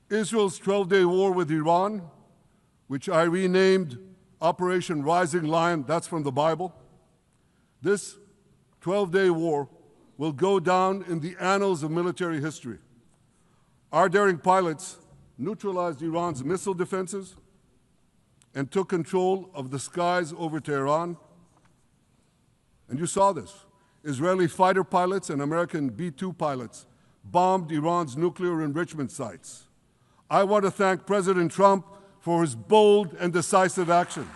Israel's 12-day war with Iran, which I renamed Operation Rising Lion, that's from the Bible. This 12-day war will go down in the annals of military history. Our daring pilots neutralized Iran's missile defenses and took control of the skies over Tehran. And you saw this. Israeli fighter pilots and American B-2 pilots bombed Iran's nuclear enrichment sites. I want to thank President Trump for his bold and decisive action.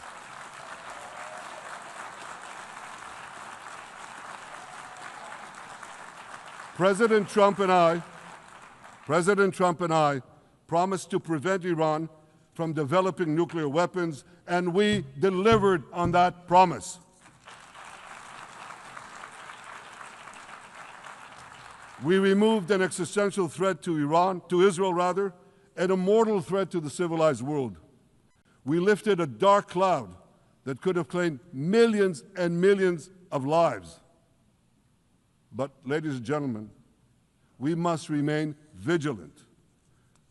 President Trump and I promised to prevent Iran from developing nuclear weapons, and we delivered on that promise. We removed an existential threat to Israel, and a mortal threat to the civilized world. We lifted a dark cloud that could have claimed millions and millions of lives. But, ladies and gentlemen, we must remain vigilant.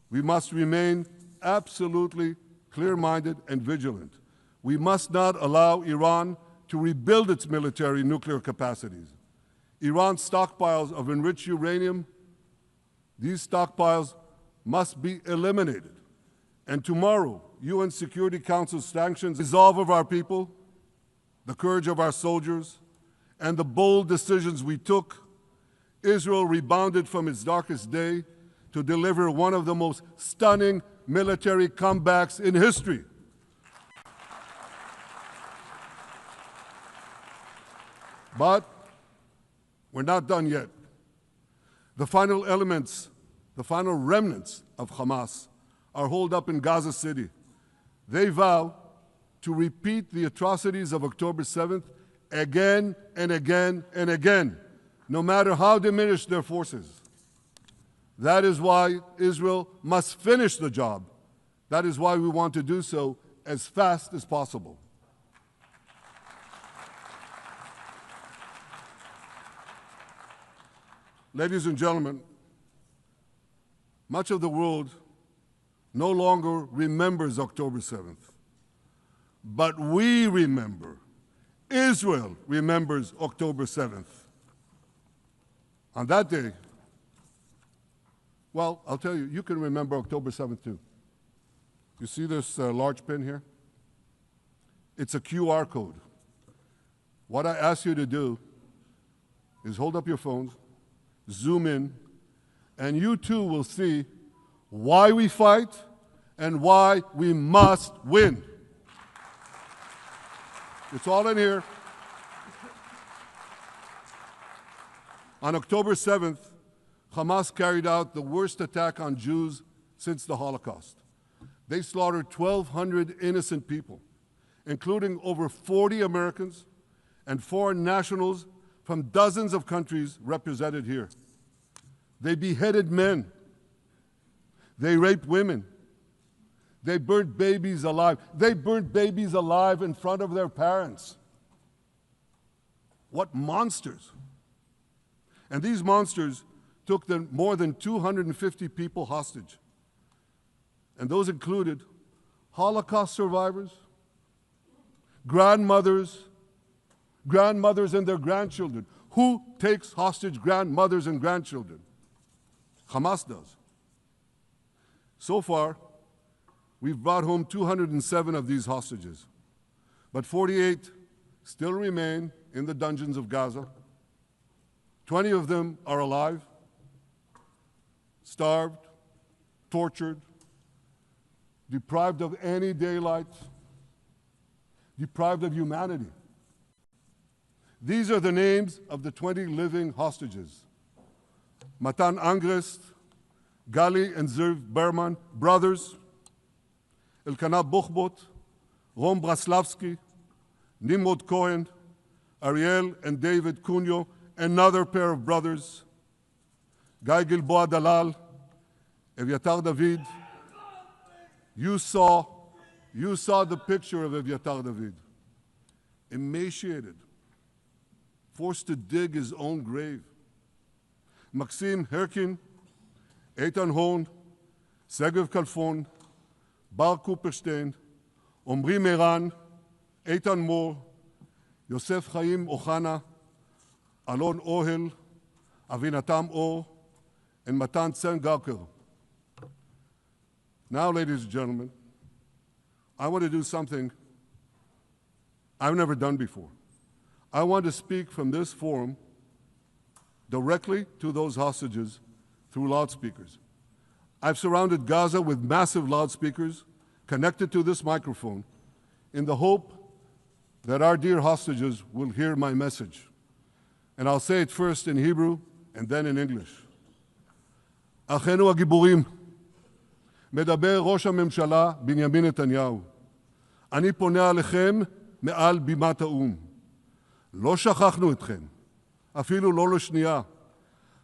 We must remain absolutely clear-minded and vigilant. We must not allow Iran to rebuild its military nuclear capacities. Iran's stockpiles of enriched uranium, these stockpiles must be eliminated. And tomorrow, UN Security Council sanctions the resolve of our people, the courage of our soldiers, and the bold decisions we took. Israel rebounded from its darkest day to deliver one of the most stunning military comebacks in history. But we're not done yet. The final remnants of Hamas are holed up in Gaza City. They vow to repeat the atrocities of October 7th again and again and again, no matter how diminished their forces. That is why Israel must finish the job. That is why we want to do so as fast as possible. Ladies and gentlemen, much of the world no longer remembers October 7th, but we remember. Israel remembers October 7th. On that day, well, I'll tell you, you can remember October 7th too. You see this large pin here? It's a QR code. What I ask you to do is hold up your phones, zoom in, and you too will see why we fight and why we must win. It's all in here. On October 7th, Hamas carried out the worst attack on Jews since the Holocaust. They slaughtered 1,200 innocent people, including over 40 Americans and foreign nationals from dozens of countries represented here. They beheaded men. They raped women. They burnt babies alive. They burnt babies alive in front of their parents. What monsters. And these monsters took more than 250 people hostage. And those included Holocaust survivors, grandmothers and their grandchildren. Who takes hostage grandmothers and grandchildren? Hamas does. So far, we've brought home 207 of these hostages, but 48 still remain in the dungeons of Gaza. 20 of them are alive, starved, tortured, deprived of any daylight, deprived of humanity. These are the names of the 20 living hostages. Matan Angrest, Gali and Zerv Berman, brothers, Elkanah Buchbot, Rom Braslavsky, Nimrod Cohen, Ariel and David Cunyo, another pair of brothers, Guy Gilboa Dalal, Eviatar David. You saw the picture of Eviatar David, emaciated, forced to dig his own grave. Maxim Herkin, Eitan Horn, Segev Kalfon, Bar Cooperstein, Omri Meran, Eitan Moore, Yosef Chaim Ochana, Alon Ohel, Avinatam Or, and Matan Tsengarker. Now, ladies and gentlemen, I want to do something I've never done before. I want to speak from this forum directly to those hostages through loudspeakers. I've surrounded Gaza with massive loudspeakers connected to this microphone in the hope that our dear hostages will hear my message. And I'll say it first in Hebrew and then in English. אחינו הגיבורים, מדבר ראש הממשלה בנימין נתניהו. אני פונה עליכם מעל בימת האו"ם. לא שכחנו אתכם, אפילו לא לשנייה.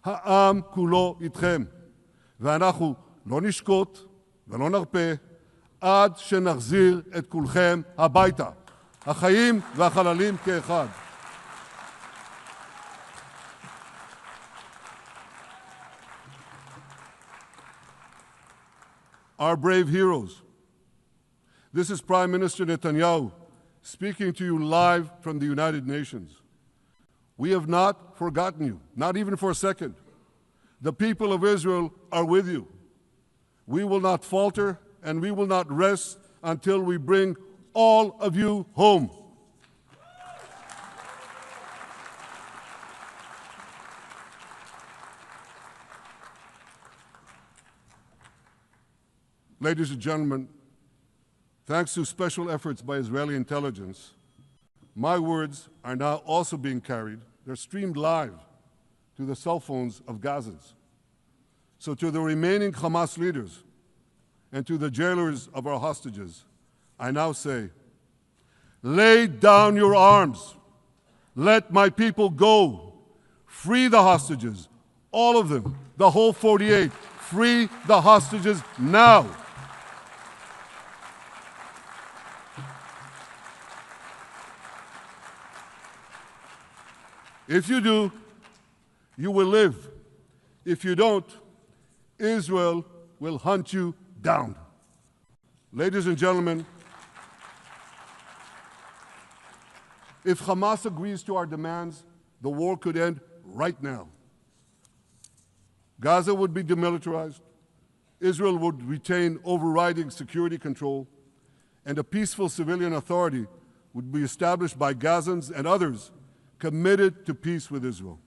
העם כולו איתכם, ואנחנו לא נשקוט ולא נרפה עד שנחזיר את כולכם הביתה, החיים והחללים כאחד. Our brave heroes. This is Prime Minister Netanyahu speaking to you live from the United Nations. We have not forgotten you, not even for a second. The people of Israel are with you. We will not falter and we will not rest until we bring all of you home. Ladies and gentlemen, thanks to special efforts by Israeli intelligence, my words are now also being carried. They're streamed live to the cell phones of Gazans. So to the remaining Hamas leaders and to the jailers of our hostages, I now say, lay down your arms. Let my people go. Free the hostages, all of them, the whole 48. Free the hostages now. If you do, you will live. If you don't, Israel will hunt you down. Ladies and gentlemen, if Hamas agrees to our demands, the war could end right now. Gaza would be demilitarized, Israel would retain overriding security control, and a peaceful civilian authority would be established by Gazans and others committed to peace with Israel.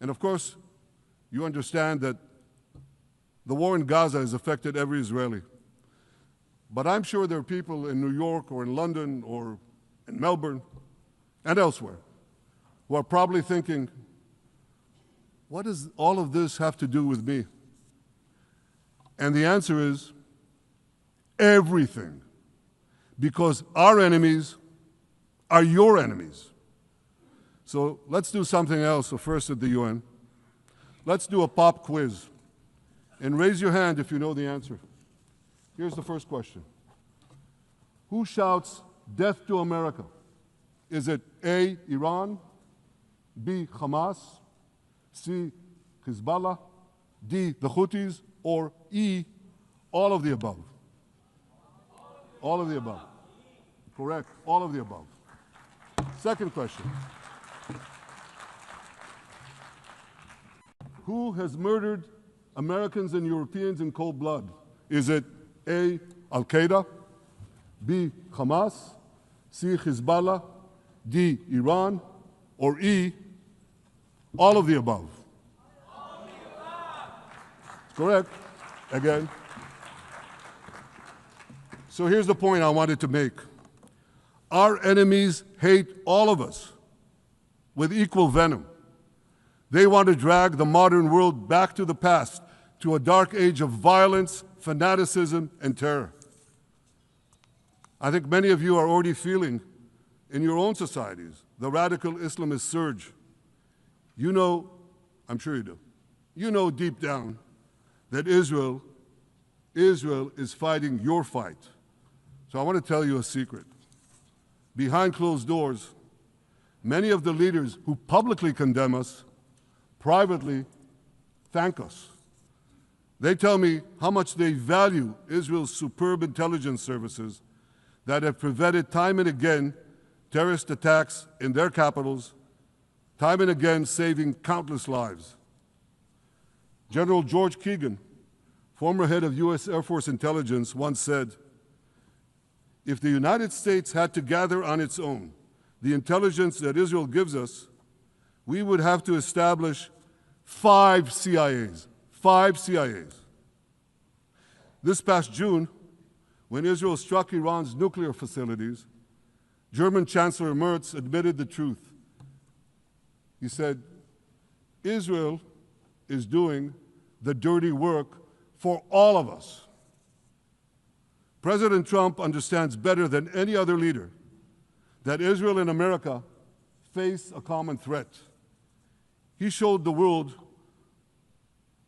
And of course, you understand that the war in Gaza has affected every Israeli. But I'm sure there are people in New York or in London or in Melbourne and elsewhere who are probably thinking, what does all of this have to do with me? And the answer is everything. Because our enemies are your enemies. So let's do something else. So first at the UN, let's do a pop quiz. And raise your hand if you know the answer. Here's the first question. Who shouts death to America? Is it A, Iran, B, Hamas, C, Hezbollah, D, the Houthis, or E, all of the above? All of the above. Correct, all of the above. Second question. Who has murdered Americans and Europeans in cold blood? Is it A, Al-Qaeda, B, Hamas, C, Hezbollah, D, Iran, or E, all of the above? All of the above. Correct. Again. So here's the point I wanted to make. Our enemies hate all of us with equal venom. They want to drag the modern world back to the past, to a dark age of violence, fanaticism, and terror. I think many of you are already feeling in your own societies the radical Islamist surge. You know, I'm sure you do, you know deep down that Israel is fighting your fight. So I want to tell you a secret. Behind closed doors, many of the leaders who publicly condemn us privately thank us. They tell me how much they value Israel's superb intelligence services that have prevented time and again terrorist attacks in their capitals, time and again saving countless lives. General George Keegan, former head of U.S. Air Force intelligence, once said, "If the United States had to gather on its own the intelligence that Israel gives us, we would have to establish 5 CIAs. 5 CIAs. This past June, when Israel struck Iran's nuclear facilities, German Chancellor Merz admitted the truth. He said, Israel is doing the dirty work for all of us. President Trump understands better than any other leader that Israel and America face a common threat. He showed the world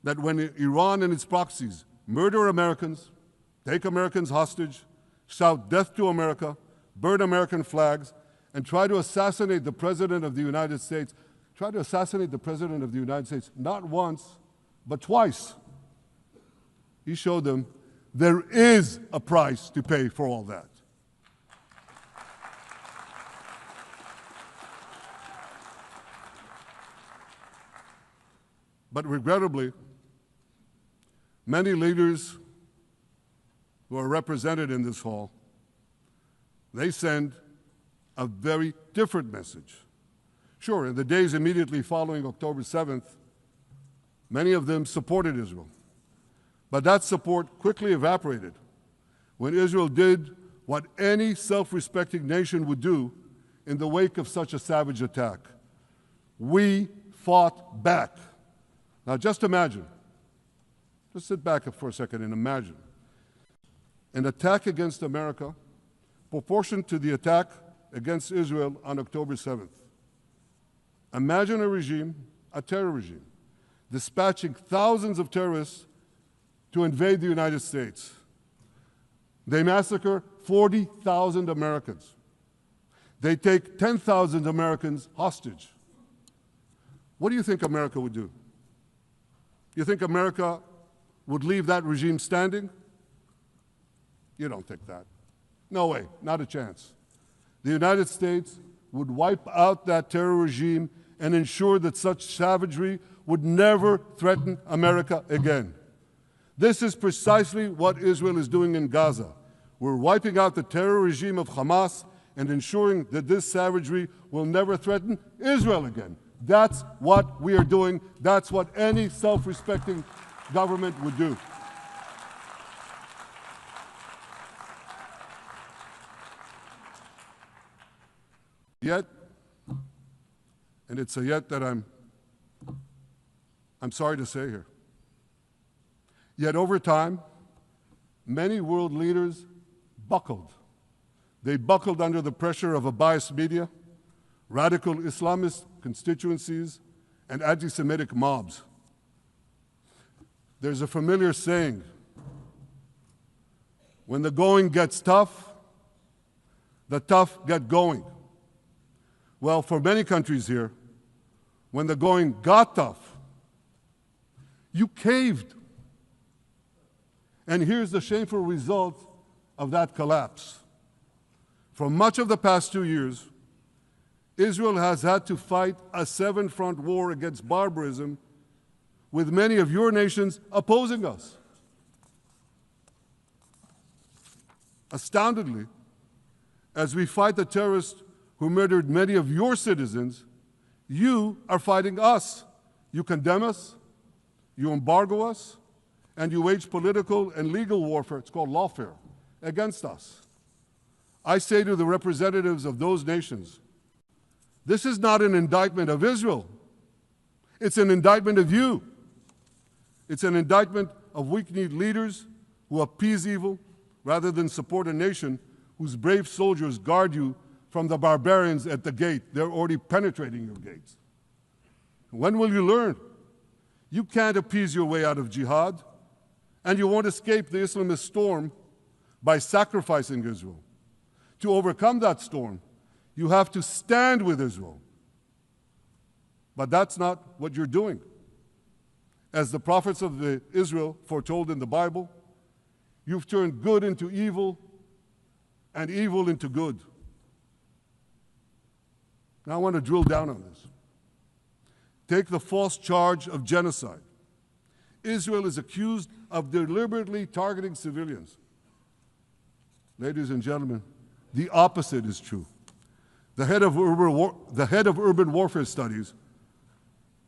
that when Iran and its proxies murder Americans, take Americans hostage, shout death to America, burn American flags, and try to assassinate the President of the United States, not once, but twice. He showed them there is a price to pay for all that. But regrettably, many leaders who are represented in this hall, they send a very different message. Sure, in the days immediately following October 7th, many of them supported Israel. But that support quickly evaporated when Israel did what any self-respecting nation would do in the wake of such a savage attack. We fought back. Now just imagine, just sit back for a second and imagine an attack against America proportioned to the attack against Israel on October 7th. Imagine a regime, a terror regime, dispatching thousands of terrorists to invade the United States. They massacre 40,000 Americans. They take 10,000 Americans hostage. What do you think America would do? You think America would leave that regime standing? You don't think that. No way, not a chance. The United States would wipe out that terror regime and ensure that such savagery would never threaten America again. This is precisely what Israel is doing in Gaza. We're wiping out the terror regime of Hamas and ensuring that this savagery will never threaten Israel again. That's what we are doing. That's what any self-respecting government would do. Yet, and it's a yet that I'm sorry to say here, yet over time, many world leaders buckled. They buckled under the pressure of a biased media, radical Islamist constituencies, and anti-Semitic mobs. There's a familiar saying, when the going gets tough, the tough get going. Well, for many countries here, when the going got tough, you caved. And here's the shameful result of that collapse. For much of the past 2 years, Israel has had to fight a 7-front war against barbarism with many of your nations opposing us. Astoundingly, as we fight the terrorists who murdered many of your citizens, you are fighting us. You condemn us, you embargo us, and you wage political and legal warfare, it's called lawfare, against us. I say to the representatives of those nations, this is not an indictment of Israel. It's an indictment of you. It's an indictment of weak-kneed leaders who appease evil rather than support a nation whose brave soldiers guard you from the barbarians at the gate. They're already penetrating your gates. When will you learn? You can't appease your way out of jihad, and you won't escape the Islamist storm by sacrificing Israel. To overcome that storm, you have to stand with Israel. But that's not what you're doing. As the prophets of Israel foretold in the Bible, you've turned good into evil and evil into good. Now I want to drill down on this. Take the false charge of genocide. Israel is accused of deliberately targeting civilians. Ladies and gentlemen, the opposite is true. The head of urban warfare studies,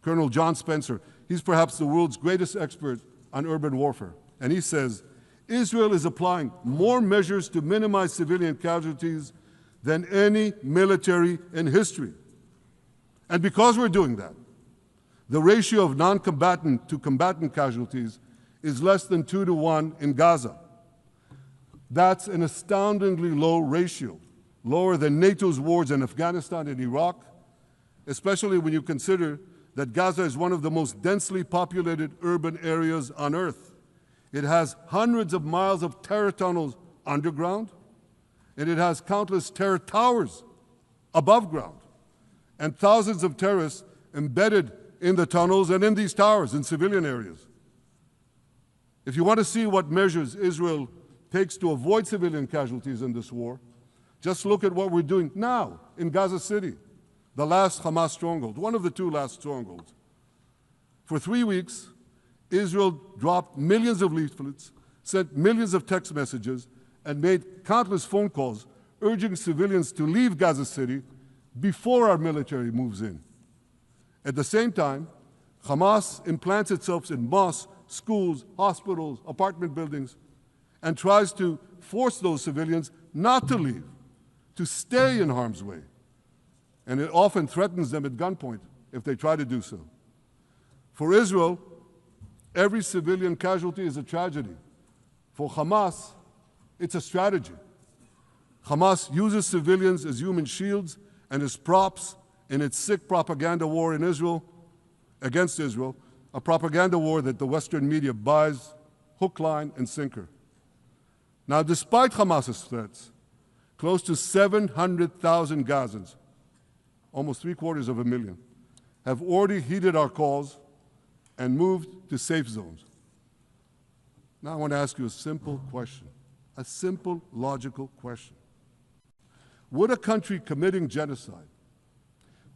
Colonel John Spencer, he's perhaps the world's greatest expert on urban warfare. And he says, Israel is applying more measures to minimize civilian casualties than any military in history. And because we're doing that, the ratio of non-combatant to combatant casualties is less than 2 to 1 in Gaza. That's an astoundingly low ratio, lower than NATO's wars in Afghanistan and Iraq, especially when you consider that Gaza is one of the most densely populated urban areas on Earth. It has hundreds of miles of terror tunnels underground, and it has countless terror towers above ground, and thousands of terrorists embedded in the tunnels and in these towers in civilian areas. If you want to see what measures Israel takes to avoid civilian casualties in this war, just look at what we're doing now in Gaza City, the last Hamas stronghold, one of the 2 last strongholds. For 3 weeks, Israel dropped millions of leaflets, sent millions of text messages, and made countless phone calls urging civilians to leave Gaza City before our military moves in. At the same time, Hamas implants itself in mosques, schools, hospitals, apartment buildings, and tries to force those civilians not to leave, to stay in harm's way. And it often threatens them at gunpoint if they try to do so. For Israel, every civilian casualty is a tragedy. For Hamas, it's a strategy. Hamas uses civilians as human shields and as props in its sick propaganda war in Israel, against Israel, a propaganda war that the Western media buys hook, line, and sinker. Now, despite Hamas's threats, close to 700,000 Gazans, almost 750,000, have already heeded our calls and moved to safe zones. Now I want to ask you a simple question, a simple, logical question. Would a country committing genocide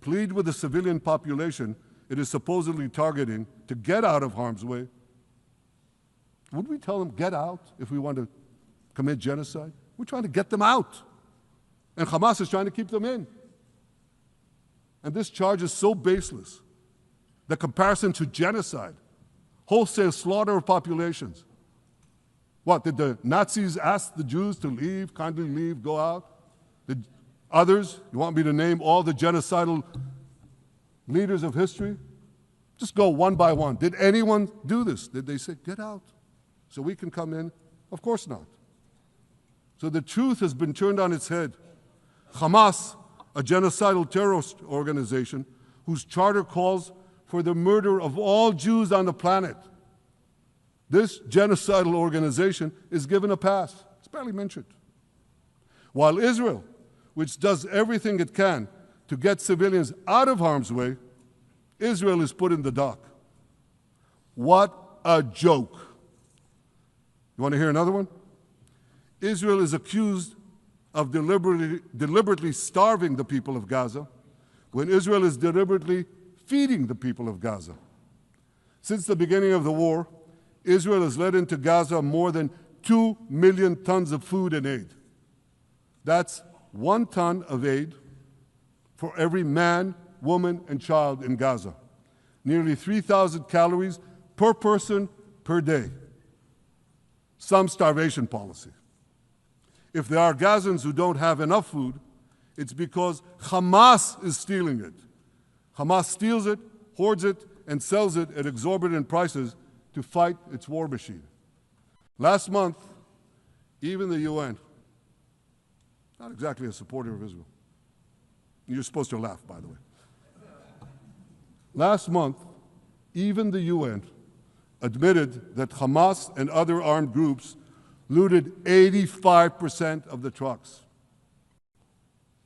plead with the civilian population it is supposedly targeting to get out of harm's way? Would we tell them, get out, if we want to commit genocide? We're trying to get them out. And Hamas is trying to keep them in. And this charge is so baseless. The comparison to genocide, wholesale slaughter of populations. What, did the Nazis ask the Jews to leave, kindly leave, go out? Did others, you want me to name all the genocidal leaders of history? Just go one by one. Did anyone do this? Did they say, get out so we can come in? Of course not. So the truth has been turned on its head. Hamas, a genocidal terrorist organization whose charter calls for the murder of all Jews on the planet. This genocidal organization is given a pass. It's barely mentioned. While Israel, which does everything it can to get civilians out of harm's way, Israel is put in the dock. What a joke. You want to hear another one? Israel is accused of deliberately starving the people of Gaza when Israel is deliberately feeding the people of Gaza. Since the beginning of the war, Israel has let into Gaza more than 2 million tons of food and aid. That's 1 ton of aid for every man, woman, and child in Gaza. Nearly 3,000 calories per person per day. Some starvation policy. If there are Gazans who don't have enough food, it's because Hamas is stealing it. Hamas steals it, hoards it, and sells it at exorbitant prices to fight its war machine. Last month, even the UN, not exactly a supporter of Israel. You're supposed to laugh, by the way. Last month, even the UN admitted that Hamas and other armed groups looted 85% of the trucks.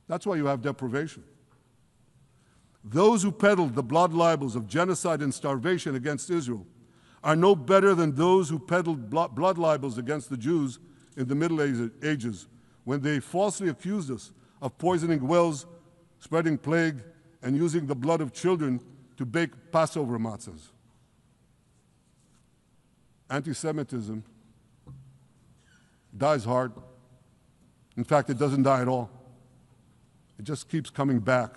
That's why you have deprivation. those who peddled the blood libels of genocide and starvation against Israel are no better than those who peddled blood libels against the Jews in the Middle Ages when they falsely accused us of poisoning wells, spreading plague, and using the blood of children to bake Passover matzahs. Anti-Semitism dies hard. In fact, it doesn't die at all. It just keeps coming back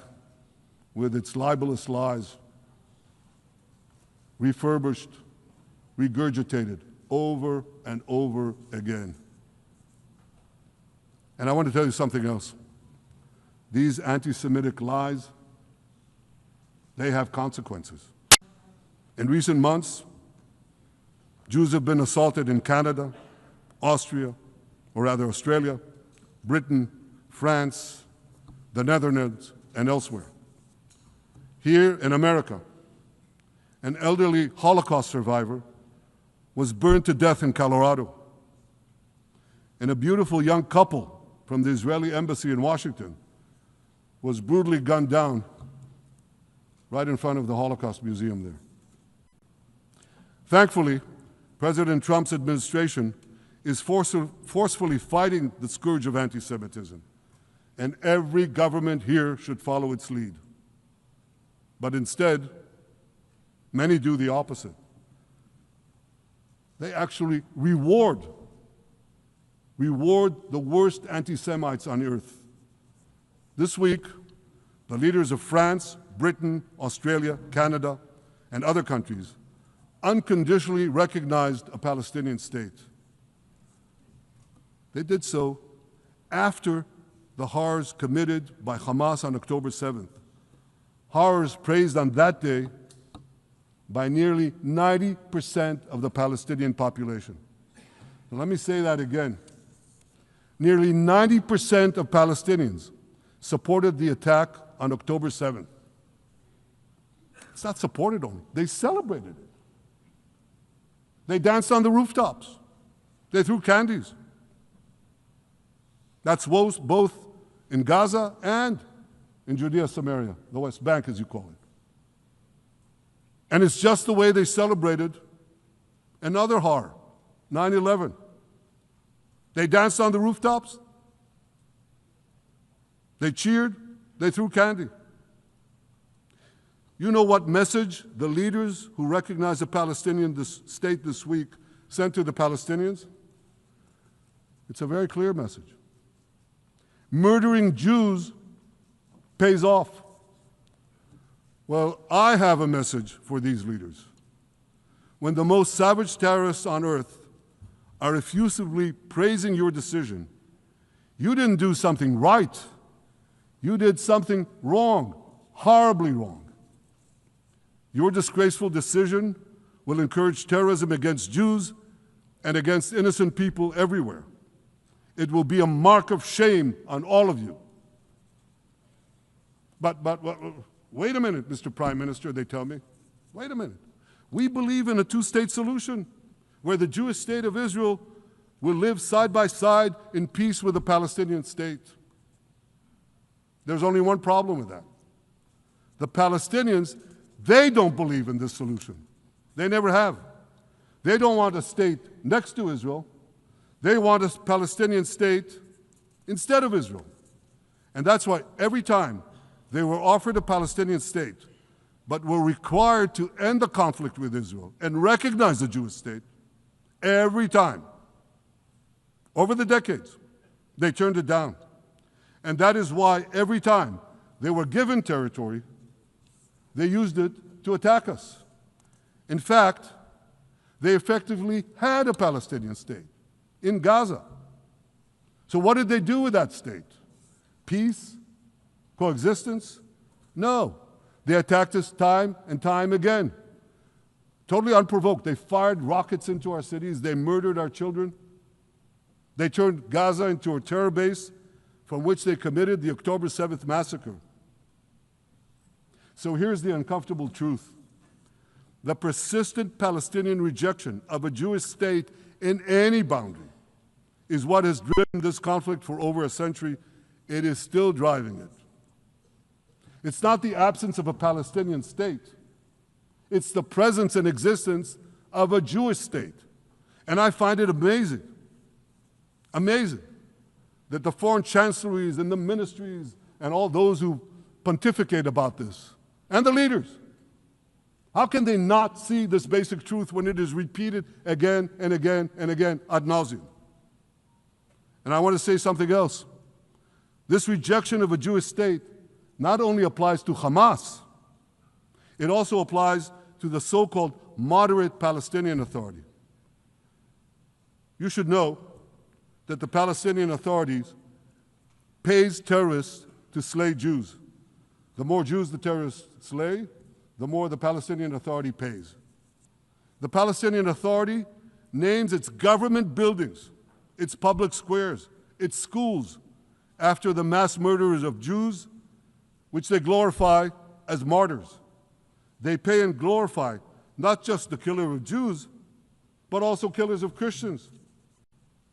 with its libelous lies, refurbished, regurgitated over and over again. And I want to tell you something else. These anti-Semitic lies, they have consequences. In recent months, Jews have been assaulted in Canada, Australia, Britain, France, the Netherlands, and elsewhere. Here in America, an elderly Holocaust survivor was burned to death in Colorado. And a beautiful young couple from the Israeli embassy in Washington was brutally gunned down right in front of the Holocaust Museum there. Thankfully, President Trump's administration is forcefully fighting the scourge of anti-Semitism, and every government here should follow its lead. But instead, many do the opposite. They actually reward the worst anti-Semites on earth. This week, the leaders of France, Britain, Australia, Canada, and other countries unconditionally recognized a Palestinian state. They did so after the horrors committed by Hamas on October 7th. Horrors praised on that day by nearly 90% of the Palestinian population. Now, let me say that again. Nearly 90% of Palestinians supported the attack on October 7th. It's not supported only, they celebrated it. They danced on the rooftops. They threw candies. That's both in Gaza and in Judea, Samaria, the West Bank, as you call it. And it's just the way they celebrated another horror, 9/11. They danced on the rooftops. They cheered. They threw candy. You know what message the leaders who recognize a Palestinian state this week sent to the Palestinians? It's a very clear message. Murdering Jews pays off. Well, I have a message for these leaders. When the most savage terrorists on earth are effusively praising your decision, you didn't do something right. You did something wrong, horribly wrong. Your disgraceful decision will encourage terrorism against Jews and against innocent people everywhere. It will be a mark of shame on all of you. But wait a minute, Mr. Prime Minister, they tell me. Wait a minute. We believe in a two-state solution where the Jewish state of Israel will live side by side in peace with the Palestinian state. There's only one problem with that. The Palestinians, they don't believe in this solution. They never have. They don't want a state next to Israel. They want a Palestinian state instead of Israel. And that's why every time they were offered a Palestinian state, but were required to end the conflict with Israel and recognize the Jewish state, every time, over the decades, they turned it down. And that is why every time they were given territory, they used it to attack us. In fact, they effectively had a Palestinian state in Gaza. So what did they do with that state? Peace? Coexistence? No. They attacked us time and time again. Totally unprovoked. They fired rockets into our cities. They murdered our children. They turned Gaza into a terror base from which they committed the October 7th massacre. So here's the uncomfortable truth. The persistent Palestinian rejection of a Jewish state in any boundary is what has driven this conflict for over a century. It is still driving it. It's not the absence of a Palestinian state. It's the presence and existence of a Jewish state. And I find it amazing, amazing, that the foreign chancelleries and the ministries and all those who pontificate about this, and the leaders, how can they not see this basic truth when it is repeated again and again and again ad nauseum? And I want to say something else. This rejection of a Jewish state not only applies to Hamas, it also applies to the so-called moderate Palestinian Authority. You should know that the Palestinian authorities pays terrorists to slay Jews. The more Jews the terrorists slay, the more the Palestinian Authority pays. The Palestinian Authority names its government buildings, its public squares, its schools, after the mass murderers of Jews, which they glorify as martyrs. They pay and glorify not just the killer of Jews, but also killers of Christians.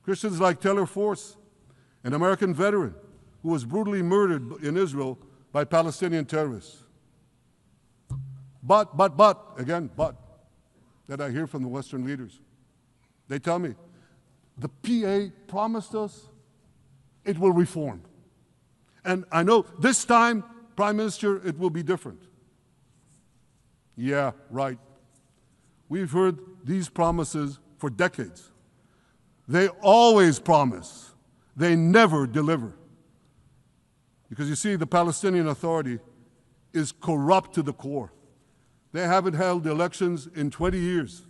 Christians like Taylor Force, an American veteran who was brutally murdered in Israel by Palestinian terrorists. But, that I hear from the Western leaders. They tell me, the PA promised us it will reform. And I know this time, Prime Minister, it will be different. Yeah, right. We've heard these promises for decades. They always promise. They never deliver. Because you see, the Palestinian Authority is corrupt to the core. They haven't held elections in 20 years.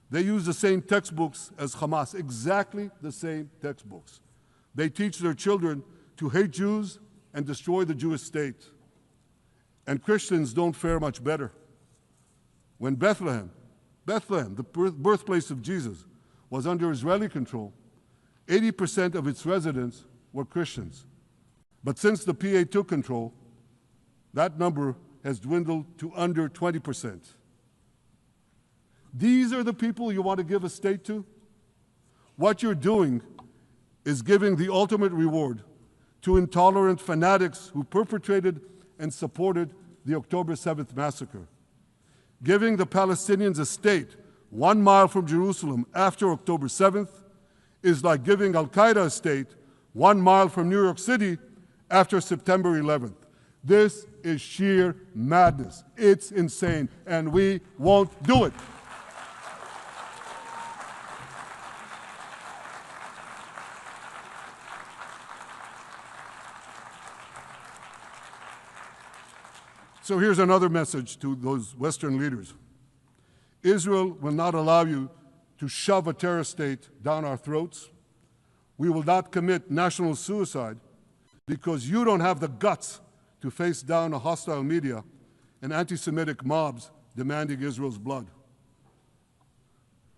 They use the same textbooks as Hamas, exactly the same textbooks. They teach their children to hate Jews and destroy the Jewish state. And Christians don't fare much better. When Bethlehem, the birthplace of Jesus, was under Israeli control, 80% of its residents were Christians. But since the PA took control, that number has dwindled to under 20%. These are the people you want to give a state to? What you're doing is giving the ultimate reward to intolerant fanatics who perpetrated and supported the October 7th massacre. Giving the Palestinians a state 1 mile from Jerusalem after October 7th is like giving Al-Qaeda a state 1 mile from New York City after September 11th. This is sheer madness. It's insane, and we won't do it. So here's another message to those Western leaders. Israel will not allow you to shove a terror state down our throats. We will not commit national suicide because you don't have the guts to face down a hostile media and anti-Semitic mobs demanding Israel's blood.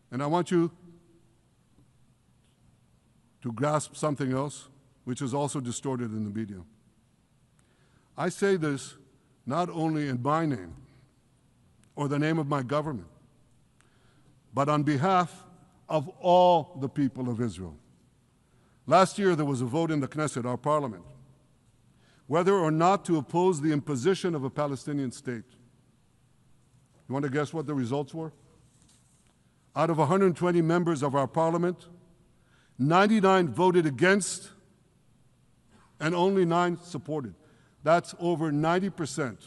And I want you to grasp something else, which is also distorted in the media. I say this not only in my name or the name of my government, but on behalf of all the people of Israel. Last year, there was a vote in the Knesset, our parliament, whether or not to oppose the imposition of a Palestinian state. You want to guess what the results were? Out of 120 members of our parliament, 99 voted against and only 9 supported. That's over 90%.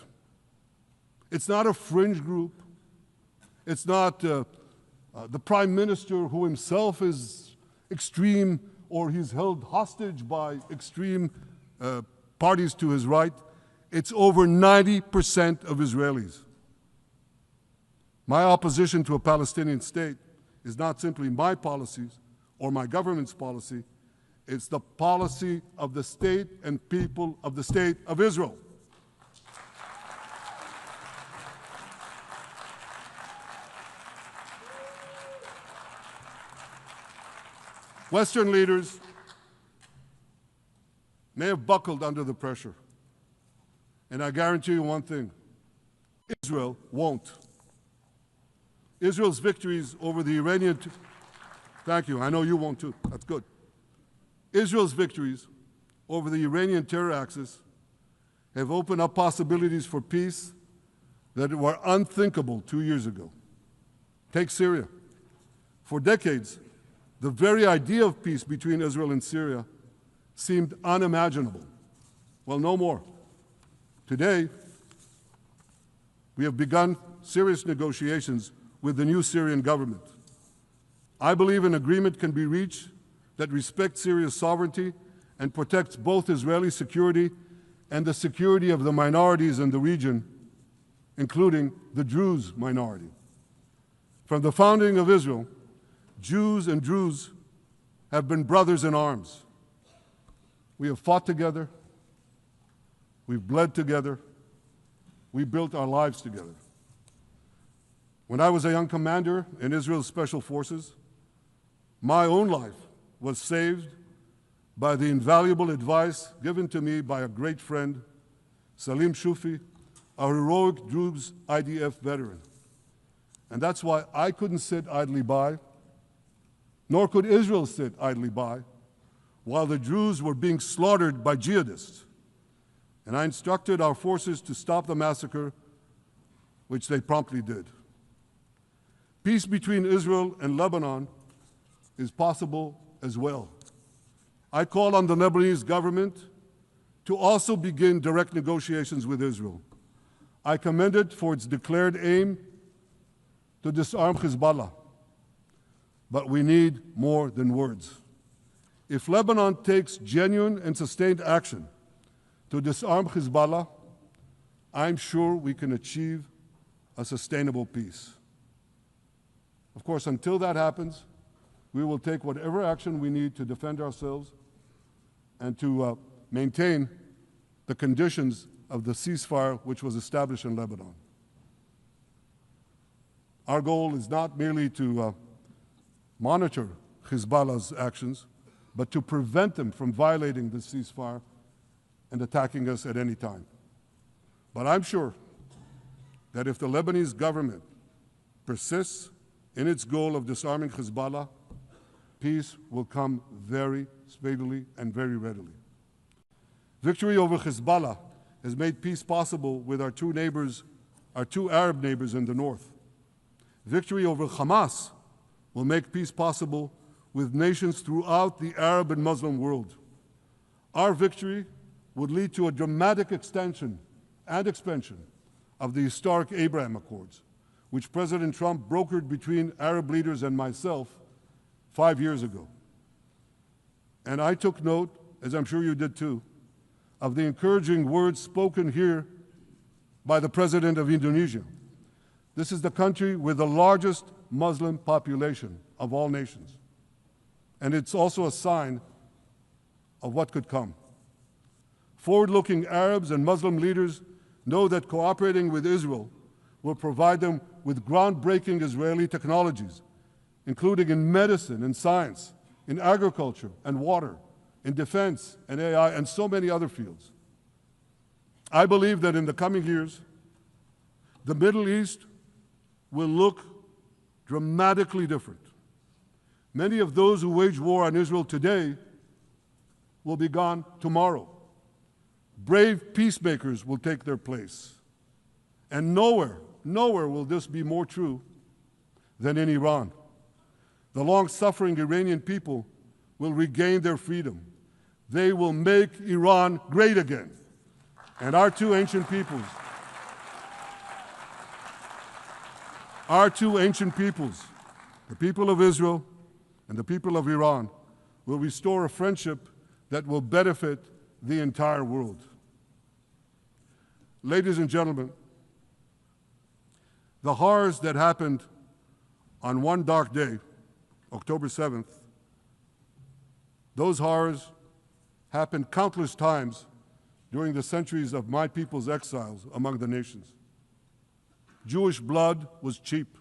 It's not a fringe group. It's not the prime minister who himself is extreme or he's held hostage by extreme parties to his right. It's over 90% of Israelis. My opposition to a Palestinian state is not simply my policies or my government's policy. It's the policy of the state and people of the state of Israel. Western leaders may have buckled under the pressure. And I guarantee you one thing, Israel won't. Israel's victories over the Iranian... Thank you, I know you won't too, that's good. Israel's victories over the Iranian terror axis have opened up possibilities for peace that were unthinkable 2 years ago. Take Syria. For decades, the very idea of peace between Israel and Syria seemed unimaginable. Well, no more. Today, we have begun serious negotiations with the new Syrian government. I believe an agreement can be reached that respects Syria's sovereignty and protects both Israeli security and the security of the minorities in the region, including the Druze minority. From the founding of Israel, Jews and Druze have been brothers in arms. We have fought together, we've bled together, we built our lives together. When I was a young commander in Israel's Special Forces, my own life was saved by the invaluable advice given to me by a great friend, Salim Shufi, a heroic Druze IDF veteran. And that's why I couldn't sit idly by, nor could Israel sit idly by, while the Druze were being slaughtered by jihadists. And I instructed our forces to stop the massacre, which they promptly did. Peace between Israel and Lebanon is possible as well. I call on the Lebanese government to also begin direct negotiations with Israel. I commend it for its declared aim to disarm Hezbollah. But we need more than words. If Lebanon takes genuine and sustained action to disarm Hezbollah, I'm sure we can achieve a sustainable peace. Of course, until that happens, we will take whatever action we need to defend ourselves and to maintain the conditions of the ceasefire which was established in Lebanon. Our goal is not merely to monitor Hezbollah's actions, but to prevent them from violating the ceasefire and attacking us at any time. But I'm sure that if the Lebanese government persists in its goal of disarming Hezbollah, peace will come very speedily and very readily. Victory over Hezbollah has made peace possible with our two Arab neighbors in the north. Victory over Hamas will make peace possible with nations throughout the Arab and Muslim world. Our victory would lead to a dramatic extension and expansion of the historic Abraham Accords, which President Trump brokered between Arab leaders and myself 5 years ago. And I took note, as I'm sure you did too, of the encouraging words spoken here by the President of Indonesia. This is the country with the largest Muslim population of all nations. And it's also a sign of what could come. Forward-looking Arabs and Muslim leaders know that cooperating with Israel will provide them with groundbreaking Israeli technologies, including in medicine and science, in agriculture and water, in defense and AI, and so many other fields. I believe that in the coming years, the Middle East will look dramatically different. Many of those who wage war on Israel today will be gone tomorrow. Brave peacemakers will take their place. And nowhere will this be more true than in Iran. The long-suffering Iranian people will regain their freedom. They will make Iran great again. And our two ancient peoples, the people of Israel and the people of Iran, will restore a friendship that will benefit the entire world. Ladies and gentlemen, the horrors that happened on one dark day, October 7th, those horrors happened countless times during the centuries of my people's exiles among the nations. Jewish blood was cheap.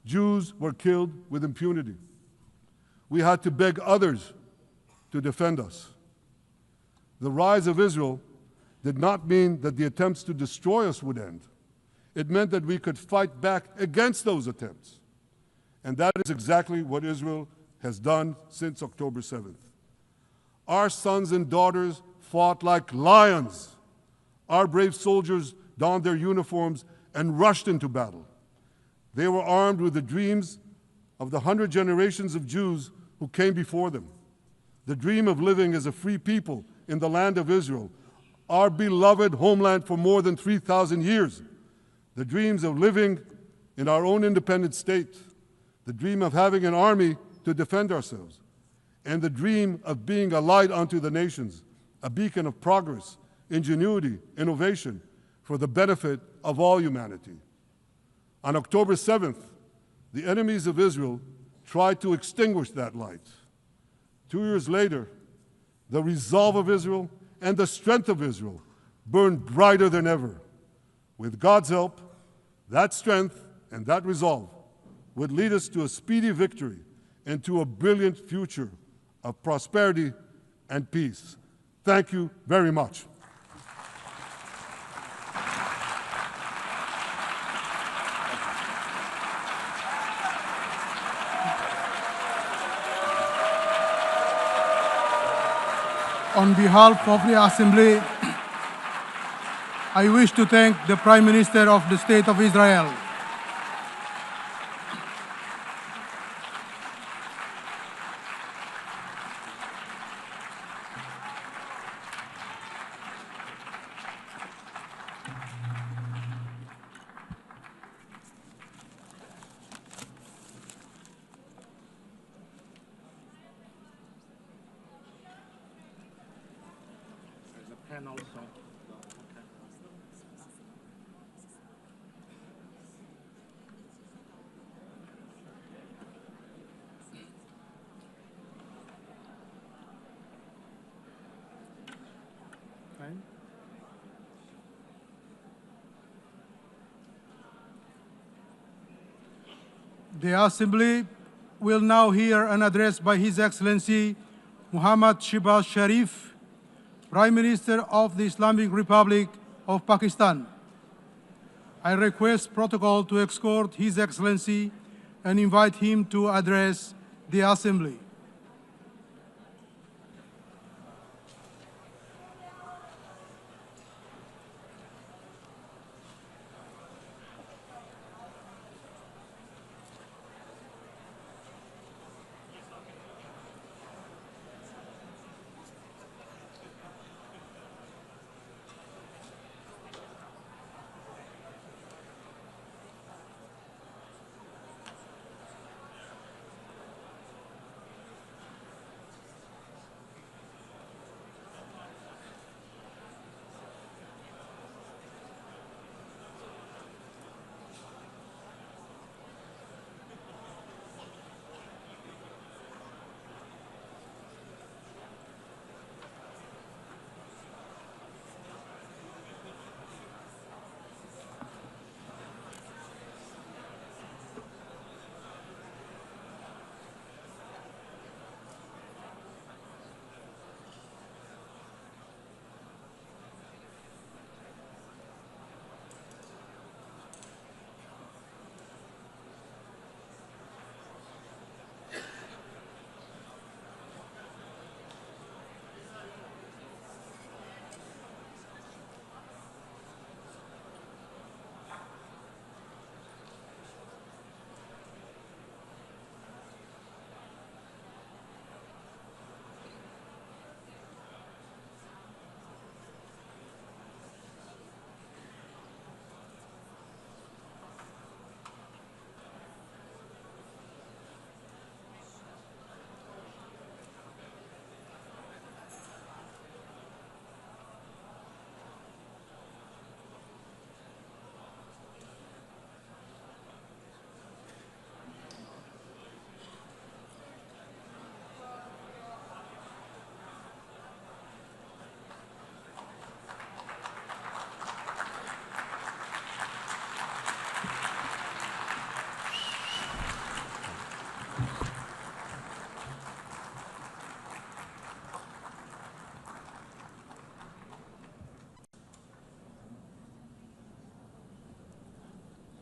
Jews were killed with impunity. We had to beg others to defend us. The rise of Israel did not mean that the attempts to destroy us would end. It meant that we could fight back against those attempts. And that is exactly what Israel has done since October 7th. Our sons and daughters fought like lions our brave soldiers donned their uniforms and rushed into battle. They were armed with the dreams of the 100 generations of Jews who came before them. The dream of living as a free people in the land of Israel, our beloved homeland for more than 3,000 years. The dreams of living in our own independent state. The dream of having an army to defend ourselves. And the dream of being a light unto the nations, a beacon of progress, ingenuity, innovation, for the benefit of all humanity. On October 7th, the enemies of Israel tried to extinguish that light. 2 years later, the resolve of Israel and the strength of Israel burned brighter than ever. With God's help, that strength and that resolve would lead us to a speedy victory and to a brilliant future of prosperity and peace. Thank you very much. On behalf of the Assembly, I wish to thank the Prime Minister of the State of Israel. The Assembly will now hear an address by His Excellency Muhammad Shehbaz Sharif, Prime Minister of the Islamic Republic of Pakistan. I request protocol to escort His Excellency and invite him to address the Assembly.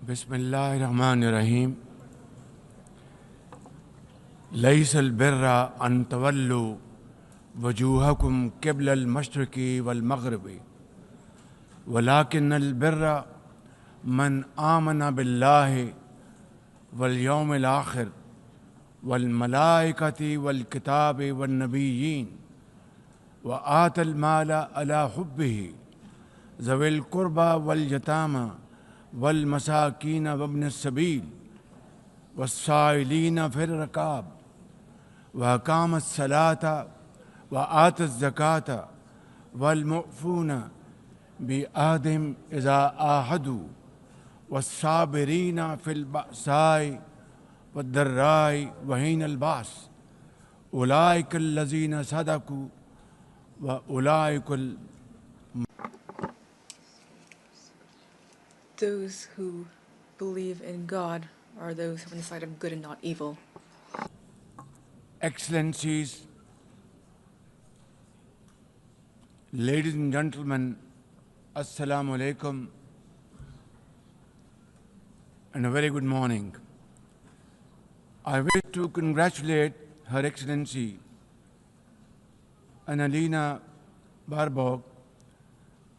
بسم الله الرحمن الرحيم ليس البر أن تولوا وجوهكم قبل المشرق والمغرب ولكن البر من آمن بالله واليوم الآخر والملائكة والكتاب والنبيين وآتى المال على حبه ذوي القربى واليتامى والمساكين وابن السبيل والسائلين في الركاب وأقام الصلاة وآتى الزكاة والمؤفون بعهدهم إذا عاهدوا والصابرين في البأساء والضراء وحين البأس أولئك الذين صدقوا وأولئك Those who believe in God are those who are on the side of good and not evil. Excellencies, ladies and gentlemen, Assalamu alaikum and a very good morning. I wish to congratulate Her Excellency Annalena Baerbock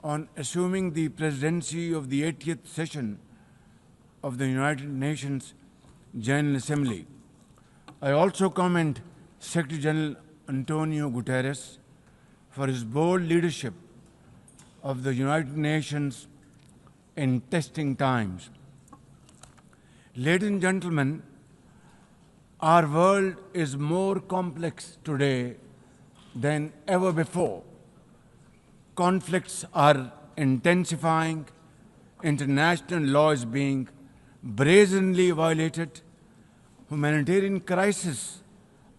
on assuming the presidency of the 80th session of the United Nations General Assembly. I also commend Secretary General Antonio Guterres for his bold leadership of the United Nations in testing times. Ladies and gentlemen, our world is more complex today than ever before. Conflicts are intensifying, international law is being brazenly violated, humanitarian crises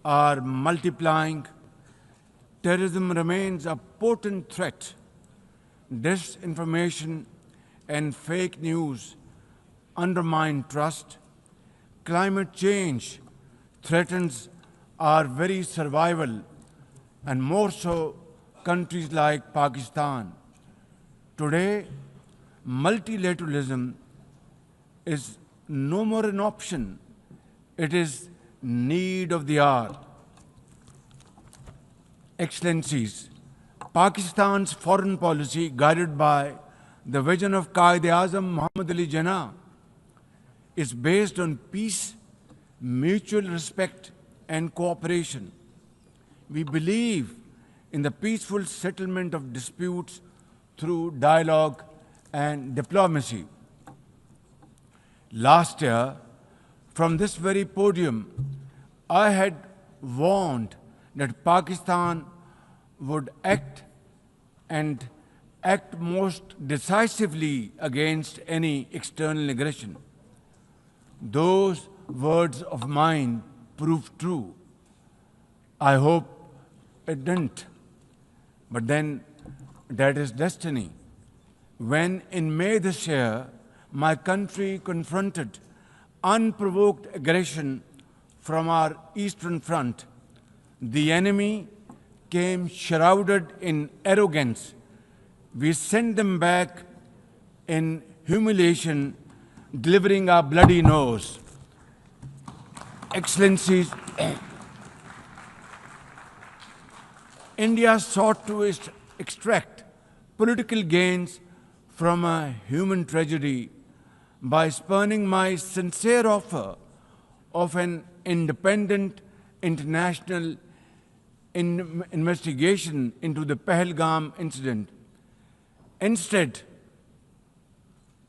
are multiplying, terrorism remains a potent threat, disinformation and fake news undermine trust, climate change threatens our very survival, and more so countries like Pakistan. Today, multilateralism is no more an option, it is need of the hour. Excellencies, Pakistan's foreign policy, guided by the vision of Quaid-e-Azam Muhammad Ali Jinnah, is based on peace, mutual respect, and cooperation. We believe in the peaceful settlement of disputes through dialogue and diplomacy. Last year, from this very podium, I had warned that Pakistan would act most decisively against any external aggression. Those words of mine proved true. I hope it didn't. But then that is destiny. When in May this year, my country confronted unprovoked aggression from our eastern front, the enemy came shrouded in arrogance. We sent them back in humiliation, delivering our bloody nose. Excellencies, India sought to extract political gains from a human tragedy by spurning my sincere offer of an independent international investigation into the Pahalgam incident. Instead,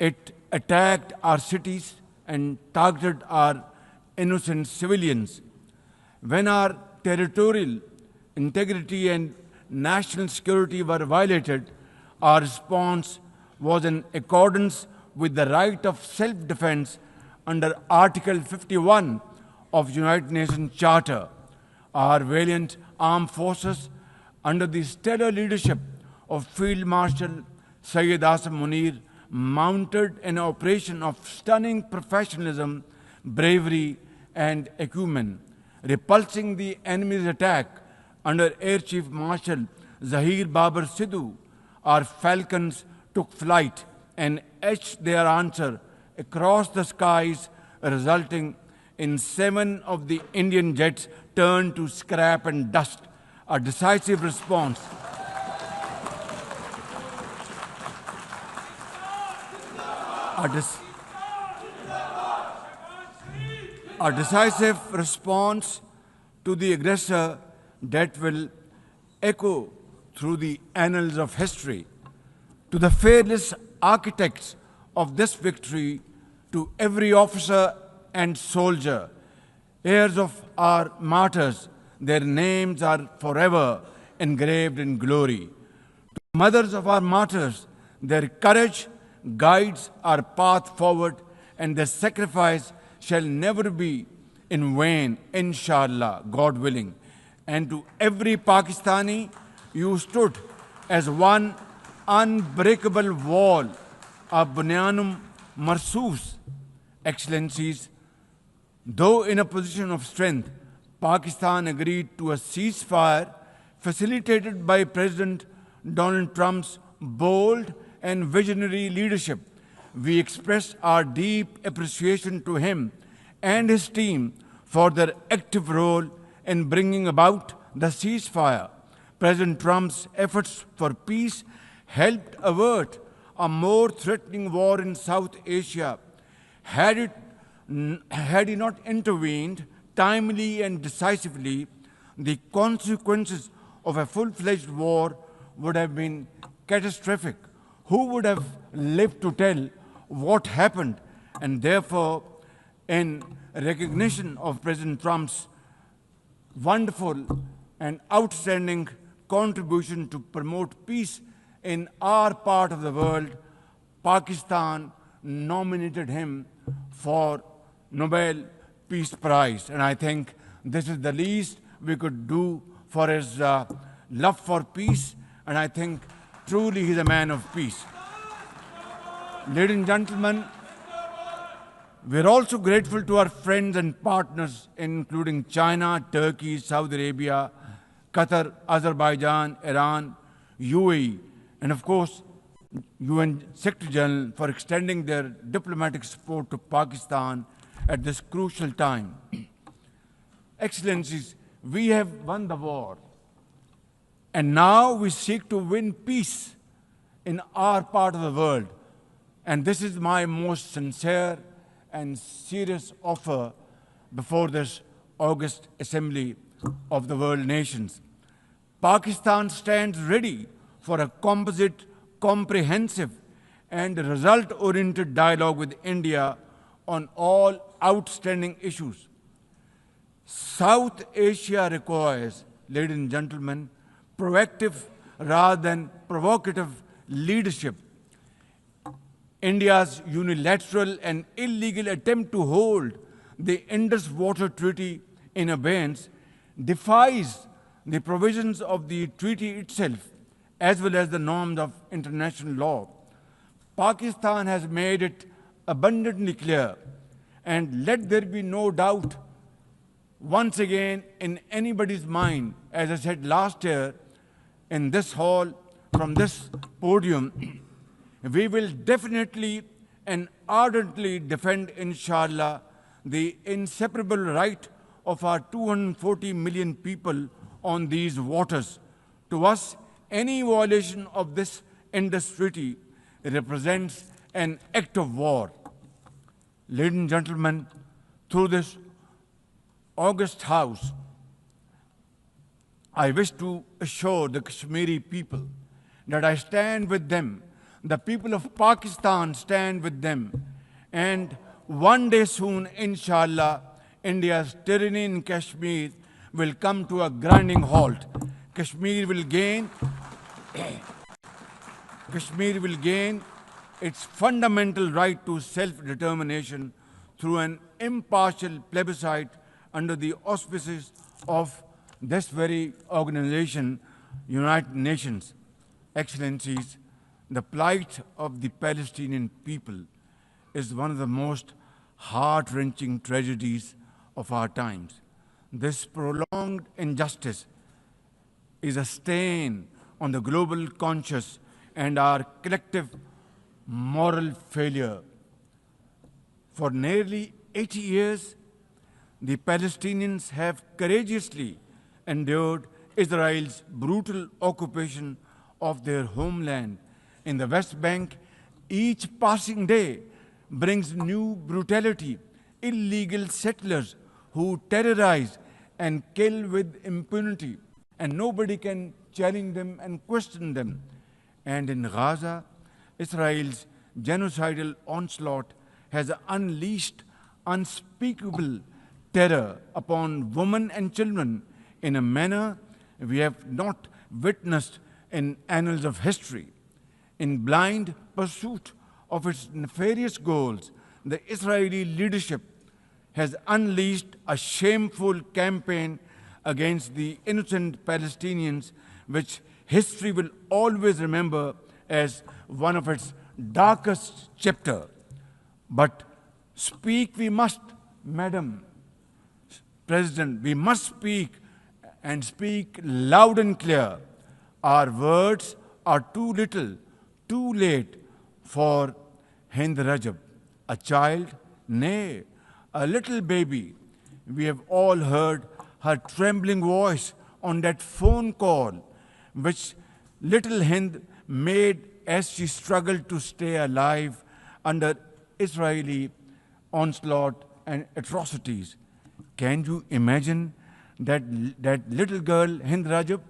it attacked our cities and targeted our innocent civilians. When our territorial integrity and national security were violated, our response was in accordance with the right of self-defense under Article 51 of United Nations Charter. Our valiant armed forces, under the stellar leadership of Field Marshal Syed Asim Munir, mounted an operation of stunning professionalism, bravery, and acumen, repulsing the enemy's attack under Air Chief Marshal Zahir Babar Sidhu. Our falcons took flight and etched their answer across the skies, resulting in 7 of the Indian jets turned to scrap and dust. A decisive response A, a decisive response to the aggressor that will echo through the annals of history. To the fearless architects of this victory, to every officer and soldier, heirs of our martyrs, their names are forever engraved in glory. To mothers of our martyrs, their courage guides our path forward, and their sacrifice shall never be in vain, inshallah, God willing. And to every Pakistani, you stood as one unbreakable wall, a bunyanum marsus. Excellencies, though in a position of strength, Pakistan agreed to a ceasefire facilitated by President Donald Trump's bold and visionary leadership. We express our deep appreciation to him and his team for their active role in bringing about the ceasefire. President Trump's efforts for peace helped avert a more threatening war in South Asia. Had he not intervened timely and decisively, the consequences of a full-fledged war would have been catastrophic. Who would have lived to tell what happened? And therefore, in recognition of President Trump's wonderful and outstanding contribution to promote peace in our part of the world, Pakistan nominated him for Nobel Peace Prize. And I think this is the least we could do for his love for peace. And I think truly he's a man of peace. Ladies and gentlemen, we're also grateful to our friends and partners, including China, Turkey, Saudi Arabia, Qatar, Azerbaijan, Iran, UAE, and of course, UN Secretary General for extending their diplomatic support to Pakistan at this crucial time. Excellencies, we have won the war, and now we seek to win peace in our part of the world. And this is my most sincere and serious offer before this August Assembly of the World Nations. Pakistan stands ready for a composite, comprehensive, and result-oriented dialogue with India on all outstanding issues. South Asia requires, ladies and gentlemen, proactive rather than provocative leadership. India's unilateral and illegal attempt to hold the Indus Water Treaty in abeyance defies the provisions of the treaty itself, as well as the norms of international law. Pakistan has made it abundantly clear, and let there be no doubt once again in anybody's mind, as I said last year in this hall, from this podium, we will definitely and ardently defend, inshallah, the inseparable right of our 240 million people on these waters. To us, any violation of this Indus Treaty represents an act of war. Ladies and gentlemen, through this august House, I wish to assure the Kashmiri people that I stand with them. The people of Pakistan stand with them. And one day soon, inshallah, India's tyranny in Kashmir will come to a grinding halt. Kashmir will gain its fundamental right to self-determination through an impartial plebiscite under the auspices of this very organization, United Nations. Excellencies, the plight of the Palestinian people is one of the most heart-wrenching tragedies of our times. This prolonged injustice is a stain on the global conscience and our collective moral failure. For nearly 80 years, the Palestinians have courageously endured Israel's brutal occupation of their homeland in the West Bank. Each passing day brings new brutality, illegal settlers who terrorize and kill with impunity, and nobody can challenge them and question them. And in Gaza, Israel's genocidal onslaught has unleashed unspeakable terror upon women and children in a manner we have not witnessed in annals of history. In blind pursuit of its nefarious goals, the Israeli leadership has unleashed a shameful campaign against the innocent Palestinians, which history will always remember as one of its darkest chapters. But speak we must, Madam President, we must speak and speak loud and clear. Our words are too little, too late for Hind Rajab, a child, nay, a little baby. We have all heard her trembling voice on that phone call, which little Hind made as she struggled to stay alive under Israeli onslaught and atrocities. Can you imagine that little girl, Hind Rajab,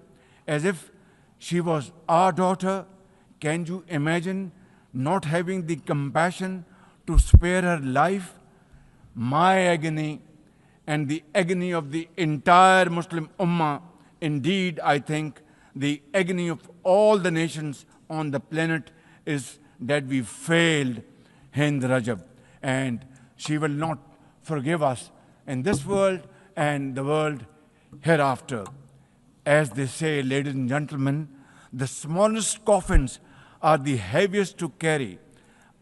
as if she was our daughter? Can you imagine not having the compassion to spare her life? My agony and the agony of the entire Muslim Ummah, indeed, I think, the agony of all the nations on the planet is that we failed Hind Rajab, and she will not forgive us in this world and the world hereafter. As they say, ladies and gentlemen, the smallest coffins are the heaviest to carry.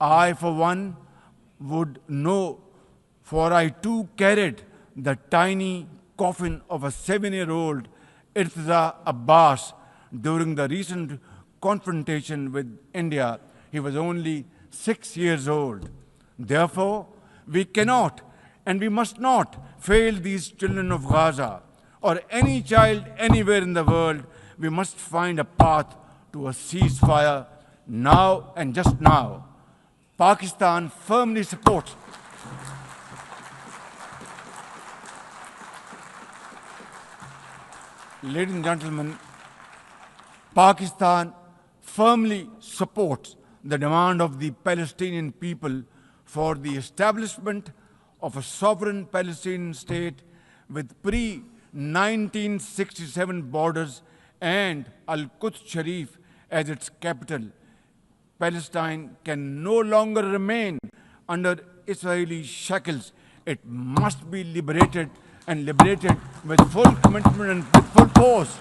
I, for one, would know, for I too carried the tiny coffin of a 7-year-old Irtiza Abbas during the recent confrontation with India. He was only 6 years old. Therefore, we cannot and we must not fail these children of Gaza or any child anywhere in the world. We must find a path to a ceasefire now and just now. Pakistan firmly supports Ladies and gentlemen, Pakistan firmly supports the demand of the Palestinian people for the establishment of a sovereign Palestinian state with pre-1967 borders and Al-Quds Sharif as its capital. Palestine can no longer remain under Israeli shackles. It must be liberated, and liberated with full commitment and with full force.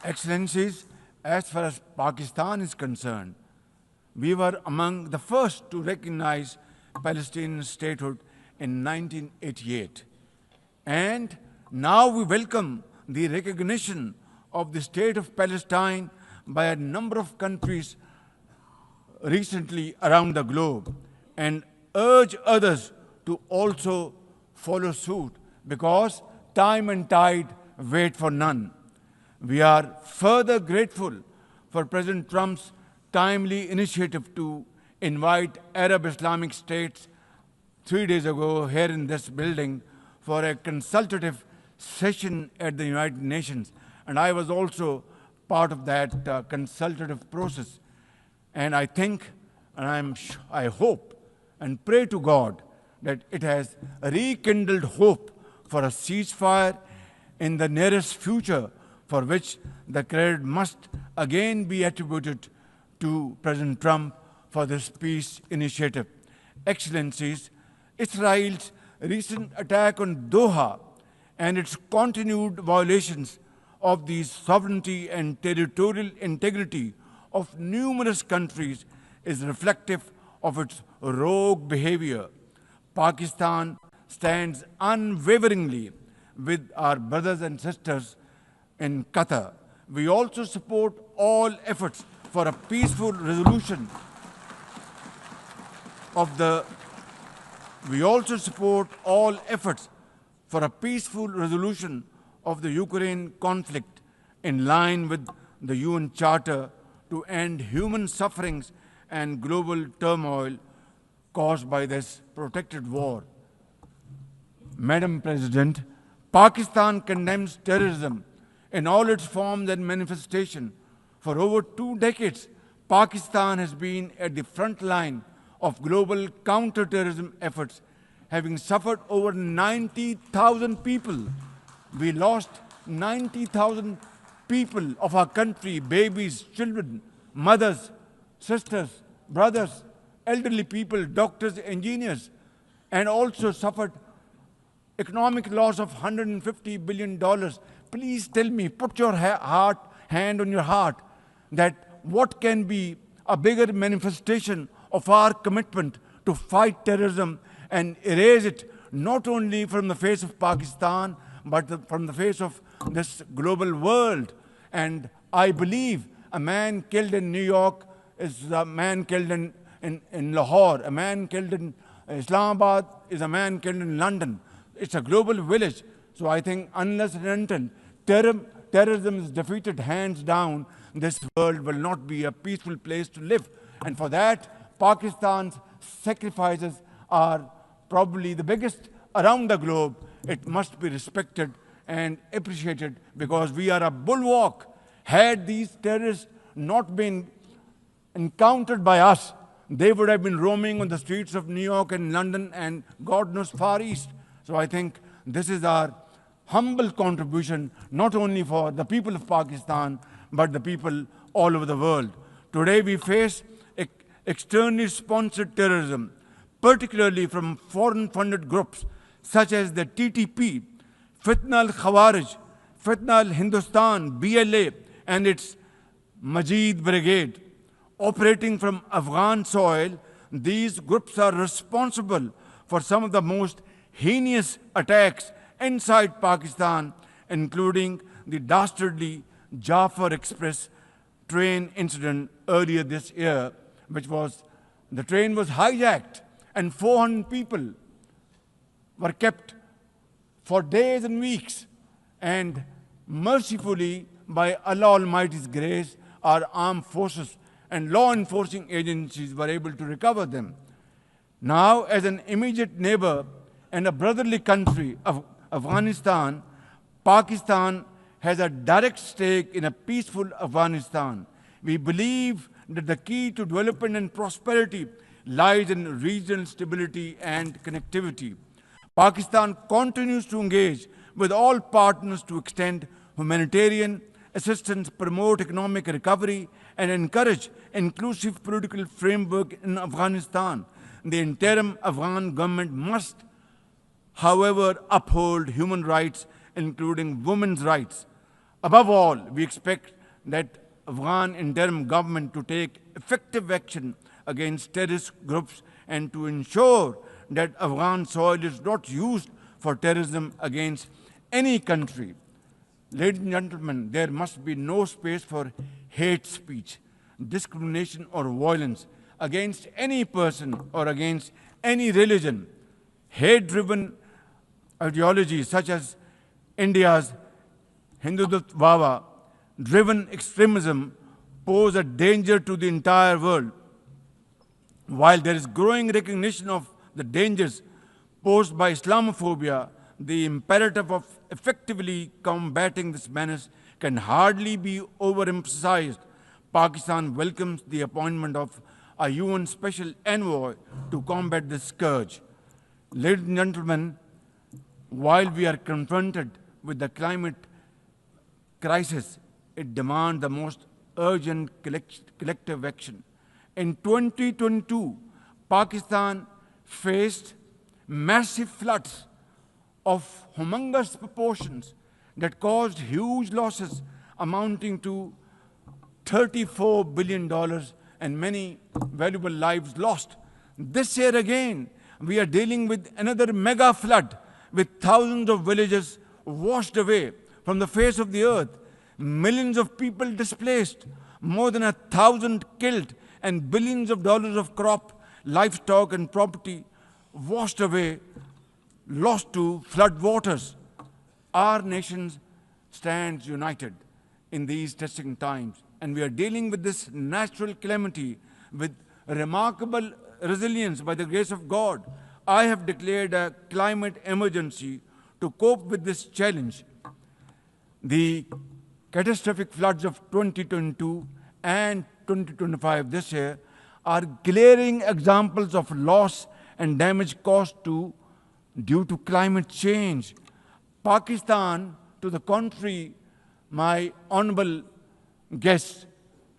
Excellencies, as far as Pakistan is concerned, we were among the first to recognize Palestinian statehood in 1988. And now we welcome the recognition of the state of Palestine by a number of countries recently around the globe, and urge others to also follow suit, because time and tide wait for none. We are further grateful for President Trump's timely initiative to invite Arab Islamic states 3 days ago here in this building for a consultative session at the United Nations. And I was also part of that consultative process. And I think, and I hope and pray to God that it has rekindled hope for a ceasefire in the nearest future, for which the credit must again be attributed to President Trump for this peace initiative. Excellencies, Israel's recent attack on Doha and its continued violations of the sovereignty and territorial integrity of numerous countries is reflective of its rogue behavior. Pakistan stands unwaveringly with our brothers and sisters in Qatar. We also support all efforts for a peaceful resolution of the Ukraine conflict in line with the UN Charter to end human sufferings and global turmoil caused by this protracted war. Madam President, Pakistan condemns terrorism in all its forms and manifestation. For over 2 decades, Pakistan has been at the front line of global counter-terrorism efforts, having suffered over 90,000 people. We lost 90,000 people of our country, babies, children, mothers, sisters, brothers, elderly people, doctors, engineers, and also suffered economic loss of $150 billion. Please tell me, put your hand on your heart, that what can be a bigger manifestation of our commitment to fight terrorism and erase it not only from the face of Pakistan, but from the face of this global world. And I believe a man killed in New York is a man killed in Lahore, a man killed in Islamabad is a man killed in London. It's a global village. So I think unless and until terrorism is defeated hands down, this world will not be a peaceful place to live. And for that, Pakistan's sacrifices are probably the biggest around the globe. It must be respected and appreciated because we are a bulwark. Had these terrorists not been encountered by us, they would have been roaming on the streets of New York and London and God knows Far East. So I think this is our humble contribution, not only for the people of Pakistan, but the people all over the world. Today we face externally sponsored terrorism, particularly from foreign-funded groups such as the TTP, Fitna al-Khawarij, Fitna al-Hindustan, BLA, and its Majid Brigade. Operating from Afghan soil, these groups are responsible for some of the most heinous attacks inside Pakistan, including the dastardly Jafar Express train incident earlier this year, which was, the train was hijacked and 400 people were kept for days and weeks. And mercifully, by Allah Almighty's grace, our armed forces and law enforcing agencies were able to recover them. Now, as an immediate neighbor and a brotherly country of Afghanistan, Pakistan has a direct stake in a peaceful Afghanistan. We believe that the key to development and prosperity lies in regional stability and connectivity. Pakistan continues to engage with all partners to extend humanitarian assistance, promote economic recovery, and encourage inclusive political framework in Afghanistan. The interim Afghan government must, however, uphold human rights, including women's rights. Above all, we expect that Afghan interim government to take effective action against terrorist groups and to ensure that Afghan soil is not used for terrorism against any country. Ladies and gentlemen, there must be no space for hate speech, discrimination, or violence against any person or against any religion. Hate-driven ideologies such as India's Hindutva-driven extremism pose a danger to the entire world. While there is growing recognition of the dangers posed by Islamophobia, the imperative of effectively combating this menace can hardly be overemphasized. Pakistan welcomes the appointment of a UN Special Envoy to combat this scourge. Ladies and gentlemen, while we are confronted with the climate crisis, it demands the most urgent collective action. In 2022, Pakistan faced massive floods of humongous proportions that caused huge losses amounting to $34 billion and many valuable lives lost. This year again, we are dealing with another mega flood with thousands of villages washed away from the face of the earth, millions of people displaced, more than 1,000 killed, and billions of dollars of crop, livestock, and property washed away, lost to flood waters. Our nation stands united in these testing times. And we are dealing with this natural calamity with remarkable resilience by the grace of God. I have declared a climate emergency to cope with this challenge. The catastrophic floods of 2022 and 2025 this year are glaring examples of loss and damage caused due to climate change. Pakistan, to the contrary, my honorable guests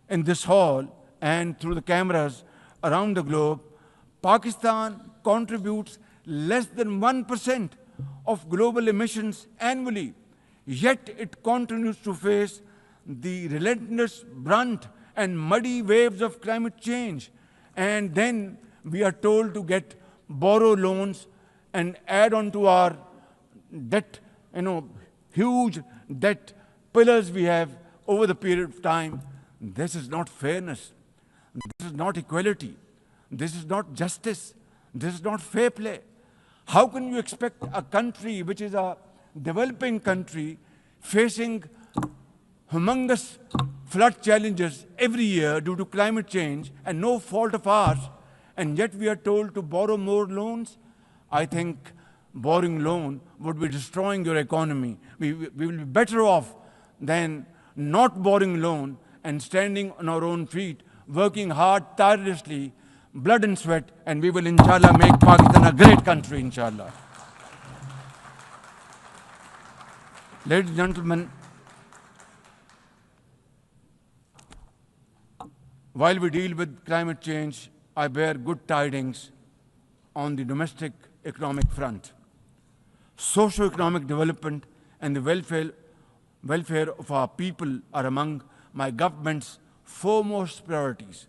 in this hall and through the cameras around the globe, Pakistan contributes less than 1% of global emissions annually, yet it continues to face the relentless brunt and muddy waves of climate change. And then we are told to borrow loans and add on to our debt, huge debt pillars we have over the period of time. This is not fairness. This is not equality. This is not justice. This is not fair play. How can you expect a country which is a developing country facing humongous flood challenges every year due to climate change and no fault of ours, and yet we are told to borrow more loans? I think borrowing loan would be destroying your economy. We will be better off than not borrowing loan and standing on our own feet, working hard, tirelessly, blood and sweat, and we will, inshallah, make Pakistan a great country, inshallah. Ladies and gentlemen, while we deal with climate change, I bear good tidings on the domestic economic front. Socio-economic development and the welfare of our people are among my government's foremost priorities.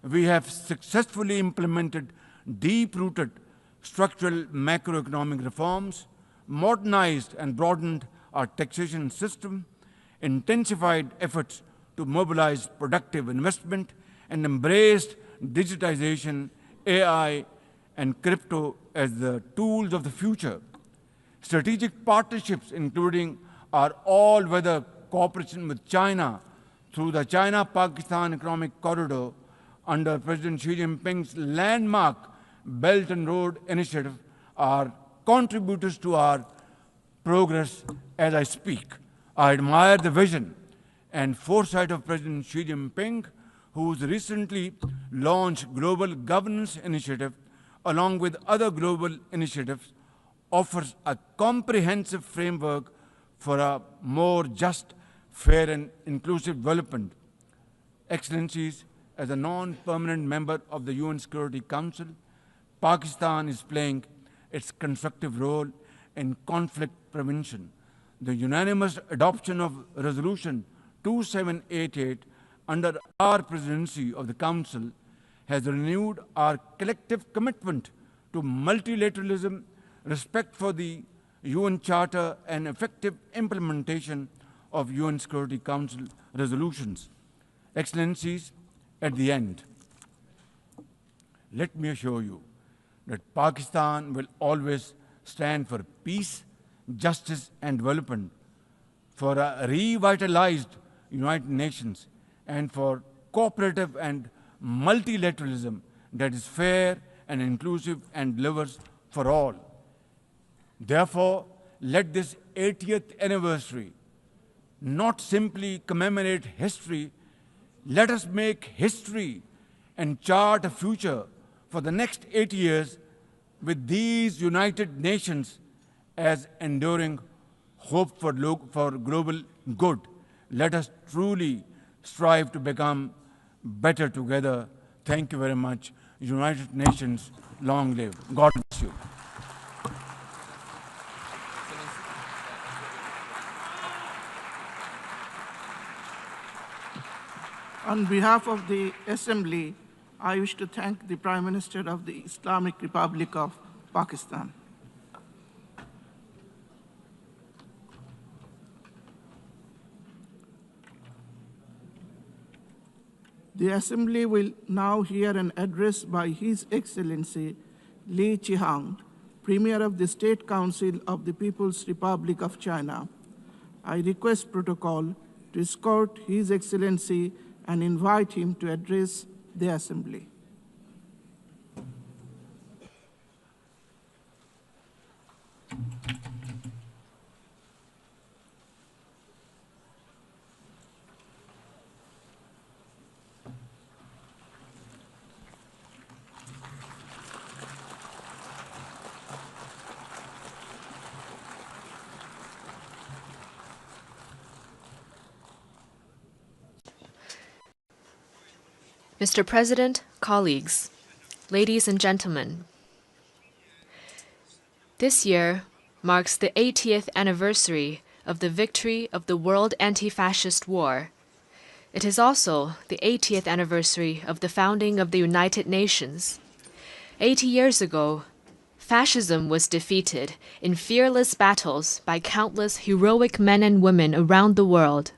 We have successfully implemented deep-rooted structural macroeconomic reforms, modernized and broadened our taxation system, intensified efforts to mobilize productive investment, and embraced digitization, AI, and crypto as the tools of the future. Strategic partnerships, including our all-weather cooperation with China through the China-Pakistan Economic Corridor under President Xi Jinping's landmark Belt and Road Initiative, are contributors to our progress as I speak. I admire the vision and foresight of President Xi Jinping, whose recently launched Global Governance Initiative, along with other global initiatives, offers a comprehensive framework for a more just, fair, and inclusive development. Excellencies, as a non-permanent member of the UN Security Council, Pakistan is playing its constructive role in conflict prevention. The unanimous adoption of Resolution 2788 under our presidency of the Council has renewed our collective commitment to multilateralism, respect for the UN Charter, and effective implementation of UN Security Council resolutions. Excellencies, at the end, let me assure you that Pakistan will always stand for peace, justice, and development, for a revitalized United Nations, and for cooperative and multilateralism that is fair and inclusive and delivers for all. Therefore, let this 80th anniversary not simply commemorate history. Let us make history and chart a future for the next 80 years with these United Nations as enduring hope for global good. Let us truly strive to become better together. Thank you very much. United Nations, long live. God bless you. On behalf of the Assembly, I wish to thank the Prime Minister of the Islamic Republic of Pakistan. The Assembly will now hear an address by His Excellency Li Qihang, Premier of the State Council of the People's Republic of China. I request Protocol to escort His Excellency and invite him to address the Assembly. Mr. President, colleagues, ladies and gentlemen, this year marks the 80th anniversary of the victory of the World Anti-Fascist War. It is also the 80th anniversary of the founding of the United Nations. 80 years ago, fascism was defeated in fearless battles by countless heroic men and women around the world.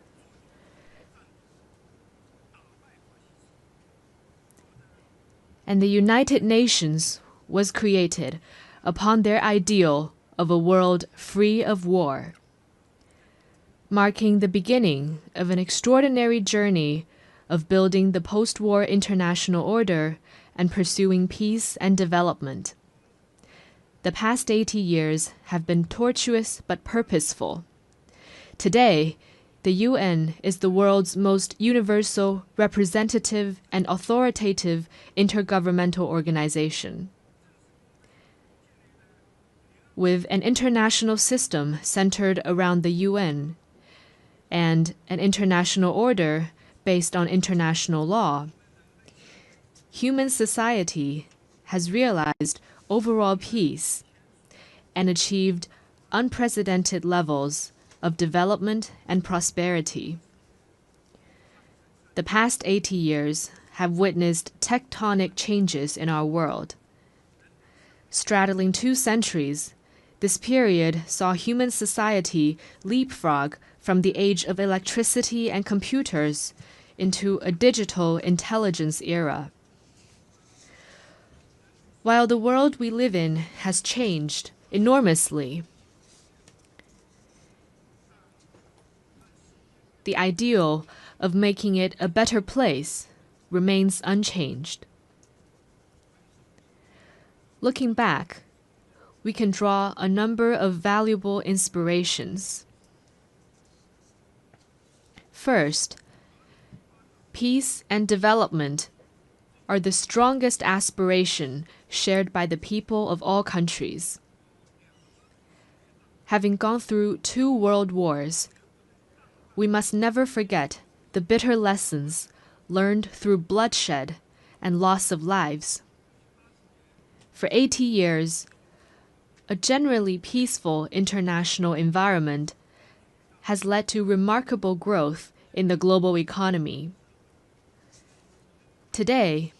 And the United Nations was created upon their ideal of a world free of war, marking the beginning of an extraordinary journey of building the post-war international order and pursuing peace and development. The past 80 years have been tortuous but purposeful. Today, the UN is the world's most universal, representative, and authoritative intergovernmental organization. With an international system centered around the UN and an international order based on international law, human society has realized overall peace and achieved unprecedented levels of development and prosperity. The past 80 years have witnessed tectonic changes in our world. Straddling 2 centuries, this period saw human society leapfrog from the age of electricity and computers into a digital intelligence era. While the world we live in has changed enormously, the ideal of making it a better place remains unchanged. Looking back, we can draw a number of valuable inspirations. First, peace and development are the strongest aspiration shared by the people of all countries. Having gone through 2 world wars, we must never forget the bitter lessons learned through bloodshed and loss of lives. For 80 years, a generally peaceful international environment has led to remarkable growth in the global economy. Today,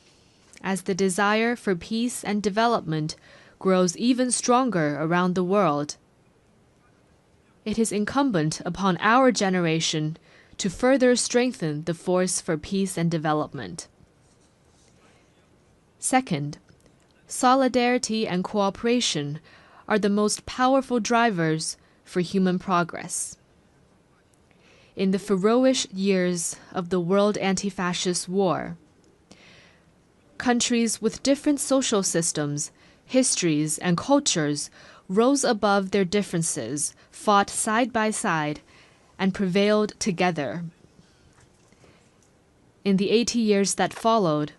as the desire for peace and development grows even stronger around the world, it is incumbent upon our generation to further strengthen the force for peace and development. Second, solidarity and cooperation are the most powerful drivers for human progress. In the ferocious years of the World Anti-Fascist War, countries with different social systems, histories, and cultures rose above their differences, fought side by side, and prevailed together. In the 80 years that followed,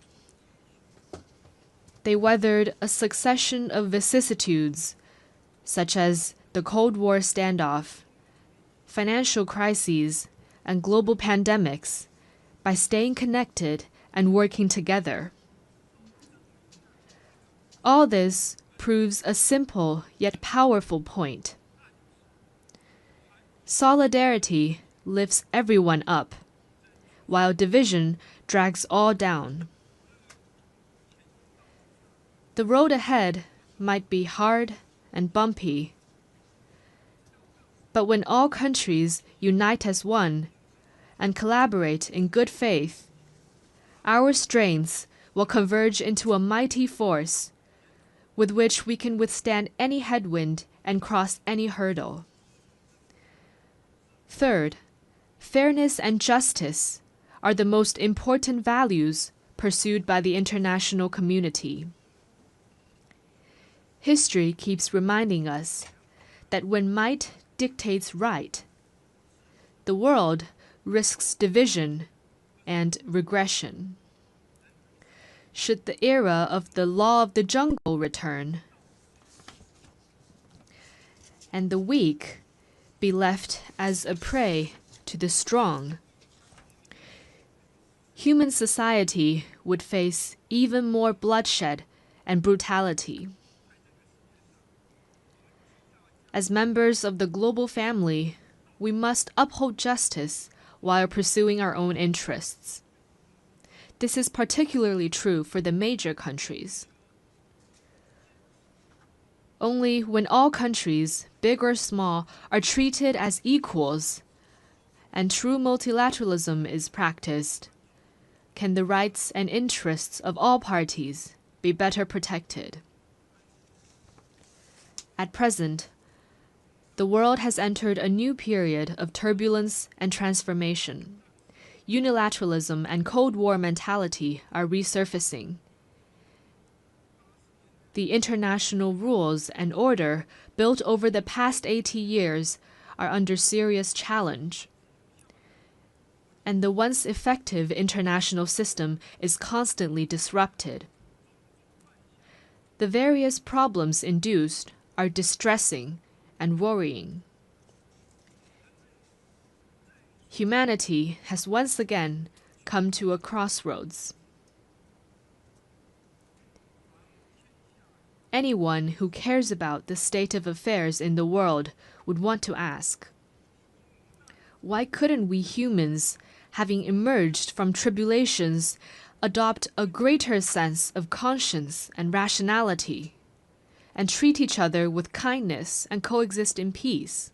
they weathered a succession of vicissitudes, such as the Cold War standoff, financial crises, and global pandemics, by staying connected and working together. All this proves a simple yet powerful point. Solidarity lifts everyone up, while division drags all down. The road ahead might be hard and bumpy, but when all countries unite as one and collaborate in good faith, our strengths will converge into a mighty force with which we can withstand any headwind and cross any hurdle. Third, fairness and justice are the most important values pursued by the international community. History keeps reminding us that when might dictates right, the world risks division and regression. Should the era of the law of the jungle return, and the weak be left as a prey to the strong, human society would face even more bloodshed and brutality. As members of the global family, we must uphold justice while pursuing our own interests. This is particularly true for the major countries. Only when all countries, big or small, are treated as equals and true multilateralism is practiced, can the rights and interests of all parties be better protected. At present, the world has entered a new period of turbulence and transformation. Unilateralism and Cold War mentality are resurfacing. The international rules and order built over the past 80 years are under serious challenge. And the once effective international system is constantly disrupted. The various problems induced are distressing and worrying. Humanity has once again come to a crossroads. Anyone who cares about the state of affairs in the world would want to ask, why couldn't we humans, having emerged from tribulations, adopt a greater sense of conscience and rationality, and treat each other with kindness and coexist in peace?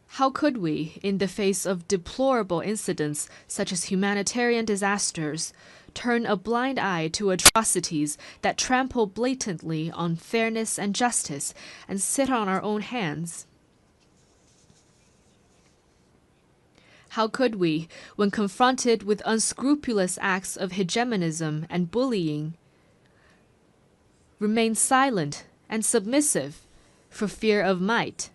How could we, in the face of deplorable incidents such as humanitarian disasters, turn a blind eye to atrocities that trample blatantly on fairness and justice and sit on our own hands? How could we, when confronted with unscrupulous acts of hegemonism and bullying, remain silent and submissive for fear of might?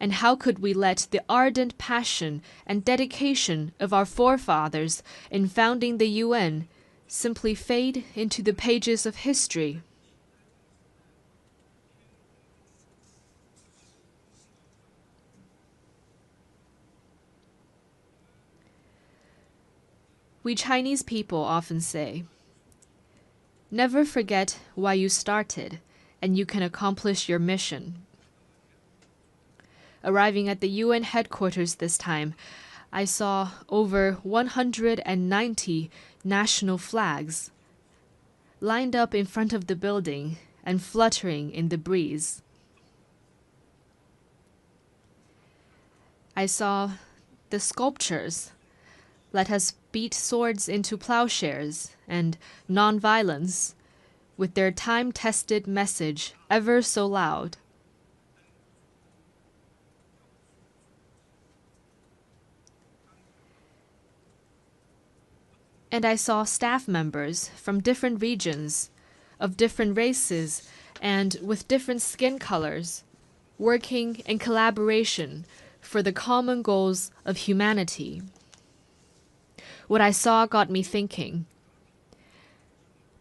And how could we let the ardent passion and dedication of our forefathers in founding the UN simply fade into the pages of history? We Chinese people often say, "Never forget why you started, and you can accomplish your mission." Arriving at the UN headquarters this time, I saw over 190 national flags lined up in front of the building and fluttering in the breeze. I saw the sculptures, "Let us beat swords into plowshares," and "Nonviolence," with their time-tested message ever so loud. And I saw staff members from different regions, of different races, and with different skin colors, working in collaboration for the common goals of humanity. What I saw got me thinking.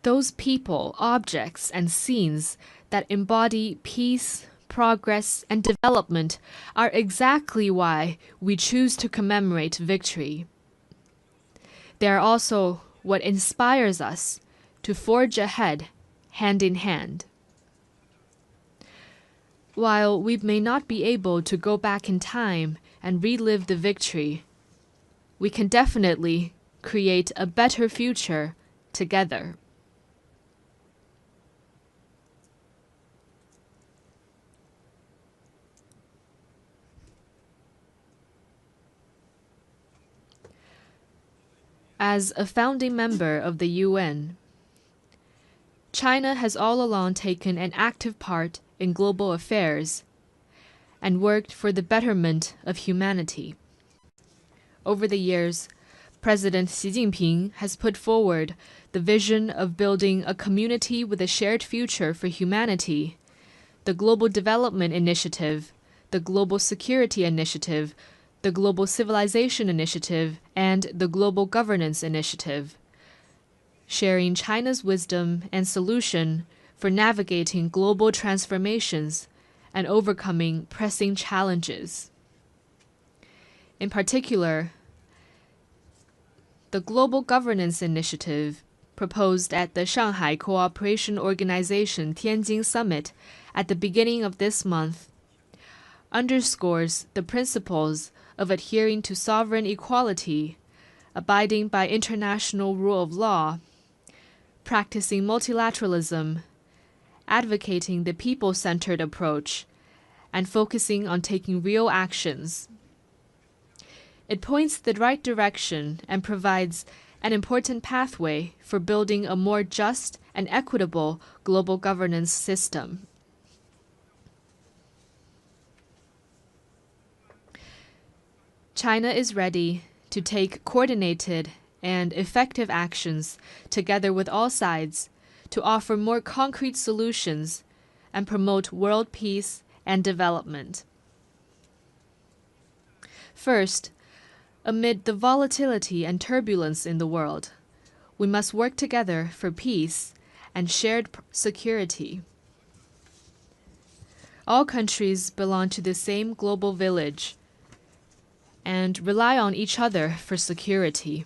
Those people, objects, and scenes that embody peace, progress, and development are exactly why we choose to commemorate victory. They are also what inspires us to forge ahead, hand in hand. While we may not be able to go back in time and relive the victory, we can definitely create a better future together. As a founding member of the UN, China has all along taken an active part in global affairs and worked for the betterment of humanity. Over the years, President Xi Jinping has put forward the vision of building a community with a shared future for humanity, the Global Development Initiative, the Global Security Initiative, the Global Civilization Initiative, and the Global Governance Initiative, sharing China's wisdom and solution for navigating global transformations and overcoming pressing challenges. In particular, the Global Governance Initiative, proposed at the Shanghai Cooperation Organization Tianjin Summit at the beginning of this month, underscores the principles of adhering to sovereign equality, abiding by international rule of law, practicing multilateralism, advocating the people-centered approach, and focusing on taking real actions. It points the right direction and provides an important pathway for building a more just and equitable global governance system. China is ready to take coordinated and effective actions together with all sides to offer more concrete solutions and promote world peace and development. First, amid the volatility and turbulence in the world, we must work together for peace and shared security. All countries belong to the same global village and rely on each other for security.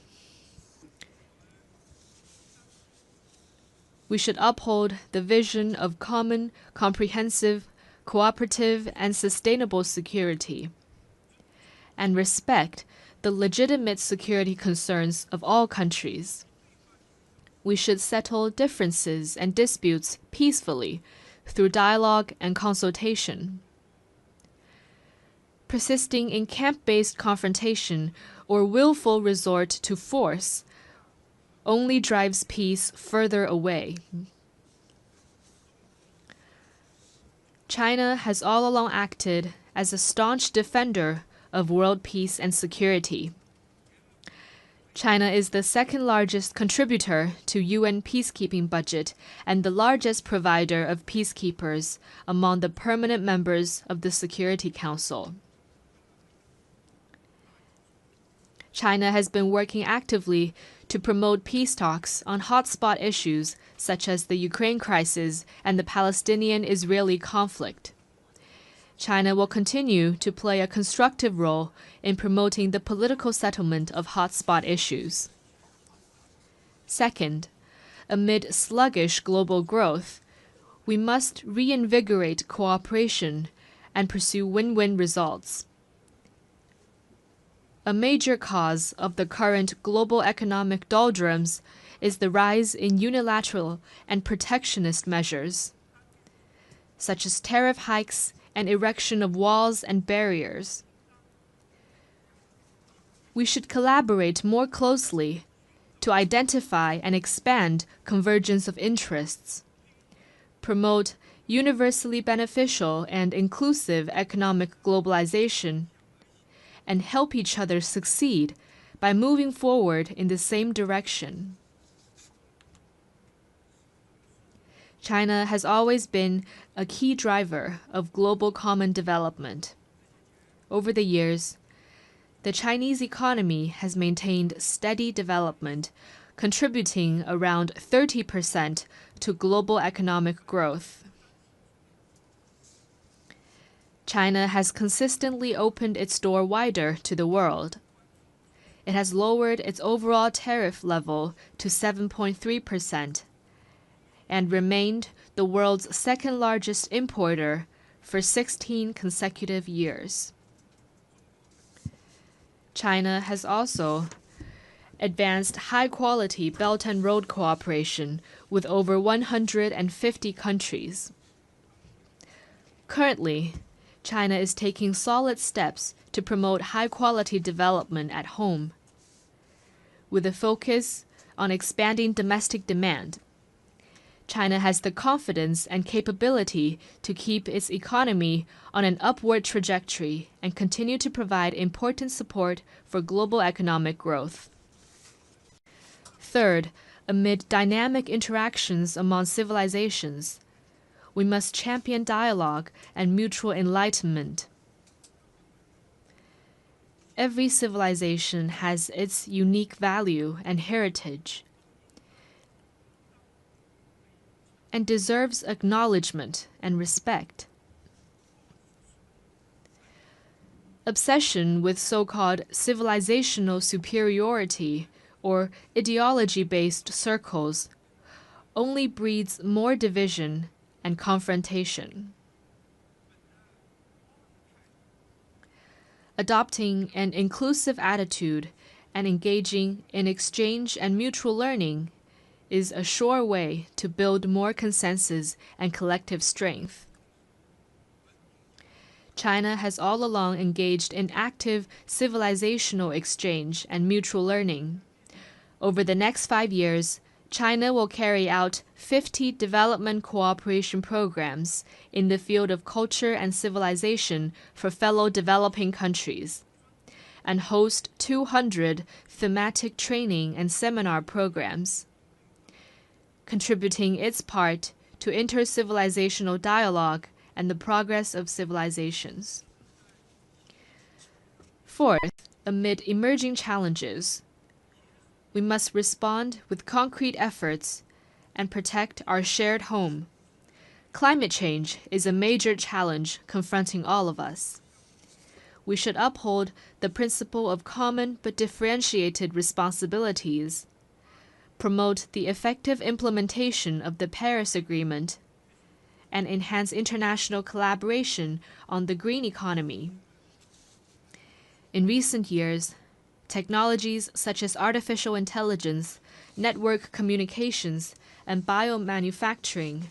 We should uphold the vision of common, comprehensive, cooperative, and sustainable security, and respect the legitimate security concerns of all countries. We should settle differences and disputes peacefully through dialogue and consultation. Persisting in camp-based confrontation or willful resort to force only drives peace further away. China has all along acted as a staunch defender of world peace and security. China is the second largest contributor to UN peacekeeping budget and the largest provider of peacekeepers among the permanent members of the Security Council. China has been working actively to promote peace talks on hotspot issues such as the Ukraine crisis and the Palestinian-Israeli conflict. China will continue to play a constructive role in promoting the political settlement of hotspot issues. Second, amid sluggish global growth, we must reinvigorate cooperation and pursue win-win results. A major cause of the current global economic doldrums is the rise in unilateral and protectionist measures, such as tariff hikes and erection of walls and barriers. We should collaborate more closely to identify and expand convergence of interests, promote universally beneficial and inclusive economic globalization, and help each other succeed by moving forward in the same direction. China has always been a key driver of global common development. Over the years, the Chinese economy has maintained steady development, contributing around 30% to global economic growth. China has consistently opened its door wider to the world. It has lowered its overall tariff level to 7.3% and remained the world's second-largest importer for 16 consecutive years. China has also advanced high-quality Belt and Road cooperation with over 150 countries. Currently, China is taking solid steps to promote high-quality development at home, with a focus on expanding domestic demand. China has the confidence and capability to keep its economy on an upward trajectory and continue to provide important support for global economic growth. Third, amid dynamic interactions among civilizations, we must champion dialogue and mutual enlightenment. Every civilization has its unique value and heritage, and deserves acknowledgement and respect. Obsession with so-called civilizational superiority or ideology-based circles only breeds more division and confrontation. Adopting an inclusive attitude and engaging in exchange and mutual learning is a sure way to build more consensus and collective strength. China has all along engaged in active civilizational exchange and mutual learning. Over the next 5 years, China will carry out 50 development cooperation programs in the field of culture and civilization for fellow developing countries, and host 200 thematic training and seminar programs, contributing its part to inter-civilizational dialogue and the progress of civilizations. Fourth, amid emerging challenges, we must respond with concrete efforts and protect our shared home. Climate change is a major challenge confronting all of us. We should uphold the principle of common but differentiated responsibilities, promote the effective implementation of the Paris Agreement, and enhance international collaboration on the green economy. In recent years, technologies such as artificial intelligence, network communications, and biomanufacturing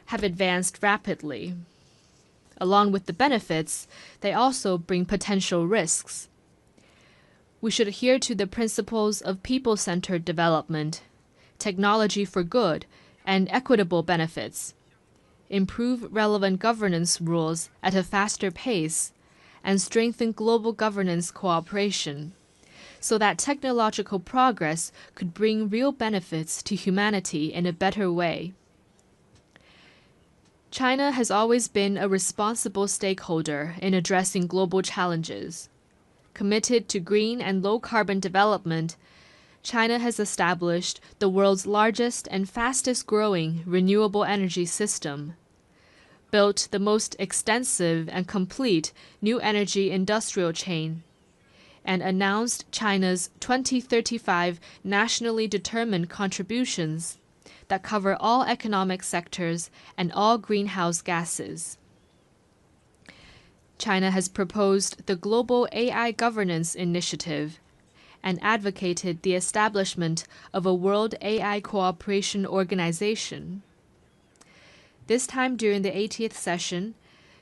have advanced rapidly. Along with the benefits, they also bring potential risks. We should adhere to the principles of people-centered development, technology for good, and equitable benefits, improve relevant governance rules at a faster pace, and strengthen global governance cooperation, so that technological progress could bring real benefits to humanity in a better way. China has always been a responsible stakeholder in addressing global challenges. Committed to green and low-carbon development, China has established the world's largest and fastest-growing renewable energy system, built the most extensive and complete new energy industrial chain, and announced China's 2035 nationally determined contributions that cover all economic sectors and all greenhouse gases. China has proposed the Global AI Governance Initiative and advocated the establishment of a World AI Cooperation Organization. This time during the 80th session,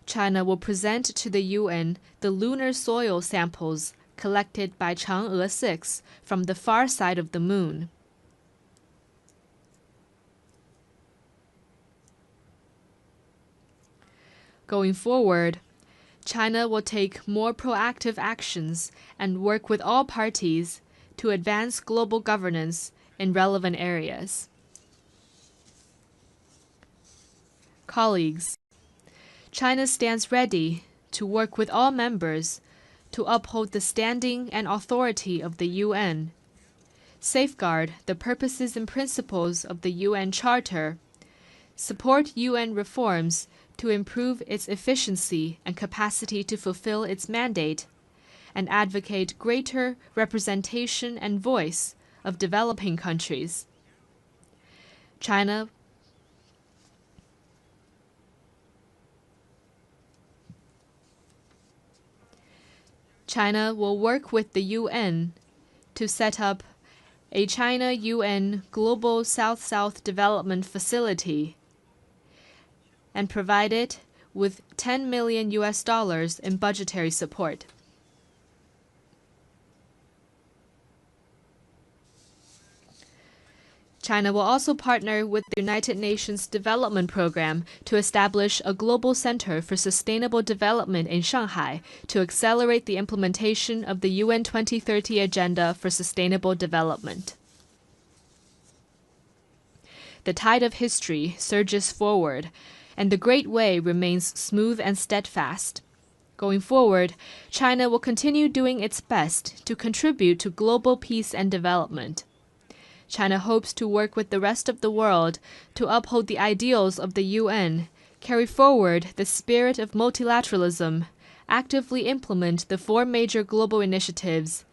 China will present to the UN the lunar soil samples collected by Chang'e 6 from the far side of the moon. Going forward, China will take more proactive actions and work with all parties to advance global governance in relevant areas. Colleagues, China stands ready to work with all members to uphold the standing and authority of the UN, safeguard the purposes and principles of the UN Charter, support UN reforms to improve its efficiency and capacity to fulfill its mandate, and advocate greater representation and voice of developing countries. China will work with the UN to set up a China-UN Global South-South Development Facility and provide it with $10 million in budgetary support. China will also partner with the United Nations Development Program to establish a global center for sustainable development in Shanghai to accelerate the implementation of the UN 2030 Agenda for Sustainable Development. The tide of history surges forward, and the Great Way remains smooth and steadfast. Going forward, China will continue doing its best to contribute to global peace and development. China hopes to work with the rest of the world to uphold the ideals of the UN, carry forward the spirit of multilateralism, actively implement the 4 major global initiatives,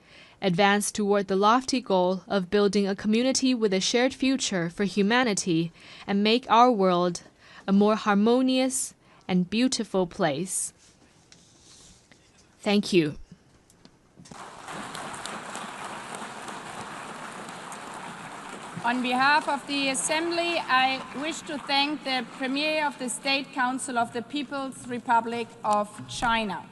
advance toward the lofty goal of building a community with a shared future for humanity, and make our world a more harmonious and beautiful place. Thank you. On behalf of the Assembly, I wish to thank the Premier of the State Council of the People's Republic of China.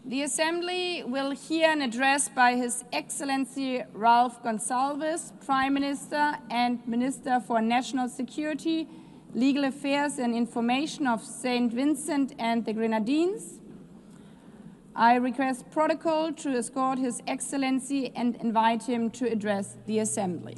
The Assembly will hear an address by His Excellency Ralph Gonsalves, Prime Minister and Minister for National Security, Legal Affairs and Information of St. Vincent and the Grenadines. I request protocol to escort His Excellency and invite him to address the Assembly.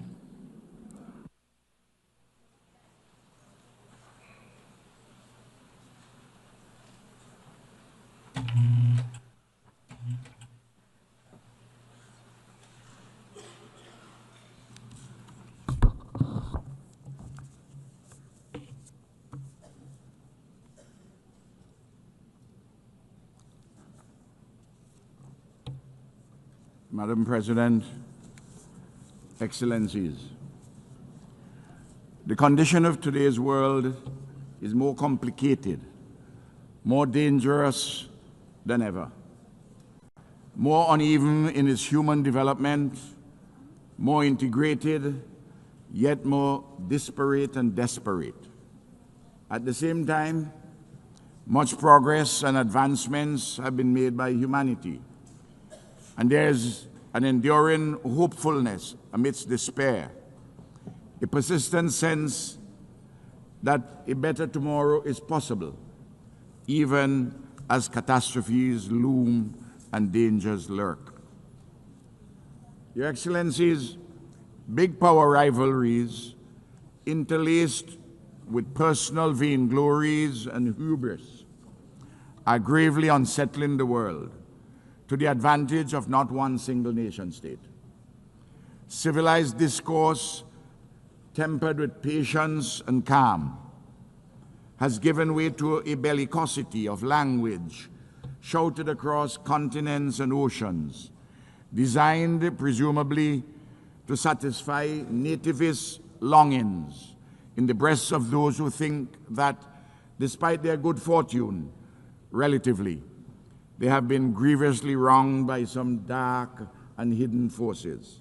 Madam President, Excellencies, the condition of today's world is more complicated, more dangerous than ever, more uneven in its human development, more integrated, yet more disparate and desperate. At the same time, much progress and advancements have been made by humanity, and there's an enduring hopefulness amidst despair, a persistent sense that a better tomorrow is possible, even as catastrophes loom and dangers lurk. Your Excellencies, big power rivalries interlaced with personal vainglories and hubris are gravely unsettling the world, to the advantage of not one single nation state. Civilized discourse, tempered with patience and calm, has given way to a bellicosity of language shouted across continents and oceans, designed presumably to satisfy nativist longings in the breasts of those who think that, despite their good fortune, relatively, they have been grievously wronged by some dark and hidden forces.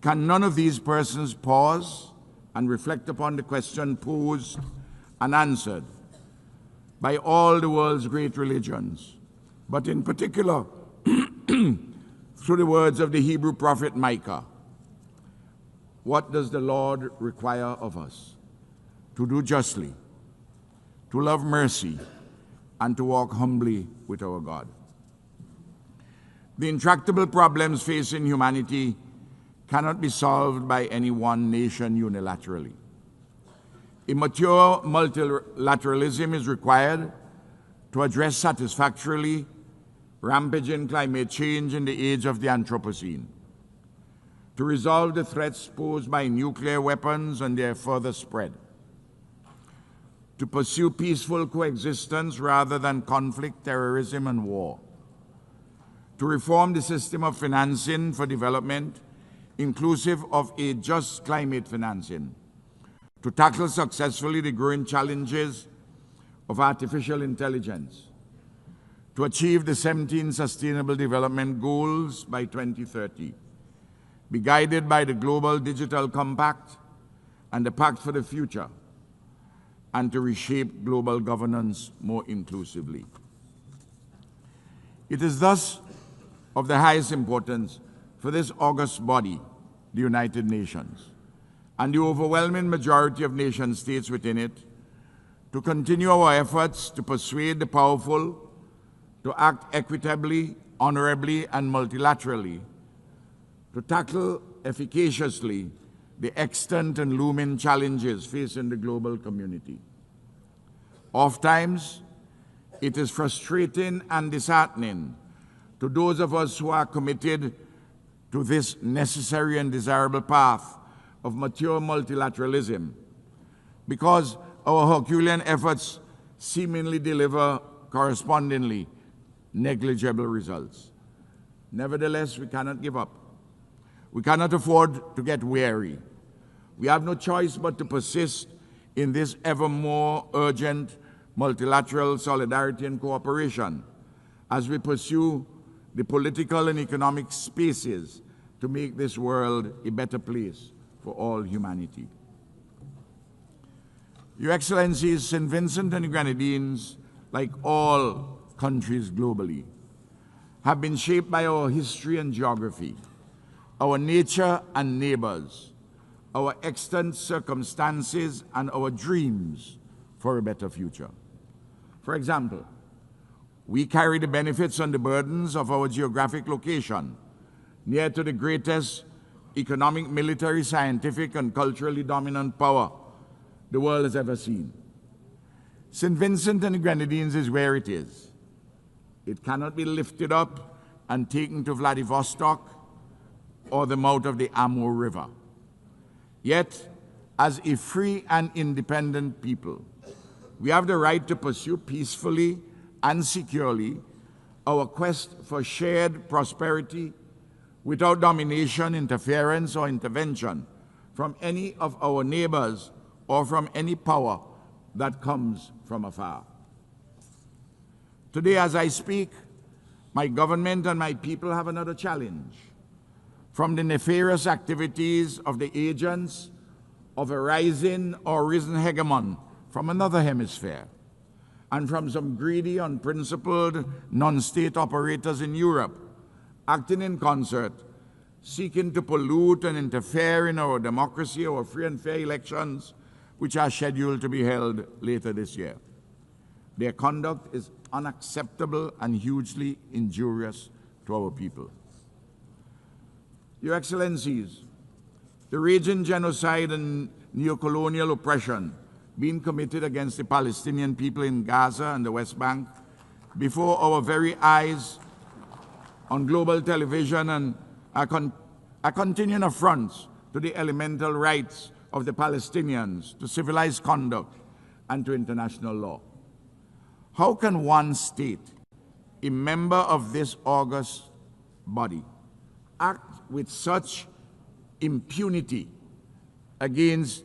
Can none of these persons pause and reflect upon the question posed and answered by all the world's great religions, but in particular through the words of the Hebrew prophet Micah? What does the Lord require of us? To do justly, to love mercy, and to walk humbly with our God. The intractable problems facing humanity cannot be solved by any one nation unilaterally. A mature multilateralism is required to address satisfactorily rampaging climate change in the age of the Anthropocene, to resolve the threats posed by nuclear weapons and their further spread, to pursue peaceful coexistence rather than conflict, terrorism, and war, to reform the system of financing for development, inclusive of a just climate financing, to tackle successfully the growing challenges of artificial intelligence, to achieve the 17 Sustainable Development Goals by 2030, be guided by the Global Digital Compact and the Pact for the Future, and to reshape global governance more inclusively. It is thus of the highest importance for this august body, the United Nations, and the overwhelming majority of nation states within it, to continue our efforts to persuade the powerful to act equitably, honorably, and multilaterally, to tackle efficaciously the extant and looming challenges facing the global community. Oftentimes, it is frustrating and disheartening to those of us who are committed to this necessary and desirable path of mature multilateralism, because our Herculean efforts seemingly deliver correspondingly negligible results. Nevertheless, we cannot give up. We cannot afford to get weary. We have no choice but to persist in this ever more urgent multilateral solidarity and cooperation as we pursue the political and economic spaces to make this world a better place for all humanity. Your Excellencies, St. Vincent and the Grenadines, like all countries globally, have been shaped by our history and geography, our nature and neighbors, our extant circumstances, and our dreams for a better future. For example, we carry the benefits and the burdens of our geographic location, near to the greatest economic, military, scientific, and culturally dominant power the world has ever seen. St. Vincent and the Grenadines is where it is. It cannot be lifted up and taken to Vladivostok or the mouth of the Amur River. Yet, as a free and independent people, we have the right to pursue peacefully and securely our quest for shared prosperity without domination, interference, or intervention from any of our neighbors or from any power that comes from afar. Today, as I speak, my government and my people have another challenge. From the nefarious activities of the agents of a rising or risen hegemon from another hemisphere, and from some greedy, unprincipled, non-state operators in Europe, acting in concert, seeking to pollute and interfere in our democracy, our free and fair elections, which are scheduled to be held later this year. Their conduct is unacceptable and hugely injurious to our people. Your Excellencies, the raging genocide and neocolonial oppression being committed against the Palestinian people in Gaza and the West Bank before our very eyes on global television and are continuing affronts to the elemental rights of the Palestinians, to civilized conduct, and to international law. How can one state, a member of this august body, act with such impunity against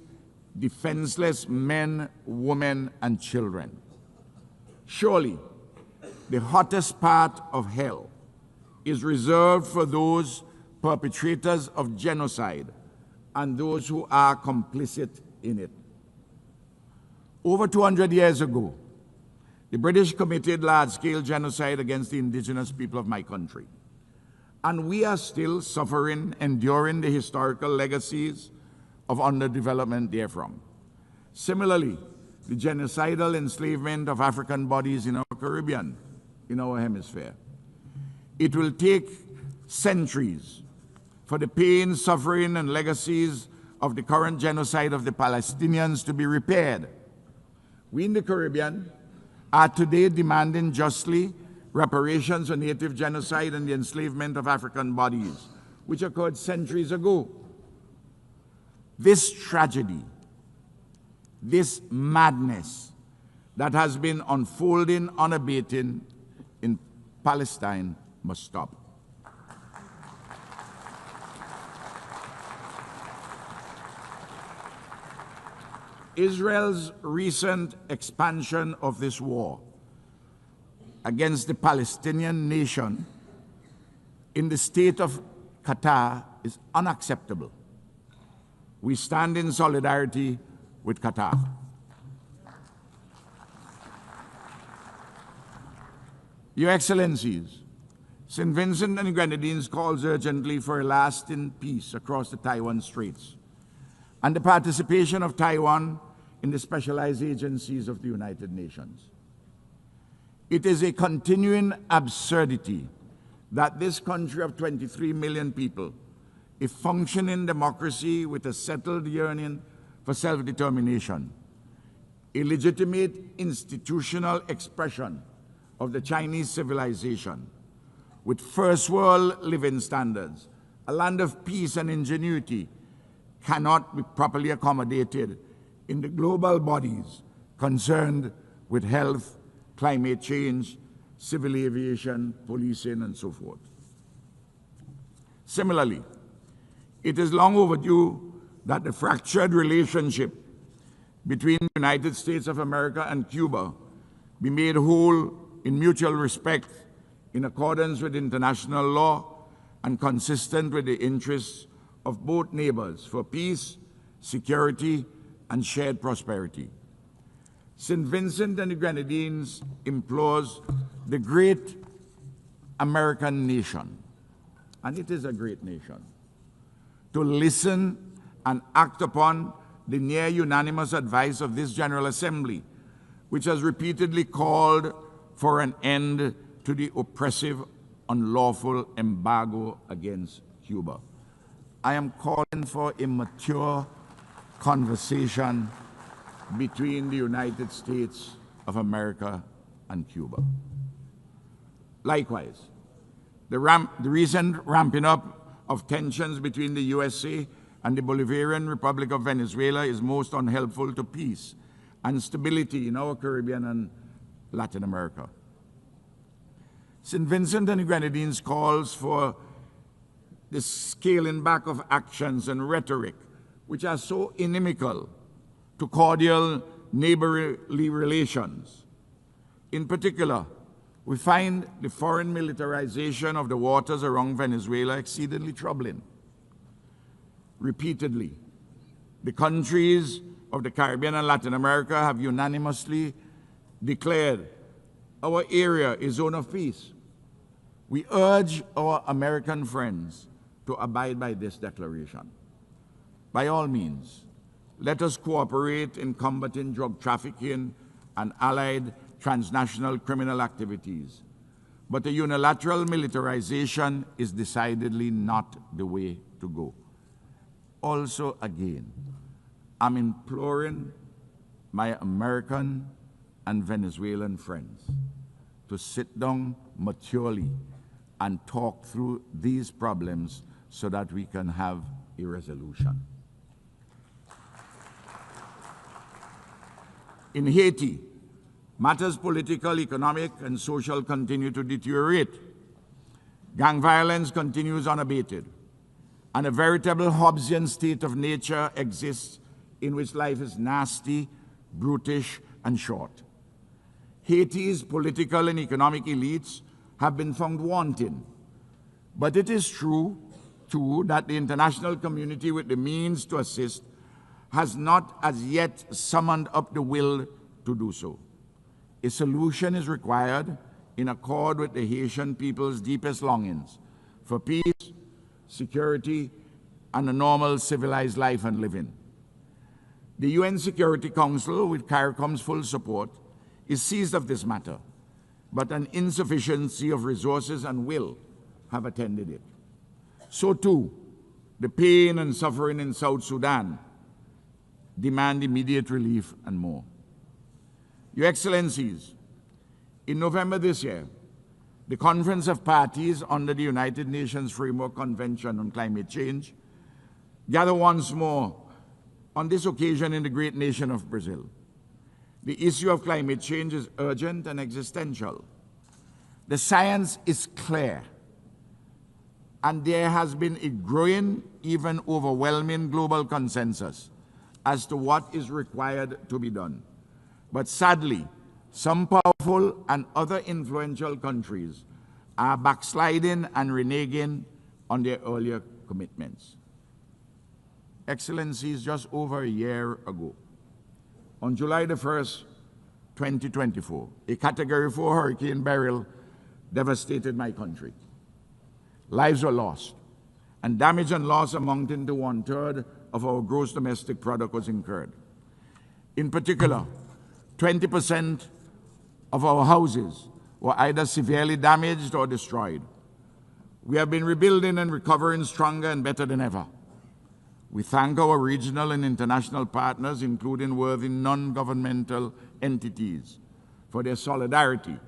defenseless men, women, and children? Surely, the hottest part of hell is reserved for those perpetrators of genocide and those who are complicit in it. Over 200 years ago, the British committed large-scale genocide against the indigenous people of my country. And we are still suffering, enduring the historical legacies of underdevelopment therefrom. Similarly, the genocidal enslavement of African bodies in our Caribbean, in our hemisphere. It will take centuries for the pain, suffering, and legacies of the current genocide of the Palestinians to be repaired. We in the Caribbean are today demanding justly reparations on native genocide and the enslavement of African bodies, which occurred centuries ago. This tragedy, this madness that has been unfolding unabated in Palestine must stop. Israel's recent expansion of this war against the Palestinian nation in the state of Qatar is unacceptable. We stand in solidarity with Qatar. Your Excellencies, St. Vincent and the Grenadines calls urgently for a lasting peace across the Taiwan Straits and the participation of Taiwan in the specialized agencies of the United Nations. It is a continuing absurdity that this country of 23 million people, a functioning democracy with a settled yearning for self-determination, a legitimate institutional expression of the Chinese civilization, with first world living standards, a land of peace and ingenuity, cannot be properly accommodated in the global bodies concerned with health, climate change, civil aviation, policing, and so forth. Similarly, it is long overdue that the fractured relationship between the United States of America and Cuba be made whole in mutual respect, in accordance with international law and consistent with the interests of both neighbors for peace, security, and shared prosperity. St. Vincent and the Grenadines implores the great American nation, and it is a great nation, to listen and act upon the near unanimous advice of this General Assembly, which has repeatedly called for an end to the oppressive, unlawful embargo against Cuba. I am calling for a mature conversation between the United States of America and Cuba. Likewise, the recent ramping up of tensions between the USA and the Bolivarian Republic of Venezuela is most unhelpful to peace and stability in our Caribbean and Latin America. St. Vincent and the Grenadines calls for the scaling back of actions and rhetoric which are so inimical to cordial neighborly relations. In particular, we find the foreign militarization of the waters around Venezuela exceedingly troubling. Repeatedly, the countries of the Caribbean and Latin America have unanimously declared our area a zone of peace. We urge our American friends to abide by this declaration. By all means, let us cooperate in combating drug trafficking and allied transnational criminal activities. But a unilateral militarization is decidedly not the way to go. Also, again, I'm imploring my American and Venezuelan friends to sit down maturely and talk through these problems so that we can have a resolution. In Haiti, matters political, economic, and social continue to deteriorate. Gang violence continues unabated, and a veritable Hobbesian state of nature exists in which life is nasty, brutish, and short. Haiti's political and economic elites have been found wanting, but it is true, too, that the international community with the means to assist has not as yet summoned up the will to do so. A solution is required in accord with the Haitian people's deepest longings for peace, security, and a normal civilized life and living. The UN Security Council, with CARICOM's full support, is seized of this matter, but an insufficiency of resources and will have attended it. So too, the pain and suffering in South Sudan demand immediate relief and more. Your Excellencies, in November this year, the Conference of Parties under the United Nations Framework Convention on Climate Change gathered once more, on this occasion in the great nation of Brazil. The issue of climate change is urgent and existential. The science is clear, and there has been a growing, even overwhelming global consensus as to what is required to be done. But sadly, some powerful and other influential countries are backsliding and reneging on their earlier commitments. Excellencies, just over a year ago, on July the 1st, 2024, a Category 4 Hurricane Beryl devastated my country. lives were lost, and damage and loss amounting to 1/3 of our gross domestic product was incurred. In particular, 20% of our houses were either severely damaged or destroyed. We have been rebuilding and recovering stronger and better than ever. We thank our regional and international partners, including worthy non-governmental entities, for their solidarity,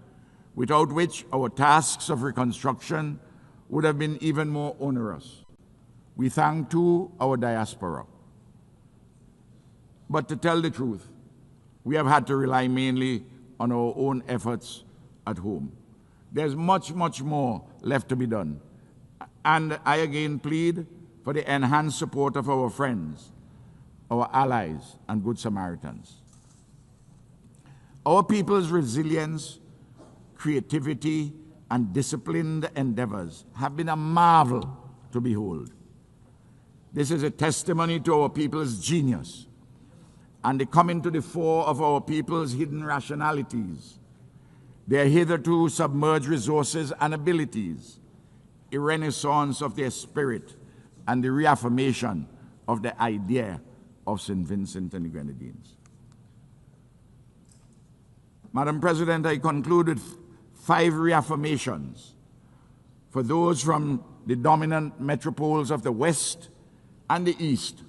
without which our tasks of reconstruction would have been even more onerous. We thank, too, our diaspora. But to tell the truth, we have had to rely mainly on our own efforts at home. There's much, much more left to be done. And I again plead for the enhanced support of our friends, our allies, and Good Samaritans. Our people's resilience, creativity, and disciplined endeavors have been a marvel to behold. This is a testimony to our people's genius and the coming to the fore of our people's hidden rationalities, their hitherto submerged resources and abilities, a renaissance of their spirit, and the reaffirmation of the idea of St. Vincent and the Grenadines. Madam President, I conclude with 5 reaffirmations for those from the dominant metropoles of the West and the East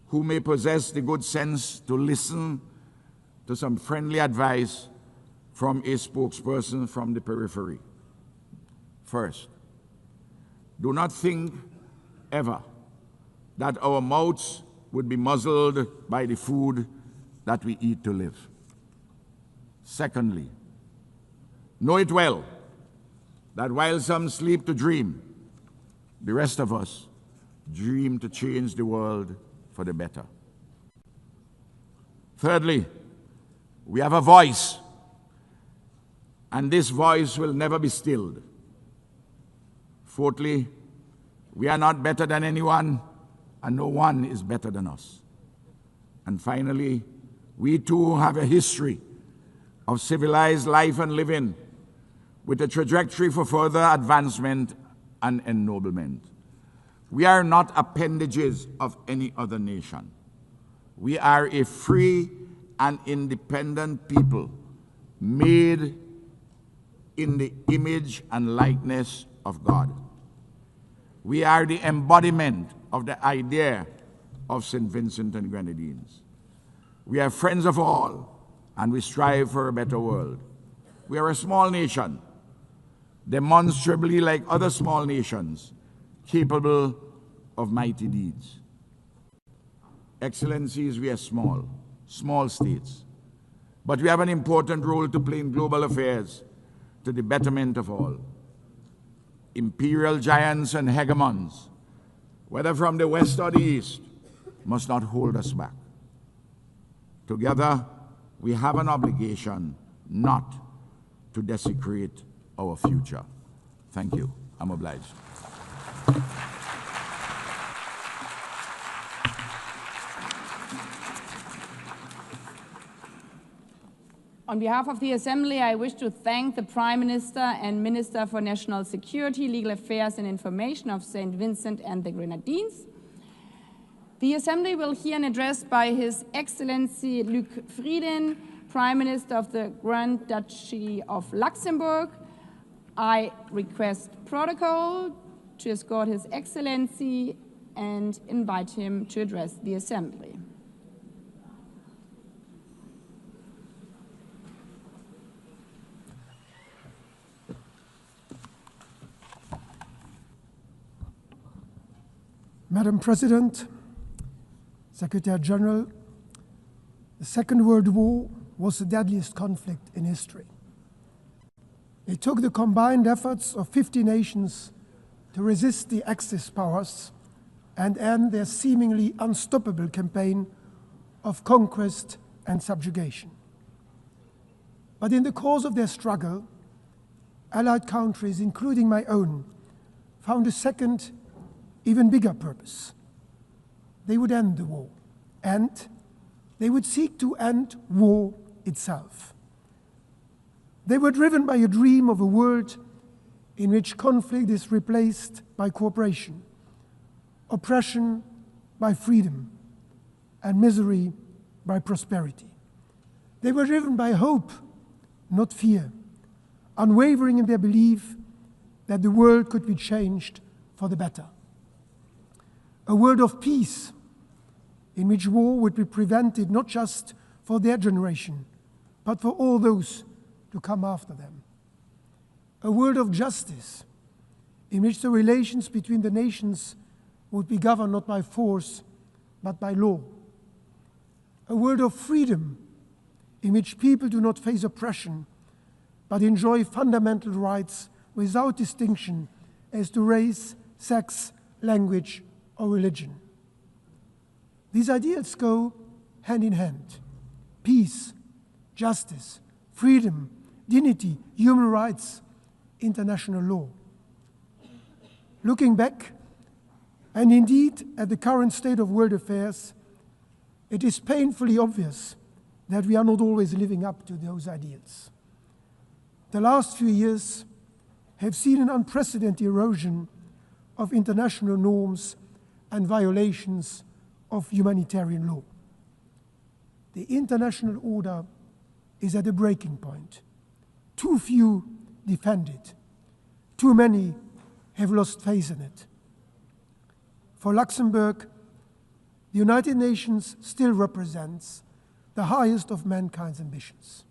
who may possess the good sense to listen to some friendly advice from a spokesperson from the periphery. First, do not think ever that our mouths would be muzzled by the food that we eat to live. Secondly, know it well that while some sleep to dream, the rest of us dream to change the world for the better. Thirdly, we have a voice, and this voice will never be stilled. Fourthly, we are not better than anyone, and no one is better than us. And finally, we too have a history of civilized life and living with a trajectory for further advancement and ennoblement. We are not appendages of any other nation. We are a free and independent people made in the image and likeness of God. We are the embodiment of the idea of St. Vincent and Grenadines. We are friends of all, and we strive for a better world. We are a small nation, demonstrably like other small nations, capable of mighty deeds. Excellencies, we are small states, but we have an important role to play in global affairs to the betterment of all. Imperial giants and hegemons, whether from the West or the East, must not hold us back. Together, we have an obligation not to desecrate our future. Thank you. I'm obliged. On behalf of the Assembly, I wish to thank the Prime Minister and Minister for National Security, Legal Affairs and Information of St. Vincent and the Grenadines. The Assembly will hear an address by His Excellency Luc Frieden, Prime Minister of the Grand Duchy of Luxembourg. I request protocol to escort His Excellency and invite him to address the Assembly. Madam President, Secretary General, the Second World War was the deadliest conflict in history. It took the combined efforts of 50 nations to resist the Axis powers and end their seemingly unstoppable campaign of conquest and subjugation. But in the course of their struggle, Allied countries, including my own, found a second, even bigger purpose. They would end the war, and they would seek to end war itself. They were driven by a dream of a world in which conflict is replaced by cooperation, oppression by freedom, and misery by prosperity. They were driven by hope, not fear, unwavering in their belief that the world could be changed for the better. A world of peace in which war would be prevented not just for their generation, but for all those to come after them. A world of justice in which the relations between the nations would be governed not by force, but by law. A world of freedom in which people do not face oppression, but enjoy fundamental rights without distinction as to race, sex, language, or religion. These ideals go hand in hand. Peace, justice, freedom, dignity, human rights, international law. Looking back, and indeed at the current state of world affairs, it is painfully obvious that we are not always living up to those ideals. The last few years have seen an unprecedented erosion of international norms and violations of humanitarian law. The international order is at a breaking point. Too few defend it. Too many have lost faith in it. For Luxembourg, the United Nations still represents the highest of mankind's ambitions.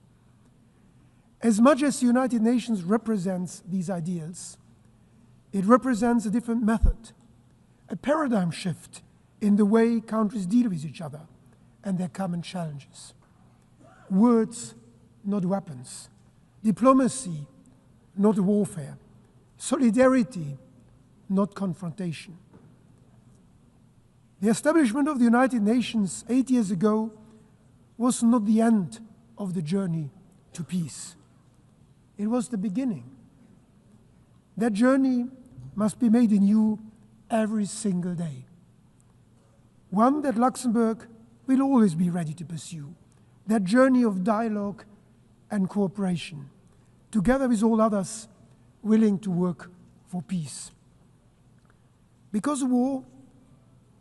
As much as the United Nations represents these ideals, it represents a different method, a paradigm shift in the way countries deal with each other and their common challenges. Words, not weapons. Diplomacy, not warfare. Solidarity, not confrontation. The establishment of the United Nations 8 years ago was not the end of the journey to peace. It was the beginning. That journey must be made anew every single day. One that Luxembourg will always be ready to pursue. That journey of dialogue and cooperation, together with all others willing to work for peace. Because war,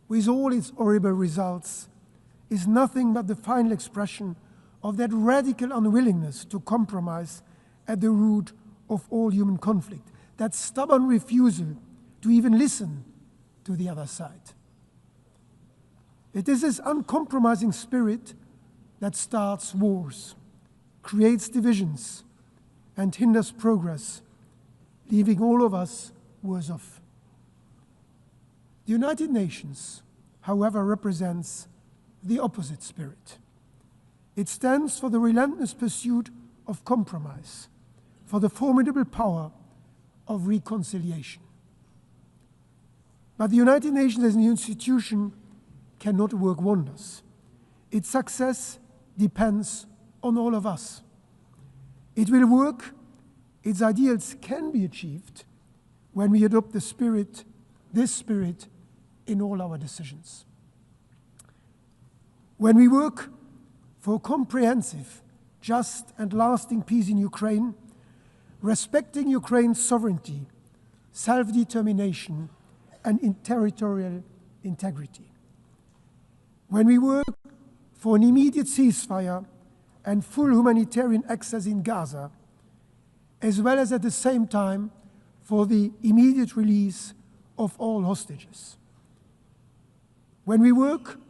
with all its horrible results, is nothing but the final expression of that radical unwillingness to compromise at the root of all human conflict, that stubborn refusal to even listen to the other side. It is this uncompromising spirit that starts wars, creates divisions, and hinders progress, leaving all of us worse off. The United Nations, however, represents the opposite spirit. It stands for the relentless pursuit of compromise, for the formidable power of reconciliation. But the United Nations as an institution cannot work wonders. Its success depends on all of us. It will work, its ideals can be achieved when we adopt this spirit, in all our decisions. When we work for comprehensive, just and lasting peace in Ukraine, respecting Ukraine's sovereignty, self-determination, and territorial integrity. When we work for an immediate ceasefire and full humanitarian access in Gaza, as well as at the same time for the immediate release of all hostages. When we work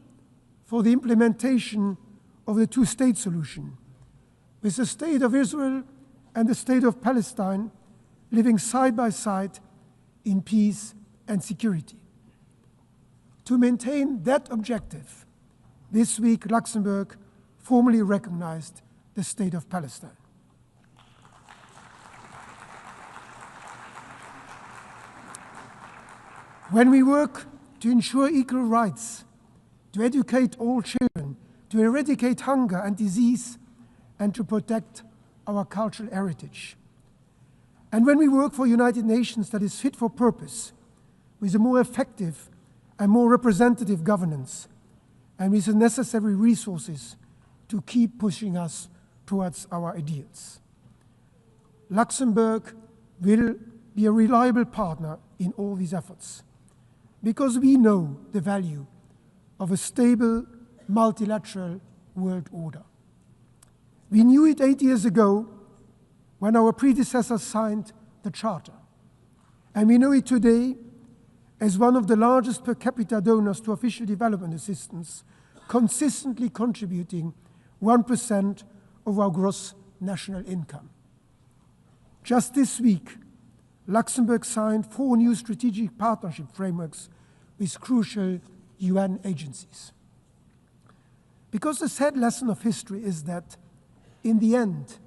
for the implementation of the two-state solution, with the State of Israel and the State of Palestine living side by side in peace and security. To maintain that objective, this week Luxembourg formally recognized the State of Palestine. When we work to ensure equal rights, to educate all children, to eradicate hunger and disease, and to protect our cultural heritage. And when we work for a United Nations that is fit for purpose, with a more effective and more representative governance, and with the necessary resources to keep pushing us towards our ideals. Luxembourg will be a reliable partner in all these efforts, because we know the value of a stable, multilateral world order. We knew it 8 years ago when our predecessors signed the Charter, and we know it today as one of the largest per capita donors to official development assistance, consistently contributing 1% of our gross national income. Just this week, Luxembourg signed 4 new strategic partnership frameworks with crucial UN agencies. Because the sad lesson of history is that, in the end,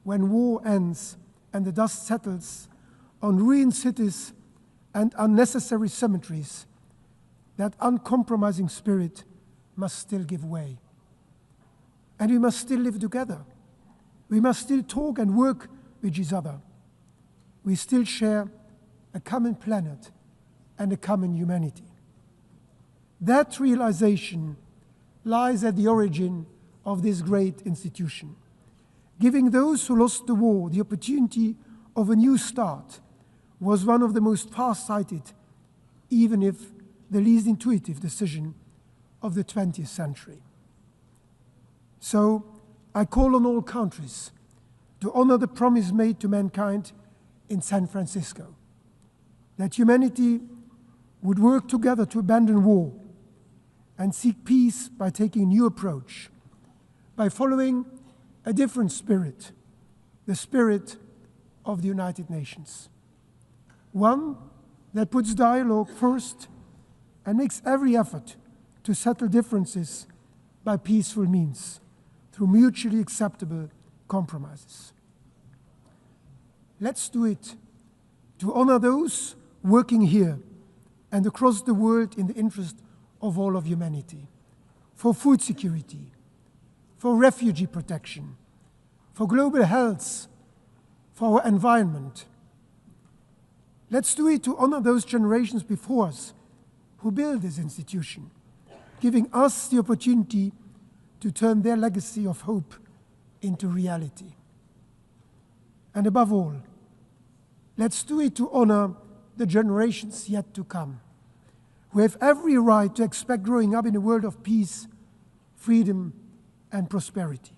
when war ends and the dust settles on ruined cities and unnecessary cemeteries, that uncompromising spirit must still give way. And we must still live together. We must still talk and work with each other. We still share a common planet and a common humanity. That realization lies at the origin of this great institution, giving those who lost the war the opportunity of a new start was one of the most far-sighted, even if the least intuitive decision of the 20th century. So I call on all countries to honor the promise made to mankind in San Francisco, that humanity would work together to abandon war and seek peace by taking a new approach, by following a different spirit, the spirit of the United Nations. One that puts dialogue first and makes every effort to settle differences by peaceful means, through mutually acceptable compromises. Let's do it to honor those working here and across the world in the interest of all of humanity, for food security, for refugee protection, for global health, for our environment. Let's do it to honor those generations before us who built this institution, giving us the opportunity to turn their legacy of hope into reality. And above all, let's do it to honor the generations yet to come, who have every right to expect growing up in a world of peace, freedom, and prosperity.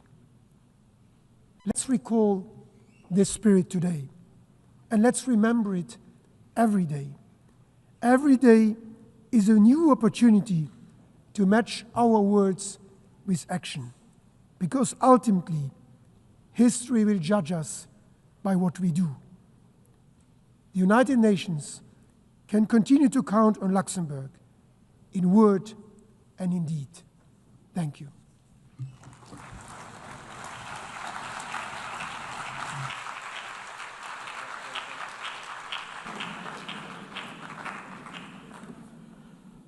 Let's recall this spirit today, and let's remember it every day. Every day is a new opportunity to match our words with action, because ultimately, history will judge us by what we do. The United Nations can continue to count on Luxembourg in word and in deed. Thank you.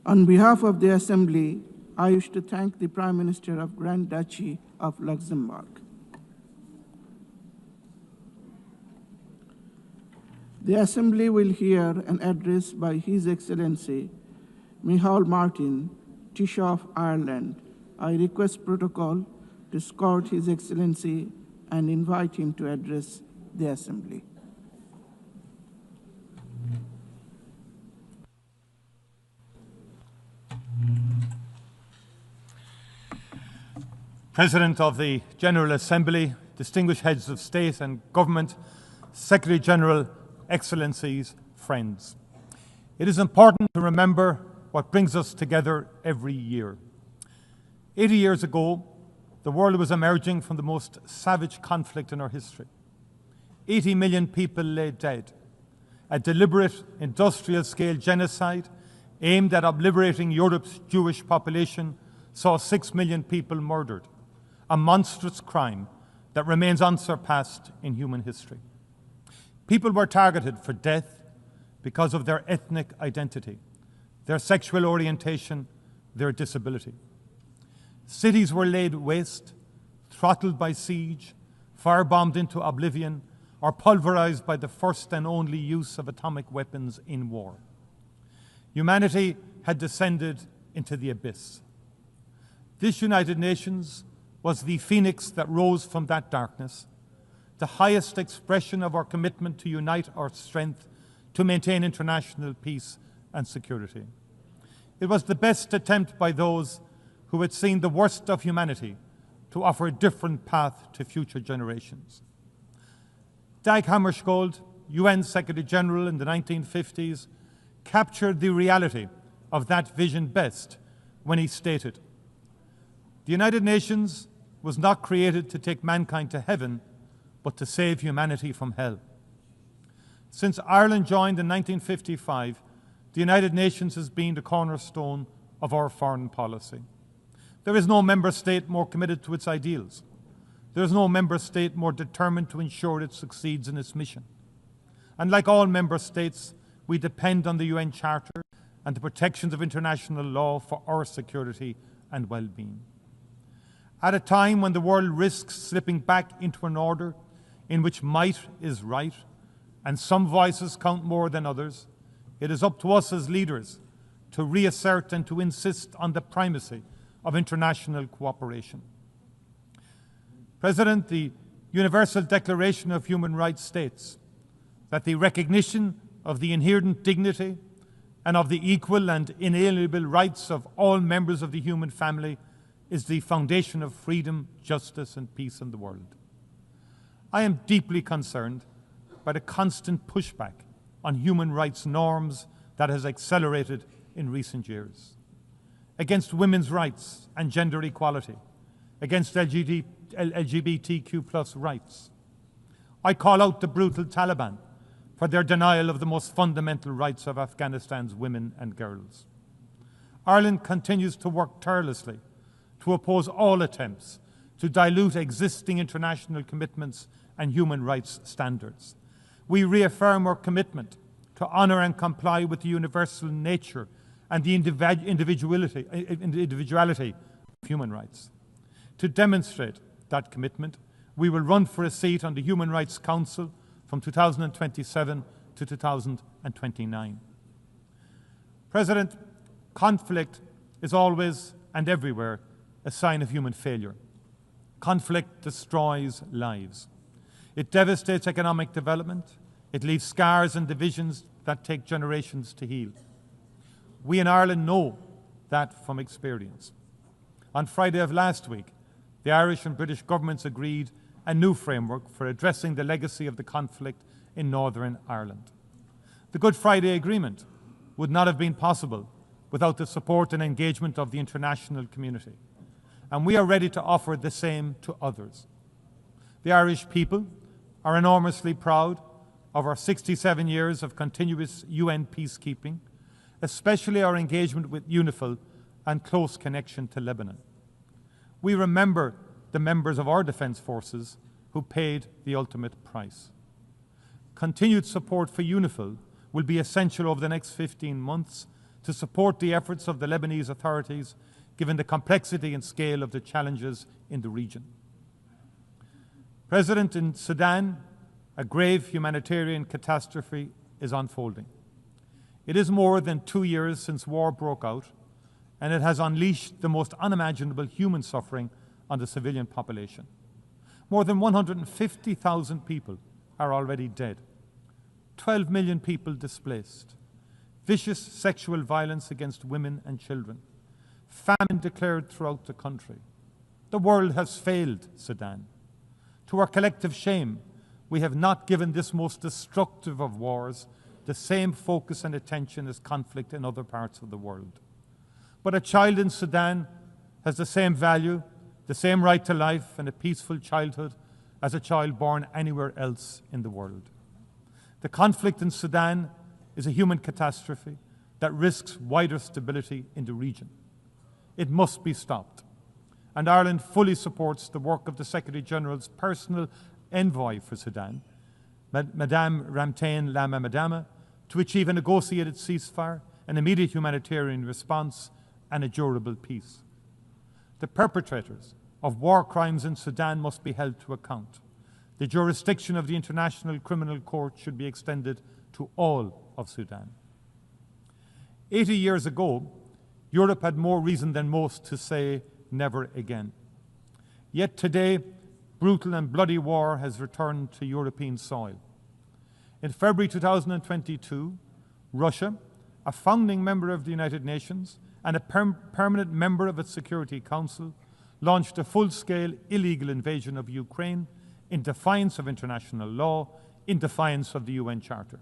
On behalf of the Assembly, I wish to thank the Prime Minister of Grand Duchy of Luxembourg. The Assembly will hear an address by His Excellency Micheál Martin, Taoiseach of Ireland. I request protocol to escort His Excellency and invite him to address the Assembly. President of the General Assembly, distinguished heads of state and government, Secretary General, Excellencies, friends. It is important to remember what brings us together every year. 80 years ago, the world was emerging from the most savage conflict in our history. 80 million people lay dead. A deliberate industrial-scale genocide aimed at obliterating Europe's Jewish population saw 6 million people murdered, a monstrous crime that remains unsurpassed in human history. People were targeted for death because of their ethnic identity, their sexual orientation, their disability. Cities were laid waste, throttled by siege, firebombed into oblivion, or pulverized by the first and only use of atomic weapons in war. Humanity had descended into the abyss. This United Nations was the phoenix that rose from that darkness the highest expression of our commitment to unite our strength to maintain international peace and security. It was the best attempt by those who had seen the worst of humanity to offer a different path to future generations. Dag Hammarskjöld, UN Secretary General in the 1950s, captured the reality of that vision best when he stated, "The United Nations was not created to take mankind to heaven, but to save humanity from hell." Since Ireland joined in 1955, the United Nations has been the cornerstone of our foreign policy. There is no member state more committed to its ideals. There is no member state more determined to ensure it succeeds in its mission. And like all member states, we depend on the UN Charter and the protections of international law for our security and well-being. At a time when the world risks slipping back into an order in which might is right and some voices count more than others, it is up to us as leaders to reassert and to insist on the primacy of international cooperation. President, the Universal Declaration of Human Rights states that the recognition of the inherent dignity and of the equal and inalienable rights of all members of the human family is the foundation of freedom, justice, and peace in the world. I am deeply concerned by the constant pushback on human rights norms that has accelerated in recent years, against women's rights and gender equality, against LGBTQ+ rights. I call out the brutal Taliban for their denial of the most fundamental rights of Afghanistan's women and girls. Ireland continues to work tirelessly to oppose all attempts to dilute existing international commitments and human rights standards. We reaffirm our commitment to honour and comply with the universal nature and the individuality of human rights. To demonstrate that commitment, we will run for a seat on the Human Rights Council from 2027 to 2029. President, conflict is always and everywhere a sign of human failure. Conflict destroys lives. It devastates economic development. It leaves scars and divisions that take generations to heal. We in Ireland know that from experience. On Friday of last week, the Irish and British governments agreed a new framework for addressing the legacy of the conflict in Northern Ireland. The Good Friday Agreement would not have been possible without the support and engagement of the international community, and we are ready to offer the same to others. The Irish people are enormously proud of our 67 years of continuous UN peacekeeping, especially our engagement with UNIFIL and close connection to Lebanon. We remember the members of our defence forces who paid the ultimate price. Continued support for UNIFIL will be essential over the next 15 months to support the efforts of the Lebanese authorities, given the complexity and scale of the challenges in the region. President, in Sudan, a grave humanitarian catastrophe is unfolding. It is more than 2 years since war broke out, and it has unleashed the most unimaginable human suffering on the civilian population. More than 150,000 people are already dead. 12 million people displaced. Vicious sexual violence against women and children. Famine declared throughout the country. The world has failed Sudan. To our collective shame, we have not given this most destructive of wars the same focus and attention as conflict in other parts of the world. But a child in Sudan has the same value, the same right to life and a peaceful childhood as a child born anywhere else in the world. The conflict in Sudan is a human catastrophe that risks wider stability in the region. It must be stopped. And Ireland fully supports the work of the Secretary-General's personal envoy for Sudan, Madame Ramtane Lama Madama, to achieve a negotiated ceasefire, an immediate humanitarian response, and a durable peace. The perpetrators of war crimes in Sudan must be held to account. The jurisdiction of the International Criminal Court should be extended to all of Sudan. 80 years ago, Europe had more reason than most to say never again. Yet today, brutal and bloody war has returned to European soil. In February 2022, Russia, a founding member of the United Nations and a permanent member of its Security Council, launched a full-scale illegal invasion of Ukraine in defiance of international law, in defiance of the UN Charter.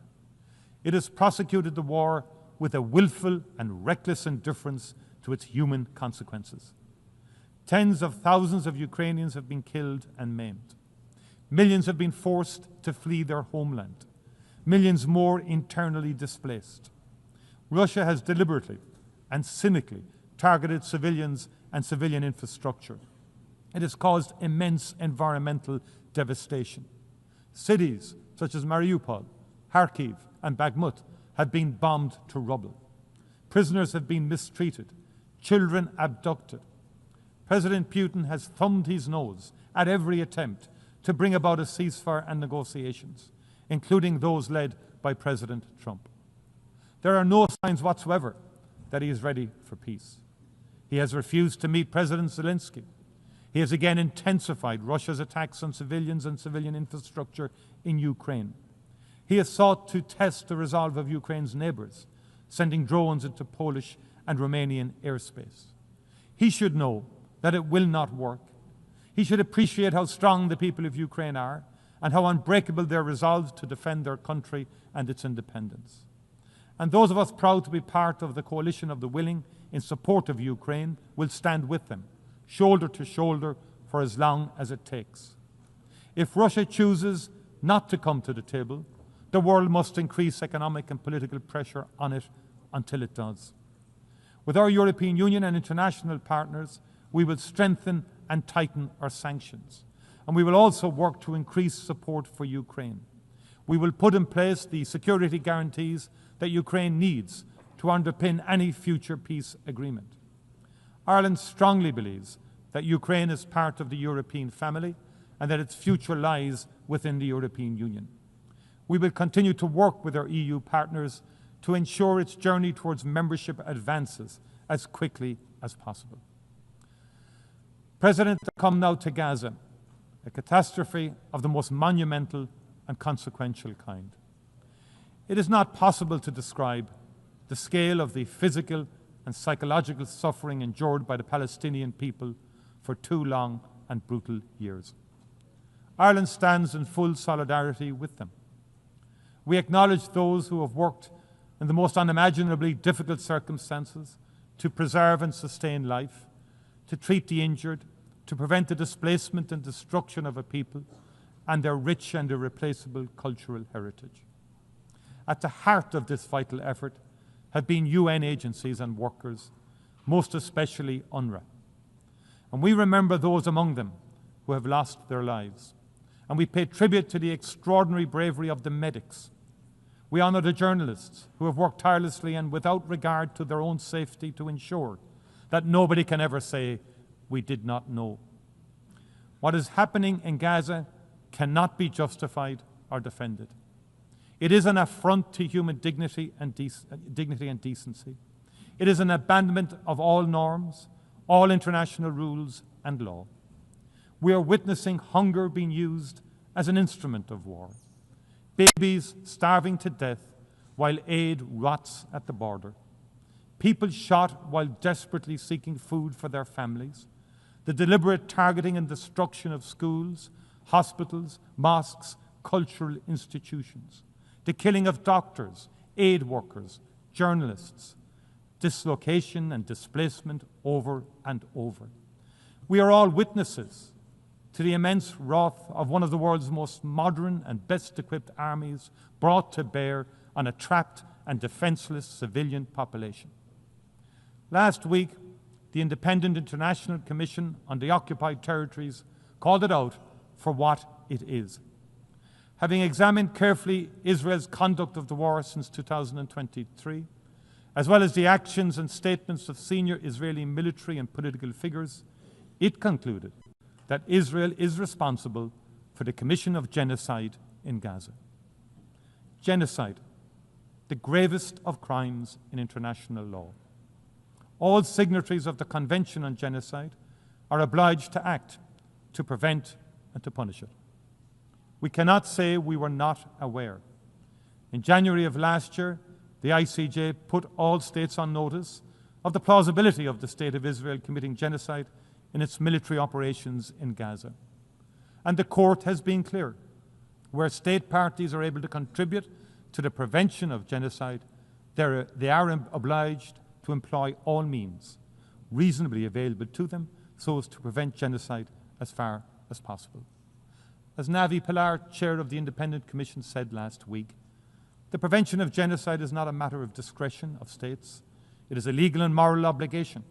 It has prosecuted the war with a willful and reckless indifference to its human consequences. Tens of thousands of Ukrainians have been killed and maimed. Millions have been forced to flee their homeland. Millions more internally displaced. Russia has deliberately and cynically targeted civilians and civilian infrastructure. It has caused immense environmental devastation. Cities such as Mariupol, Kharkiv, and Bakhmut have been bombed to rubble. Prisoners have been mistreated, children abducted. President Putin has thumbed his nose at every attempt to bring about a ceasefire and negotiations, including those led by President Trump. There are no signs whatsoever that he is ready for peace. He has refused to meet President Zelensky. He has again intensified Russia's attacks on civilians and civilian infrastructure in Ukraine. He has sought to test the resolve of Ukraine's neighbours, sending drones into Polish and Romanian airspace. He should know that it will not work. He should appreciate how strong the people of Ukraine are and how unbreakable their resolve to defend their country and its independence. And those of us proud to be part of the coalition of the willing in support of Ukraine will stand with them, shoulder to shoulder, for as long as it takes. If Russia chooses not to come to the table, the world must increase economic and political pressure on it until it does. With our European Union and international partners, we will strengthen and tighten our sanctions. And we will also work to increase support for Ukraine. We will put in place the security guarantees that Ukraine needs to underpin any future peace agreement. Ireland strongly believes that Ukraine is part of the European family and that its future lies within the European Union. We will continue to work with our EU partners to ensure its journey towards membership advances as quickly as possible. President, I come now to Gaza, a catastrophe of the most monumental and consequential kind. It is not possible to describe the scale of the physical and psychological suffering endured by the Palestinian people for 2 long and brutal years. Ireland stands in full solidarity with them. We acknowledge those who have worked in the most unimaginably difficult circumstances to preserve and sustain life, to treat the injured, to prevent the displacement and destruction of a people and their rich and irreplaceable cultural heritage. At the heart of this vital effort have been UN agencies and workers, most especially UNRWA. And we remember those among them who have lost their lives. And we pay tribute to the extraordinary bravery of the medics. We honour the journalists who have worked tirelessly and without regard to their own safety to ensure that nobody can ever say, "We did not know." What is happening in Gaza cannot be justified or defended. It is an affront to human dignity and decency. It is an abandonment of all norms, all international rules and law. We are witnessing hunger being used as an instrument of war. Babies starving to death while aid rots at the border. People shot while desperately seeking food for their families. The deliberate targeting and destruction of schools, hospitals, mosques, cultural institutions. The killing of doctors, aid workers, journalists. Dislocation and displacement over and over. We are all witnesses to the immense wrath of one of the world's most modern and best-equipped armies brought to bear on a trapped and defenseless civilian population. Last week, the Independent International Commission on the Occupied Territories called it out for what it is. Having examined carefully Israel's conduct of the war since 2023, as well as the actions and statements of senior Israeli military and political figures, it concluded that Israel is responsible for the commission of genocide in Gaza. Genocide, the gravest of crimes in international law. All signatories of the Convention on Genocide are obliged to act to prevent and to punish it. We cannot say we were not aware. In January of last year, the ICJ put all states on notice of the plausibility of the State of Israel committing genocide in its military operations in Gaza. And the court has been clear. Where state parties are able to contribute to the prevention of genocide, they are obliged to employ all means reasonably available to them so as to prevent genocide as far as possible. As Navi Pilar, chair of the Independent Commission, said last week, the prevention of genocide is not a matter of discretion of states. It is a legal and moral obligation,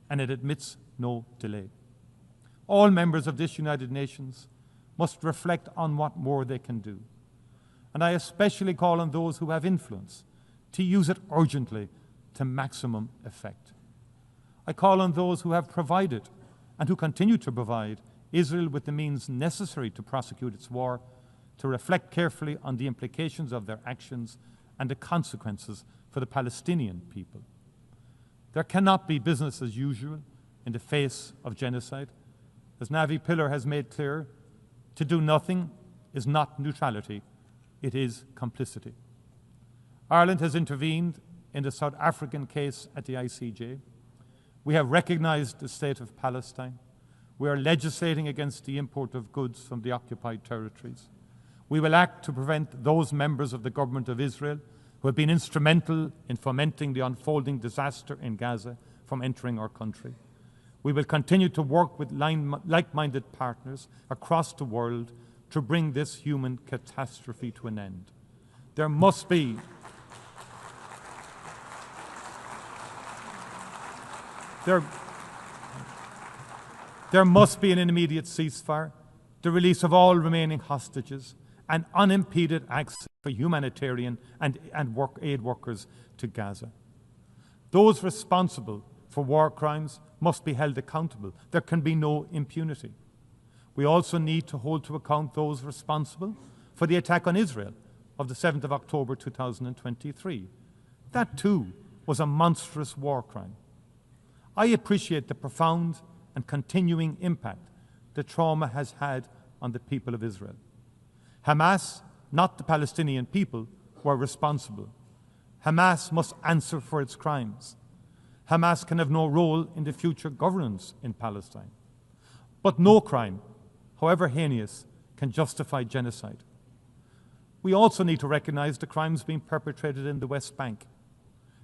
and it admits no delay. All members of this United Nations must reflect on what more they can do. And I especially call on those who have influence to use it urgently to maximum effect. I call on those who have provided and who continue to provide Israel with the means necessary to prosecute its war to reflect carefully on the implications of their actions and the consequences for the Palestinian people. There cannot be business as usual in the face of genocide. As Navi Pilar has made clear, to do nothing is not neutrality, it is complicity. Ireland has intervened in the South African case at the ICJ. We have recognized the state of Palestine. We are legislating against the import of goods from the occupied territories. We will act to prevent those members of the government of Israel who have been instrumental in fomenting the unfolding disaster in Gaza from entering our country. We will continue to work with like-minded partners across the world to bring this human catastrophe to an end. There must be There must be an immediate ceasefire, the release of all remaining hostages, and unimpeded access for humanitarian and aid workers to Gaza. Those responsible for war crimes must be held accountable. There can be no impunity. We also need to hold to account those responsible for the attack on Israel of the 7th of October 2023. That too was a monstrous war crime. I appreciate the profound and continuing impact the trauma has had on the people of Israel. Hamas, not the Palestinian people, were responsible. Hamas must answer for its crimes. Hamas can have no role in the future governance in Palestine. But no crime, however heinous, can justify genocide. We also need to recognize the crimes being perpetrated in the West Bank.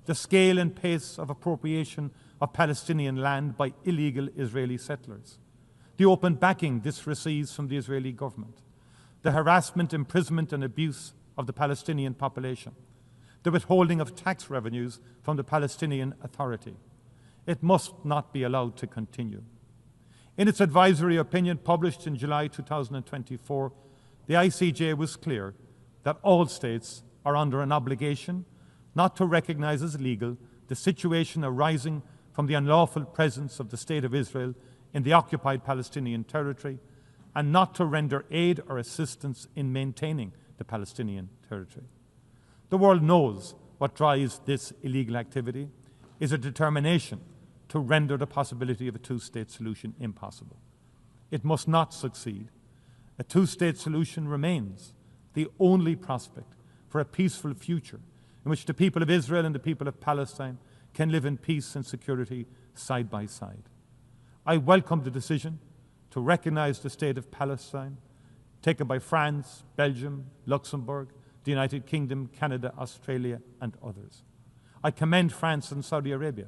The scale and pace of appropriation of Palestinian land by illegal Israeli settlers. The open backing this receives from the Israeli government. The harassment, imprisonment and abuse of the Palestinian population. The withholding of tax revenues from the Palestinian Authority. It must not be allowed to continue. In its advisory opinion published in July 2024, the ICJ was clear that all states are under an obligation not to recognize as legal the situation arising from the unlawful presence of the State of Israel in the occupied Palestinian territory and not to render aid or assistance in maintaining the Palestinian territory. The world knows what drives this illegal activity is a determination to render the possibility of a two-state solution impossible. It must not succeed. A two-state solution remains the only prospect for a peaceful future in which the people of Israel and the people of Palestine can live in peace and security side by side. I welcome the decision to recognize the state of Palestine taken by France, Belgium, Luxembourg, the United Kingdom, Canada, Australia, and others. I commend France and Saudi Arabia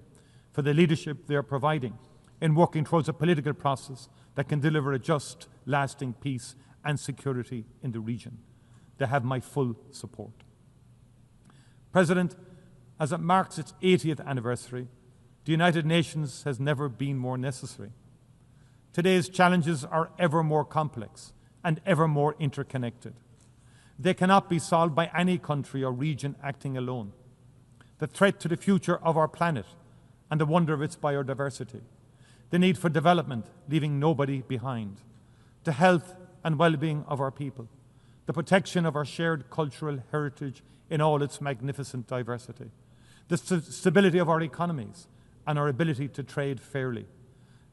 for the leadership they are providing in working towards a political process that can deliver a just, lasting peace and security in the region. They have my full support. President, as it marks its 80th anniversary, the United Nations has never been more necessary. Today's challenges are ever more complex and ever more interconnected. They cannot be solved by any country or region acting alone. The threat to the future of our planet and the wonder of its biodiversity, the need for development, leaving nobody behind, the health and well-being of our people, the protection of our shared cultural heritage in all its magnificent diversity, the stability of our economies and our ability to trade fairly,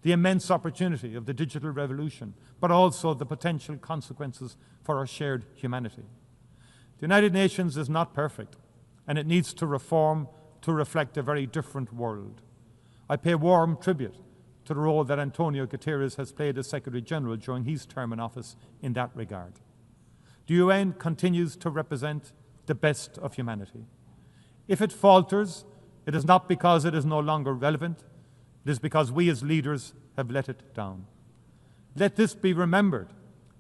the immense opportunity of the digital revolution, but also the potential consequences for our shared humanity. The United Nations is not perfect, and it needs to reform to reflect a very different world. I pay warm tribute to the role that Antonio Guterres has played as Secretary General during his term in office in that regard. The UN continues to represent the best of humanity. If it falters, it is not because it is no longer relevant, it is because we as leaders have let it down. Let this be remembered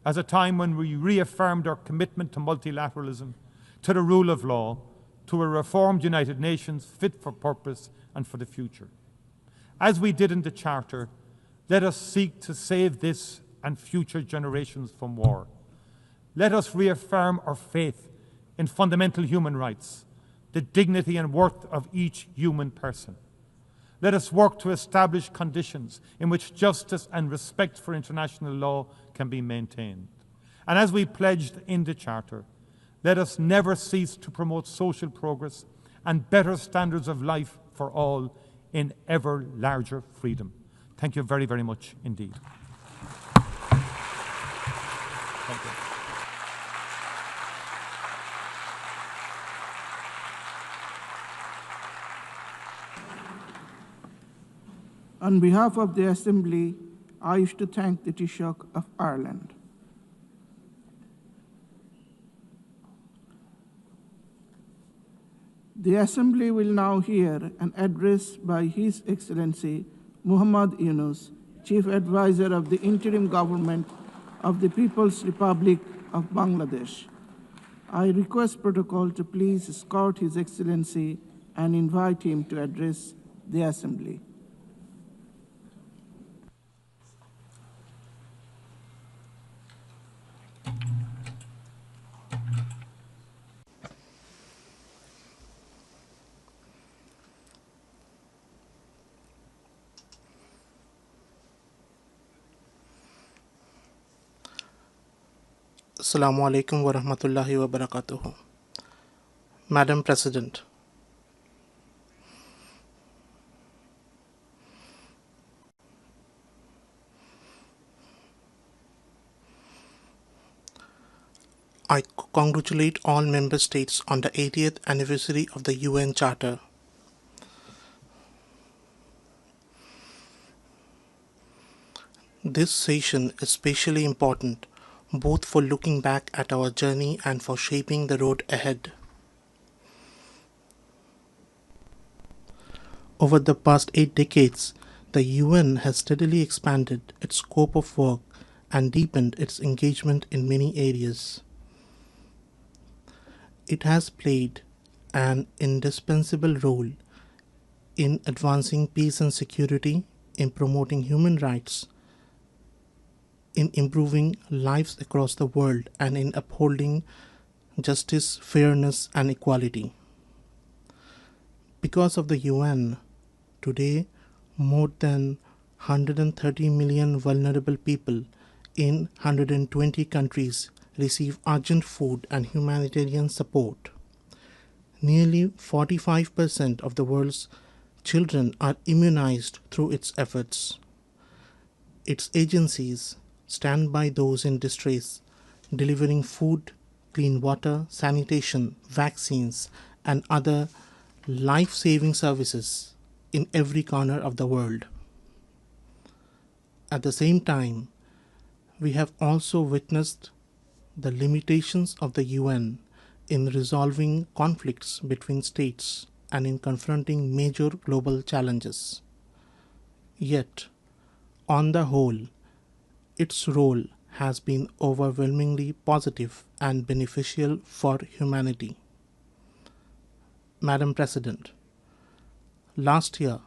as a time when we reaffirmed our commitment to multilateralism, to the rule of law, to a reformed United Nations fit for purpose and for the future. As we did in the Charter, let us seek to save this and future generations from war. Let us reaffirm our faith in fundamental human rights, the dignity and worth of each human person. Let us work to establish conditions in which justice and respect for international law can be maintained. And as we pledged in the Charter, let us never cease to promote social progress and better standards of life for all in ever larger freedom. Thank you very, very much indeed. Thank you. On behalf of the Assembly, I wish to thank the Taoiseach of Ireland. The Assembly will now hear an address by His Excellency Muhammad Yunus, Chief Advisor of the Interim Government of the People's Republic of Bangladesh. I request protocol to please escort His Excellency and invite him to address the Assembly. Assalamu alaikum wa rahmatullahi wa barakatuhu. Madam President, I congratulate all member states on the 80th anniversary of the UN Charter. This session is especially important both for looking back at our journey and for shaping the road ahead. Over the past 8 decades, the UN has steadily expanded its scope of work and deepened its engagement in many areas. It has played an indispensable role in advancing peace and security, in promoting human rights, in improving lives across the world, and in upholding justice, fairness, and equality. Because of the UN, today more than 130 million vulnerable people in 120 countries receive urgent food and humanitarian support. Nearly 45% of the world's children are immunized through its efforts. Its agencies stand by those in distress, delivering food, clean water, sanitation, vaccines, and other life-saving services in every corner of the world. At the same time, we have also witnessed the limitations of the UN in resolving conflicts between states and in confronting major global challenges. Yet, on the whole, its role has been overwhelmingly positive and beneficial for humanity. Madam President, last year,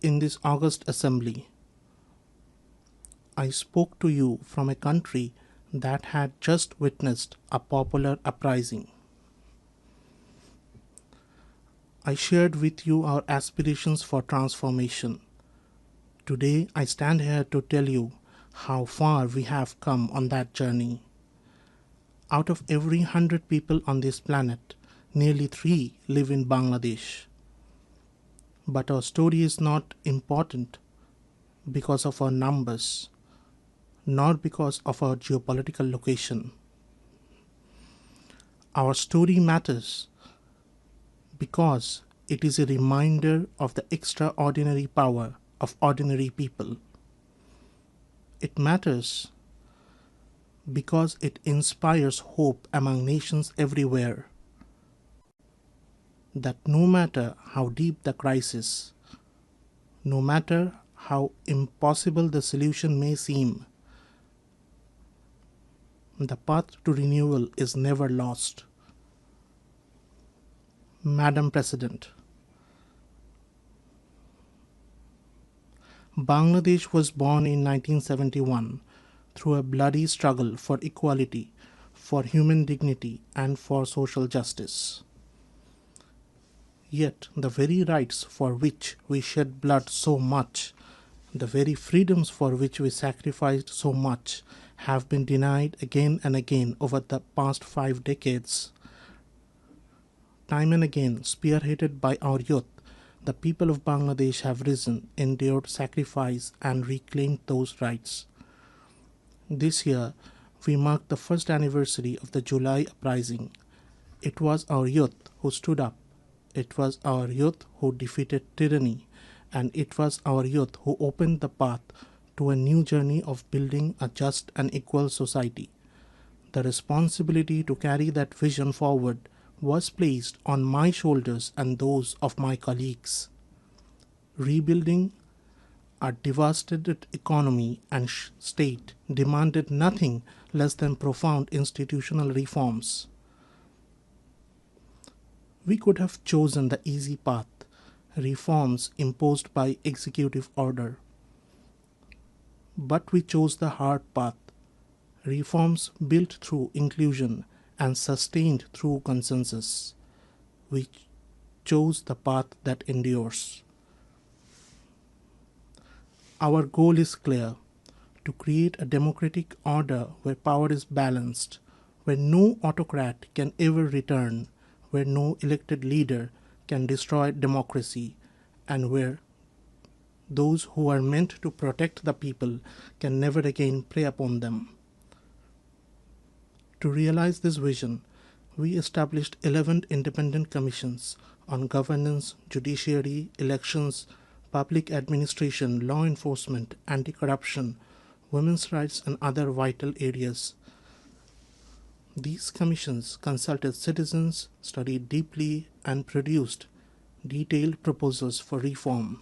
in this August Assembly, I spoke to you from a country that had just witnessed a popular uprising. I shared with you our aspirations for transformation. Today, I stand here to tell you how far we have come on that journey. Out of every 100 people on this planet, nearly 3 live in Bangladesh. But our story is not important because of our numbers, nor because of our geopolitical location. Our story matters because it is a reminder of the extraordinary power of ordinary people. It matters because it inspires hope among nations everywhere that no matter how deep the crisis, no matter how impossible the solution may seem, the path to renewal is never lost. Madam President, Bangladesh was born in 1971 through a bloody struggle for equality, for human dignity, and for social justice. Yet the very rights for which we shed blood so much, the very freedoms for which we sacrificed so much, have been denied again and again over the past 5 decades. Time and again, spearheaded by our youth, the people of Bangladesh have risen, endured sacrifice, and reclaimed those rights. This year, we mark the first anniversary of the July uprising. It was our youth who stood up. It was our youth who defeated tyranny, and it was our youth who opened the path to a new journey of building a just and equal society. The responsibility to carry that vision forward was placed on my shoulders and those of my colleagues. Rebuilding a devastated economy and state demanded nothing less than profound institutional reforms. We could have chosen the easy path, reforms imposed by executive order. But we chose the hard path, reforms built through inclusion and sustained through consensus. We chose the path that endures. Our goal is clear: to create a democratic order where power is balanced, where no autocrat can ever return, where no elected leader can destroy democracy, and where those who are meant to protect the people can never again prey upon them. To realize this vision, we established 11 independent commissions on governance, judiciary, elections, public administration, law enforcement, anti-corruption, women's rights, and other vital areas. These commissions consulted citizens, studied deeply, and produced detailed proposals for reform.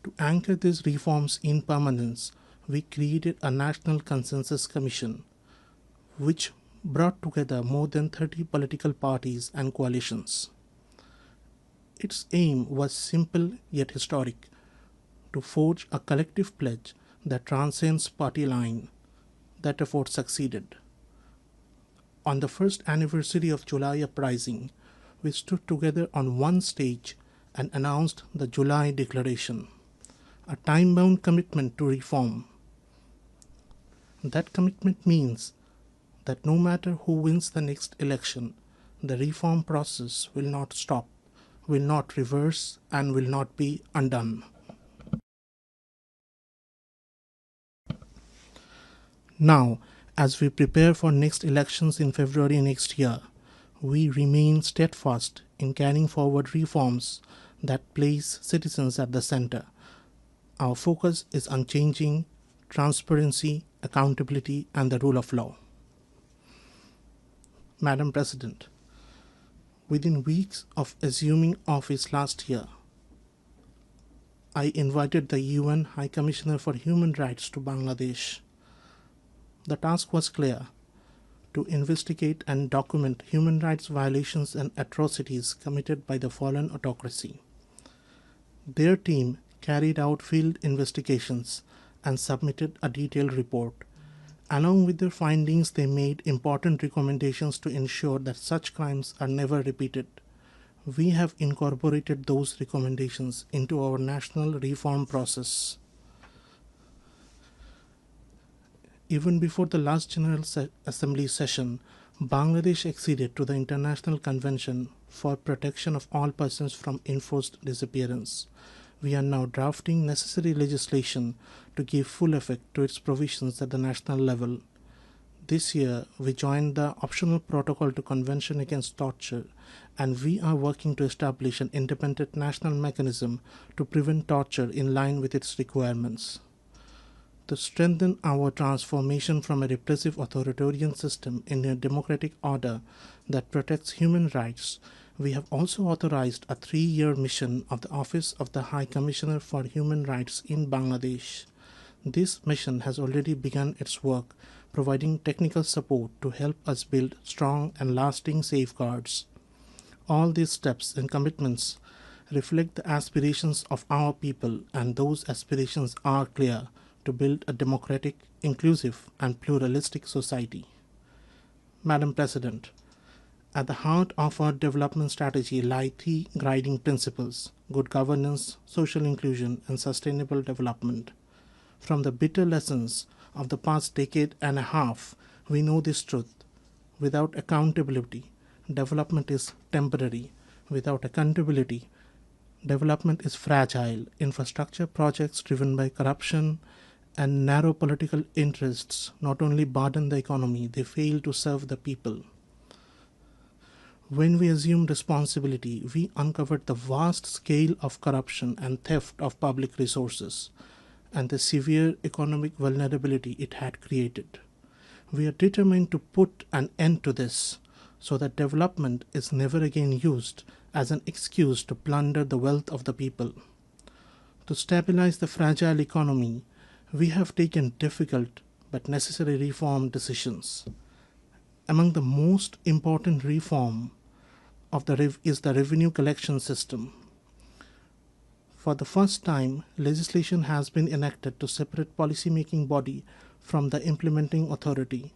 To anchor these reforms in permanence, we created a National Consensus Commission, which brought together more than 30 political parties and coalitions. Its aim was simple yet historic: to forge a collective pledge that transcends party line. That effort succeeded. On the first anniversary of July uprising, we stood together on one stage and announced the July Declaration, a time-bound commitment to reform. That commitment means that no matter who wins the next election, the reform process will not stop, will not reverse, and will not be undone. Now, as we prepare for next elections in February next year, we remain steadfast in carrying forward reforms that place citizens at the center. Our focus is unchanging: transparency, accountability, and the rule of law. Madam President, within weeks of assuming office last year, I invited the UN High Commissioner for Human Rights to Bangladesh. The task was clear: to investigate and document human rights violations and atrocities committed by the fallen autocracy. Their team carried out field investigations and submitted a detailed report. Along with their findings, they made important recommendations to ensure that such crimes are never repeated. We have incorporated those recommendations into our national reform process. Even before the last General Assembly session, Bangladesh acceded to the International Convention for Protection of All Persons from Enforced Disappearance. we are now drafting necessary legislation to give full effect to its provisions at the national level. This year, we joined the optional protocol to Convention Against Torture, and we are working to establish an independent national mechanism to prevent torture in line with its requirements. To strengthen our transformation from a repressive authoritarian system in a democratic order that protects human rights, we have also authorized a 3-year mission of the Office of the High Commissioner for Human Rights in Bangladesh. This mission has already begun its work, providing technical support to help us build strong and lasting safeguards. All these steps and commitments reflect the aspirations of our people, and those aspirations are clear: to build a democratic, inclusive, and pluralistic society. Madam President, at the heart of our development strategy lie 3 guiding principles: good governance, social inclusion, and sustainable development. From the bitter lessons of the past decade and a half, we know this truth. Without accountability, development is temporary. Without accountability, development is fragile. Infrastructure projects driven by corruption and narrow political interests not only burden the economy, they fail to serve the people. When we assumed responsibility, we uncovered the vast scale of corruption and theft of public resources and the severe economic vulnerability it had created. We are determined to put an end to this so that development is never again used as an excuse to plunder the wealth of the people. To stabilize the fragile economy, we have taken difficult but necessary reform decisions. Among the most important reform is the revenue collection system. For the first time, legislation has been enacted to separate policymaking body from the implementing authority.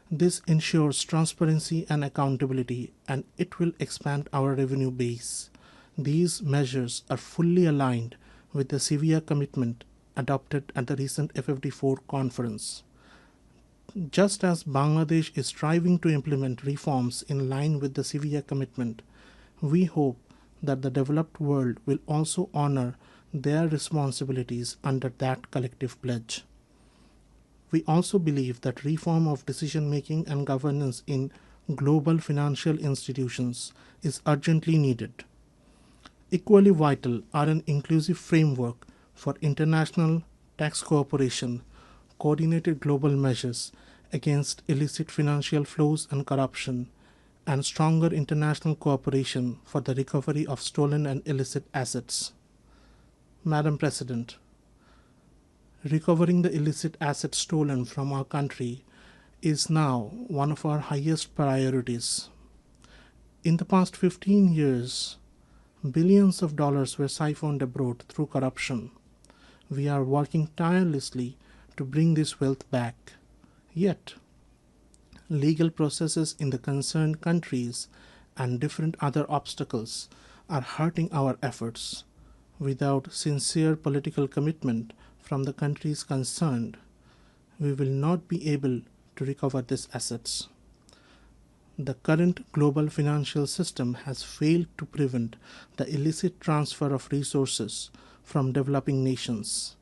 This ensures transparency and accountability, and it will expand our revenue base. These measures are fully aligned with the severe commitment adopted at the recent FFD4 conference. Just as Bangladesh is striving to implement reforms in line with the severe commitment, we hope that the developed world will also honor their responsibilities under that collective pledge. We also believe that reform of decision-making and governance in global financial institutions is urgently needed. Equally vital are an inclusive framework for international tax cooperation, coordinated global measures against illicit financial flows and corruption, and stronger international cooperation for the recovery of stolen and illicit assets. Madam President, recovering the illicit assets stolen from our country is now one of our highest priorities. In the past 15 years, billions of dollars were siphoned abroad through corruption. We are working tirelessly to bring this wealth back. Yet, legal processes in the concerned countries and different other obstacles are hurting our efforts. Without sincere political commitment from the countries concerned, we will not be able to recover these assets. The current global financial system has failed to prevent the illicit transfer of resources from developing nations.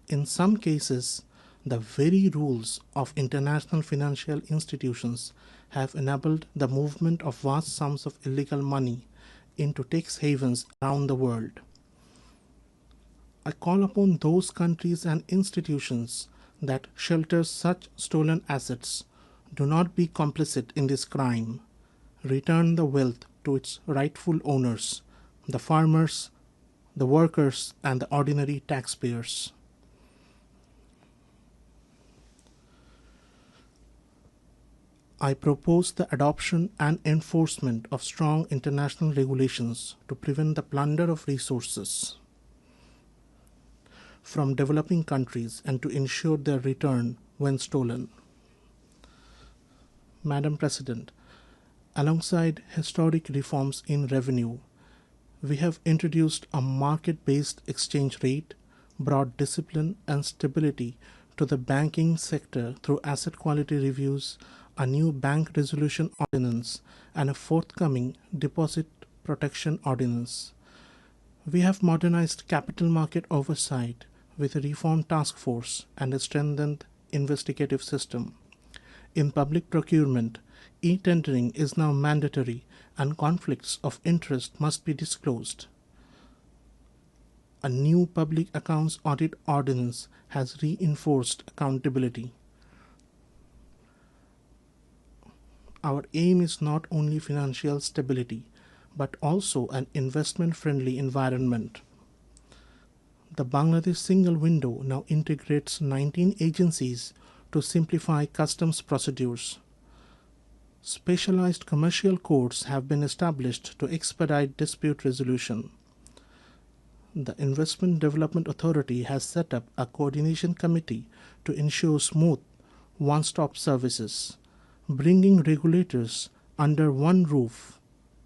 In some cases, the very rules of international financial institutions have enabled the movement of vast sums of illegal money into tax havens around the world. I call upon those countries and institutions that shelter such stolen assets: do not be complicit in this crime. Return the wealth to its rightful owners, the farmers, the workers, and the ordinary taxpayers. I propose the adoption and enforcement of strong international regulations to prevent the plunder of resources from developing countries and to ensure their return when stolen. Madam President, alongside historic reforms in revenue, we have introduced a market-based exchange rate, brought discipline and stability to the banking sector through asset quality reviews, a new bank resolution ordinance, and a forthcoming deposit protection ordinance. We have modernized capital market oversight with a reformed task force and a strengthened investigative system. In public procurement, e-tendering is now mandatory and conflicts of interest must be disclosed. A new public accounts audit ordinance has reinforced accountability. Our aim is not only financial stability, but also an investment-friendly environment. The Bangladesh single window now integrates 19 agencies to simplify customs procedures. Specialized commercial courts have been established to expedite dispute resolution. The Investment Development Authority has set up a coordination committee to ensure smooth one-stop services, bringing regulators under one roof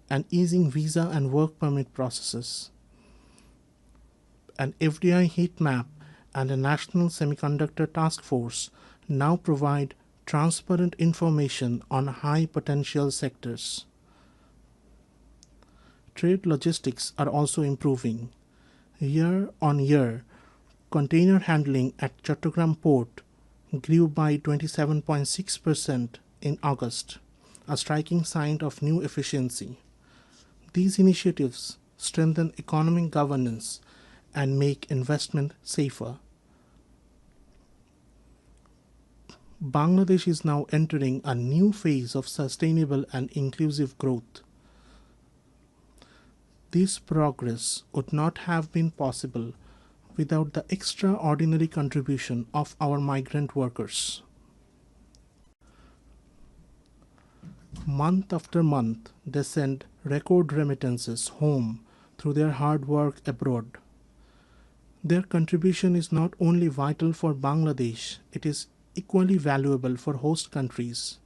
and easing visa and work permit processes. An FDI heat map and a national semiconductor task force now provide transparent information on high potential sectors. Trade logistics are also improving. Year on year, container handling at Chattogram port grew by 27.6% in August, a striking sign of new efficiency. These initiatives strengthen economic governance and make investment safer. Bangladesh is now entering a new phase of sustainable and inclusive growth. This progress would not have been possible without the extraordinary contribution of our migrant workers. Month after month, they send record remittances home through their hard work abroad. Their contribution is not only vital for Bangladesh, it is equally valuable for host countries,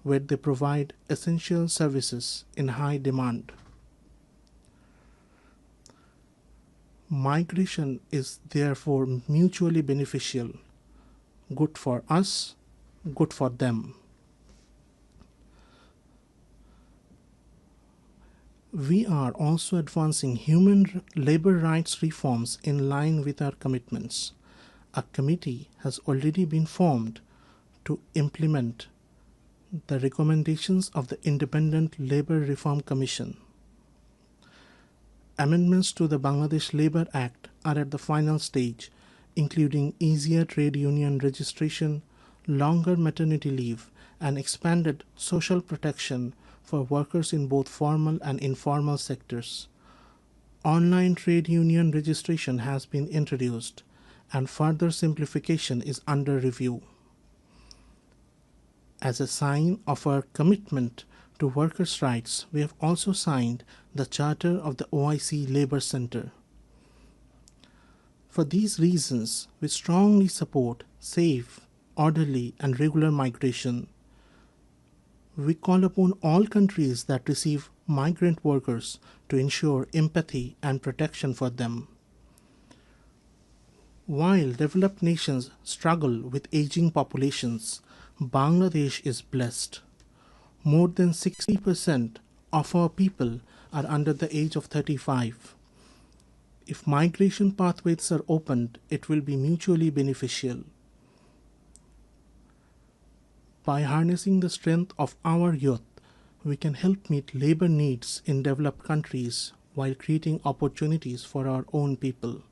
where they provide essential services in high demand. Migration is therefore mutually beneficial, good for us, good for them. We are also advancing human labor rights reforms in line with our commitments. A committee has already been formed to implement the recommendations of the Independent Labor Reform Commission. Amendments to the Bangladesh Labour Act are at the final stage, including easier trade union registration, longer maternity leave, and expanded social protection for workers in both formal and informal sectors. Online trade union registration has been introduced, and further simplification is under review. As a sign of our commitment to workers' rights, we have also signed the Charter of the OIC Labour Center. For these reasons, we strongly support safe, orderly, and regular migration. We call upon all countries that receive migrant workers to ensure empathy and protection for them. While developed nations struggle with aging populations, Bangladesh is blessed. More than 60% of our people are under the age of 35. If migration pathways are opened, it will be mutually beneficial. By harnessing the strength of our youth, we can help meet labor needs in developed countries while creating opportunities for our own people.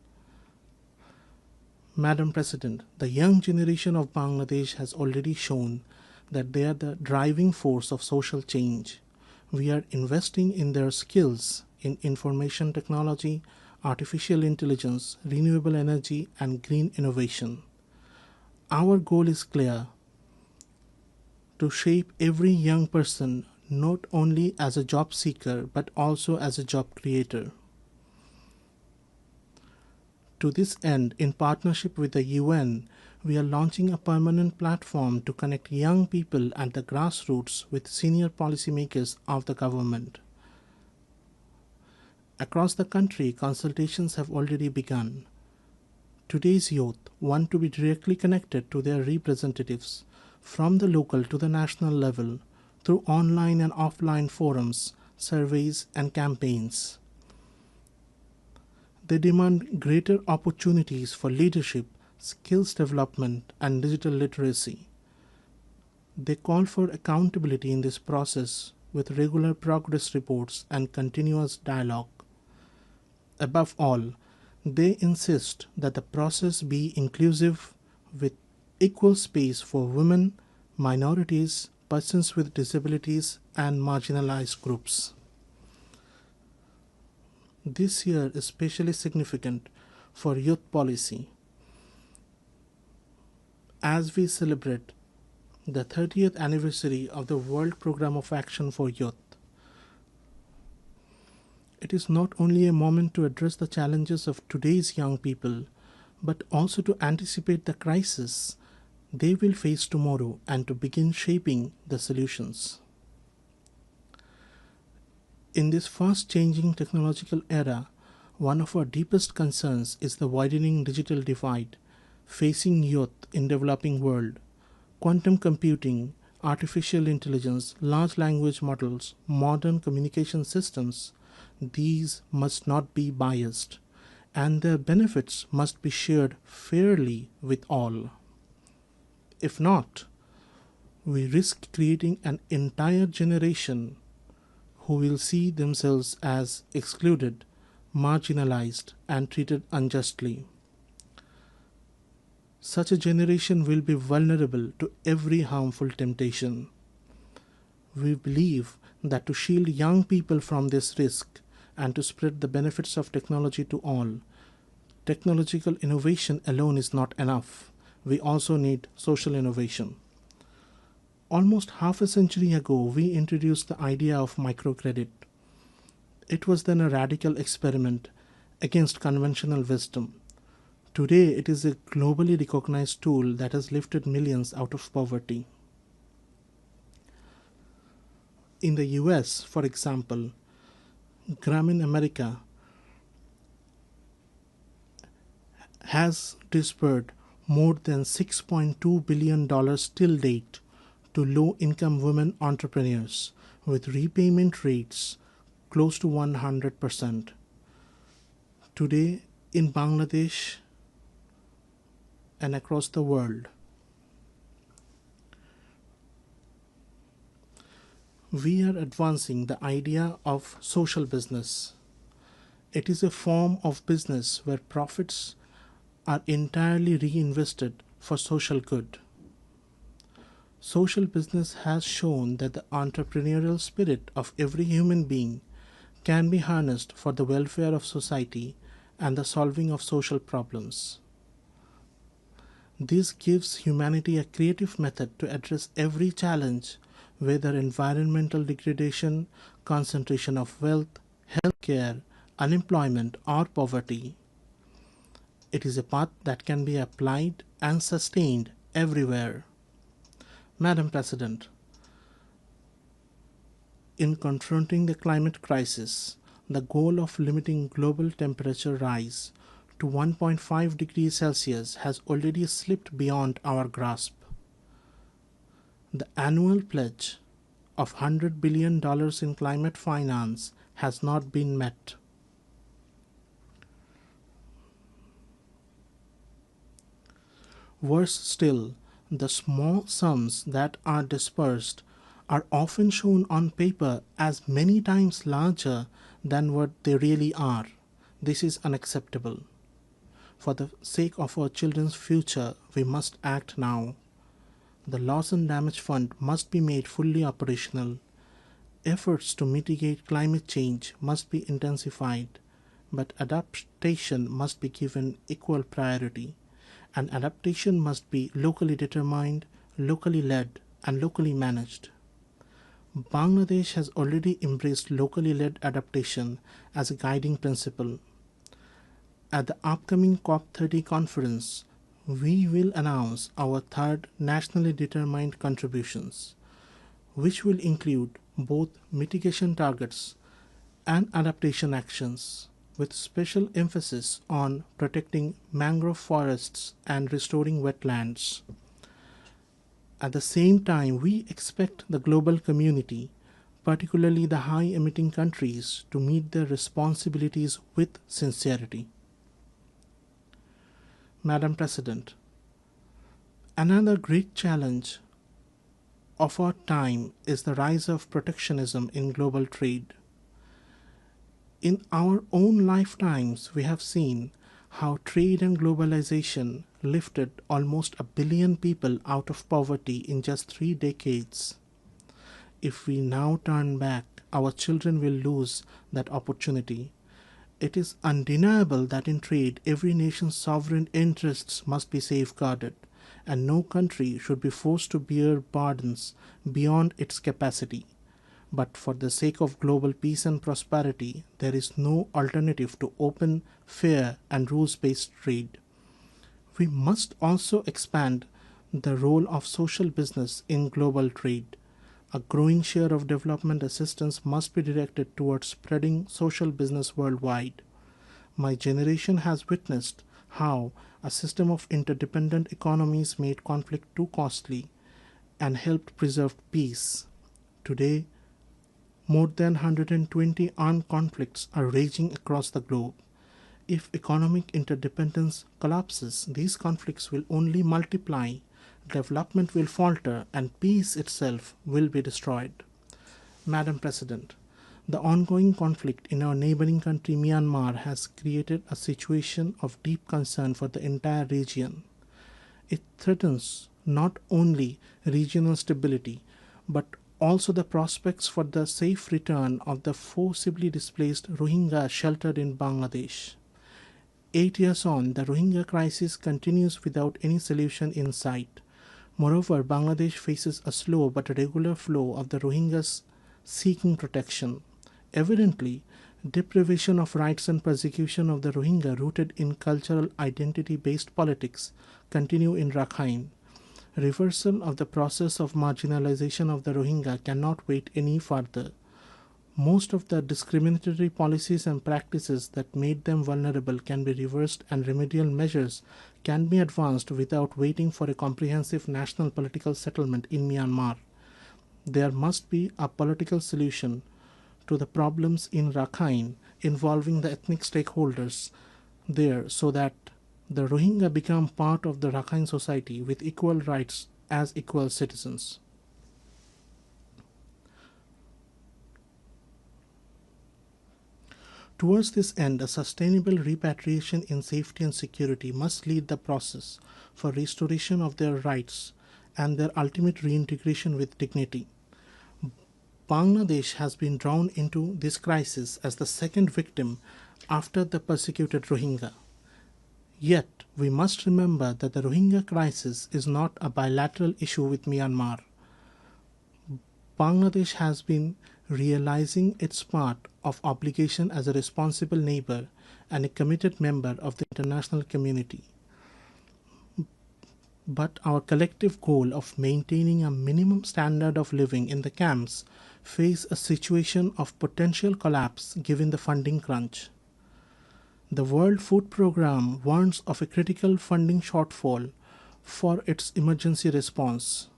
Madam President, the young generation of Bangladesh has already shown that they are the driving force of social change. We are investing in their skills in information technology, artificial intelligence, renewable energy, and green innovation. Our goal is clear: to shape every young person not only as a job seeker but also as a job creator. To this end, in partnership with the UN, we are launching a permanent platform to connect young people at the grassroots with senior policymakers of the government. Across the country, consultations have already begun. Today's youth want to be directly connected to their representatives from the local to the national level through online and offline forums, surveys, and campaigns. They demand greater opportunities for leadership, skills development, and digital literacy. They call for accountability in this process with regular progress reports and continuous dialogue. Above all, they insist that the process be inclusive with equal space for women, minorities, persons with disabilities, and marginalized groups. This year is especially significant for youth policy as we celebrate the 30th anniversary of the World Programme of Action for Youth. It is not only a moment to address the challenges of today's young people, but also to anticipate the crisis they will face tomorrow and to begin shaping the solutions. In this fast-changing technological era, one of our deepest concerns is the widening digital divide facing youth in developing world. Quantum computing, artificial intelligence, large language models, modern communication systems, these must not be biased, and their benefits must be shared fairly with all. If not, we risk creating an entire generation who will see themselves as excluded, marginalized, and treated unjustly. Such a generation will be vulnerable to every harmful temptation. We believe that to shield young people from this risk and to spread the benefits of technology to all, technological innovation alone is not enough. We also need social innovation. Almost half a century ago, we introduced the idea of microcredit. It was then a radical experiment against conventional wisdom. Today, it is a globally recognized tool that has lifted millions out of poverty. In the US, for example, Grameen America has disbursed more than $6.2 billion till date to low-income women entrepreneurs with repayment rates close to 100%. Today, in Bangladesh and across the world, we are advancing the idea of social business. It is a form of business where profits are entirely reinvested for social good. Social business has shown that the entrepreneurial spirit of every human being can be harnessed for the welfare of society and the solving of social problems. This gives humanity a creative method to address every challenge, whether environmental degradation, concentration of wealth, healthcare, unemployment, or poverty. It is a path that can be applied and sustained everywhere. Madam President, in confronting the climate crisis, the goal of limiting global temperature rise to 1.5 degrees Celsius has already slipped beyond our grasp. The annual pledge of $100 billion in climate finance has not been met. Worse still, the small sums that are dispersed are often shown on paper as many times larger than what they really are. This is unacceptable. For the sake of our children's future, we must act now. The Loss and Damage Fund must be made fully operational. Efforts to mitigate climate change must be intensified, but adaptation must be given equal priority, and adaptation must be locally determined, locally led, and locally managed. Bangladesh has already embraced locally led adaptation as a guiding principle. At the upcoming COP30 conference, we will announce our third nationally determined contributions, which will include both mitigation targets and adaptation actions, with special emphasis on protecting mangrove forests and restoring wetlands. At the same time, we expect the global community, particularly the high-emitting countries, to meet their responsibilities with sincerity. Madam President, another great challenge of our time is the rise of protectionism in global trade. In our own lifetimes, we have seen how trade and globalization lifted almost 1 billion people out of poverty in just 3 decades. If we now turn back, our children will lose that opportunity. It is undeniable that in trade, every nation's sovereign interests must be safeguarded, and no country should be forced to bear burdens beyond its capacity. But for the sake of global peace and prosperity, there is no alternative to open, fair, and rules-based trade. We must also expand the role of social business in global trade. A growing share of development assistance must be directed towards spreading social business worldwide. My generation has witnessed how a system of interdependent economies made conflict too costly and helped preserve peace. Today, more than 120 armed conflicts are raging across the globe. If economic interdependence collapses, these conflicts will only multiply, development will falter, and peace itself will be destroyed. Madam President, the ongoing conflict in our neighboring country Myanmar has created a situation of deep concern for the entire region. It threatens not only regional stability, but also the prospects for the safe return of the forcibly displaced Rohingya sheltered in Bangladesh. 8 years on, the Rohingya crisis continues without any solution in sight. Moreover, Bangladesh faces a slow but regular flow of the Rohingyas seeking protection. Evidently, deprivation of rights and persecution of the Rohingya rooted in cultural identity-based politics continue in Rakhine. Reversal of the process of marginalization of the Rohingya cannot wait any further. Most of the discriminatory policies and practices that made them vulnerable can be reversed, and remedial measures can be advanced without waiting for a comprehensive national political settlement in Myanmar. There must be a political solution to the problems in Rakhine involving the ethnic stakeholders there so that the Rohingya become part of the Rakhine society with equal rights as equal citizens. Towards this end, a sustainable repatriation in safety and security must lead the process for restoration of their rights and their ultimate reintegration with dignity. Bangladesh has been drawn into this crisis as the second victim after the persecuted Rohingya. Yet, we must remember that the Rohingya crisis is not a bilateral issue with Myanmar. Bangladesh has been realizing its part of obligation as a responsible neighbor and a committed member of the international community. But our collective goal of maintaining a minimum standard of living in the camps face a situation of potential collapse given the funding crunch. The World Food Programme warns of a critical funding shortfall for its emergency response.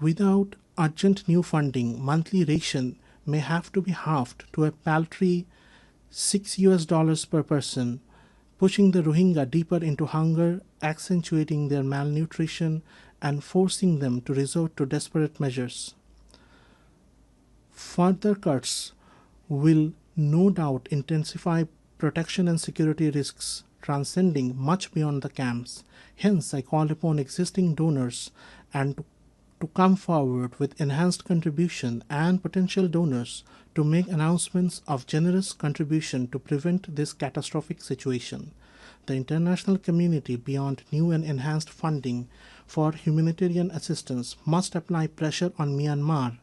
Without urgent new funding, monthly ration may have to be halved to a paltry $6 per person, pushing the Rohingya deeper into hunger, accentuating their malnutrition, and forcing them to resort to desperate measures. Further cuts will no doubt intensify protection and security risks transcending much beyond the camps. Hence, I call upon existing donors and to come forward with enhanced contribution and potential donors to make announcements of generous contribution to prevent this catastrophic situation. The international community, beyond new and enhanced funding for humanitarian assistance, must apply pressure on Myanmar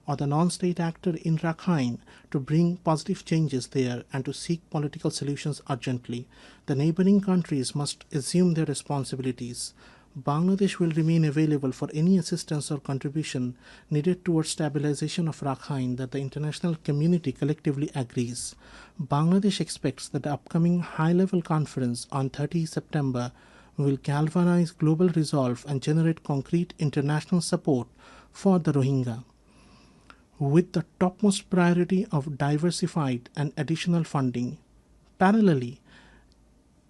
or the non-state actor in Rakhine to bring positive changes there and to seek political solutions urgently. The neighboring countries must assume their responsibilities. Bangladesh will remain available for any assistance or contribution needed towards stabilization of Rakhine that the international community collectively agrees. Bangladesh expects that the upcoming high-level conference on 30 September will galvanize global resolve and generate concrete international support for the Rohingya, with the topmost priority of diversified and additional funding. Parallelly,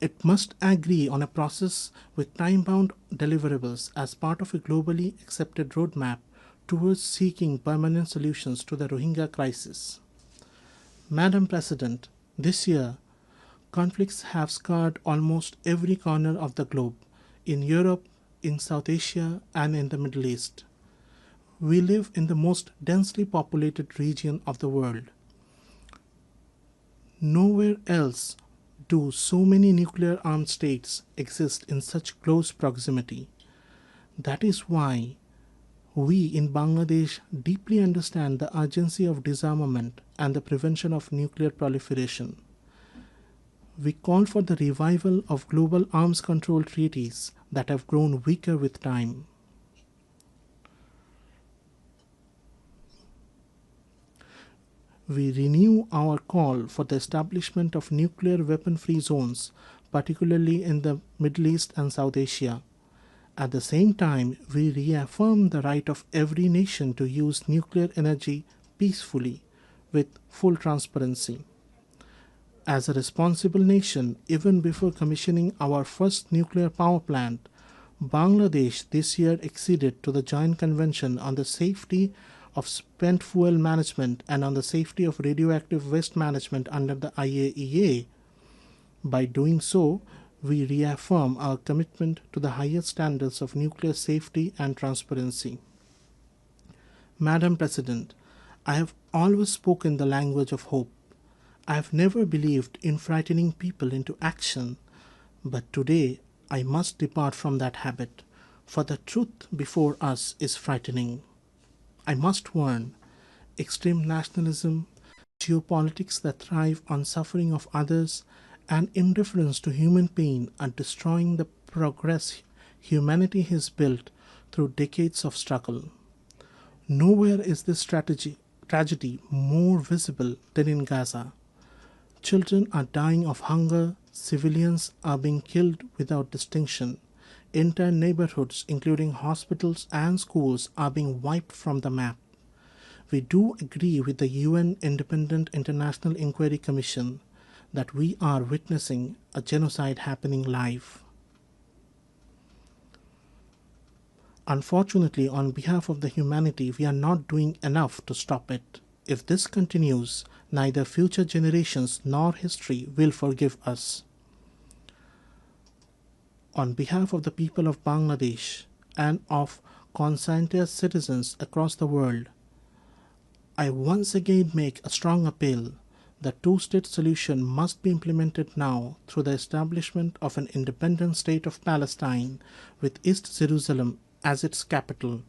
It must agree on a process with time-bound deliverables as part of a globally accepted roadmap towards seeking permanent solutions to the Rohingya crisis. Madam President, this year, conflicts have scarred almost every corner of the globe, in Europe, in South Asia, and in the Middle East. We live in the most densely populated region of the world. Nowhere else do so many nuclear armed states exist in such close proximity. That is why we in Bangladesh deeply understand the urgency of disarmament and the prevention of nuclear proliferation. We call for the revival of global arms control treaties that have grown weaker with time. We renew our call for the establishment of nuclear weapon-free zones, particularly in the Middle East and South Asia. At the same time, we reaffirm the right of every nation to use nuclear energy peacefully, with full transparency. As a responsible nation, even before commissioning our first nuclear power plant, Bangladesh this year acceded to the Joint Convention on the Safety of Spent Fuel Management and on the Safety of Radioactive Waste Management under the IAEA. By doing so, we reaffirm our commitment to the highest standards of nuclear safety and transparency. Madam President, I have always spoken the language of hope. I have never believed in frightening people into action, but today I must depart from that habit, for the truth before us is frightening. I must warn, extreme nationalism, geopolitics that thrive on suffering of others, and indifference to human pain are destroying the progress humanity has built through decades of struggle. Nowhere is this tragedy more visible than in Gaza. Children are dying of hunger, civilians are being killed without distinction. Entire neighborhoods, including hospitals and schools, are being wiped from the map. We do agree with the UN Independent International Inquiry Commission that we are witnessing a genocide happening live. Unfortunately, on behalf of the humanity, we are not doing enough to stop it. If this continues, neither future generations nor history will forgive us. On behalf of the people of Bangladesh and of conscientious citizens across the world, I once again make a strong appeal. The two-state solution must be implemented now through the establishment of an independent state of Palestine with East Jerusalem as its capital.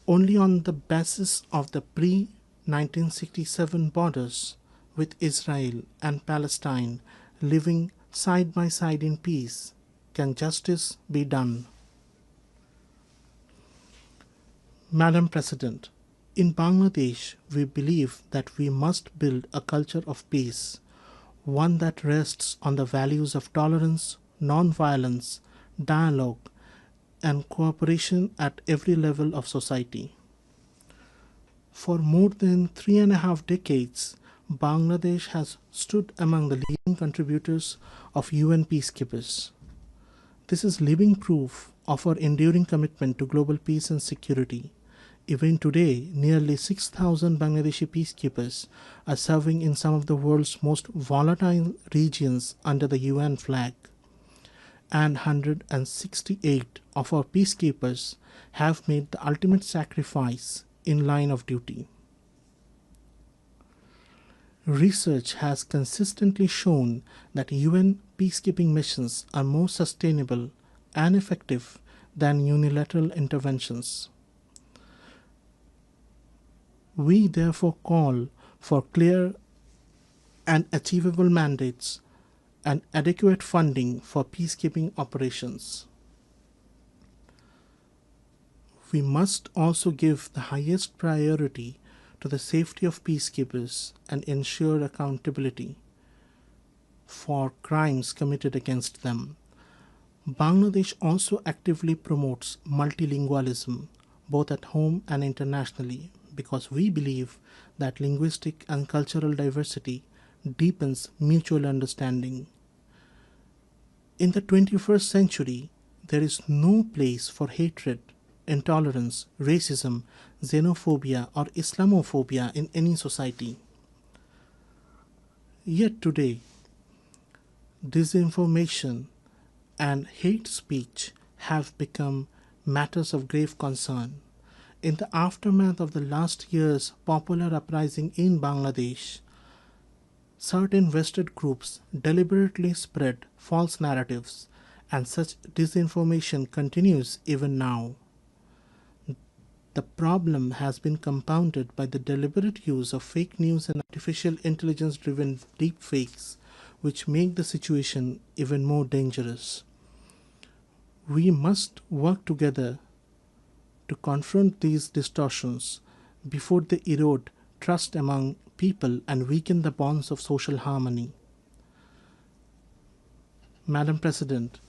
Only on the basis of the pre-1967 borders, with Israel and Palestine living side by side in peace, can justice be done. Madam President, in Bangladesh, we believe that we must build a culture of peace, one that rests on the values of tolerance, non-violence, dialogue, and cooperation at every level of society. For more than 3.5 decades, Bangladesh has stood among the leading contributors of UN peacekeepers. This is living proof of our enduring commitment to global peace and security. Even today, nearly 6,000 Bangladeshi peacekeepers are serving in some of the world's most volatile regions under the UN flag. And 168 of our peacekeepers have made the ultimate sacrifice in line of duty. Research has consistently shown that UN peacekeeping missions are more sustainable and effective than unilateral interventions. We therefore call for clear and achievable mandates and adequate funding for peacekeeping operations. We must also give the highest priority to the safety of peacekeepers and ensure accountability for crimes committed against them. Bangladesh also actively promotes multilingualism, both at home and internationally, because we believe that linguistic and cultural diversity deepens mutual understanding. In the 21st century, there is no place for hatred, intolerance, racism, xenophobia, or Islamophobia in any society. Yet today, disinformation and hate speech have become matters of grave concern. In the aftermath of the last year's popular uprising in Bangladesh, certain vested groups deliberately spread false narratives, and such disinformation continues even now. The problem has been compounded by the deliberate use of fake news and artificial intelligence-driven deepfakes, which make the situation even more dangerous. We must work together to confront these distortions before they erode trust among people and weaken the bonds of social harmony. Madam President,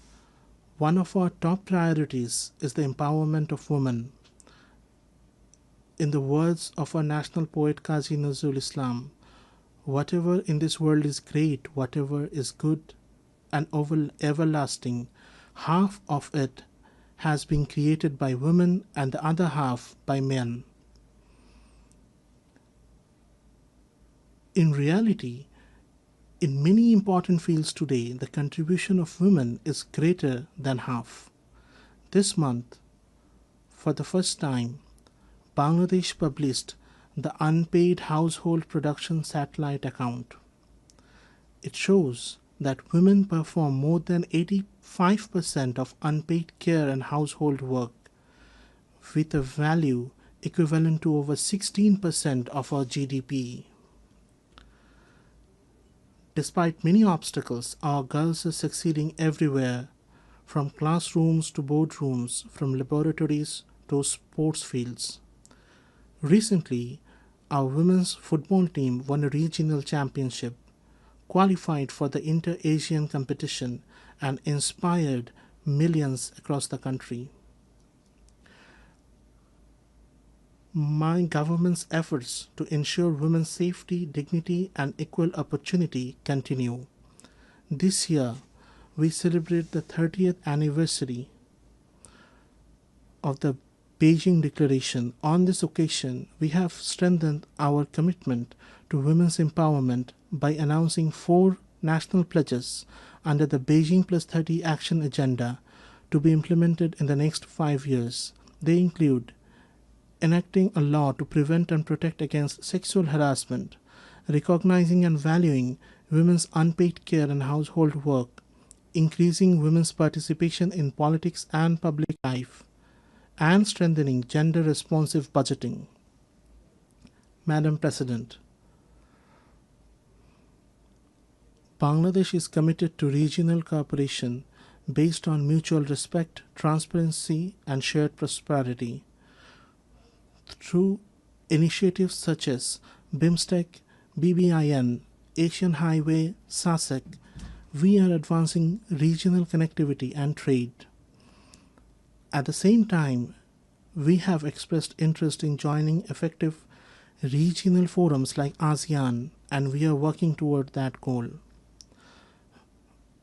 one of our top priorities is the empowerment of women. In the words of our national poet Qazi Nazrul Islam, whatever in this world is great, whatever is good and everlasting, half of it has been created by women and the other half by men. In reality, in many important fields today, the contribution of women is greater than half. This month, for the first time, Bangladesh published the Unpaid Household Production Satellite Account. It shows that women perform more than 85% of unpaid care and household work, with a value equivalent to over 16% of our GDP. Despite many obstacles, our girls are succeeding everywhere, from classrooms to boardrooms, from laboratories to sports fields. Recently, our women's football team won a regional championship, qualified for the Inter-Asian competition, and inspired millions across the country. My government's efforts to ensure women's safety, dignity, and equal opportunity continue. This year, we celebrate the 30th anniversary of the Beijing Declaration. On this occasion, we have strengthened our commitment to women's empowerment by announcing 4 national pledges under the Beijing Plus 30 Action Agenda to be implemented in the next 5 years. They include enacting a law to prevent and protect against sexual harassment, recognizing and valuing women's unpaid care and household work, increasing women's participation in politics and public life, and strengthening gender-responsive budgeting. Madam President, Bangladesh is committed to regional cooperation based on mutual respect, transparency, and shared prosperity. Through initiatives such as BIMSTEC, BBIN, Asian Highway, SASEC, we are advancing regional connectivity and trade. At the same time, we have expressed interest in joining effective regional forums like ASEAN, and we are working toward that goal.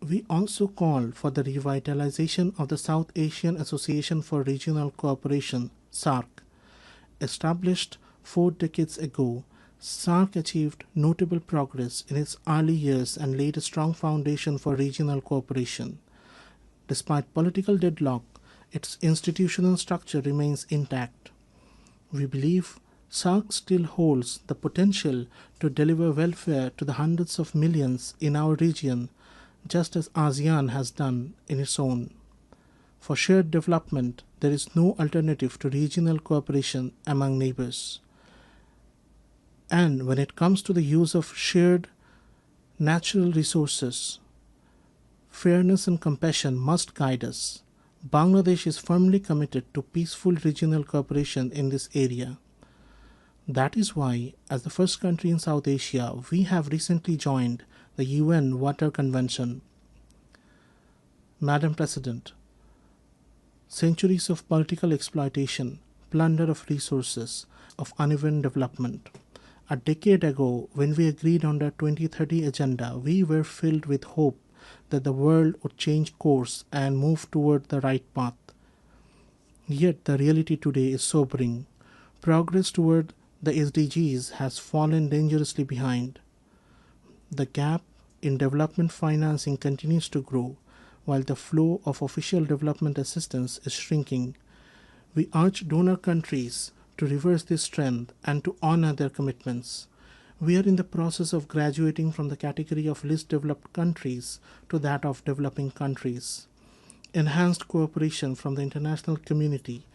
We also call for the revitalization of the South Asian Association for Regional Cooperation, SAARC. Established 4 decades ago, SAARC achieved notable progress in its early years and laid a strong foundation for regional cooperation. Despite political deadlock, its institutional structure remains intact. We believe SAARC still holds the potential to deliver welfare to the hundreds of millions in our region, just as ASEAN has done in its own. For shared development, there is no alternative to regional cooperation among neighbors. And when it comes to the use of shared natural resources, fairness and compassion must guide us. Bangladesh is firmly committed to peaceful regional cooperation in this area. That is why, as the first country in South Asia, we have recently joined the UN Water Convention. Madam President, centuries of political exploitation, plunder of resources, of uneven development. A decade ago, when we agreed on the 2030 agenda, we were filled with hope that the world would change course and move toward the right path. Yet the reality today is sobering. Progress toward the SDGs has fallen dangerously behind. The gap in development financing continues to grow, while the flow of official development assistance is shrinking. We urge donor countries to reverse this trend and to honor their commitments. We are in the process of graduating from the category of least developed countries to that of developing countries. Enhanced cooperation from the international community,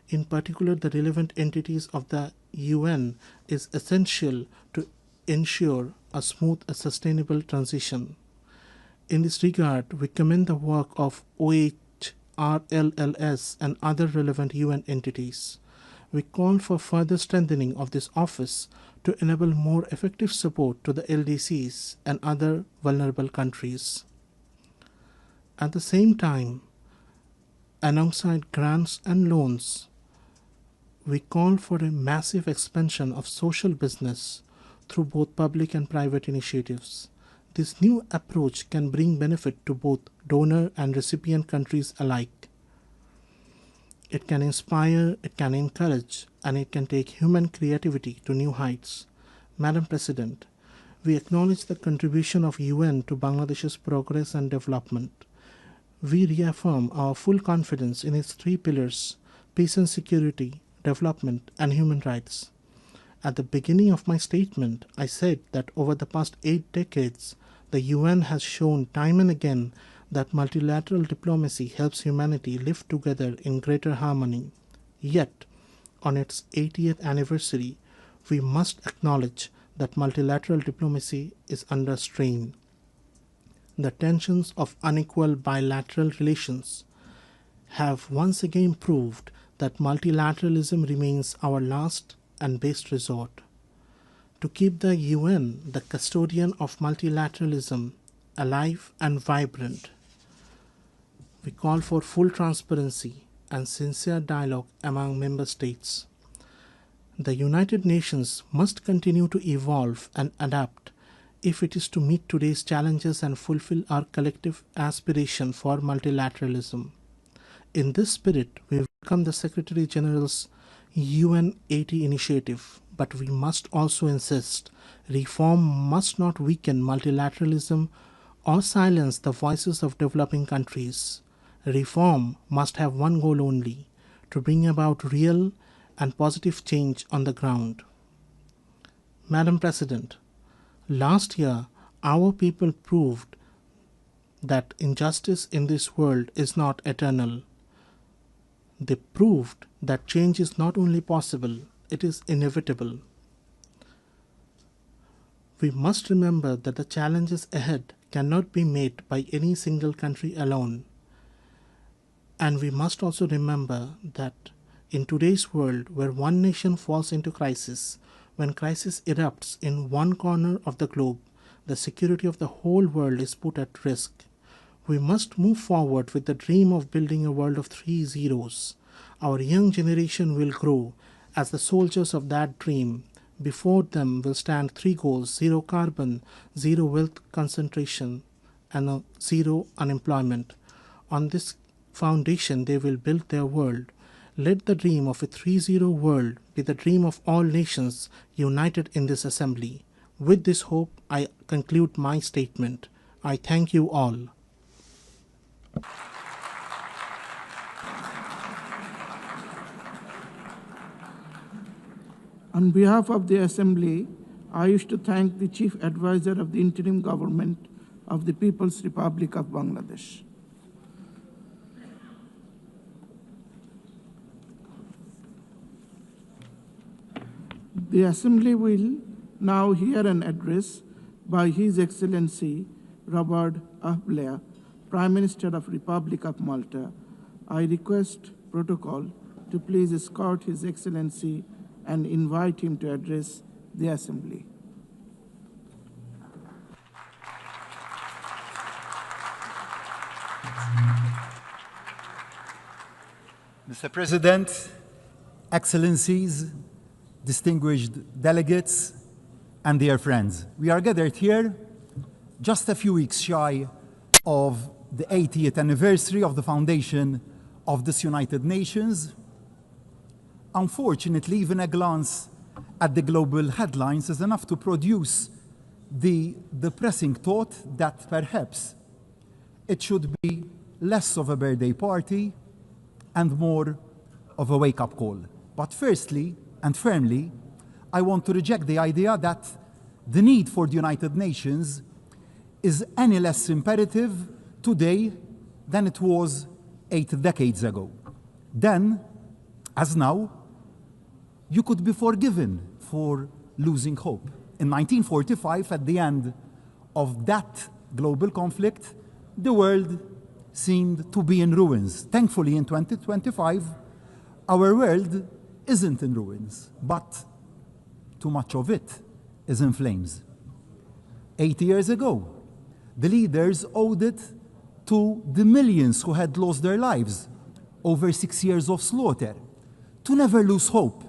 in particular the relevant entities of the UN, is essential to ensure a smooth and sustainable transition. In this regard, we commend the work of OHRLLS and other relevant UN entities. We call for further strengthening of this office to enable more effective support to the LDCs and other vulnerable countries. At the same time, alongside grants and loans, we call for a massive expansion of social business through both public and private initiatives. This new approach can bring benefit to both donor and recipient countries alike. It can inspire, it can encourage, and it can take human creativity to new heights. Madam President, we acknowledge the contribution of UN to Bangladesh's progress and development. We reaffirm our full confidence in its three pillars: peace and security, development, and human rights. At the beginning of my statement, I said that over the past 8 decades, the UN has shown time and again that multilateral diplomacy helps humanity live together in greater harmony. Yet, on its 80th anniversary, we must acknowledge that multilateral diplomacy is under strain. The tensions of unequal bilateral relations have once again proved that multilateralism remains our last and best resort. To keep the UN, the custodian of multilateralism, alive and vibrant, we call for full transparency and sincere dialogue among member states. The United Nations must continue to evolve and adapt if it is to meet today's challenges and fulfill our collective aspiration for multilateralism. In this spirit, we welcome the Secretary General's UN 80 initiative, but we must also insist reform must not weaken multilateralism or silence the voices of developing countries. Reform must have one goal only: to bring about real and positive change on the ground. Madam President, last year our people proved that injustice in this world is not eternal. They proved that change is not only possible, it is inevitable. We must remember that the challenges ahead cannot be met by any single country alone. And we must also remember that in today's world, where one nation falls into crisis, when crisis erupts in one corner of the globe, the security of the whole world is put at risk. We must move forward with the dream of building a world of 3 zeros. Our young generation will grow as the soldiers of that dream. Before them will stand 3 goals: zero carbon, zero wealth concentration, and zero unemployment. On this foundation, they will build their world. Let the dream of a 3-0 world be the dream of all nations united in this assembly. With this hope, I conclude my statement. I thank you all. On behalf of the Assembly, I wish to thank the Chief Advisor of the Interim Government of the People's Republic of Bangladesh. The Assembly will now hear an address by His Excellency Robert Blair, Prime Minister of Republic of Malta. I request protocol to please escort His Excellency and invite him to address the Assembly. Mr. President, Excellencies, distinguished delegates, and dear friends. We are gathered here just a few weeks shy of the 80th anniversary of the foundation of this United Nations. Unfortunately, even a glance at the global headlines is enough to produce the depressing thought that perhaps it should be less of a birthday party and more of a wake-up call. But firstly and firmly, I want to reject the idea that the need for the United Nations is any less imperative today than it was 8 decades ago. Then, as now, you could be forgiven for losing hope. In 1945, at the end of that global conflict, the world seemed to be in ruins. Thankfully, in 2025, our world isn't in ruins, but too much of it is in flames. 80 years ago, the leaders owed it to the millions who had lost their lives over 6 years of slaughter to never lose hope.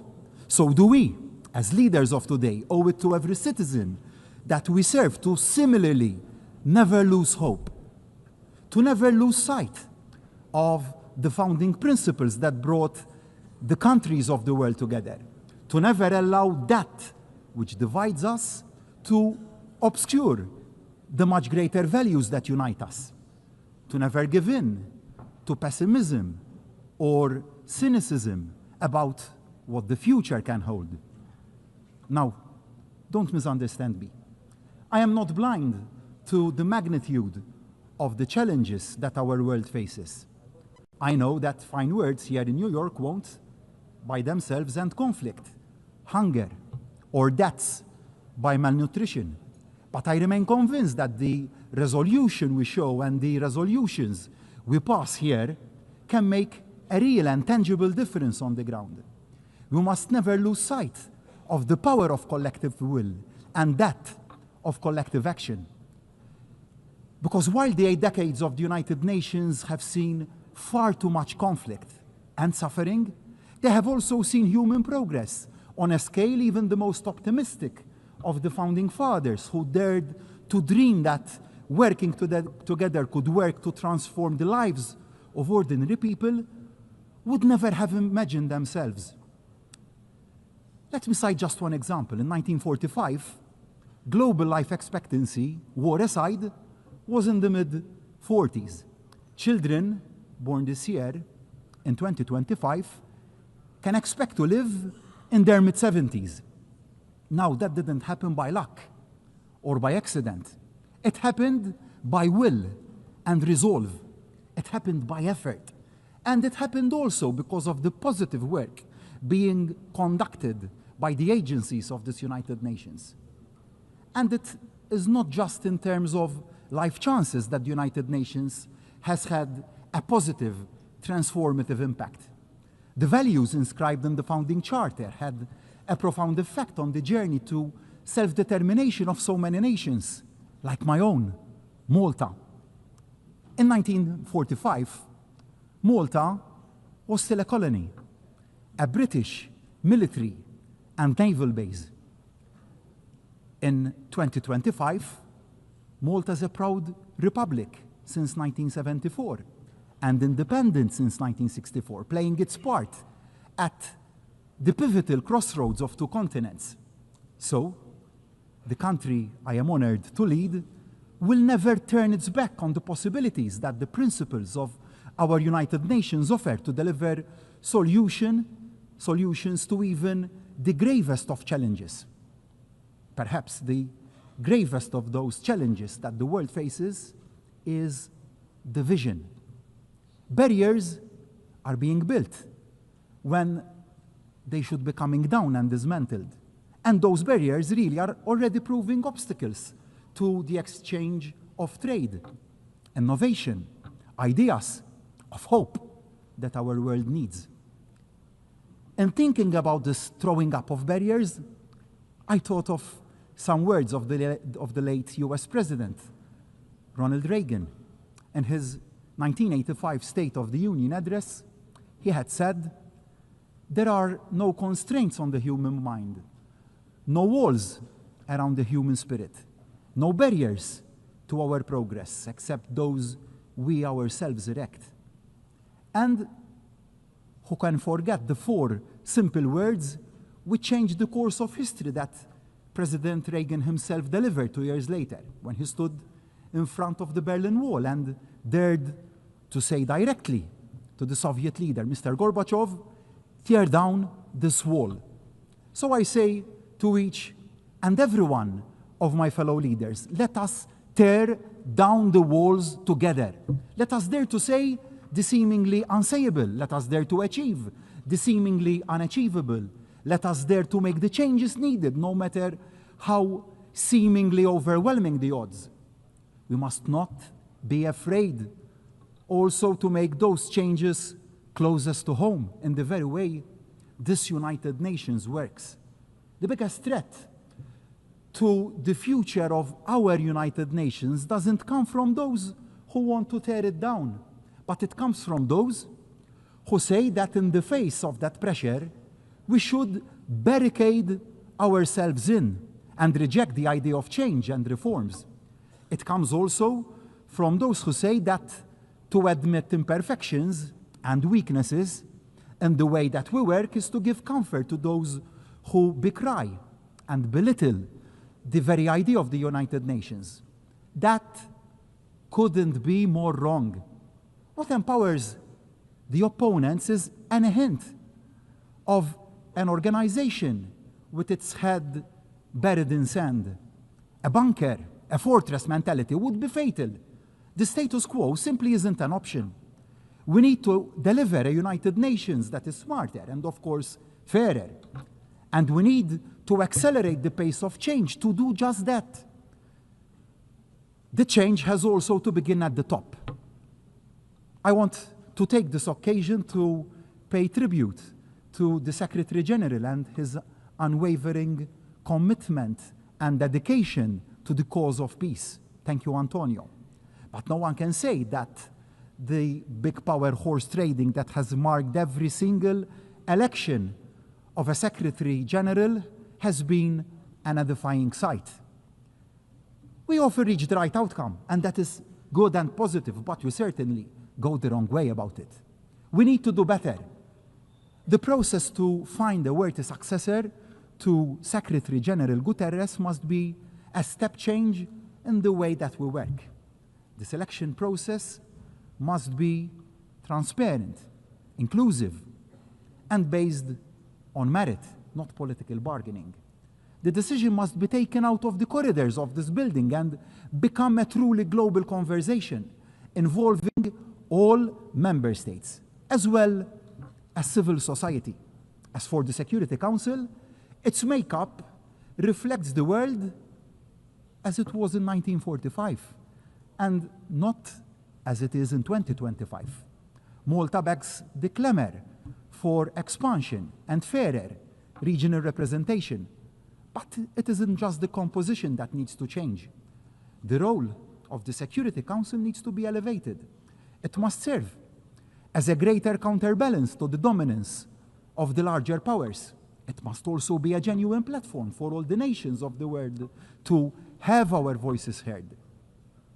So do we, as leaders of today, owe it to every citizen that we serve to similarly never lose hope, to never lose sight of the founding principles that brought the countries of the world together, to never allow that which divides us to obscure the much greater values that unite us, to never give in to pessimism or cynicism about what the future can hold. Now, don't misunderstand me. I am not blind to the magnitude of the challenges that our world faces. I know that fine words here in New York won't by themselves end conflict, hunger, or deaths by malnutrition. But I remain convinced that the resolution we show and the resolutions we pass here can make a real and tangible difference on the ground. We must never lose sight of the power of collective will and that of collective action. Because while the 8 decades of the United Nations have seen far too much conflict and suffering, they have also seen human progress on a scale even the most optimistic of the founding fathers, who dared to dream that working together could work to transform the lives of ordinary people, would never have imagined themselves. Let me cite just one example. In 1945, global life expectancy, war aside, was in the mid-40s. Children born this year, in 2025, can expect to live in their mid-70s. Now, that didn't happen by luck or by accident. It happened by will and resolve. It happened by effort. And it happened also because of the positive work being conducted by the agencies of this United Nations. And it is not just in terms of life chances that the United Nations has had a positive, transformative impact. The values inscribed in the founding charter had a profound effect on the journey to self-determination of so many nations, like my own, Malta. In 1945, Malta was still a colony, a British military and naval base. In 2025, Malta is a proud republic since 1974 and independent since 1964, playing its part at the pivotal crossroads of 2 continents. So, the country I am honored to lead will never turn its back on the possibilities that the principles of our United Nations offer to deliver solutions to even the gravest of challenges. Perhaps the gravest of those challenges that the world faces is division. Barriers are being built when they should be coming down and dismantled. And those barriers really are already proving obstacles to the exchange of trade, innovation, ideas, of hope that our world needs. In thinking about this throwing up of barriers, I thought of some words of the late US President, Ronald Reagan. In his 1985 State of the Union address, he had said, there are no constraints on the human mind, no walls around the human spirit, no barriers to our progress except those we ourselves erect. And who can forget the 4 simple words which changed the course of history that President Reagan himself delivered 2 years later when he stood in front of the Berlin Wall and dared to say directly to the Soviet leader, Mr. Gorbachev, tear down this wall. So I say to each and every one of my fellow leaders, let us tear down the walls together. Let us dare to say the seemingly unsayable. Let us dare to achieve the seemingly unachievable. Let us dare to make the changes needed, no matter how seemingly overwhelming the odds. We must not be afraid also to make those changes closest to home in the very way this United Nations works. The biggest threat to the future of our United Nations doesn't come from those who want to tear it down, but it comes from those who say that in the face of that pressure, we should barricade ourselves in and reject the idea of change and reforms. It comes also from those who say that to admit imperfections and weaknesses in the way that we work is to give comfort to those who decry and belittle the very idea of the United Nations. That couldn't be more wrong. What empowers the opponents is any hint of an organization with its head buried in sand. A bunker, a fortress mentality would be fatal. The status quo simply isn't an option. We need to deliver a United Nations that is smarter and, of course, fairer. And we need to accelerate the pace of change to do just that. The change has also to begin at the top. I want to take this occasion to pay tribute to the Secretary General and his unwavering commitment and dedication to the cause of peace. Thank you, Antonio. But no one can say that the big power horse trading that has marked every single election of a Secretary General has been an edifying sight. We often reach the right outcome, and that is good and positive, but we certainly go the wrong way about it. We need to do better. The process to find a worthy successor to Secretary General Guterres must be a step change in the way that we work. The selection process must be transparent, inclusive, and based on merit, not political bargaining. The decision must be taken out of the corridors of this building and become a truly global conversation involving all member states, as well as civil society. As for the Security Council, its makeup reflects the world as it was in 1945, and not as it is in 2025. Malta begs the clamor for expansion and fairer regional representation. But it isn't just the composition that needs to change. The role of the Security Council needs to be elevated. It must serve as a greater counterbalance to the dominance of the larger powers. It must also be a genuine platform for all the nations of the world to have our voices heard.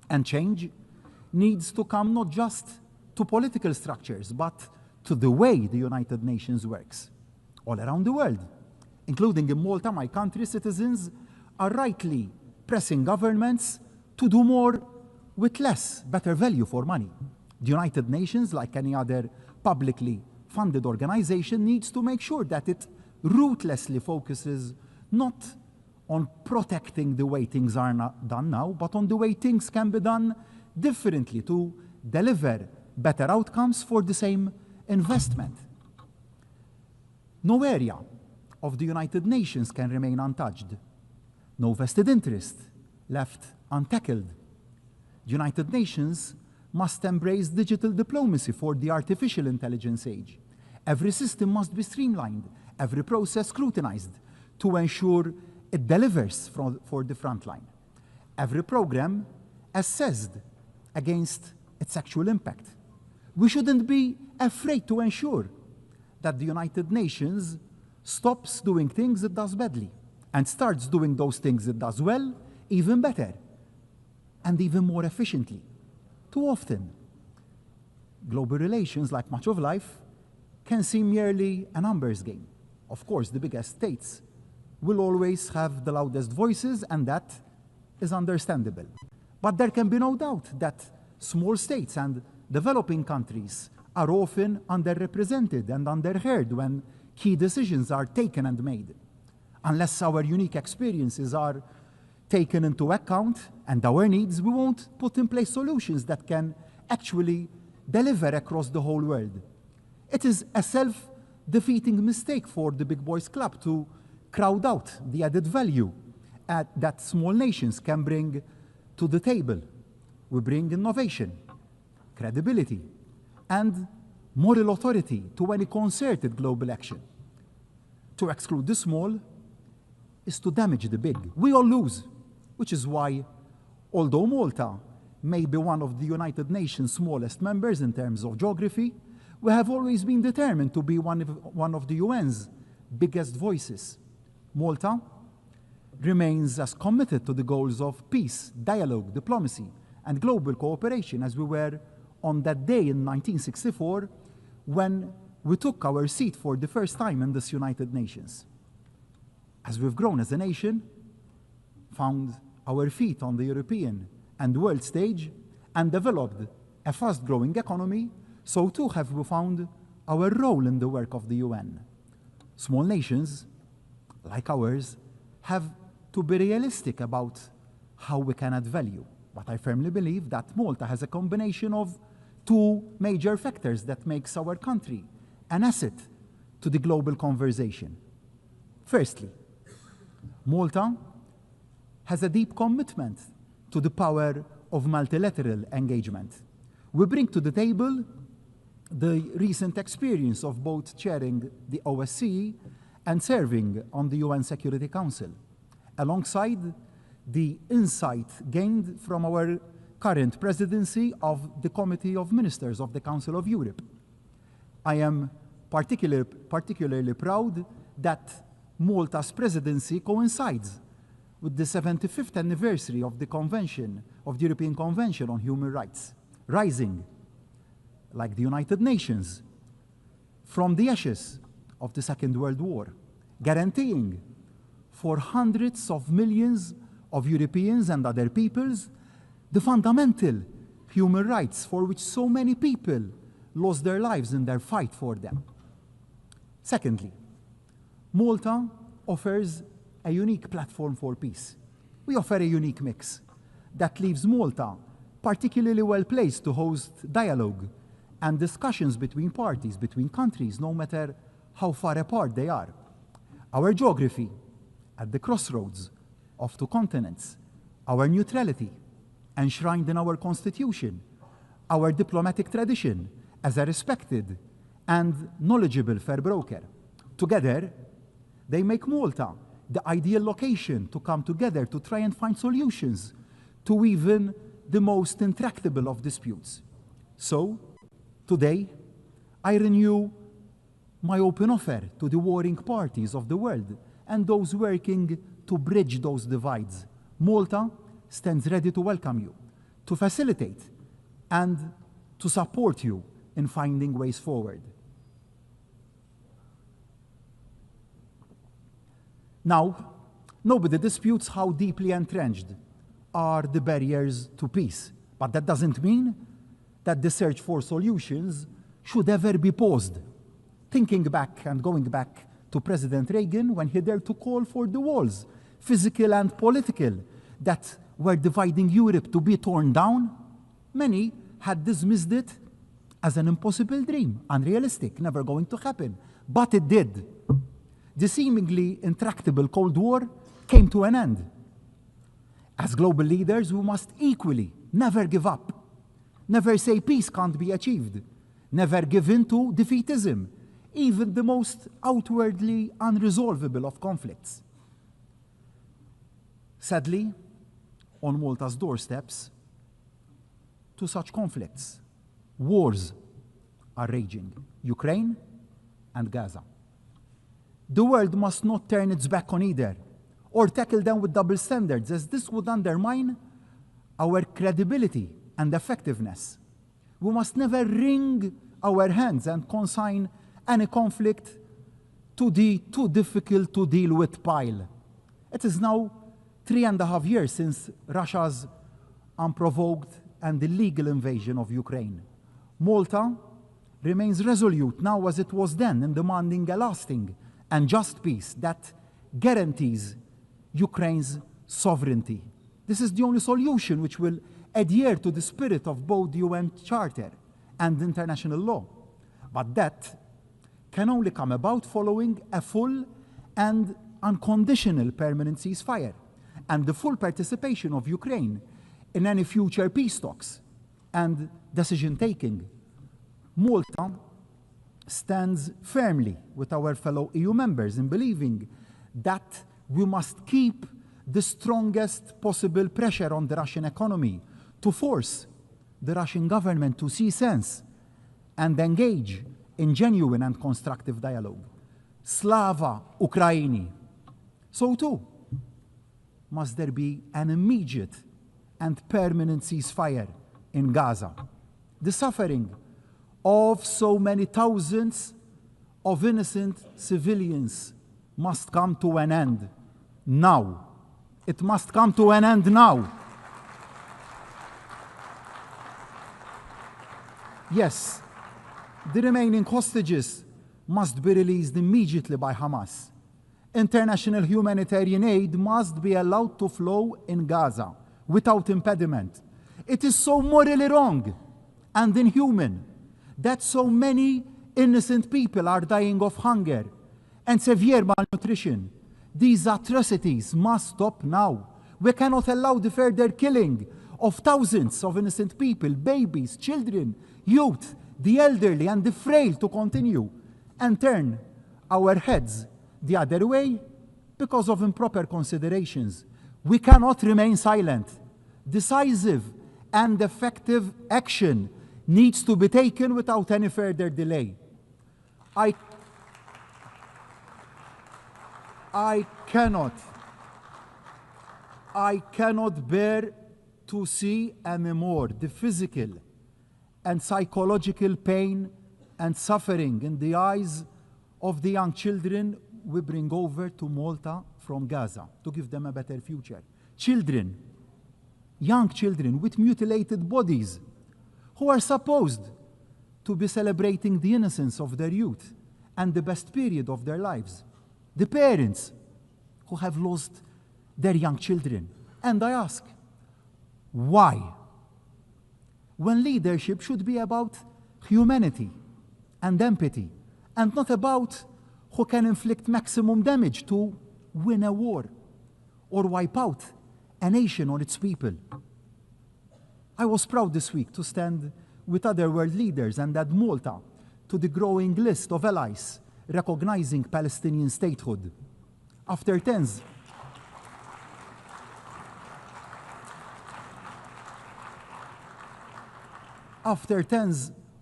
And change needs to come not just to political structures, but to the way the United Nations works. All around the world, including in Malta, my country, citizens are rightly pressing governments to do more with less, better value for money. The United Nations, like any other publicly funded organization, needs to make sure that it ruthlessly focuses not on protecting the way things are done now, but on the way things can be done differently to deliver better outcomes for the same investment. No area of the United Nations can remain untouched. No vested interest left untackled. The United Nations must embrace digital diplomacy for the artificial intelligence age. Every system must be streamlined, every process scrutinized to ensure it delivers for the front line. Every program assessed against its actual impact. We shouldn't be afraid to ensure that the United Nations stops doing things it does badly and starts doing those things it does well, even better, and even more efficiently. Too often, global relations, like much of life, can seem merely a numbers game. Of course, the biggest states will always have the loudest voices, and that is understandable. But there can be no doubt that small states and developing countries are often underrepresented and underheard when key decisions are taken and made. Unless our unique experiences are taken into account and our needs, we won't put in place solutions that can actually deliver across the whole world. It is a self-defeating mistake for the Big Boys Club to crowd out the added value that small nations can bring to the table. We bring innovation, credibility, and moral authority to any concerted global action. To exclude the small is to damage the big. We all lose, which is why, although Malta may be one of the United Nations' smallest members in terms of geography, we have always been determined to be one of the UN's biggest voices. Malta remains as committed to the goals of peace, dialogue, diplomacy, and global cooperation as we were on that day in 1964 when we took our seat for the first time in this United Nations. As we've grown as a nation, found our feet on the European and world stage, and developed a fast-growing economy, so too have we found our role in the work of the UN. Small nations, like ours, have to be realistic about how we can add value. But I firmly believe that Malta has a combination of two major factors that makes our country an asset to the global conversation. Firstly, Malta has a deep commitment to the power of multilateral engagement. We bring to the table the recent experience of both chairing the OSCE and serving on the UN Security Council, alongside the insight gained from our current presidency of the Committee of Ministers of the Council of Europe. I am particularly proud that Malta's presidency coincides with the 75th anniversary of the Convention, of the European Convention on Human Rights, rising, like the United Nations, from the ashes of the Second World War, guaranteeing for hundreds of millions of Europeans and other peoples the fundamental human rights for which so many people lost their lives in their fight for them. Secondly, Malta offers a unique platform for peace. We offer a unique mix that leaves Malta particularly well placed to host dialogue and discussions between parties, between countries, no matter how far apart they are. Our geography at the crossroads of two continents, our neutrality enshrined in our constitution, our diplomatic tradition as a respected and knowledgeable fair broker. Together, they make Malta the ideal location to come together to try and find solutions to even the most intractable of disputes. So, today, I renew my open offer to the warring parties of the world and those working to bridge those divides. Malta stands ready to welcome you, to facilitate, and to support you in finding ways forward. Now, nobody disputes how deeply entrenched are the barriers to peace, but that doesn't mean that the search for solutions should ever be paused. Thinking back and going back to President Reagan when he dared to call for the walls, physical and political, that were dividing Europe to be torn down, many had dismissed it as an impossible dream, unrealistic, never going to happen. But it did. The seemingly intractable Cold War came to an end. As global leaders, we must equally never give up, never say peace can't be achieved, never give in to defeatism, even the most outwardly unresolvable of conflicts. Sadly, on Malta's doorsteps, two such conflicts, wars, are raging. Ukraine and Gaza. The world must not turn its back on either, or tackle them with double standards, as this would undermine our credibility and effectiveness. We must never wring our hands and consign any conflict to the too difficult to deal with pile. It is now 3.5 years since Russia's unprovoked and illegal invasion of Ukraine. Malta remains resolute now as it was then in demanding a lasting and just peace that guarantees Ukraine's sovereignty. This is the only solution which will adhere to the spirit of both the UN Charter and international law. But that can only come about following a full and unconditional permanent ceasefire and the full participation of Ukraine in any future peace talks and decision-taking. Malta stands firmly with our fellow EU members in believing that we must keep the strongest possible pressure on the Russian economy to force the Russian government to see sense and engage in genuine and constructive dialogue. Slava Ukraini. So too must there be an immediate and permanent ceasefire in Gaza. The suffering of so many thousands of innocent civilians must come to an end now. It must come to an end now. Yes, the remaining hostages must be released immediately by Hamas. International humanitarian aid must be allowed to flow in Gaza without impediment. It is so morally wrong and inhuman that so many innocent people are dying of hunger and severe malnutrition. These atrocities must stop now. We cannot allow the further killing of thousands of innocent people, babies, children, youth, the elderly and the frail to continue and turn our heads the other way because of improper considerations. We cannot remain silent. Decisive and effective action needs to be taken without any further delay. I cannot bear to see anymore the physical and psychological pain and suffering in the eyes of the young children we bring over to Malta from Gaza to give them a better future. Children, young children with mutilated bodies who are supposed to be celebrating the innocence of their youth and the best period of their lives. The parents who have lost their young children. And I ask, why? When leadership should be about humanity and empathy, and not about who can inflict maximum damage to win a war or wipe out a nation or its people. I was proud this week to stand with other world leaders and add Malta to the growing list of allies recognizing Palestinian statehood. After tens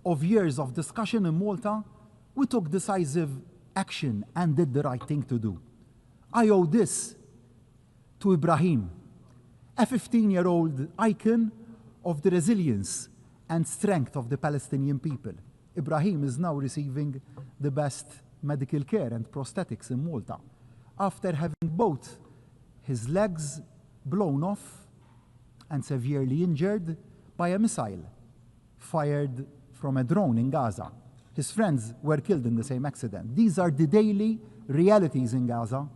of years of discussion in Malta, we took decisive action and did the right thing to do. I owe this to Ibrahim, a 15-year-old icon of the resilience and strength of the Palestinian people. Ibrahim is now receiving the best medical care and prosthetics in Malta after having both his legs blown off and severely injured by a missile fired from a drone in Gaza. His friends were killed in the same accident. These are the daily realities in Gaza,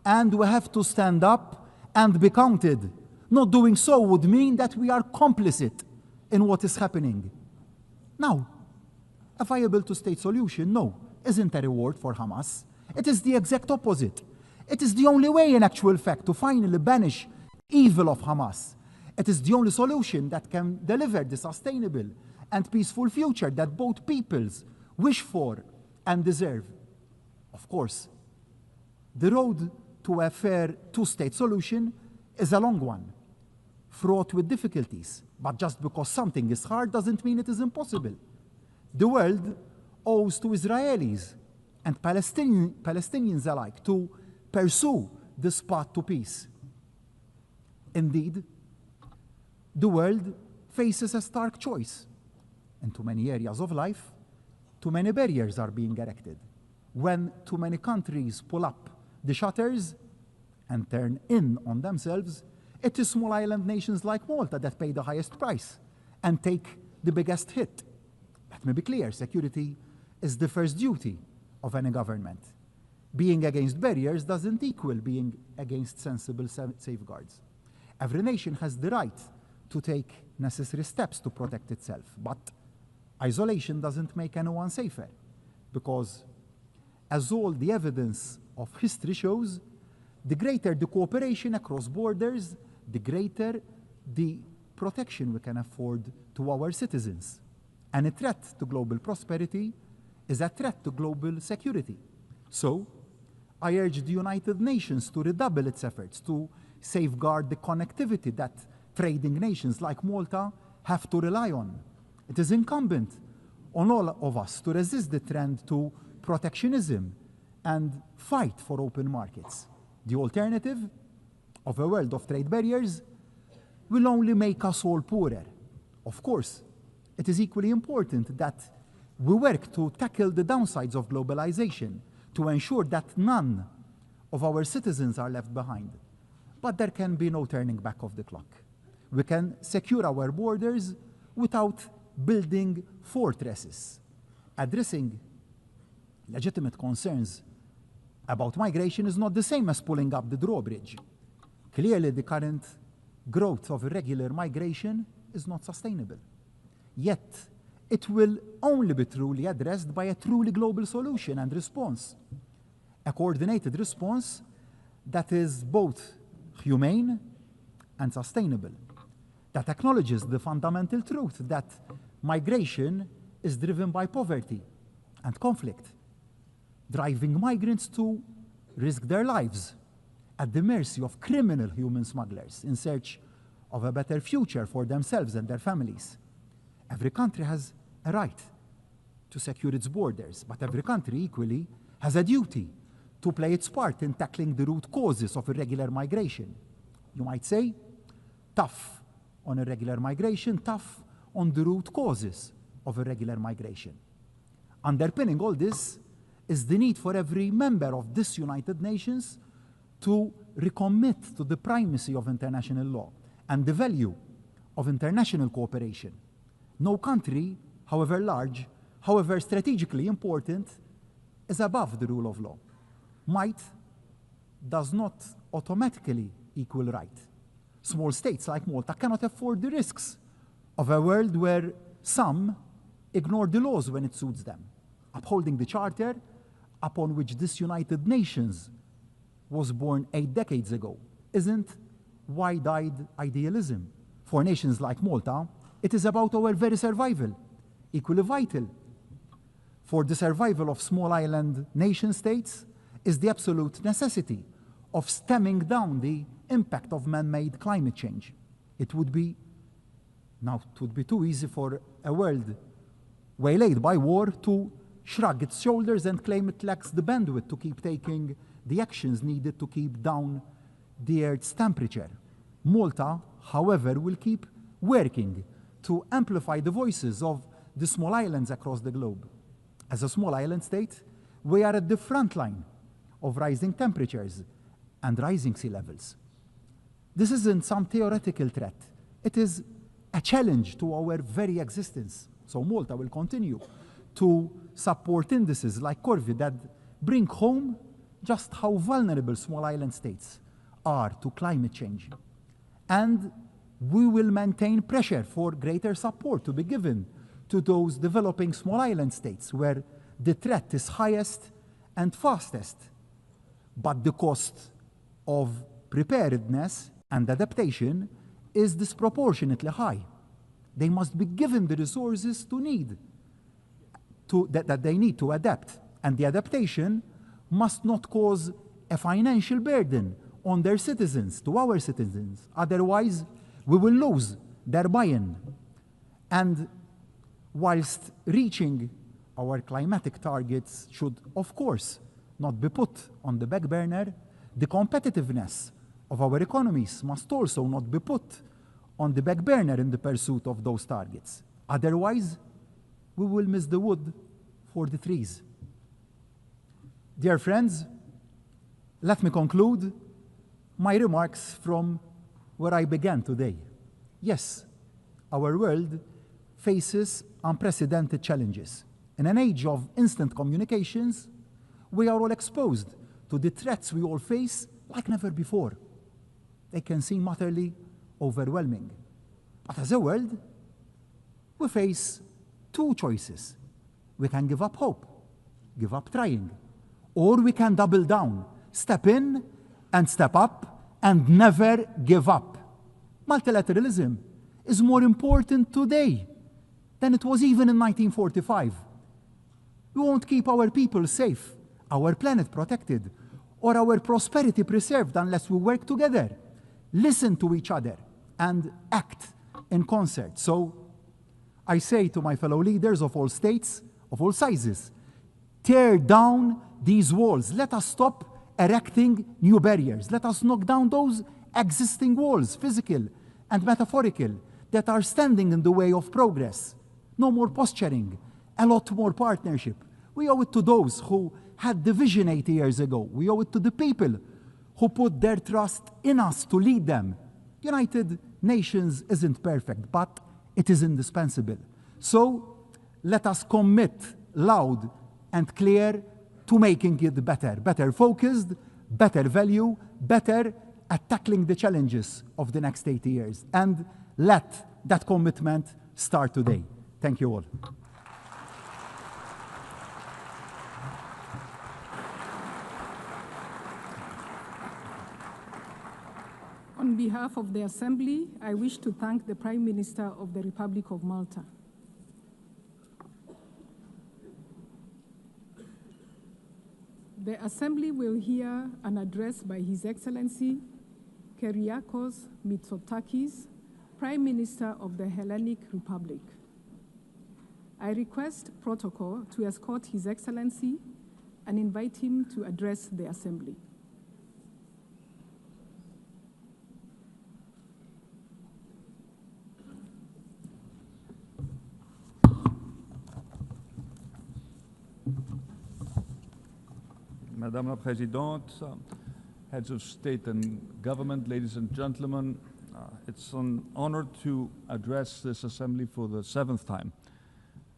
and we have to stand up and be counted. Not doing so would mean that we are complicit in what is happening. Now, a viable two-state solution, no, isn't a reward for Hamas. It is the exact opposite. It is the only way, in actual fact, to finally banish evil of Hamas. It is the only solution that can deliver the sustainable and peaceful future that both peoples wish for and deserve. Of course, the road to a fair two-state solution is a long one, fraught with difficulties. But just because something is hard doesn't mean it is impossible. The world owes to Israelis and Palestinians alike to pursue this path to peace. Indeed, the world faces a stark choice. In too many areas of life, too many barriers are being erected. When too many countries pull up the shutters and turn in on themselves, it is small island nations like Malta that pay the highest price and take the biggest hit. Let me be clear, security is the first duty of any government. Being against barriers doesn't equal being against sensible safeguards. Every nation has the right to take necessary steps to protect itself, but isolation doesn't make anyone safer, because as all the evidence of history shows, the greater the cooperation across borders, the greater the protection we can afford to our citizens. And a threat to global prosperity is a threat to global security. So, I urge the United Nations to redouble its efforts to safeguard the connectivity that trading nations like Malta have to rely on. It is incumbent on all of us to resist the trend to protectionism and fight for open markets. The alternative of a world of trade barriers will only make us all poorer. Of course, it is equally important that we work to tackle the downsides of globalization, to ensure that none of our citizens are left behind. But there can be no turning back of the clock. We can secure our borders without building fortresses. Addressing legitimate concerns about migration is not the same as pulling up the drawbridge. Clearly, the current growth of irregular migration is not sustainable. Yet, it will only be truly addressed by a truly global solution and response. A coordinated response that is both humane and sustainable, that acknowledges the fundamental truth that migration is driven by poverty and conflict, driving migrants to risk their lives at the mercy of criminal human smugglers in search of a better future for themselves and their families. Every country has a right to secure its borders, but every country equally has a duty to play its part in tackling the root causes of irregular migration. You might say, tough on irregular migration, tough on the root causes of irregular migration. Underpinning all this is the need for every member of this United Nations to recommit to the primacy of international law and the value of international cooperation. No country, however large, however strategically important, is above the rule of law. Might does not automatically equal right. Small states like Malta cannot afford the risks of a world where some ignore the laws when it suits them. Upholding the charter upon which this United Nations was born 8 decades ago isn't wide-eyed idealism. For nations like Malta, it is about our very survival, equally vital. For the survival of small island nation-states is the absolute necessity of stemming down the impact of man-made climate change. It would be too easy for a world waylaid by war to shrug its shoulders and claim it lacks the bandwidth to keep taking the actions needed to keep down the Earth's temperature. Malta, however, will keep working to amplify the voices of the small islands across the globe. As a small island state, we are at the front line of rising temperatures and rising sea levels. This isn't some theoretical threat. It is a challenge to our very existence. So Malta will continue to support indices like Corvi that bring home just how vulnerable small island states are to climate change. And we will maintain pressure for greater support to be given to those developing small island states where the threat is highest and fastest. But the cost of preparedness and adaptation is disproportionately high. They must be given the resources that they need to adapt. And the adaptation must not cause a financial burden on their citizens, to our citizens. Otherwise, we will lose their buy-in. And whilst reaching our climatic targets should, of course, not be put on the back burner. The competitiveness of our economies must also not be put on the back burner in the pursuit of those targets. Otherwise, we will miss the wood for the trees. Dear friends, let me conclude my remarks from where I began today. Yes, our world faces unprecedented challenges. In an age of instant communications, we are all exposed to the threats we all face like never before. They can seem utterly overwhelming. But as a world, we face two choices. We can give up hope, give up trying, or we can double down, step in and step up and never give up. Multilateralism is more important today than it was even in 1945. We won't keep our people safe, our planet protected, or our prosperity preserved unless we work together, listen to each other, and act in concert. So I say to my fellow leaders of all states, of all sizes, tear down these walls. Let us stop erecting new barriers. Let us knock down those existing walls, physical and metaphorical, that are standing in the way of progress. No more posturing, a lot more partnership. We owe it to those who had the vision 80 years ago. We owe it to the people who put their trust in us to lead them. United Nations isn't perfect, but it is indispensable. So let us commit loud and clear to making it better. Better focused, better value, better at tackling the challenges of the next 80 years. And let that commitment start today. Thank you all. On behalf of the Assembly, I wish to thank the Prime Minister of the Republic of Malta. The Assembly will hear an address by His Excellency Kyriakos Mitsotakis, Prime Minister of the Hellenic Republic. I request protocol to escort His Excellency and invite him to address the Assembly. Madame la Présidente, heads of state and government, ladies and gentlemen, it's an honor to address this assembly for the 7th time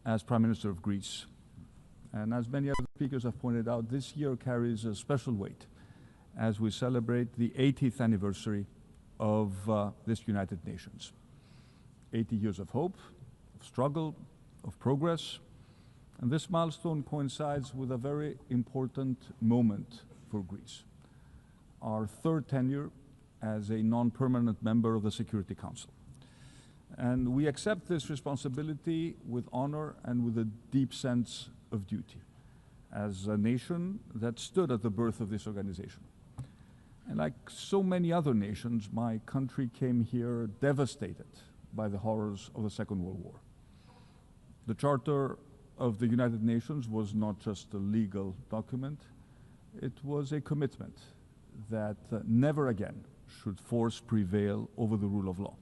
as Prime Minister of Greece. And as many other speakers have pointed out, this year carries a special weight as we celebrate the 80th anniversary of this United Nations. 80 years of hope, of struggle, of progress. And this milestone coincides with a very important moment for Greece, our 3rd tenure as a non-permanent member of the Security Council. And we accept this responsibility with honor and with a deep sense of duty as a nation that stood at the birth of this organization. And like so many other nations, my country came here devastated by the horrors of the Second World War. The Charter of the United Nations was not just a legal document, it was a commitment that never again should force prevail over the rule of law.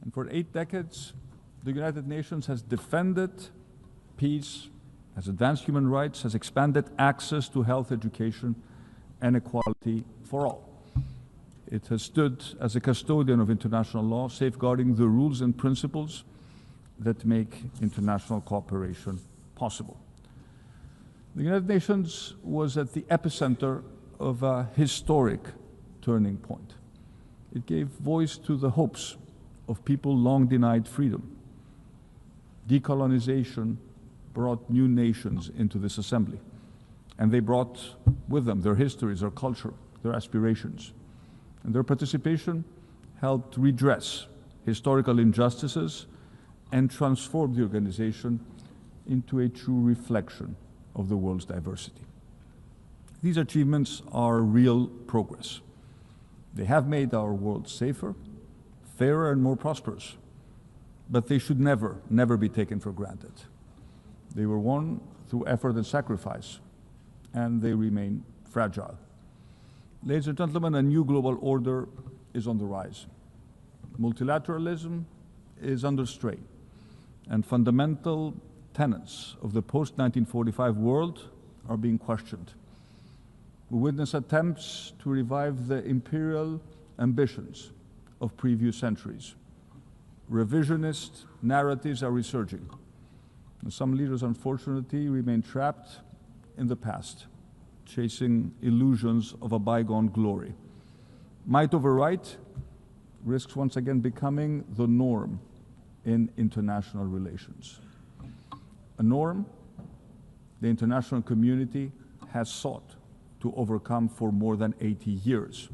And for 8 decades, the United Nations has defended peace, has advanced human rights, has expanded access to health, education, and equality for all. It has stood as a custodian of international law, safeguarding the rules and principles that make international cooperation possible. The United Nations was at the epicenter of a historic turning point. It gave voice to the hopes of people long denied freedom. Decolonization brought new nations into this assembly, and they brought with them their histories, their culture, their aspirations. And their participation helped redress historical injustices and transform the organization into a true reflection of the world's diversity. These achievements are real progress. They have made our world safer, fairer, and more prosperous, but they should never be taken for granted. They were won through effort and sacrifice, and they remain fragile. Ladies and gentlemen, a new global order is on the rise. Multilateralism is under strain, and fundamental tenets of the post-1945 world are being questioned. We witness attempts to revive the imperial ambitions of previous centuries. Revisionist narratives are resurging, and some leaders, unfortunately, remain trapped in the past, chasing illusions of a bygone glory. Might over right risks once again becoming the norm in international relations. A norm the international community has sought to overcome for more than 80 years.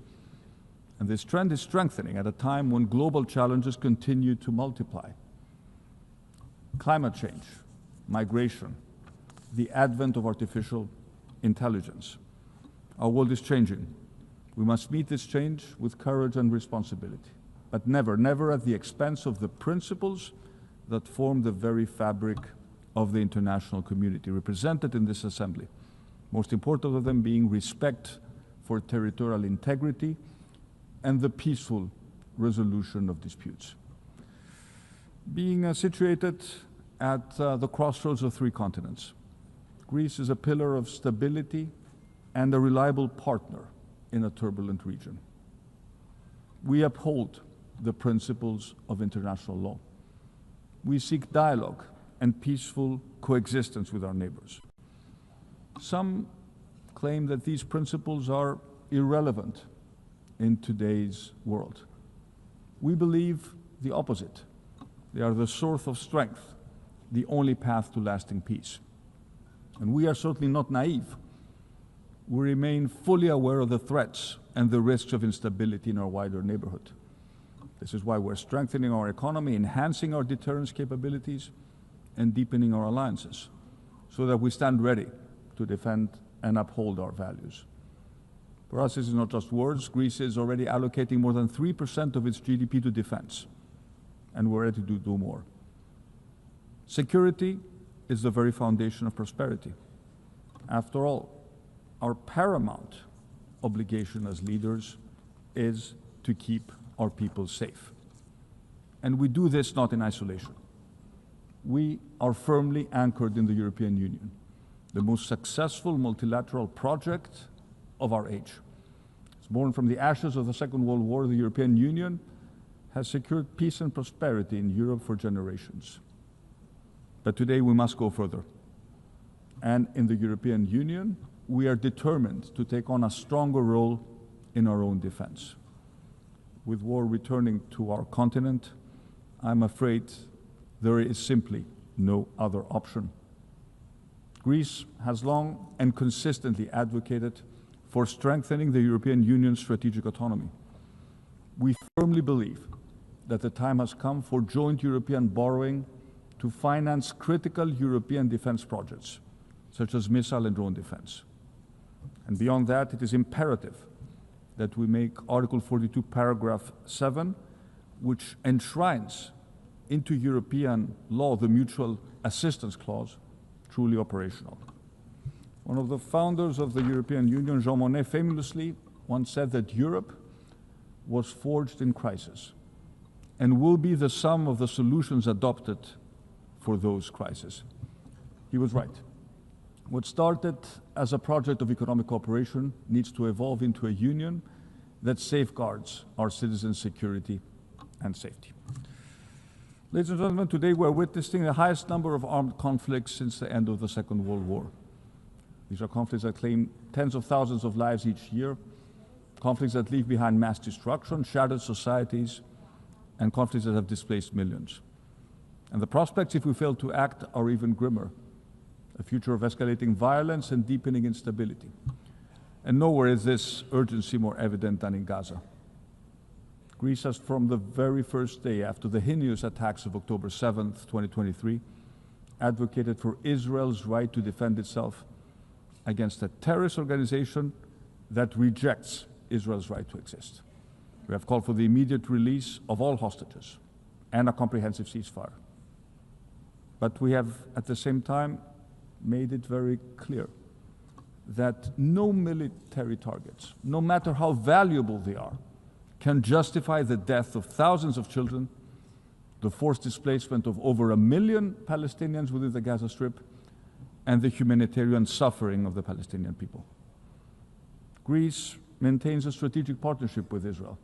And this trend is strengthening at a time when global challenges continue to multiply. Climate change, migration, the advent of artificial intelligence. Our world is changing. We must meet this change with courage and responsibility, but never, never at the expense of the principles that form the very fabric of the international community represented in this assembly. Most important of them being respect for territorial integrity and the peaceful resolution of disputes. Being situated at the crossroads of three continents, Greece is a pillar of stability and a reliable partner in a turbulent region. We uphold the principles of international law. We seek dialogue and peaceful coexistence with our neighbors. Some claim that these principles are irrelevant in today's world. We believe the opposite. They are the source of strength, the only path to lasting peace. And we are certainly not naive. We remain fully aware of the threats and the risks of instability in our wider neighborhood. This is why we're strengthening our economy, enhancing our deterrence capabilities, and deepening our alliances, so that we stand ready to defend and uphold our values. For us, this is not just words. Greece is already allocating more than 3% of its GDP to defense, and we're ready to do more. Security is the very foundation of prosperity. After all, our paramount obligation as leaders is to keep our people safe. And we do this not in isolation. We are firmly anchored in the European Union, the most successful multilateral project of our age. It's born from the ashes of the Second World War. The European Union has secured peace and prosperity in Europe for generations. But today we must go further. And in the European Union, we are determined to take on a stronger role in our own defense. With war returning to our continent, I'm afraid there is simply no other option. Greece has long and consistently advocated for strengthening the European Union's strategic autonomy. We firmly believe that the time has come for joint European borrowing to finance critical European defense projects, such as missile and drone defense. And beyond that, it is imperative that we make Article 42, paragraph 7, which enshrines into European law the mutual assistance clause, truly operational. One of the founders of the European Union, Jean Monnet, famously once said that Europe was forged in crisis and will be the sum of the solutions adopted for those crises. He was right. What started as a project of economic cooperation needs to evolve into a union that safeguards our citizens' security and safety. Ladies and gentlemen, today we're witnessing the highest number of armed conflicts since the end of the Second World War. These are conflicts that claim tens of thousands of lives each year, conflicts that leave behind mass destruction, shattered societies, and conflicts that have displaced millions. And the prospects, if we fail to act, are even grimmer. A future of escalating violence and deepening instability. And nowhere is this urgency more evident than in Gaza. Greece has, from the very first day after the heinous attacks of October 7th, 2023, advocated for Israel's right to defend itself against a terrorist organization that rejects Israel's right to exist. We have called for the immediate release of all hostages and a comprehensive ceasefire. But we have, at the same time, made it very clear that no military targets, no matter how valuable they are, can justify the death of thousands of children, the forced displacement of over 1 million Palestinians within the Gaza Strip, and the humanitarian suffering of the Palestinian people. Greece maintains a strategic partnership with Israel,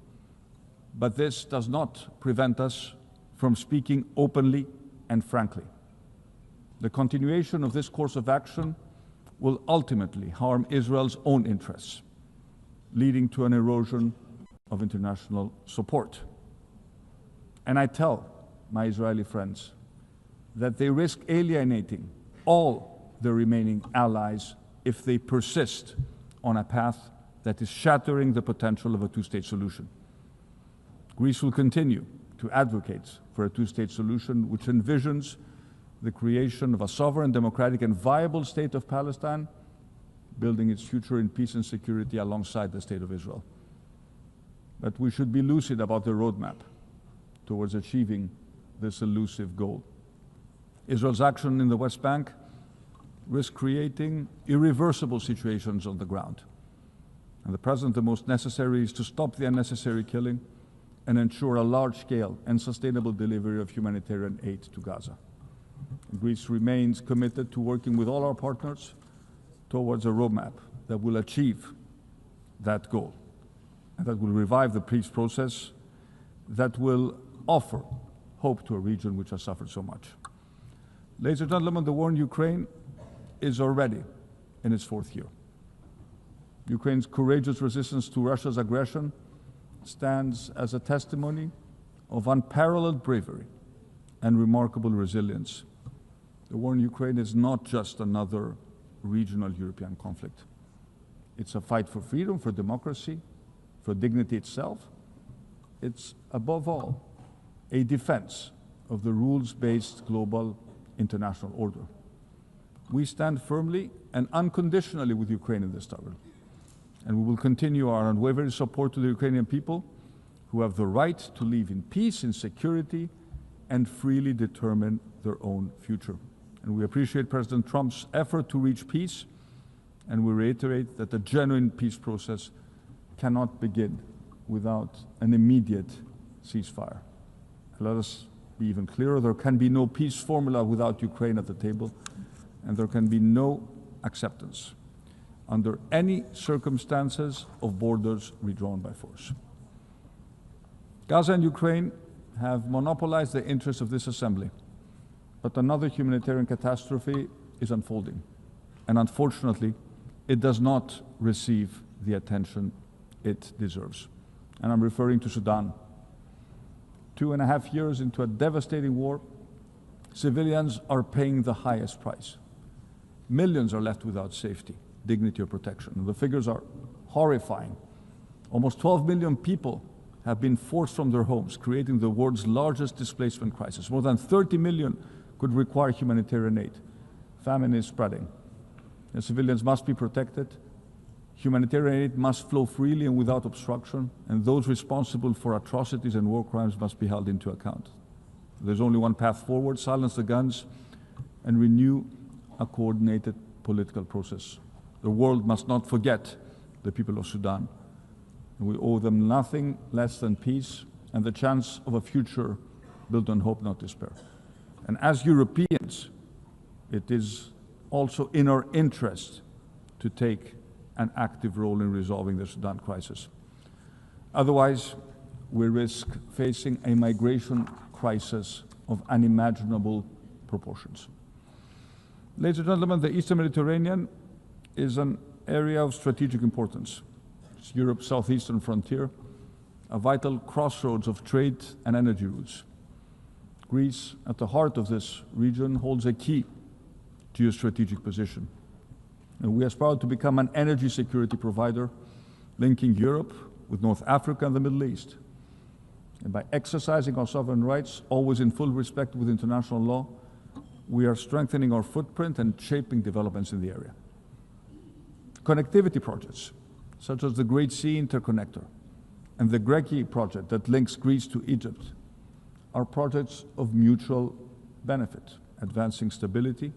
but this does not prevent us from speaking openly and frankly. The continuation of this course of action will ultimately harm Israel's own interests, leading to an erosion of international support. And I tell my Israeli friends that they risk alienating all the remaining allies if they persist on a path that is shattering the potential of a two-state solution. Greece will continue to advocate for a two-state solution which envisions the creation of a sovereign, democratic, and viable state of Palestine, building its future in peace and security alongside the state of Israel. But we should be lucid about the roadmap towards achieving this elusive goal. Israel's action in the West Bank risks creating irreversible situations on the ground. And at present, the most necessary is to stop the unnecessary killing and ensure a large-scale and sustainable delivery of humanitarian aid to Gaza. Greece remains committed to working with all our partners towards a roadmap that will achieve that goal, and that will revive the peace process, that will offer hope to a region which has suffered so much. Ladies and gentlemen, the war in Ukraine is already in its 4th year. Ukraine's courageous resistance to Russia's aggression stands as a testimony of unparalleled bravery and remarkable resilience. The war in Ukraine is not just another regional European conflict. It's a fight for freedom, for democracy, for dignity itself. It's, above all, a defense of the rules-based global international order. We stand firmly and unconditionally with Ukraine in this struggle, and we will continue our unwavering support to the Ukrainian people who have the right to live in peace, in security, and freely determine their own future. And we appreciate President Trump's effort to reach peace, and we reiterate that a genuine peace process cannot begin without an immediate ceasefire. Let us be even clearer, there can be no peace formula without Ukraine at the table, and there can be no acceptance under any circumstances of borders redrawn by force. Gaza and Ukraine have monopolized the interests of this assembly, but another humanitarian catastrophe is unfolding, and unfortunately, it does not receive the attention it deserves. And I'm referring to Sudan. 2.5 years into a devastating war, civilians are paying the highest price. Millions are left without safety, dignity, or protection. And the figures are horrifying. Almost 12 million people have been forced from their homes, creating the world's largest displacement crisis. More than 30 million could require humanitarian aid. Famine is spreading. And civilians must be protected. Humanitarian aid must flow freely and without obstruction, and those responsible for atrocities and war crimes must be held into account. There's only one path forward: silence the guns and renew a coordinated political process. The world must not forget the people of Sudan. We owe them nothing less than peace and the chance of a future built on hope, not despair. And as Europeans, it is also in our interest to take an active role in resolving the Sudan crisis. Otherwise, we risk facing a migration crisis of unimaginable proportions. Ladies and gentlemen, the Eastern Mediterranean is an area of strategic importance. It's Europe's southeastern frontier, a vital crossroads of trade and energy routes. Greece, at the heart of this region, holds a key geostrategic position. And we aspire to become an energy security provider, linking Europe with North Africa and the Middle East. And by exercising our sovereign rights, always in full respect with international law, we are strengthening our footprint and shaping developments in the area. Connectivity projects, such as the Great Sea Interconnector and the Greki project that links Greece to Egypt, are projects of mutual benefit advancing stability,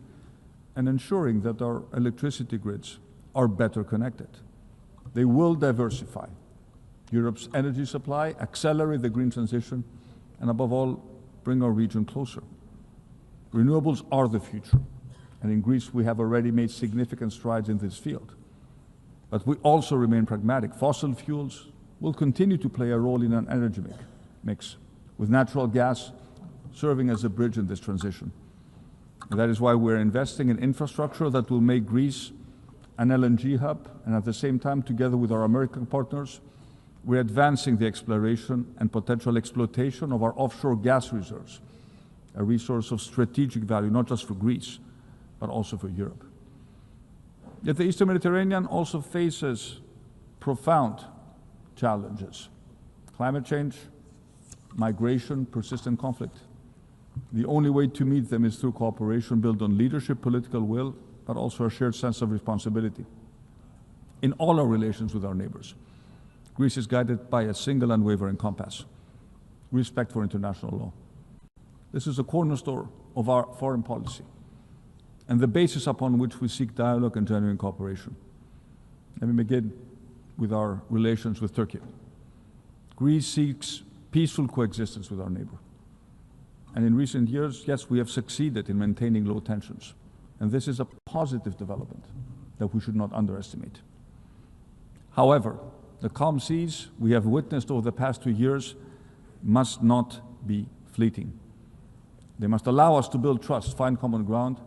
and ensuring that our electricity grids are better connected. They will diversify Europe's energy supply, accelerate the green transition, and above all, bring our region closer. Renewables are the future, and in Greece we have already made significant strides in this field. But we also remain pragmatic. Fossil fuels will continue to play a role in an energy mix, with natural gas serving as a bridge in this transition. And that is why we're investing in infrastructure that will make Greece an LNG hub, and at the same time, together with our American partners, we're advancing the exploration and potential exploitation of our offshore gas reserves, a resource of strategic value, not just for Greece, but also for Europe. Yet the Eastern Mediterranean also faces profound challenges: climate change, migration, persistent conflict. The only way to meet them is through cooperation built on leadership, political will, but also a shared sense of responsibility. In all our relations with our neighbors, Greece is guided by a single unwavering compass: respect for international law. This is a cornerstone of our foreign policy and the basis upon which we seek dialogue and genuine cooperation. Let me begin with our relations with Turkey. Greece seeks peaceful coexistence with our neighbor. And in recent years, yes, we have succeeded in maintaining low tensions. And this is a positive development that we should not underestimate. However, the calm seas we have witnessed over the past 2 years must not be fleeting. They must allow us to build trust, find common ground,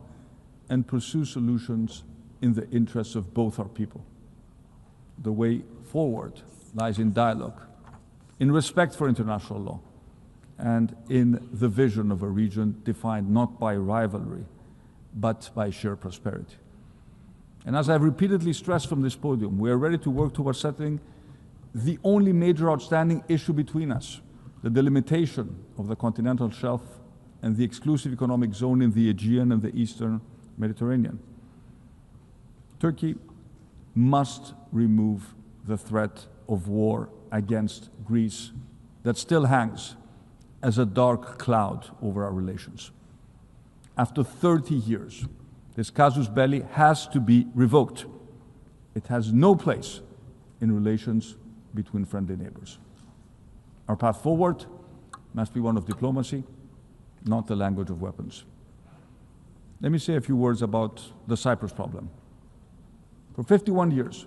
and pursue solutions in the interests of both our people. The way forward lies in dialogue, in respect for international law, and in the vision of a region defined not by rivalry, but by shared prosperity. And as I've repeatedly stressed from this podium, we are ready to work towards settling the only major outstanding issue between us: the delimitation of the continental shelf and the exclusive economic zone in the Aegean and the Eastern Mediterranean. Turkey must remove the threat of war against Greece that still hangs as a dark cloud over our relations. After 30 years, this casus belli has to be revoked. It has no place in relations between friendly neighbors. Our path forward must be one of diplomacy, not the language of weapons. Let me say a few words about the Cyprus problem. For 51 years,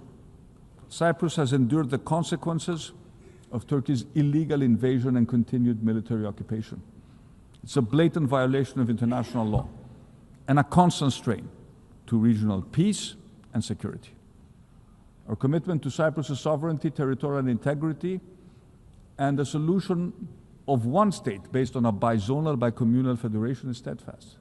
Cyprus has endured the consequences of Turkey's illegal invasion and continued military occupation. It's a blatant violation of international law and a constant strain to regional peace and security. Our commitment to Cyprus's sovereignty, territorial integrity, and a solution of one state based on a bizonal, bicommunal federation is steadfast.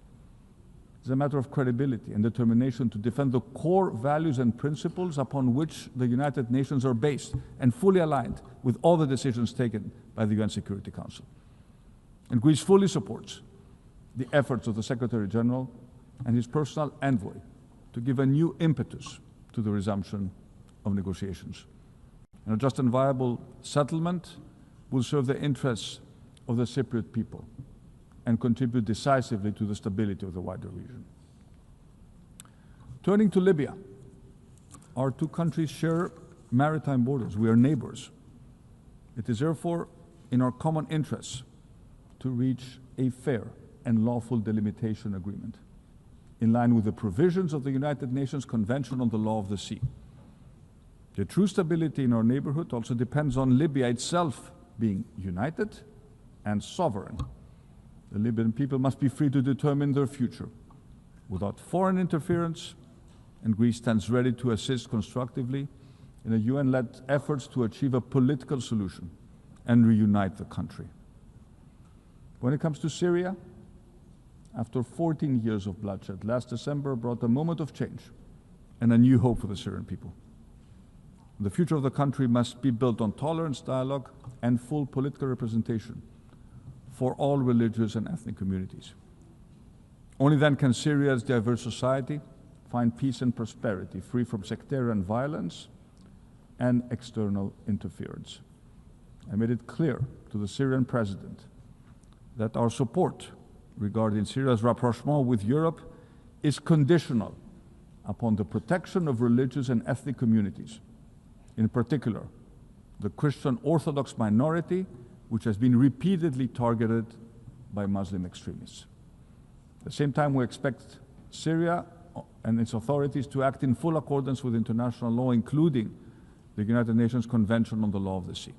It's a matter of credibility and determination to defend the core values and principles upon which the United Nations are based and fully aligned with all the decisions taken by the UN Security Council. And Greece fully supports the efforts of the Secretary General and his personal envoy to give a new impetus to the resumption of negotiations. And a just and viable settlement will serve the interests of the Cypriot people and contribute decisively to the stability of the wider region. Turning to Libya, our two countries share maritime borders. We are neighbors. It is therefore in our common interests to reach a fair and lawful delimitation agreement in line with the provisions of the United Nations Convention on the Law of the Sea. The true stability in our neighborhood also depends on Libya itself being united and sovereign. The Libyan people must be free to determine their future without foreign interference, and Greece stands ready to assist constructively in a UN-led efforts to achieve a political solution and reunite the country. When it comes to Syria, after 14 years of bloodshed, last December brought a moment of change and a new hope for the Syrian people. The future of the country must be built on tolerance, dialogue, and full political representation for all religious and ethnic communities. Only then can Syria's diverse society find peace and prosperity, free from sectarian violence and external interference. I made it clear to the Syrian president that our support regarding Syria's rapprochement with Europe is conditional upon the protection of religious and ethnic communities, in particular, the Christian Orthodox minority, which has been repeatedly targeted by Muslim extremists. At the same time, we expect Syria and its authorities to act in full accordance with international law, including the United Nations Convention on the Law of the Sea.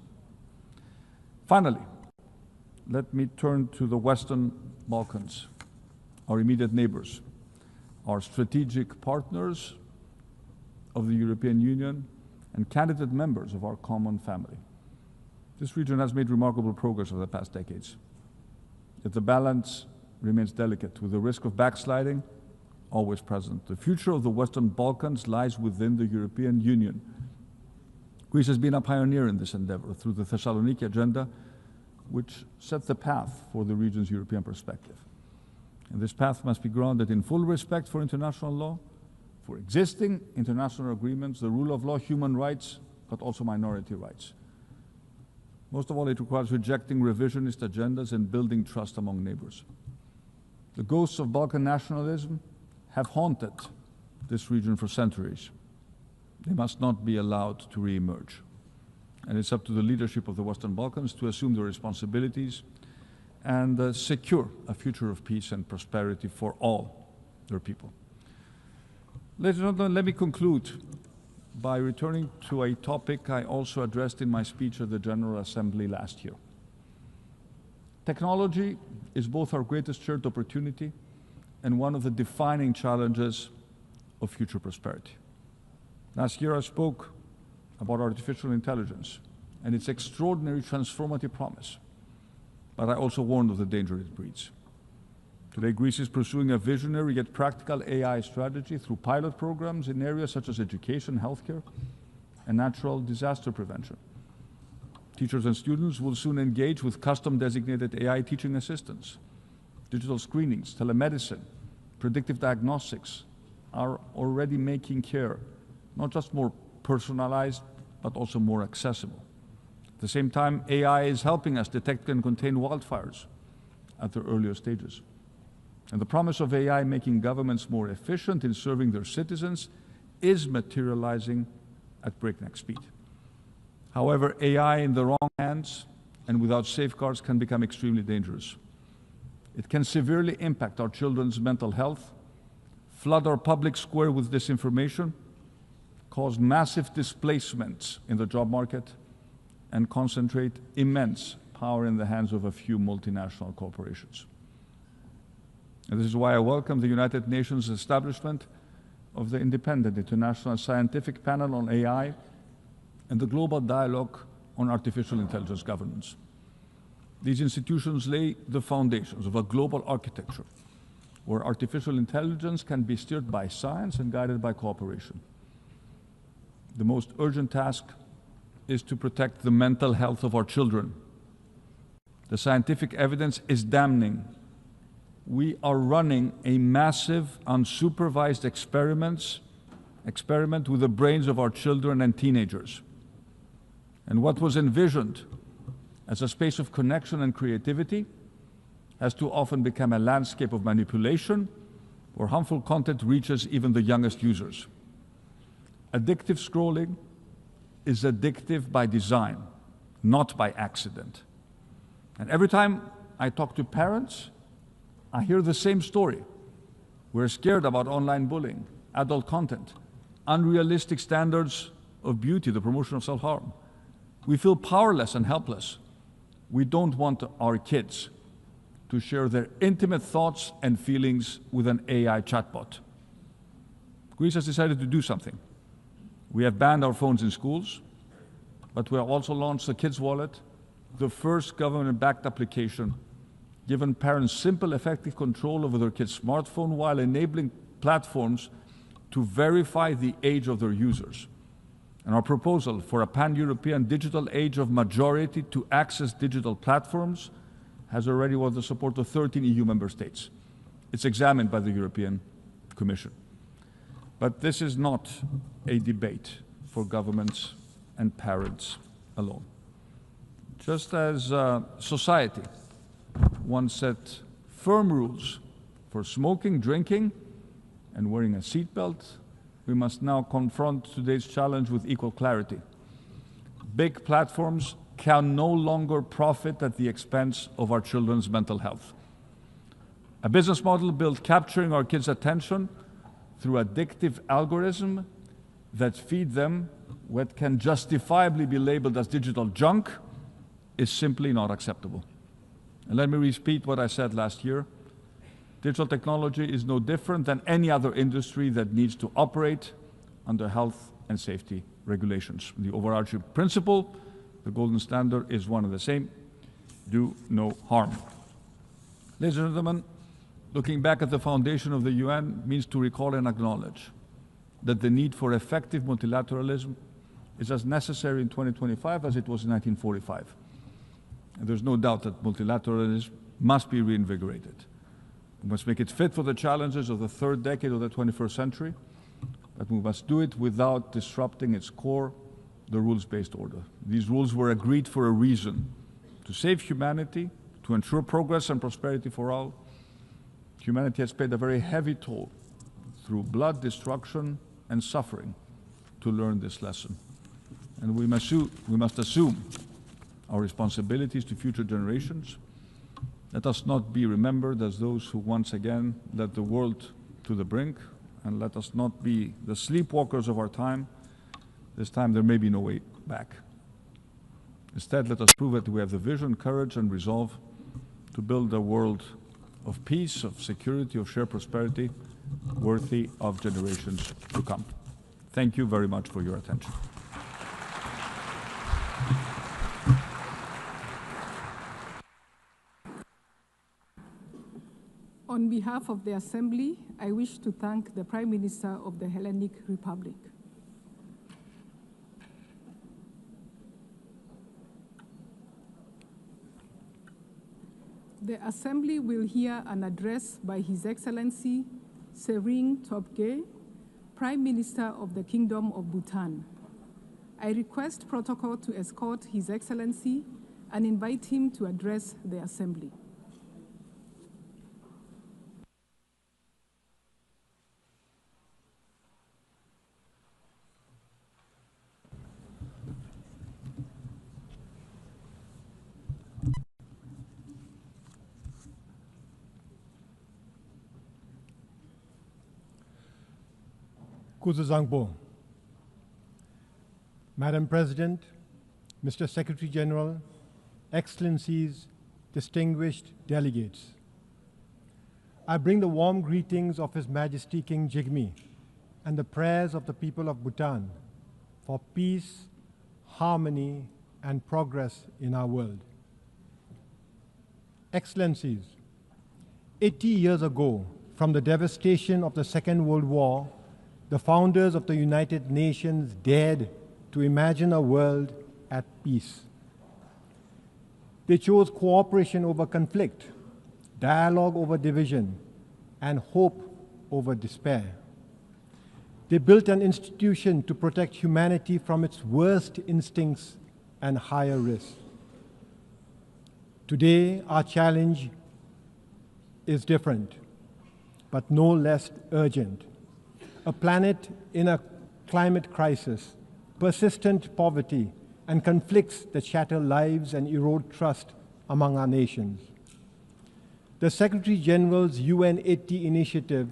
Finally, let me turn to the Western Balkans, our immediate neighbors, our strategic partners of the European Union, and candidate members of our common family. This region has made remarkable progress over the past decades, yet the balance remains delicate, with the risk of backsliding always present. The future of the Western Balkans lies within the European Union. Greece has been a pioneer in this endeavor through the Thessaloniki Agenda, which set the path for the region's European perspective. And this path must be grounded in full respect for international law, for existing international agreements, the rule of law, human rights, but also minority rights. Most of all, it requires rejecting revisionist agendas and building trust among neighbors. The ghosts of Balkan nationalism have haunted this region for centuries. They must not be allowed to re-emerge. And it's up to the leadership of the Western Balkans to assume their responsibilities and secure a future of peace and prosperity for all their people. Ladies and gentlemen, let me conclude by returning to a topic I also addressed in my speech at the General Assembly last year. Technology is both our greatest shared opportunity and one of the defining challenges of future prosperity. Last year I spoke about artificial intelligence and its extraordinary transformative promise, but I also warned of the danger it breeds. Today, Greece is pursuing a visionary yet practical AI strategy through pilot programs in areas such as education, healthcare, and natural disaster prevention. Teachers and students will soon engage with custom-designated AI teaching assistants. Digital screenings, telemedicine, predictive diagnostics are already making care not just more personalized, but also more accessible. At the same time, AI is helping us detect and contain wildfires at their earlier stages. And the promise of AI making governments more efficient in serving their citizens is materializing at breakneck speed. However, AI in the wrong hands and without safeguards can become extremely dangerous. It can severely impact our children's mental health, flood our public square with disinformation, cause massive displacements in the job market, and concentrate immense power in the hands of a few multinational corporations. And this is why I welcome the United Nations establishment of the Independent International Scientific Panel on AI and the Global Dialogue on Artificial Intelligence Governance. These institutions lay the foundations of a global architecture where artificial intelligence can be steered by science and guided by cooperation. The most urgent task is to protect the mental health of our children. The scientific evidence is damning. We are running a massive, unsupervised experiment with the brains of our children and teenagers. And what was envisioned as a space of connection and creativity has too often become a landscape of manipulation where harmful content reaches even the youngest users. Addictive scrolling is addictive by design, not by accident. And every time I talk to parents, I hear the same story. We're scared about online bullying, adult content, unrealistic standards of beauty, the promotion of self-harm. We feel powerless and helpless. We don't want our kids to share their intimate thoughts and feelings with an AI chatbot. Greece has decided to do something. We have banned our phones in schools, but we have also launched the Kids Wallet, the first government-backed application giving parents simple, effective control over their kids' smartphone while enabling platforms to verify the age of their users. And our proposal for a pan-European digital age of majority to access digital platforms has already won the support of 13 EU member states. It's examined by the European Commission. But this is not a debate for governments and parents alone. Just as society once set firm rules for smoking, drinking, and wearing a seatbelt, we must now confront today's challenge with equal clarity. Big platforms can no longer profit at the expense of our children's mental health. A business model built capturing our kids' attention through addictive algorithms that feed them what can justifiably be labeled as digital junk is simply not acceptable. And let me repeat what I said last year. Digital technology is no different than any other industry that needs to operate under health and safety regulations. The overarching principle, the golden standard, is one and the same: do no harm. Ladies and gentlemen, looking back at the foundation of the UN means to recall and acknowledge that the need for effective multilateralism is as necessary in 2025 as it was in 1945. And there's no doubt that multilateralism must be reinvigorated. We must make it fit for the challenges of the third decade of the 21st century, but we must do it without disrupting its core, the rules-based order. These rules were agreed for a reason: to save humanity, to ensure progress and prosperity for all. Humanity has paid a very heavy toll through blood, destruction, and suffering to learn this lesson. And we must assume our responsibilities to future generations. Let us not be remembered as those who once again led the world to the brink, and let us not be the sleepwalkers of our time. This time there may be no way back. Instead, let us prove that we have the vision, courage, and resolve to build a world of peace, of security, of shared prosperity, worthy of generations to come. Thank you very much for your attention. On behalf of the Assembly, I wish to thank the Prime Minister of the Hellenic Republic. The Assembly will hear an address by His Excellency Sering Tobgay, Prime Minister of the Kingdom of Bhutan. I request protocol to escort His Excellency and invite him to address the Assembly. Kuzuzangpo. Madam President, Mr. Secretary General, Excellencies, distinguished delegates, I bring the warm greetings of His Majesty King Jigme and the prayers of the people of Bhutan for peace, harmony, and progress in our world. Excellencies, 80 years ago, from the devastation of the Second World War, the founders of the United Nations dared to imagine a world at peace. They chose cooperation over conflict, dialogue over division, and hope over despair. They built an institution to protect humanity from its worst instincts and higher risks. Today, our challenge is different, but no less urgent. A planet in a climate crisis, persistent poverty, and conflicts that shatter lives and erode trust among our nations. The Secretary General's UN 80 initiative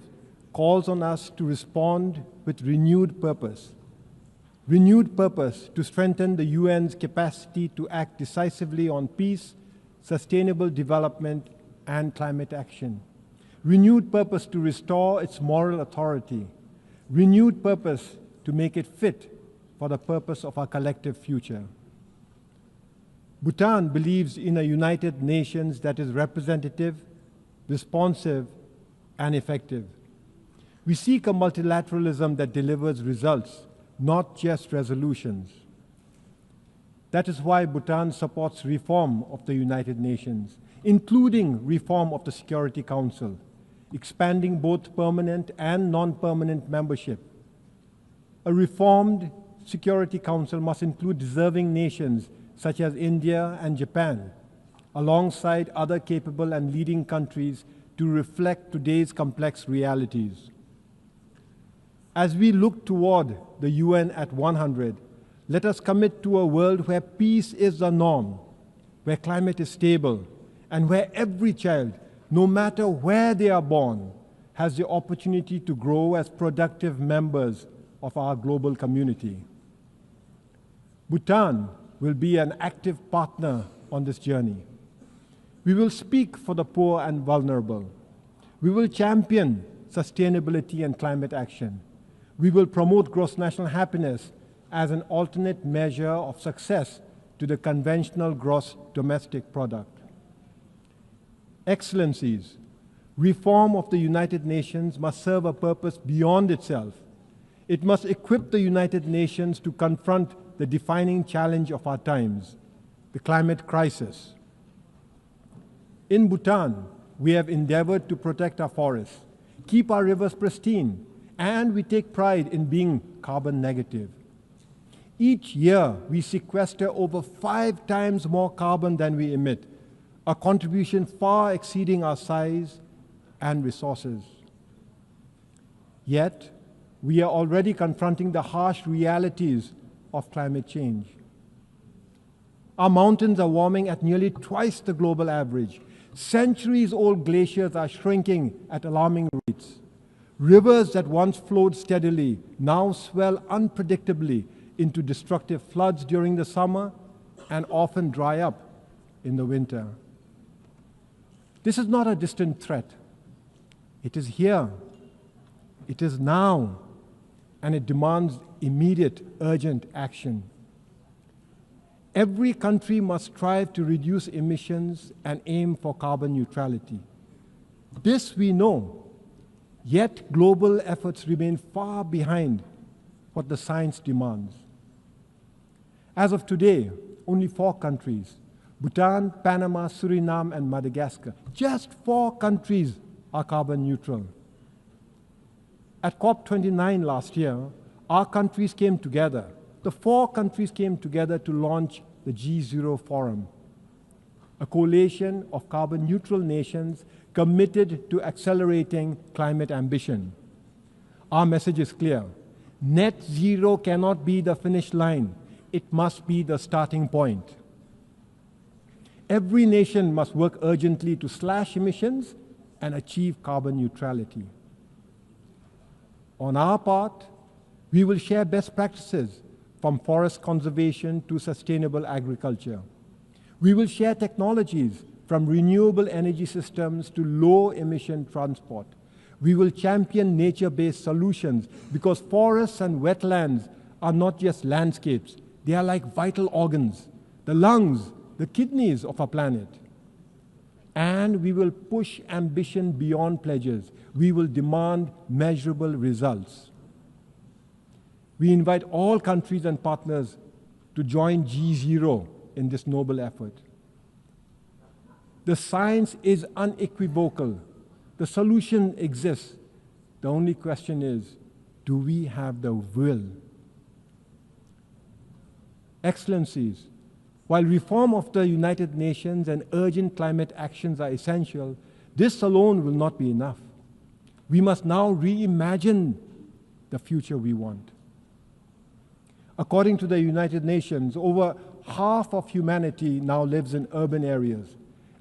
calls on us to respond with renewed purpose to strengthen the UN's capacity to act decisively on peace, sustainable development, and climate action. Renewed purpose to restore its moral authority. Renewed purpose to make it fit for the purpose of our collective future. Bhutan believes in a United Nations that is representative, responsive, and effective. We seek a multilateralism that delivers results, not just resolutions. That is why Bhutan supports reform of the United Nations, including reform of the Security Council, expanding both permanent and non-permanent membership. A reformed Security Council must include deserving nations such as India and Japan, alongside other capable and leading countries to reflect today's complex realities. As we look toward the UN at 100, let us commit to a world where peace is the norm, where climate is stable, and where every child, no matter where they are born, has the opportunity to grow as productive members of our global community. Bhutan will be an active partner on this journey. We will speak for the poor and vulnerable. We will champion sustainability and climate action. We will promote gross national happiness as an alternate measure of success to the conventional gross domestic product. Excellencies, reform of the United Nations must serve a purpose beyond itself. It must equip the United Nations to confront the defining challenge of our times, the climate crisis. In Bhutan, we have endeavored to protect our forests, keep our rivers pristine, and we take pride in being carbon negative. Each year, we sequester over 5 times more carbon than we emit, a contribution far exceeding our size and resources. Yet, we are already confronting the harsh realities of climate change. Our mountains are warming at nearly twice the global average. Centuries-old glaciers are shrinking at alarming rates. Rivers that once flowed steadily now swell unpredictably into destructive floods during the summer and often dry up in the winter. This is not a distant threat. It is here. It is now. And it demands immediate, urgent action. Every country must strive to reduce emissions and aim for carbon neutrality. This we know, yet global efforts remain far behind what the science demands. As of today, only 4 countries, Bhutan, Panama, Suriname, and Madagascar, just 4 countries are carbon neutral. At COP29 last year, our countries came together. The 4 countries came together to launch the G0 Forum, a coalition of carbon neutral nations committed to accelerating climate ambition. Our message is clear. Net zero cannot be the finish line. It must be the starting point. Every nation must work urgently to slash emissions and achieve carbon neutrality. On our part, we will share best practices from forest conservation to sustainable agriculture. We will share technologies from renewable energy systems to low-emission transport. We will champion nature-based solutions because forests and wetlands are not just landscapes. They are like vital organs, the lungs, the kidneys of our planet. And we will push ambition beyond pledges. We will demand measurable results. We invite all countries and partners to join G0 in this noble effort. The science is unequivocal. The solution exists. The only question is, do we have the will? Excellencies, while reform of the United Nations and urgent climate actions are essential, this alone will not be enough. We must now reimagine the future we want. According to the United Nations, over half of humanity now lives in urban areas.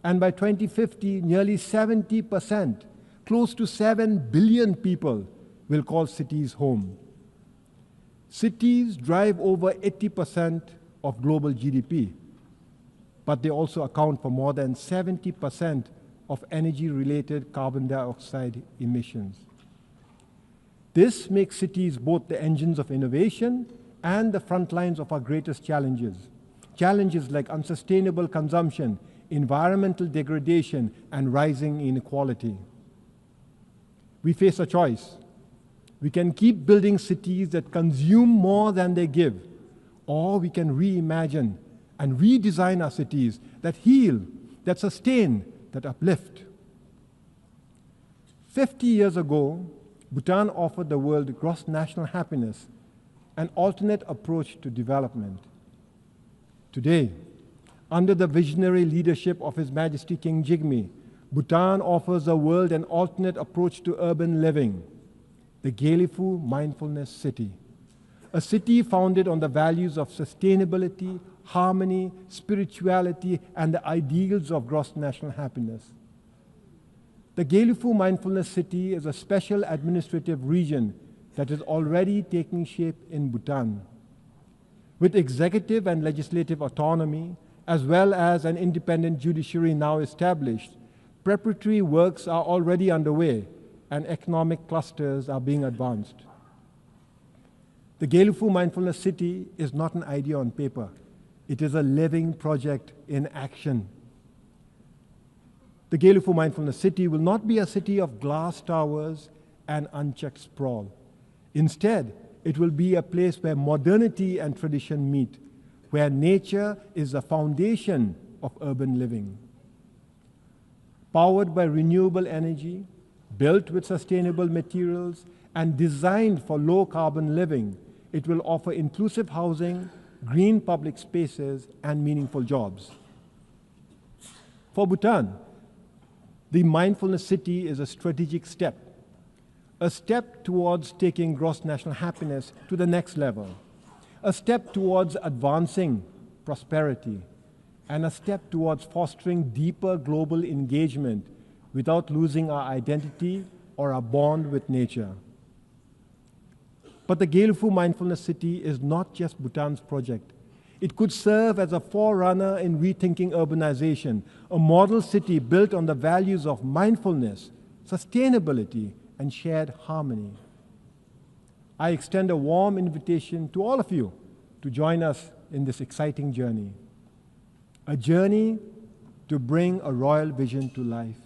And by 2050, nearly 70%, close to 7 billion people, will call cities home. Cities drive over 80% of global GDP, but they also account for more than 70% of energy-related carbon dioxide emissions. This makes cities both the engines of innovation and the front lines of our greatest challenges. Challenges like unsustainable consumption, environmental degradation, and rising inequality. We face a choice. We can keep building cities that consume more than they give, or we can reimagine and redesign our cities that heal, that sustain, that uplift. 50 years ago, Bhutan offered the world gross national happiness, an alternate approach to development. Today, under the visionary leadership of His Majesty King Jigme, Bhutan offers the world an alternate approach to urban living, the Gelifu Mindfulness City, a city founded on the values of sustainability, harmony, spirituality, and the ideals of gross national happiness. The Gelifu Mindfulness City is a special administrative region that is already taking shape in Bhutan. With executive and legislative autonomy, as well as an independent judiciary now established, preparatory works are already underway and economic clusters are being advanced. The Gelifu Mindfulness City is not an idea on paper. It is a living project in action. The Gelifu Mindfulness City will not be a city of glass towers and unchecked sprawl. Instead, it will be a place where modernity and tradition meet, where nature is the foundation of urban living. Powered by renewable energy, built with sustainable materials, and designed for low-carbon living, it will offer inclusive housing, green public spaces, and meaningful jobs. For Bhutan, the Mindfulness City is a strategic step, a step towards taking gross national happiness to the next level, a step towards advancing prosperity, and a step towards fostering deeper global engagement without losing our identity or our bond with nature. But the Gelifu Mindfulness City is not just Bhutan's project. It could serve as a forerunner in rethinking urbanization, a model city built on the values of mindfulness, sustainability, and shared harmony. I extend a warm invitation to all of you to join us in this exciting journey. A journey to bring a royal vision to life.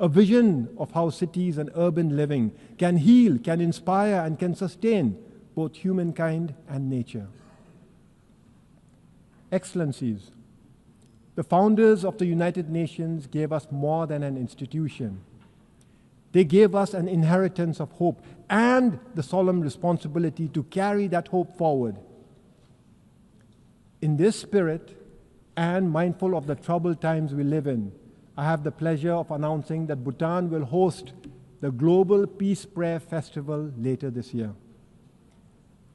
A vision of how cities and urban living can heal, can inspire, and can sustain both humankind and nature. Excellencies, the founders of the United Nations gave us more than an institution. They gave us an inheritance of hope and the solemn responsibility to carry that hope forward. In this spirit, and mindful of the troubled times we live in, I have the pleasure of announcing that Bhutan will host the Global Peace Prayer Festival later this year.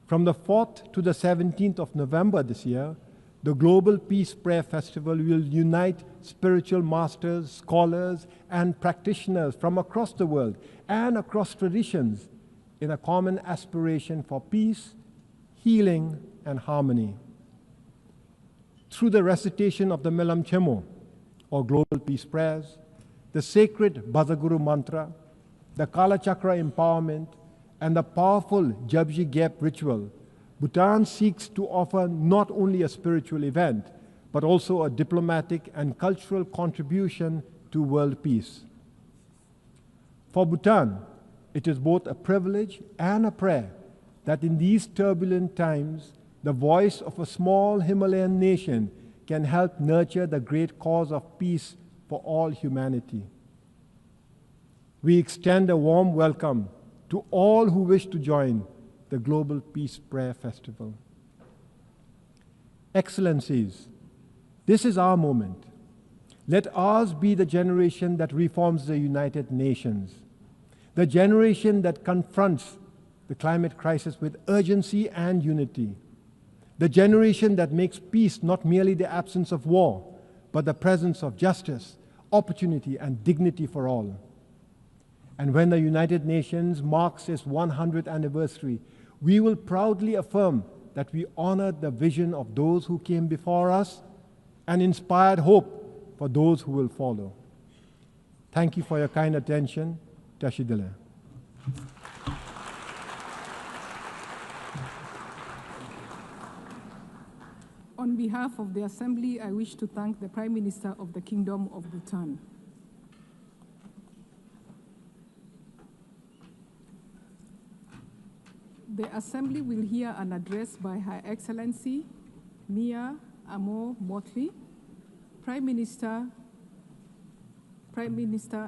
From the 4th to the 17th of November this year, the Global Peace Prayer Festival will unite spiritual masters, scholars, and practitioners from across the world and across traditions in a common aspiration for peace, healing, and harmony. Through the recitation of the Melam Chemo, or Global Peace Prayers, the sacred Bazaguru Mantra, the Kala Chakra Empowerment, and the powerful Jabji Gep ritual, Bhutan seeks to offer not only a spiritual event, but also a diplomatic and cultural contribution to world peace. For Bhutan, it is both a privilege and a prayer that in these turbulent times, the voice of a small Himalayan nation can help nurture the great cause of peace for all humanity. We extend a warm welcome to all who wish to join the Global Peace Prayer Festival. Excellencies, this is our moment. Let ours be the generation that reforms the United Nations, the generation that confronts the climate crisis with urgency and unity, the generation that makes peace not merely the absence of war, but the presence of justice, opportunity, and dignity for all. And when the United Nations marks its 100th anniversary, we will proudly affirm that we honored the vision of those who came before us and inspired hope for those who will follow. Thank you for your kind attention. Tashidele. On behalf of the Assembly, I wish to thank the Prime Minister of the Kingdom of Bhutan. The Assembly will hear an address by Her Excellency Mia Amo Motley, Prime Minister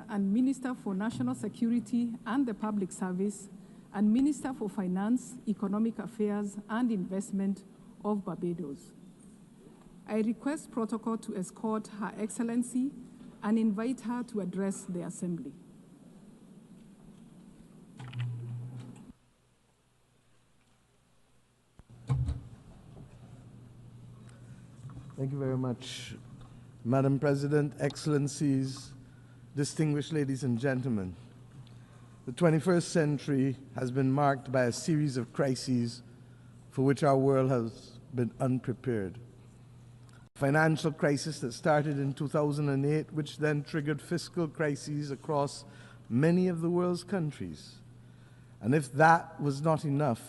and Minister for National Security and the Public Service, and Minister for Finance, Economic Affairs and Investment of Barbados. I request protocol to escort Her Excellency and invite her to address the Assembly. Thank you very much, Madam President, Excellencies, distinguished ladies and gentlemen. The 21st century has been marked by a series of crises for which our world has been unprepared. Financial crisis that started in 2008, which then triggered fiscal crises across many of the world's countries. And if that was not enough,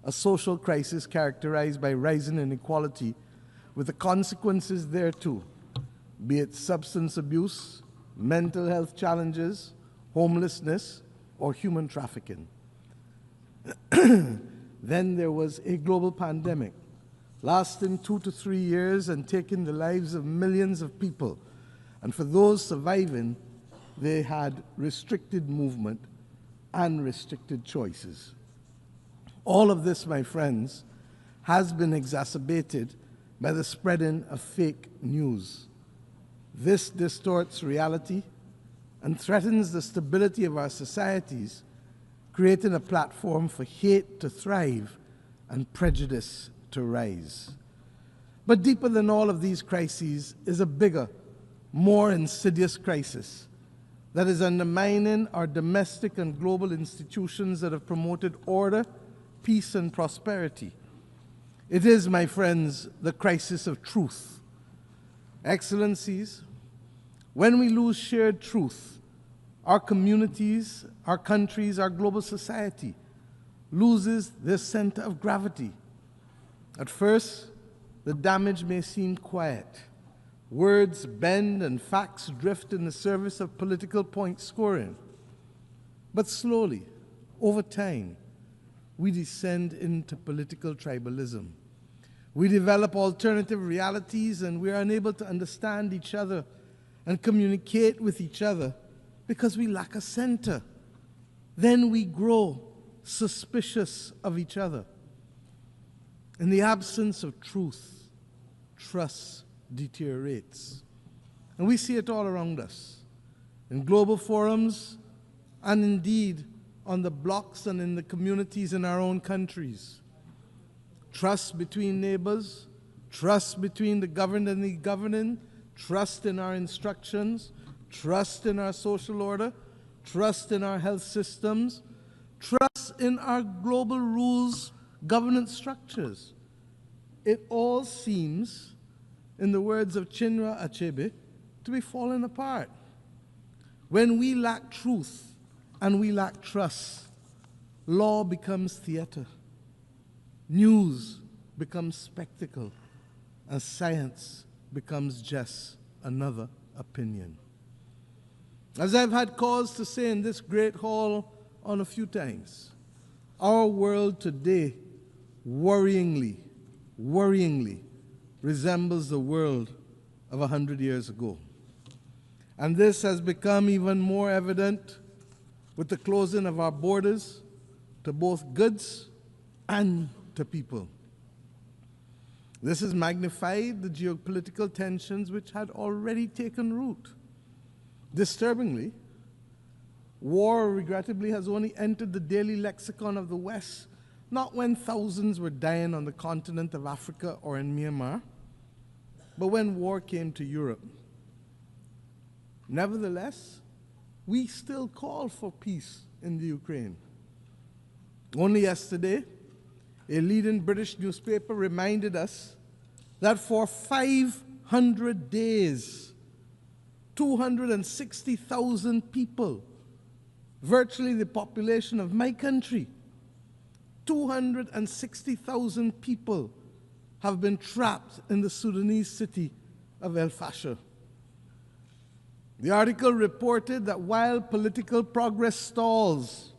a social crisis characterized by rising inequality with the consequences thereto, be it substance abuse, mental health challenges, homelessness, or human trafficking. Then there was a global pandemic, lasting 2 to 3 years and taking the lives of millions of people. And for those surviving, they had restricted movement and restricted choices. All of this, my friends, has been exacerbated by the spreading of fake news. This distorts reality and threatens the stability of our societies, creating a platform for hate to thrive and prejudice to rise. But deeper than all of these crises is a bigger, more insidious crisis that is undermining our domestic and global institutions that have promoted order, peace, and prosperity. It is, my friends, the crisis of truth. Excellencies, when we lose shared truth, our communities, our countries, our global society loses their center of gravity. At first, the damage may seem quiet. Words bend and facts drift in the service of political point scoring. But slowly, over time, we descend into political tribalism. We develop alternative realities and we are unable to understand each other and communicate with each other because we lack a center. Then we grow suspicious of each other. In the absence of truth, trust deteriorates. And we see it all around us, in global forums, and indeed on the blocks and in the communities in our own countries. Trust between neighbors, trust between the governed and the governing, trust in our instructions, trust in our social order, trust in our health systems, trust in our global rules, governance structures. It all seems, in the words of Chinua Achebe, to be falling apart. When we lack truth and we lack trust, law becomes theater, news becomes spectacle, and science becomes just another opinion. As I've had cause to say in this great hall on a few times, our world today worryingly resembles the world of 100 years ago. And this has become even more evident with the closing of our borders to both goods and to people. This has magnified the geopolitical tensions which had already taken root. Disturbingly, war, regrettably, has only entered the daily lexicon of the West, not when thousands were dying on the continent of Africa or in Myanmar, but when war came to Europe. Nevertheless, we still call for peace in the Ukraine. Only yesterday, a leading British newspaper reminded us that for 500 days, 260,000 people, virtually the population of my country, 260,000 people have been trapped in the Sudanese city of El Fasher. The article reported that while political progress stalls,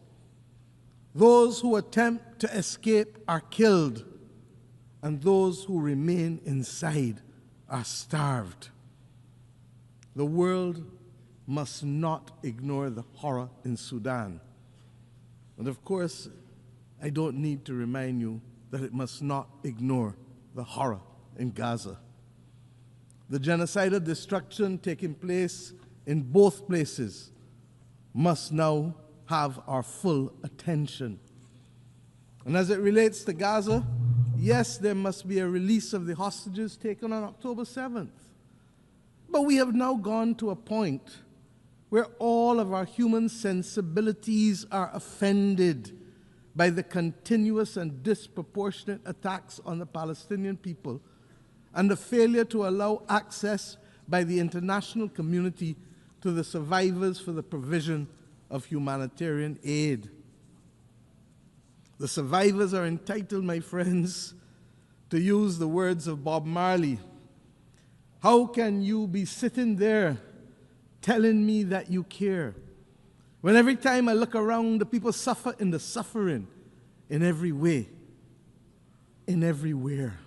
those who attempt to escape are killed, and those who remain inside are starved. The world must not ignore the horror in Sudan. And of course, I don't need to remind you that it must not ignore the horror in Gaza. The genocidal destruction taking place in both places must now have our full attention. And as it relates to Gaza, yes, there must be a release of the hostages taken on October 7th. But we have now gone to a point where all of our human sensibilities are offended by the continuous and disproportionate attacks on the Palestinian people and the failure to allow access by the international community to the survivors for the provision of humanitarian aid. The survivors are entitled, my friends, to use the words of Bob Marley. How can you be sitting there telling me that you care, when every time I look around, the people suffer in the suffering in every way, in everywhere?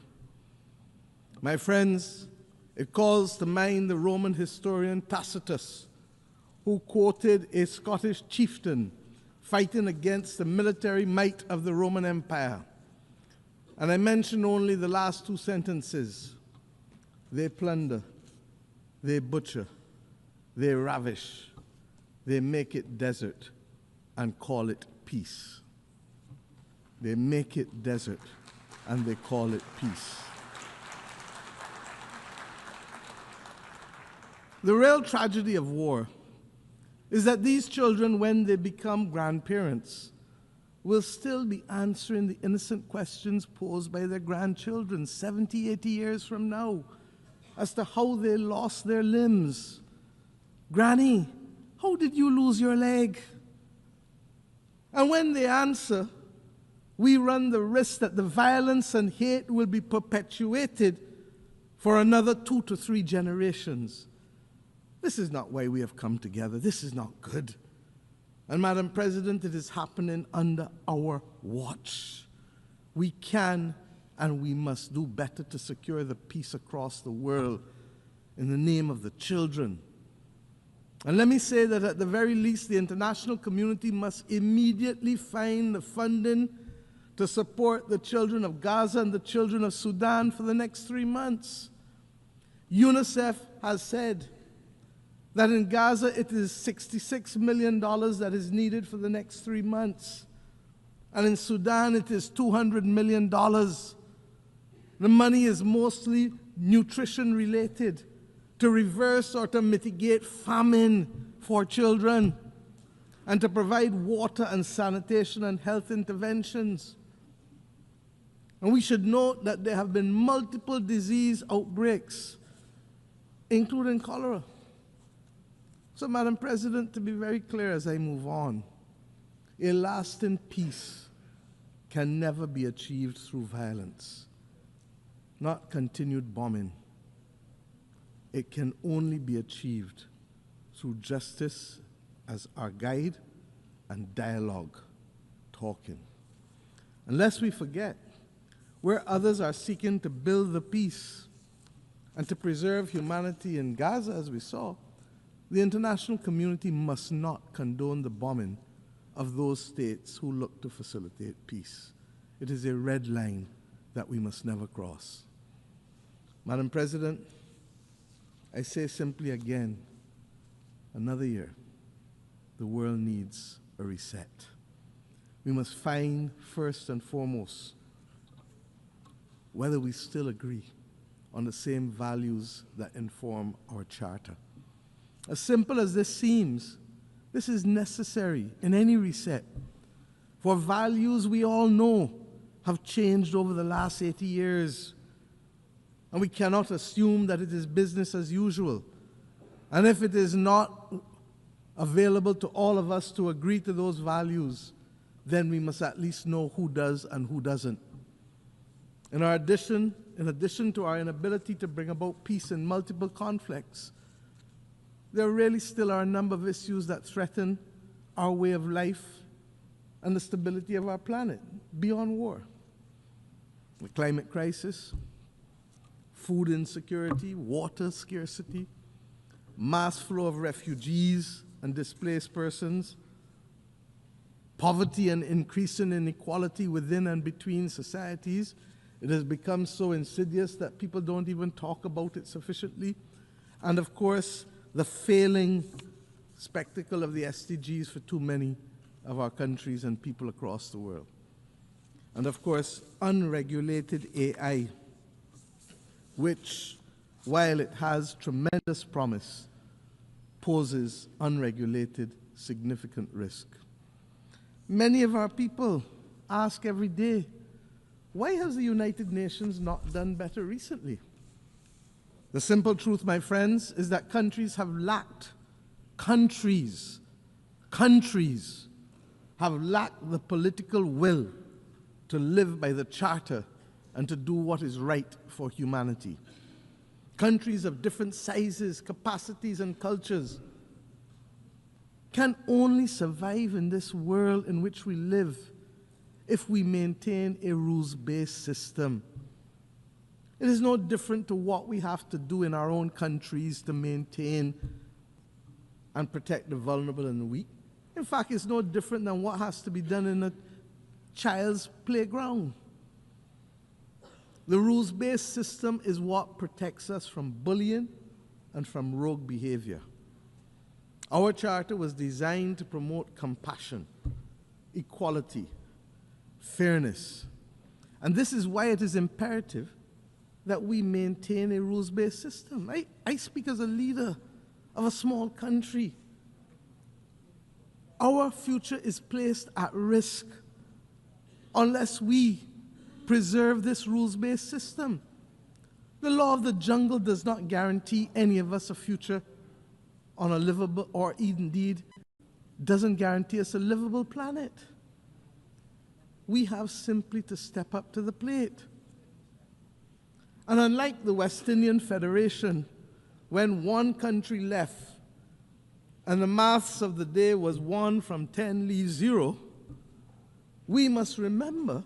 My friends, it calls to mind the Roman historian Tacitus, who quoted a Scottish chieftain fighting against the military might of the Roman Empire. And I mention only the last two sentences. They plunder, they butcher, they ravish, they make it desert and call it peace. They make it desert and they call it peace. The real tragedy of war is that these children, when they become grandparents, will still be answering the innocent questions posed by their grandchildren 70, 80 years from now as to how they lost their limbs. Granny, how did you lose your leg? And when they answer, we run the risk that the violence and hate will be perpetuated for another 2 to 3 generations. This is not why we have come together. This is not good. And Madam President, it is happening under our watch. We can and we must do better to secure the peace across the world in the name of the children. And let me say that at the very least, the international community must immediately find the funding to support the children of Gaza and the children of Sudan for the next 3 months. UNICEF has said that in Gaza it is $66 million that is needed for the next 3 months. And in Sudan it is $200 million. The money is mostly nutrition related, to reverse or to mitigate famine for children, and to provide water and sanitation and health interventions. And we should note that there have been multiple disease outbreaks, including cholera. So, Madam President, to be very clear as I move on, a lasting peace can never be achieved through violence, not continued bombing. It can only be achieved through justice as our guide and dialogue, talking. Unless we forget, where others are seeking to build the peace and to preserve humanity in Gaza, as we saw, the international community must not condone the bombing of those states who look to facilitate peace. It is a red line that we must never cross. Madam President, I say simply again, another year, the world needs a reset. We must find, first and foremost, whether we still agree on the same values that inform our charter. As simple as this seems, this is necessary in any reset. For values we all know have changed over the last 80 years. And we cannot assume that it is business as usual. And if it is not available to all of us to agree to those values, then we must at least know who does and who doesn't. In addition to our inability to bring about peace in multiple conflicts, there really still are a number of issues that threaten our way of life and the stability of our planet beyond war. The climate crisis, food insecurity, water scarcity, mass flow of refugees and displaced persons, poverty and increasing inequality within and between societies It has become so insidious that people don't even talk about it sufficiently. And of course, the failing spectacle of the SDGs for too many of our countries and people across the world. And of course, unregulated AI, which, while it has tremendous promise, poses unregulated significant risk. Many of our people ask every day, why has the United Nations not done better recently? The simple truth, my friends, is that countries have lacked, countries have lacked the political will to live by the Charter and to do what is right for humanity. Countries of different sizes, capacities, and cultures can only survive in this world in which we live if we maintain a rules-based system. It is no different to what we have to do in our own countries to maintain and protect the vulnerable and the weak. In fact, it's no different than what has to be done in a child's playground. The rules-based system is what protects us from bullying and from rogue behavior. Our charter was designed to promote compassion, equality, fairness. And this is why it is imperative that we maintain a rules-based system. I speak as a leader of a small country. Our future is placed at risk unless we preserve this rules-based system. The law of the jungle does not guarantee any of us a future on a livable, or indeed doesn't guarantee us a livable planet. We have simply to step up to the plate. And unlike the West Indian Federation, when one country left and the maths of the day was 1 from 10 leaves 0, we must remember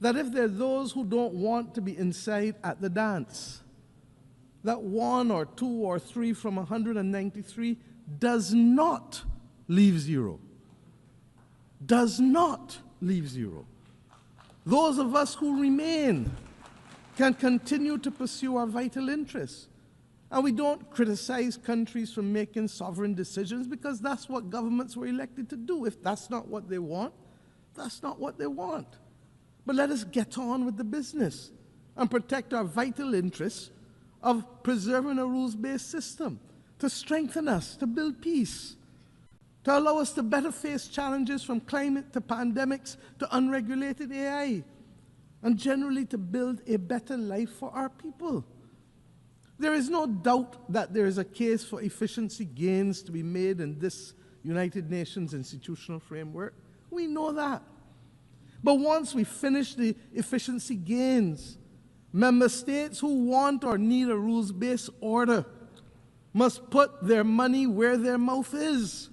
that if there are those who don't want to be inside at the dance, that 1 or 2 or 3 from 193 does not leave 0. Does not leave 0. Those of us who remain can continue to pursue our vital interests. And we don't criticize countries for making sovereign decisions because that's what governments were elected to do. If that's not what they want, that's not what they want. But let us get on with the business and protect our vital interests of preserving a rules-based system, to strengthen us, to build peace, to allow us to better face challenges from climate to pandemics to unregulated AI, and generally to build a better life for our people. There is no doubt that there is a case for efficiency gains to be made in this United Nations institutional framework. We know that. But once we finish the efficiency gains, member states who want or need a rules-based order must put their money where their mouth is.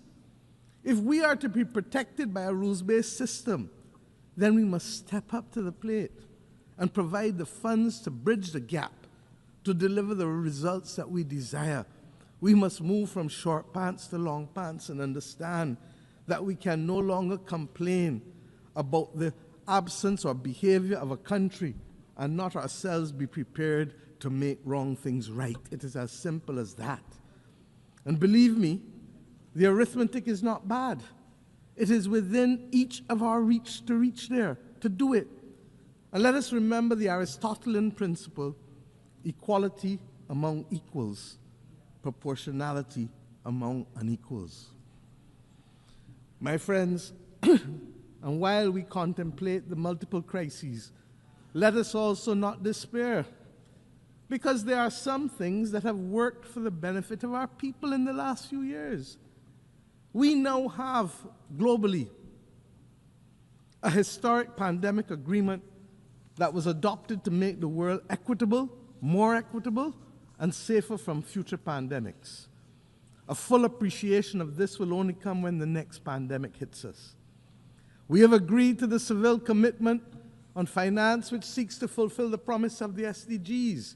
If we are to be protected by a rules-based system, then we must step up to the plate and provide the funds to bridge the gap, to deliver the results that we desire. We must move from short pants to long pants and understand that we can no longer complain about the absence or behavior of a country and not ourselves be prepared to make wrong things right. It is as simple as that. And believe me, the arithmetic is not bad. It is within each of our reach to reach there, to do it. And let us remember the Aristotelian principle: equality among equals, proportionality among unequals. My friends, and while we contemplate the multiple crises, let us also not despair, because there are some things that have worked for the benefit of our people in the last few years. We now have, globally, a historic pandemic agreement that was adopted to make the world equitable, more equitable, and safer from future pandemics. A full appreciation of this will only come when the next pandemic hits us. We have agreed to the Seville Commitment on Finance, which seeks to fulfill the promise of the SDGs,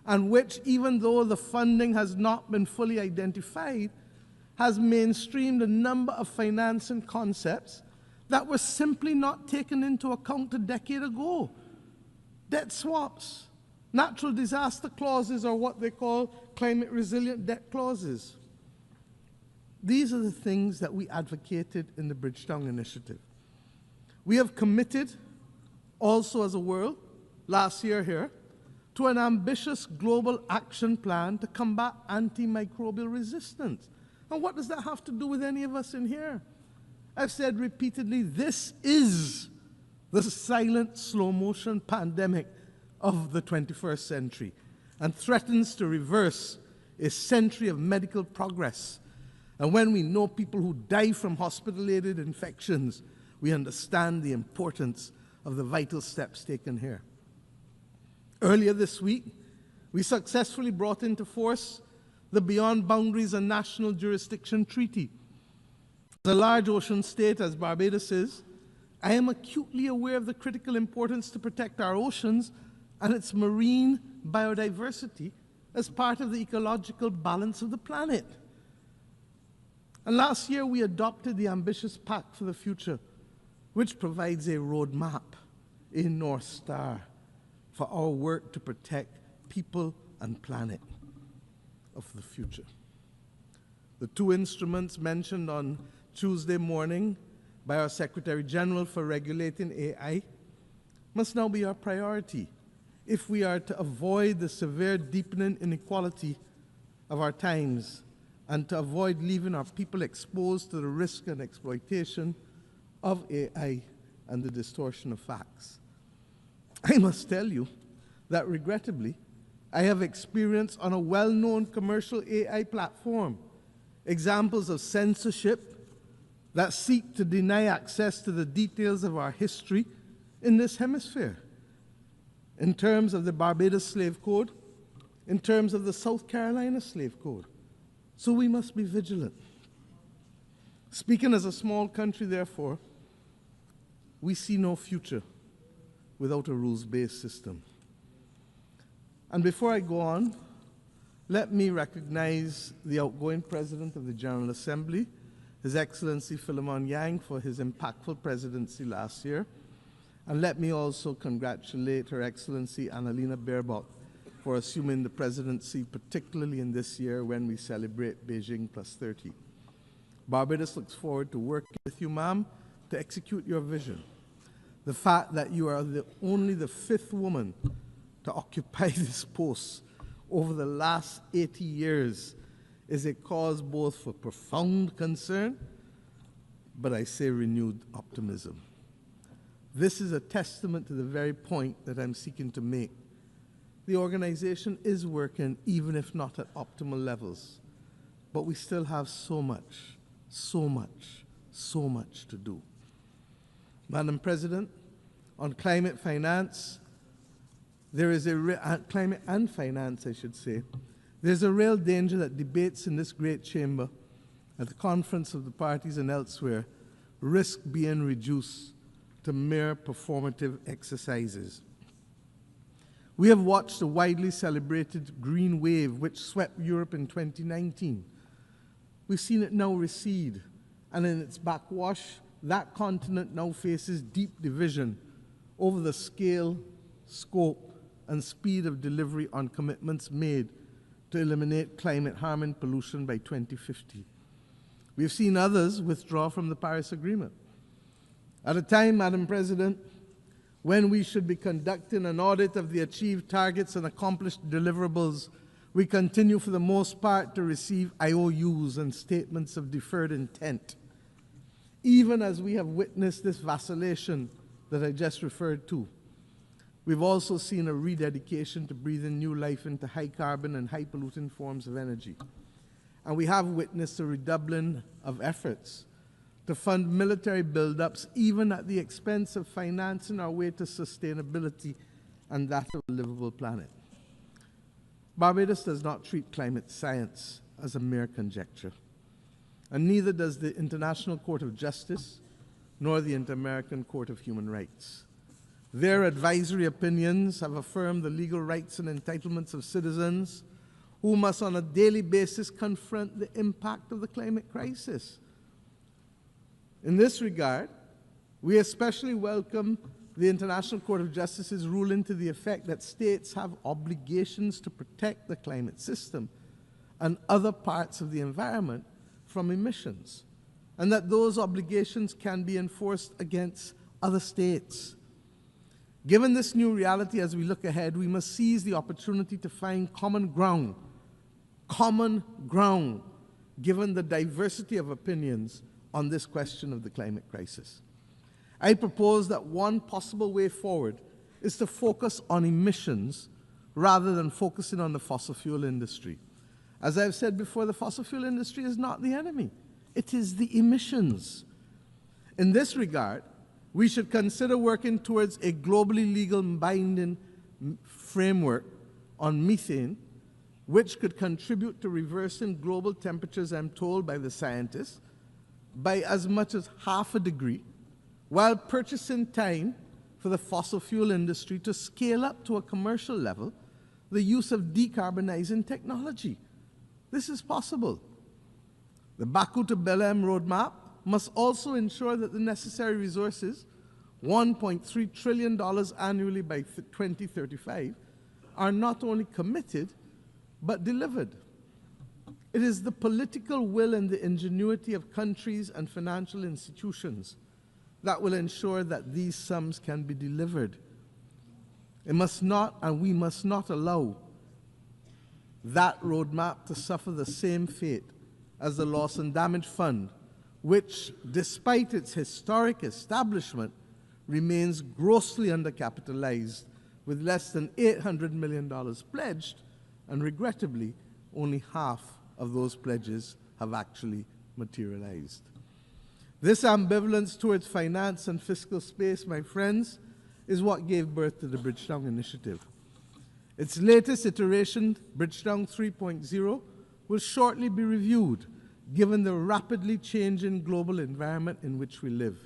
and which, even though the funding has not been fully identified, has mainstreamed a number of financing concepts that were simply not taken into account a decade ago. debt swaps, natural disaster clauses, or what they call climate resilient debt clauses. These are the things that we advocated in the Bridgetown Initiative. We have committed also as a world, last year here, to an ambitious global action plan to combat antimicrobial resistance. And what does that have to do with any of us in here? I've said repeatedly, this is the silent, slow-motion pandemic of the 21st century and threatens to reverse a century of medical progress. And when we know people who die from hospital-aided infections, we understand the importance of the vital steps taken here. Earlier this week, we successfully brought into force the Beyond Boundaries and National Jurisdiction Treaty. As a large ocean state, as Barbados is, I am acutely aware of the critical importance to protect our oceans and its marine biodiversity as part of the ecological balance of the planet. And last year, we adopted the ambitious Pact for the Future, which provides a roadmap, a North Star, for our work to protect people and planet of the future. The two instruments mentioned on Tuesday morning by our Secretary General for regulating AI must now be our priority if we are to avoid the severe deepening inequality of our times and to avoid leaving our people exposed to the risk and exploitation of AI and the distortion of facts. I must tell you that regrettably, I have experienced on a well-known commercial AI platform examples of censorship that seek to deny access to the details of our history in this hemisphere, in terms of the Barbados Slave Code, in terms of the South Carolina Slave Code. So we must be vigilant. Speaking as a small country, therefore, we see no future without a rules-based system. And before I go on, let me recognize the outgoing President of the General Assembly, His Excellency Philemon Yang, for his impactful presidency last year. And let me also congratulate Her Excellency Annalena Baerbock for assuming the presidency, particularly in this year when we celebrate Beijing +30. Barbados looks forward to working with you, ma'am, to execute your vision. The fact that you are only the 5th woman to occupy this post over the last 80 years is a cause both for profound concern, but I say renewed optimism. This is a testament to the very point that I'm seeking to make. The organization is working, even if not at optimal levels, but we still have so much to do. Madam President, on climate finance, climate and finance, I should say, there's a real danger that debates in this great chamber, at the conference of the parties and elsewhere, risk being reduced to mere performative exercises. We have watched the widely celebrated green wave which swept Europe in 2019. We've seen it now recede, and in its backwash, that continent now faces deep division over the scale, scope, and speed of delivery on commitments made to eliminate climate-harming pollution by 2050. We've seen others withdraw from the Paris Agreement. At a time, Madam President, when we should be conducting an audit of the achieved targets and accomplished deliverables, we continue for the most part to receive IOUs and statements of deferred intent, even as we have witnessed this vacillation that I just referred to. We've also seen a rededication to breathing new life into high-carbon and high-polluting forms of energy. And we have witnessed a redoubling of efforts to fund military buildups, even at the expense of financing our way to sustainability and that of a livable planet. Barbados does not treat climate science as a mere conjecture, and neither does the International Court of Justice nor the Inter-American Court of Human Rights. Their advisory opinions have affirmed the legal rights and entitlements of citizens who must on a daily basis confront the impact of the climate crisis. In this regard, we especially welcome the International Court of Justice's ruling to the effect that states have obligations to protect the climate system and other parts of the environment from emissions, and that those obligations can be enforced against other states. Given this new reality as we look ahead, we must seize the opportunity to find common ground, given the diversity of opinions on this question of the climate crisis. I propose that one possible way forward is to focus on emissions rather than focusing on the fossil fuel industry. As I've said before, the fossil fuel industry is not the enemy. It is the emissions. In this regard, we should consider working towards a globally legal binding framework on methane, which could contribute to reversing global temperatures, I'm told by the scientists, by as much as 0.5 degrees, while purchasing time for the fossil fuel industry to scale up to a commercial level the use of decarbonizing technology. This is possible. The Baku to Belém roadmap must also ensure that the necessary resources, $1.3 trillion annually by 2035, are not only committed, but delivered. It is the political will and the ingenuity of countries and financial institutions that will ensure that these sums can be delivered. It must not, and we must not allow that roadmap to suffer the same fate as the Loss and Damage Fund, which, despite its historic establishment, remains grossly undercapitalized, with less than $800 million pledged, and regrettably, only half of those pledges have actually materialized. This ambivalence towards finance and fiscal space, my friends, is what gave birth to the Bridgetown Initiative. Its latest iteration, Bridgetown 3.0, will shortly be reviewed, given the rapidly changing global environment in which we live.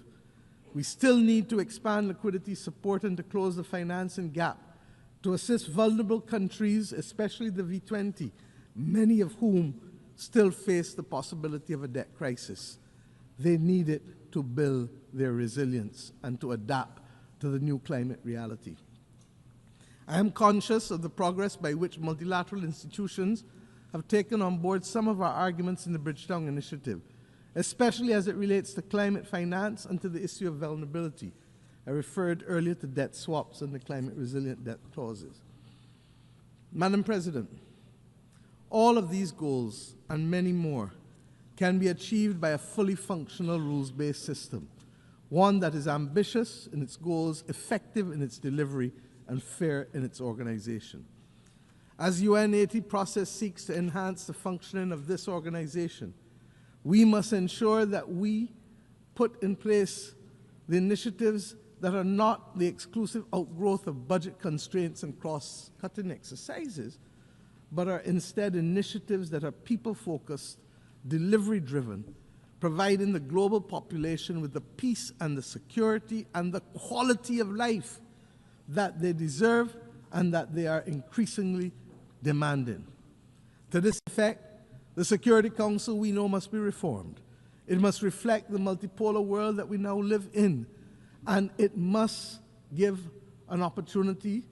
We still need to expand liquidity support and to close the financing gap to assist vulnerable countries, especially the V20, many of whom still face the possibility of a debt crisis. They need it to build their resilience and to adapt to the new climate reality. I am conscious of the progress by which multilateral institutions have taken on board some of our arguments in the Bridgetown Initiative, especially as it relates to climate finance and to the issue of vulnerability. I referred earlier to debt swaps and the climate resilient debt clauses. Madam President, all of these goals and many more can be achieved by a fully functional rules-based system, one that is ambitious in its goals, effective in its delivery, and fair in its organization. As UN80 process seeks to enhance the functioning of this organization, we must ensure that we put in place the initiatives that are not the exclusive outgrowth of budget constraints and cross-cutting exercises, but are instead initiatives that are people-focused, delivery-driven, providing the global population with the peace and the security and the quality of life that they deserve and that they are increasingly demanding. To this effect, the Security Council, we know, must be reformed. It must reflect the multipolar world that we now live in, and it must give an opportunity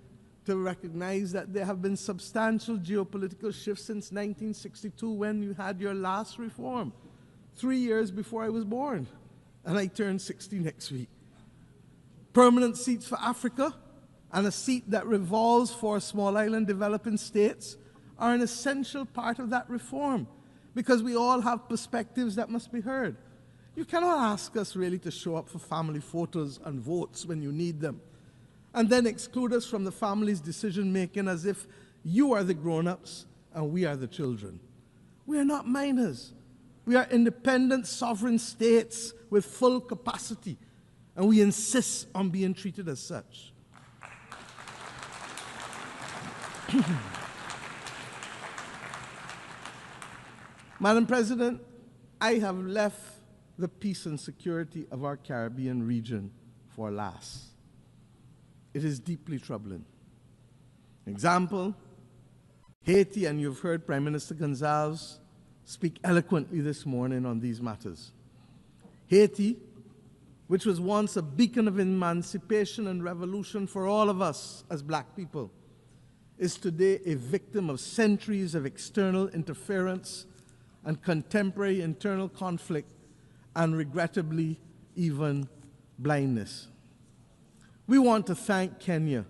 to recognize that there have been substantial geopolitical shifts since 1962, when you had your last reform, 3 years before I was born, and I turn 60 next week. Permanent seats for Africa and a seat that revolves for small island developing states are an essential part of that reform, because we all have perspectives that must be heard. You cannot ask us really to show up for family photos and votes when you need them, and then exclude us from the family's decision-making as if you are the grown-ups and we are the children. We are not minors. We are independent, sovereign states with full capacity, and we insist on being treated as such. Madam President, I have left the peace and security of our Caribbean region for last. It is deeply troubling. Example, Haiti, and you've heard Prime Minister Gonzalez speak eloquently this morning on these matters. Haiti, which was once a beacon of emancipation and revolution for all of us as black people, is today a victim of centuries of external interference and contemporary internal conflict, and regrettably, even blindness. We want to thank Kenya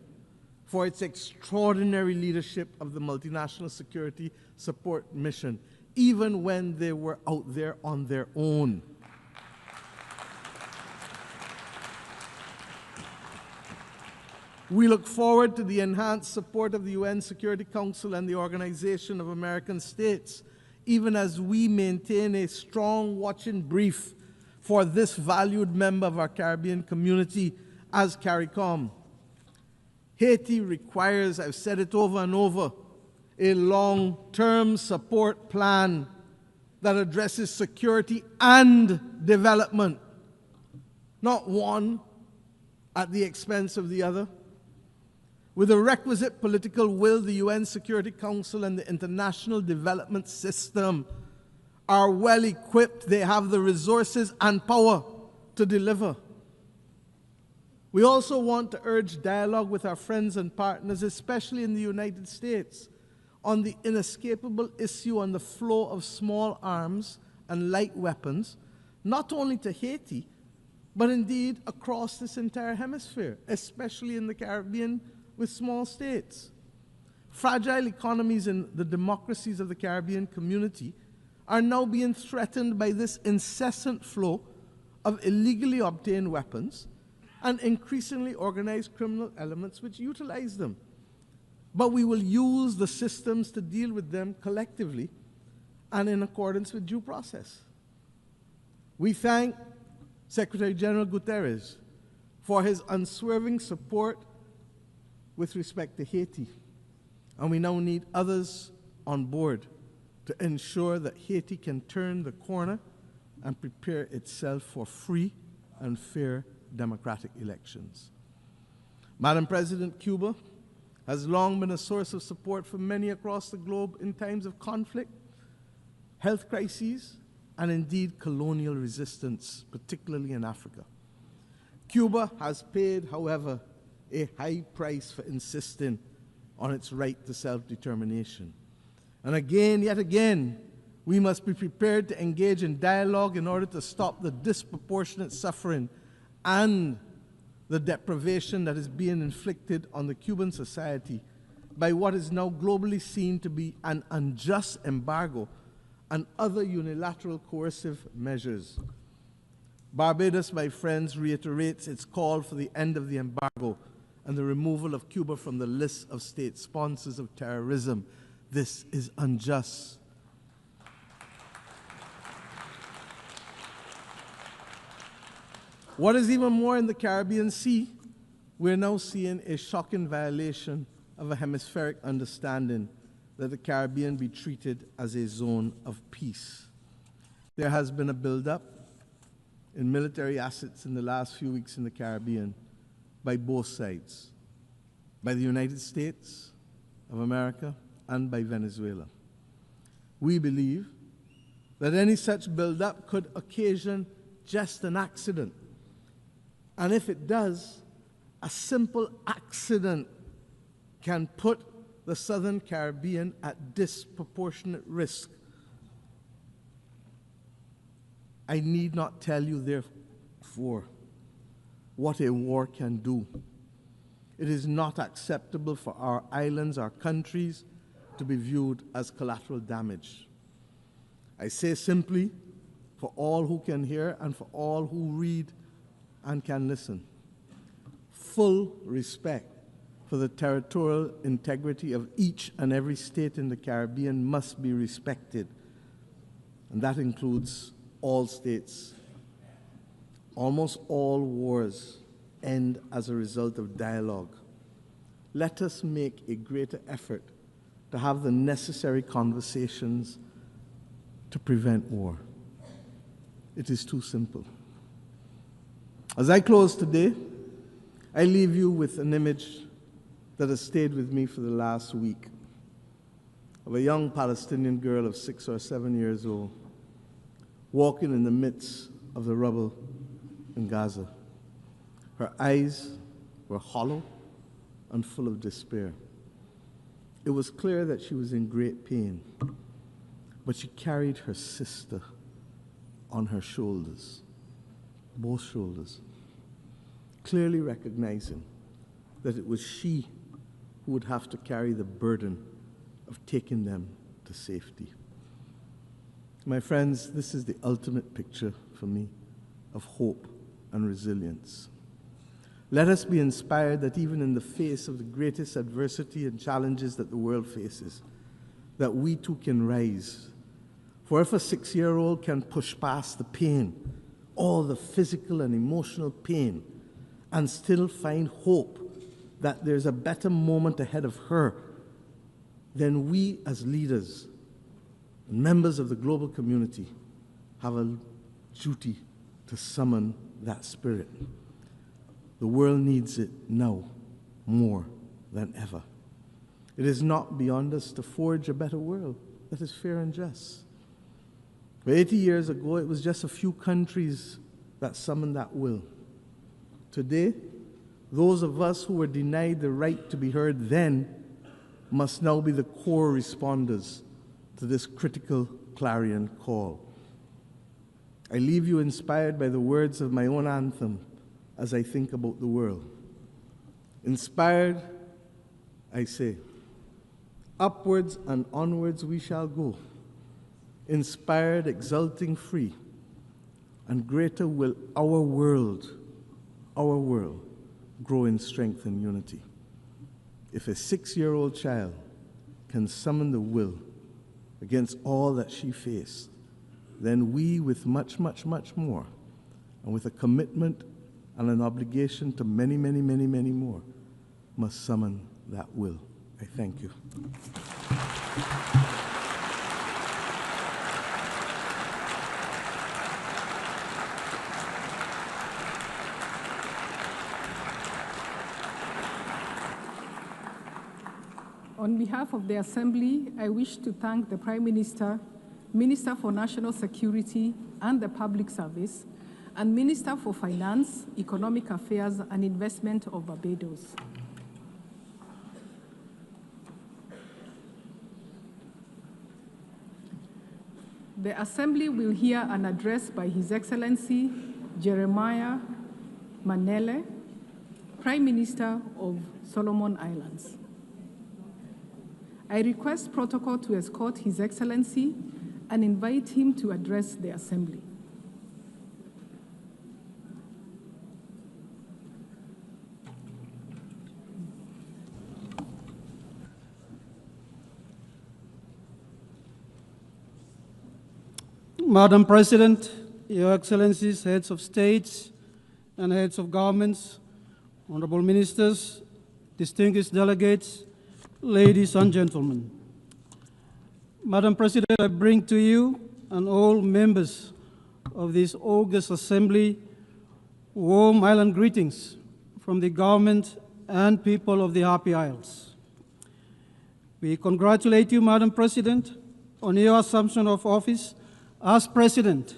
for its extraordinary leadership of the multinational security support mission, even when they were out there on their own. We look forward to the enhanced support of the UN Security Council and the Organization of American States, even as we maintain a strong watch and brief for this valued member of our Caribbean community as CARICOM. Haiti requires, I've said it over and over, a long-term support plan that addresses security and development, not one at the expense of the other. With the requisite political will, the UN Security Council and the international development system are well equipped. They have the resources and power to deliver. We also want to urge dialogue with our friends and partners, especially in the United States, on the inescapable issue on the flow of small arms and light weapons, not only to Haiti, but indeed across this entire hemisphere, especially in the Caribbean with small states. Fragile economies in the democracies of the Caribbean community are now being threatened by this incessant flow of illegally obtained weapons and increasingly organized criminal elements which utilize them. But we will use the systems to deal with them collectively and in accordance with due process. We thank Secretary General Guterres for his unswerving support with respect to Haiti, and we now need others on board to ensure that Haiti can turn the corner and prepare itself for free and fair democratic elections. Madam President, Cuba has long been a source of support for many across the globe in times of conflict, health crises, and indeed colonial resistance, particularly in Africa. Cuba has paid, however, a high price for insisting on its right to self-determination. And again, yet again, we must be prepared to engage in dialogue in order to stop the disproportionate suffering and the deprivation that is being inflicted on the Cuban society by what is now globally seen to be an unjust embargo and other unilateral coercive measures. Barbados, my friends, reiterates its call for the end of the embargo and the removal of Cuba from the list of state sponsors of terrorism. This is unjust. What is even more, in the Caribbean Sea, we're now seeing a shocking violation of a hemispheric understanding that the Caribbean be treated as a zone of peace. There has been a buildup in military assets in the last few weeks in the Caribbean by both sides, by the United States of America and by Venezuela. We believe that any such buildup could occasion just an accident. And if it does, a simple accident can put the Southern Caribbean at disproportionate risk. I need not tell you, therefore, what a war can do. It is not acceptable for our islands, our countries, to be viewed as collateral damage. I say simply, for all who can hear and for all who read and can listen, full respect for the territorial integrity of each and every state in the Caribbean must be respected, and that includes all states. Almost all wars end as a result of dialogue. Let us make a greater effort to have the necessary conversations to prevent war. It is too simple. As I close today, I leave you with an image that has stayed with me for the last week of a young Palestinian girl of 6 or 7 years old walking in the midst of the rubble in Gaza. Her eyes were hollow and full of despair. It was clear that she was in great pain, but she carried her sister on her shoulders, both shoulders, clearly recognizing that it was she who would have to carry the burden of taking them to safety. My friends, this is the ultimate picture for me of hope and resilience. Let us be inspired that even in the face of the greatest adversity and challenges that the world faces, that we too can rise. For if a 6-year-old can push past the pain, all the physical and emotional pain, and still find hope that there's a better moment ahead of her, then we as leaders and members of the global community have a duty to summon that spirit. The world needs it now more than ever. It is not beyond us to forge a better world that is fair and just. But 80 years ago, it was just a few countries that summoned that will. Today, those of us who were denied the right to be heard then must now be the core responders to this critical clarion call. I leave you inspired by the words of my own anthem as I think about the world. Inspired, I say, upwards and onwards we shall go, inspired, exulting, free, and greater will our world grow in strength and unity. If a 6-year-old child can summon the will against all that she faced, then we, with much, much, much more, and with a commitment and an obligation to many, many, many, many more, must summon that will. I thank you. On behalf of the Assembly, I wish to thank the Prime Minister, Minister for National Security and the Public Service, and Minister for Finance, Economic Affairs and Investment of Barbados. The Assembly will hear an address by His Excellency Jeremiah Manele, Prime Minister of Solomon Islands. I request protocol to escort His Excellency and invite him to address the Assembly. Madam President, Your Excellencies, heads of states and heads of governments, honorable ministers, distinguished delegates, ladies and gentlemen. Madam President, I bring to you and all members of this august assembly warm island greetings from the government and people of the Happy Isles. We congratulate you, Madam President, on your assumption of office as President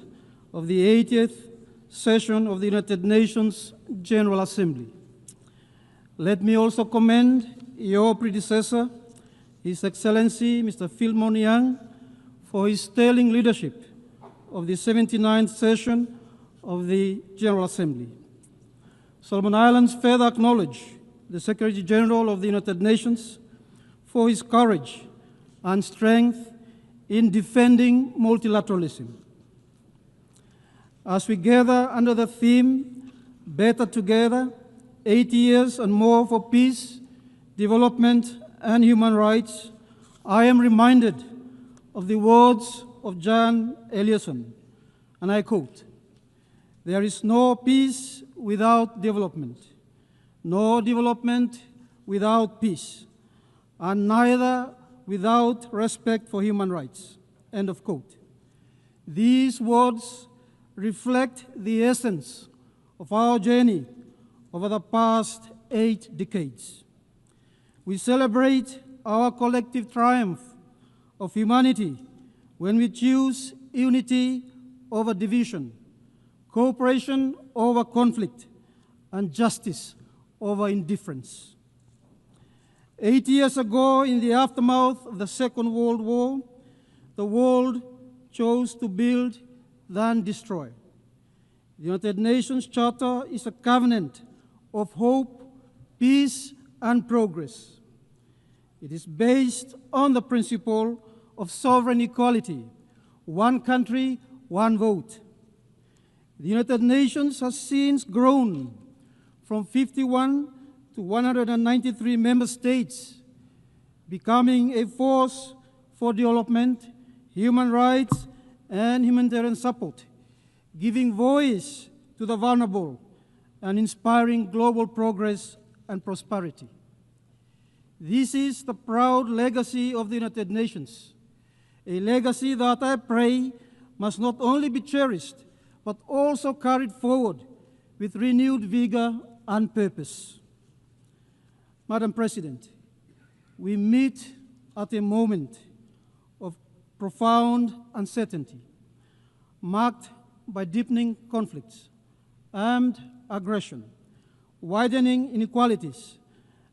of the 80th session of the United Nations General Assembly. Let me also commend your predecessor, His Excellency Mr. Philemon Yang, for his sterling leadership of the 79th session of the General Assembly. Solomon Islands further acknowledge the Secretary General of the United Nations for his courage and strength in defending multilateralism. As we gather under the theme, Better Together, 80 years and more for peace, development, and human rights, I am reminded of the words of John Ellison, and I quote, "There is no peace without development, no development without peace, and neither without respect for human rights," end of quote. These words reflect the essence of our journey over the past 8 decades. We celebrate our collective triumph of humanity when we choose unity over division, cooperation over conflict, and justice over indifference. 8 years ago, in the aftermath of the Second World War, the world chose to build than destroy. The United Nations Charter is a covenant of hope, peace, and progress. It is based on the principle of sovereign equality, one country, one vote. The United Nations has since grown from 51 to 193 member states, becoming a force for development, human rights, and humanitarian support, giving voice to the vulnerable and inspiring global progress and prosperity. This is the proud legacy of the United Nations, a legacy that I pray must not only be cherished, but also carried forward with renewed vigor and purpose. Madam President, we meet at a moment of profound uncertainty, marked by deepening conflicts, armed aggression, widening inequalities,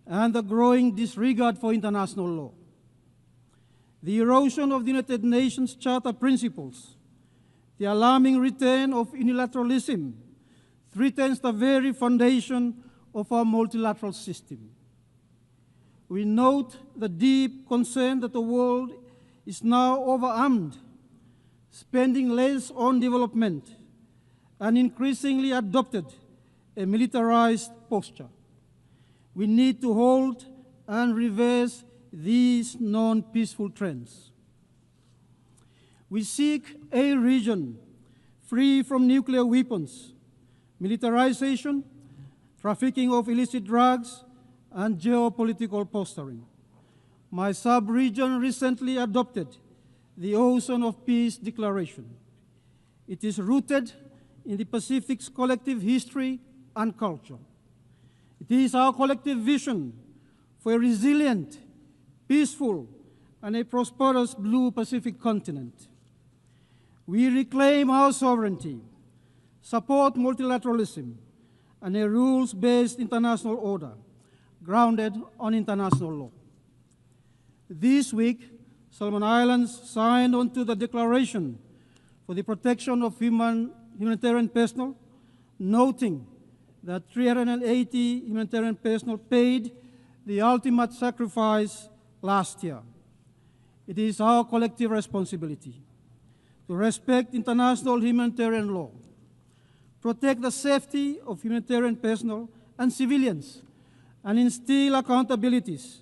and the growing disregard for international law. The erosion of the United Nations Charter principles, the alarming return of unilateralism, threatens the very foundation of our multilateral system. We note the deep concern that the world is now overarmed, spending less on development, and increasingly adopted a militarized posture. We need to halt and reverse these non-peaceful trends. We seek a region free from nuclear weapons, militarization, trafficking of illicit drugs, and geopolitical posturing. My sub-region recently adopted the Ocean of Peace Declaration. It is rooted in the Pacific's collective history and culture. It is our collective vision for a resilient, peaceful, and a prosperous blue Pacific continent. We reclaim our sovereignty, support multilateralism, and a rules-based international order grounded on international law. This week, Solomon Islands signed onto the Declaration for the Protection of Humanitarian Personnel, noting that 380 humanitarian personnel paid the ultimate sacrifice last year. It is our collective responsibility to respect international humanitarian law, protect the safety of humanitarian personnel and civilians, and instill accountabilities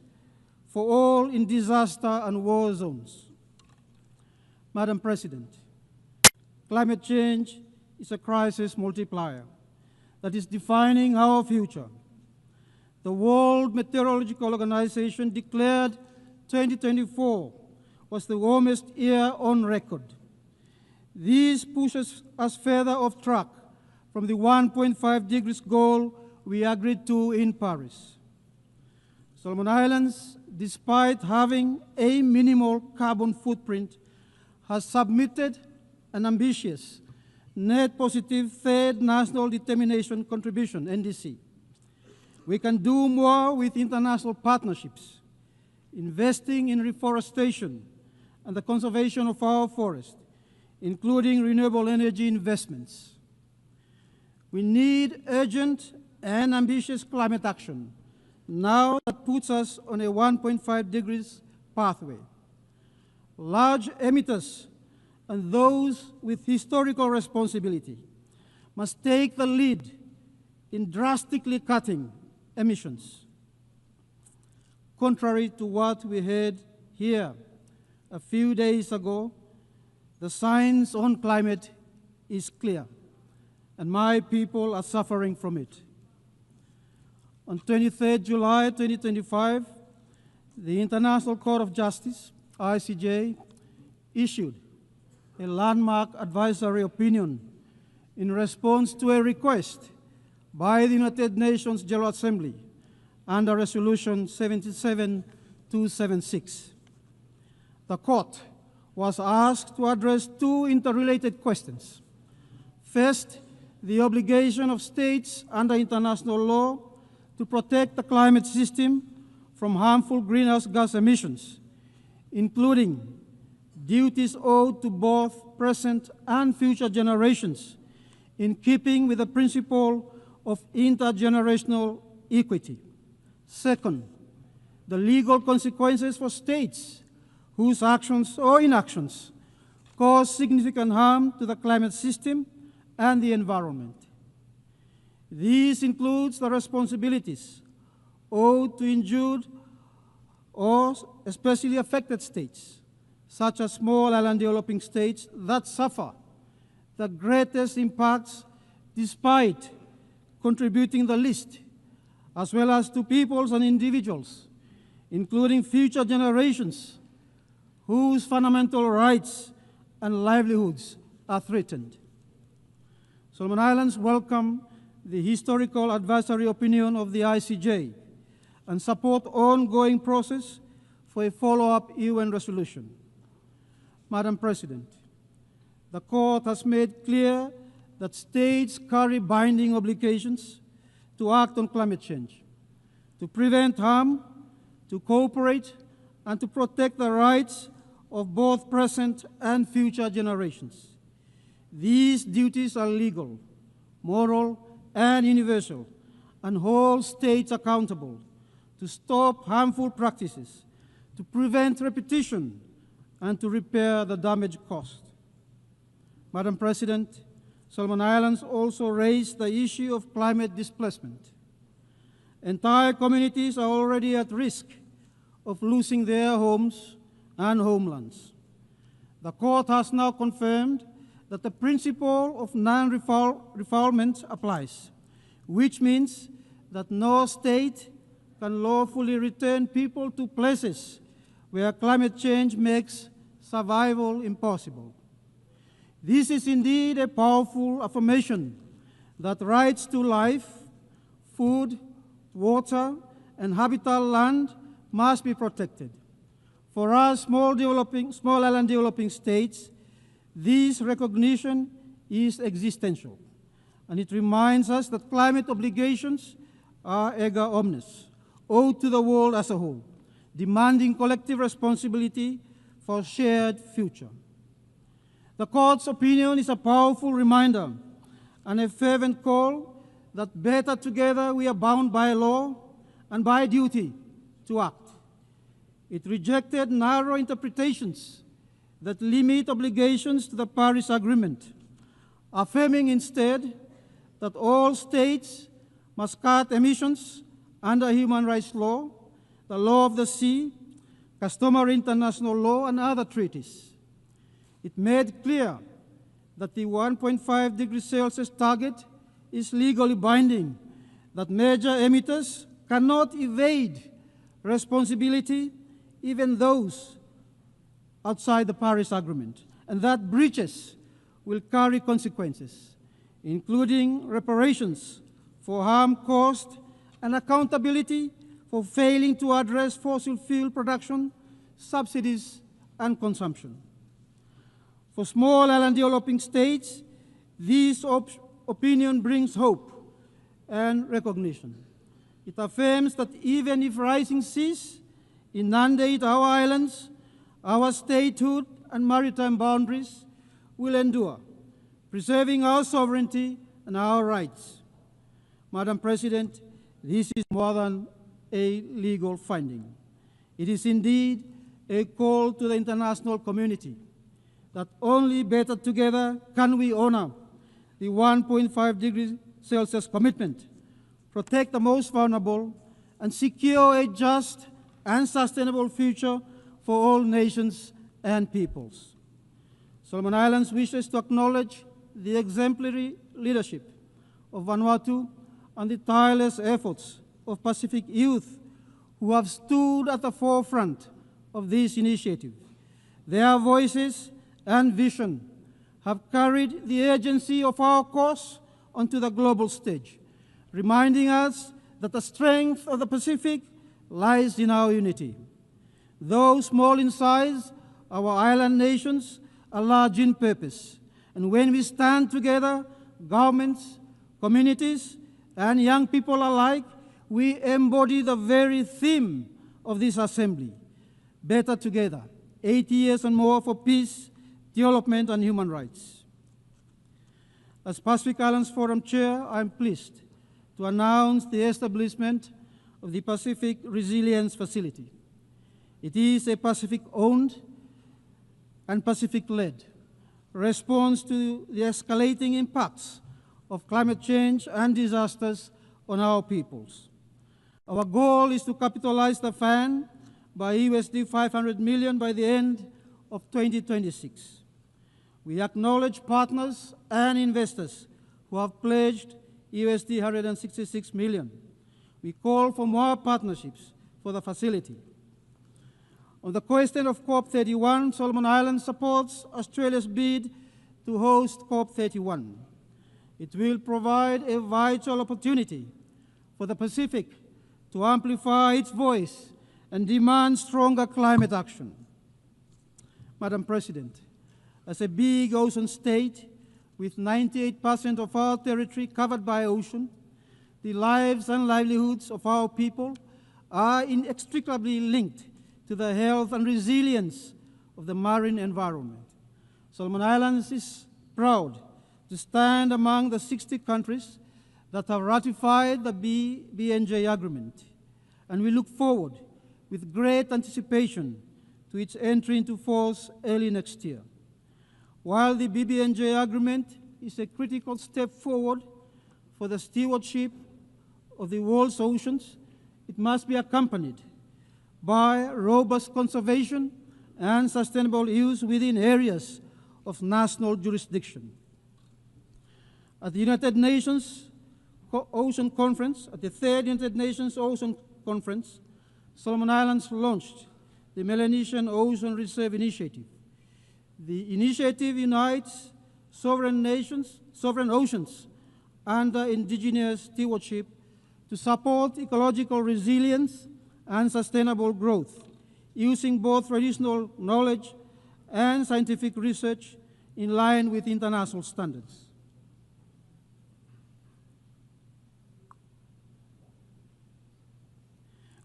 for all in disaster and war zones. Madam President, climate change is a crisis multiplier that is defining our future. The World Meteorological Organization declared 2024 was the warmest year on record. This pushes us further off track from the 1.5 degrees goal we agreed to in Paris. Solomon Islands, despite having a minimal carbon footprint, has submitted an ambitious net positive third national determination contribution, NDC. We can do more with international partnerships, investing in reforestation and the conservation of our forests, including renewable energy investments. We need urgent and ambitious climate action now that puts us on a 1.5 degrees pathway. Large emitters and those with historical responsibility must take the lead in drastically cutting emissions. Contrary to what we heard here a few days ago, the science on climate is clear, and my people are suffering from it. On 23rd July 2025, the International Court of Justice, ICJ, issued a landmark advisory opinion in response to a request by the United Nations General Assembly under Resolution 77276. The court was asked to address two interrelated questions. First, the obligation of states under international law to protect the climate system from harmful greenhouse gas emissions, including duties owed to both present and future generations, in keeping with the principle of intergenerational equity. Second, the legal consequences for states whose actions or inactions cause significant harm to the climate system and the environment. This includes the responsibilities owed to injured or especially affected states, such as small island developing states that suffer the greatest impacts despite contributing the least, as well as to peoples and individuals, including future generations whose fundamental rights and livelihoods are threatened. Solomon Islands welcome the historical advisory opinion of the ICJ and support ongoing process for a follow-up UN resolution. Madam President, the Court has made clear that states carry binding obligations to act on climate change, to prevent harm, to cooperate, and to protect the rights of both present and future generations. These duties are legal, moral, and universal, and hold states accountable to stop harmful practices, to prevent repetition, and to repair the damage caused. Madam President, Solomon Islands also raised the issue of climate displacement. Entire communities are already at risk of losing their homes and homelands. The Court has now confirmed that the principle of non-refoulement applies, which means that no state can lawfully return people to places where climate change makes survival impossible. This is indeed a powerful affirmation that rights to life, food, water, and habitable land must be protected. For us small island developing states, this recognition is existential, and it reminds us that climate obligations are erga omnes, owed to the world as a whole, demanding collective responsibility for a shared future. The Court's opinion is a powerful reminder and a fervent call that better together we are bound by law and by duty to act. It rejected narrow interpretations that limit obligations to the Paris Agreement, affirming instead that all states must cut emissions under human rights law, the law of the sea, customary international law, and other treaties. It made clear that the 1.5 degrees Celsius target is legally binding, that major emitters cannot evade responsibility, even those outside the Paris Agreement, and that breaches will carry consequences, including reparations for harm caused and accountability for failing to address fossil fuel production, subsidies, and consumption. For small island developing states, this opinion brings hope and recognition. It affirms that even if rising seas inundate our islands, our statehood and maritime boundaries will endure, preserving our sovereignty and our rights. Madam President, this is more than a legal finding. It is indeed a call to the international community that only better together can we honor the 1.5 degrees Celsius commitment, protect the most vulnerable, and secure a just and sustainable future for all nations and peoples. Solomon Islands wishes to acknowledge the exemplary leadership of Vanuatu and the tireless efforts of Pacific youth who have stood at the forefront of this initiative. Their voices and vision have carried the urgency of our cause onto the global stage, reminding us that the strength of the Pacific lies in our unity. Though small in size, our island nations are large in purpose, and when we stand together, governments, communities, and young people alike, we embody the very theme of this assembly: better together, 80 years and more for peace, development, and human rights. As Pacific Islands Forum Chair, I am pleased to announce the establishment of the Pacific Resilience Facility. It is a Pacific-owned and Pacific-led response to the escalating impacts of climate change and disasters on our peoples. Our goal is to capitalize the fund by USD 500 million by the end of 2026. We acknowledge partners and investors who have pledged USD 166 million. We call for more partnerships for the facility. On the question of COP31, Solomon Islands supports Australia's bid to host COP31. It will provide a vital opportunity for the Pacific to amplify its voice and demand stronger climate action. Madam President, as a big ocean state with 98% of our territory covered by ocean, the lives and livelihoods of our people are inextricably linked to the health and resilience of the marine environment. Solomon Islands is proud to stand among the 60 countries that have ratified the BNJ agreement, and we look forward with great anticipation to its entry into force early next year. While the BBNJ agreement is a critical step forward for the stewardship of the world's oceans, it must be accompanied by robust conservation and sustainable use within areas of national jurisdiction. At the United Nations Ocean Conference, at the third United Nations Ocean Conference, Solomon Islands launched the Melanesian Ocean Reserve Initiative. The initiative unites sovereign oceans under indigenous stewardship to support ecological resilience and sustainable growth, using both traditional knowledge and scientific research in line with international standards.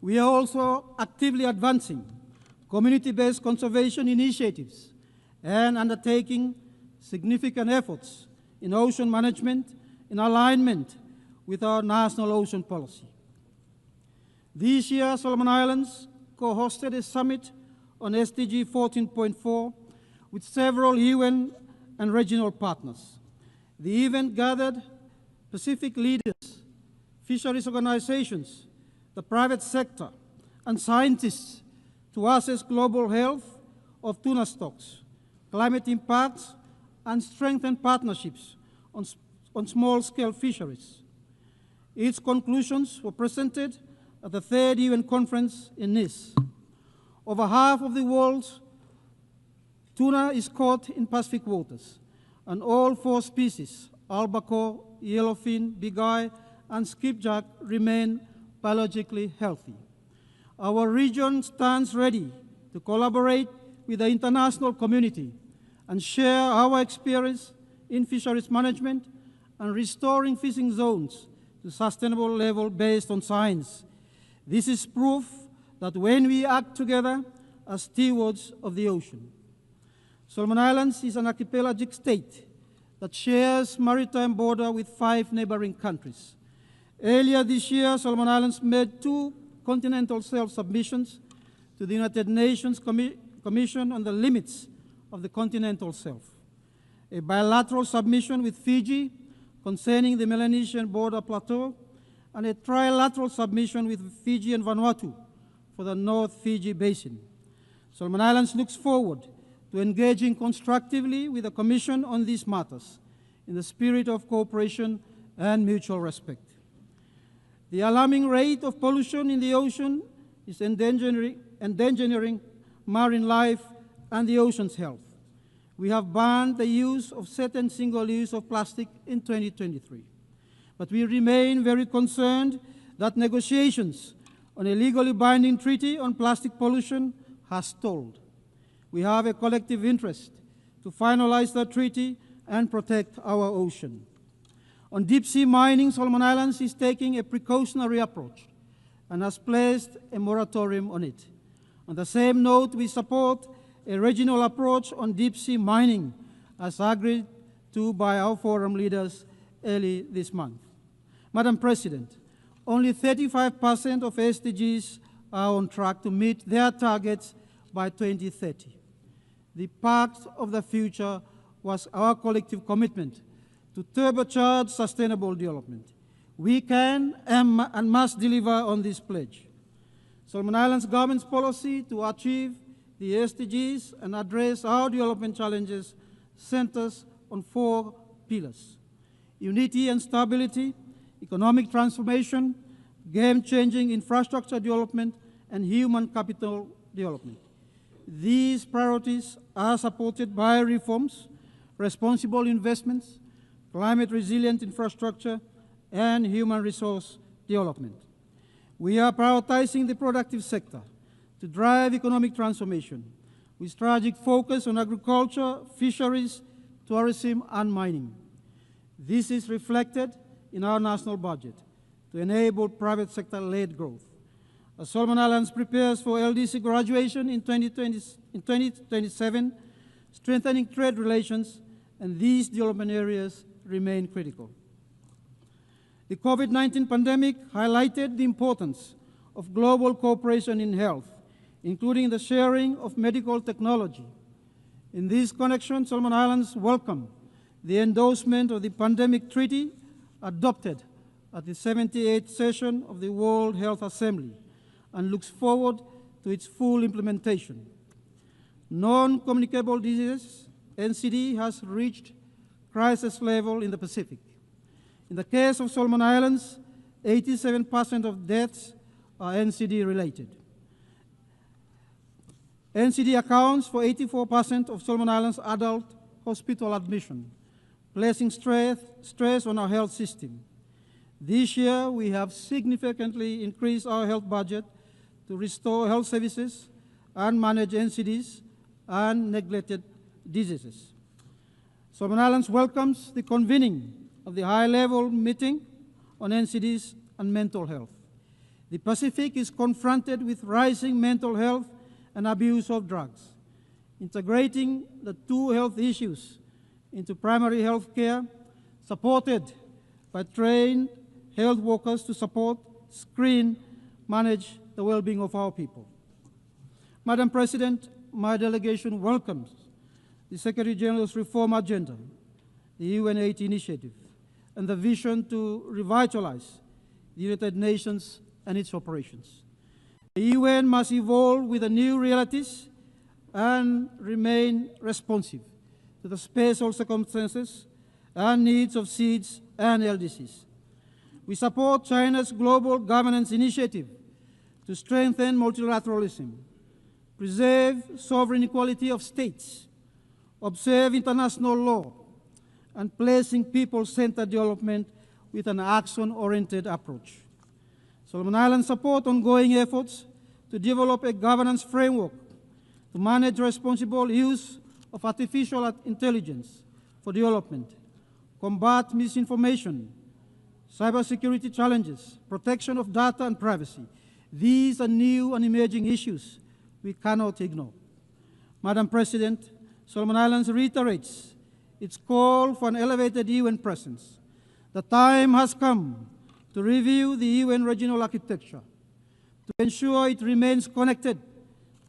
We are also actively advancing community-based conservation initiatives and undertaking significant efforts in ocean management in alignment with our national ocean policy. This year, Solomon Islands co-hosted a summit on SDG 14.4 with several UN and regional partners. The event gathered Pacific leaders, fisheries organizations, the private sector, and scientists to assess global health of tuna stocks, climate impacts, and strengthen partnerships on small-scale fisheries. Its conclusions were presented at the third UN conference in Nice. Over half of the world's tuna is caught in Pacific waters, and all 4 species, albacore, yellowfin, bigeye, and skipjack, remain biologically healthy. Our region stands ready to collaborate with the international community and share our experience in fisheries management and restoring fishing zones to sustainable level based on science. This is proof that when we act together as stewards of the ocean. Solomon Islands is an archipelagic state that shares maritime border with 5 neighboring countries. Earlier this year, Solomon Islands made 2 continental self-submissions to the United Nations Commission on the Limits of the Continental Shelf, a bilateral submission with Fiji concerning the Melanesian border plateau, and a trilateral submission with Fiji and Vanuatu for the North Fiji Basin. Solomon Islands looks forward to engaging constructively with the Commission on these matters in the spirit of cooperation and mutual respect. The alarming rate of pollution in the ocean is endangering marine life and the ocean's health. We have banned the use of certain single-use of plastic in 2023. But we remain very concerned that negotiations on a legally binding treaty on plastic pollution has stalled. We have a collective interest to finalize that treaty and protect our ocean. On deep-sea mining, Solomon Islands is taking a precautionary approach and has placed a moratorium on it. On the same note, we support a regional approach on deep-sea mining as agreed to by our forum leaders early this month. Madam President, only 35% of SDGs are on track to meet their targets by 2030. The Pact of the Future was our collective commitment to turbocharge sustainable development. We can and must deliver on this pledge. Solomon Islands government's policy to achieve the SDGs and address our development challenges centers on 4 pillars: unity and stability, economic transformation, game-changing infrastructure development, and human capital development. These priorities are supported by reforms, responsible investments, climate-resilient infrastructure, and human resource development. We are prioritizing the productive sector to drive economic transformation with strategic focus on agriculture, fisheries, tourism, and mining. This is reflected in our national budget to enable private sector-led growth. As Solomon Islands prepares for LDC graduation in 2027, strengthening trade relations and these development areas remain critical. The COVID-19 pandemic highlighted the importance of global cooperation in health, including the sharing of medical technology. In this connection, Solomon Islands welcome the endorsement of the pandemic treaty adopted at the 78th session of the World Health Assembly and looks forward to its full implementation. Non-communicable diseases, NCD, has reached crisis level in the Pacific. In the case of Solomon Islands, 87% of deaths are NCD related. NCD accounts for 84% of Solomon Islands adult hospital admission, placing stress on our health system. This year, we have significantly increased our health budget to restore health services and manage NCDs and neglected diseases. Solomon Islands welcomes the convening of the high-level meeting on NCDs and mental health. The Pacific is confronted with rising mental health and abuse of drugs. Integrating the 2 health issues into primary health care, supported by trained health workers to support, screen, manage the well-being of our people. Madam President, my delegation welcomes the Secretary General's reform agenda, the UN 80 initiative, and the vision to revitalize the United Nations and its operations. The UN must evolve with the new realities and remain responsive to the special circumstances and needs of SEEDs and LDCs. We support China's global governance initiative to strengthen multilateralism, preserve sovereign equality of states, observe international law, and placing people-centered development with an action-oriented approach. Solomon Islands support ongoing efforts to develop a governance framework to manage responsible use of artificial intelligence for development, combat misinformation, cybersecurity challenges, protection of data and privacy. These are new and emerging issues we cannot ignore. Madam President, Solomon Islands reiterates its call for an elevated UN presence. The time has come to review the UN regional architecture to ensure it remains connected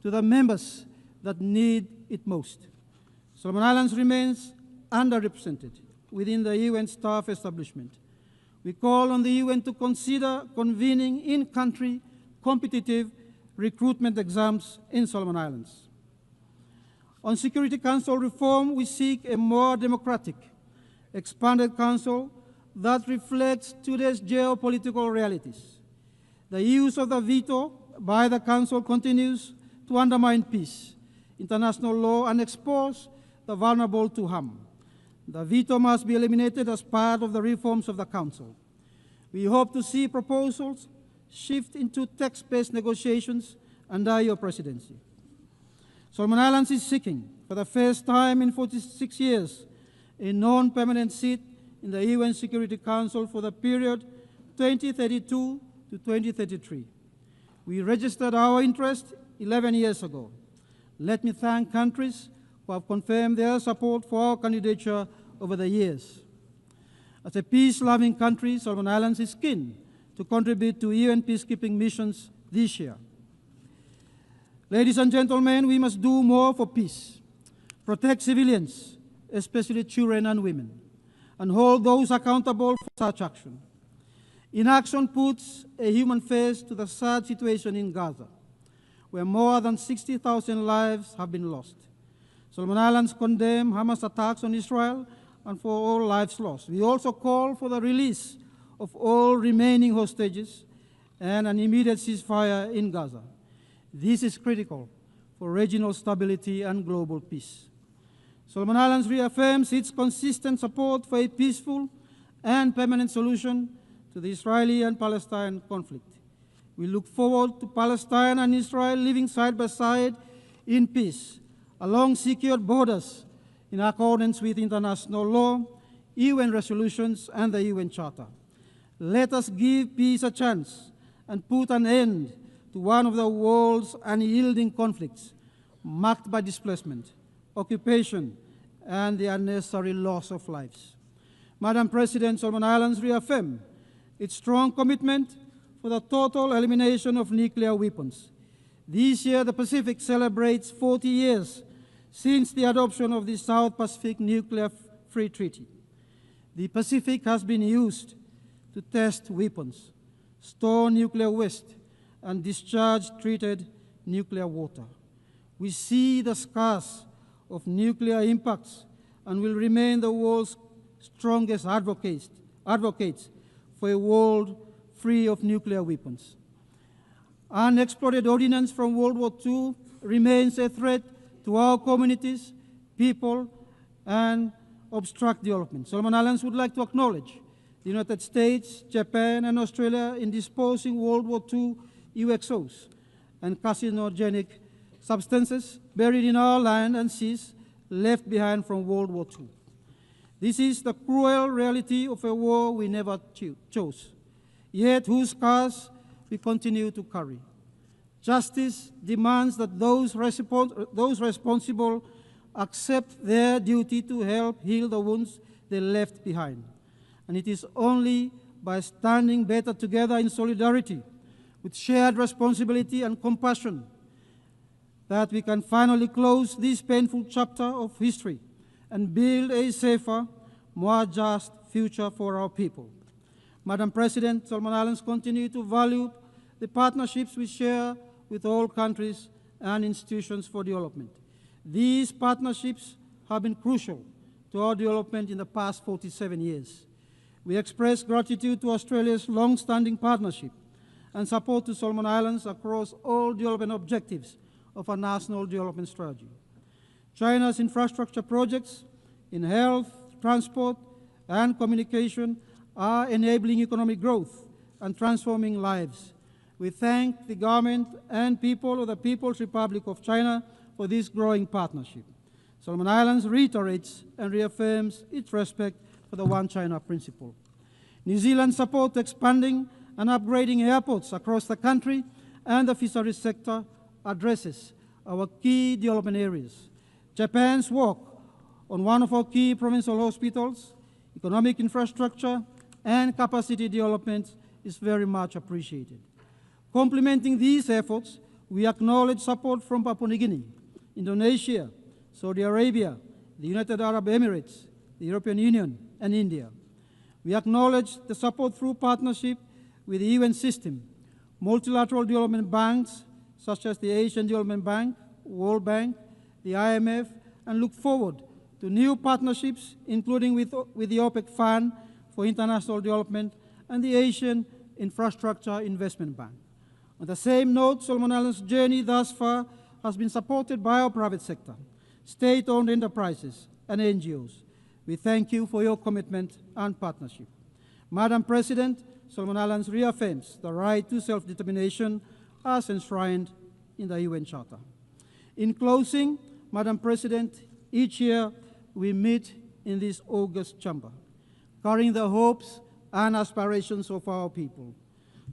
to the members that need it most. Solomon Islands remains underrepresented within the UN staff establishment. We call on the UN to consider convening in-country competitive recruitment exams in Solomon Islands. On Security Council reform, we seek a more democratic, expanded council that reflects today's geopolitical realities. The use of the veto by the Council continues to undermine peace, international law, and expose the vulnerable to harm. The veto must be eliminated as part of the reforms of the Council. We hope to see proposals shift into text-based negotiations under your presidency. Solomon Islands is seeking, for the first time in 46 years, a non-permanent seat in the UN Security Council for the period 2032 to 2033. We registered our interest 11 years ago. Let me thank countries who have confirmed their support for our candidature over the years. As a peace-loving country, Solomon Islands is keen to contribute to UN peacekeeping missions this year. Ladies and gentlemen, we must do more for peace, protect civilians, especially children and women, and hold those accountable for such action. Inaction puts a human face to the sad situation in Gaza, where more than 60,000 lives have been lost. Solomon Islands condemn Hamas attacks on Israel and for all lives lost. We also call for the release of all remaining hostages and an immediate ceasefire in Gaza. This is critical for regional stability and global peace. Solomon Islands reaffirms its consistent support for a peaceful and permanent solution to the Israeli and Palestinian conflict. We look forward to Palestine and Israel living side by side in peace, along secured borders, in accordance with international law, UN resolutions, and the UN Charter. Let us give peace a chance and put an end to one of the world's unyielding conflicts, marked by displacement, occupation, and the unnecessary loss of lives. Madam President, Solomon Islands reaffirm its strong commitment for the total elimination of nuclear weapons. This year, the Pacific celebrates 40 years since the adoption of the South Pacific Nuclear Free Treaty. The Pacific has been used to test weapons, store nuclear waste, and discharge treated nuclear water. We see the scars of nuclear impacts and will remain the world's strongest advocates for a world free of nuclear weapons. Unexploded ordnance from World War II remains a threat to our communities, people, and obstruct development. Solomon Islands would like to acknowledge the United States, Japan, and Australia in disposing World War II UXOs and carcinogenic substances buried in our land and seas left behind from World War II. This is the cruel reality of a war we never chose, yet whose scars we continue to carry. Justice demands that those responsible accept their duty to help heal the wounds they left behind. And it is only by standing better together in solidarity, with shared responsibility and compassion, that we can finally close this painful chapter of history and build a safer, more just future for our people. Madam President, Solomon Islands continue to value the partnerships we share with all countries and institutions for development. These partnerships have been crucial to our development in the past 47 years. We express gratitude to Australia's long-standing partnership and support to Solomon Islands across all development objectives of our national development strategy. China's infrastructure projects in health, transport, and communication are enabling economic growth and transforming lives. We thank the government and people of the People's Republic of China for this growing partnership. Solomon Islands reiterates and reaffirms its respect for the One China principle. New Zealand's support to expanding and upgrading airports across the country and the fisheries sector addresses our key development areas. Japan's work on one of our key provincial hospitals, economic infrastructure, and capacity development is very much appreciated. Complementing these efforts, we acknowledge support from Papua New Guinea, Indonesia, Saudi Arabia, the United Arab Emirates, the European Union, and India. We acknowledge the support through partnership with the UN system, multilateral development banks such as the Asian Development Bank, World Bank, the IMF, and look forward to new partnerships, including with the OPEC Fund for International Development and the Asian Infrastructure Investment Bank. On the same note, Solomon Islands' journey thus far has been supported by our private sector, state-owned enterprises, and NGOs. We thank you for your commitment and partnership. Madam President, Solomon Islands reaffirms the right to self-determination as enshrined in the UN Charter. In closing, Madam President, each year we meet in this august chamber, carrying the hopes and aspirations of our people,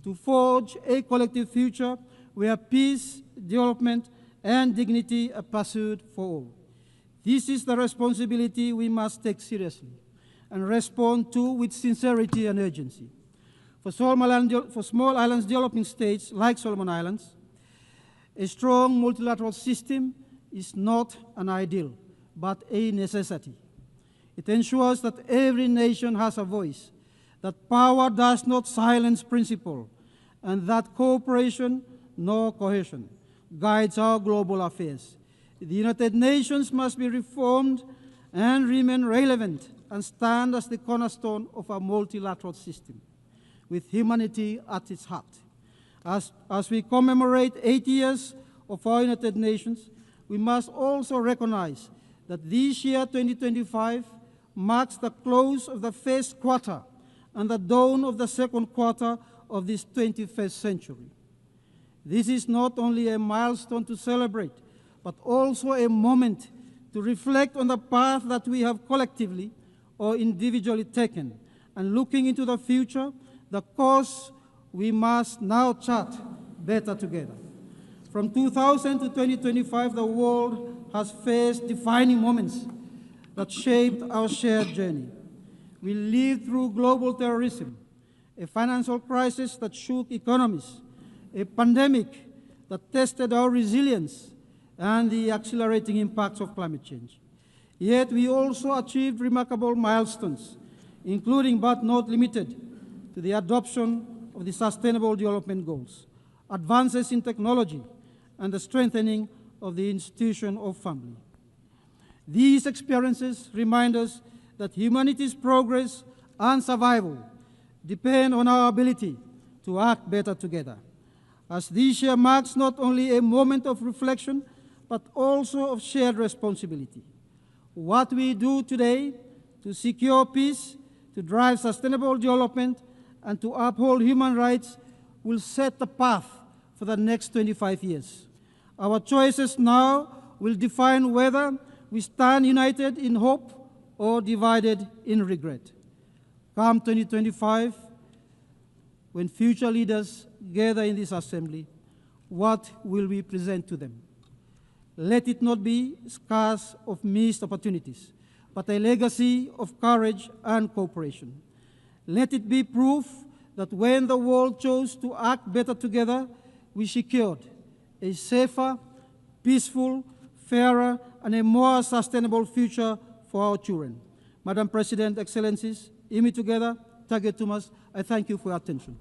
to forge a collective future where peace, development, and dignity are pursued for all. This is the responsibility we must take seriously and respond to with sincerity and urgency. For small islands developing states like Solomon Islands, a strong multilateral system is not an ideal, but a necessity. It ensures that every nation has a voice, that power does not silence principle, and that cooperation nor cohesion guides our global affairs. The United Nations must be reformed and remain relevant and stand as the cornerstone of a multilateral system, with humanity at its heart. As we commemorate 80 years of our United Nations, we must also recognize that this year, 2025, marks the close of the first quarter and the dawn of the second quarter of this 21st century. This is not only a milestone to celebrate, but also a moment to reflect on the path that we have collectively or individually taken, and looking into the future, the course we must now chart better together. From 2000 to 2025, the world has faced defining moments that shaped our shared journey. We lived through global terrorism, a financial crisis that shook economies, a pandemic that tested our resilience, and the accelerating impacts of climate change. Yet we also achieved remarkable milestones, including but not limited to the adoption of the Sustainable Development Goals, advances in technology, and the strengthening of the institution of family. These experiences remind us that humanity's progress and survival depend on our ability to act better together. As this year marks not only a moment of reflection, but also of shared responsibility. What we do today to secure peace, to drive sustainable development, and to uphold human rights will set the path for the next 25 years. Our choices now will define whether we stand united in hope or divided in regret. Come 2025, when future leaders gather in this assembly, what will we present to them? Let it not be scars of missed opportunities, but a legacy of courage and cooperation. Let it be proof that when the world chose to act better together, we secured a safer, peaceful, fairer, and a more sustainable future for our children. Madam President, Excellencies, Imi together, Tage Tumas, I thank you for your attention.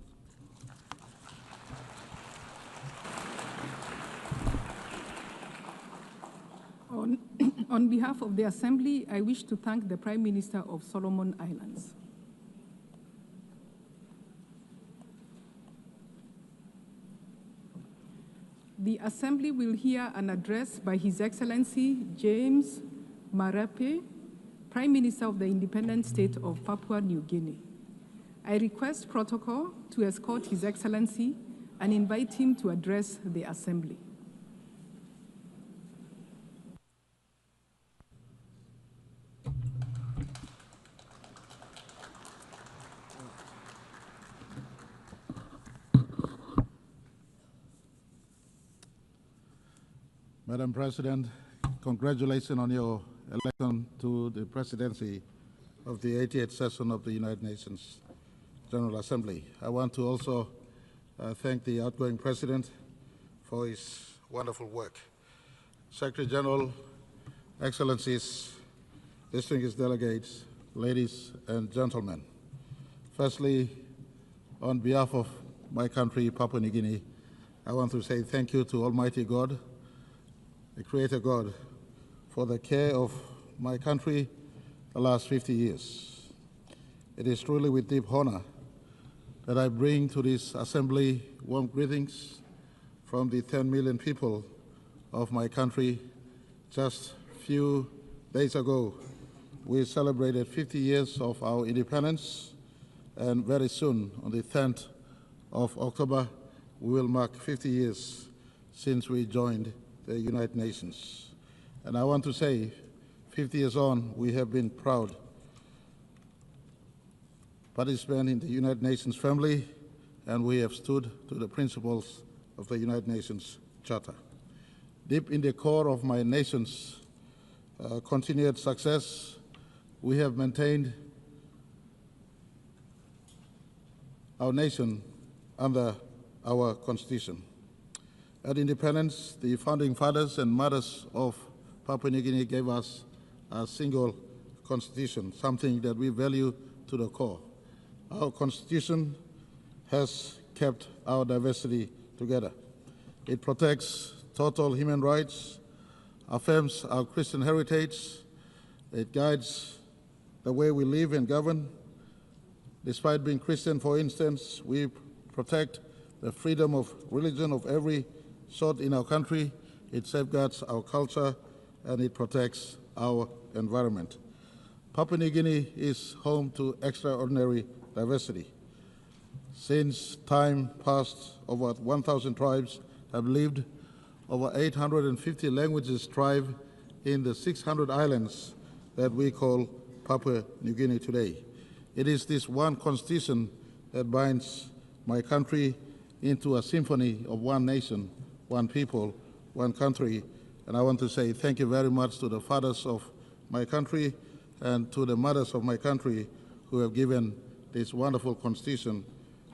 On behalf of the Assembly, I wish to thank the Prime Minister of Solomon Islands. The Assembly will hear an address by His Excellency James Marape, Prime Minister of the Independent State of Papua New Guinea. I request protocol to escort His Excellency and invite him to address the Assembly. Madam President, congratulations on your election to the presidency of the 88th session of the United Nations General Assembly. I want to also thank the outgoing president for his wonderful work. Secretary General, Excellencies, distinguished delegates, ladies and gentlemen. Firstly, on behalf of my country, Papua New Guinea, I want to say thank you to Almighty God, the Creator God, for the care of my country the last 50 years. It is truly with deep honor that I bring to this assembly warm greetings from the 10 million people of my country. Just a few days ago, we celebrated 50 years of our independence, and very soon, on the 10th of October, we will mark 50 years since we joined the United Nations. And I want to say, 50 years on, we have been proud participant in the United Nations family, and we have stood to the principles of the United Nations Charter. Deep in the core of my nation's continued success, we have maintained our nation under our Constitution. At independence, the founding fathers and mothers of Papua New Guinea gave us a single constitution, something that we value to the core. Our constitution has kept our diversity together. It protects total human rights, affirms our Christian heritage, it guides the way we live and govern. Despite being Christian, for instance, we protect the freedom of religion of every sort in our country. It safeguards our culture and it protects our environment. Papua New Guinea is home to extraordinary diversity. Since time past, over 1,000 tribes have lived, over 850 languages thrive in the 600 islands that we call Papua New Guinea today. It is this one constitution that binds my country into a symphony of one nation, one people, one country. And I want to say thank you very much to the fathers of my country and to the mothers of my country who have given this wonderful constitution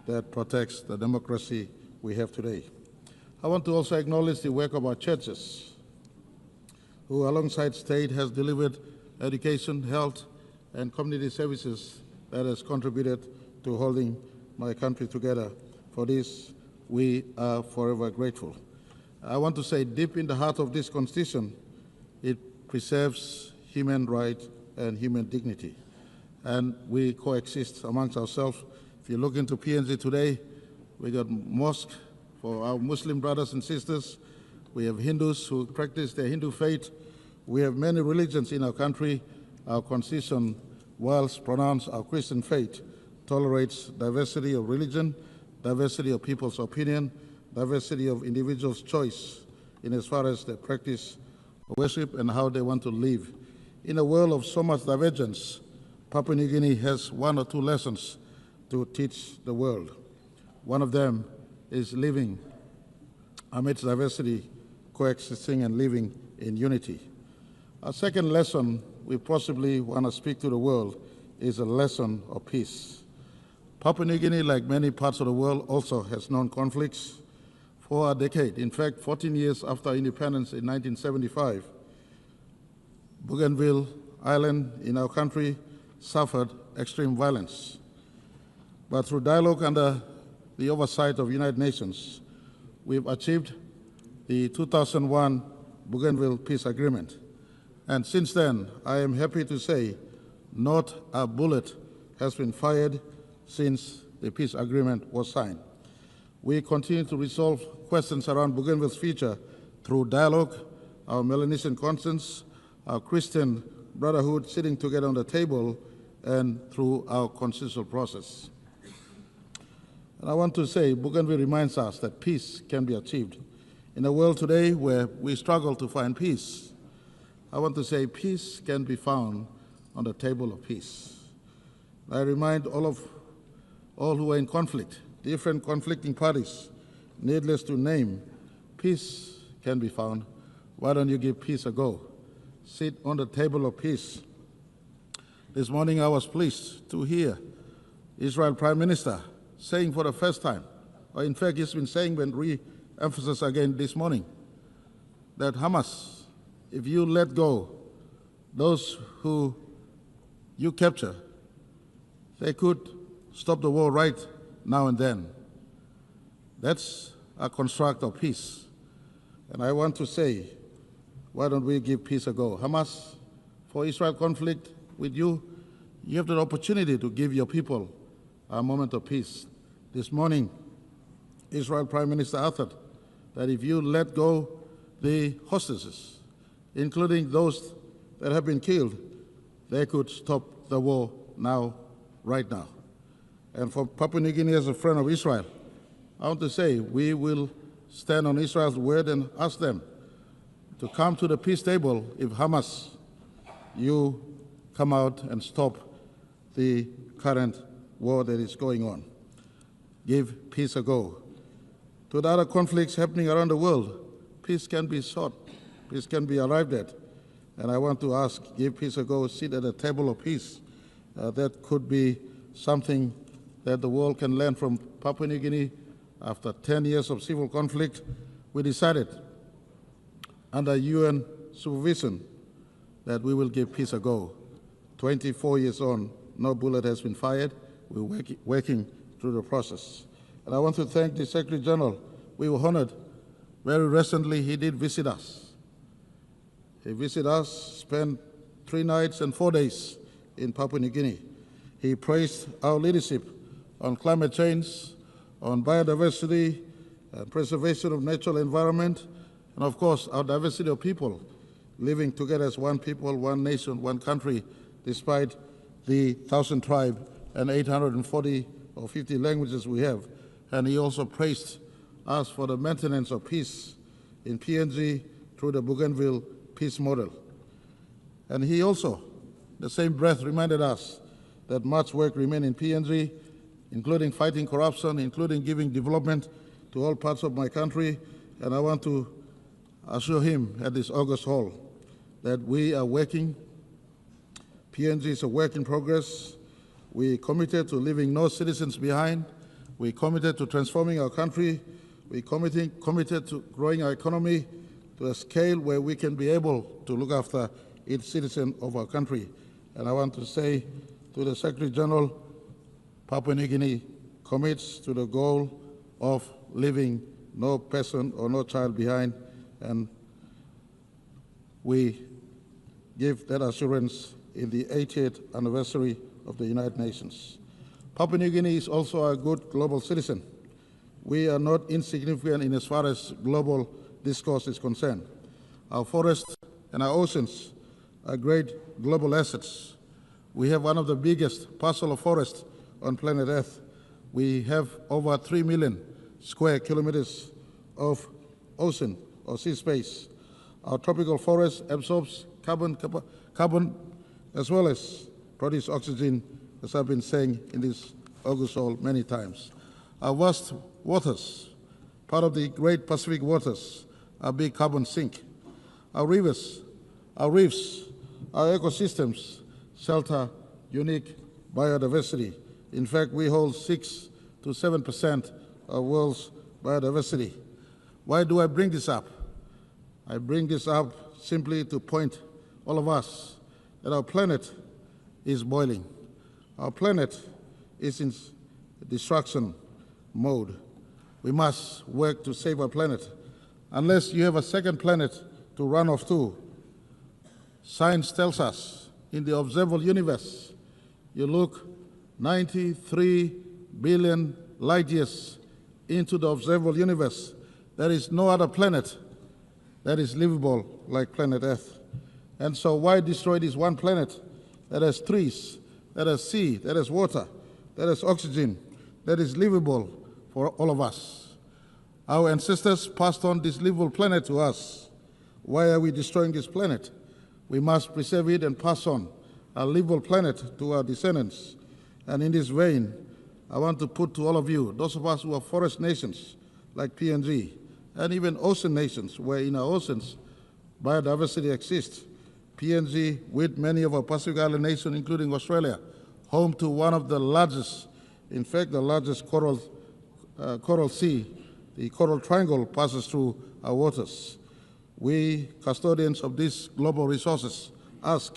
that protects the democracy we have today. I want to also acknowledge the work of our churches, who alongside state has delivered education, health, and community services that has contributed to holding my country together. For this, we are forever grateful. I want to say deep in the heart of this Constitution, it preserves human rights and human dignity. And we coexist amongst ourselves. If you look into PNG today, we got mosques for our Muslim brothers and sisters. We have Hindus who practice their Hindu faith. We have many religions in our country. Our Constitution, whilst pronounced our Christian faith, tolerates diversity of religion, diversity of people's opinion, diversity of individuals' choice in as far as their practice of worship and how they want to live. In a world of so much divergence, Papua New Guinea has one or two lessons to teach the world. One of them is living amidst diversity, coexisting and living in unity. Our second lesson we possibly want to speak to the world is a lesson of peace. Papua New Guinea, like many parts of the world, also has known conflicts for a decade. In fact, 14 years after independence in 1975, Bougainville Island in our country suffered extreme violence. But through dialogue under the oversight of United Nations, we've achieved the 2001 Bougainville Peace Agreement. And since then, I am happy to say not a bullet has been fired since the peace agreement was signed. We continue to resolve questions around Bougainville's future through dialogue, our Melanesian conscience, our Christian brotherhood sitting together on the table, and through our consensual process. And I want to say Bougainville reminds us that peace can be achieved. In a world today where we struggle to find peace, I want to say peace can be found on the table of peace. I remind all who are in conflict, different conflicting parties, needless to name, peace can be found. Why don't you give peace a go? Sit on the table of peace. This morning I was pleased to hear Israel Prime Minister saying for the first time, or in fact he's been saying but re-emphasized again this morning, that Hamas, if you let go those who you capture, they could stop the war right now and then. That's a construct of peace. And I want to say, why don't we give peace a go? Hamas, for Israel conflict with you, you have the opportunity to give your people a moment of peace. This morning, Israel Prime Minister uttered that if you let go the hostages, including those that have been killed, they could stop the war now, right now. And for Papua New Guinea as a friend of Israel, I want to say we will stand on Israel's word and ask them to come to the peace table if Hamas, you come out and stop the current war that is going on. Give peace a go. To the other conflicts happening around the world, peace can be sought, peace can be arrived at. And I want to ask, give peace a go, sit at a table of peace. That could be something that the world can learn from Papua New Guinea. After 10 years of civil conflict, we decided under UN supervision that we will give peace a go. 24 years on, no bullet has been fired. We're working through the process. And I want to thank the Secretary General. We were honored. Very recently, he did visit us. He visited us, spent 3 nights and 4 days in Papua New Guinea. He praised our leadership on climate change, on biodiversity, preservation of natural environment, and of course, our diversity of people living together as one people, one nation, one country, despite the 1,000 tribes and 840 or 50 languages we have. And he also praised us for the maintenance of peace in PNG through the Bougainville peace model. And he also, the same breath, reminded us that much work remains in PNG, including fighting corruption, including giving development to all parts of my country. And I want to assure him at this August Hall that we are working. PNG is a work in progress. We committed to leaving no citizens behind. We committed to transforming our country. We committed to growing our economy to a scale where we can be able to look after each citizen of our country. And I want to say to the Secretary General, Papua New Guinea commits to the goal of leaving no person or no child behind, and we give that assurance in the 80th anniversary of the United Nations. Papua New Guinea is also a good global citizen. We are not insignificant in as far as global discourse is concerned. Our forests and our oceans are great global assets. We have one of the biggest parcel of forest on planet Earth. We have over 3 million square kilometers of ocean or sea space. Our tropical forest absorbs carbon as well as produce oxygen, as I've been saying in this August Hall many times. Our vast waters, part of the great Pacific waters, are big carbon sink. Our rivers, our reefs, our ecosystems shelter unique biodiversity. In fact, we hold 6 to 7% of world's biodiversity. Why do I bring this up? I bring this up simply to point all of us that our planet is boiling. Our planet is in destruction mode. We must work to save our planet. Unless you have a second planet to run off to, science tells us in the observable universe, you look 93 billion light years into the observable universe, there is no other planet that is livable like planet Earth. And so why destroy this one planet that has trees, that has sea, that has water, that has oxygen, that is livable for all of us? Our ancestors passed on this livable planet to us. Why are we destroying this planet? We must preserve it and pass on a livable planet to our descendants. And in this vein, I want to put to all of you, those of us who are forest nations like PNG, and even ocean nations, where in our oceans biodiversity exists. PNG, with many of our Pacific Island nations, including Australia, home to one of the largest, in fact, the largest coral sea. The Coral Triangle passes through our waters. We, custodians of these global resources, ask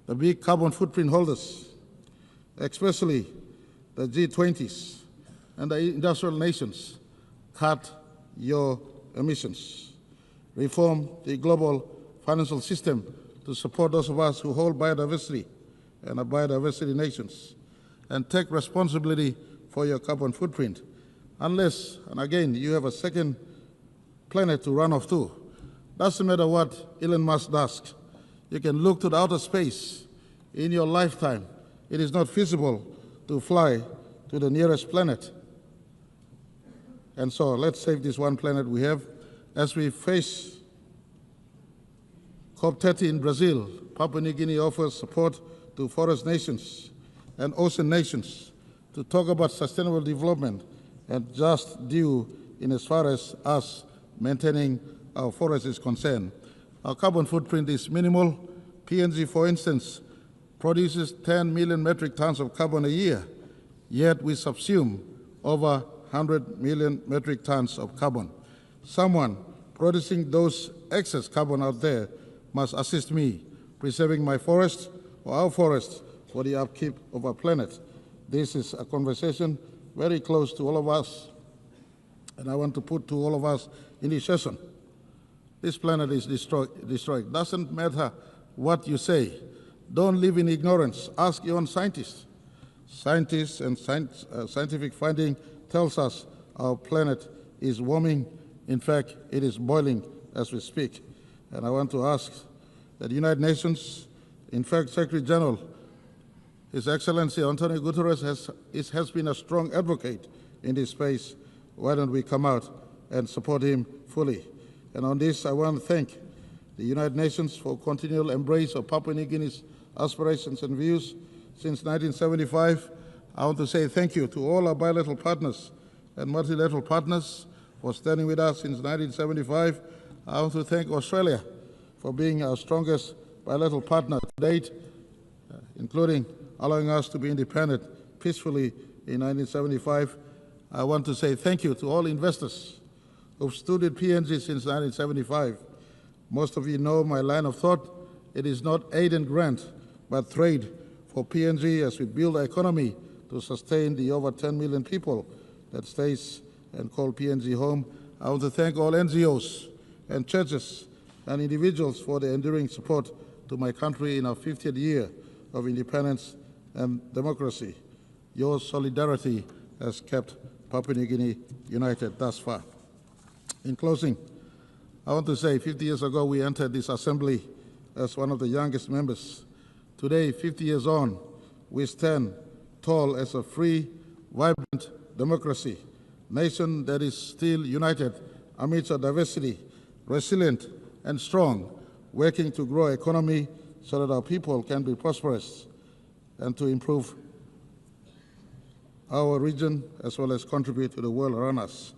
the big carbon footprint holders, especially the G20s and the industrial nations, cut your emissions. Reform the global financial system to support those of us who hold biodiversity and are biodiversity nations, and take responsibility for your carbon footprint. Unless, and again, you have a second planet to run off to. Doesn't matter what Elon Musk does. You can look to the outer space. In your lifetime, it is not feasible to fly to the nearest planet. And so let's save this one planet we have. As we face COP30 in Brazil, Papua New Guinea offers support to forest nations and ocean nations to talk about sustainable development and just due in as far as us maintaining our forests is concerned. Our carbon footprint is minimal. PNG, for instance, produces 10 million metric tons of carbon a year, yet we subsume over 100 million metric tons of carbon. Someone producing those excess carbon out there must assist me preserving my forests or our forests for the upkeep of our planet. This is a conversation very close to all of us, and I want to put to all of us in this session. This planet is destroyed. Doesn't matter what you say. Don't live in ignorance. Ask your own scientists. Scientists and scientific finding tells us our planet is warming. In fact, it is boiling as we speak. And I want to ask that the United Nations, in fact, Secretary General, His Excellency Antonio Guterres has been a strong advocate in this space. Why don't we come out and support him fully? And on this, I want to thank the United Nations for continual embrace of Papua New Guinea's aspirations and views since 1975. I want to say thank you to all our bilateral partners and multilateral partners for standing with us since 1975. I want to thank Australia for being our strongest bilateral partner to date, including allowing us to be independent peacefully in 1975. I want to say thank you to all investors who've stood with PNG since 1975. Most of you know my line of thought. It is not aid and grant, but trade for PNG as we build our economy to sustain the over 10 million people that stays and call PNG home. I want to thank all NGOs and churches and individuals for their enduring support to my country in our 50th year of independence and democracy. Your solidarity has kept Papua New Guinea united thus far. In closing, I want to say 50 years ago we entered this assembly as one of the youngest members. Today, 50 years on, we stand tall as a free, vibrant democracy, nation that is still united amidst our diversity, resilient and strong, working to grow our economy so that our people can be prosperous and to improve our region as well as contribute to the world around us.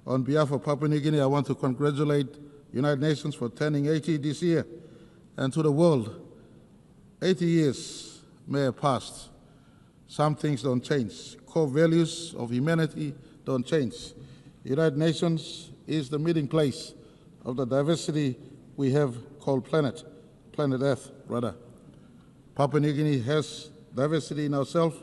On behalf of Papua New Guinea, I want to congratulate United Nations for turning 80 this year, and to the world, 80 years may have passed. Some things don't change. Core values of humanity don't change. The United Nations is the meeting place of the diversity we have called planet Earth, rather. Papua New Guinea has diversity in ourselves.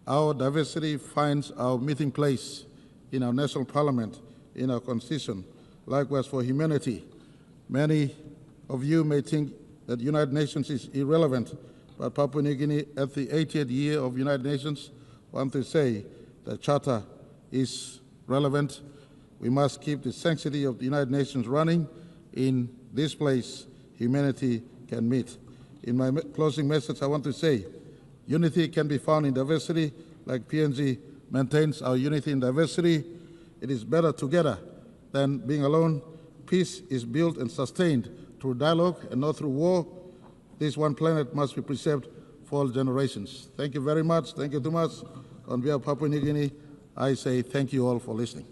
Our diversity finds our meeting place in our national parliament, in our constitution. Likewise for humanity. Many of you may think that the United Nations is irrelevant, but Papua New Guinea at the 80th year of United Nations want to say the Charter is relevant. We must keep the sanctity of the United Nations running. In this place, humanity can meet. In my closing message, I want to say, unity can be found in diversity, like PNG maintains our unity in diversity. It is better together than being alone. Peace is built and sustained through dialogue and not through war. This one planet must be preserved for all generations. Thank you very much. Thank you too much. On behalf of Papua New Guinea, I say thank you all for listening.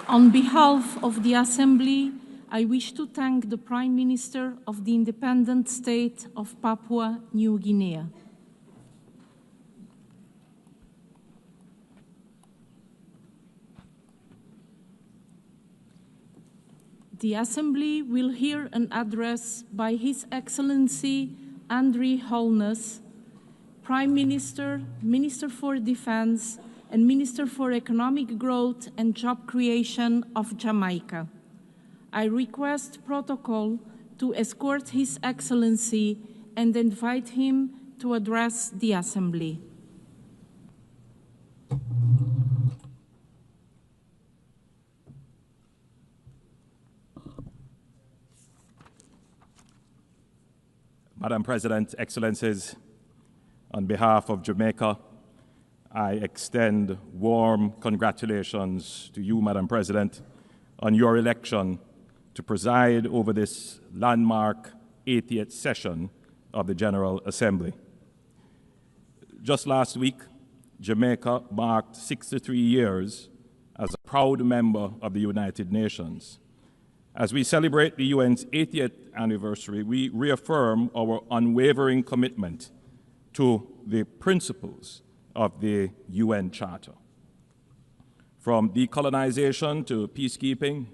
On behalf of the Assembly, I wish to thank the Prime Minister of the independent state of Papua New Guinea. The Assembly will hear an address by His Excellency Andrew Holness, Prime Minister, Minister for Defense, and Minister for Economic Growth and Job Creation of Jamaica. I request protocol to escort His Excellency and invite him to address the Assembly. Madam President, Excellencies, on behalf of Jamaica, I extend warm congratulations to you, Madam President, on your election to preside over this landmark 80th session of the General Assembly. Just last week, Jamaica marked 63 years as a proud member of the United Nations. As we celebrate the UN's 80th anniversary, we reaffirm our unwavering commitment to the principles of the UN Charter. From decolonization to peacekeeping,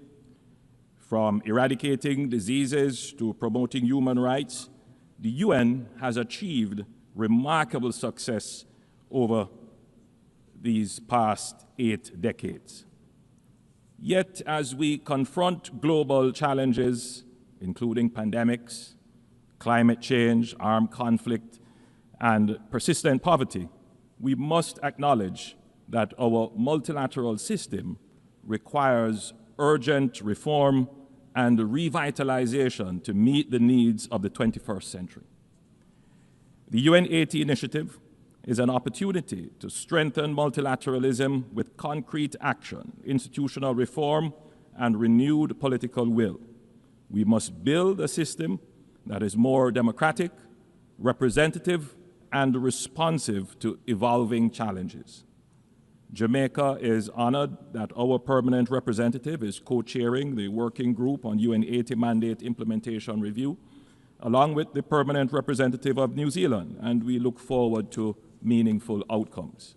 from eradicating diseases to promoting human rights, the UN has achieved remarkable success over these past 8 decades. Yet, as we confront global challenges, including pandemics, climate change, armed conflict, and persistent poverty, we must acknowledge that our multilateral system requires urgent reform and revitalization to meet the needs of the 21st century. The UN80 initiative is an opportunity to strengthen multilateralism with concrete action, institutional reform, and renewed political will. We must build a system that is more democratic, representative, and responsive to evolving challenges. Jamaica is honored that our permanent representative is co-chairing the working group on UN80 mandate implementation review, along with the permanent representative of New Zealand, and we look forward to meaningful outcomes.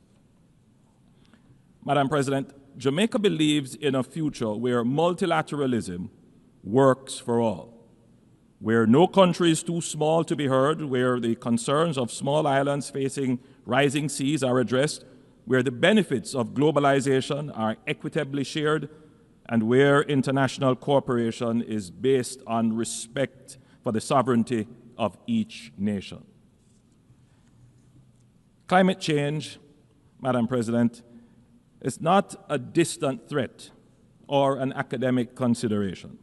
Madam President, Jamaica believes in a future where multilateralism works for all, where no country is too small to be heard, where the concerns of small islands facing rising seas are addressed, where the benefits of globalization are equitably shared, and where international cooperation is based on respect for the sovereignty of each nation. Climate change, Madam President, is not a distant threat or an academic consideration.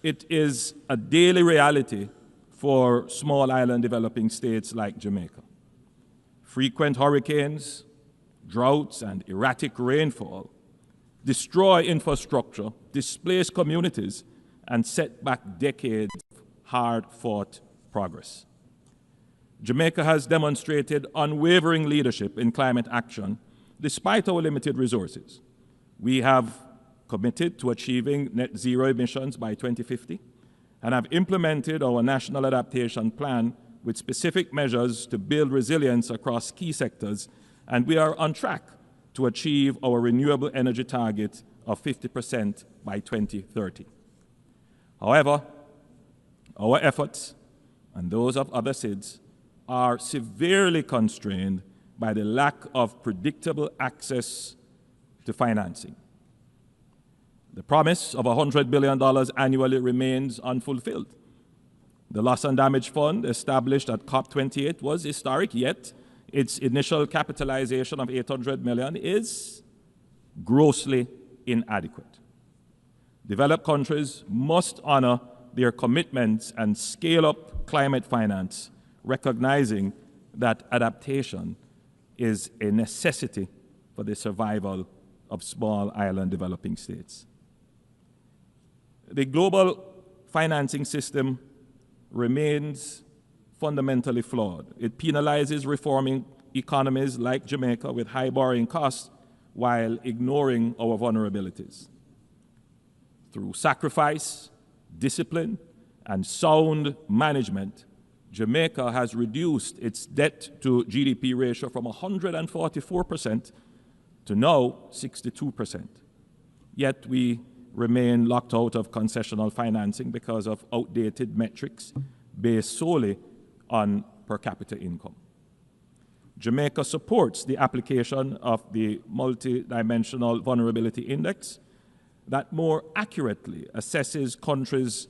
It is a daily reality for small island developing states like Jamaica. Frequent hurricanes, droughts, and erratic rainfall destroy infrastructure, displace communities, and set back decades of hard-fought progress. Jamaica has demonstrated unwavering leadership in climate action despite our limited resources. We have committed to achieving net zero emissions by 2050 and have implemented our national adaptation plan with specific measures to build resilience across key sectors, and we are on track to achieve our renewable energy target of 50% by 2030. However, our efforts and those of other SIDS are severely constrained by the lack of predictable access to financing. The promise of $100 billion annually remains unfulfilled. The Loss and Damage Fund, established at COP28, was historic, yet its initial capitalization of $800 million is grossly inadequate. Developed countries must honor their commitments and scale up climate finance, recognizing that adaptation is a necessity for the survival of small island developing states. The global financing system remains fundamentally flawed. It penalizes reforming economies like Jamaica with high borrowing costs while ignoring our vulnerabilities. Through sacrifice, discipline, and sound management, Jamaica has reduced its debt to GDP ratio from 144% to now 62%. Yet we remain locked out of concessional financing because of outdated metrics based solely on per capita income. Jamaica supports the application of the Multidimensional Vulnerability Index that more accurately assesses countries'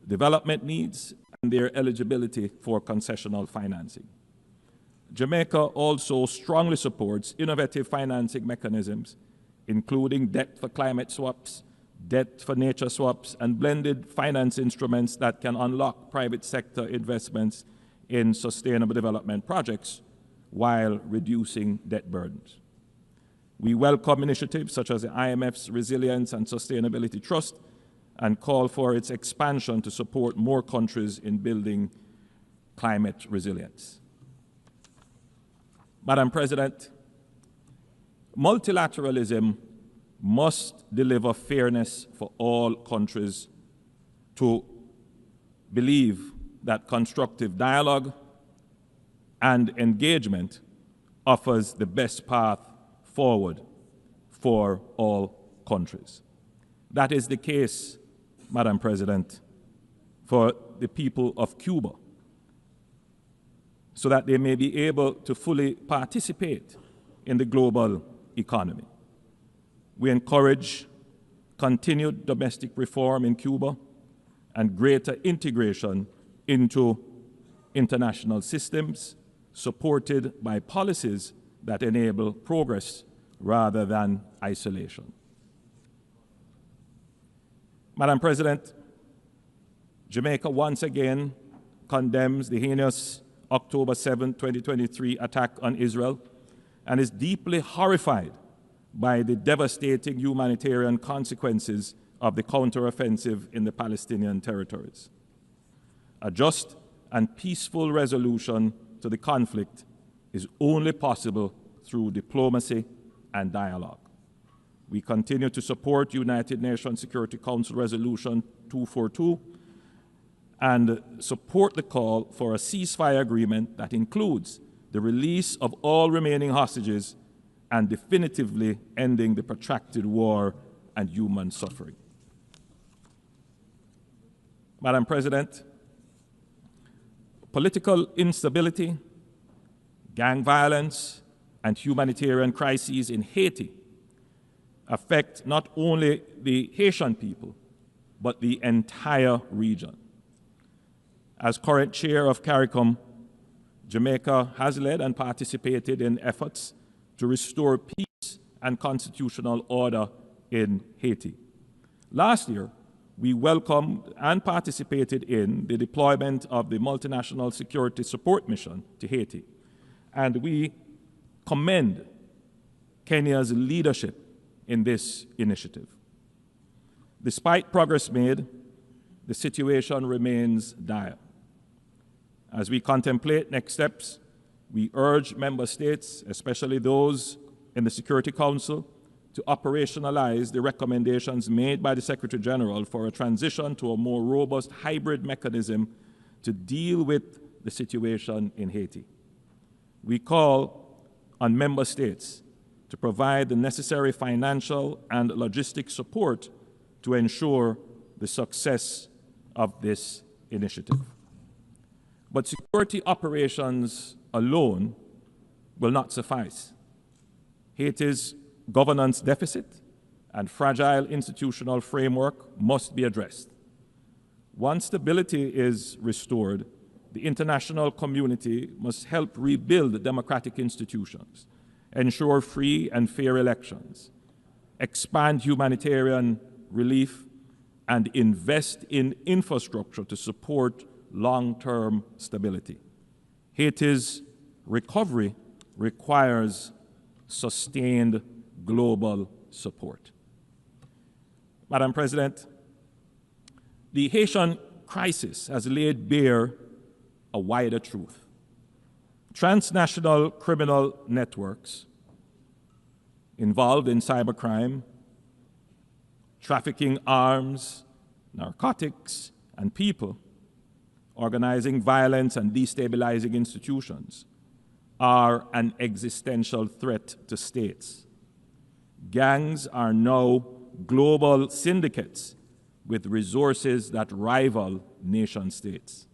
development needs and their eligibility for concessional financing. Jamaica also strongly supports innovative financing mechanisms, including debt for climate swaps, debt for nature swaps, and blended finance instruments that can unlock private sector investments in sustainable development projects while reducing debt burdens. We welcome initiatives such as the IMF's Resilience and Sustainability Trust and call for its expansion to support more countries in building climate resilience. Madam President, multilateralism must deliver fairness for all countries to believe that constructive dialogue and engagement offers the best path forward for all countries. That is the case, Madam President, for the people of Cuba, so that they may be able to fully participate in the global economy. We encourage continued domestic reform in Cuba and greater integration into international systems supported by policies that enable progress rather than isolation. Madam President, Jamaica once again condemns the heinous October 7, 2023 attack on Israel and is deeply horrified by the devastating humanitarian consequences of the counteroffensive in the Palestinian territories. A just and peaceful resolution to the conflict is only possible through diplomacy and dialogue. We continue to support United Nations Security Council Resolution 242 and support the call for a ceasefire agreement that includes the release of all remaining hostages and definitively ending the protracted war and human suffering. Madam President, political instability, gang violence, and humanitarian crises in Haiti affect not only the Haitian people, but the entire region. As current chair of CARICOM, Jamaica has led and participated in efforts to restore peace and constitutional order in Haiti. Last year, we welcomed and participated in the deployment of the Multinational Security Support Mission to Haiti, and we commend Kenya's leadership in this initiative. Despite progress made, the situation remains dire. As we contemplate next steps, we urge member states, especially those in the Security Council, to operationalize the recommendations made by the Secretary General for a transition to a more robust hybrid mechanism to deal with the situation in Haiti. We call on member states to provide the necessary financial and logistic support to ensure the success of this initiative. But security operations alone will not suffice. Haiti's governance deficit and fragile institutional framework must be addressed. Once stability is restored, the international community must help rebuild democratic institutions, ensure free and fair elections, expand humanitarian relief, and invest in infrastructure to support long-term stability. Haiti's recovery requires sustained global support. Madam President, the Haitian crisis has laid bare a wider truth. Transnational criminal networks involved in cybercrime, trafficking arms, narcotics, and people, organizing violence and destabilizing institutions, are an existential threat to states. Gangs are now global syndicates with resources that rival nation states.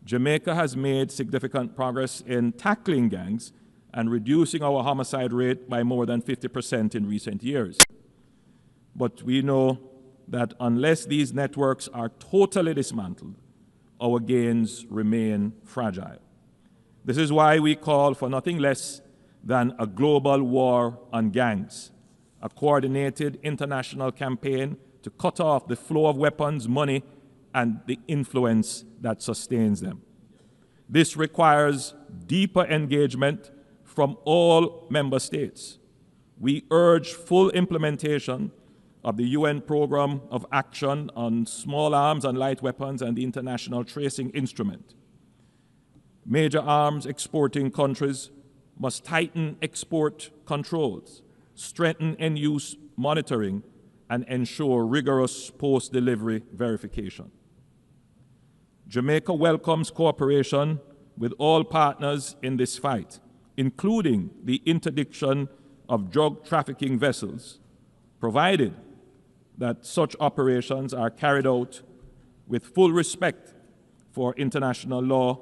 Jamaica has made significant progress in tackling gangs and reducing our homicide rate by more than 50% in recent years. But we know that unless these networks are totally dismantled, our gains remain fragile. This is why we call for nothing less than a global war on gangs, a coordinated international campaign to cut off the flow of weapons, money, and the influence that sustains them. This requires deeper engagement from all member states. We urge full implementation of the UN Programme of Action on Small Arms and Light Weapons and the International Tracing Instrument. Major arms exporting countries must tighten export controls, strengthen end-use monitoring, and ensure rigorous post-delivery verification. Jamaica welcomes cooperation with all partners in this fight, including the interdiction of drug trafficking vessels, provided that such operations are carried out with full respect for international law,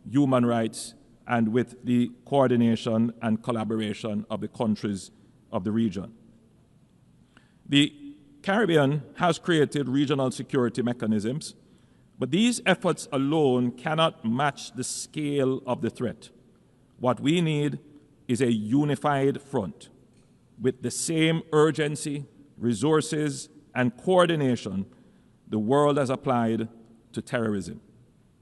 human rights, and with the coordination and collaboration of the countries of the region. The Caribbean has created regional security mechanisms, but these efforts alone cannot match the scale of the threat. What we need is a unified front with the same urgency, resources, and coordination the world has applied to terrorism.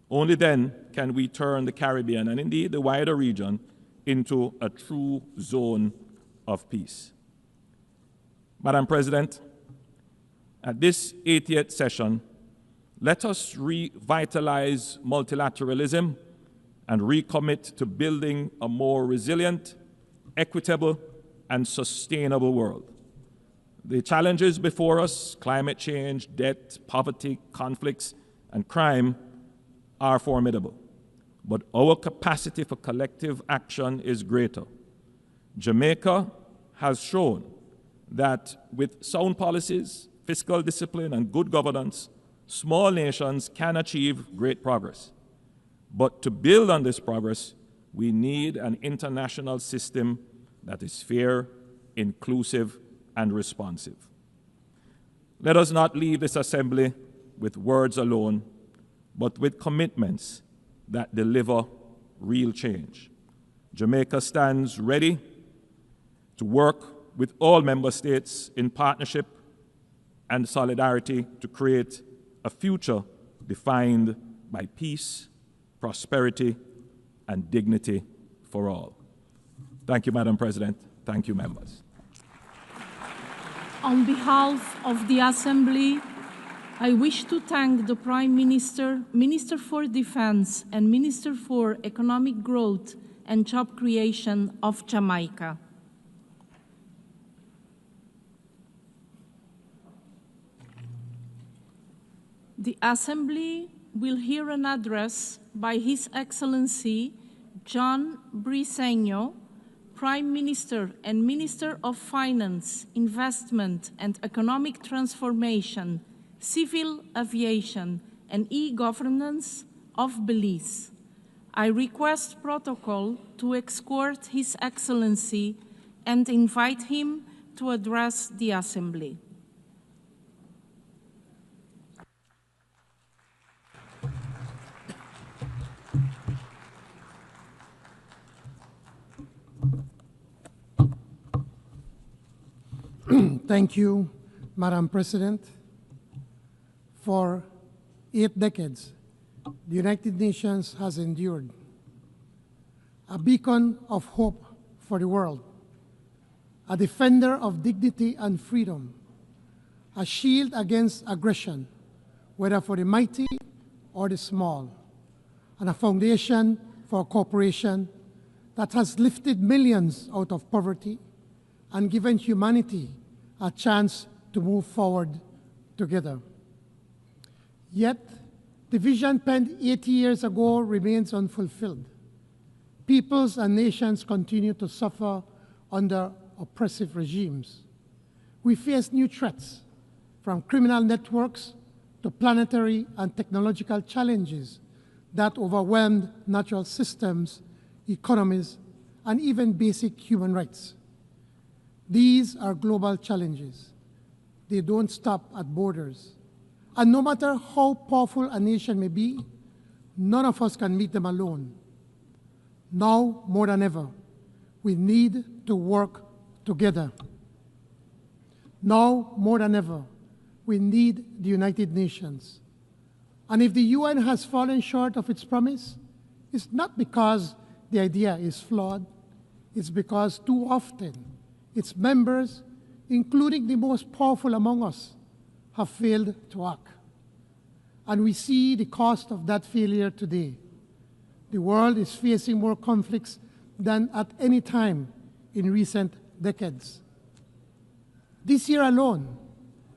Only then can we turn the Caribbean, and indeed the wider region, into a true zone of peace. Madam President, at this 80th session, let us revitalize multilateralism and recommit to building a more resilient, equitable, and sustainable world. The challenges before us, climate change, debt, poverty, conflicts, and crime, are formidable, but our capacity for collective action is greater. Jamaica has shown that with sound policies, fiscal discipline, and good governance, small nations can achieve great progress. But to build on this progress, we need an international system that is fair, inclusive, and responsive. Let us not leave this assembly with words alone, but with commitments that deliver real change. Jamaica stands ready to work with all member states in partnership and solidarity to create a future defined by peace, prosperity, and dignity for all. Thank you, Madam President. Thank you, members. On behalf of the Assembly, I wish to thank the Prime Minister, Minister for Defense, and Minister for Economic Growth and Job Creation of Jamaica. The Assembly will hear an address by His Excellency John Briceño, Prime Minister and Minister of Finance, Investment and Economic Transformation, Civil Aviation and E-Governance of Belize. I request protocol to escort His Excellency and invite him to address the Assembly. Thank you, Madam President. For 8 decades, the United Nations has endured, a beacon of hope for the world, a defender of dignity and freedom, a shield against aggression, whether for the mighty or the small, and a foundation for cooperation that has lifted millions out of poverty and given humanity a chance to move forward together. Yet, the vision penned 80 years ago remains unfulfilled. Peoples and nations continue to suffer under oppressive regimes. We face new threats, from criminal networks to planetary and technological challenges that overwhelmed natural systems, economies, and even basic human rights. These are global challenges. They don't stop at borders. And no matter how powerful a nation may be, none of us can meet them alone. Now, more than ever, we need to work together. Now, more than ever, we need the United Nations. And if the UN has fallen short of its promise, it's not because the idea is flawed. It's because too often its members, including the most powerful among us, have failed to act. And we see the cost of that failure today. The world is facing more conflicts than at any time in recent decades. This year alone,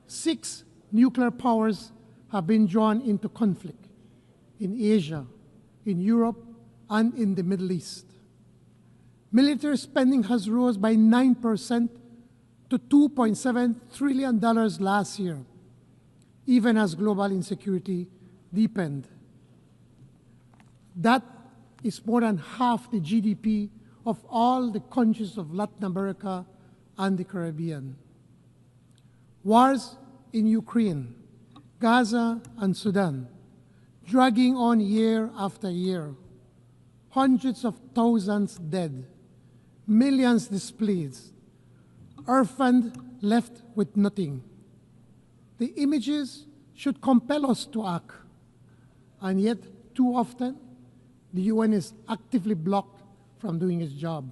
6 nuclear powers have been drawn into conflict in Asia, in Europe, and in the Middle East. Military spending has rose by 9% to $2.7 trillion last year, even as global insecurity deepened. That is more than half the GDP of all the countries of Latin America and the Caribbean. Wars in Ukraine, Gaza, and Sudan, dragging on year after year. Hundreds of thousands dead, millions displaced, orphaned, left with nothing. The images should compel us to act, and yet too often the UN is actively blocked from doing its job.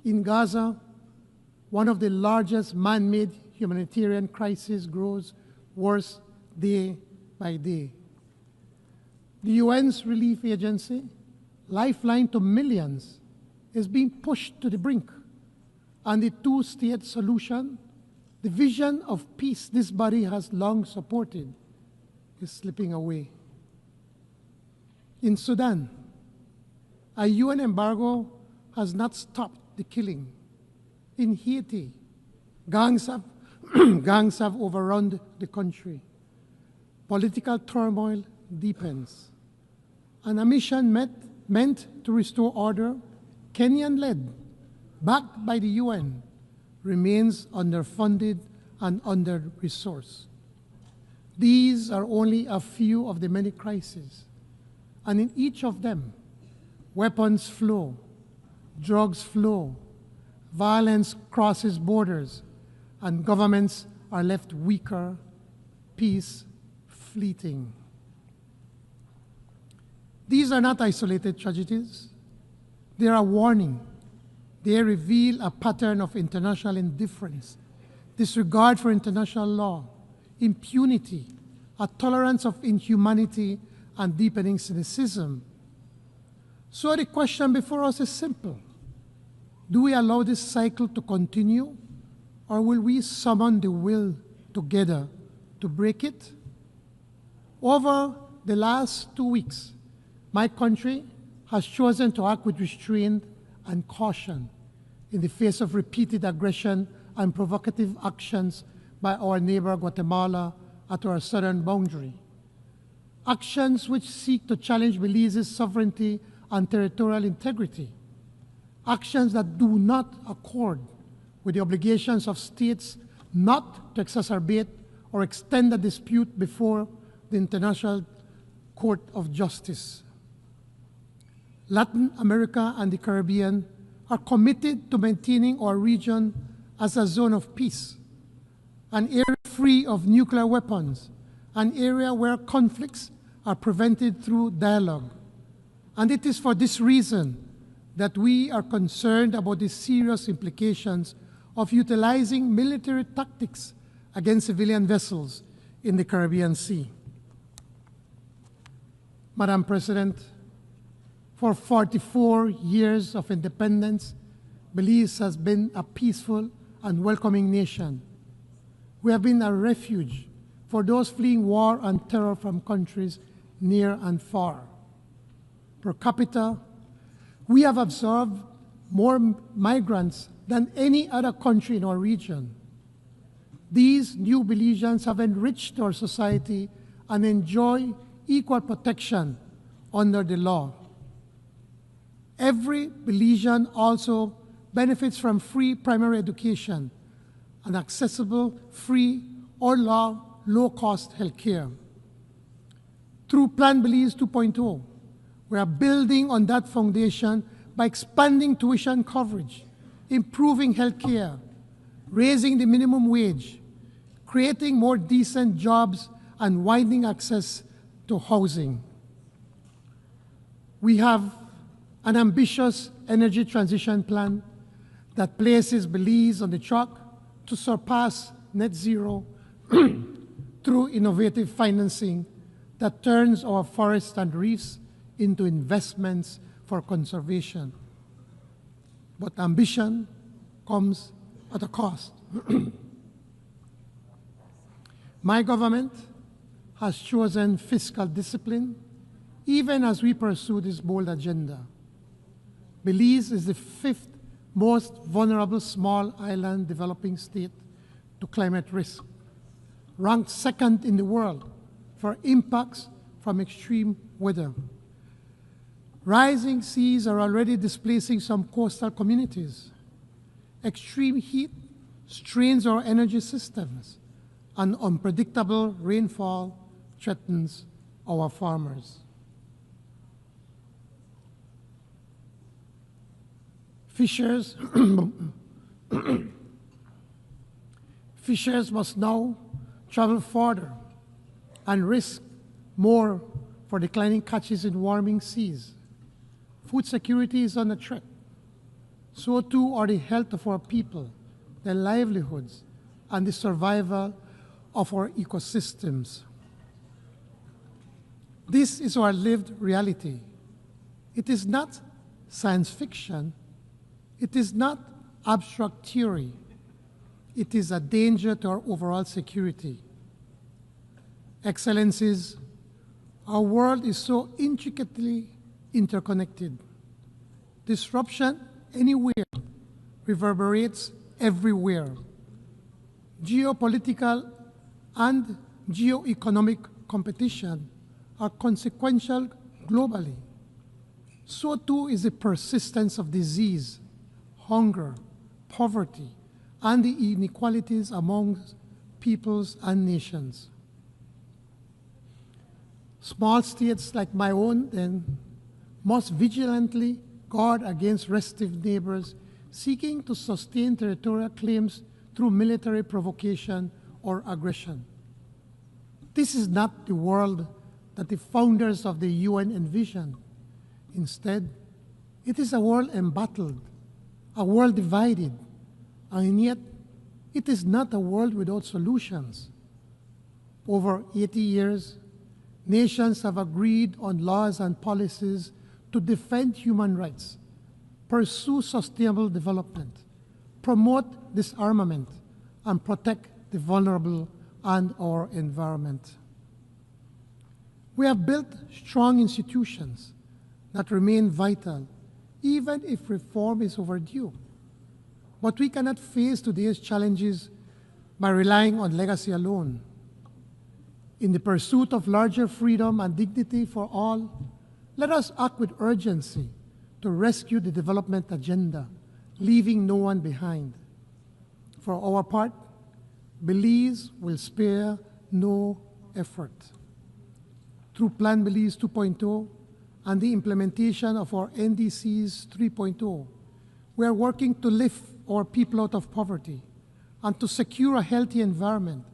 In Gaza, one of the largest man-made humanitarian crises grows worse day by day. The UN's relief agency, lifeline to millions, is being pushed to the brink, and the two-state solution, the vision of peace this body has long supported, is slipping away. In Sudan, a UN embargo has not stopped the killing. In Haiti, gangs have overrun the country. Political turmoil deepens. And a mission meant to restore order, Kenyan-led, backed by the UN, remains underfunded and under-resourced. These are only a few of the many crises. And in each of them, weapons flow, drugs flow, violence crosses borders, and governments are left weaker, peace fleeting. These are not isolated tragedies. They are a warning. They reveal a pattern of international indifference, disregard for international law, impunity, a tolerance of inhumanity, and deepening cynicism. So the question before us is simple. Do we allow this cycle to continue, or will we summon the will together to break it? Over the last 2 weeks, my country has chosen to act with restraint and caution in the face of repeated aggression and provocative actions by our neighbor Guatemala at our southern boundary. Actions which seek to challenge Belize's sovereignty and territorial integrity. Actions that do not accord with the obligations of states not to exacerbate or extend a dispute before the International Court of Justice. Latin America and the Caribbean are committed to maintaining our region as a zone of peace, an area free of nuclear weapons, an area where conflicts are prevented through dialogue. And it is for this reason that we are concerned about the serious implications of utilizing military tactics against civilian vessels in the Caribbean Sea. Madam President, for 44 years of independence, Belize has been a peaceful and welcoming nation. We have been a refuge for those fleeing war and terror from countries near and far. Per capita, we have absorbed more migrants than any other country in our region. These new Belizeans have enriched our society and enjoy equal protection under the law. Every Belizean also benefits from free primary education and accessible, free, or low-cost health care. Through Plan Belize 2.0, we are building on that foundation by expanding tuition coverage, improving health care, raising the minimum wage, creating more decent jobs, and widening access to housing. We have an ambitious energy transition plan that places Belize on the track to surpass net zero through innovative financing that turns our forests and reefs into investments for conservation. But ambition comes at a cost. My government has chosen fiscal discipline even as we pursue this bold agenda. Belize is the 5th most vulnerable small island developing state to climate risk, ranked 2nd in the world for impacts from extreme weather. Rising seas are already displacing some coastal communities. Extreme heat strains our energy systems, and unpredictable rainfall threatens our farmers. Fishers must now travel farther and risk more for declining catches in warming seas. Food security is under threat. So too are the health of our people, their livelihoods, and the survival of our ecosystems. This is our lived reality. It is not science fiction. It is not abstract theory. It is a danger to our overall security. Excellencies, our world is so intricately interconnected. Disruption anywhere reverberates everywhere. Geopolitical and geoeconomic competition are consequential globally. So too is the persistence of disease, hunger, poverty, and the inequalities among peoples and nations. Small states like my own then must vigilantly guard against restive neighbors seeking to sustain territorial claims through military provocation or aggression. This is not the world that the founders of the UN envisioned. Instead, it is a world embattled, a world divided, and yet it is not a world without solutions. Over 80 years, nations have agreed on laws and policies to defend human rights, pursue sustainable development, promote disarmament, and protect the vulnerable and our environment. We have built strong institutions that remain vital, even if reform is overdue. But we cannot face today's challenges by relying on legacy alone. In the pursuit of larger freedom and dignity for all, let us act with urgency to rescue the development agenda, leaving no one behind. For our part, Belize will spare no effort. Through Plan Belize 2.0 and the implementation of our NDCs 3.0, we are working to lift our people out of poverty and to secure a healthy environment.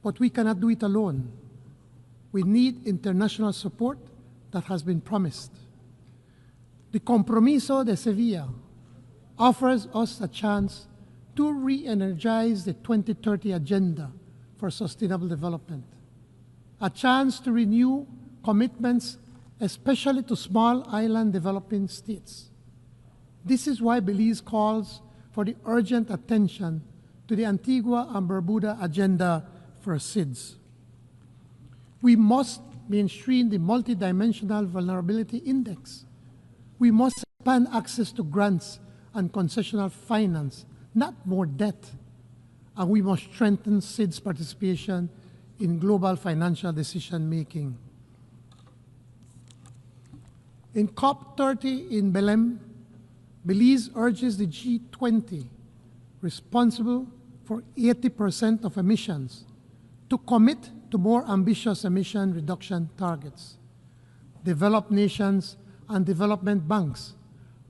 But we cannot do it alone. We need international support that has been promised. The Compromiso de Sevilla offers us a chance to re-energize the 2030 Agenda for Sustainable Development, a chance to renew commitments, especially to small island developing states. This is why Belize calls for the urgent attention to the Antigua and Barbuda Agenda for SIDS. We must mainstream the Multidimensional Vulnerability Index. We must expand access to grants and concessional finance, not more debt. And we must strengthen SIDS participation in global financial decision-making. In COP30 in Belém, Belize urges the G20, responsible for 80% of emissions, to commit to more ambitious emission reduction targets. Developed nations and development banks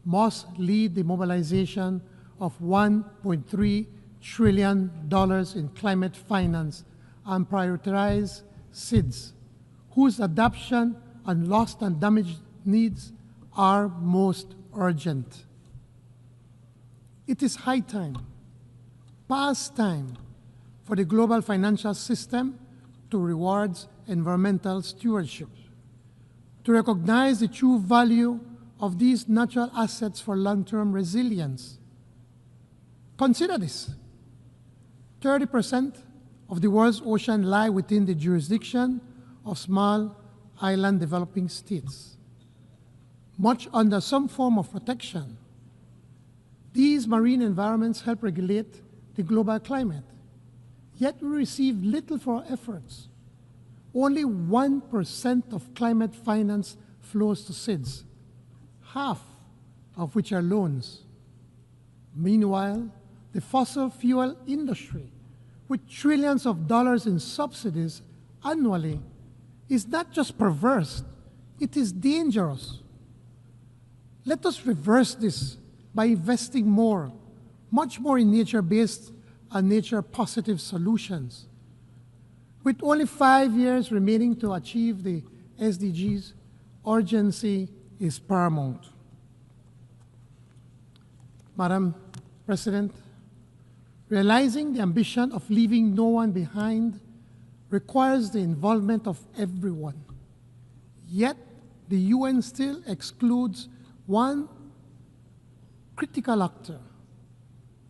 must lead the mobilization of $1.3 trillion in climate finance and prioritize SIDS, whose adoption and lost and damaged needs are most urgent. It is high time, past time, for the global financial system to reward environmental stewardship. to recognize the true value of these natural assets for long-term resilience. Consider this. 30% of the world's ocean lie within the jurisdiction of small island developing states, much under some form of protection. These marine environments help regulate the global climate, yet we receive little for our efforts. Only 1% of climate finance flows to SIDS, half of which are loans. Meanwhile, the fossil fuel industry, with trillions of dollars in subsidies annually, is not just perverse, it is dangerous. Let us reverse this by investing more, much more in nature-based and nature-positive solutions. With only 5 years remaining to achieve the SDGs, urgency is paramount. Madam President, realizing the ambition of leaving no one behind requires the involvement of everyone. Yet, the UN still excludes one critical actor,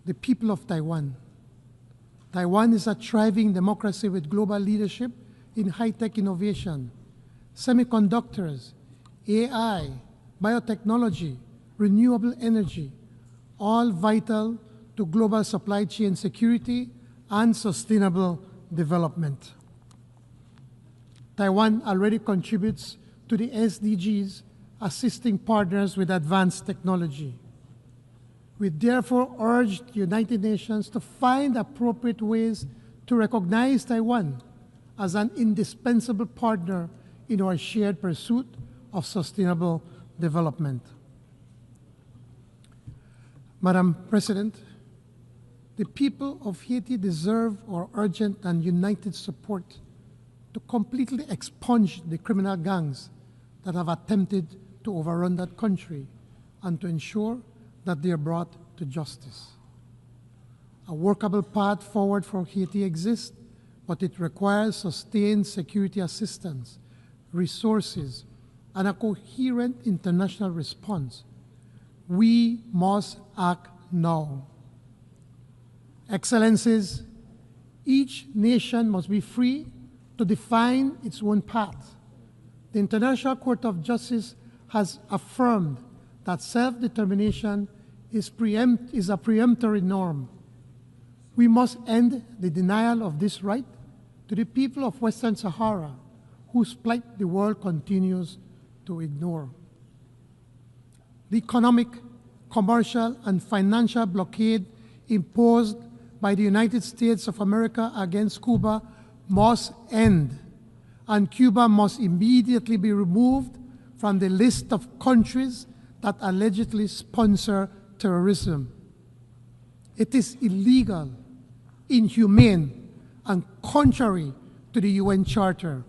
the people of Taiwan. Taiwan is a thriving democracy with global leadership in high-tech innovation, semiconductors, AI, biotechnology, renewable energy, all vital to global supply chain security and sustainable development. Taiwan already contributes to the SDGs, assisting partners with advanced technology. We therefore urge the United Nations to find appropriate ways to recognize Taiwan as an indispensable partner in our shared pursuit of sustainable development. Madam President, the people of Haiti deserve our urgent and united support to completely expunge the criminal gangs that have attempted to overrun that country and to ensure that they are brought to justice. A workable path forward for Haiti exists, but it requires sustained security assistance, resources, and a coherent international response. We must act now. Excellencies, each nation must be free to define its own path. The International Court of Justice has affirmed that self-determination is a preemptory norm. We must end the denial of this right to the people of Western Sahara, whose plight the world continues to ignore. The economic, commercial, and financial blockade imposed by the United States of America against Cuba must end, and Cuba must immediately be removed from the list of countries that allegedly sponsor terrorism. It is illegal, inhumane, and contrary to the UN Charter.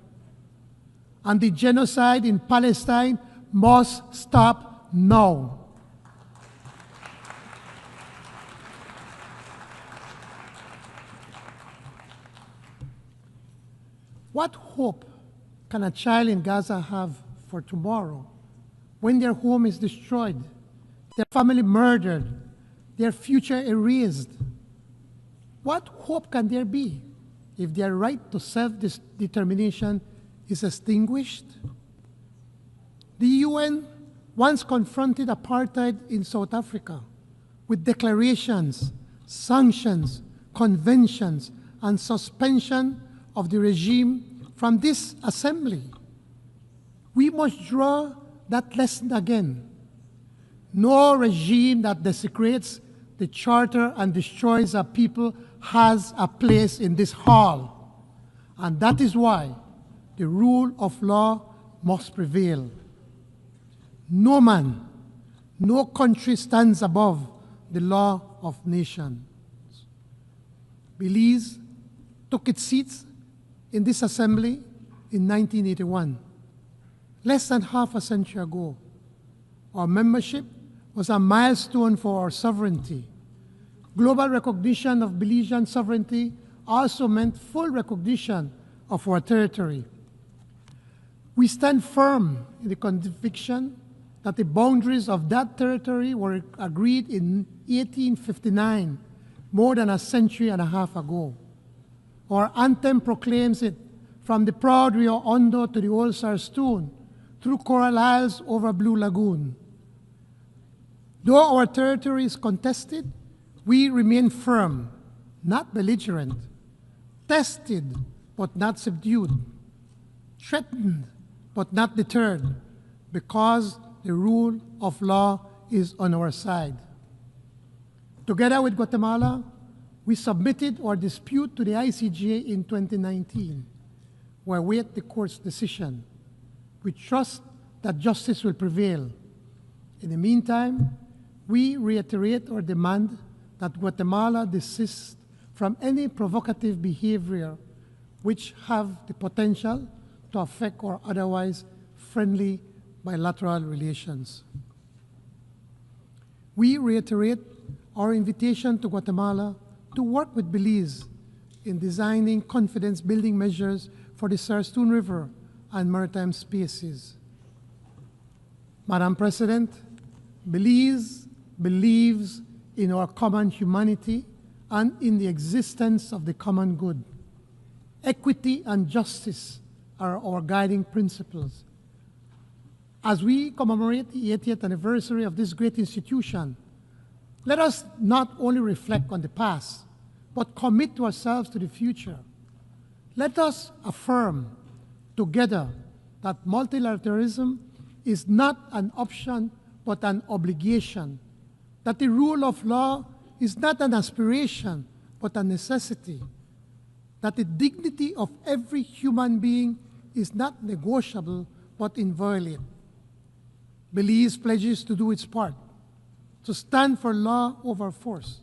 And the genocide in Palestine must stop now. What hope can a child in Gaza have for tomorrow when their home is destroyed, their family murdered, their future erased? What hope can there be if their right to self-determination is extinguished? The UN once confronted apartheid in South Africa with declarations, sanctions, conventions, and suspension of the regime from this assembly. We must draw that lesson again. No regime that desecrates the Charter and destroys our people has a place in this hall. And that is why the rule of law must prevail. No man, no country stands above the law of nations. Belize took its seats in this assembly in 1981, less than half a century ago. Our membership was a milestone for our sovereignty. Global recognition of Belizean sovereignty also meant full recognition of our territory. We stand firm in the conviction that the boundaries of that territory were agreed in 1859, more than a century and a half ago. Our anthem proclaims it, from the proud Rio Hondo to the old Sarstone, through Coral Isles over Blue Lagoon. Though our territory is contested, we remain firm, not belligerent, tested but not subdued, threatened but not deterred, because the rule of law is on our side. Together with Guatemala, we submitted our dispute to the ICJ in 2019. We await the court's decision. We trust that justice will prevail. In the meantime, we reiterate our demand that Guatemala desist from any provocative behavior which have the potential to affect our otherwise friendly bilateral relations. We reiterate our invitation to Guatemala to work with Belize in designing confidence-building measures for the Sarstone River and maritime spaces. Madam President, Belize believes in our common humanity and in the existence of the common good. Equity and justice are our guiding principles. As we commemorate the 80th anniversary of this great institution, let us not only reflect on the past, but commit ourselves to the future. Let us affirm together that multilateralism is not an option, but an obligation, that the rule of law is not an aspiration, but a necessity, that the dignity of every human being is not negotiable, but inviolate. Belize pledges to do its part, to stand for law over force,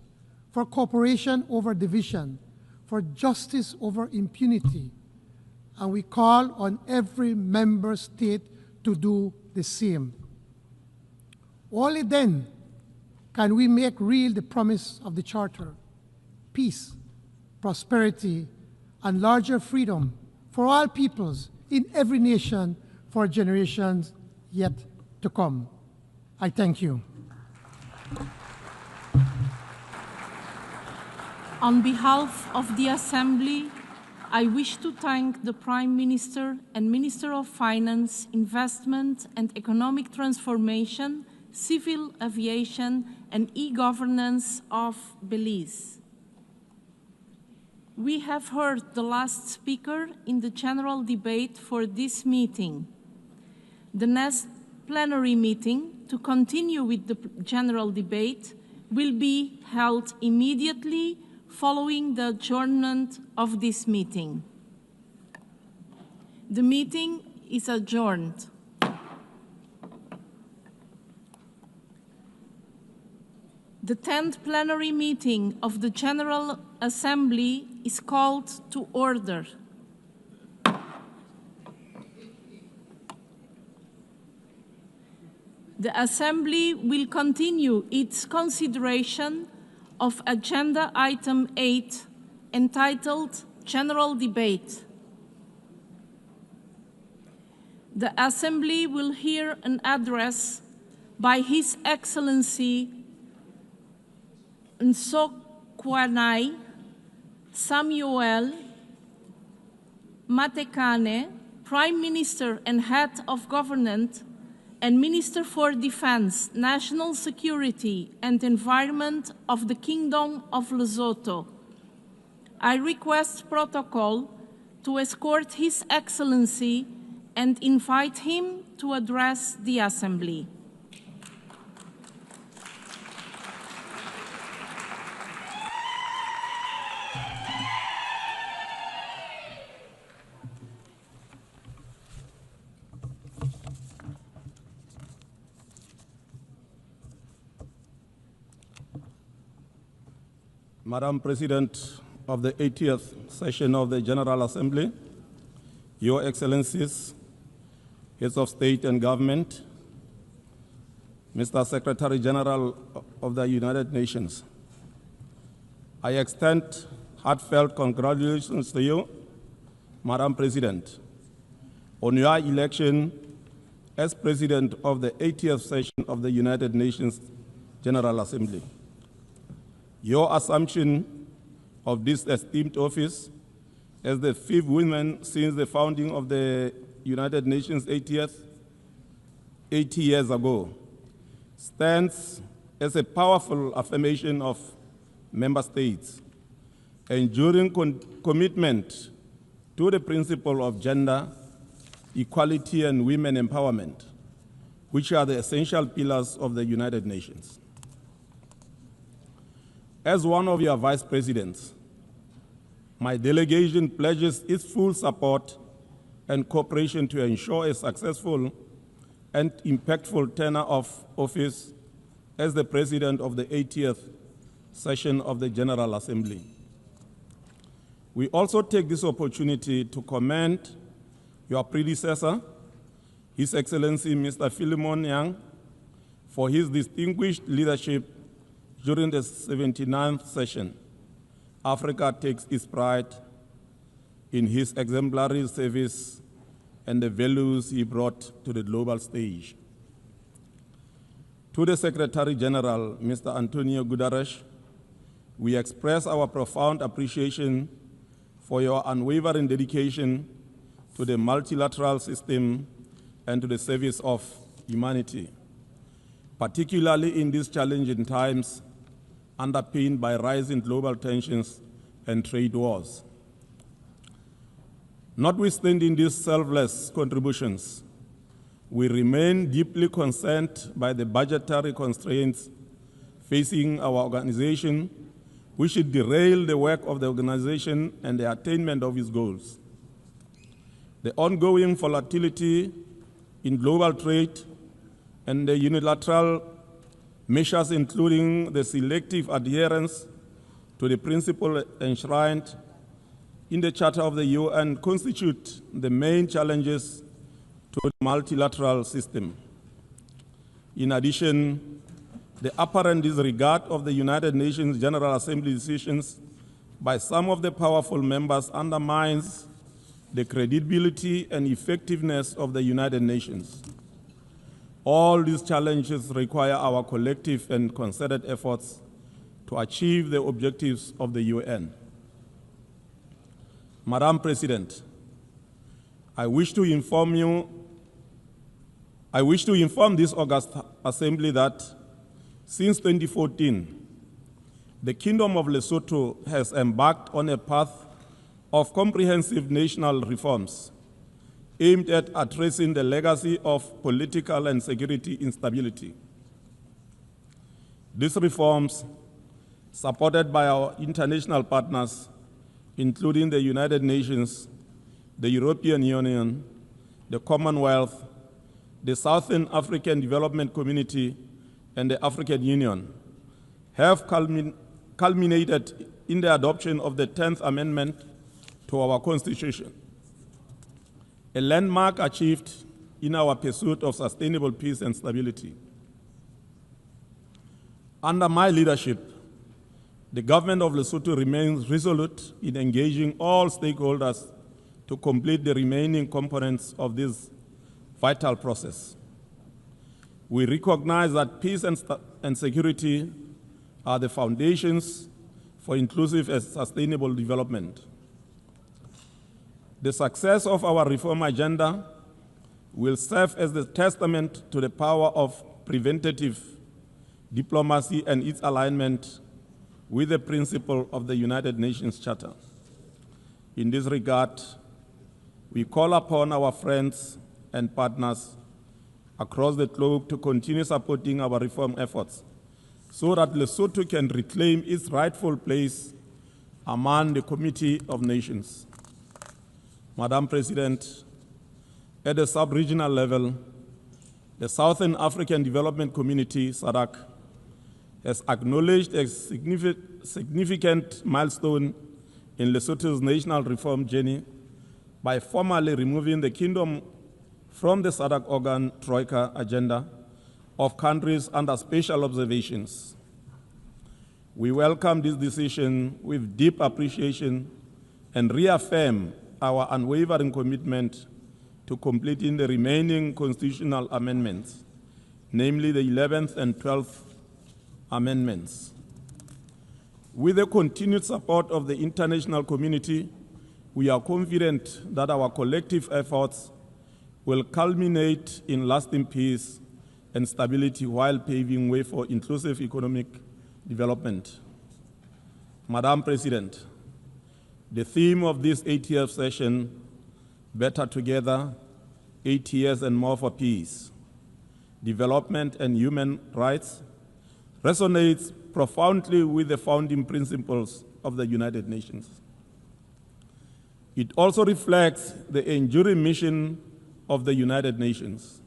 for cooperation over division, for justice over impunity, and we call on every member state to do the same. Only then can we make real the promise of the Charter: peace, prosperity, and larger freedom for all peoples in every nation for generations yet to come. I thank you. On behalf of the Assembly, I wish to thank the Prime Minister and Minister of Finance, Investment and Economic Transformation, Civil Aviation and E-Governance of Belize. We have heard the last speaker in the general debate for this meeting. The next plenary meeting to continue with the general debate will be held immediately following the adjournment of this meeting. The meeting is adjourned. The 10th plenary meeting of the General Assembly is called to order. The Assembly will continue its consideration of Agenda Item 8, entitled General Debate. The Assembly will hear an address by His Excellency Nsokwanai Samuel Matekane, Prime Minister and Head of Government and Minister for Defense, National Security and Environment of the Kingdom of Lesotho. I request protocol to escort His Excellency and invite him to address the Assembly. Madam President of the 80th session of the General Assembly, Your Excellencies, Heads of State and Government, Mr. Secretary General of the United Nations, I extend heartfelt congratulations to you, Madam President, on your election as President of the 80th session of the United Nations General Assembly. Your assumption of this esteemed office as the 5th woman since the founding of the United Nations 80 years ago stands as a powerful affirmation of member states' enduring commitment to the principle of gender equality and women empowerment, which are the essential pillars of the United Nations. As one of your vice presidents, my delegation pledges its full support and cooperation to ensure a successful and impactful tenure of office as the President of the 80th session of the General Assembly. We also take this opportunity to commend your predecessor, His Excellency Mr. Philemon Yang, for his distinguished leadership during the 79th session. Africa takes its pride in his exemplary service and the values he brought to the global stage. To the Secretary General, Mr. Antonio Guterres, we express our profound appreciation for your unwavering dedication to the multilateral system and to the service of humanity, particularly in these challenging times underpinned by rising global tensions and trade wars. Notwithstanding these selfless contributions, we remain deeply concerned by the budgetary constraints facing our organization, which should derail the work of the organization and the attainment of its goals. The ongoing volatility in global trade and the unilateral measures, including the selective adherence to the principle enshrined in the Charter of the UN, constitute the main challenges to the multilateral system. In addition, the apparent disregard of the United Nations General Assembly decisions by some of the powerful members undermines the credibility and effectiveness of the United Nations. All these challenges require our collective and concerted efforts to achieve the objectives of the UN. Madam President, I wish to inform this August Assembly that since 2014, the Kingdom of Lesotho has embarked on a path of comprehensive national reforms aimed at addressing the legacy of political and security instability. These reforms, supported by our international partners, including the United Nations, the European Union, the Commonwealth, the Southern African Development Community, and the African Union, have culminated in the adoption of the 10th Amendment to our Constitution, a landmark achieved in our pursuit of sustainable peace and stability. Under my leadership, the government of Lesotho remains resolute in engaging all stakeholders to complete the remaining components of this vital process. We recognize that peace and security are the foundations for inclusive and sustainable development. The success of our reform agenda will serve as the testament to the power of preventative diplomacy and its alignment with the principle of the United Nations Charter. In this regard, we call upon our friends and partners across the globe to continue supporting our reform efforts so that Lesotho can reclaim its rightful place among the Committee of Nations. Madam President, at the sub-regional level, the Southern African Development Community, SADC, has acknowledged a significant milestone in Lesotho's national reform journey by formally removing the kingdom from the SADC organ Troika agenda of countries under special observations. We welcome this decision with deep appreciation and reaffirm our unwavering commitment to completing the remaining constitutional amendments, namely the 11th and 12th amendments. With the continued support of the international community, we are confident that our collective efforts will culminate in lasting peace and stability while paving way for inclusive economic development. Madam President, the theme of this 80th session, Better Together, 8 years and more for peace, development and human rights, resonates profoundly with the founding principles of the United Nations. It also reflects the enduring mission of the United Nations.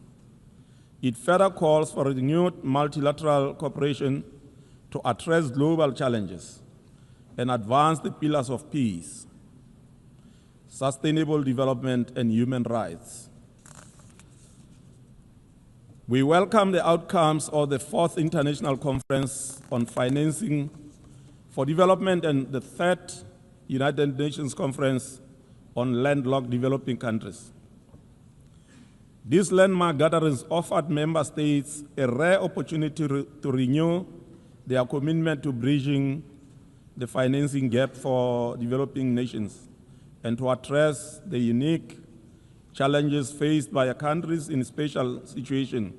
It further calls for renewed multilateral cooperation to address global challenges and advance the pillars of peace, sustainable development, and human rights. We welcome the outcomes of the 4th International Conference on Financing for Development and the 3rd United Nations Conference on Landlocked Developing Countries. These landmark gatherings offered member states a rare opportunity to renew their commitment to bridging the financing gap for developing nations and to address the unique challenges faced by countries in special situations,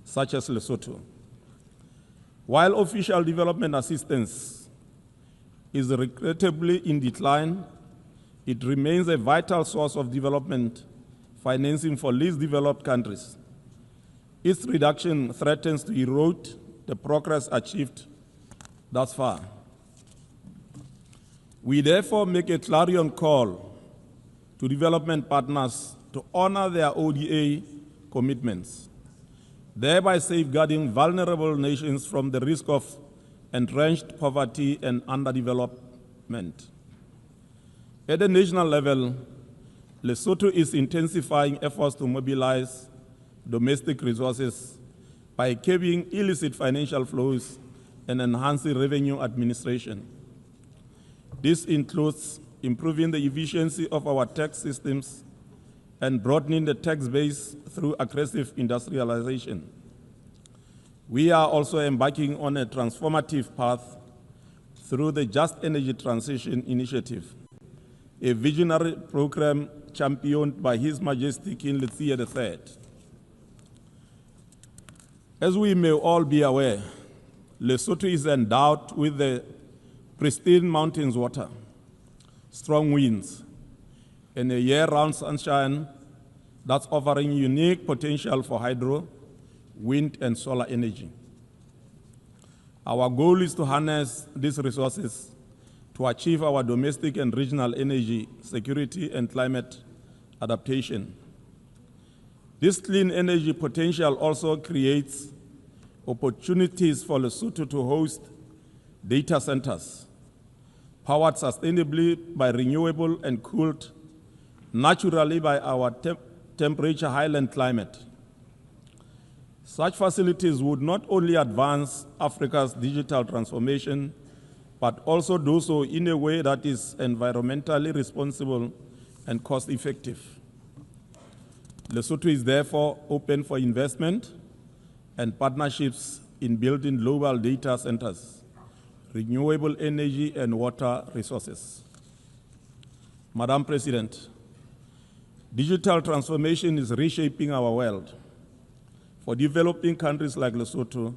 such as Lesotho. While official development assistance is regrettably in decline, it remains a vital source of development financing for least developed countries. Its reduction threatens to erode the progress achieved thus far. We therefore make a clarion call to development partners to honor their ODA commitments, thereby safeguarding vulnerable nations from the risk of entrenched poverty and underdevelopment. At the national level, Lesotho is intensifying efforts to mobilize domestic resources by curbing illicit financial flows and enhancing revenue administration. This includes improving the efficiency of our tax systems and broadening the tax base through aggressive industrialization. We are also embarking on a transformative path through the Just Energy Transition Initiative, a visionary program championed by His Majesty King Letsie III. As we may all be aware, Lesotho is endowed with the pristine mountains water, strong winds, and a year-round sunshine that's offering unique potential for hydro, wind, and solar energy. Our goal is to harness these resources to achieve our domestic and regional energy security and climate adaptation. This clean energy potential also creates opportunities for Lesotho to host data centers, powered sustainably by renewable and cooled naturally by our temperature highland climate. Such facilities would not only advance Africa's digital transformation, but also do so in a way that is environmentally responsible and cost-effective. Lesotho is therefore open for investment and partnerships in building global data centers, renewable energy, and water resources. Madam President, digital transformation is reshaping our world. For developing countries like Lesotho,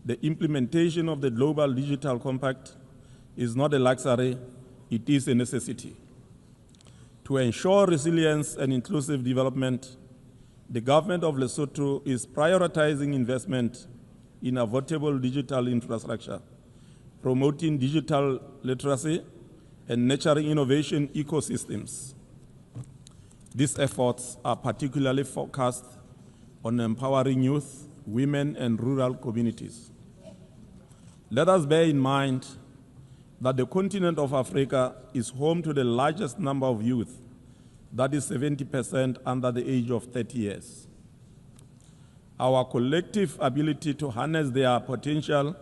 the implementation of the Global Digital Compact is not a luxury, it is a necessity. To ensure resilience and inclusive development, the government of Lesotho is prioritizing investment in affordable digital infrastructure, promoting digital literacy, and nurturing innovation ecosystems. These efforts are particularly focused on empowering youth, women, and rural communities. Let us bear in mind that the continent of Africa is home to the largest number of youth, that is 70% under the age of 30 years. Our collective ability to harness their potential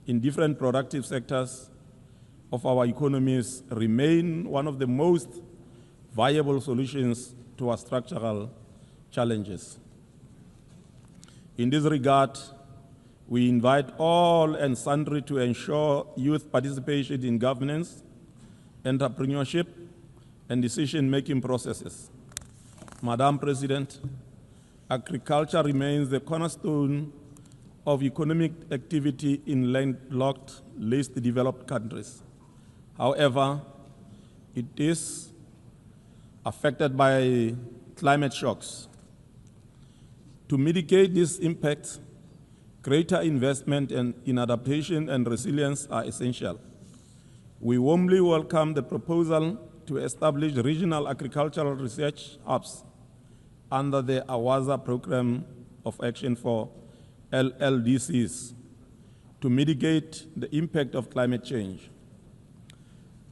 in different productive sectors of our economies remain one of the most viable solutions to our structural challenges. In this regard, we invite all and sundry to ensure youth participation in governance, entrepreneurship, and decision-making processes. Madam President, agriculture remains the cornerstone of economic activity in landlocked, least developed countries. However, it is affected by climate shocks. To mitigate this impact, greater investment in adaptation and resilience are essential. We warmly welcome the proposal to establish regional agricultural research hubs under the AWASA Program of Action for LLDCs to mitigate the impact of climate change.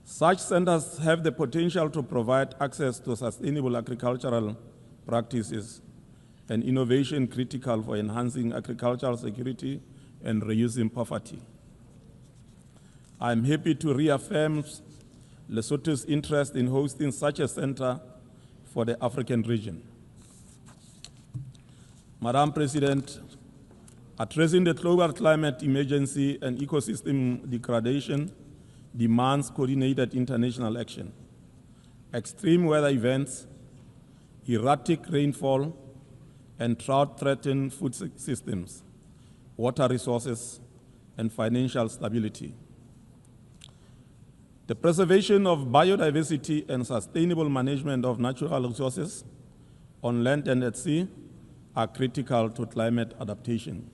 Such centers have the potential to provide access to sustainable agricultural practices and innovation critical for enhancing agricultural security and reducing poverty. I am happy to reaffirm Lesotho's interest in hosting such a center for the African region. Madam President, addressing the global climate emergency and ecosystem degradation demands coordinated international action. Extreme weather events, erratic rainfall, and drought threaten food systems, water resources, and financial stability. The preservation of biodiversity and sustainable management of natural resources on land and at sea are critical to climate adaptation.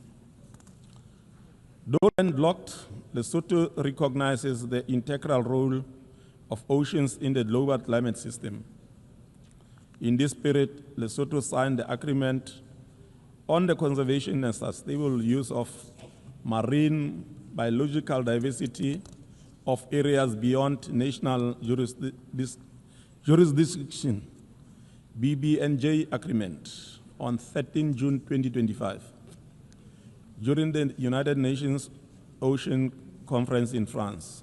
Though landlocked, Lesotho recognizes the integral role of oceans in the global climate system. In this spirit, Lesotho signed the agreement on the conservation and sustainable use of marine biological diversity of areas beyond national jurisdiction, BBNJ agreement, on 13 June 2025, during the United Nations Ocean Conference in France.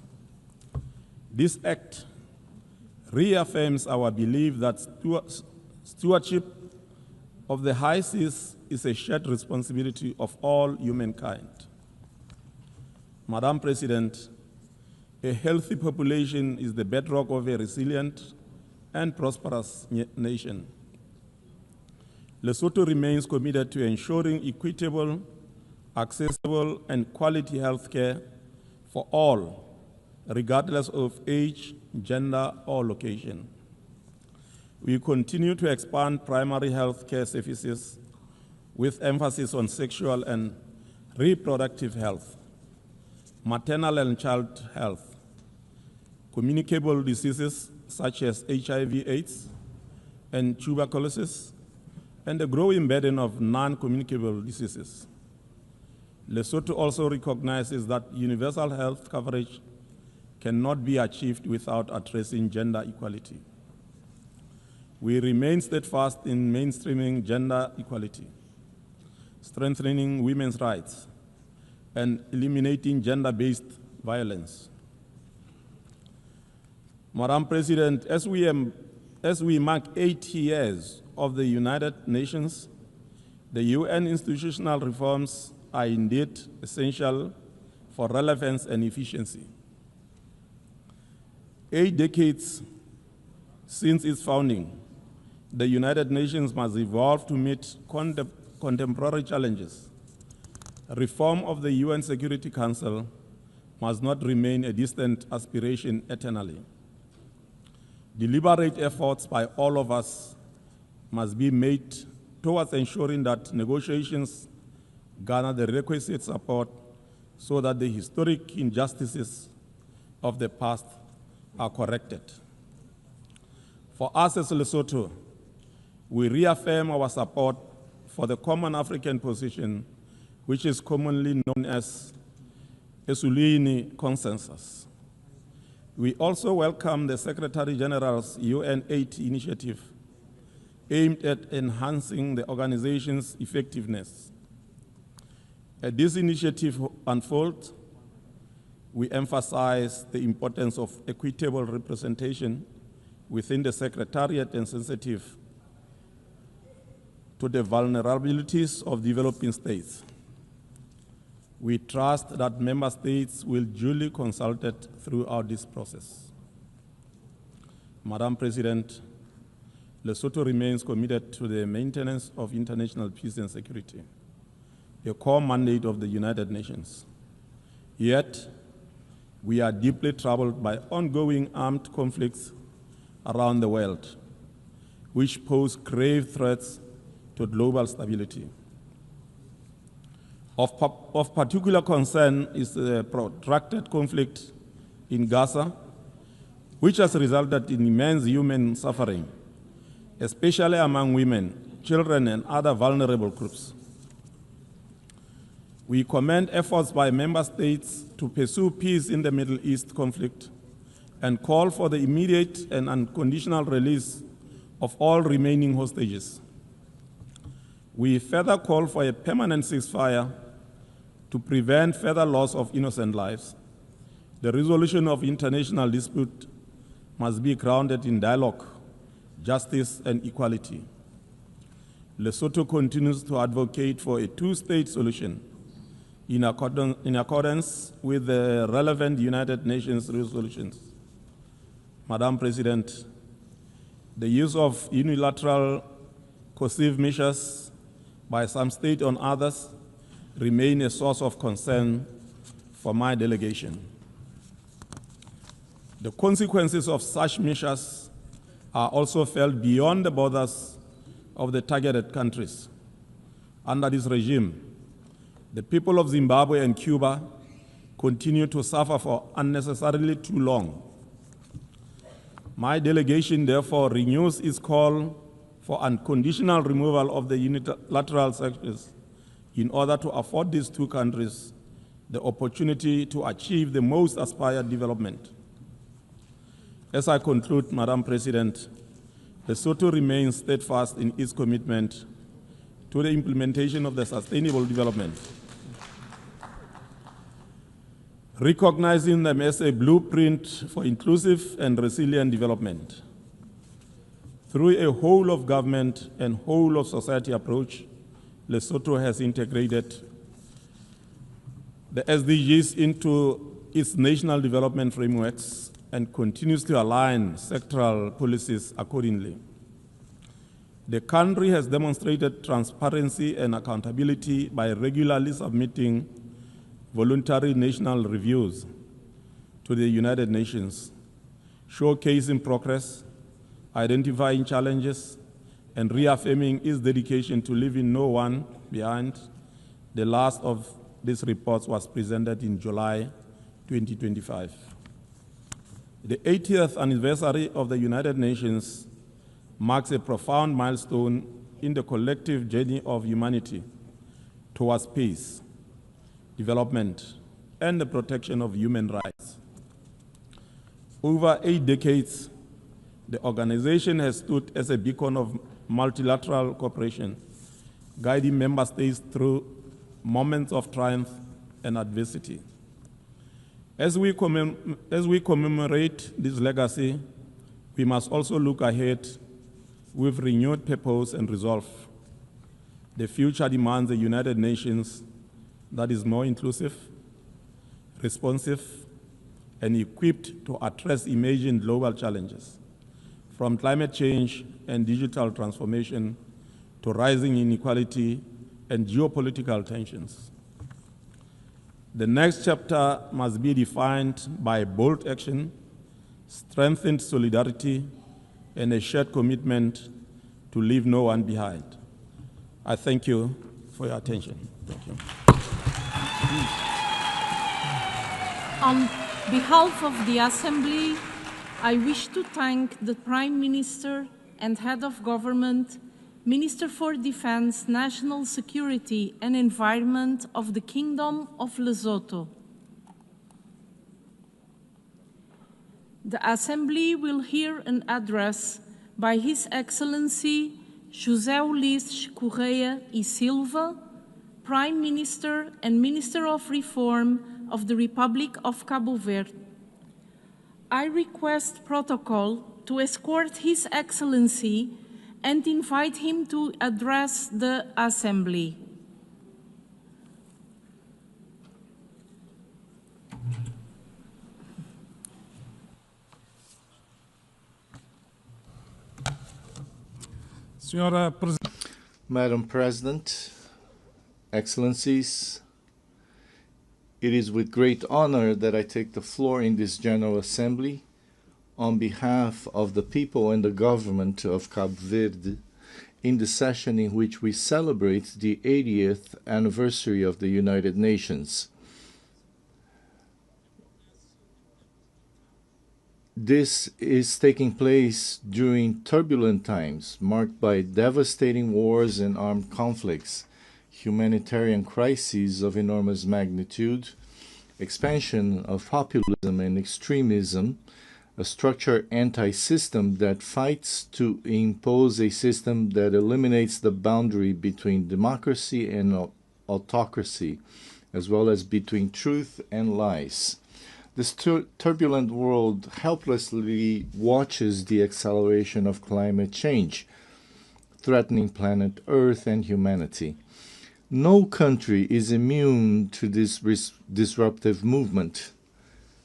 This act reaffirms our belief that stewardship of the high seas is a shared responsibility of all humankind. Madam President, a healthy population is the bedrock of a resilient and prosperous nation. Lesotho remains committed to ensuring equitable, accessible, and quality health care for all, regardless of age, gender, or location. We continue to expand primary health care services with emphasis on sexual and reproductive health, maternal and child health, communicable diseases such as HIV/AIDS and tuberculosis, and the growing burden of non-communicable diseases. Lesotho also recognizes that universal health coverage cannot be achieved without addressing gender equality. We remain steadfast in mainstreaming gender equality, strengthening women's rights, and eliminating gender-based violence. Madam President, as we mark 80 years of the United Nations, the UN institutional reforms are indeed essential for relevance and efficiency. 8 decades since its founding, the United Nations must evolve to meet contemporary challenges. Reform of the UN Security Council must not remain a distant aspiration eternally. Deliberate efforts by all of us must be made towards ensuring that negotiations garner the requisite support so that the historic injustices of the past are corrected. For us as Lesotho, we reaffirm our support for the common African position, which is commonly known as a Sulini consensus. We also welcome the Secretary General's UN 8 initiative aimed at enhancing the organization's effectiveness. As this initiative unfolds, we emphasize the importance of equitable representation within the Secretariat and sensitive to the vulnerabilities of developing states. We trust that member states will duly consulted throughout this process. Madam President, Lesotho remains committed to the maintenance of international peace and security, a core mandate of the United Nations. Yet, we are deeply troubled by ongoing armed conflicts around the world, which pose grave threats to global stability. Of particular concern is the protracted conflict in Gaza, which has resulted in immense human suffering, especially among women, children, and other vulnerable groups. We commend efforts by member states to pursue peace in the Middle East conflict and call for the immediate and unconditional release of all remaining hostages. We further call for a permanent ceasefire to prevent further loss of innocent lives. The resolution of international dispute must be grounded in dialogue, justice, and equality. Lesotho continues to advocate for a two-state solution in accordance with the relevant United Nations resolutions. Madam President, the use of unilateral coercive measures by some states on others remain a source of concern for my delegation. The consequences of such measures are also felt beyond the borders of the targeted countries. Under this regime, the people of Zimbabwe and Cuba continue to suffer for unnecessarily too long. My delegation therefore renews its call for unconditional removal of the unilateral sanctions in order to afford these two countries the opportunity to achieve the most aspired development. As I conclude, Madam President, Lesotho remains steadfast in its commitment to the implementation of the Sustainable Development, recognizing them as a blueprint for inclusive and resilient development. Through a whole of government and whole of society approach, Lesotho has integrated the SDGs into its national development frameworks and continues to align sectoral policies accordingly. The country has demonstrated transparency and accountability by regularly submitting voluntary national reviews to the United Nations, showcasing progress, identifying challenges, and reaffirming its dedication to leaving no one behind. The last of these reports was presented in July 2025. The 80th anniversary of the United Nations marks a profound milestone in the collective journey of humanity towards peace, development, and the protection of human rights. Over 8 decades, the organization has stood as a beacon of multilateral cooperation, guiding member states through moments of triumph and adversity. As we commemorate this legacy, we must also look ahead with renewed purpose and resolve. The future demands a United Nations that is more inclusive, responsive, and equipped to address emerging global challenges, from climate change and digital transformation to rising inequality and geopolitical tensions. The next chapter must be defined by bold action, strengthened solidarity, and a shared commitment to leave no one behind. I thank you for your attention. Thank you. On behalf of the Assembly, I wish to thank the Prime Minister and Head of Government, Minister for Defense, National Security and Environment of the Kingdom of Lesotho. The Assembly will hear an address by His Excellency José Ulisses Correia e Silva, Prime Minister and Minister of Reform of the Republic of Cabo Verde. I request protocol to escort His Excellency and invite him to address the Assembly. Madam President, Excellencies, it is with great honor that I take the floor in this General Assembly on behalf of the people and the government of Cabo Verde in the session in which we celebrate the 80th anniversary of the United Nations. This is taking place during turbulent times marked by devastating wars and armed conflicts, humanitarian crises of enormous magnitude, expansion of populism and extremism, a structured anti-system that fights to impose a system that eliminates the boundary between democracy and autocracy, as well as between truth and lies. This turbulent world helplessly watches the acceleration of climate change, threatening planet Earth and humanity. No country is immune to this disruptive movement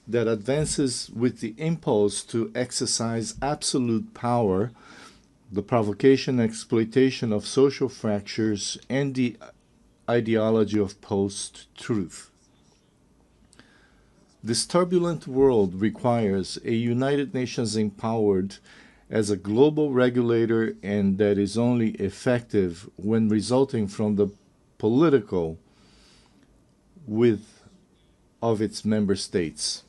that advances with the impulse to exercise absolute power, the provocation and exploitation of social fractures, and the ideology of post-truth. This turbulent world requires a United Nations empowered as a global regulator, and that is only effective when resulting from the political will of its member states.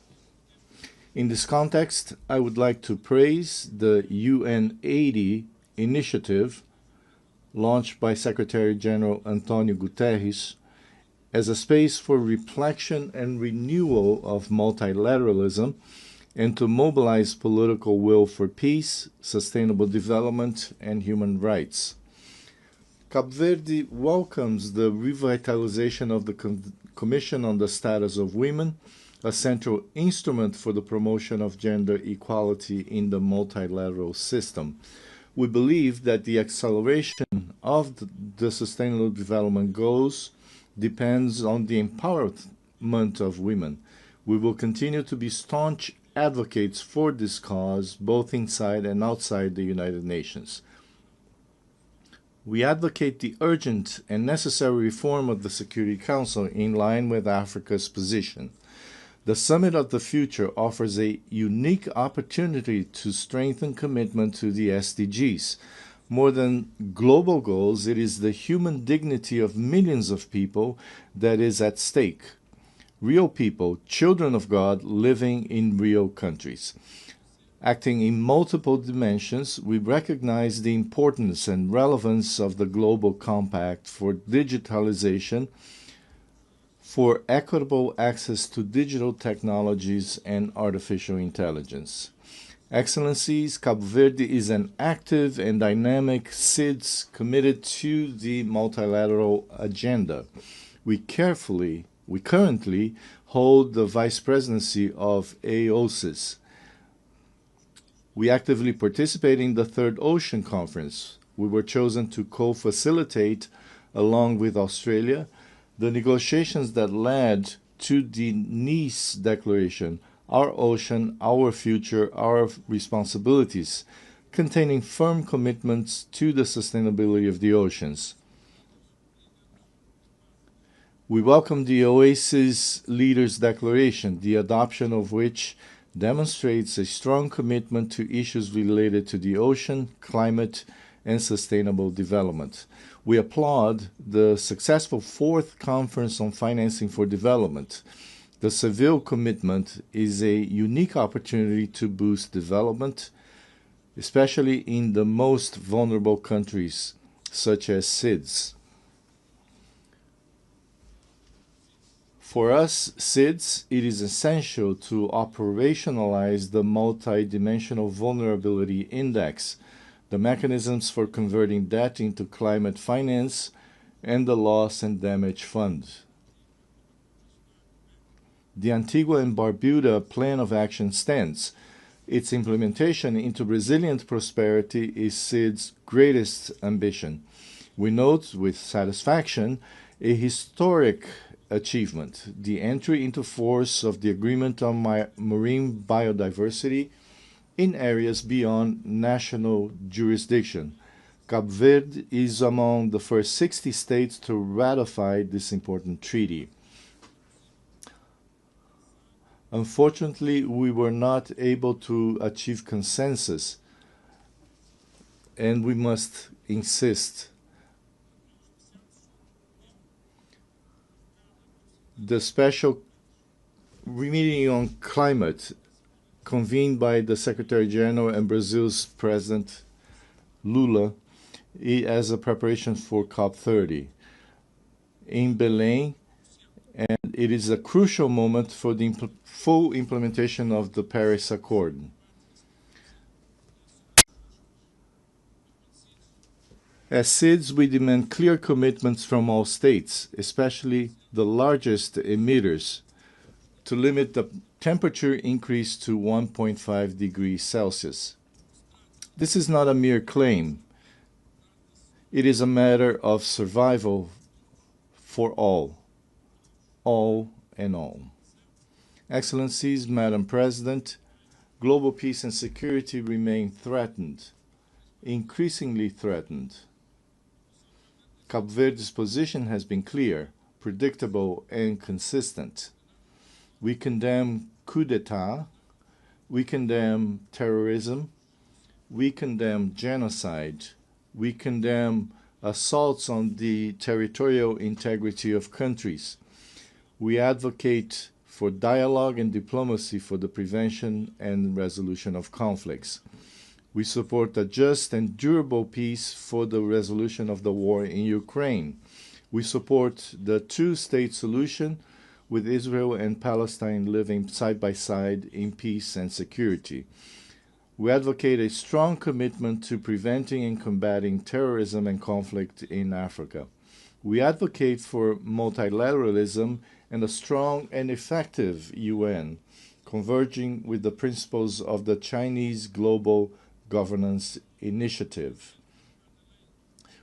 In this context, I would like to praise the UN 80 initiative launched by Secretary General Antonio Guterres as a space for reflection and renewal of multilateralism and to mobilize political will for peace, sustainable development, and human rights. Cabo Verde welcomes the revitalization of the Commission on the Status of Women, a central instrument for the promotion of gender equality in the multilateral system. We believe that the acceleration of the Sustainable Development Goals depends on the empowerment of women. We will continue to be staunch advocates for this cause, both inside and outside the United Nations. We advocate the urgent and necessary reform of the Security Council in line with Africa's position. The Summit of the Future offers a unique opportunity to strengthen commitment to the SDGs. More than global goals, it is the human dignity of millions of people that is at stake. Real people, children of God, living in real countries. Acting in multiple dimensions, we recognize the importance and relevance of the Global Compact for digitalization, for equitable access to digital technologies and artificial intelligence. Excellencies, Cabo Verde is an active and dynamic CIDS committed to the multilateral agenda. We currently hold the vice presidency of AOSIS. We actively participate in the Third Ocean Conference. We were chosen to co-facilitate, along with Australia, the negotiations that led to the Nice Declaration, Our Ocean, Our Future, Our Responsibilities, containing firm commitments to the sustainability of the oceans. We welcome the OASIS Leaders Declaration, the adoption of which demonstrates a strong commitment to issues related to the ocean, climate, and sustainable development. We applaud the successful fourth Conference on Financing for Development. The Seville commitment is a unique opportunity to boost development, especially in the most vulnerable countries, such as CIDS. For us, CIDS, it is essential to operationalize the Multidimensional Vulnerability Index, the mechanisms for converting debt into climate finance, and the Loss and Damage Fund. The Antigua and Barbuda Plan of Action stands. Its implementation into resilient prosperity is SID's greatest ambition. We note with satisfaction a historic achievement, the entry into force of the Agreement on Marine Biodiversity in areas beyond national jurisdiction. Cape Verde is among the first 60 states to ratify this important treaty. Unfortunately, we were not able to achieve consensus, and we must insist. The special meeting on climate convened by the Secretary General and Brazil's President Lula as a preparation for COP30 in Belém, and it is a crucial moment for the full implementation of the Paris Accord. As SIDS, we demand clear commitments from all states, especially the largest emitters, to limit the temperature increase to 1.5 degrees Celsius. This is not a mere claim. It is a matter of survival for all and all. Excellencies, Madam President, global peace and security remain threatened, increasingly threatened. Cape Verde's position has been clear, predictable, and consistent. We condemn coup d'etat, we condemn terrorism, we condemn genocide, we condemn assaults on the territorial integrity of countries. We advocate for dialogue and diplomacy for the prevention and resolution of conflicts. We support a just and durable peace for the resolution of the war in Ukraine. We support the two-state solution with Israel and Palestine living side by side in peace and security. We advocate a strong commitment to preventing and combating terrorism and conflict in Africa. We advocate for multilateralism and a strong and effective UN, converging with the principles of the Chinese Global Governance Initiative.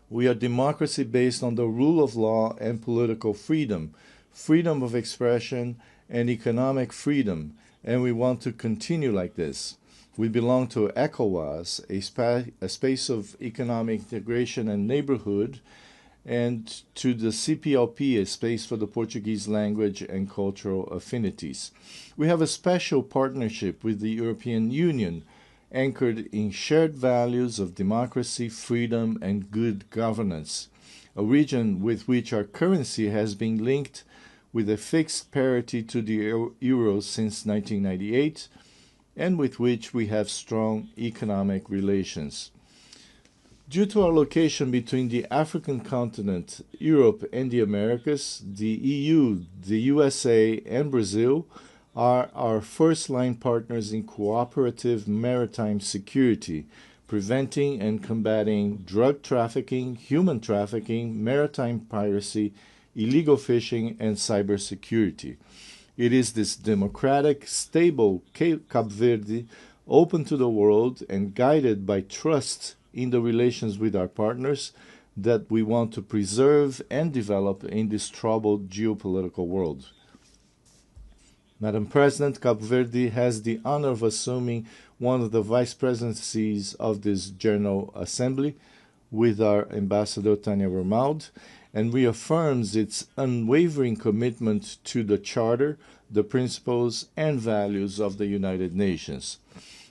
We are democracy based on the rule of law and political freedom, freedom of expression and economic freedom, and we want to continue like this. We belong to ECOWAS, a space of economic integration and neighborhood, and to the CPLP, a space for the Portuguese language and cultural affinities. We have a special partnership with the European Union, anchored in shared values of democracy, freedom, and good governance, a region with which our currency has been linked with a fixed parity to the euro since 1998, and with which we have strong economic relations. Due to our location between the African continent, Europe, and the Americas, the EU, the USA, and Brazil are our first-line partners in cooperative maritime security, preventing and combating drug trafficking, human trafficking, maritime piracy, illegal fishing, and cybersecurity. It is this democratic, stable Cape Verde, open to the world and guided by trust in the relations with our partners, that we want to preserve and develop in this troubled geopolitical world. Madam President, Cape Verde has the honor of assuming one of the vice presidencies of this General Assembly with our Ambassador Tânia Romaldo, and reaffirms its unwavering commitment to the Charter, the principles and values of the United Nations.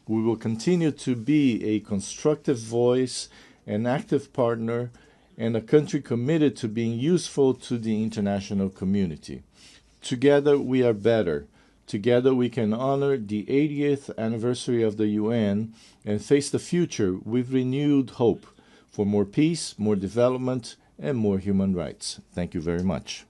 We will continue to be a constructive voice, an active partner, and a country committed to being useful to the international community. Together we are better. Together we can honor the 80th anniversary of the UN and face the future with renewed hope for more peace, more development, and more human rights. Thank you very much.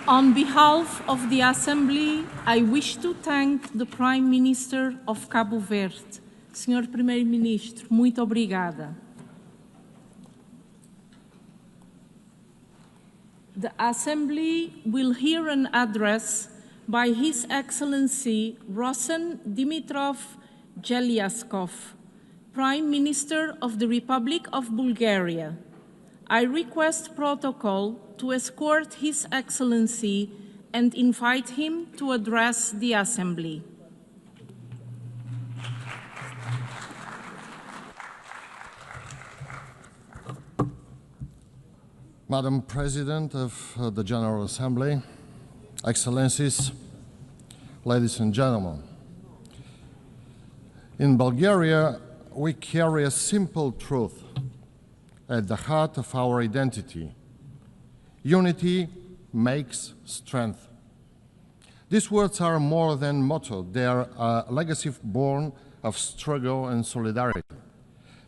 On behalf of the Assembly, I wish to thank the Prime Minister of Cabo Verde. Senhor Primeiro-Ministro, muito obrigada. The Assembly will hear an address by His Excellency Rosen Dimitrov Gelyaskov, Prime Minister of the Republic of Bulgaria. I request protocol to escort His Excellency and invite him to address the Assembly. Madam President of the General Assembly, Excellencies, ladies and gentlemen, in Bulgaria, we carry a simple truth at the heart of our identity. Unity makes strength. These words are more than motto. They are a legacy born of struggle and solidarity.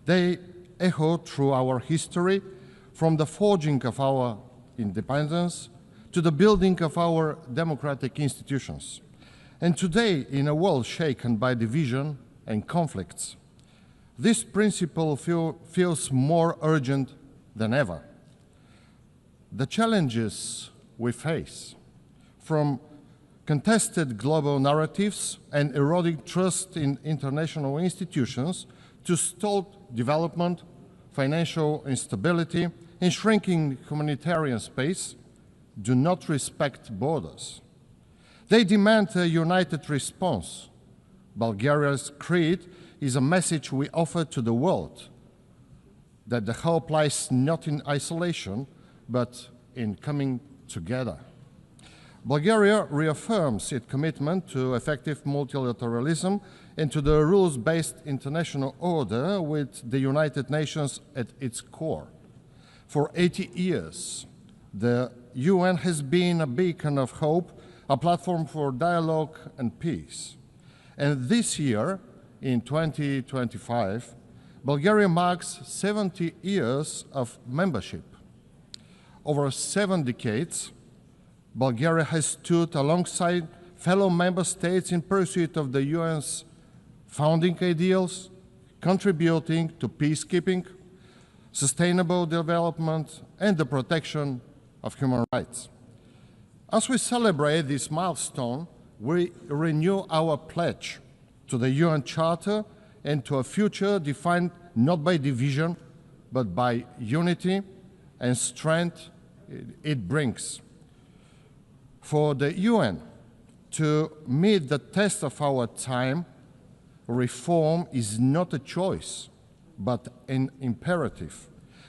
They echo through our history, from the forging of our independence to the building of our democratic institutions. And today, in a world shaken by division and conflicts, this principle feels more urgent than ever. The challenges we face, from contested global narratives and eroding trust in international institutions to stalled development, financial instability, and shrinking humanitarian space, do not respect borders. They demand a united response. Bulgaria's creed is a message we offer to the world, that the hope lies not in isolation, but in coming together. Bulgaria reaffirms its commitment to effective multilateralism and to the rules-based international order with the United Nations at its core. For 80 years, the UN has been a beacon of hope, a platform for dialogue and peace. And this year, in 2025, Bulgaria marks 70 years of membership. Over 7 decades, Bulgaria has stood alongside fellow member states in pursuit of the UN's founding ideals, contributing to peacekeeping, sustainable development, and the protection of human rights. As we celebrate this milestone, we renew our pledge to the UN Charter and to a future defined not by division, but by unity and strength it brings. For the UN to meet the test of our time, reform is not a choice, but an imperative.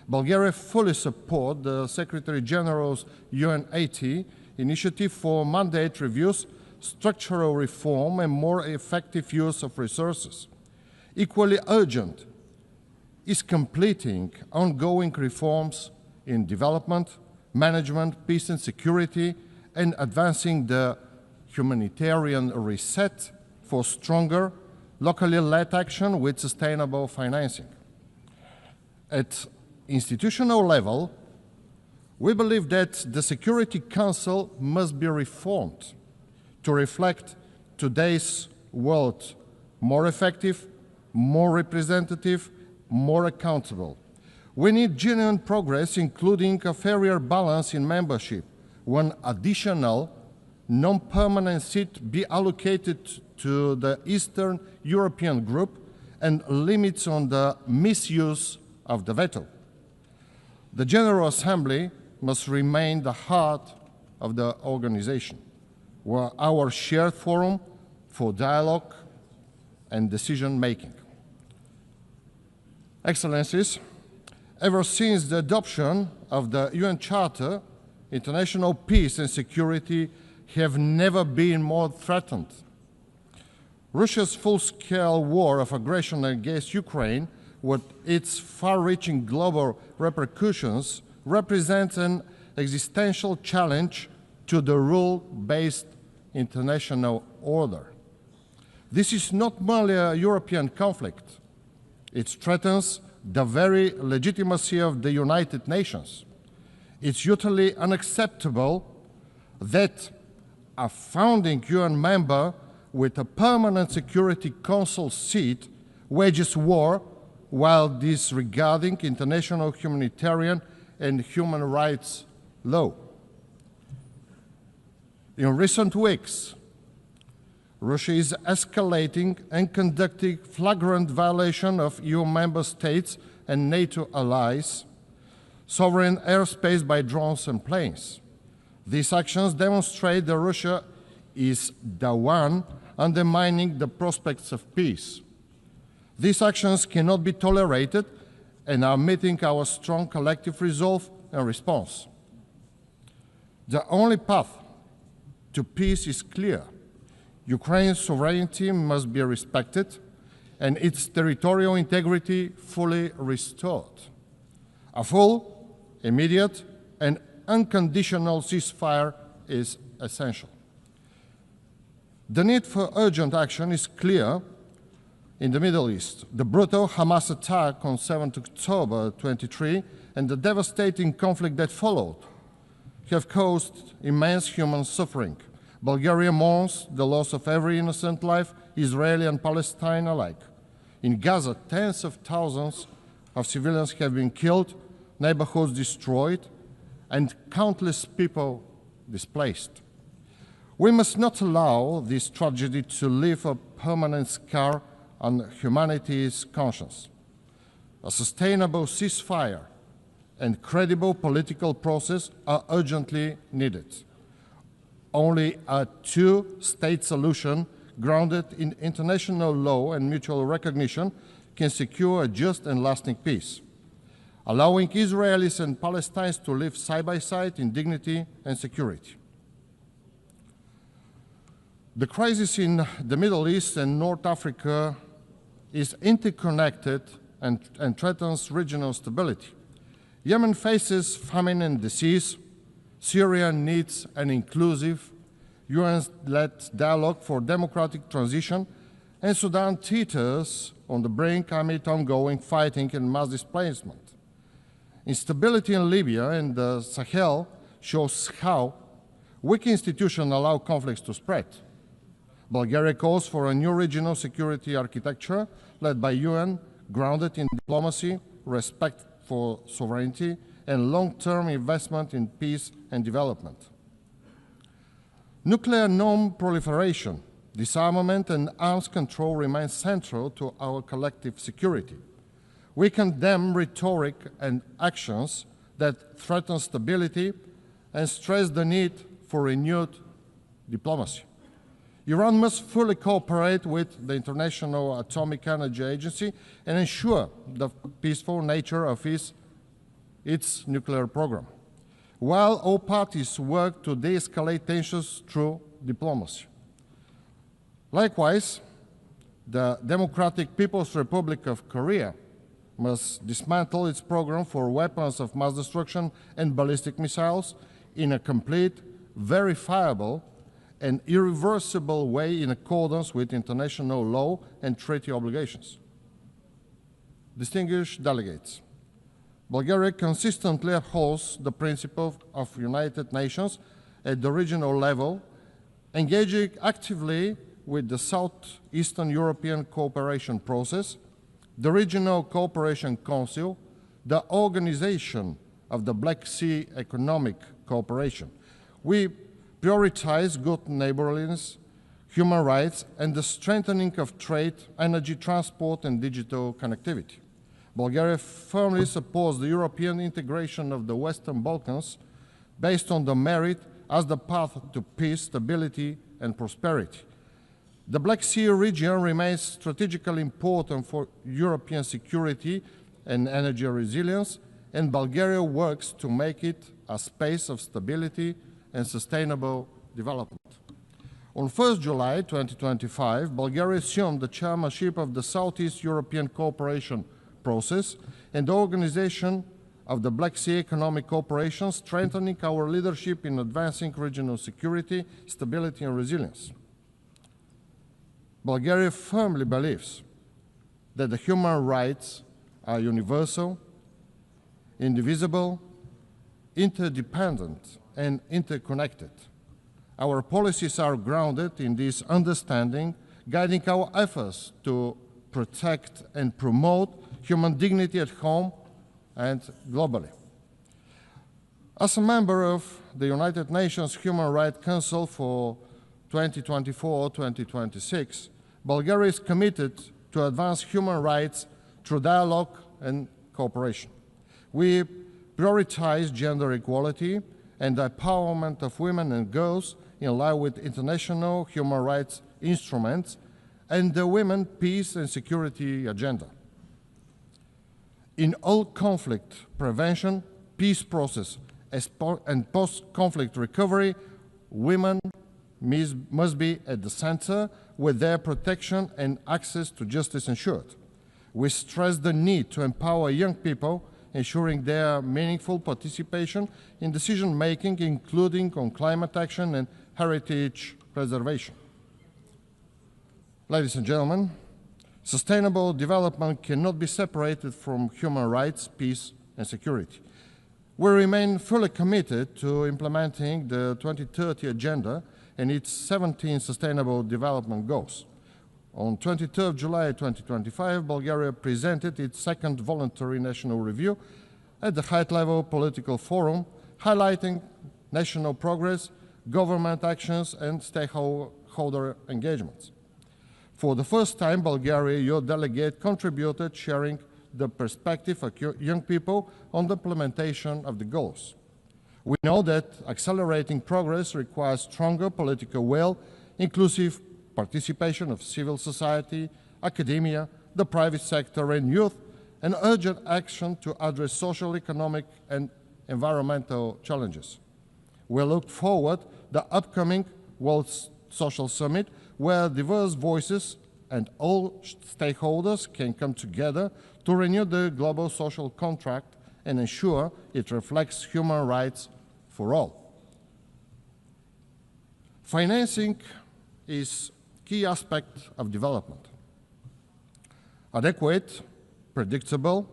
Bulgaria fully supports the Secretary General's UN80 initiative for mandate reviews, structural reform, and more effective use of resources. Equally urgent is completing ongoing reforms in development, management, peace and security, and advancing the humanitarian reset for stronger, locally led action with sustainable financing. At institutional level, we believe that the Security Council must be reformed to reflect today's world more effective, more representative, more accountable. We need genuine progress, including a fairer balance in membership, one additional non-permanent seat be allocated to the Eastern European group, and limits on the misuse of the veto. The General Assembly must remain the heart of the organization, where our shared forum for dialogue and decision-making. Excellencies, ever since the adoption of the UN Charter, international peace and security have never been more threatened. Russia's full-scale war of aggression against Ukraine, with its far-reaching global repercussions, represents an existential challenge to the rule-based international order. This is not merely a European conflict. It threatens the very legitimacy of the United Nations. It's utterly unacceptable that a founding UN member with a permanent Security Council seat wages war while disregarding international humanitarian and human rights law. In recent weeks, Russia is escalating and conducting flagrant violation of EU member states and NATO allies, sovereign airspace by drones and planes. These actions demonstrate that Russia is the one undermining the prospects of peace. These actions cannot be tolerated and are meeting our strong collective resolve and response. The only path to peace is clear. Ukraine's sovereignty must be respected and its territorial integrity fully restored. A full, immediate, and unconditional ceasefire is essential. The need for urgent action is clear in the Middle East. The brutal Hamas attack on 7 October 2023 and the devastating conflict that followed have caused immense human suffering. Bulgaria mourns the loss of every innocent life, Israeli and Palestine alike. In Gaza, tens of thousands of civilians have been killed, neighborhoods destroyed, and countless people displaced. We must not allow this tragedy to leave a permanent scar on humanity's conscience. A sustainable ceasefire and credible political process are urgently needed. Only a two-state solution grounded in international law and mutual recognition can secure a just and lasting peace, allowing Israelis and Palestinians to live side by side in dignity and security. The crisis in the Middle East and North Africa is interconnected and threatens regional stability. Yemen faces famine and disease. Syria needs an inclusive, UN-led dialogue for democratic transition, and Sudan teeters on the brink amid ongoing fighting and mass displacement. Instability in Libya and the Sahel shows how weak institutions allow conflicts to spread. Bulgaria calls for a new regional security architecture led by UN, grounded in diplomacy, respect for sovereignty, and long-term investment in peace and development. Nuclear non-proliferation, disarmament, and arms control remain central to our collective security. We condemn rhetoric and actions that threaten stability and stress the need for renewed diplomacy. Iran must fully cooperate with the International Atomic Energy Agency and ensure the peaceful nature of its nuclear program, while all parties work to de-escalate tensions through diplomacy. Likewise, the Democratic People's Republic of Korea must dismantle its program for weapons of mass destruction and ballistic missiles in a complete, verifiable, and irreversible way in accordance with international law and treaty obligations. Distinguished delegates, Bulgaria consistently upholds the principle of United Nations at the regional level, engaging actively with the Southeastern European Cooperation Process, the Regional Cooperation Council, the Organization of the Black Sea Economic Cooperation. We prioritize good neighborliness, human rights, and the strengthening of trade, energy, transport, and digital connectivity. Bulgaria firmly supports the European integration of the Western Balkans based on the merit as the path to peace, stability, and prosperity. The Black Sea region remains strategically important for European security and energy resilience, and Bulgaria works to make it a space of stability and sustainable development. On 1 July 2025, Bulgaria assumed the chairmanship of the Southeast European Cooperation Process and the organization of the Black Sea Economic Cooperation, strengthening our leadership in advancing regional security, stability, and resilience. Bulgaria firmly believes that the human rights are universal, indivisible, interdependent, and interconnected. Our policies are grounded in this understanding, guiding our efforts to protect and promote human dignity at home and globally. As a member of the United Nations Human Rights Council for 2024-2026, Bulgaria is committed to advance human rights through dialogue and cooperation. We prioritize gender equality and the empowerment of women and girls in line with international human rights instruments and the Women, Peace and Security Agenda. In all conflict prevention, peace process, and post-conflict recovery, women must be at the center with their protection and access to justice ensured. We stress the need to empower young people, ensuring their meaningful participation in decision-making, including on climate action and heritage preservation. Ladies and gentlemen, sustainable development cannot be separated from human rights, peace, and security. We remain fully committed to implementing the 2030 Agenda and its 17 Sustainable Development Goals. On 23 July 2025, Bulgaria presented its second voluntary national review at the high-level political forum, highlighting national progress, government actions, and stakeholder engagements. For the first time, Bulgaria, your delegate, contributed, sharing the perspective of young people on the implementation of the goals. We know that accelerating progress requires stronger political will, inclusive participation of civil society, academia, the private sector, and youth, and urgent action to address social, economic, and environmental challenges. We look forward to the upcoming World Social Summit, where diverse voices and all stakeholders can come together to renew the global social contract and ensure it reflects human rights for all. Financing is a key aspect of development. Adequate, predictable,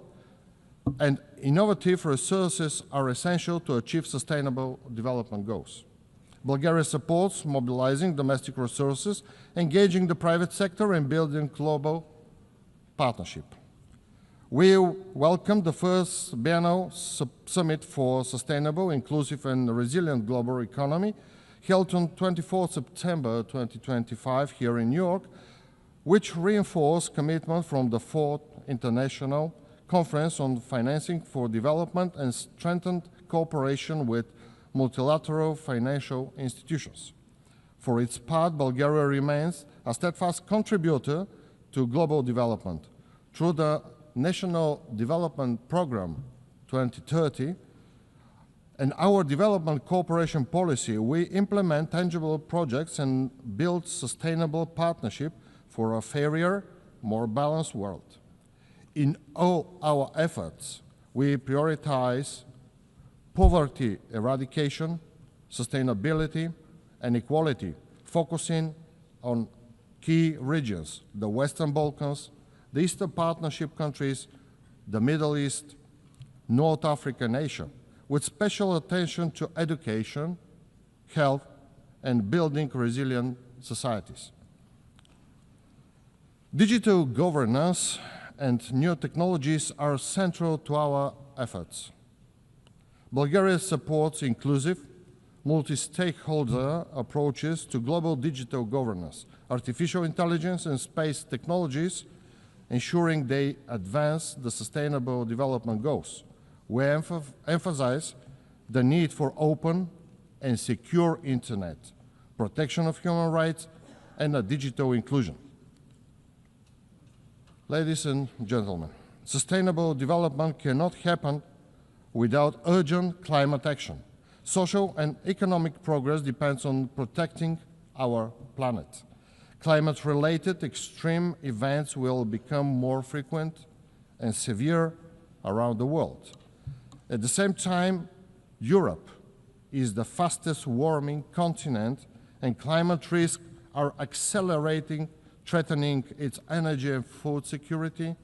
and innovative resources are essential to achieve sustainable development goals. Bulgaria supports mobilizing domestic resources, engaging the private sector, and building global partnership. We welcome the first biennial summit for sustainable, inclusive, and resilient global economy, held on 24 September 2025 here in New York, which reinforced commitment from the Fourth International Conference on Financing for Development and strengthened cooperation with multilateral financial institutions. For its part, Bulgaria remains a steadfast contributor to global development. Through the National Development Program 2030 and our development cooperation policy, we implement tangible projects and build sustainable partnership for a fairer, more balanced world. In all our efforts, we prioritize poverty eradication, sustainability, and equality, focusing on key regions, the Western Balkans, the Eastern Partnership countries, the Middle East, North Africa, and Asia, with special attention to education, health, and building resilient societies. Digital governance and new technologies are central to our efforts. Bulgaria supports inclusive, multi-stakeholder approaches to global digital governance, artificial intelligence, and space technologies, ensuring they advance the Sustainable Development Goals. We emphasize the need for open and secure internet, protection of human rights, and a digital inclusion. Ladies and gentlemen, sustainable development cannot happen without urgent climate action. Social and economic progress depends on protecting our planet. Climate-related extreme events will become more frequent and severe around the world. At the same time, Europe is the fastest warming continent, and climate risks are accelerating, threatening its energy and food security,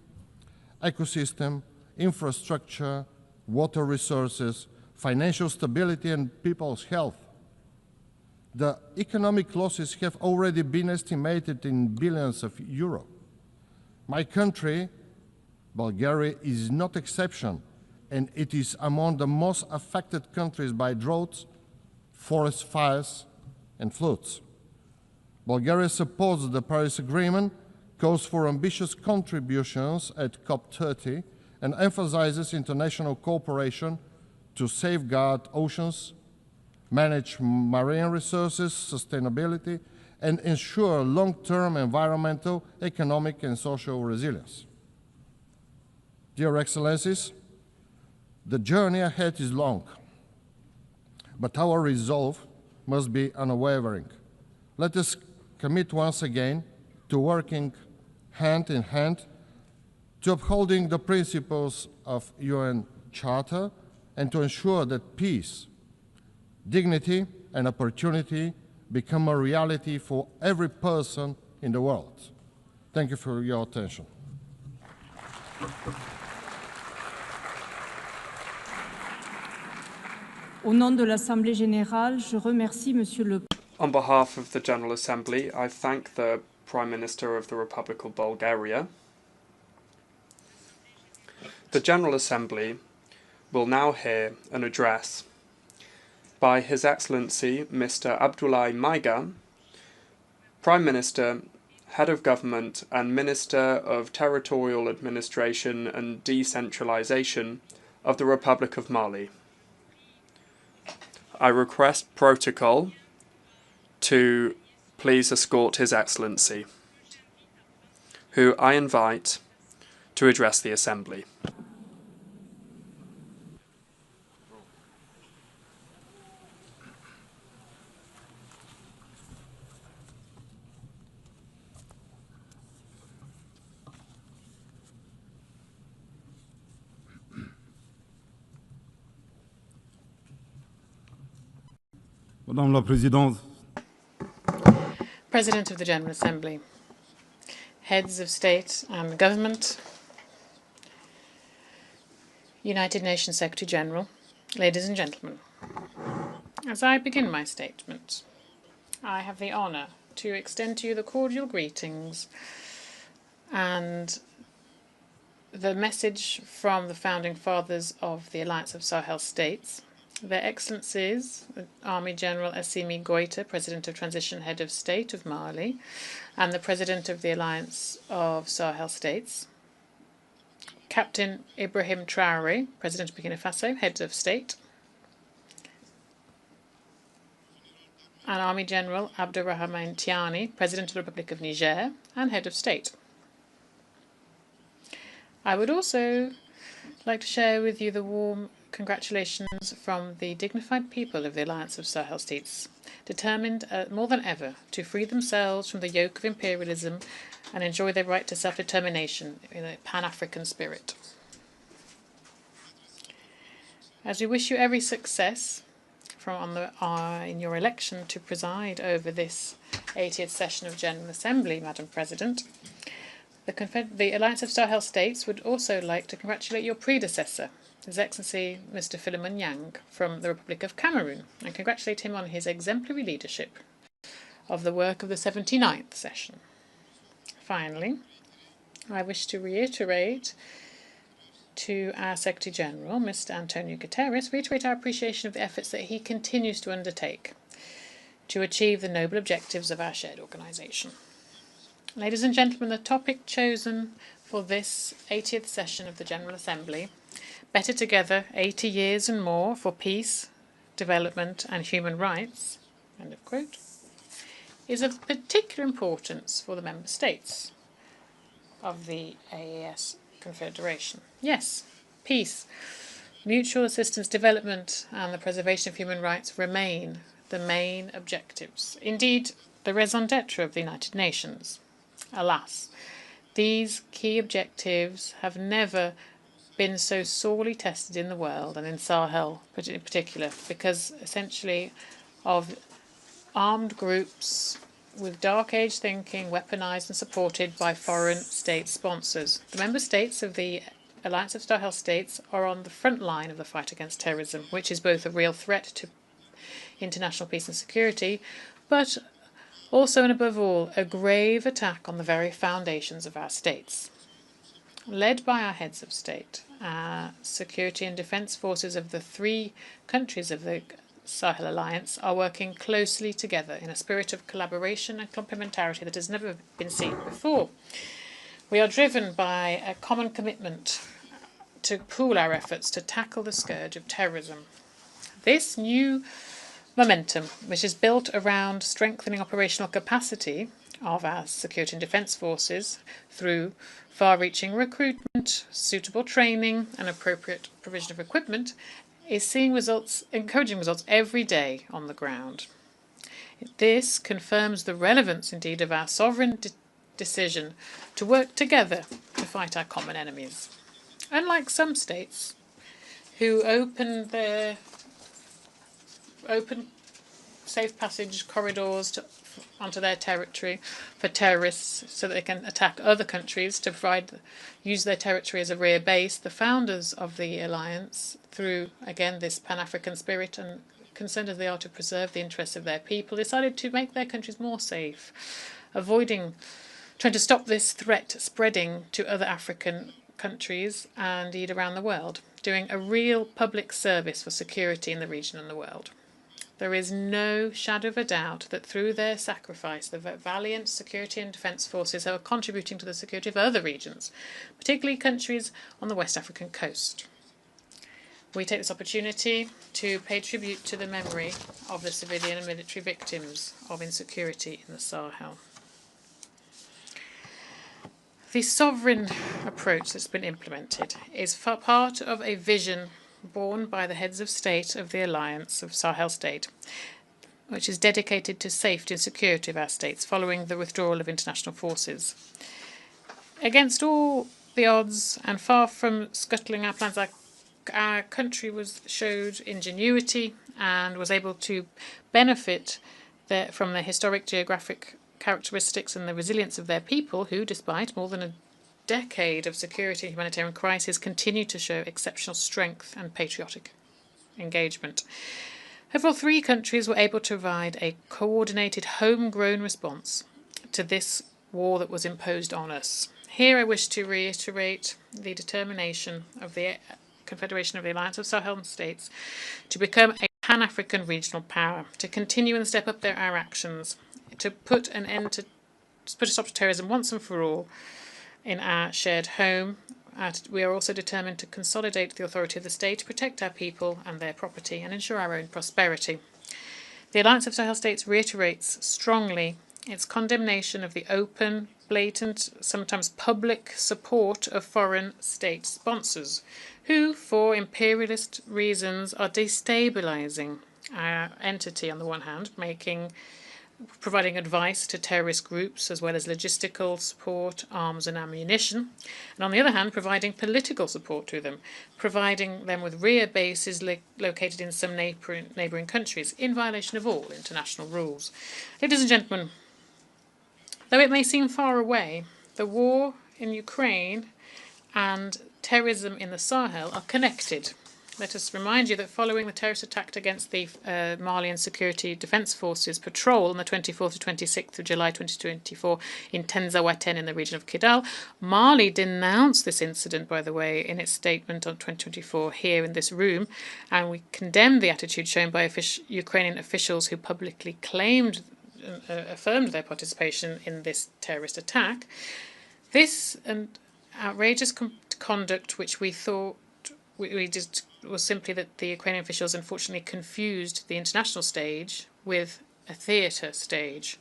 ecosystem, infrastructure, water resources, financial stability, and people's health. The economic losses have already been estimated in billions of euros. My country, Bulgaria, is not exception, and it is among the most affected countries by droughts, forest fires, and floods. Bulgaria supports the Paris Agreement, calls for ambitious contributions at COP30, and emphasizes international cooperation to safeguard oceans, manage marine resources, sustainability, and ensure long-term environmental, economic, and social resilience. Dear Excellencies, the journey ahead is long, but our resolve must be unwavering. Let us commit once again to working hand in hand to upholding the principles of UN Charter and to ensure that peace, dignity, and opportunity become a reality for every person in the world. Thank you for your attention. Au nom de l'Assemblée générale, je remercie Monsieur le On behalf of the General Assembly, I thank the Prime Minister of the Republic of Bulgaria. The General Assembly will now hear an address by His Excellency Mr. Abdoulaye Maiga, Prime Minister, Head of Government and Minister of Territorial Administration and Decentralization of the Republic of Mali. I request protocol to please escort His Excellency, who I invite to address the Assembly. Madame la Présidente, President of the General Assembly, heads of state and government, United Nations Secretary General, ladies and gentlemen. As I begin my statement, I have the honour to extend to you the cordial greetings and the message from the founding fathers of the Alliance of Sahel States, Their Excellencies, Army General Assimi Goïta, President of Transition Head of State of Mali, and the President of the Alliance of Sahel States, Captain Ibrahim Traoré, President of Burkina Faso, Head of State, and Army General Abdurrahman Tiani, President of the Republic of Niger, and Head of State. I would also like to share with you the warm congratulations from the dignified people of the Alliance of Sahel States, determined more than ever to free themselves from the yoke of imperialism and enjoy their right to self-determination in a Pan-African spirit. As we wish you every success in your election to preside over this 80th session of General Assembly, Madam President, the Alliance of Sahel States would also like to congratulate your predecessor, His Excellency Mr. Philemon Yang from the Republic of Cameroon, and congratulate him on his exemplary leadership of the work of the 79th session. Finally, I wish to reiterate to our Secretary General, Mr. Antonio Guterres, reiterate our appreciation of the efforts that he continues to undertake to achieve the noble objectives of our shared organisation. Ladies and gentlemen, the topic chosen for this 80th session of the General Assembly, Better Together, 80 Years and More for Peace, Development and Human Rights, end of quote, is of particular importance for the Member States of the AES Confederation. Yes, peace, mutual assistance, development and the preservation of human rights remain the main objectives. Indeed, the raison d'etre of the United Nations. Alas, these key objectives have never been so sorely tested in the world, and in Sahel in particular, because essentially of armed groups with dark age thinking, weaponized and supported by foreign state sponsors. The member states of the Alliance of Sahel States are on the front line of the fight against terrorism, which is both a real threat to international peace and security, but also and above all, a grave attack on the very foundations of our states. Led by our heads of state, our security and defence forces of the three countries of the Sahel Alliance are working closely together in a spirit of collaboration and complementarity that has never been seen before. We are driven by a common commitment to pool our efforts to tackle the scourge of terrorism. This new momentum, which is built around strengthening operational capacity of our security and defence forces through far-reaching recruitment, suitable training and appropriate provision of equipment, is seeing encouraging results every day on the ground. This confirms the relevance indeed of our sovereign decision to work together to fight our common enemies. Unlike some states who open safe passage corridors onto their territory for terrorists so that they can attack other countries to use their territory as a rear base, the founders of the alliance, through, again, this Pan-African spirit and concerned as they are to preserve the interests of their people, decided to make their countries more safe, trying to stop this threat spreading to other African countries and indeed around the world, doing a real public service for security in the region and the world. There is no shadow of a doubt that through their sacrifice, the valiant security and defence forces are contributing to the security of other regions, particularly countries on the West African coast. We take this opportunity to pay tribute to the memory of the civilian and military victims of insecurity in the Sahel. The sovereign approach that's been implemented is part of a vision borne by the heads of state of the Alliance of Sahel State, which is dedicated to safety and security of our states following the withdrawal of international forces. Against all the odds and far from scuttling our plans, our country showed ingenuity and was able to benefit from the historic geographic characteristics and the resilience of their people who, despite more than a decade of security and humanitarian crisis, continue to show exceptional strength and patriotic engagement. Overall, 3 countries were able to provide a coordinated, homegrown response to this war that was imposed on us. Here I wish to reiterate the determination of the Confederation of the Alliance of Sahel States to become a Pan-African regional power, to continue and step up our actions, to put a stop to terrorism once and for all in our shared home. We are also determined to consolidate the authority of the state, to protect our people and their property, and ensure our own prosperity. The Alliance of Sahel States reiterates strongly its condemnation of the open, blatant, sometimes public support of foreign state sponsors, who, for imperialist reasons, are destabilizing our entity on the one hand, providing advice to terrorist groups as well as logistical support, arms and ammunition, and on the other hand providing political support to them, providing them with rear bases located in some neighbouring countries in violation of all international rules. Ladies and gentlemen, though it may seem far away, the war in Ukraine and terrorism in the Sahel are connected. Let us remind you that following the terrorist attack against the Malian Security Defence Forces patrol on the 24th to 26th of July 2024 in Tenzaweten in the region of Kidal, Mali denounced this incident, by the way, in its statement on 2024 here in this room, and we condemned the attitude shown by Ukrainian officials who publicly affirmed their participation in this terrorist attack. This outrageous conduct, which we thought was simply that the Ukrainian officials unfortunately confused the international stage with theatre stage.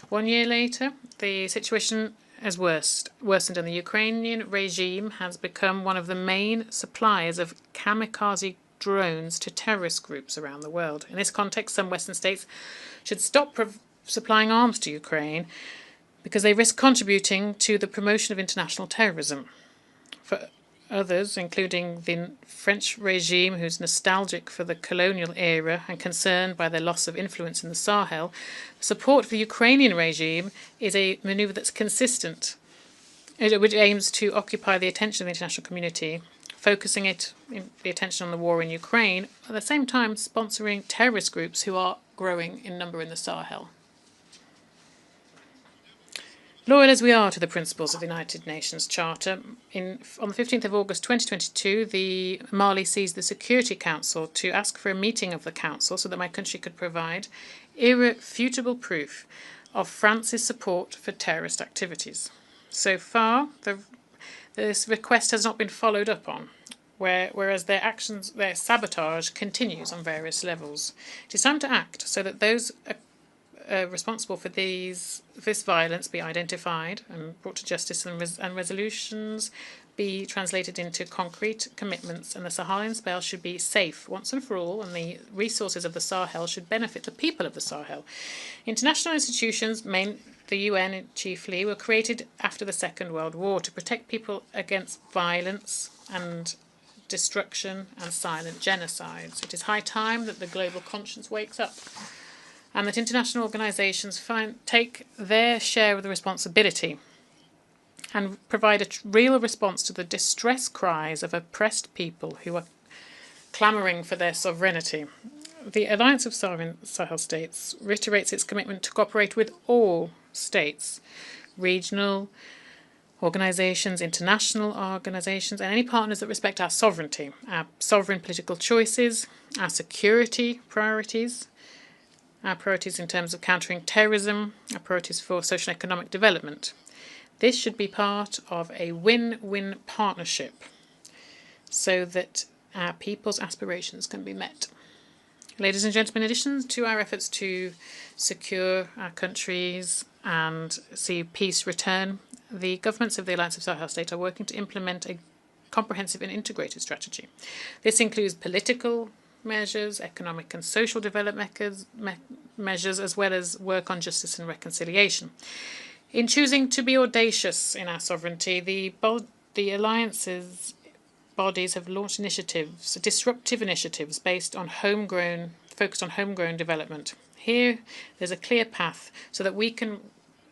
1 year later, the situation has worsened, and the Ukrainian regime has become one of the main suppliers of kamikaze drones to terrorist groups around the world. In this context, some Western states should stop supplying arms to Ukraine because they risk contributing to the promotion of international terrorism. For others, including the French regime, who's nostalgic for the colonial era and concerned by their loss of influence in the Sahel, support for the Ukrainian regime is a maneuver that's consistent, which aims to occupy the attention of the international community, focusing the attention on the war in Ukraine, at the same time sponsoring terrorist groups who are growing in number in the Sahel. Loyal as we are to the principles of the United Nations Charter, on the 15th of August 2022, Mali seized the Security Council to ask for a meeting of the Council so that my country could provide irrefutable proof of France's support for terrorist activities. So far, this request has not been followed up on, whereas their sabotage continues on various levels. It is time to act so that those responsible for this violence be identified and brought to justice, and resolutions be translated into concrete commitments, and the Saharan spell should be safe once and for all, and the resources of the Sahel should benefit the people of the Sahel. International institutions, the UN chiefly, were created after the Second World War to protect people against violence and destruction and silent genocides. It is high time that the global conscience wakes up, and that international organisations take their share of the responsibility and provide a real response to the distress cries of oppressed people who are clamouring for their sovereignty. The Alliance of Sahel States reiterates its commitment to cooperate with all states, regional organisations, international organisations, and any partners that respect our sovereignty, our sovereign political choices, our security priorities, our priorities in terms of countering terrorism, our priorities for social and economic development. This should be part of a win-win partnership so that our people's aspirations can be met. Ladies and gentlemen, in addition to our efforts to secure our countries and see peace return, the governments of the Alliance of Sahel States are working to implement a comprehensive and integrated strategy. This includes political measures, economic and social development measures, as well as work on justice and reconciliation. In choosing to be audacious in our sovereignty, the Alliance's bodies have launched initiatives, disruptive initiatives focused on homegrown development. Here, there's a clear path so that we can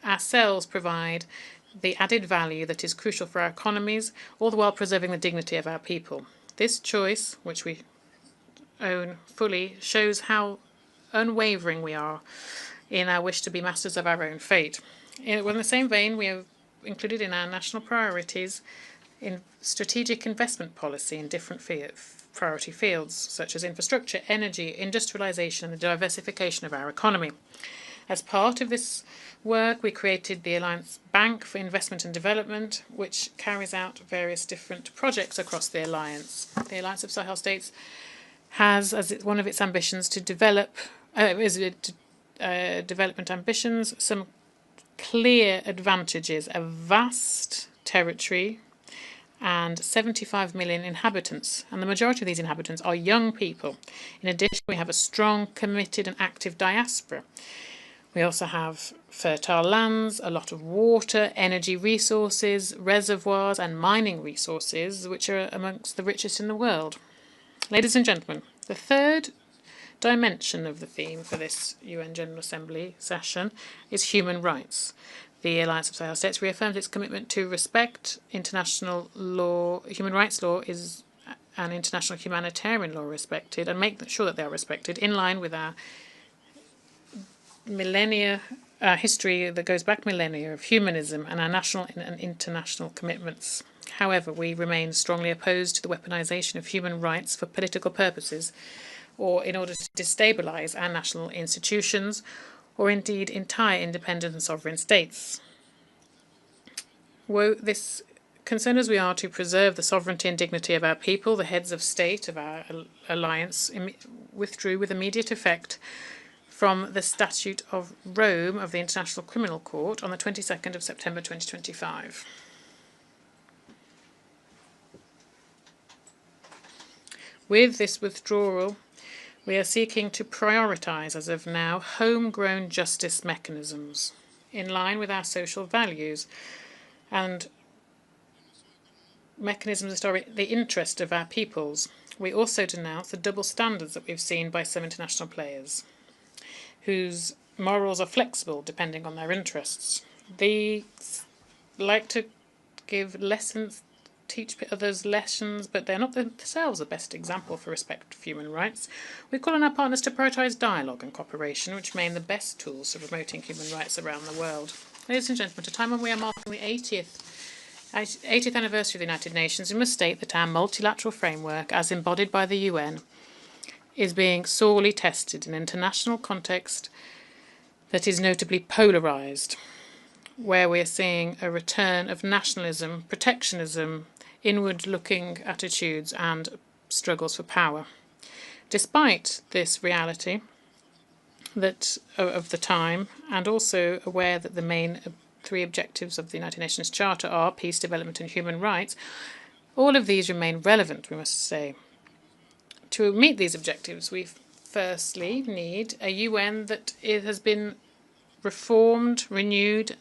ourselves provide the added value that is crucial for our economies, all the while preserving the dignity of our people. This choice, which we own fully, shows how unwavering we are in our wish to be masters of our own fate. In the same vein, we have included in our national priorities in strategic investment policy in different priority fields, such as infrastructure, energy, industrialization, and the diversification of our economy. As part of this work, we created the Alliance Bank for Investment and Development, which carries out various different projects across the Alliance. The Alliance of Sahel States has as one of its ambitions to development ambitions some clear advantages: a vast territory and 75 million inhabitants, and the majority of these inhabitants are young people. In addition, we have a strong, committed and active diaspora. We also have fertile lands, a lot of water, energy resources, reservoirs and mining resources, which are amongst the richest in the world. Ladies and gentlemen, the third dimension of the theme for this UN General Assembly session is human rights. The Alliance of Sahel States reaffirms its commitment to respect international law. Human rights law is an international humanitarian law respected, and make sure that they are respected in line with our millennia history that goes back millennia of humanism and our national and international commitments. However, we remain strongly opposed to the weaponization of human rights for political purposes, or in order to destabilize our national institutions, or indeed entire independent and sovereign states. This, concerned as we are to preserve the sovereignty and dignity of our people, the heads of state of our alliance withdrew with immediate effect from the Statute of Rome of the International Criminal Court on the 22nd of September 2025. With this withdrawal, we are seeking to prioritise, as of now, homegrown justice mechanisms in line with our social values and mechanisms that are in the interest of our peoples. We also denounce the double standards that we've seen by some international players, whose morals are flexible depending on their interests. They like to give lessons, teach others lessons, but they're not themselves the best example for respect for human rights. We call on our partners to prioritise dialogue and cooperation, which remain the best tools for promoting human rights around the world. Ladies and gentlemen, at a time when we are marking the 80th anniversary of the United Nations, we must state that our multilateral framework, as embodied by the UN, is being sorely tested in an international context that is notably polarised, where we are seeing a return of nationalism, protectionism, inward-looking attitudes and struggles for power. Despite this reality of the time, and also aware that the main three objectives of the United Nations Charter are peace, development and human rights, all of these remain relevant, we must say. To meet these objectives, we firstly need a UN that has been reformed, renewed,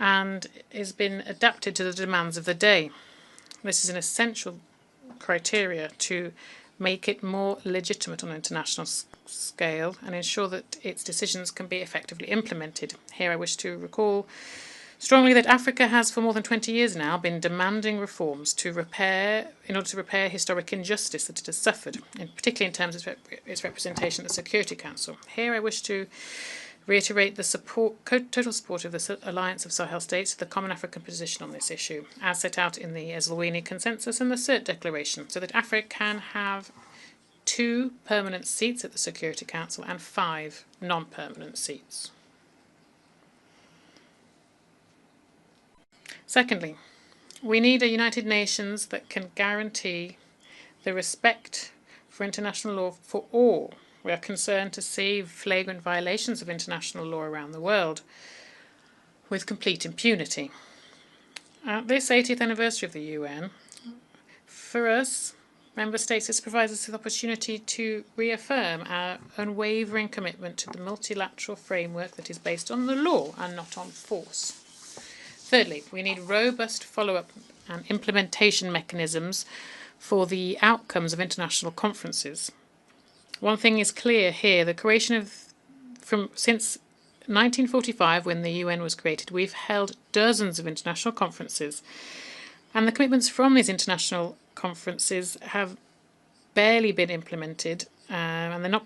and has been adapted to the demands of the day. This is an essential criteria to make it more legitimate on an international scale and ensure that its decisions can be effectively implemented. Here I wish to recall strongly that Africa has for more than 20 years now been demanding reforms in order to repair historic injustice that it has suffered, and particularly in terms of its representation at the Security Council. Here I wish to reiterate the total support of the Alliance of Sahel States to the Common African position on this issue, as set out in the Eswatini Consensus and the CERT Declaration, so that Africa can have 2 permanent seats at the Security Council and 5 non-permanent seats. Secondly, we need a United Nations that can guarantee the respect for international law for all. We are concerned to see flagrant violations of international law around the world with complete impunity. At this 80th anniversary of the UN, for us, Member States, this provides us with the opportunity to reaffirm our unwavering commitment to the multilateral framework that is based on the law and not on force. Thirdly, we need robust follow-up and implementation mechanisms for the outcomes of international conferences. One thing is clear here, the creation since 1945, when the UN was created, we've held dozens of international conferences, and the commitments from these international conferences have barely been implemented, and they're not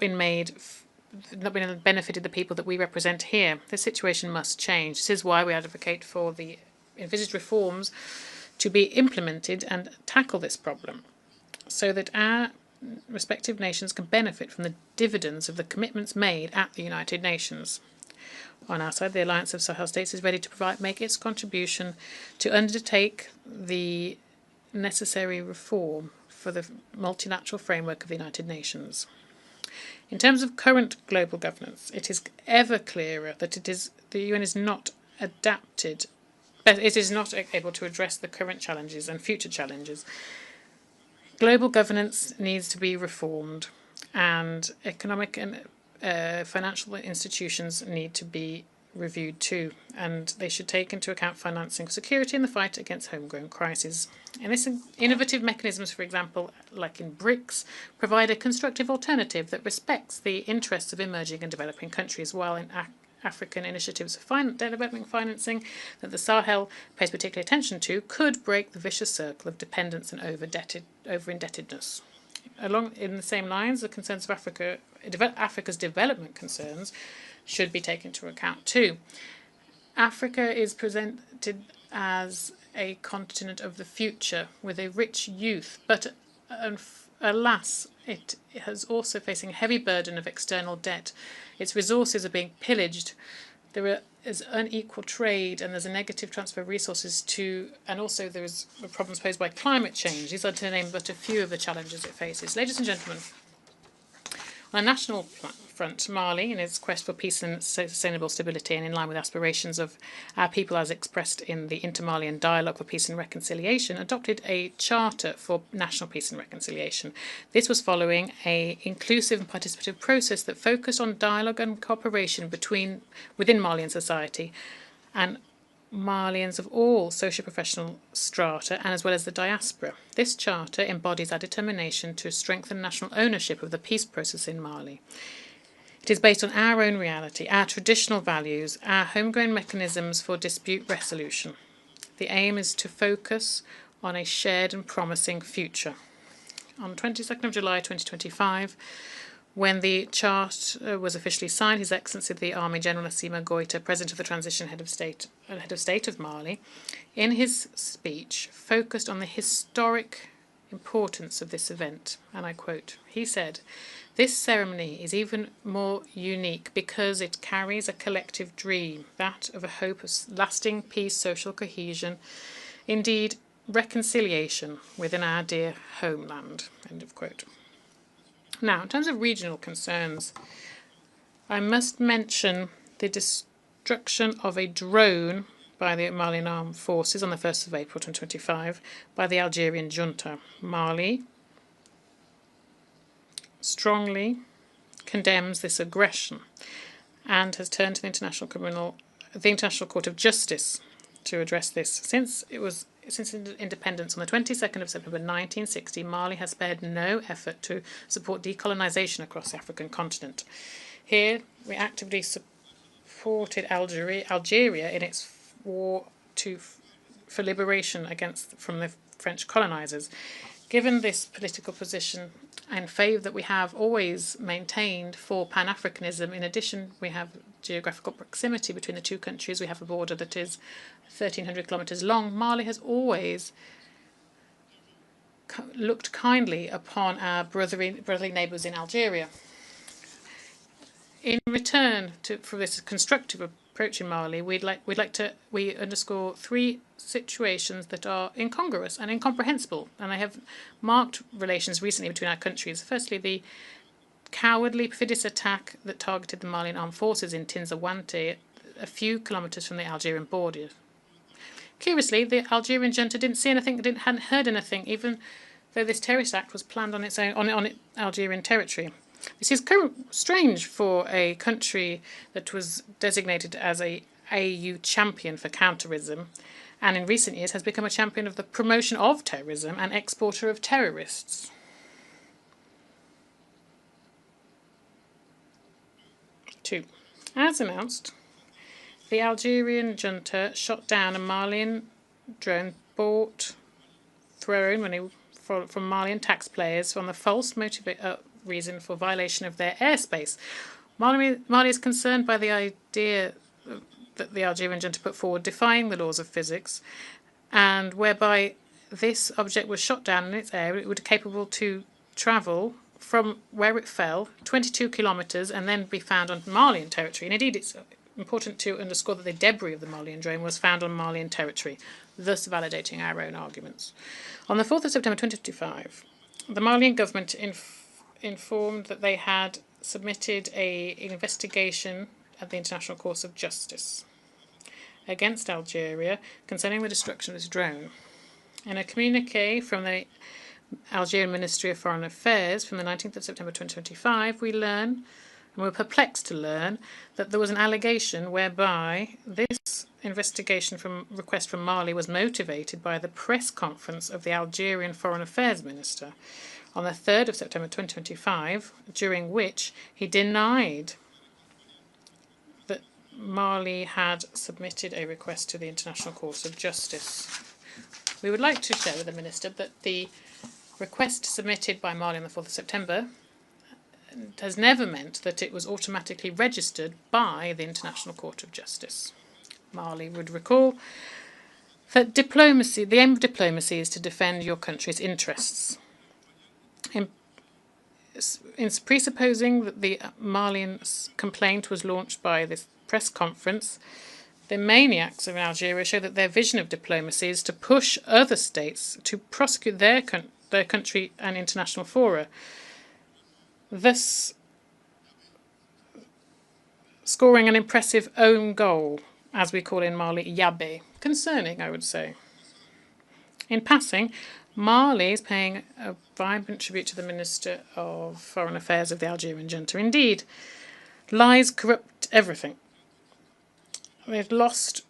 benefited the people that we represent here. This situation must change. This is why we advocate for the envisaged reforms to be implemented and tackle this problem, so that our respective nations can benefit from the dividends of the commitments made at the United Nations. On our side, the Alliance of Sahel States is ready to make its contribution to undertake the necessary reform for the multilateral framework of the United Nations. In terms of current global governance, it is ever clearer that the UN is not adapted, but it is not able to address the current challenges and future challenges. Global governance needs to be reformed, and economic and financial institutions need to be reviewed too, and they should take into account financing security in the fight against homegrown crises. And this innovative mechanisms, for example, like in BRICS, provide a constructive alternative that respects the interests of emerging and developing countries, while in African initiatives for development financing that the Sahel pays particular attention to could break the vicious circle of dependence and over-indebtedness. Along in the same lines, the concerns of Africa's development concerns should be taken into account too. Africa is presented as a continent of the future with a rich youth, but alas, it is also facing a heavy burden of external debt. Its resources are being pillaged. There is unequal trade, and there's a negative transfer of resources and also there is problems posed by climate change. These are to name but a few of the challenges it faces. Ladies and gentlemen, on a national front, Mali, in its quest for peace and sustainable stability and in line with aspirations of our people as expressed in the Inter-Malian Dialogue for Peace and Reconciliation, adopted a charter for national peace and reconciliation. This was following an inclusive and participative process that focused on dialogue and cooperation within Malian society and Malians of all socio-professional strata, and as well as the diaspora. This charter embodies our determination to strengthen national ownership of the peace process in Mali. It is based on our own reality, our traditional values, our homegrown mechanisms for dispute resolution. The aim is to focus on a shared and promising future. On 22nd of July 2025, When the chart was officially signed, His Excellency the Army General Assima Goïta, President of the Transition Head of State of Mali, in his speech focused on the historic importance of this event, and I quote, he said, "This ceremony is even more unique because it carries a collective dream, that of a hope of lasting peace, social cohesion, indeed reconciliation within our dear homeland." End of quote. Now, in terms of regional concerns, I must mention the destruction of a drone by the Malian Armed Forces on the 1st of April 2025 by the Algerian junta. Mali strongly condemns this aggression and has turned to the International Court of Justice to address this. Since independence on the 22nd of September 1960, Mali has spared no effort to support decolonization across the African continent. Here, we actively supported Algeria in its war for liberation from the French colonizers. Given this political position and favour that we have always maintained for Pan-Africanism, in addition, we have geographical proximity between the two countries. We have a border that is 1,300 kilometres long. Mali has always looked kindly upon our brotherly neighbours in Algeria. In return for this constructive approach in Mali, we underscore three situations that are incongruous and incomprehensible, and they have marked relations recently between our countries. Firstly, the cowardly, perfidious attack that targeted the Malian armed forces in Tinzawante, a few kilometres from the Algerian border. Curiously, the Algerian junta didn't see anything, hadn't heard anything, even though this terrorist act was planned on its own on Algerian territory. This is strange for a country that was designated as a AU champion for counterterrorism, and in recent years has become a champion of the promotion of terrorism and exporter of terrorists. Two, as announced, the Algerian junta shot down a Malian drone thrown from Malian taxpayers on the false reason for violation of their airspace. Mali is concerned by the idea that the Algerian junta put forward, defying the laws of physics, and whereby this object was shot down in its air, it would be capable to travel from where it fell 22 kilometres and then be found on Malian territory. And indeed, it's important to underscore that the debris of the Malian drone was found on Malian territory, thus validating our own arguments. On the 4th of September 2025, the Malian government informed that they had submitted an investigation at the International Court of Justice against Algeria concerning the destruction of this drone. In a communiqué from the Algerian Ministry of Foreign Affairs from the 19th of September 2025, we learn, and we're perplexed to learn, that there was an allegation whereby this investigation request from Mali was motivated by the press conference of the Algerian Foreign Affairs Minister on the 3rd of September 2025, during which he denied that Mali had submitted a request to the International Court of Justice. We would like to share with the Minister that the request submitted by Mali on the 4th of September has never meant that it was automatically registered by the International Court of Justice. Mali would recall that the aim of diplomacy is to defend your country's interests. In presupposing that the Malian complaint was launched by this press conference, the maniacs of Algeria show that their vision of diplomacy is to push other states to prosecute their country and international fora, thus scoring an impressive own goal, as we call in Mali, yabe. Concerning, I would say. In passing, Mali is paying a vibrant tribute to the Minister of Foreign Affairs of the Algerian junta. Indeed, lies corrupt everything. They've lost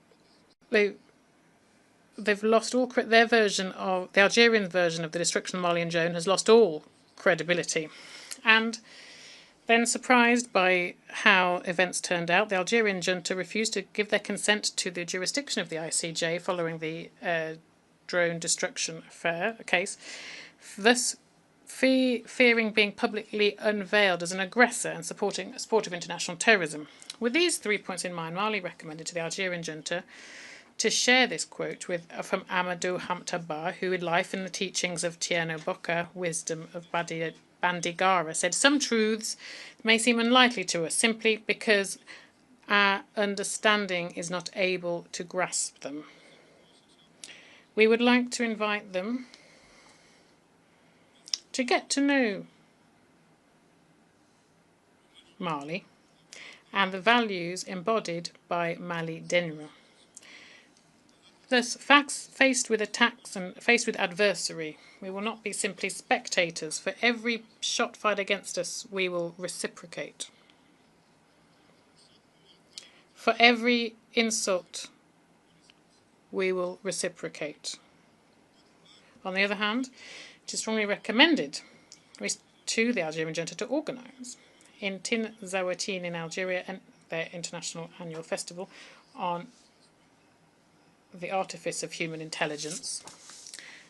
all their version of the Algerian version of the destruction of the Malian drone has lost all credibility. And then, surprised by how events turned out, the Algerian junta refused to give their consent to the jurisdiction of the ICJ following the drone destruction case, thus fearing being publicly unveiled as an aggressor and supporting a support of international terrorism. With these 3 points in mind, Mali recommended to the Algerian junta to share this quote from Amadou Hamtaba, who in Life and the Teachings of Tierno Bokar, Wisdom of Bandigara, said, "Some truths may seem unlikely to us simply because our understanding is not able to grasp them. We would like to invite them to get to know Mali and the values embodied by Mali Denra. Thus, faced with attacks and faced with adversary, we will not be simply spectators. For every shot fired against us, we will reciprocate. For every insult, we will reciprocate. On the other hand, it is strongly recommended to the Algerian junta to organise in Tin Zawatin in Algeria and their international annual festival on the artifice of human intelligence.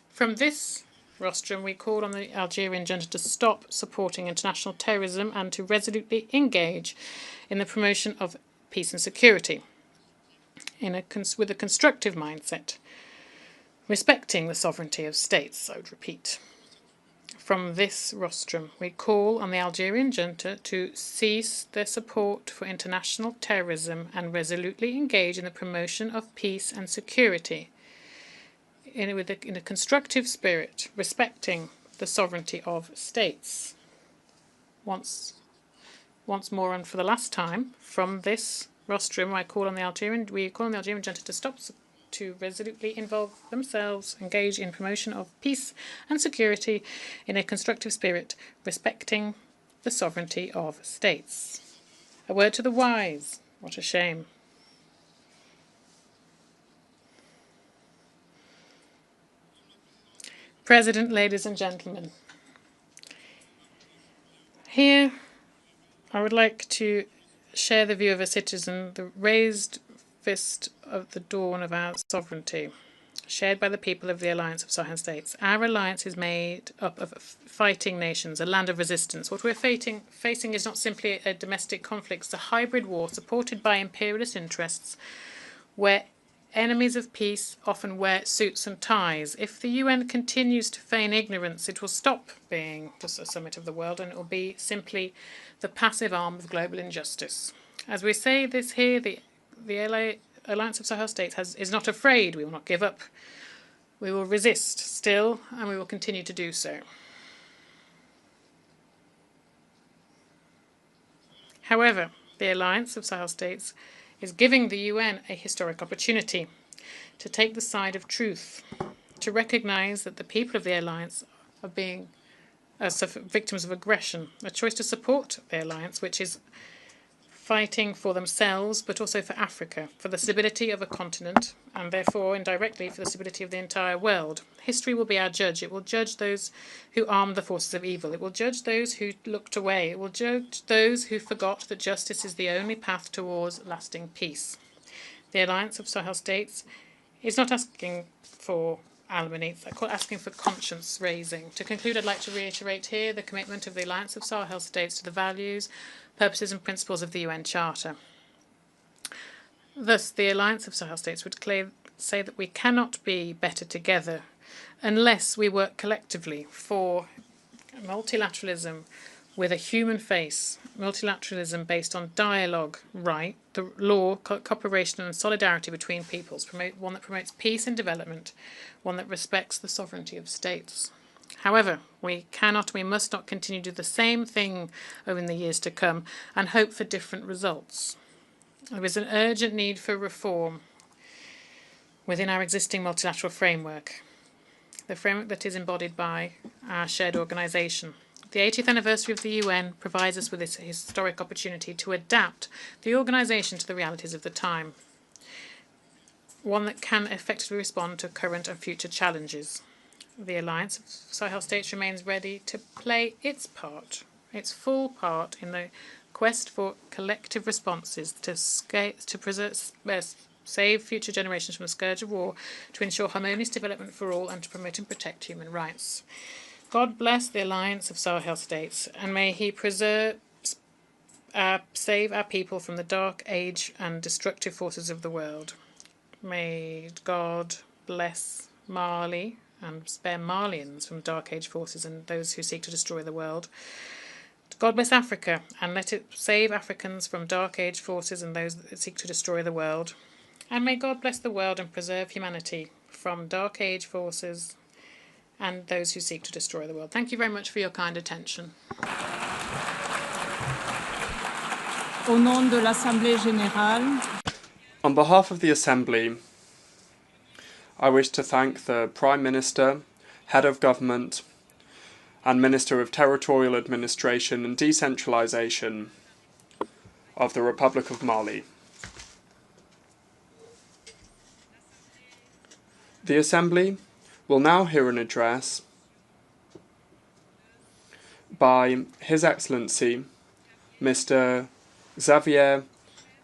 From this rostrum, we call on the Algerian junta to stop supporting international terrorism and to resolutely engage in the promotion of peace and security with a constructive mindset, respecting the sovereignty of states, I would repeat. From this rostrum, we call on the Algerian junta to cease their support for international terrorism and resolutely engage in the promotion of peace and security in a constructive spirit, respecting the sovereignty of states. Once more and for the last time, from this rostrum, we call on the Algerian junta to resolutely involve themselves, engage in promotion of peace and security in a constructive spirit, respecting the sovereignty of states. A word to the wise. What a shame. President, ladies and gentlemen, here I would like to share the view of a citizen, the raised fist of the dawn of our sovereignty, shared by the people of the Alliance of Sahel States. Our alliance is made up of fighting nations, a land of resistance. What we're facing is not simply a domestic conflict, it's a hybrid war supported by imperialist interests where enemies of peace often wear suits and ties. If the UN continues to feign ignorance, it will stop being just a summit of the world and it will be simply the passive arm of global injustice. As we say this here, the Alliance of Sahel States is not afraid. We will not give up. We will resist still, and we will continue to do so. However, the Alliance of Sahel States is giving the UN a historic opportunity to take the side of truth, to recognise that the people of the Alliance are being victims of aggression, a choice to support the Alliance, which is fighting for themselves, but also for Africa, for the stability of a continent, and therefore indirectly for the stability of the entire world. History will be our judge. It will judge those who armed the forces of evil. It will judge those who looked away. It will judge those who forgot that justice is the only path towards lasting peace. The Alliance of Sahel States is not asking for alimony, it's asking for conscience raising. To conclude, I'd like to reiterate here the commitment of the Alliance of Sahel States to the values, purposes and principles of the UN Charter. Thus, the Alliance of Sahel States would say that we cannot be better together unless we work collectively for multilateralism with a human face, multilateralism based on dialogue, the law, cooperation and solidarity between peoples, one that promotes peace and development, one that respects the sovereignty of states. However, we must not continue to do the same thing over the years to come and hope for different results. There is an urgent need for reform within our existing multilateral framework, the framework that is embodied by our shared organisation. The 80th anniversary of the UN provides us with this historic opportunity to adapt the organisation to the realities of the time, one that can effectively respond to current and future challenges. The Alliance of Sahel States remains ready to play its part, its full part in the quest for collective responses to save future generations from the scourge of war, to ensure harmonious development for all, and to promote and protect human rights. God bless the alliance of Sahel states, and may he save our people from the dark age and destructive forces of the world. May God bless Mali and spare Malians from dark age forces and those who seek to destroy the world. God bless Africa, and let it save Africans from dark age forces and those that seek to destroy the world. And may God bless the world and preserve humanity from dark age forces and those who seek to destroy the world. Thank you very much for your kind attention. Au nom de l'Assemblée générale. On behalf of the Assembly, I wish to thank the Prime Minister, Head of Government, and Minister of Territorial Administration and Decentralisation of the Republic of Mali. The Assembly will now hear an address by His Excellency Mr. Xavier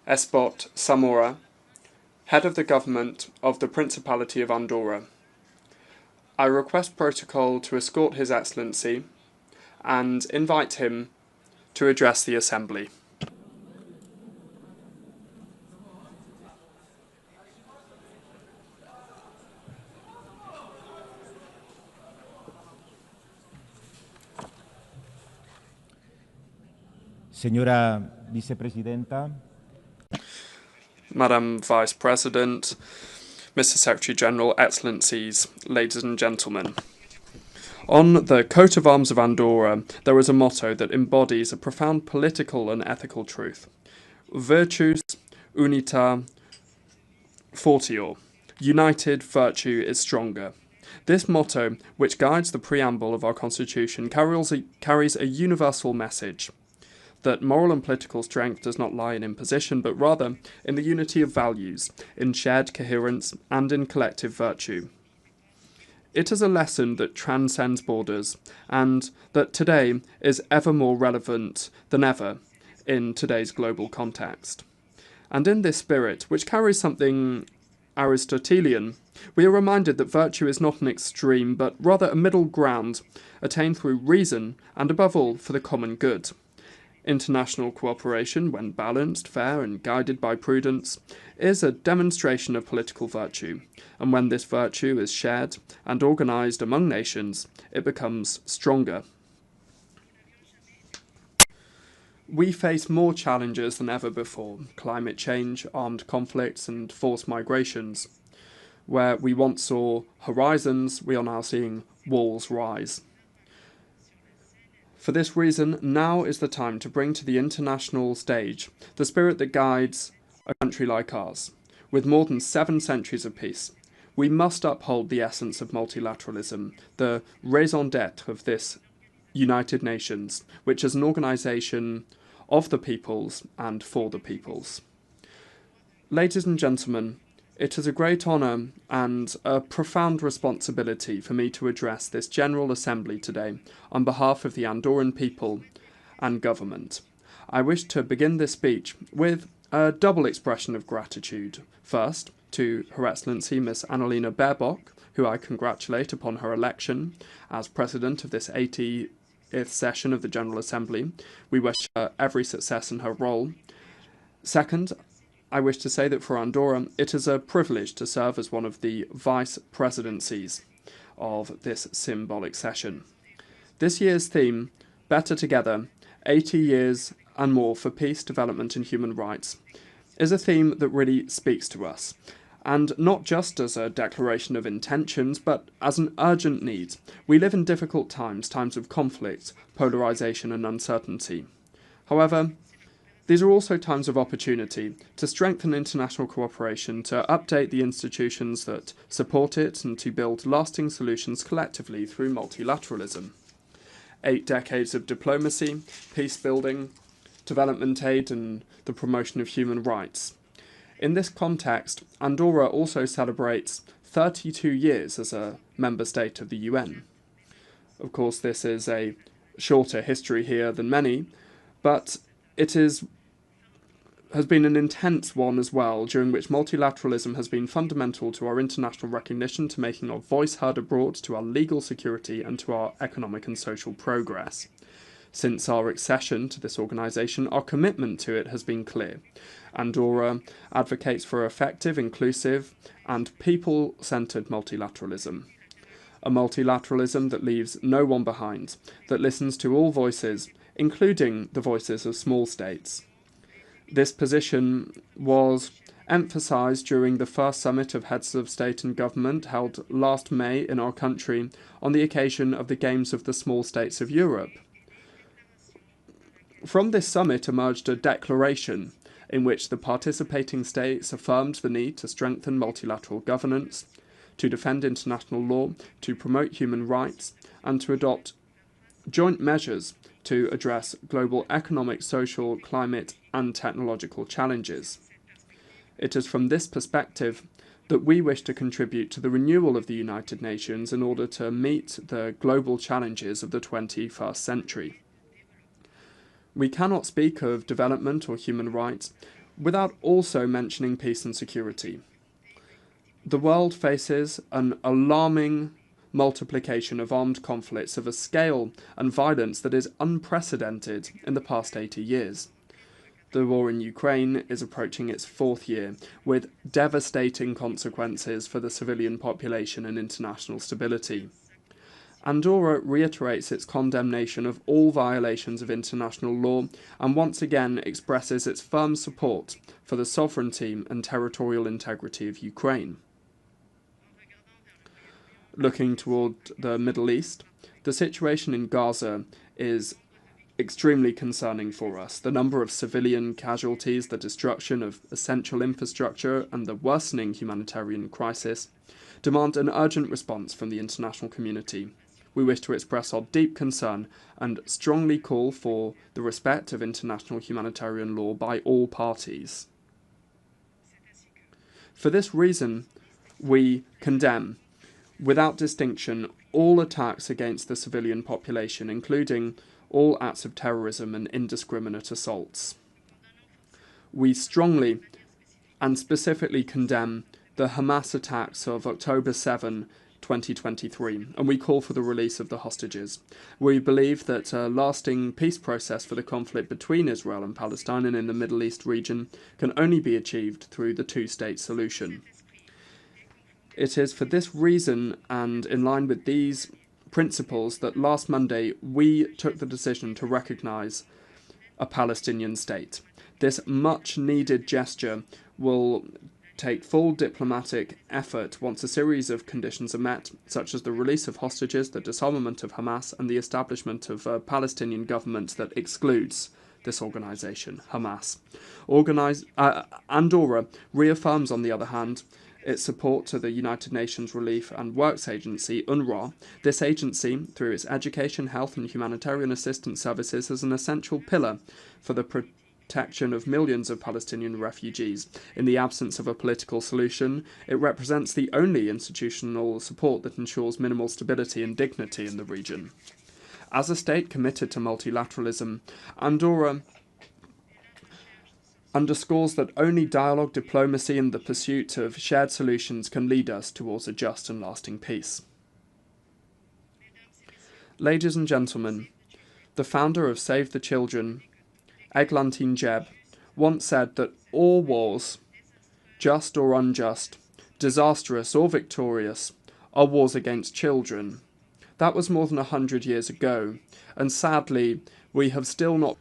Espot Samoa, Head of the Government of the Principality of Andorra. I request protocol to escort His Excellency and invite him to address the Assembly. Señora Vicepresidenta. Madam Vice President, Mr. Secretary General, Excellencies, ladies and gentlemen. On the coat of arms of Andorra, there is a motto that embodies a profound political and ethical truth. Virtus unita fortior. United, virtue is stronger. This motto, which guides the preamble of our Constitution, carries a universal message that moral and political strength does not lie in imposition, but rather in the unity of values, in shared coherence, and in collective virtue. It is a lesson that transcends borders, and that today is ever more relevant than ever in today's global context. And in this spirit, which carries something Aristotelian, we are reminded that virtue is not an extreme, but rather a middle ground, attained through reason, and above all, for the common good. International cooperation, when balanced, fair, and guided by prudence, is a demonstration of political virtue, and when this virtue is shared and organised among nations, it becomes stronger. We face more challenges than ever before: climate change, armed conflicts, and forced migrations. Where we once saw horizons, we are now seeing walls rise. For this reason, now is the time to bring to the international stage the spirit that guides a country like ours. With more than 7 centuries of peace, we must uphold the essence of multilateralism, the raison d'être of this United Nations, which is an organisation of the peoples and for the peoples. Ladies and gentlemen, it is a great honour and a profound responsibility for me to address this General Assembly today on behalf of the Andorran people and government. I wish to begin this speech with a double expression of gratitude. First, to Her Excellency Miss Annalena Baerbock, who I congratulate upon her election as President of this 80th session of the General Assembly. We wish her every success in her role. Second, I wish to say that for Andorra, it is a privilege to serve as one of the vice presidencies of this symbolic session. This year's theme, Better Together, 80 years and more for peace, development and human rights, is a theme that really speaks to us, and not just as a declaration of intentions, but as an urgent need. We live in difficult times, times of conflict, polarisation and uncertainty. However, these are also times of opportunity to strengthen international cooperation, to update the institutions that support it, and to build lasting solutions collectively through multilateralism. 8 decades of diplomacy, peace building, development aid, and the promotion of human rights. In this context, Andorra also celebrates 32 years as a member state of the UN. Of course, this is a shorter history here than many, but it is has been an intense one as well, during which multilateralism has been fundamental to our international recognition, to making our voice heard abroad, to our legal security, and to our economic and social progress. Since our accession to this organisation, our commitment to it has been clear. Andorra advocates for effective, inclusive, and people-centred multilateralism. A multilateralism that leaves no one behind, that listens to all voices, including the voices of small states. This position was emphasised during the first summit of heads of state and government held last May in our country on the occasion of the Games of the Small States of Europe. From this summit emerged a declaration in which the participating states affirmed the need to strengthen multilateral governance, to defend international law, to promote human rights, and to adopt joint measures to address global economic, social, climate, and technological challenges. It is from this perspective that we wish to contribute to the renewal of the United Nations in order to meet the global challenges of the 21st century. We cannot speak of development or human rights without also mentioning peace and security. The world faces an alarming multiplication of armed conflicts of a scale and violence that is unprecedented in the past 80 years. The war in Ukraine is approaching its 4th year, with devastating consequences for the civilian population and international stability. Andorra reiterates its condemnation of all violations of international law and once again expresses its firm support for the sovereignty and territorial integrity of Ukraine. Looking toward the Middle East, the situation in Gaza is extremely concerning for us. The number of civilian casualties, the destruction of essential infrastructure, and the worsening humanitarian crisis demand an urgent response from the international community. We wish to express our deep concern and strongly call for the respect of international humanitarian law by all parties. For this reason, we condemn, without distinction, all attacks against the civilian population, including all acts of terrorism and indiscriminate assaults. We strongly and specifically condemn the Hamas attacks of October 7, 2023, and we call for the release of the hostages. We believe that a lasting peace process for the conflict between Israel and Palestine and in the Middle East region can only be achieved through the two-state solution. It is for this reason and in line with these principles that last Monday we took the decision to recognise a Palestinian state. This much-needed gesture will take full diplomatic effort once a series of conditions are met, such as the release of hostages, the disarmament of Hamas, and the establishment of a Palestinian government that excludes this organisation, Hamas. Andorra reaffirms, on the other hand, its support to the United Nations Relief and Works Agency, UNRWA. This agency, through its education, health and humanitarian assistance services, is an essential pillar for the protection of millions of Palestinian refugees. In the absence of a political solution, it represents the only institutional support that ensures minimal stability and dignity in the region. As a state committed to multilateralism, Andorra underscores that only dialogue, diplomacy, and the pursuit of shared solutions can lead us towards a just and lasting peace. Ladies and gentlemen, the founder of Save the Children, Eglantine Jebb, once said that all wars, just or unjust, disastrous or victorious, are wars against children. That was more than 100 years ago, and sadly, we have still not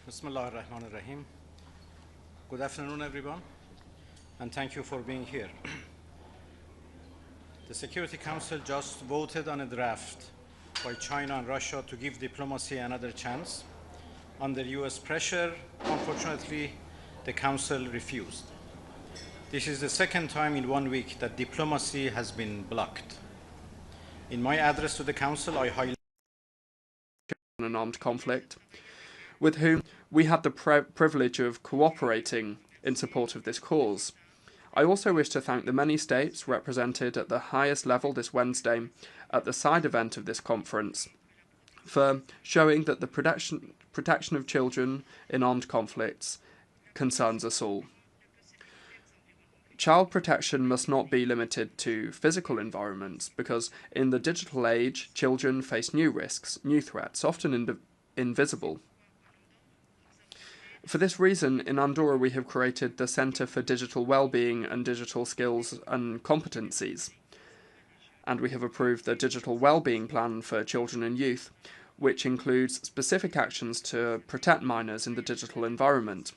Bismillah ar-Rahman ar-Rahim. Good afternoon, everyone, and thank you for being here. The Security Council just voted on a draft by China and Russia to give diplomacy another chance. Under US pressure, unfortunately, the Council refused. This is the second time in 1 week that diplomacy has been blocked. In my address to the Council, I highlighted an armed conflict, with whom we had the privilege of cooperating in support of this cause. I also wish to thank the many states represented at the highest level this Wednesday at the side event of this conference for showing that the protection of children in armed conflicts concerns us all. Child protection must not be limited to physical environments, because in the digital age, children face new risks, new threats, often invisible. For this reason, in Andorra we have created the Centre for Digital Wellbeing and Digital Skills and Competencies, and we have approved the Digital Wellbeing Plan for Children and Youth, which includes specific actions to protect minors in the digital environment.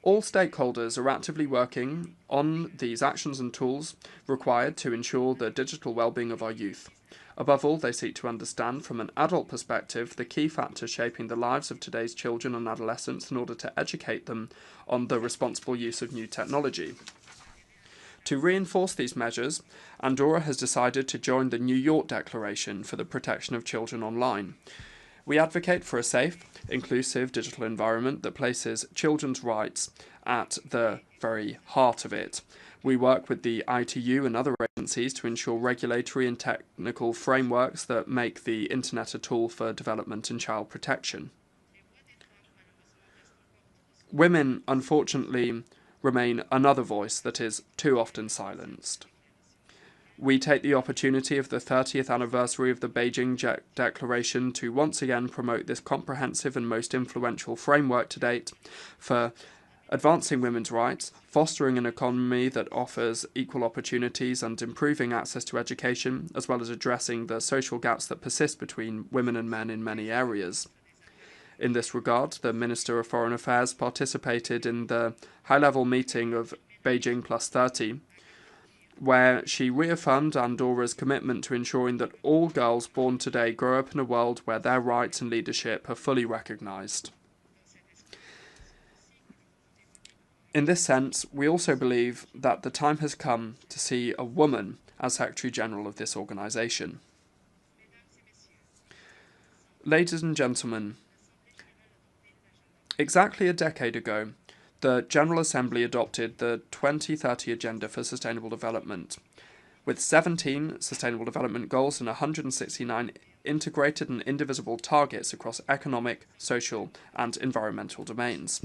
All stakeholders are actively working on these actions and tools required to ensure the digital well-being of our youth. Above all, they seek to understand from an adult perspective the key factors shaping the lives of today's children and adolescents in order to educate them on the responsible use of new technology. To reinforce these measures, Andorra has decided to join the New York Declaration for the Protection of Children Online. We advocate for a safe, inclusive digital environment that places children's rights at the very heart of it. We work with the ITU and other agencies to ensure regulatory and technical frameworks that make the Internet a tool for development and child protection. Women, unfortunately, remain another voice that is too often silenced. We take the opportunity of the 30th anniversary of the Beijing Declaration to once again promote this comprehensive and most influential framework to date for advancing women's rights, fostering an economy that offers equal opportunities and improving access to education, as well as addressing the social gaps that persist between women and men in many areas. In this regard, the Minister of Foreign Affairs participated in the high-level meeting of Beijing Plus 30, where she reaffirmed Andorra's commitment to ensuring that all girls born today grow up in a world where their rights and leadership are fully recognised. In this sense, we also believe that the time has come to see a woman as Secretary General of this organisation. Ladies and gentlemen, exactly a decade ago, the General Assembly adopted the 2030 Agenda for Sustainable Development, with 17 Sustainable Development Goals and 169 integrated and indivisible targets across economic, social, and environmental domains.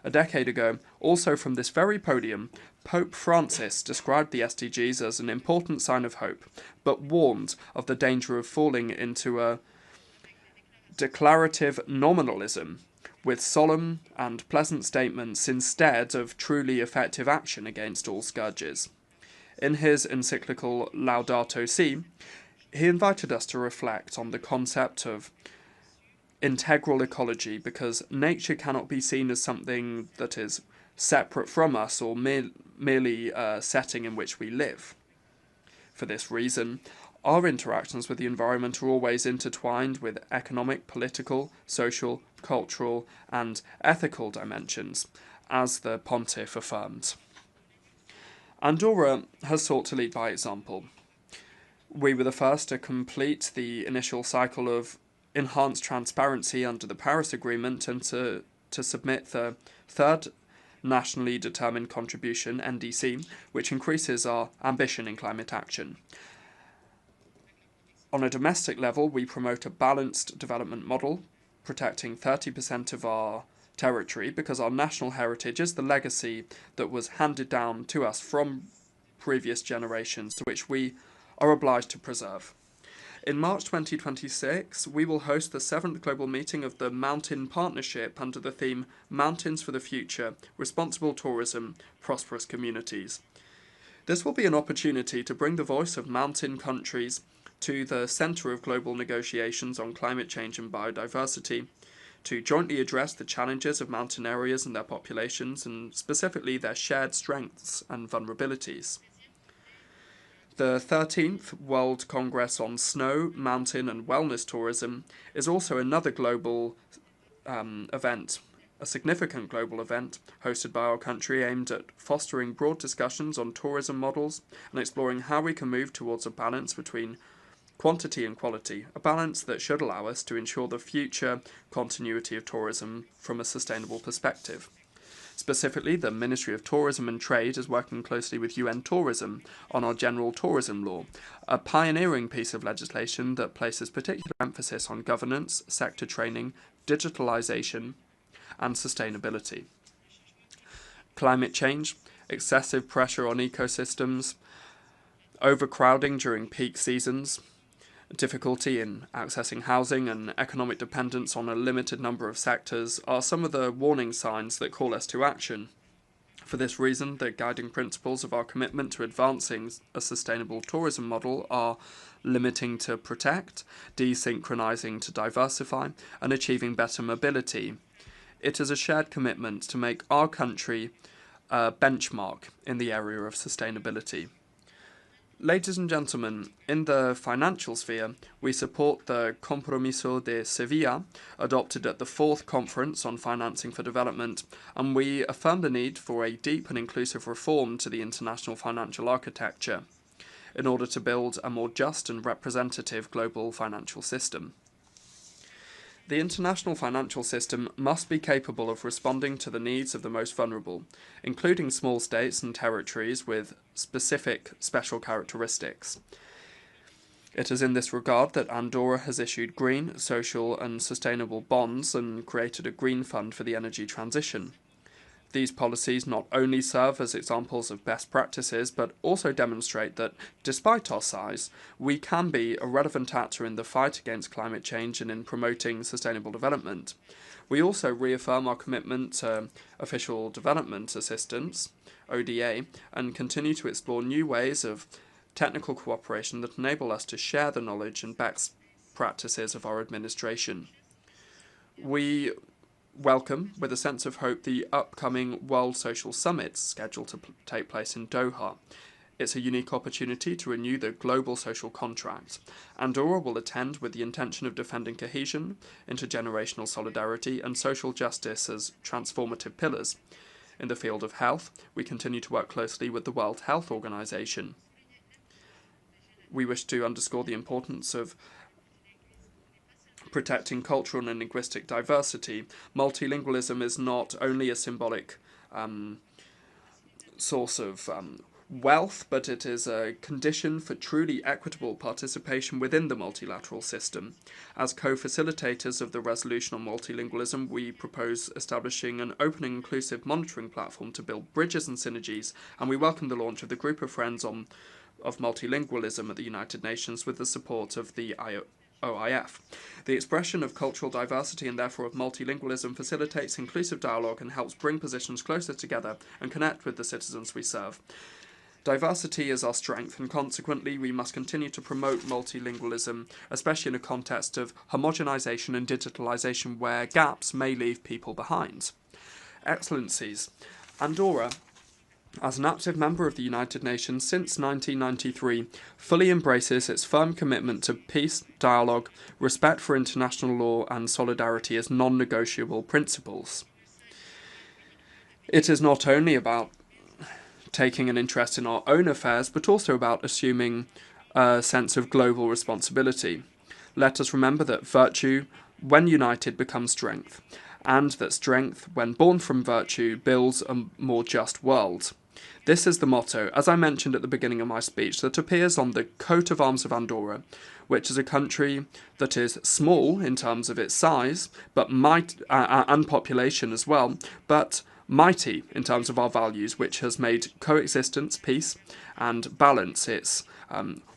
A decade ago, also from this very podium, Pope Francis described the SDGs as an important sign of hope, but warned of the danger of falling into a declarative nominalism, with solemn and pleasant statements instead of truly effective action against all scourges. In his encyclical Laudato Si, he invited us to reflect on the concept of integral ecology, because nature cannot be seen as something that is separate from us or merely a setting in which we live. For this reason, our interactions with the environment are always intertwined with economic, political, social, cultural, and ethical dimensions, as the Pontiff affirmed. Andorra has sought to lead by example. We were the first to complete the initial cycle of enhanced transparency under the Paris Agreement and to submit the third nationally determined contribution, NDC, which increases our ambition in climate action. On a domestic level, we promote a balanced development model, protecting 30% of our territory, because our national heritage is the legacy that was handed down to us from previous generations, to which we are obliged to preserve. In March 2026, we will host the 7th global meeting of the Mountain Partnership under the theme Mountains for the Future, Responsible Tourism, Prosperous Communities. This will be an opportunity to bring the voice of mountain countries to the centre of global negotiations on climate change and biodiversity, to jointly address the challenges of mountain areas and their populations, and specifically their shared strengths and vulnerabilities. The 13th World Congress on Snow, Mountain and Wellness Tourism is also another global event, a significant global event hosted by our country aimed at fostering broad discussions on tourism models and exploring how we can move towards a balance between quantity and quality, a balance that should allow us to ensure the future continuity of tourism from a sustainable perspective. Specifically, the Ministry of Tourism and Trade is working closely with UN Tourism on our General Tourism Law, a pioneering piece of legislation that places particular emphasis on governance, sector training, digitalisation, and sustainability. Climate change, excessive pressure on ecosystems, overcrowding during peak seasons, difficulty in accessing housing and economic dependence on a limited number of sectors are some of the warning signs that call us to action. For this reason, the guiding principles of our commitment to advancing a sustainable tourism model are limiting to protect, desynchronizing to diversify, and achieving better mobility. It is a shared commitment to make our country a benchmark in the area of sustainability. Ladies and gentlemen, in the financial sphere, we support the Compromiso de Sevilla, adopted at the 4th Conference on Financing for Development, and we affirm the need for a deep and inclusive reform to the international financial architecture in order to build a more just and representative global financial system. The international financial system must be capable of responding to the needs of the most vulnerable, including small states and territories with specific special characteristics. It is in this regard that Andorra has issued green, social and sustainable bonds and created a green fund for the energy transition. These policies not only serve as examples of best practices, but also demonstrate that, despite our size, we can be a relevant actor in the fight against climate change and in promoting sustainable development. We also reaffirm our commitment to official development assistance, ODA, and continue to explore new ways of technical cooperation that enable us to share the knowledge and best practices of our administration. We welcome, with a sense of hope, the upcoming World Social Summit scheduled to take place in Doha. It's a unique opportunity to renew the global social contract. Andorra will attend with the intention of defending cohesion, intergenerational solidarity, and social justice as transformative pillars. In the field of health, we continue to work closely with the World Health Organization. We wish to underscore the importance of protecting cultural and linguistic diversity. Multilingualism is not only a symbolic source of wealth, but it is a condition for truly equitable participation within the multilateral system. As co-facilitators of the resolution on multilingualism, we propose establishing an open and inclusive monitoring platform to build bridges and synergies, and we welcome the launch of the Group of Friends of Multilingualism at the United Nations with the support of the OIF. The expression of cultural diversity and therefore of multilingualism facilitates inclusive dialogue and helps bring positions closer together and connect with the citizens we serve. Diversity is our strength, and consequently we must continue to promote multilingualism, especially in a context of homogenization and digitalization where gaps may leave people behind. Excellencies, Andorra, as an active member of the United Nations since 1993, fully embraces its firm commitment to peace, dialogue, respect for international law and solidarity as non-negotiable principles. It is not only about taking an interest in our own affairs, but also about assuming a sense of global responsibility. Let us remember that virtue, when united, becomes strength, and that strength, when born from virtue, builds a more just world. This is the motto, as I mentioned at the beginning of my speech, that appears on the coat of arms of Andorra, which is a country that is small in terms of its size, but and population as well, but mighty in terms of our values, which has made coexistence, peace, and balance its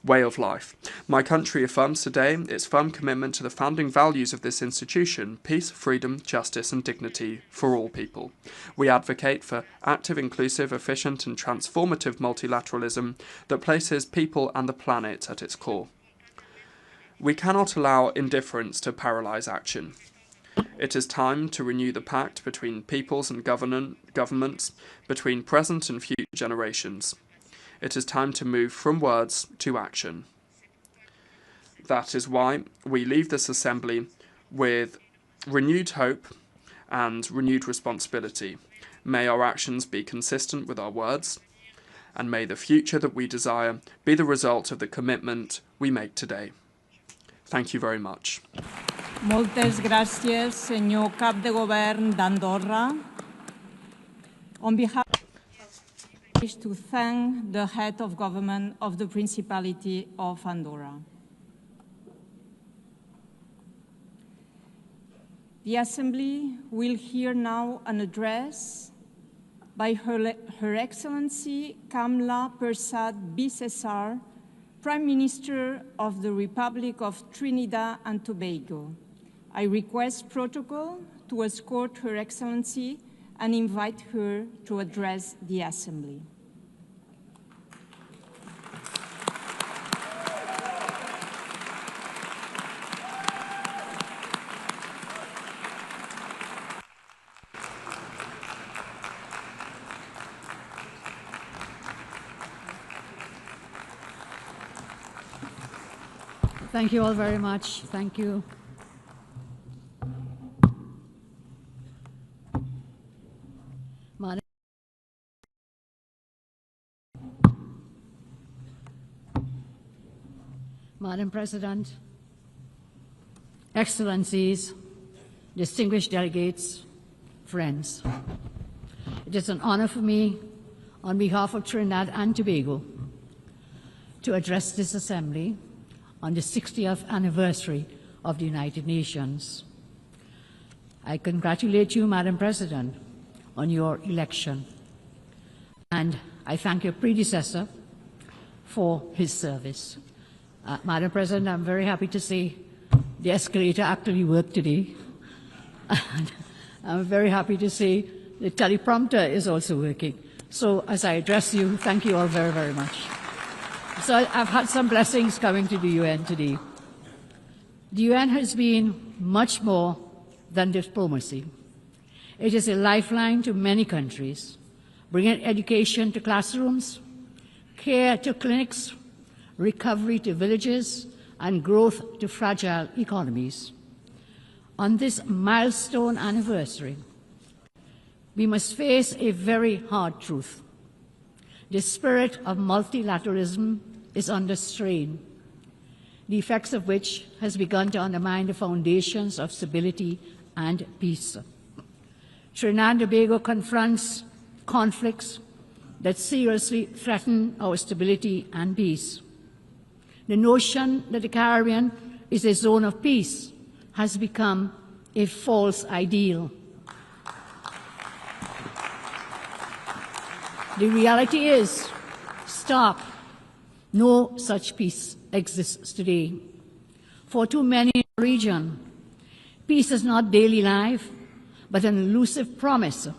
way of life. My country affirms today its firm commitment to the founding values of this institution: peace, freedom, justice, and dignity for all people. We advocate for active, inclusive, efficient, and transformative multilateralism that places people and the planet at its core. We cannot allow indifference to paralyze action. It is time to renew the pact between peoples and governments, between present and future generations. It is time to move from words to action. That is why we leave this assembly with renewed hope and renewed responsibility. May our actions be consistent with our words, and may the future that we desire be the result of the commitment we make today. Thank you very much. Moltes gràcies, senyor cap de govern d'Andorra. On behalf I wish to thank the head of government of the Principality of Andorra. The Assembly will hear now an address by Her Excellency Kamla Persad Bissessar, Prime Minister of the Republic of Trinidad and Tobago. I request protocol to escort Her Excellency and invite her to address the Assembly. Thank you all very much. Thank you. Madam President, Excellencies, distinguished delegates, friends. It is an honor for me, on behalf of Trinidad and Tobago, to address this Assembly on the 60th anniversary of the United Nations. I congratulate you, Madam President, on your election, and I thank your predecessor for his service. Madam President, I'm very happy to see the escalator actually worked today. I'm very happy to see the teleprompter is also working. So as I address you, thank you all very, very much. So I've had some blessings coming to the UN today. The UN has been much more than diplomacy. It is a lifeline to many countries, bringing education to classrooms, care to clinics, recovery to villages, and growth to fragile economies. On this milestone anniversary, we must face a very hard truth. The spirit of multilateralism is under strain, the effects of which has begun to undermine the foundations of stability and peace. Trinidad and Tobago confronts conflicts that seriously threaten our stability and peace. The notion that the Caribbean is a zone of peace has become a false ideal. The reality is stark. No such peace exists today. For too many in the region, peace is not daily life, but an elusive promise,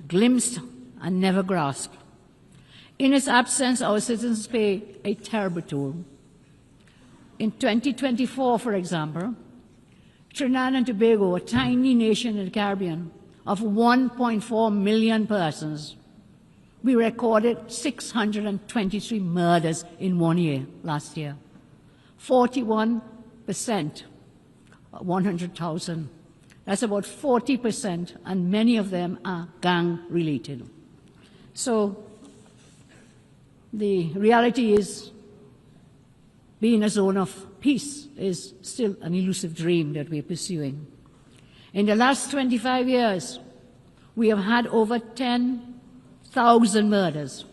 glimpsed and never grasped. In its absence, our citizens pay a terrible toll. In 2024, for example, Trinidad and Tobago, a tiny nation in the Caribbean of 1.4 million persons, we recorded 623 murders in 1 year last year. 41%, 100,000. That's about 40%, and many of them are gang-related. So the reality is being a zone of peace is still an elusive dream that we're pursuing. In the last 25 years, we have had over 10,000 murders,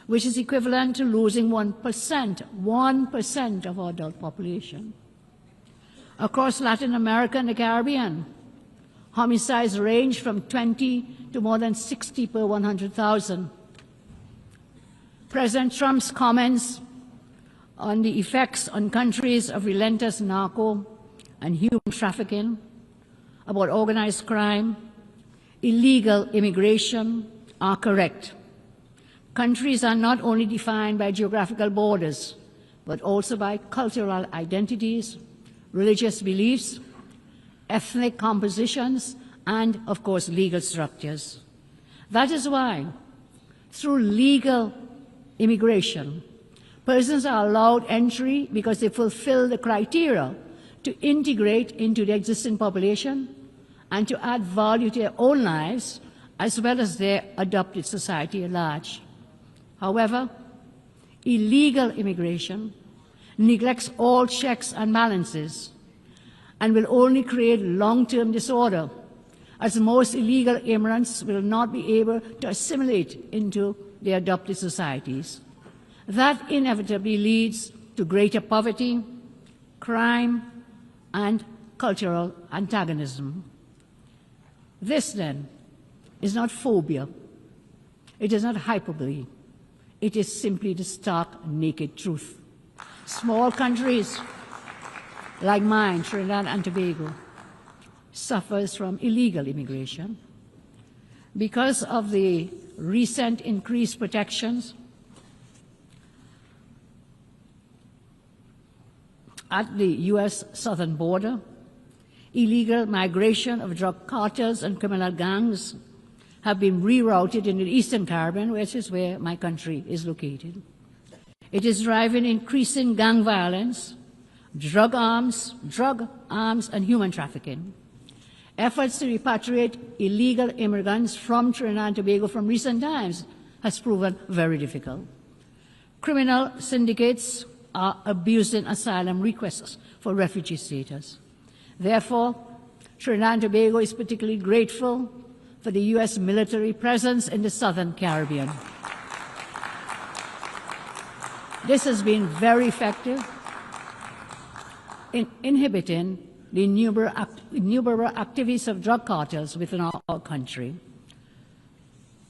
which is equivalent to losing 1% of our adult population. Across Latin America and the Caribbean, homicides range from 20 to more than 60 per 100,000. President Trump's comments on the effects on countries of relentless narco and human trafficking, about organized crime, illegal immigration, are correct. Countries are not only defined by geographical borders, but also by cultural identities, religious beliefs, ethnic compositions, and, of course, legal structures. That is why, through legal immigration, persons are allowed entry because they fulfill the criteria to integrate into the existing population and to add value to their own lives as well as their adopted society at large. However, illegal immigration neglects all checks and balances and will only create long-term disorder, as most illegal immigrants will not be able to assimilate into their adopted societies. That inevitably leads to greater poverty, crime, and cultural antagonism. This, then, is not phobia. It is not hyperbole. It is simply the stark, naked truth. Small countries like mine, Trinidad and Tobago, suffers from illegal immigration because of the recent increased protections at the U.S. southern border. Illegal migration of drug cartels and criminal gangs have been rerouted in the Eastern Caribbean, which is where my country is located. It is driving increasing gang violence, drug arms, and human trafficking. Efforts to repatriate illegal immigrants from Trinidad and Tobago from recent times has proven very difficult. Criminal syndicates are abusing asylum requests for refugee status. Therefore, Trinidad and Tobago is particularly grateful for the U.S. military presence in the Southern Caribbean. This has been very effective in inhibiting the innumerable activities of drug cartels within our country.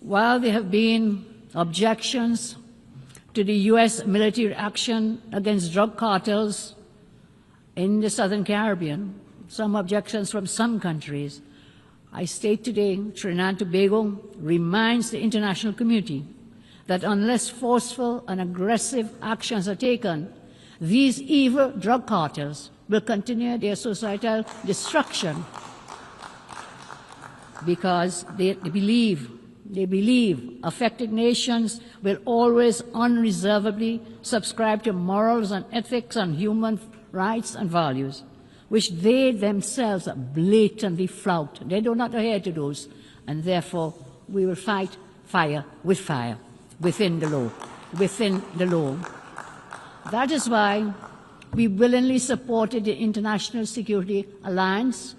While there have been objections to the U.S. military action against drug cartels in the Southern Caribbean, some objections from some countries, I state today Trinidad and Tobago reminds the international community that unless forceful and aggressive actions are taken, these evil drug cartels will continue their societal destruction because they believe affected nations will always unreservedly subscribe to morals and ethics and human rights and values, which they themselves blatantly flout. They do not adhere to those, and therefore we will fight fire with fire within the law. That is why we willingly supported the International Security Alliance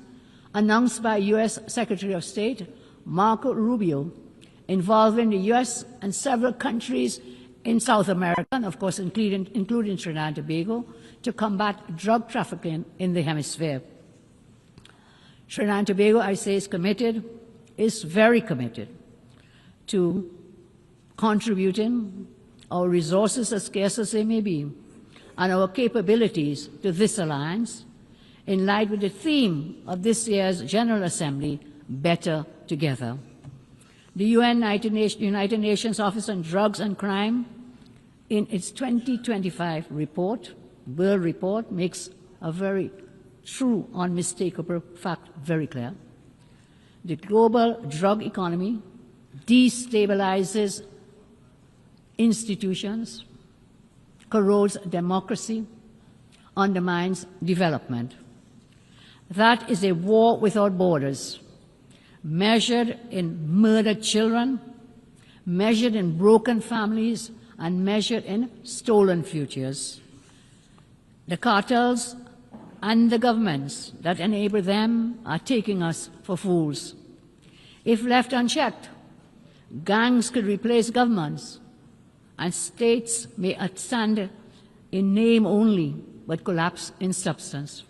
announced by U.S. Secretary of State Marco Rubio, involving the U.S. and several countries in South America, and of course including Trinidad and Tobago, to combat drug trafficking in the hemisphere. Trinidad and Tobago, I say, is very committed to contributing our resources, as scarce as they may be, and our capabilities to this alliance, in line with the theme of this year's General Assembly, Better Together. The United Nations Office on Drugs and Crime, in its 2025 World Report, makes a very true, unmistakable fact very clear. The global drug economy destabilizes institutions, corrodes democracy, undermines development. That is a war without borders, measured in murdered children, measured in broken families, and measured in stolen futures. The cartels and the governments that enable them are taking us for fools. If left unchecked, gangs could replace governments, and states may stand in name only, but collapse in substance.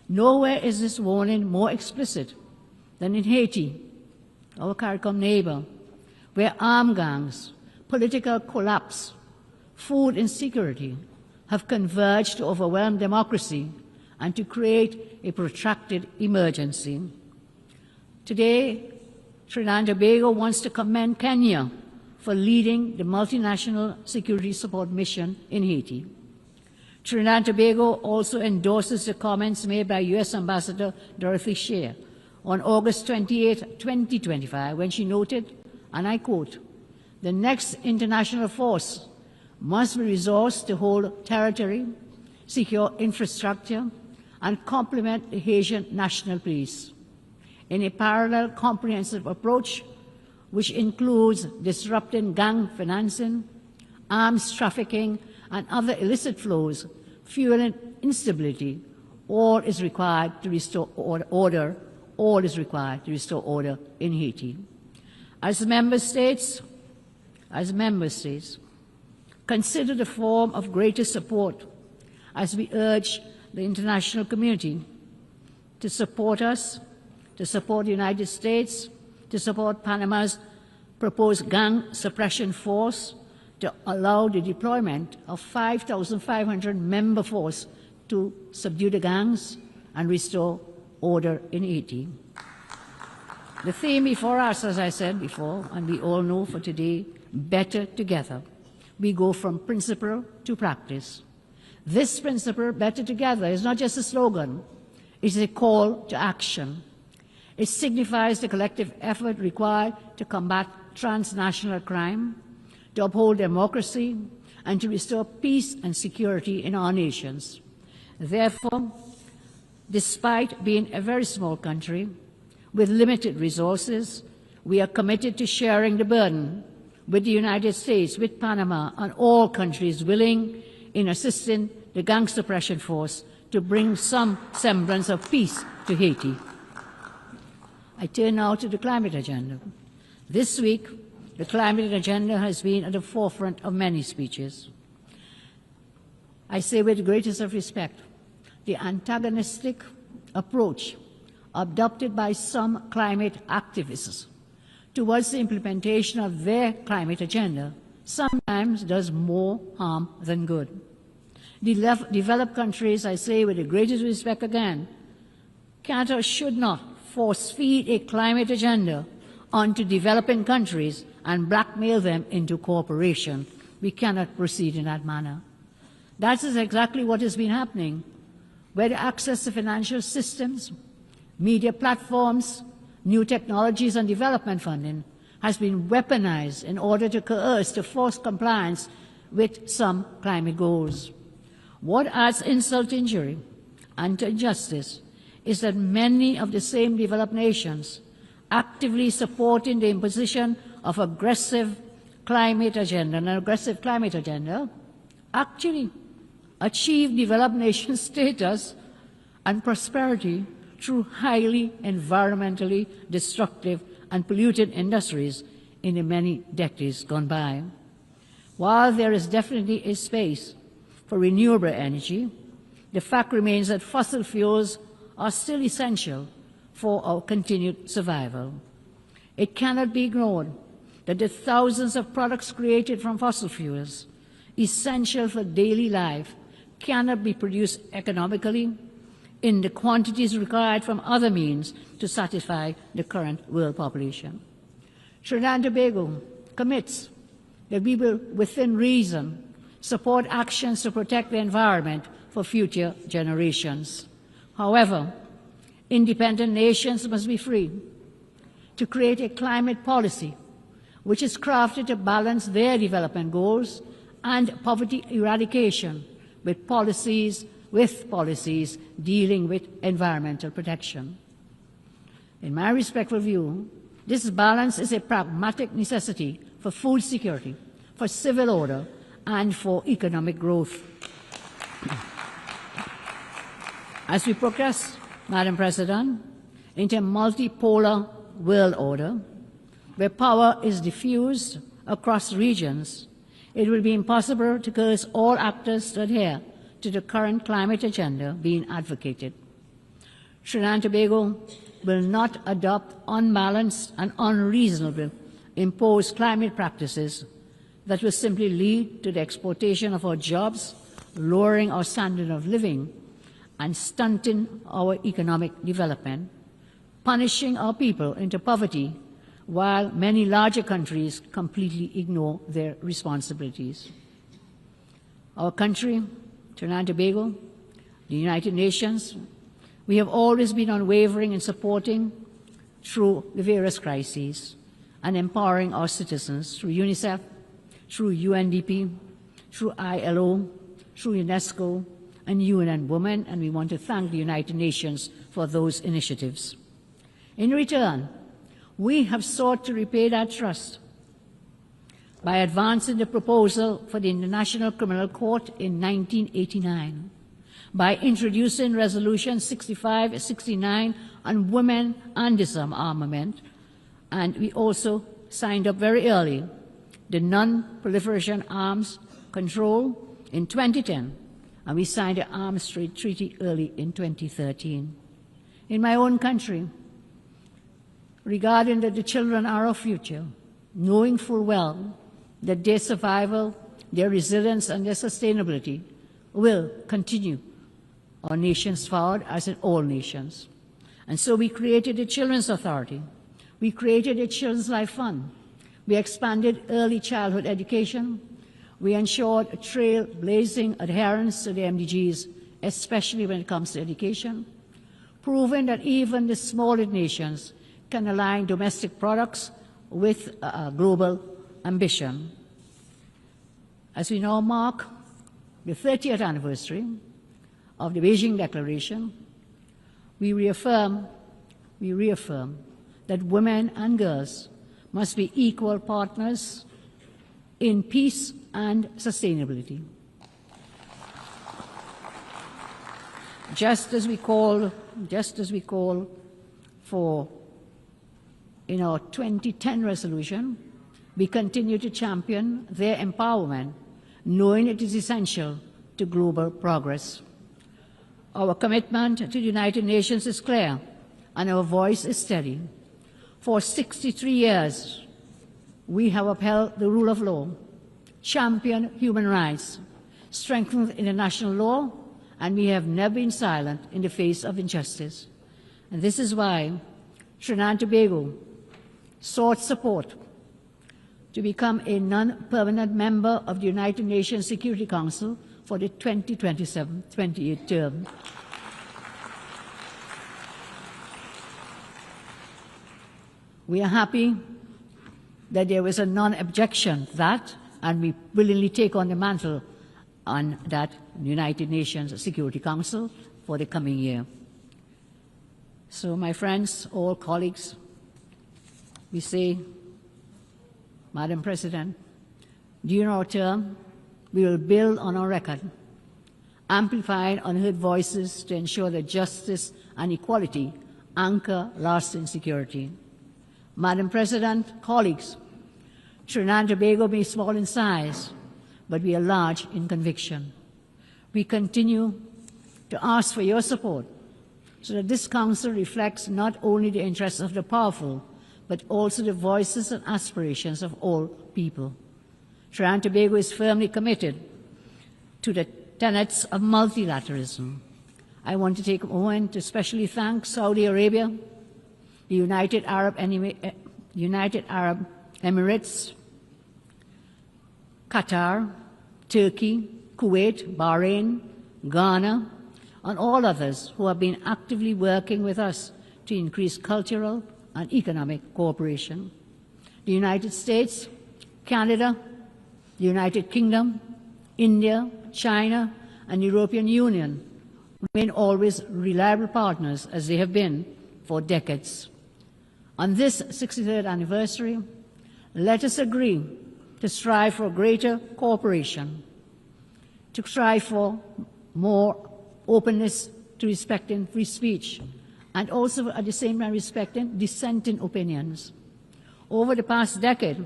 Nowhere is this warning more explicit than in Haiti, our CARICOM neighbor, where armed gangs, political collapse, food insecurity have converged to overwhelm democracy and to create a protracted emergency. Today, Trinidad and Tobago wants to commend Kenya for leading the multinational security support mission in Haiti. Trinidad and Tobago also endorses the comments made by U.S. Ambassador Dorothy Shea on August 28, 2025, when she noted, and I quote, "The next international force must be resourced to hold territory, secure infrastructure, and complement the Haitian National Police in a parallel comprehensive approach which includes disrupting gang financing, arms trafficking, and other illicit flows, fueling instability. All is required to restore order. All is required to restore order in Haiti." As member states, consider the form of greatest support as we urge the international community to support us, to support the United States, to support Panama's proposed gang suppression force, to allow the deployment of 5,500 member force to subdue the gangs and restore order in Haiti. The theme before us, as I said before, and we all know for today, better together. We go from principle to practice. This principle, better together, is not just a slogan, it is a call to action. It signifies the collective effort required to combat transnational crime, to uphold democracy, and to restore peace and security in our nations. Therefore, despite being a very small country with limited resources, we are committed to sharing the burden with the United States, with Panama, and all countries willing in assisting the gang suppression force to bring some semblance of peace to Haiti. I turn now to the climate agenda. This week, the climate agenda has been at the forefront of many speeches. I say with the greatest of respect, the antagonistic approach adopted by some climate activists towards the implementation of their climate agenda sometimes does more harm than good. Developed countries, I say with the greatest respect again, can't or should not force-feed a climate agenda onto developing countries and blackmail them into cooperation. We cannot proceed in that manner. That is exactly what has been happening, where the access to financial systems, media platforms, new technologies and development funding has been weaponized in order to coerce, to force compliance with some climate goals. What adds insult to injury and to injustice is that many of the same developed nations actively supporting the imposition of aggressive climate agenda, an aggressive climate agenda, actually achieve developed nation status and prosperity through highly environmentally destructive and polluted industries in the many decades gone by. While there is definitely a space for renewable energy, the fact remains that fossil fuels are still essential for our continued survival. It cannot be ignored that the thousands of products created from fossil fuels, essential for daily life, cannot be produced economically in the quantities required from other means to satisfy the current world population. Trinidad and Tobago commits that we will, within reason, support actions to protect the environment for future generations. However, independent nations must be free to create a climate policy which is crafted to balance their development goals and poverty eradication with policies dealing with environmental protection. In my respectful view, this balance is a pragmatic necessity for food security, for civil order, and for economic growth. As we progress, Madam President, into a multipolar world order, where power is diffused across regions, it will be impossible to coerce all actors to adhere to the current climate agenda being advocated. Trinidad and Tobago will not adopt unbalanced and unreasonable imposed climate practices that will simply lead to the exploitation of our jobs, lowering our standard of living, and stunting our economic development, punishing our people into poverty, while many larger countries completely ignore their responsibilities. Our country Trinidad and Tobago, the United Nations, we have always been unwavering in supporting through the various crises and empowering our citizens through UNICEF, through UNDP, through ILO, through UNESCO, and UN Women, and we want to thank the United Nations for those initiatives. In return, we have sought to repay that trust by advancing the proposal for the International Criminal Court in 1989, by introducing Resolution 6569 on women and disarmament, and we also signed up very early the Non-Proliferation Arms Control in 2010, and we signed the Arms Trade Treaty early in 2013. In my own country, regarding that the children are our future, knowing full well that their survival, their resilience, and their sustainability will continue our nations forward, as in all nations. And so we created the Children's Authority. We created a Children's Life Fund. We expanded early childhood education. We ensured a trailblazing adherence to the MDGs, especially when it comes to education, proving that even the smallest nations can align domestic products with global ambition. As we now mark the 30th anniversary of the Beijing Declaration, we reaffirm that women and girls must be equal partners in peace and sustainability. Just as we call for in our 2010 resolution, we continue to champion their empowerment, knowing it is essential to global progress. Our commitment to the United Nations is clear, and our voice is steady. For 63 years, we have upheld the rule of law, championed human rights, strengthened international law, and we have never been silent in the face of injustice. And this is why Trinidad and Tobago sought support to become a non-permanent member of the United Nations Security Council for the 2027-28 term. We are happy that there was a non-objection to that, and we willingly take on the mantle on that United Nations Security Council for the coming year. So, my friends, all colleagues, we say, Madam President, during our term, we will build on our record, amplifying unheard voices to ensure that justice and equality anchor lasting security. Madam President, colleagues, Trinidad and Tobago may be small in size, but we are large in conviction. We continue to ask for your support so that this Council reflects not only the interests of the powerful, but also the voices and aspirations of all people. Trinidad and Tobago is firmly committed to the tenets of multilateralism. I want to take a moment to especially thank Saudi Arabia, the United Arab Emirates, Qatar, Turkey, Kuwait, Bahrain, Ghana, and all others who have been actively working with us to increase cultural and economic cooperation. The United States, Canada, the United Kingdom, India, China, and the European Union remain always reliable partners, as they have been for decades. On this 63rd anniversary, let us agree to strive for greater cooperation, to strive for more openness to respecting free speech, and also at the same time respecting dissenting opinions. Over the past decade,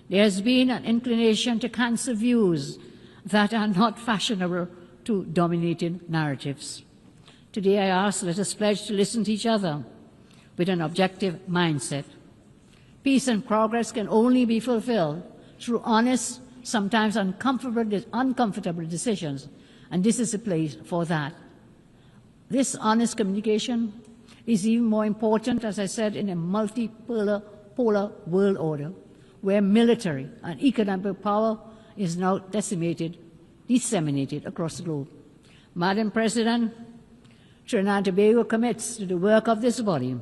there has been an inclination to cancel views that are not fashionable to dominating narratives. Today I ask, let us pledge to listen to each other with an objective mindset. Peace and progress can only be fulfilled through honest, sometimes uncomfortable decisions, and this is a place for that. This honest communication is even more important, as I said, in a multipolar world order, where military and economic power is now disseminated across the globe. Madam President, Trinidad and Tobago commits to the work of this body,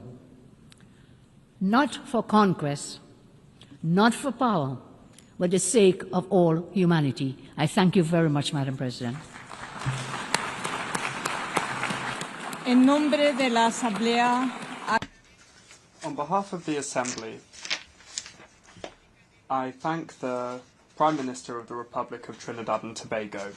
not for conquest, not for power, but the sake of all humanity. I thank you very much, Madam President. En nombre de la Asamblea. On behalf of the Assembly, I thank the Prime Minister of the Republic of Trinidad and Tobago.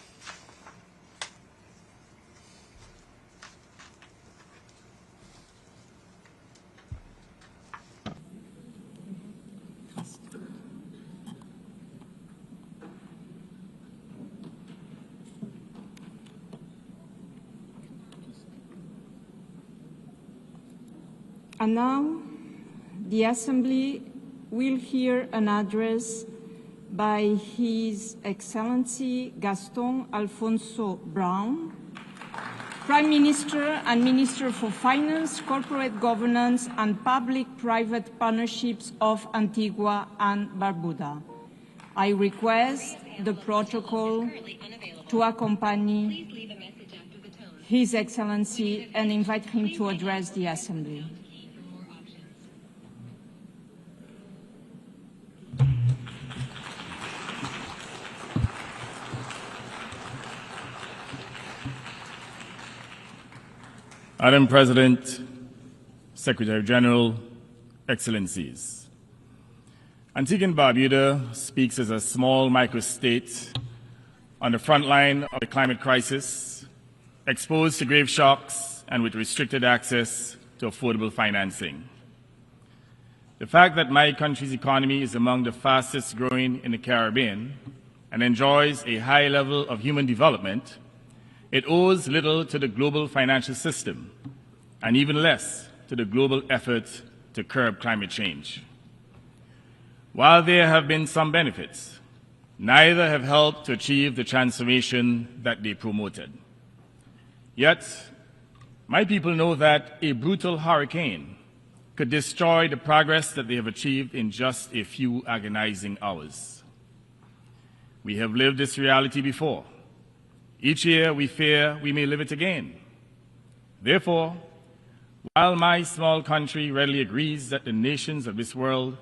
And now, the Assembly will hear an address by His Excellency Gaston Alfonso Brown, Prime Minister and Minister for Finance, Corporate Governance and Public-Private Partnerships of Antigua and Barbuda. I request the protocol to accompany His Excellency and invite him to address the Assembly. Madam President, Secretary General, Excellencies, Antigua and Barbuda speaks as a small microstate on the front line of the climate crisis, exposed to grave shocks and with restricted access to affordable financing. The fact that my country's economy is among the fastest growing in the Caribbean and enjoys a high level of human development, it owes little to the global financial system and even less to the global effort to curb climate change. While there have been some benefits, neither have helped to achieve the transformation that they promoted. Yet, my people know that a brutal hurricane could destroy the progress that they have achieved in just a few agonizing hours. We have lived this reality before. Each year we fear we may live it again. Therefore, while my small country readily agrees that the nations of this world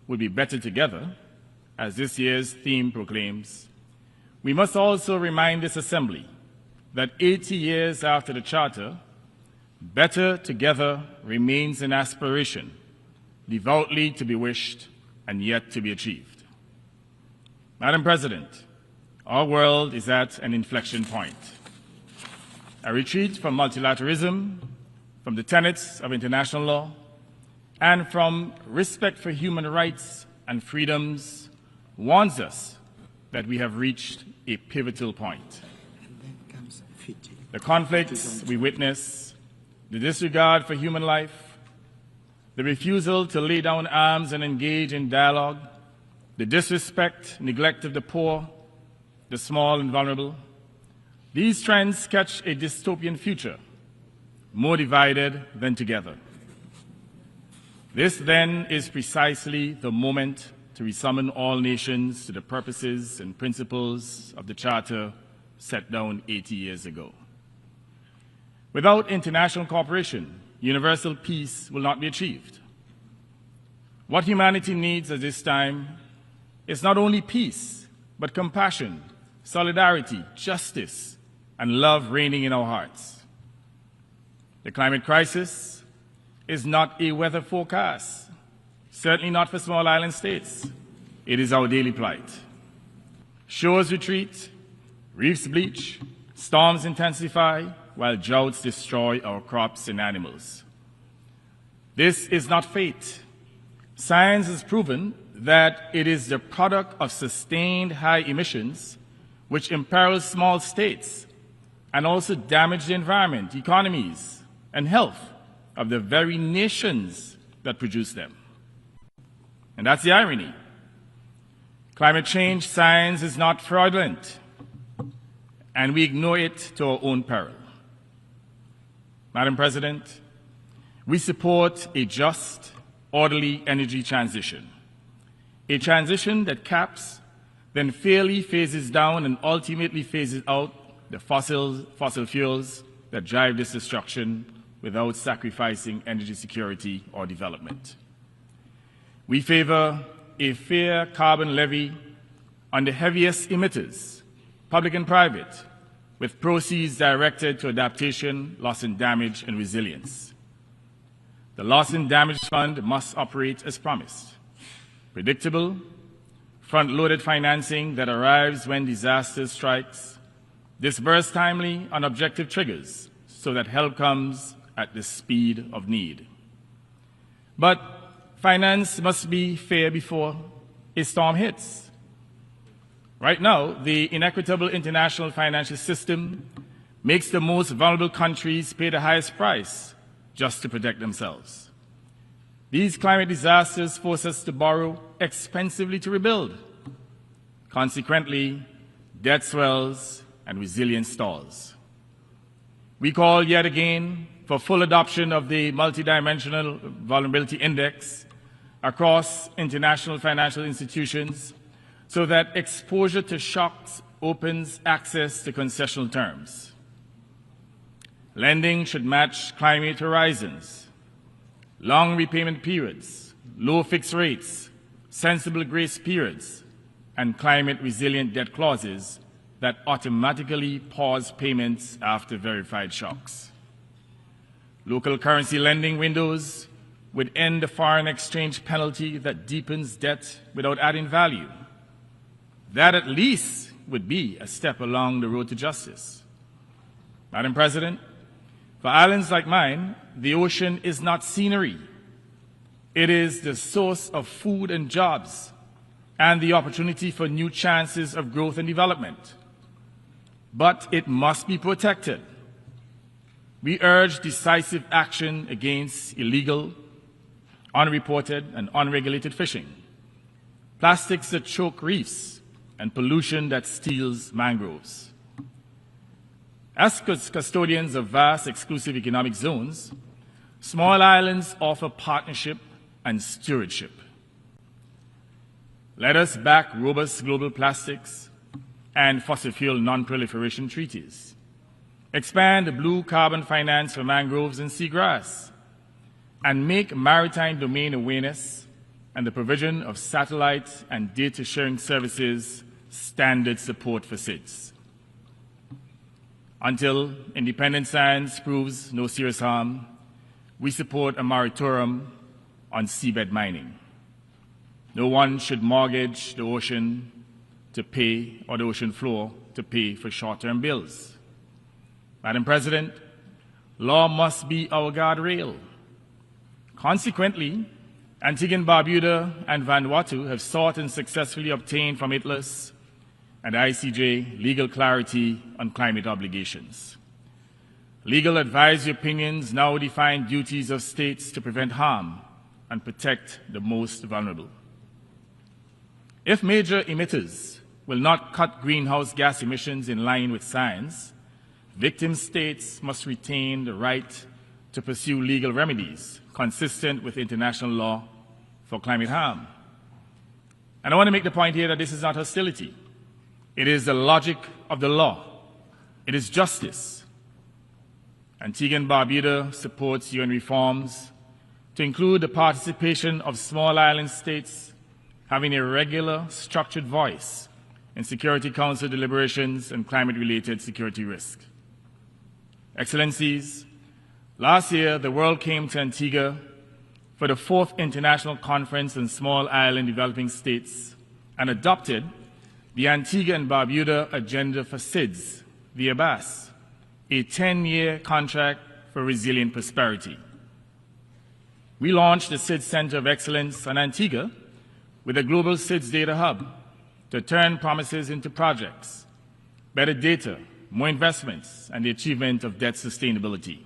will be better together, as this year's theme proclaims, we must also remind this Assembly that 80 years after the Charter, better together remains an aspiration, devoutly to be wished and yet to be achieved. Madam President, our world is at an inflection point. A retreat from multilateralism, from the tenets of international law, and from respect for human rights and freedoms warns us that we have reached a pivotal point. The conflicts we witness, the disregard for human life, the refusal to lay down arms and engage in dialogue, the disrespect, neglect of the poor, the small and vulnerable, these trends sketch a dystopian future, more divided than together. This, then, is precisely the moment to resummon all nations to the purposes and principles of the Charter set down 80 years ago. Without international cooperation, universal peace will not be achieved. What humanity needs at this time is not only peace, but compassion, solidarity, justice, and love reigning in our hearts. The climate crisis is not a weather forecast, certainly not for small island states. It is our daily plight. Shores retreat, reefs bleach, storms intensify, while droughts destroy our crops and animals. This is not fate. Science has proven that it is the product of sustained high emissions which imperil small states and also damage the environment, economies, and health of the very nations that produce them. And that's the irony. Climate change science is not fraudulent, and we ignore it to our own peril. Madam President, we support a just, orderly energy transition, a transition that caps, then fairly phases down and ultimately phases out the fossil fuels that drive this destruction without sacrificing energy security or development. We favor a fair carbon levy on the heaviest emitters, public and private, with proceeds directed to adaptation, loss and damage, and resilience. The Loss and Damage Fund must operate as promised. Predictable, front-loaded financing that arrives when disaster strikes, disbursed timely on objective triggers so that help comes at the speed of need. But finance must be fair before a storm hits. Right now, the inequitable international financial system makes the most vulnerable countries pay the highest price just to protect themselves. These climate disasters force us to borrow expensively to rebuild. Consequently, debt swells and resilience stalls. We call yet again for full adoption of the multidimensional vulnerability index across international financial institutions so that exposure to shocks opens access to concessional terms. Lending should match climate horizons, long repayment periods, low fixed rates, sensible grace periods, and climate-resilient debt clauses that automatically pause payments after verified shocks. Local currency lending windows would end the foreign exchange penalty that deepens debt without adding value. That at least would be a step along the road to justice. Madam President, for islands like mine, the ocean is not scenery. It is the source of food and jobs and the opportunity for new chances of growth and development. But it must be protected. We urge decisive action against illegal, unreported, and unregulated fishing, plastics that choke reefs, and pollution that steals mangroves. As custodians of vast exclusive economic zones, small islands offer partnership and stewardship. Let us back robust global plastics and fossil fuel non-proliferation treaties. Expand blue carbon finance for mangroves and seagrass, and make maritime domain awareness and the provision of satellite and data sharing services standard support for SIDS. Until independent science proves no serious harm, we support a moratorium on seabed mining. No one should mortgage the ocean to pay, or the ocean floor to pay for short-term bills. Madam President, law must be our guardrail. Consequently, Antigua and Barbuda and Vanuatu have sought and successfully obtained from ITLAS and ICJ legal clarity on climate obligations. Legal advisory opinions now define duties of states to prevent harm and protect the most vulnerable. If major emitters will not cut greenhouse gas emissions in line with science, victim states must retain the right to pursue legal remedies consistent with international law for climate harm. And I want to make the point here that this is not hostility. It is the logic of the law. It is justice. Antigua and Barbuda supports UN reforms to include the participation of small island states having a regular, structured voice in Security Council deliberations and climate-related security risk. Excellencies, last year the world came to Antigua for the 4th International Conference on Small Island Developing States and adopted the Antigua and Barbuda Agenda for SIDS, the ABAS, a 10-year contract for resilient prosperity. We launched the SIDS Center of Excellence on Antigua with a global SIDS data hub to turn promises into projects, better data, more investments, and the achievement of debt sustainability.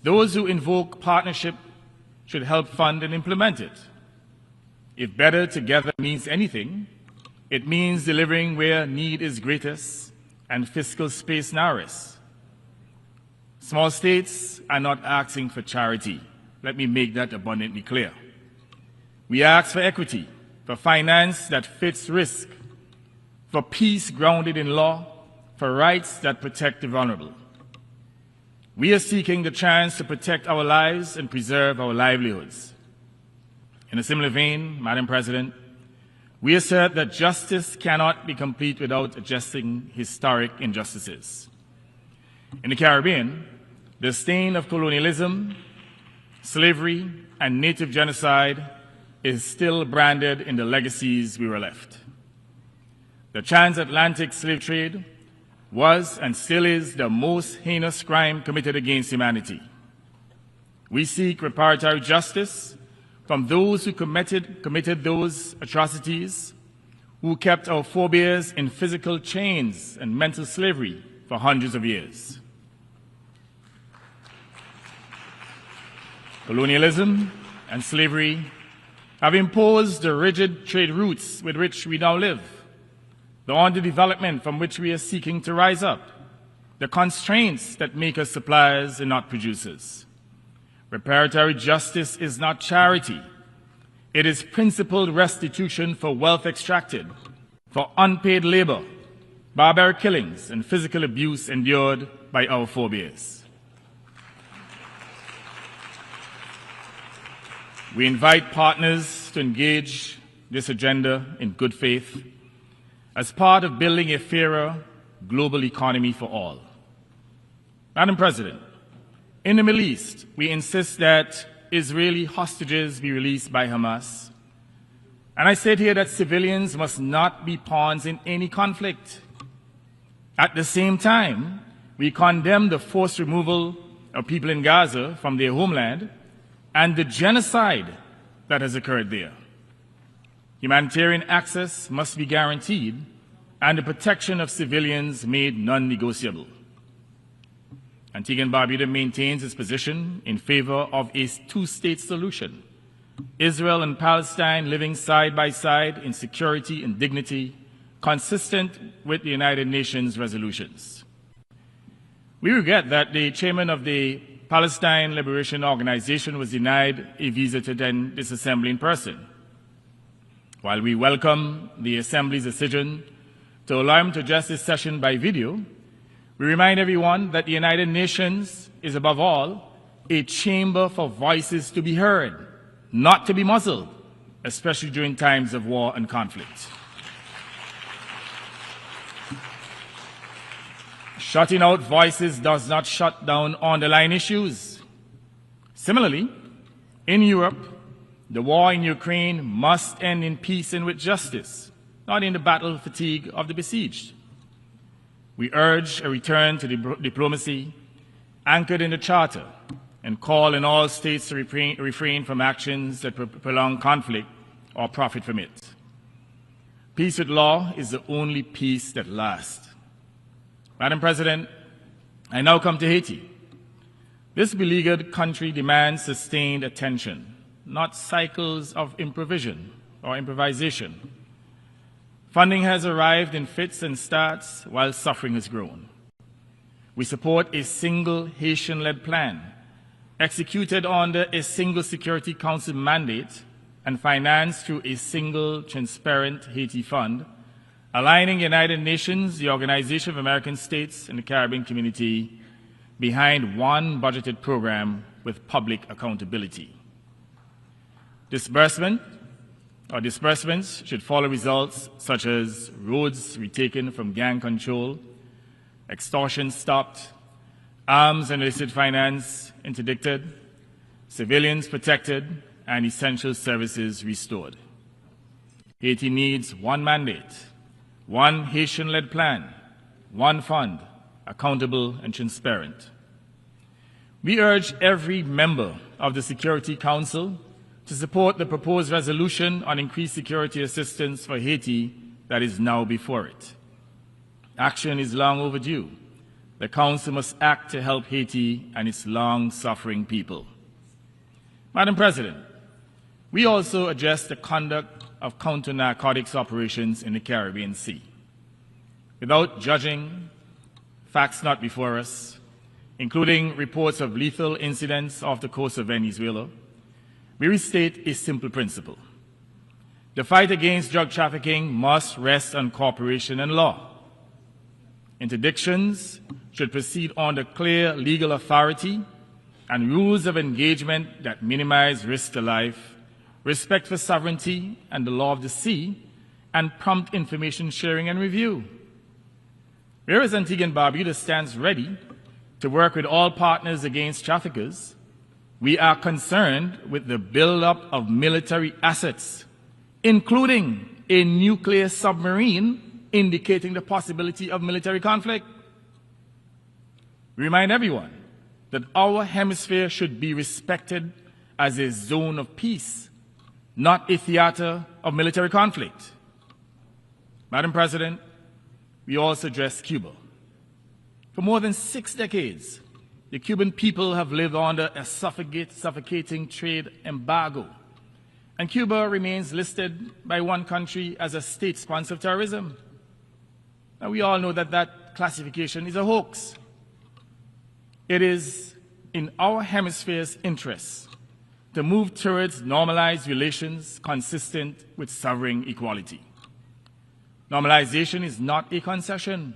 Those who invoke partnership should help fund and implement it. If better together means anything, it means delivering where need is greatest and fiscal space narrowest. Small states are not asking for charity. Let me make that abundantly clear. We ask for equity, for finance that fits risk, for peace grounded in law, for rights that protect the vulnerable. We are seeking the chance to protect our lives and preserve our livelihoods. In a similar vein, Madam President, we assert that justice cannot be complete without addressing historic injustices. In the Caribbean, the stain of colonialism, slavery, and native genocide is still branded in the legacies we were left. The transatlantic slave trade was and still is the most heinous crime committed against humanity. We seek reparatory justice from those who committed those atrocities, who kept our forebears in physical chains and mental slavery for hundreds of years. Colonialism and slavery have imposed the rigid trade routes with which we now live, the underdevelopment from which we are seeking to rise up, the constraints that make us suppliers and not producers. Reparatory justice is not charity. It is principled restitution for wealth extracted, for unpaid labor, barbaric killings, and physical abuse endured by our forebears. We invite partners to engage this agenda in good faith as part of building a fairer global economy for all. Madam President, in the Middle East, we insist that Israeli hostages be released by Hamas. And I said here that civilians must not be pawns in any conflict. At the same time, we condemn the forced removal of people in Gaza from their homeland and the genocide that has occurred there. Humanitarian access must be guaranteed and the protection of civilians made non-negotiable. Antigua and Barbuda maintains its position in favor of a two-state solution, Israel and Palestine living side by side in security and dignity, consistent with the United Nations resolutions. We regret that the chairman of the Palestine Liberation Organization was denied a visa to attend this assembly in person. While we welcome the Assembly's decision to allow him to address this session by video, we remind everyone that the United Nations is, above all, a chamber for voices to be heard, not to be muzzled, especially during times of war and conflict. Shutting out voices does not shut down underlying issues. Similarly, in Europe, the war in Ukraine must end in peace and with justice, not in the battle fatigue of the besieged. We urge a return to diplomacy anchored in the Charter and call on all states to refrain from actions that prolong conflict or profit from it. Peace with law is the only peace that lasts. Madam President, I now come to Haiti. This beleaguered country demands sustained attention, not cycles of improvisation. Funding has arrived in fits and starts while suffering has grown. We support a single Haitian-led plan, executed under a single Security Council mandate and financed through a single transparent Haiti fund, aligning the United Nations, the Organization of American States, and the Caribbean community behind one budgeted program with public accountability. Disbursements should follow results such as roads retaken from gang control, extortion stopped, arms and illicit finance interdicted, civilians protected, and essential services restored. Haiti needs one mandate, one Haitian-led plan, one fund, accountable and transparent. We urge every member of the Security Council to support the proposed resolution on increased security assistance for Haiti that is now before it. Action is long overdue. The Council must act to help Haiti and its long-suffering people. Madam President, we also address the conduct of counter-narcotics operations in the Caribbean Sea. Without judging facts not before us, including reports of lethal incidents off the coast of Venezuela, we restate a simple principle. The fight against drug trafficking must rest on cooperation and law. Interdictions should proceed under clear legal authority and rules of engagement that minimize risk to life, respect for sovereignty and the law of the sea, and prompt information sharing and review. Whereas Antigua and Barbuda stands ready to work with all partners against traffickers, we are concerned with the buildup of military assets, including a nuclear submarine indicating the possibility of military conflict. We remind everyone that our hemisphere should be respected as a zone of peace, not a theater of military conflict. Madam President, we also address Cuba. For more than 6 decades, the Cuban people have lived under a suffocating trade embargo, and Cuba remains listed by one country as a state sponsor of terrorism. Now, we all know that that classification is a hoax. It is in our hemisphere's interests to move towards normalized relations consistent with sovereign equality. Normalization is not a concession.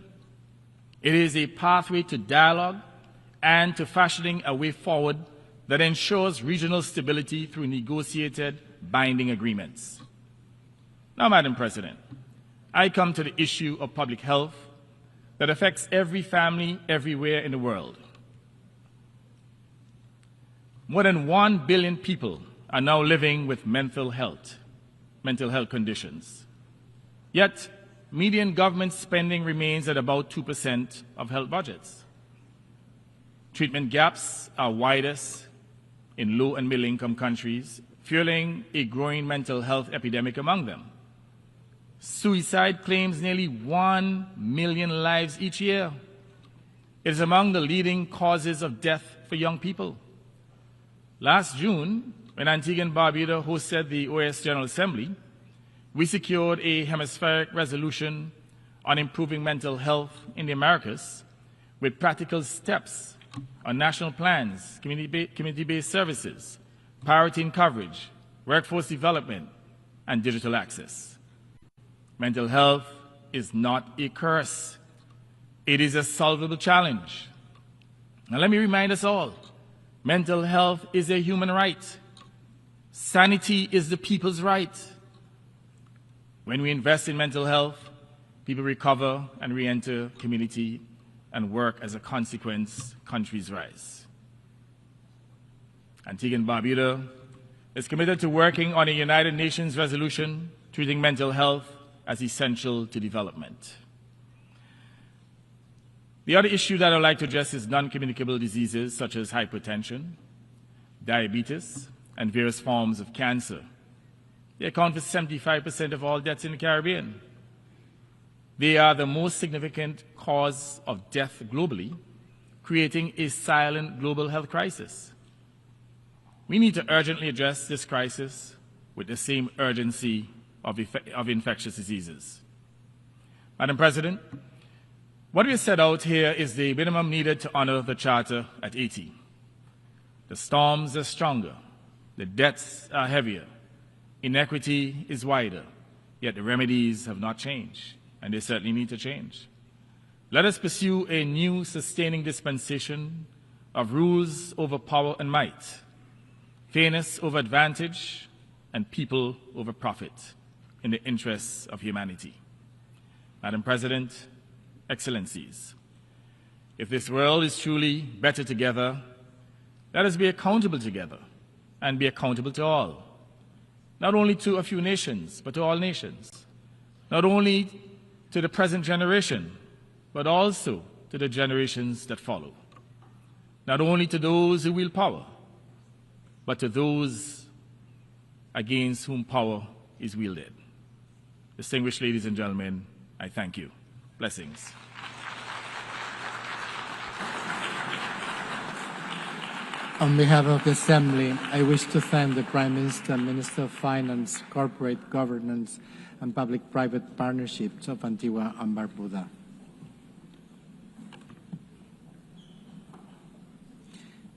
It is a pathway to dialogue and to fashioning a way forward that ensures regional stability through negotiated, binding agreements. Now, Madam President, I come to the issue of public health that affects every family everywhere in the world. More than 1 billion people are now living with mental health conditions. Yet, median government spending remains at about 2% of health budgets. Treatment gaps are widest in low and middle-income countries, fueling a growing mental health epidemic among them. Suicide claims nearly 1 million lives each year. It is among the leading causes of death for young people. Last June, when Antigua and Barbuda hosted the OAS General Assembly, we secured a hemispheric resolution on improving mental health in the Americas with practical steps on national plans, community-based services, priority in coverage, workforce development, and digital access. Mental health is not a curse. It is a solvable challenge. Now let me remind us all, mental health is a human right. Sanity is the people's right. When we invest in mental health, people recover and re-enter community and work. As a consequence, countries rise. Antigua and Barbuda is committed to working on a United Nations resolution treating mental health as essential to development. The other issue that I'd like to address is non-communicable diseases such as hypertension, diabetes, and various forms of cancer. They account for 75% of all deaths in the Caribbean. They are the most significant cause of death globally, creating a silent global health crisis. We need to urgently address this crisis with the same urgency of infectious diseases. Madam President, what we set out here is the minimum needed to honor the Charter at Haiti. The storms are stronger, the debts are heavier, inequity is wider, yet the remedies have not changed, and they certainly need to change. Let us pursue a new sustaining dispensation of rules over power and might, fairness over advantage, and people over profit in the interests of humanity. Madam President, Excellencies, if this world is truly better together, let us be accountable together and be accountable to all. Not only to a few nations, but to all nations. Not only to the present generation, but also to the generations that follow. Not only to those who wield power, but to those against whom power is wielded. Distinguished ladies and gentlemen, I thank you. Blessings. On behalf of the Assembly, I wish to thank the Prime Minister and Minister of Finance, Corporate Governance and Public-Private Partnerships of Antigua and Barbuda.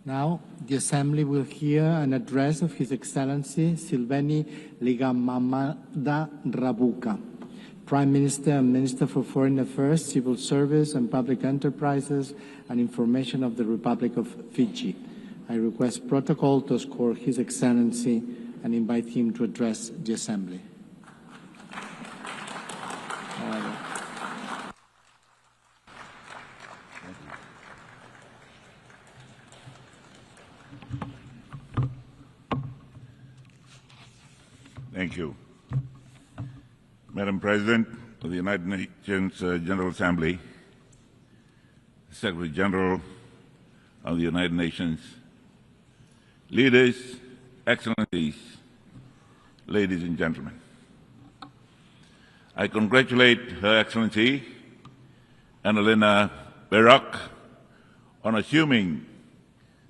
Now, the Assembly will hear an address of His Excellency Silveni Ligamamada Rabuka, Prime Minister and Minister for Foreign Affairs, Civil Service and Public Enterprises and Information of the Republic of Fiji. I request protocol to escort His Excellency and invite him to address the Assembly. Thank you. Madam President of the United Nations General Assembly, Secretary General of the United Nations, leaders, excellencies, ladies and gentlemen. I congratulate Her Excellency Annalena Baerbock on assuming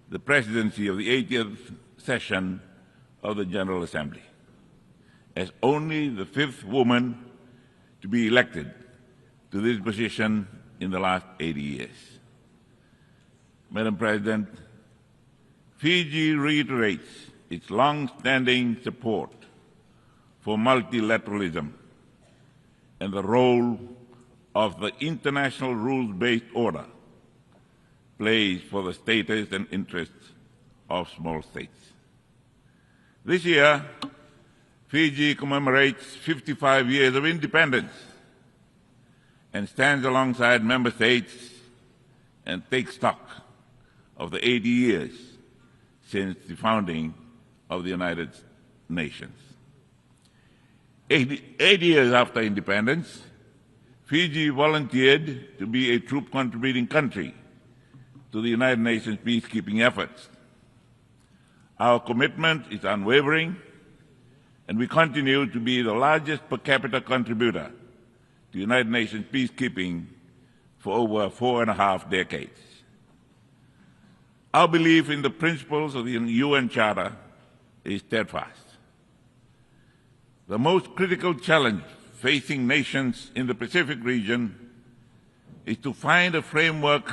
the presidency of the 80th session of the General Assembly, as only the 5th woman to be elected to this position in the last 80 years. Madam President, Fiji reiterates its long-standing support for multilateralism and the role of the international rules-based order plays for the status and interests of small states. This year, Fiji commemorates 55 years of independence and stands alongside member states and takes stock of the 80 years since the founding of the United Nations. 80 years after independence, Fiji volunteered to be a troop contributing country to the United Nations peacekeeping efforts. Our commitment is unwavering, and we continue to be the largest per capita contributor to United Nations peacekeeping for over 4.5 decades. Our belief in the principles of the UN Charter is steadfast. The most critical challenge facing nations in the Pacific region is to find a framework,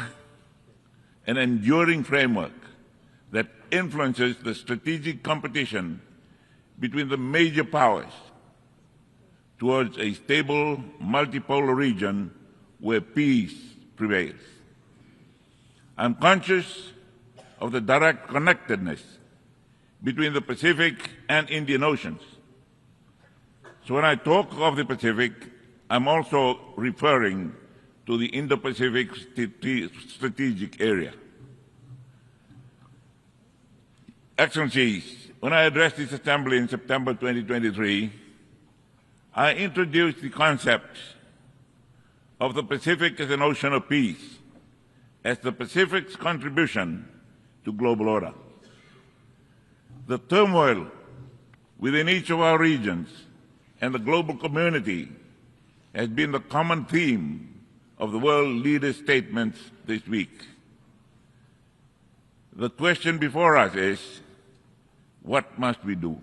an enduring framework, that influences the strategic competition between the major powers towards a stable, multipolar region where peace prevails. I'm conscious of the direct connectedness between the Pacific and Indian Oceans. So when I talk of the Pacific, I'm also referring to the Indo-Pacific strategic area. Excellencies, when I addressed this Assembly in September 2023, I introduced the concept of the Pacific as an ocean of peace, as the Pacific's contribution to global order. The turmoil within each of our regions and the global community has been the common theme of the world leaders' statements this week. The question before us is, what must we do?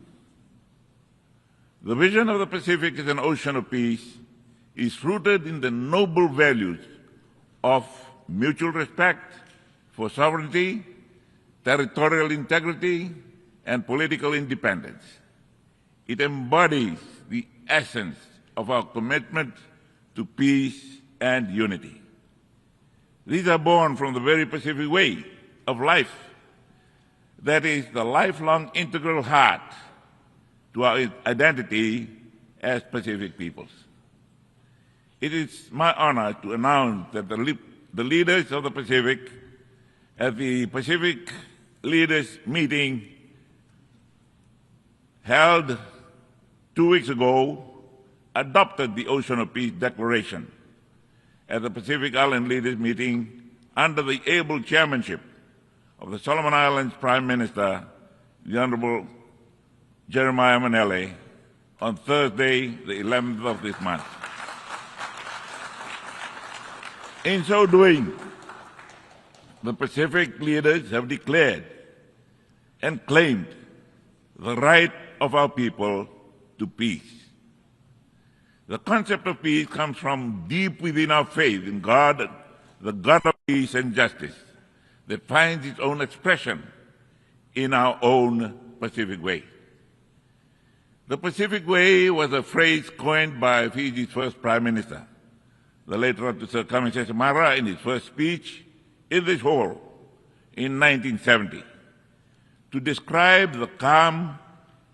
The vision of the Pacific as an ocean of peace is rooted in the noble values of mutual respect for sovereignty, territorial integrity, and political independence. It embodies the essence of our commitment to peace and unity. These are born from the very Pacific way of life, that is the lifelong integral heart to our identity as Pacific peoples. It is my honor to announce that the leaders of the Pacific at the Pacific Leaders Meeting held 2 weeks ago adopted the Ocean of Peace Declaration at the Pacific Island Leaders Meeting under the able chairmanship of the Solomon Islands Prime Minister, the Honorable Jeremiah Manele, on Thursday, the 11th of this month. In so doing, the Pacific leaders have declared and claimed the right of our people to peace. The concept of peace comes from deep within our faith in God, the God of peace and justice, that finds its own expression in our own Pacific way. The Pacific Way was a phrase coined by Fiji's first Prime Minister, the late Sir Kamisesa Samara, in his first speech in this hall in 1970, to describe the calm,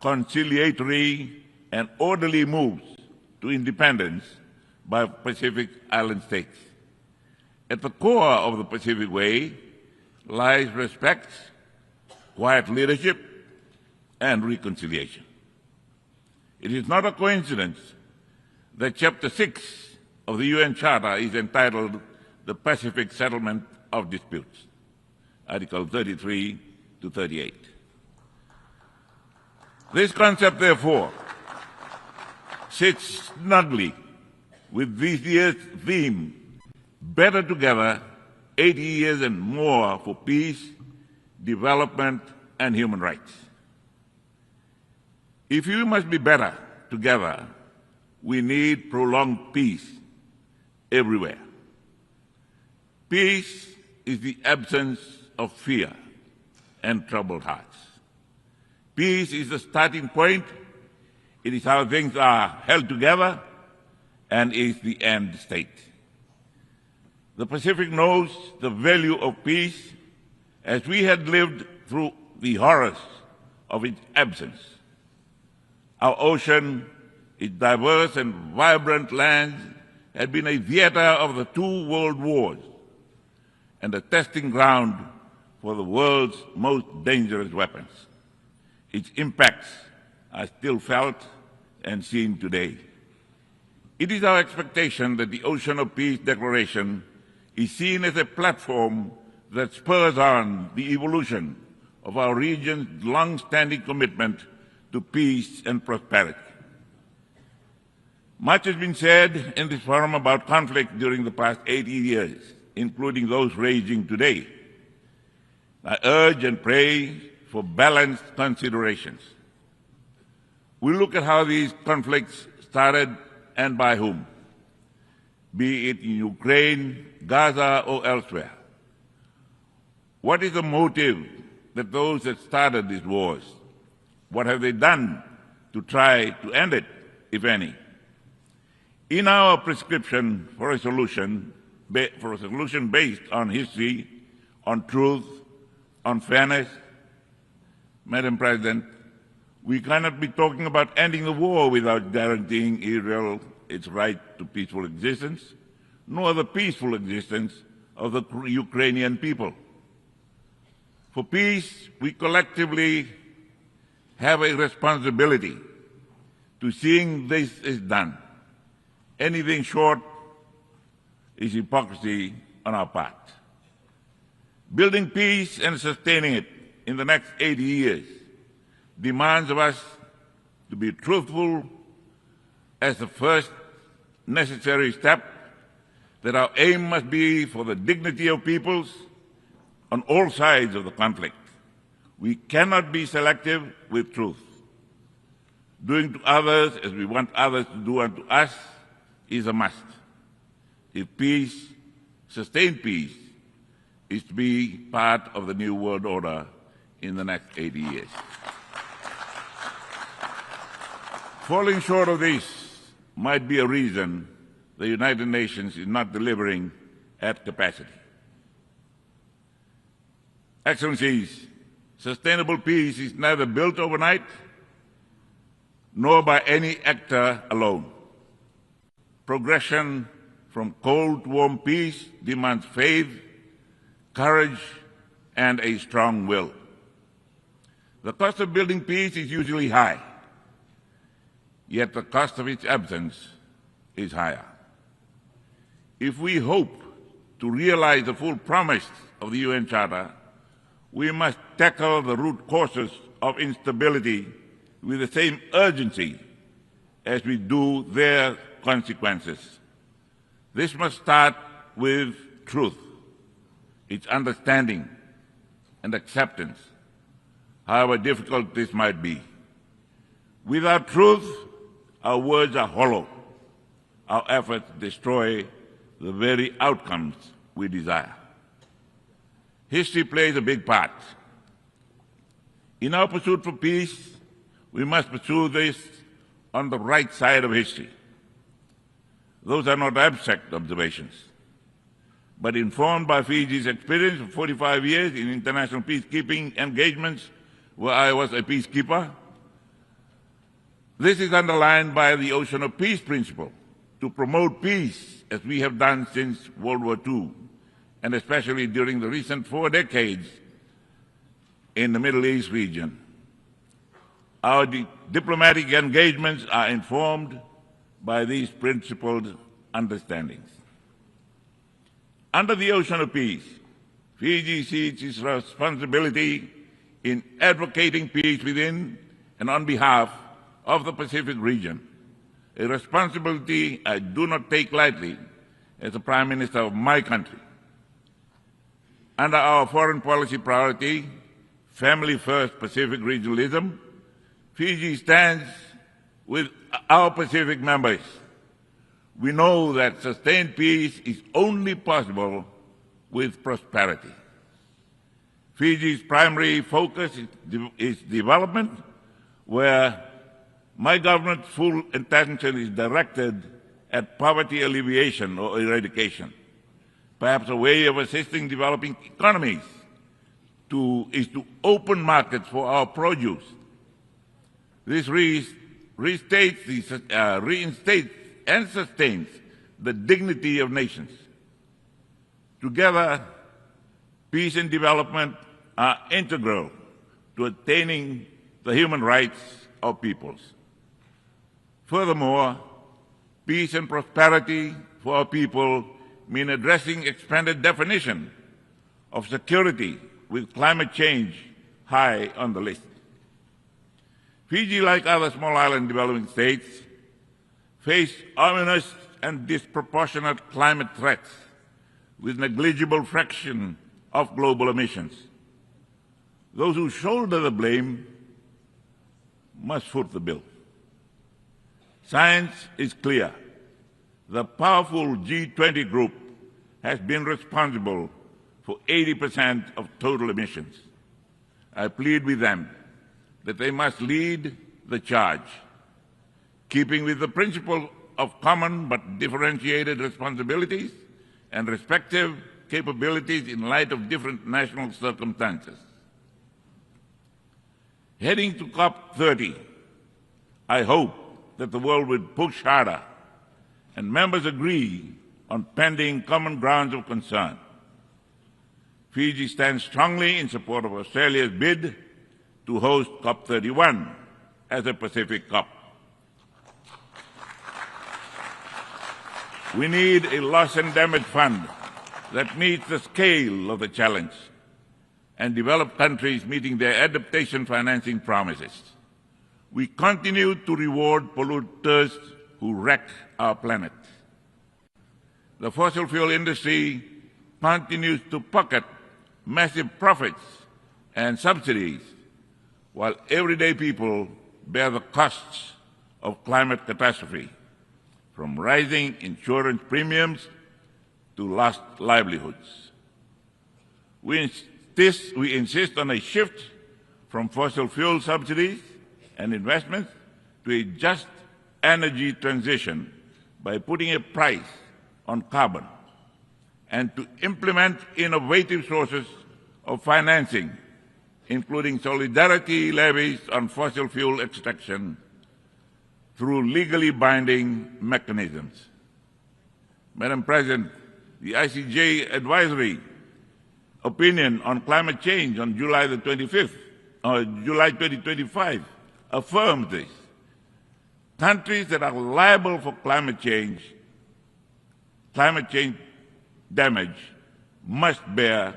conciliatory, and orderly moves to independence by Pacific Island states. At the core of the Pacific Way lies respect, quiet leadership, and reconciliation. It is not a coincidence that Chapter 6 of the UN Charter is entitled The Pacific Settlement of Disputes, Article 33 to 38. This concept, therefore, sits snugly with this year's theme, Better Together, 80 years and more for peace, development, and human rights. If we must be better together, we need prolonged peace everywhere. Peace is the absence of fear and troubled hearts. Peace is the starting point. It is how things are held together and is the end state. The Pacific knows the value of peace as we had lived through the horrors of its absence. Our ocean, its diverse and vibrant lands, had been a theater of the two world wars and a testing ground for the world's most dangerous weapons. Its impacts are still felt and seen today. It is our expectation that the Ocean of Peace Declaration is seen as a platform that spurs on the evolution of our region's long-standing commitment to peace and prosperity. Much has been said in this forum about conflict during the past 80 years, including those raging today. I urge and pray for balanced considerations. We look at how these conflicts started and by whom, be it in Ukraine, Gaza, or elsewhere. What is the motive that those that started these wars? What have they done to try to end it, if any? In our prescription for a solution based on history, on truth, on fairness, Madam President, we cannot be talking about ending the war without guaranteeing Israel its right to peaceful existence, nor the peaceful existence of the Ukrainian people. For peace, we collectively have a responsibility to seeing this is done. Anything short is hypocrisy on our part. Building peace and sustaining it in the next 80 years demands of us to be truthful as the first necessary step, that our aim must be for the dignity of peoples on all sides of the conflict. We cannot be selective with truth. Doing to others as we want others to do unto us is a must. If peace, sustained peace, is to be part of the new world order in the next 80 years. Falling short of this might be a reason the United Nations is not delivering at capacity. Excellencies, sustainable peace is neither built overnight nor by any actor alone. Progression from cold to warm peace demands faith, courage, and a strong will. The cost of building peace is usually high, yet the cost of its absence is higher. If we hope to realize the full promise of the UN Charter, we must tackle the root causes of instability with the same urgency as we do their consequences. This must start with truth, its understanding and acceptance, however difficult this might be. Without truth, our words are hollow. Our efforts destroy the very outcomes we desire. History plays a big part. In our pursuit for peace, we must pursue this on the right side of history. Those are not abstract observations, but informed by Fiji's experience of 45 years in international peacekeeping engagements where I was a peacekeeper. This is underlined by the Ocean of Peace principle to promote peace as we have done since World War II, and especially during the recent 4 decades in the Middle East region. Our diplomatic engagements are informed by these principled understandings. Under the Ocean of Peace, Fiji sees its responsibility in advocating peace within and on behalf of the Pacific region, a responsibility I do not take lightly as the Prime Minister of my country. Under our foreign policy priority, Family First Pacific Regionalism, Fiji stands with our Pacific members. We know that sustained peace is only possible with prosperity. Fiji's primary focus is development, where my government's full attention is directed at poverty alleviation or eradication. Perhaps a way of assisting developing economies is to open markets for our produce. This reinstates and sustains the dignity of nations. Together, peace and development are integral to attaining the human rights of peoples. Furthermore, peace and prosperity for our people mean addressing expanded definition of security with climate change high on the list. Fiji, like other small island developing states, face ominous and disproportionate climate threats with negligible fraction of global emissions. Those who shoulder the blame must foot the bill. Science is clear. The powerful G20 group has been responsible for 80% of total emissions. I plead with them that they must lead the charge, keeping with the principle of common but differentiated responsibilities and respective capabilities in light of different national circumstances. Heading to COP30, I hope that the world will push harder and members agree on pending common grounds of concern. Fiji stands strongly in support of Australia's bid to host COP31 as a Pacific COP. We need a loss and damage fund that meets the scale of the challenge and developed countries meeting their adaptation financing promises. We continue to reward polluters who wreck our planet. The fossil fuel industry continues to pocket massive profits and subsidies, while everyday people bear the costs of climate catastrophe, from rising insurance premiums to lost livelihoods. We insist on a shift from fossil fuel subsidies and investments to a just energy transition by putting a price on carbon and to implement innovative sources of financing, including solidarity levies on fossil fuel extraction through legally binding mechanisms. Madam President, the ICJ advisory opinion on climate change on July 2025 affirms this. Countries that are liable for climate change damage must bear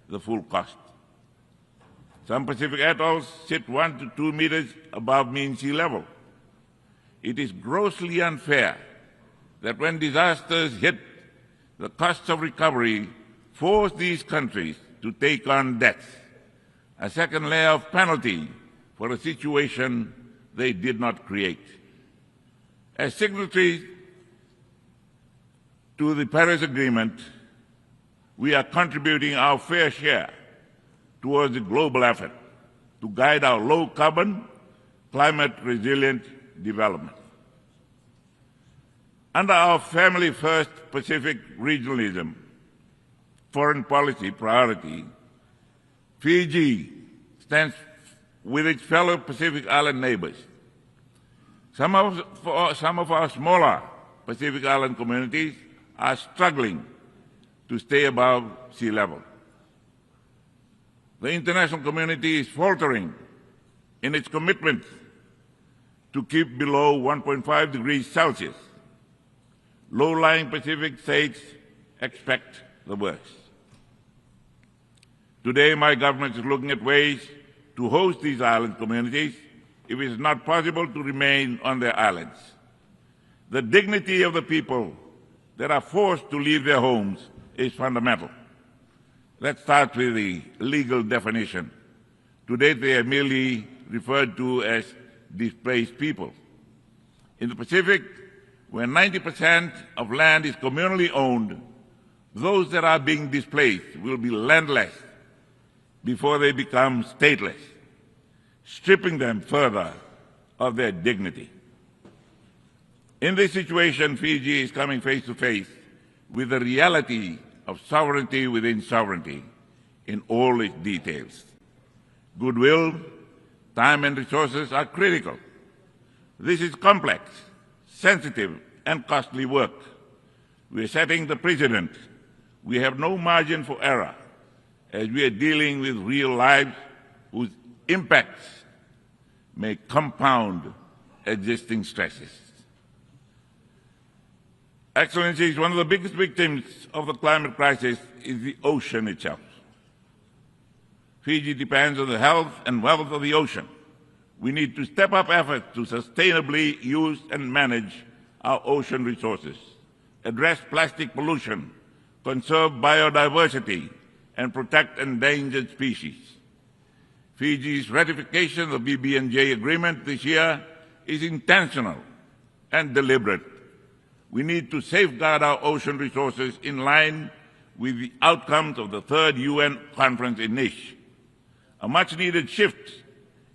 the full cost. Some Pacific atolls sit 1 to 2 meters above mean sea level. It is grossly unfair that when disasters hit, the costs of recovery force these countries to take on debts, a second layer of penalty for a situation they did not create. As signatories to the Paris Agreement, we are contributing our fair share towards the global effort to guide our low-carbon, climate-resilient development. Under our Family First Pacific regionalism foreign policy priority, Fiji stands with its fellow Pacific Island neighbors. Some of our smaller Pacific Island communities are struggling to stay above sea level. The international community is faltering in its commitment to keep below 1.5 degrees Celsius. Low-lying Pacific states expect the worst. Today, my government is looking at ways to host these island communities if it is not possible to remain on their islands. The dignity of the people that are forced to leave their homes is fundamental. Let's start with the legal definition. Today, they are merely referred to as displaced people. In the Pacific, where 90% of land is communally owned, those that are being displaced will be landless before they become stateless, stripping them further of their dignity. In this situation, Fiji is coming face to face with the reality of sovereignty within sovereignty in all its details. Goodwill, time and resources are critical. This is complex, sensitive and costly work. We are setting the precedent. We have no margin for error as we are dealing with real lives whose impacts may compound existing stresses. Excellencies, one of the biggest victims of the climate crisis is the ocean itself. Fiji depends on the health and wealth of the ocean. We need to step up efforts to sustainably use and manage our ocean resources, address plastic pollution, conserve biodiversity, and protect endangered species. Fiji's ratification of the BB&J agreement this year is intentional and deliberate. We need to safeguard our ocean resources in line with the outcomes of the third UN conference in Nice. A much-needed shift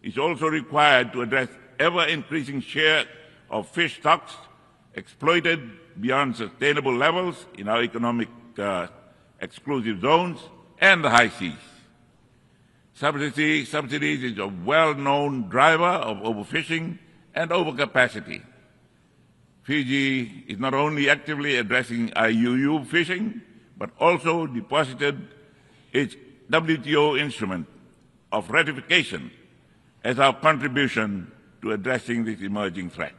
is also required to address ever-increasing share of fish stocks exploited beyond sustainable levels in our economic exclusive zones and the high seas. Subsidies is a well-known driver of overfishing and overcapacity. Fiji is not only actively addressing IUU fishing, but also deposited its WTO instrument of ratification as our contribution to addressing this emerging threat.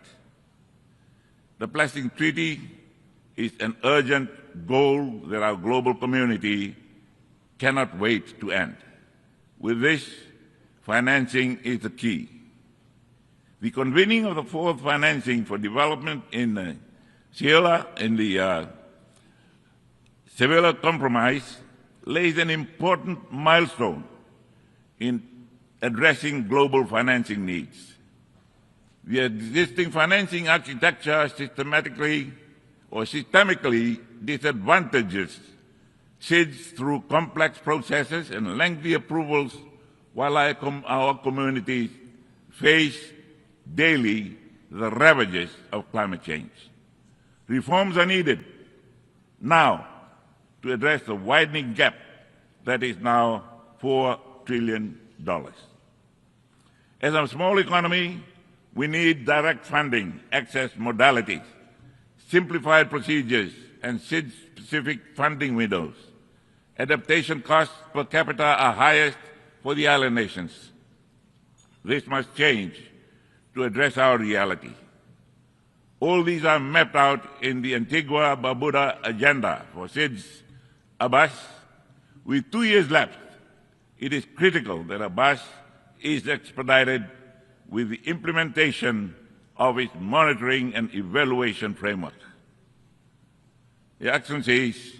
The Plastic Treaty is an urgent goal that our global community cannot wait to end. With this, financing is the key. The convening of the fourth financing for development in the Sevilla Compromise lays an important milestone in addressing global financing needs. The existing financing architecture systemically disadvantages SIDS through complex processes and lengthy approvals, while our communities face daily the ravages of climate change. Reforms are needed now to address the widening gap that is now $4 trillion. As a small economy, we need direct funding, access modalities, simplified procedures, and SIDS-specific funding windows. Adaptation costs per capita are highest for the island nations. This must change to address our reality. All these are mapped out in the Antigua and Barbuda agenda for SIDS ABAS. With 2 years left, it is critical that ABAS is expedited with the implementation of its monitoring and evaluation framework. Your Excellencies,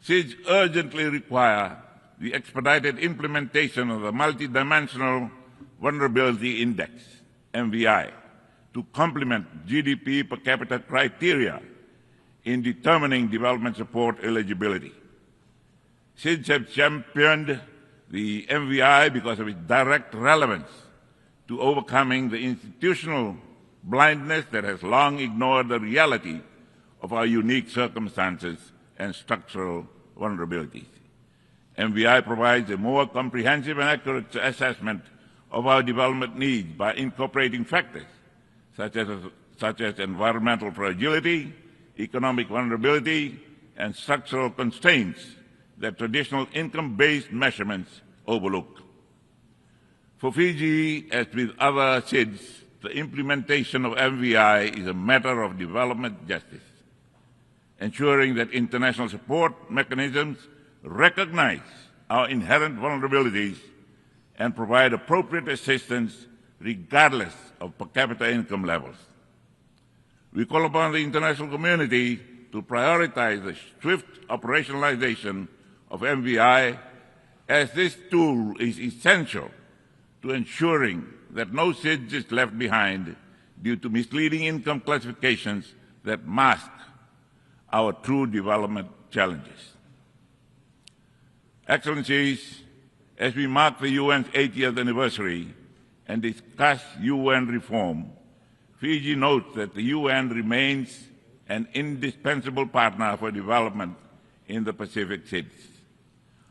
SIDS urgently require the expedited implementation of the Multidimensional Vulnerability Index, MVI, to complement GDP per capita criteria in determining development support eligibility. SIDS have championed the MVI because of its direct relevance to overcoming the institutional blindness that has long ignored the reality of our unique circumstances and structural vulnerabilities. MVI provides a more comprehensive and accurate assessment of our development needs by incorporating factors such as environmental fragility, economic vulnerability, and structural constraints that traditional income-based measurements overlook. For Fiji, as with other SIDS, the implementation of MVI is a matter of development justice, ensuring that international support mechanisms recognize our inherent vulnerabilities and provide appropriate assistance regardless of per capita income levels. We call upon the international community to prioritize the swift operationalization of MVI, as this tool is essential to ensuring that no SIDS is left behind due to misleading income classifications that mask our true development challenges. Excellencies, as we mark the UN's 80th anniversary and discuss UN reform, Fiji notes that the UN remains an indispensable partner for development in the Pacific SIDS.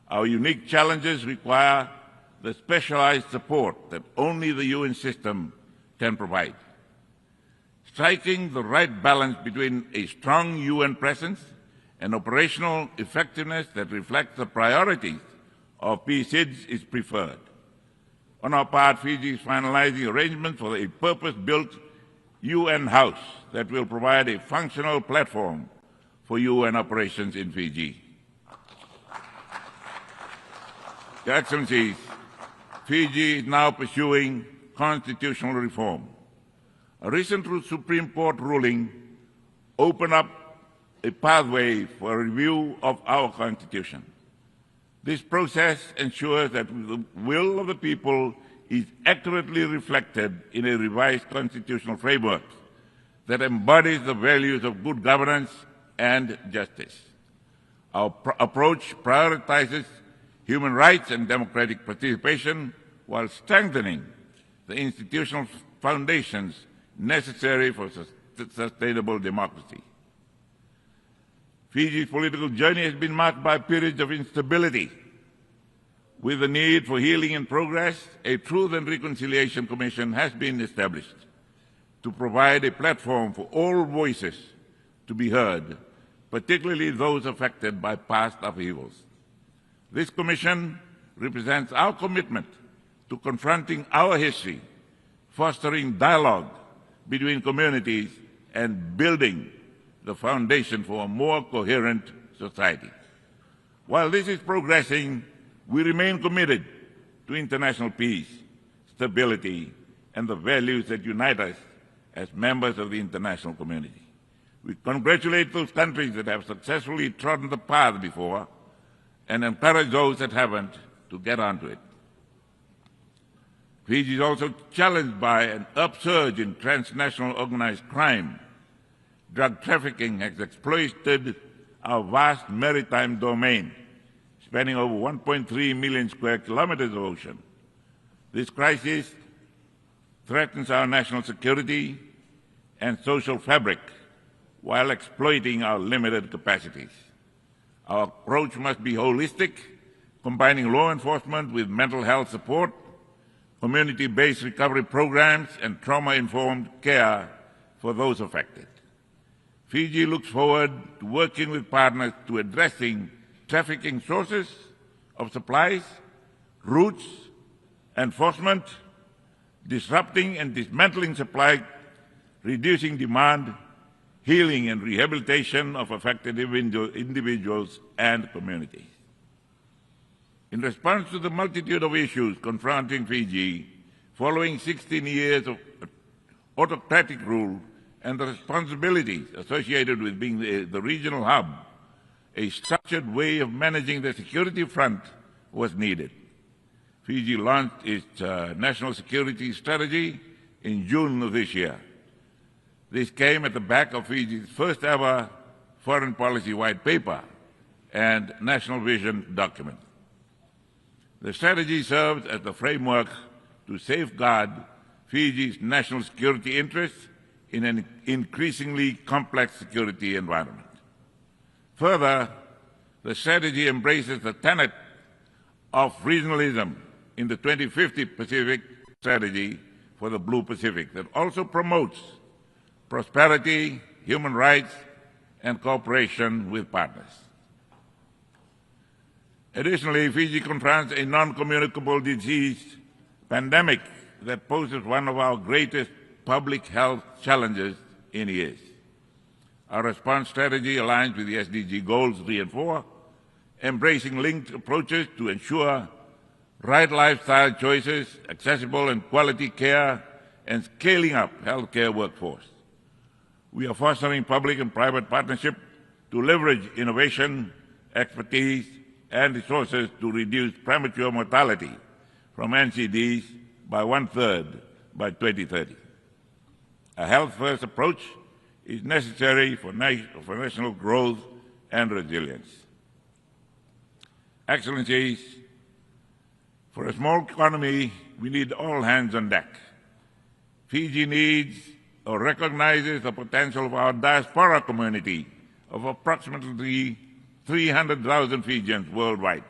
Our unique challenges require the specialized support that only the UN system can provide. Striking the right balance between a strong UN presence and operational effectiveness that reflects the priorities of PSIDS is preferred. On our part, Fiji is finalizing arrangements for a purpose-built UN house that will provide a functional platform for UN operations in Fiji. Your Excellencies, Fiji is now pursuing constitutional reform. A recent Supreme Court ruling opened up a pathway for a review of our Constitution. This process ensures that the will of the people is accurately reflected in a revised constitutional framework that embodies the values of good governance and justice. Our approach prioritizes human rights and democratic participation while strengthening the institutional foundations necessary for sustainable democracy. Fiji's political journey has been marked by periods of instability. With the need for healing and progress, a Truth and Reconciliation Commission has been established to provide a platform for all voices to be heard, particularly those affected by past upheavals. This commission represents our commitment to confronting our history, fostering dialogue between communities, and building the foundation for a more coherent society. While this is progressing, we remain committed to international peace, stability, and the values that unite us as members of the international community. We congratulate those countries that have successfully trodden the path before and encourage those that haven't to get onto it. Fiji is also challenged by an upsurge in transnational organized crime. Drug trafficking has exploited our vast maritime domain, spanning over 1.3 million square kilometers of ocean. This crisis threatens our national security and social fabric while exploiting our limited capacities. Our approach must be holistic, combining law enforcement with mental health support, community-based recovery programs, and trauma-informed care for those affected. Fiji looks forward to working with partners to addressing trafficking sources of supplies, routes, enforcement, disrupting and dismantling supply, reducing demand, healing and rehabilitation of affected individuals and communities. In response to the multitude of issues confronting Fiji, following 16 years of autocratic rule and the responsibilities associated with being the regional hub, a structured way of managing the security front was needed. Fiji launched its national security strategy in June of this year. This came at the back of Fiji's first ever foreign policy white paper and national vision document. The strategy serves as the framework to safeguard Fiji's national security interests in an increasingly complex security environment. Further, the strategy embraces the tenet of regionalism in the 2050 Pacific strategy for the Blue Pacific that also promotes prosperity, human rights, and cooperation with partners. Additionally, Fiji confronts a non-communicable disease pandemic that poses one of our greatest public health challenges in years. Our response strategy aligns with the SDG goals 3 and 4, embracing linked approaches to ensure right lifestyle choices, accessible and quality care, and scaling up healthcare workforce. We are fostering public and private partnership to leverage innovation, expertise, and resources to reduce premature mortality from NCDs by 1/3 by 2030. A health-first approach is necessary for national growth and resilience. Excellencies, for a small economy, we need all hands on deck. Fiji needs or recognizes the potential of our diaspora community of approximately 300,000 Fijians worldwide.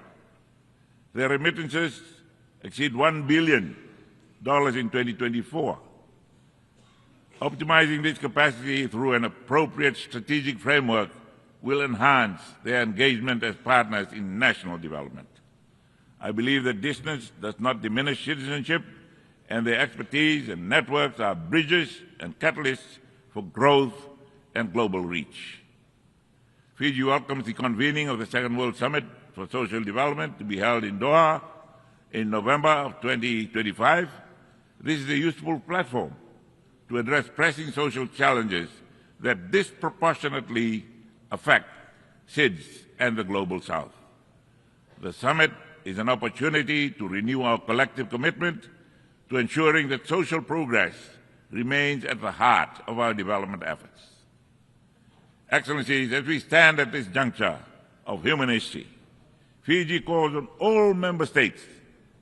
Their remittances exceed $1 billion in 2024. Optimizing this capacity through an appropriate strategic framework will enhance their engagement as partners in national development. I believe that distance does not diminish citizenship, and their expertise and networks are bridges and catalysts for growth and global reach. Fiji welcomes the convening of the Second World Summit for Social Development to be held in Doha in November of 2025. This is a useful platform to address pressing social challenges that disproportionately affect SIDS and the Global South. The summit is an opportunity to renew our collective commitment to ensuring that social progress remains at the heart of our development efforts. Excellencies, as we stand at this juncture of human history, Fiji calls on all member states,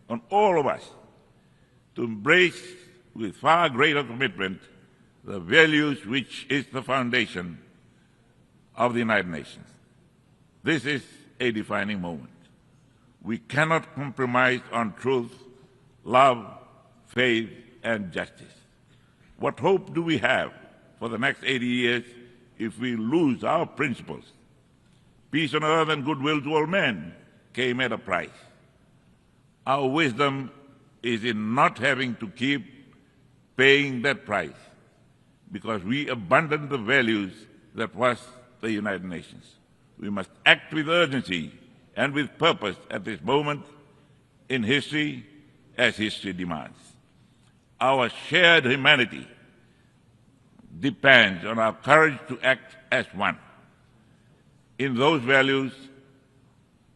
on all of us, to embrace with far greater commitment the values which is the foundation of the United Nations. This is a defining moment. We cannot compromise on truth, love, faith, and justice. What hope do we have for the next 80 years if we lose our principles? Peace on earth and goodwill to all men came at a price. Our wisdom is in not having to keep paying that price because we abandoned the values that was the United Nations. We must act with urgency and with purpose at this moment in history as history demands. Our shared humanity depends on our courage to act as one. In those values,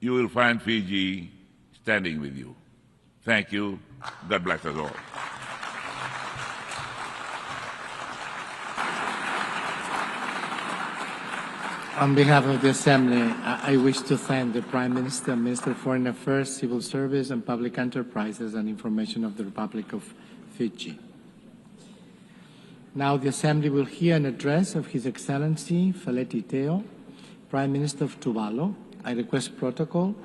you will find Fiji standing with you. Thank you. God bless us all. On behalf of the Assembly, I wish to thank the Prime Minister, Minister of Foreign Affairs, Civil Service and Public Enterprises and Information of the Republic of Fiji. Now the Assembly will hear an address of His Excellency Feleti Teo, Prime Minister of Tuvalu. I request protocol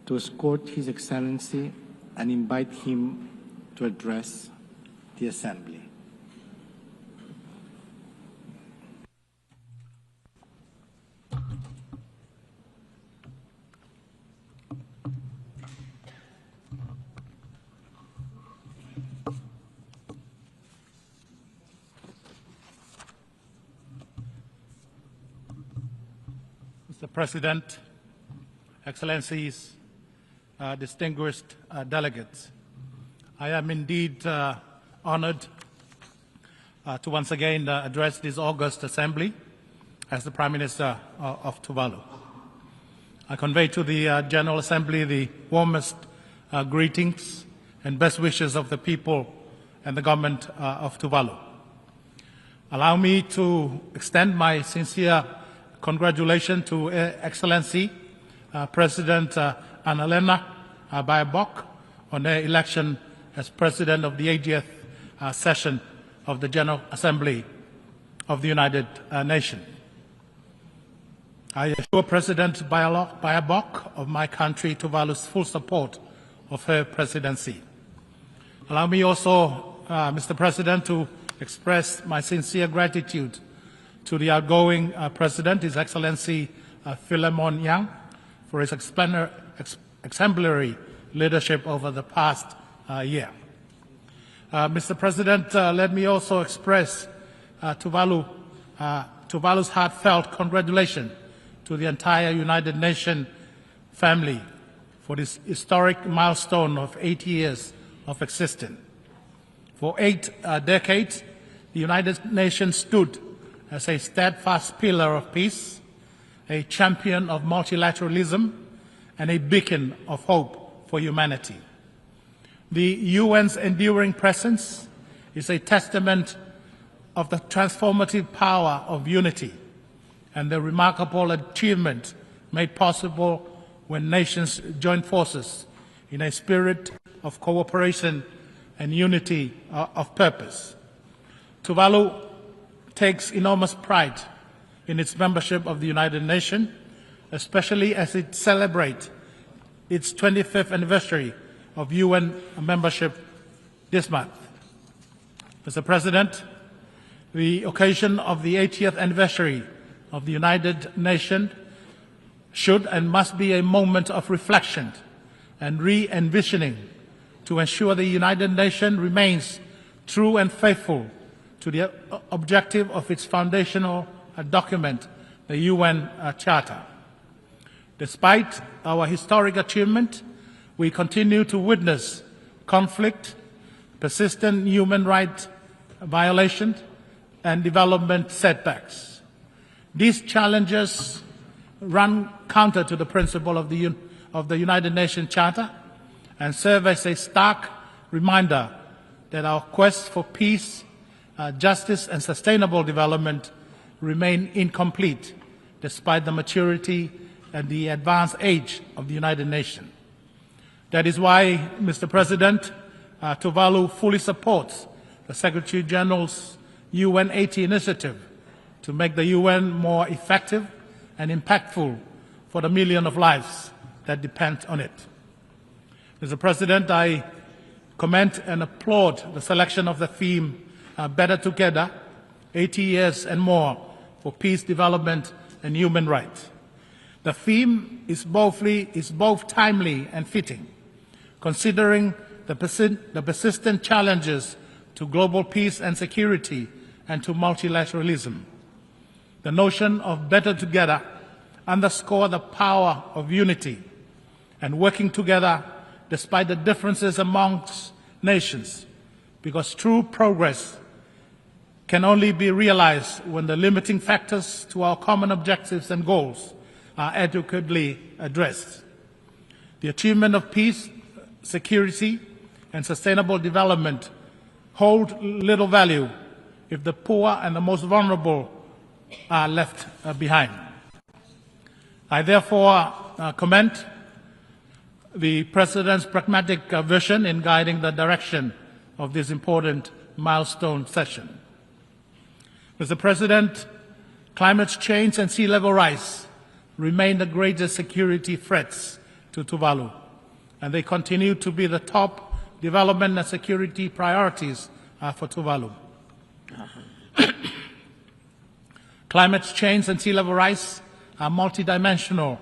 to escort His Excellency and invite him to address the Assembly. Mr. President, Excellencies, distinguished delegates, I am indeed honored to once again address this august Assembly as the Prime Minister of Tuvalu. I convey to the General Assembly the warmest greetings and best wishes of the people and the government of Tuvalu. Allow me to extend my sincere congratulations to Excellency President Annalena Baerbock on their election as President of the 80th session of the General Assembly of the United Nations. I assure President Bayabok of my country, Tuvalu's full support of her presidency. Allow me also, Mr. President, to express my sincere gratitude to the outgoing President, His Excellency Philemon Yang, for his exemplary leadership over the past year. Mr. President, let me also express Tuvalu's heartfelt congratulations to the entire United Nations family for this historic milestone of 8 years of existence. For 8 decades, the United Nations stood as a steadfast pillar of peace, a champion of multilateralism, and a beacon of hope for humanity. The UN's enduring presence is a testament of the transformative power of unity and the remarkable achievement made possible when nations join forces in a spirit of cooperation and unity of purpose. Tuvalu takes enormous pride in its membership of the United Nations, especially as it celebrates its 25th anniversary of UN membership this month. Mr. President, the occasion of the 80th anniversary of the United Nations should and must be a moment of reflection and re-envisioning to ensure the United Nations remains true and faithful to the objective of its foundational document, the UN Charter. Despite our historic achievement, we continue to witness conflict, persistent human rights violations, and development setbacks. These challenges run counter to the principle of the United Nations Charter and serve as a stark reminder that our quest for peace, justice, and sustainable development remain incomplete despite the maturity and the advanced age of the United Nations. That is why, Mr. President, Tuvalu fully supports the Secretary General's UN 80 initiative to make the UN more effective and impactful for the millions of lives that depend on it. Mr. President, I commend and applaud the selection of the theme Better Together, 80 years and more for peace, development, and human rights. The theme is both timely and fitting, considering the persistent challenges to global peace and security and to multilateralism. The notion of better together underscores the power of unity and working together despite the differences amongst nations, because true progress can only be realized when the limiting factors to our common objectives and goals are adequately addressed. The achievement of peace, security, and sustainable development hold little value if the poor and the most vulnerable are left behind. I therefore commend the President's pragmatic vision in guiding the direction of this important milestone session. Mr. President, climate change and sea level rise remain the greatest security threats to Tuvalu, and they continue to be the top development and security priorities for Tuvalu. Climate change and sea level rise are multidimensional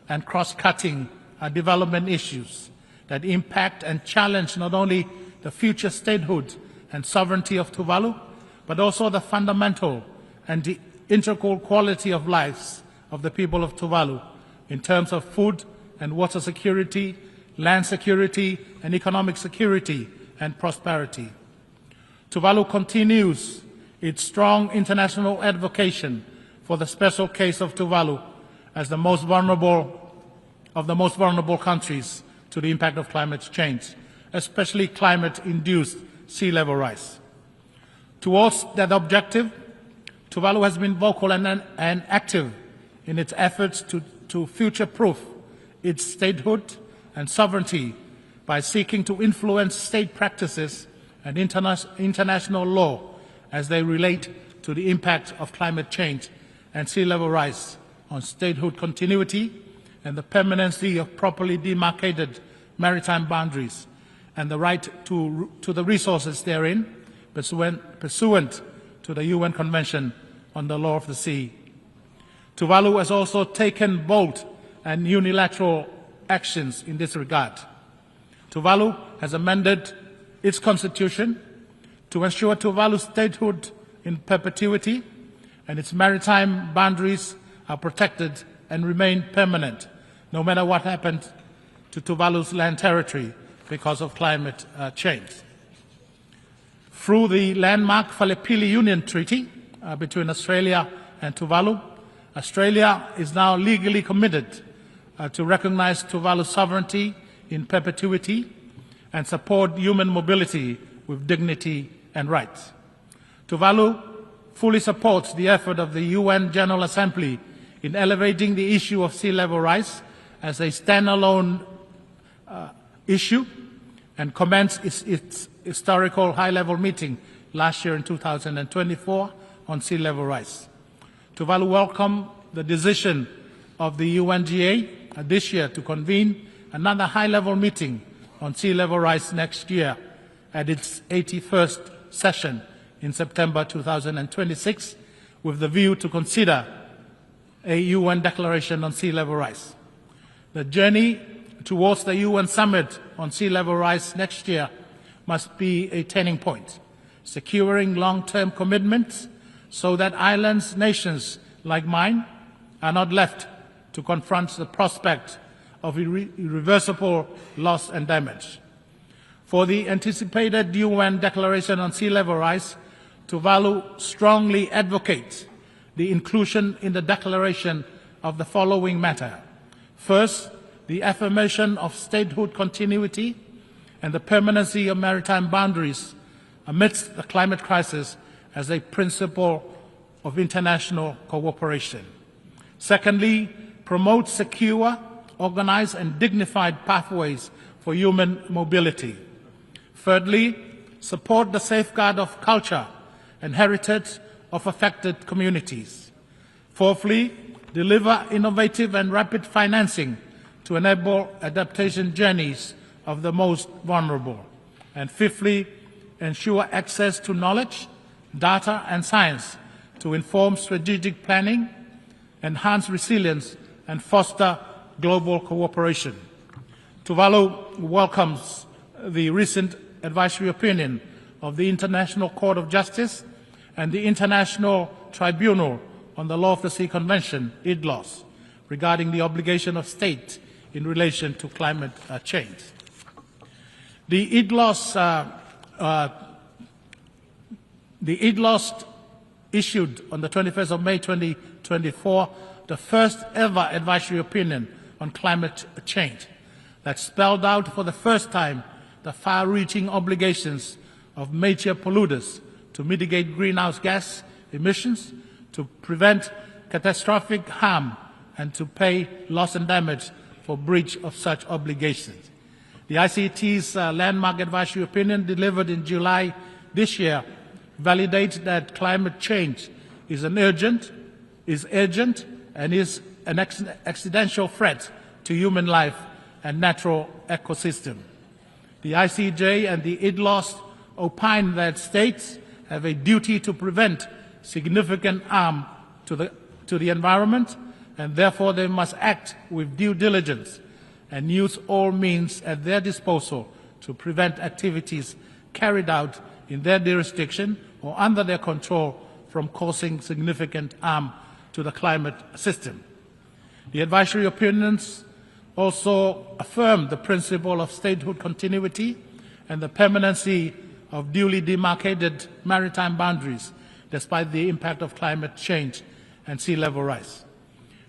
and cross-cutting development issues that impact and challenge not only the future statehood and sovereignty of Tuvalu, but also the fundamental and the integral quality of lives of the people of Tuvalu in terms of food and water security, land security, and economic security and prosperity. Tuvalu continues its strong international advocacy for the special case of Tuvalu as the most vulnerable of the most vulnerable countries to the impact of climate change, especially climate-induced sea level rise. Towards that objective, Tuvalu has been vocal and active in its efforts to future-proof its statehood and sovereignty by seeking to influence state practices and international law as they relate to the impact of climate change and sea level rise on statehood continuity and the permanency of properly demarcated maritime boundaries and the right to the resources therein pursuant to the UN Convention on the Law of the Sea. Tuvalu has also taken bold and unilateral actions in this regard. Tuvalu has amended its constitution to ensure Tuvalu's statehood in perpetuity and its maritime boundaries are protected and remain permanent, no matter what happens to Tuvalu's land territory because of climate change. Through the landmark Falipili Union Treaty between Australia and Tuvalu, Australia is now legally committed to recognize Tuvalu's sovereignty in perpetuity and support human mobility with dignity and rights. Tuvalu fully supports the effort of the UN General Assembly in elevating the issue of sea level rise as a standalone issue and commenced its historical high-level meeting last year in 2024 on sea level rise. Tuvalu welcomed the decision of the UNGA this year to convene another high-level meeting on sea level rise next year at its 81st session in September 2026, with the view to consider a UN declaration on sea level rise. The journey towards the UN summit on sea level rise next year must be a turning point, securing long-term commitments so that islands, nations like mine are not left to confront the prospect of irreversible loss and damage. For the anticipated UN Declaration on Sea Level Rise, Tuvalu strongly advocates the inclusion in the declaration of the following matter. First, the affirmation of statehood continuity and the permanency of maritime boundaries amidst the climate crisis as a principle of international cooperation. Secondly, promote secure, organized and dignified pathways for human mobility. Thirdly, support the safeguard of culture and heritage of affected communities. Fourthly, deliver innovative and rapid financing to enable adaptation journeys of the most vulnerable. And fifthly, ensure access to knowledge, data and science to inform strategic planning, enhance resilience and foster global cooperation. Tuvalu welcomes the recent advisory opinion of the International Court of Justice and the International Tribunal on the Law of the Sea Convention, IDLOS, regarding the obligation of states in relation to climate change. The IDLOS issued on the 21st of May 2024 the first ever advisory opinion on climate change that spelled out for the first time the far-reaching obligations of major polluters to mitigate greenhouse gas emissions, to prevent catastrophic harm, and to pay loss and damage for breach of such obligations. The ICT's landmark advisory opinion delivered in July this year validates that climate change is urgent, and is an existential threat to human life and natural ecosystem. The ICJ and the IDLOS opine that states have a duty to prevent significant harm to the environment, and therefore they must act with due diligence and use all means at their disposal to prevent activities carried out in their jurisdiction or under their control from causing significant harm to the climate system. The advisory opinions also affirm the principle of statehood continuity and the permanency of duly demarcated maritime boundaries despite the impact of climate change and sea level rise.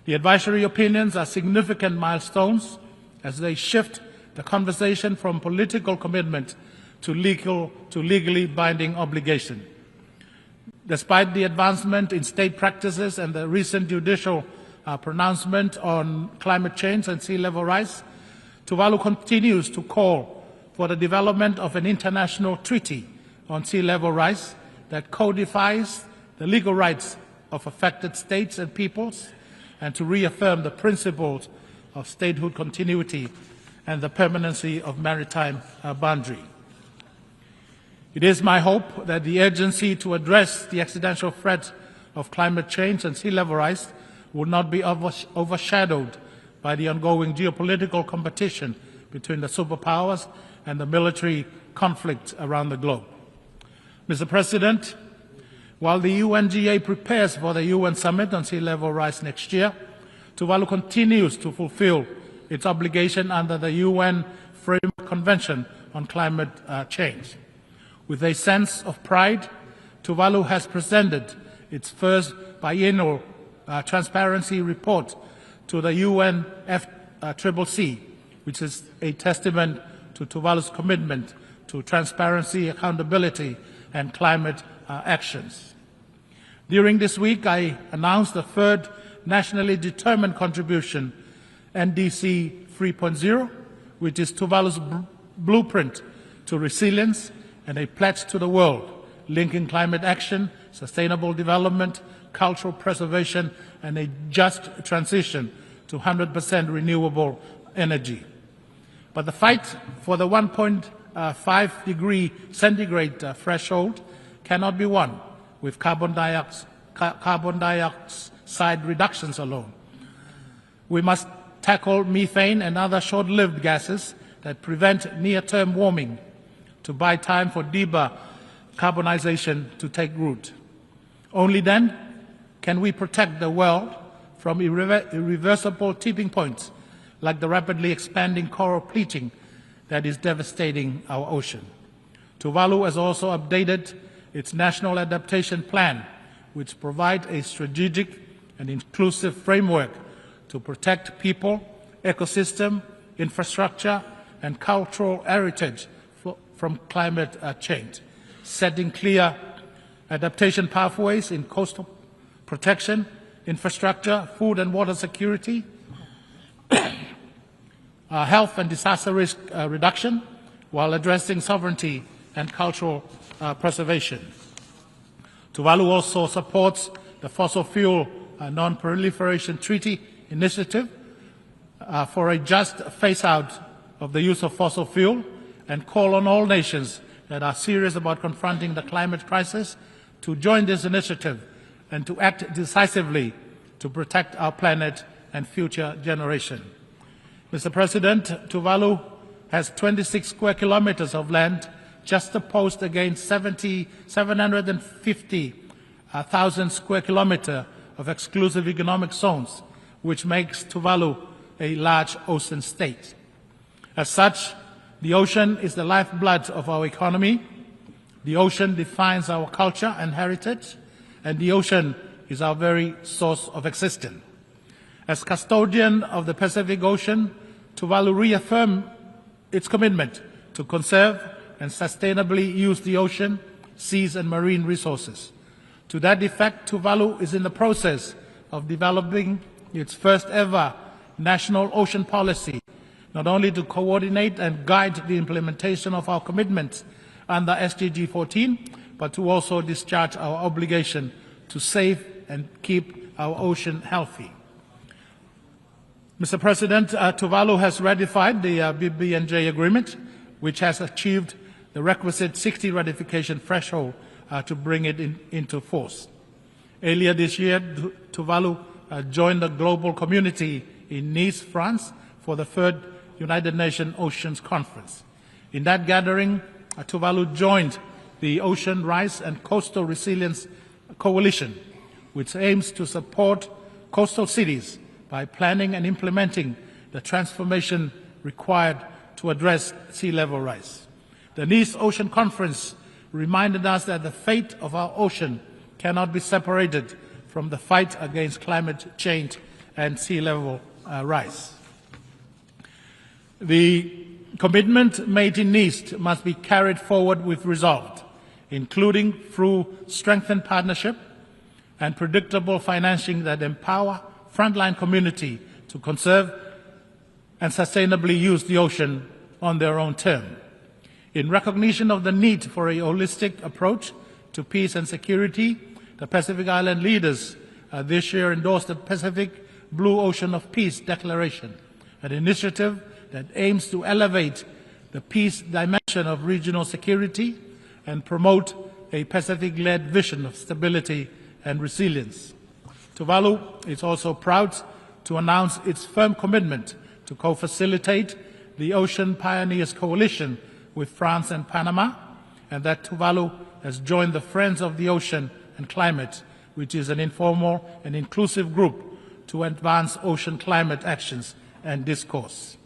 The advisory opinions are significant milestones as they shift the conversation from political commitment to legally binding obligation. Despite the advancement in state practices and the recent judicial pronouncement on climate change and sea level rise, Tuvalu continues to call for the development of an international treaty on sea level rise that codifies the legal rights of affected states and peoples, and to reaffirm the principles of statehood continuity and the permanency of maritime boundary. It is my hope that the urgency to address the existential threat of climate change and sea level rise will not be overshadowed by the ongoing geopolitical competition between the superpowers and the military conflict around the globe. Mr. President, while the UNGA prepares for the UN Summit on Sea Level Rise next year, Tuvalu continues to fulfill its obligation under the UN Framework Convention on Climate Change. With a sense of pride, Tuvalu has presented its first biennial transparency report to the UNFCCC, which is a testament to Tuvalu's commitment to transparency, accountability, and climate actions. During this week, I announced the third nationally determined contribution, NDC 3.0, which is Tuvalu's blueprint to resilience and a pledge to the world, linking climate action, sustainable development, cultural preservation, and a just transition to 100% renewable energy. But the fight for the 1.5 degree centigrade threshold cannot be won with carbon dioxide reductions alone. We must tackle methane and other short-lived gases that prevent near-term warming to buy time for deeper carbonization to take root. Only then can we protect the world from irreversible tipping points like the rapidly expanding coral bleaching that is devastating our ocean. Tuvalu has also updated its National Adaptation Plan, which provides a strategic and inclusive framework to protect people, ecosystem, infrastructure, and cultural heritage from climate change, setting clear adaptation pathways in coastal protection, infrastructure, food and water security, health and disaster risk reduction, while addressing sovereignty and cultural preservation. Tuvalu also supports the Fossil Fuel Non-Proliferation Treaty Initiative for a just phase-out of the use of fossil fuel, and call on all nations that are serious about confronting the climate crisis to join this initiative and to act decisively to protect our planet and future generations. Mr. President, Tuvalu has 26 square kilometers of land just opposed against 750,000 square kilometers of exclusive economic zones, which makes Tuvalu a large ocean state. As such, the ocean is the lifeblood of our economy. The ocean defines our culture and heritage, and the ocean is our very source of existence. As custodian of the Pacific Ocean, Tuvalu reaffirmed its commitment to conserve and sustainably use the ocean, seas, and marine resources. To that effect, Tuvalu is in the process of developing its first ever national ocean policy, not only to coordinate and guide the implementation of our commitments under SDG 14, but to also discharge our obligation to save and keep our ocean healthy. Mr. President, Tuvalu has ratified the BBNJ agreement, which has achieved the requisite 60 ratification threshold to bring it into force. Earlier this year, Tuvalu joined the global community in Nice, France, for the third United Nations Oceans Conference. In that gathering, Tuvalu joined the Ocean Rise and Coastal Resilience Coalition, which aims to support coastal cities by planning and implementing the transformation required to address sea level rise. The Nice Ocean Conference reminded us that the fate of our ocean cannot be separated from the fight against climate change and sea level rise. The commitment made in Nice must be carried forward with resolve, including through strengthened partnership and predictable financing that empower frontline community to conserve and sustainably use the ocean on their own terms. In recognition of the need for a holistic approach to peace and security, the Pacific Island leaders this year endorsed the Pacific Blue Ocean of Peace Declaration, an initiative that aims to elevate the peace dimension of regional security and promote a Pacific-led vision of stability and resilience. Tuvalu is also proud to announce its firm commitment to co-facilitate the Ocean Pioneers Coalition with France and Panama, and that Tuvalu has joined the Friends of the Ocean and Climate, which is an informal and inclusive group to advance ocean climate actions and discourse.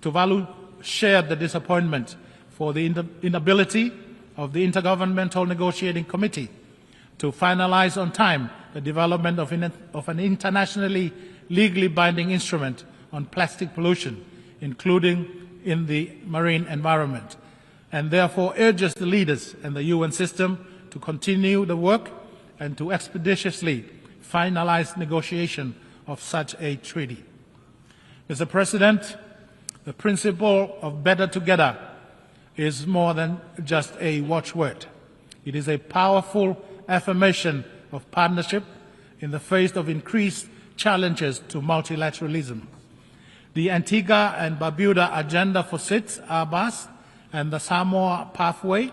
Tuvalu shared the disappointment for the inability of the Intergovernmental Negotiating Committee to finalize on time the development of an internationally legally binding instrument on plastic pollution, including in the marine environment, and therefore urges the leaders and the UN system to continue the work and to expeditiously finalize negotiation of such a treaty. Mr. President, the principle of better together is more than just a watchword. It is a powerful affirmation of partnership in the face of increased challenges to multilateralism. The Antigua and Barbuda Agenda for SIDS, ABAS, and the Samoa Pathway,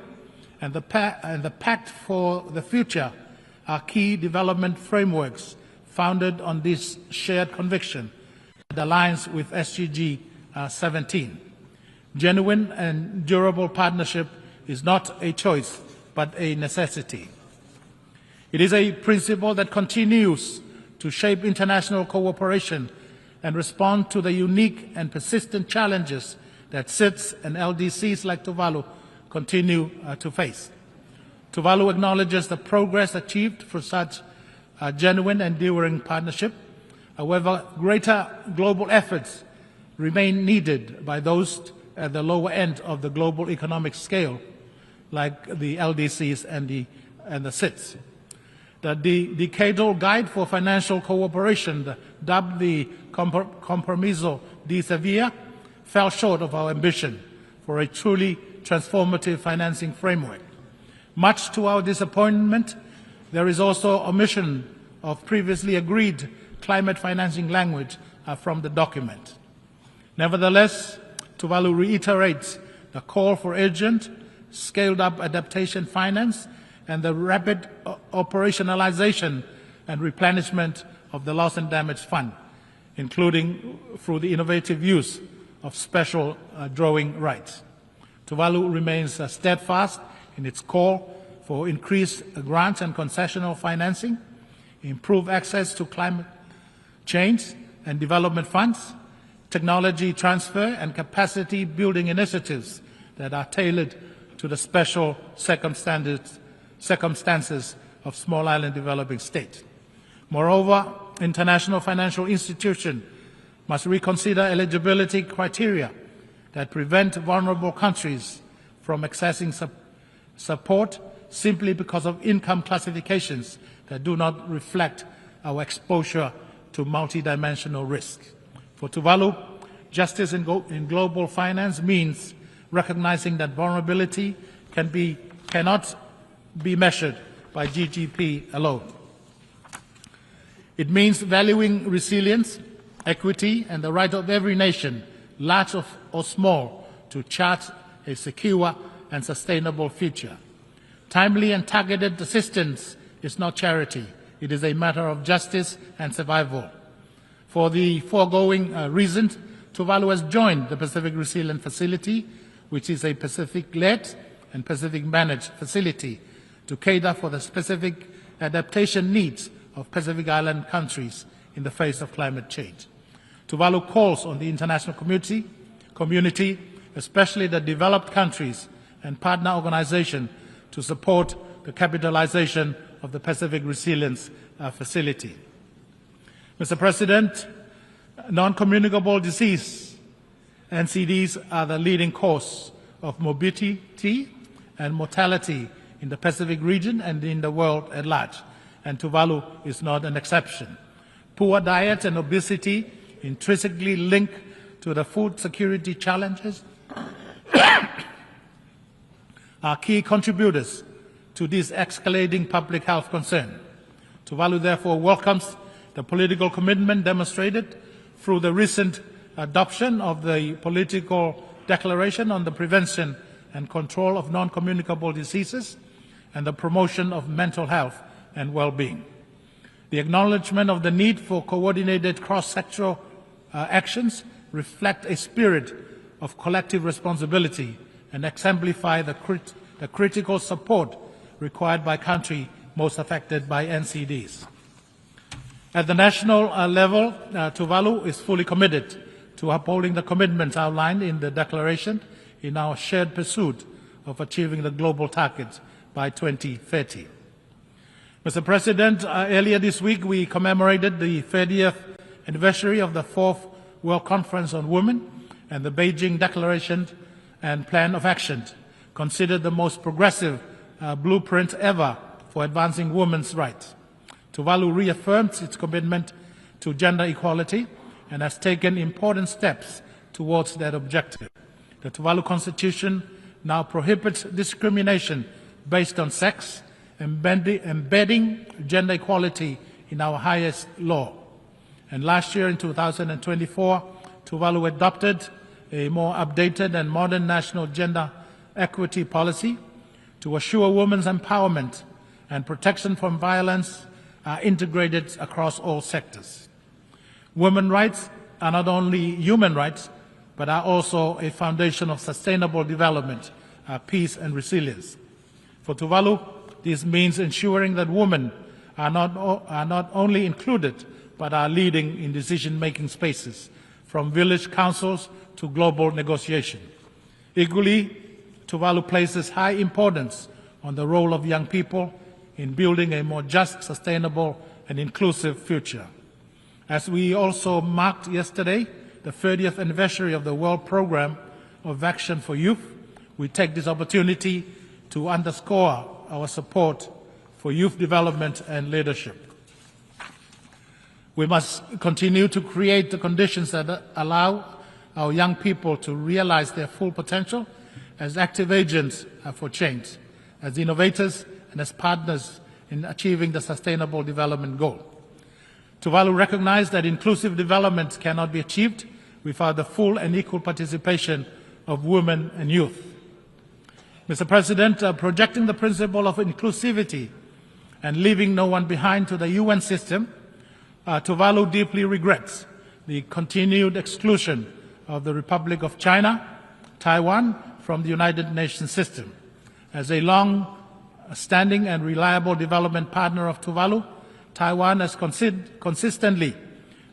and the Pact for the Future are key development frameworks founded on this shared conviction that aligns with SDG 17. Genuine and durable partnership is not a choice, but a necessity. It is a principle that continues to shape international cooperation and respond to the unique and persistent challenges that SIDS and LDCs like Tuvalu continue to face. Tuvalu acknowledges the progress achieved for such a genuine and enduring partnership. However, greater global efforts remain needed by those at the lower end of the global economic scale, like the LDCs and the SIDS. The Decadal Guide for Financial Cooperation, dubbed the Compromiso de Sevilla, fell short of our ambition for a truly transformative financing framework. Much to our disappointment, there is also omission of previously agreed climate financing language from the document. Nevertheless, Tuvalu reiterates the call for urgent, scaled-up adaptation finance and the rapid operationalization and replenishment of the Loss and Damage Fund, including through the innovative use of special drawing rights. Tuvalu remains steadfast in its call for increased grants and concessional financing, improved access to climate change and development funds, technology transfer and capacity building initiatives that are tailored to the special circumstances of small island developing states. Moreover, international financial institutions must reconsider eligibility criteria that prevent vulnerable countries from accessing support simply because of income classifications that do not reflect our exposure to multidimensional risk. For Tuvalu, justice in global finance means recognizing that vulnerability cannot be measured by GDP alone. It means valuing resilience, equity, and the right of every nation, large or small, to chart a secure and sustainable future. Timely and targeted assistance is not charity. It is a matter of justice and survival. For the foregoing reasons, Tuvalu has joined the Pacific Resilience Facility, which is a Pacific-led and Pacific-managed facility to cater for the specific adaptation needs of Pacific Island countries in the face of climate change. Tuvalu calls on the international community, especially the developed countries and partner organizations, to support the capitalization of the Pacific Resilience Facility. Mr. President, non-communicable disease, NCDs, are the leading cause of morbidity and mortality in the Pacific region and in the world at large, and Tuvalu is not an exception. Poor diet and obesity intrinsically linked to the food security challenges are key contributors to this escalating public health concern. Tuvalu therefore welcomes the political commitment demonstrated through the recent adoption of the political declaration on the prevention and control of non-communicable diseases and the promotion of mental health and well-being. The acknowledgement of the need for coordinated cross-sectoral actions reflect a spirit of collective responsibility and exemplify the critical support required by countries most affected by NCDs. At the national level, Tuvalu is fully committed to upholding the commitments outlined in the declaration in our shared pursuit of achieving the global targets by 2030. Mr. President, earlier this week we commemorated the 30th anniversary of the 4th World Conference on Women and the Beijing Declaration and Plan of Action, considered the most progressive blueprint ever for advancing women's rights. Tuvalu reaffirms its commitment to gender equality and has taken important steps towards that objective. The Tuvalu Constitution now prohibits discrimination based on sex, embedding gender equality in our highest law. And last year, in 2024, Tuvalu adopted a more updated and modern national gender equity policy to assure women's empowerment and protection from violence are integrated across all sectors. Women's rights are not only human rights, but are also a foundation of sustainable development, peace and resilience. For Tuvalu, this means ensuring that women are not only included, but are leading in decision-making spaces, from village councils to global negotiation. Equally, Tuvalu places high importance on the role of young people in building a more just, sustainable, and inclusive future. As we also marked yesterday, the 30th anniversary of the World Programme of Action for Youth, we take this opportunity to underscore our support for youth development and leadership. We must continue to create the conditions that allow our young people to realize their full potential as active agents for change, as innovators and as partners in achieving the Sustainable Development Goal. Tuvalu recognized that inclusive development cannot be achieved without the full and equal participation of women and youth. Mr. President, projecting the principle of inclusivity and leaving no one behind to the UN system, Tuvalu deeply regrets the continued exclusion of the Republic of China, Taiwan, from the United Nations system. As a long-standing and reliable development partner of Tuvalu, Taiwan has consistently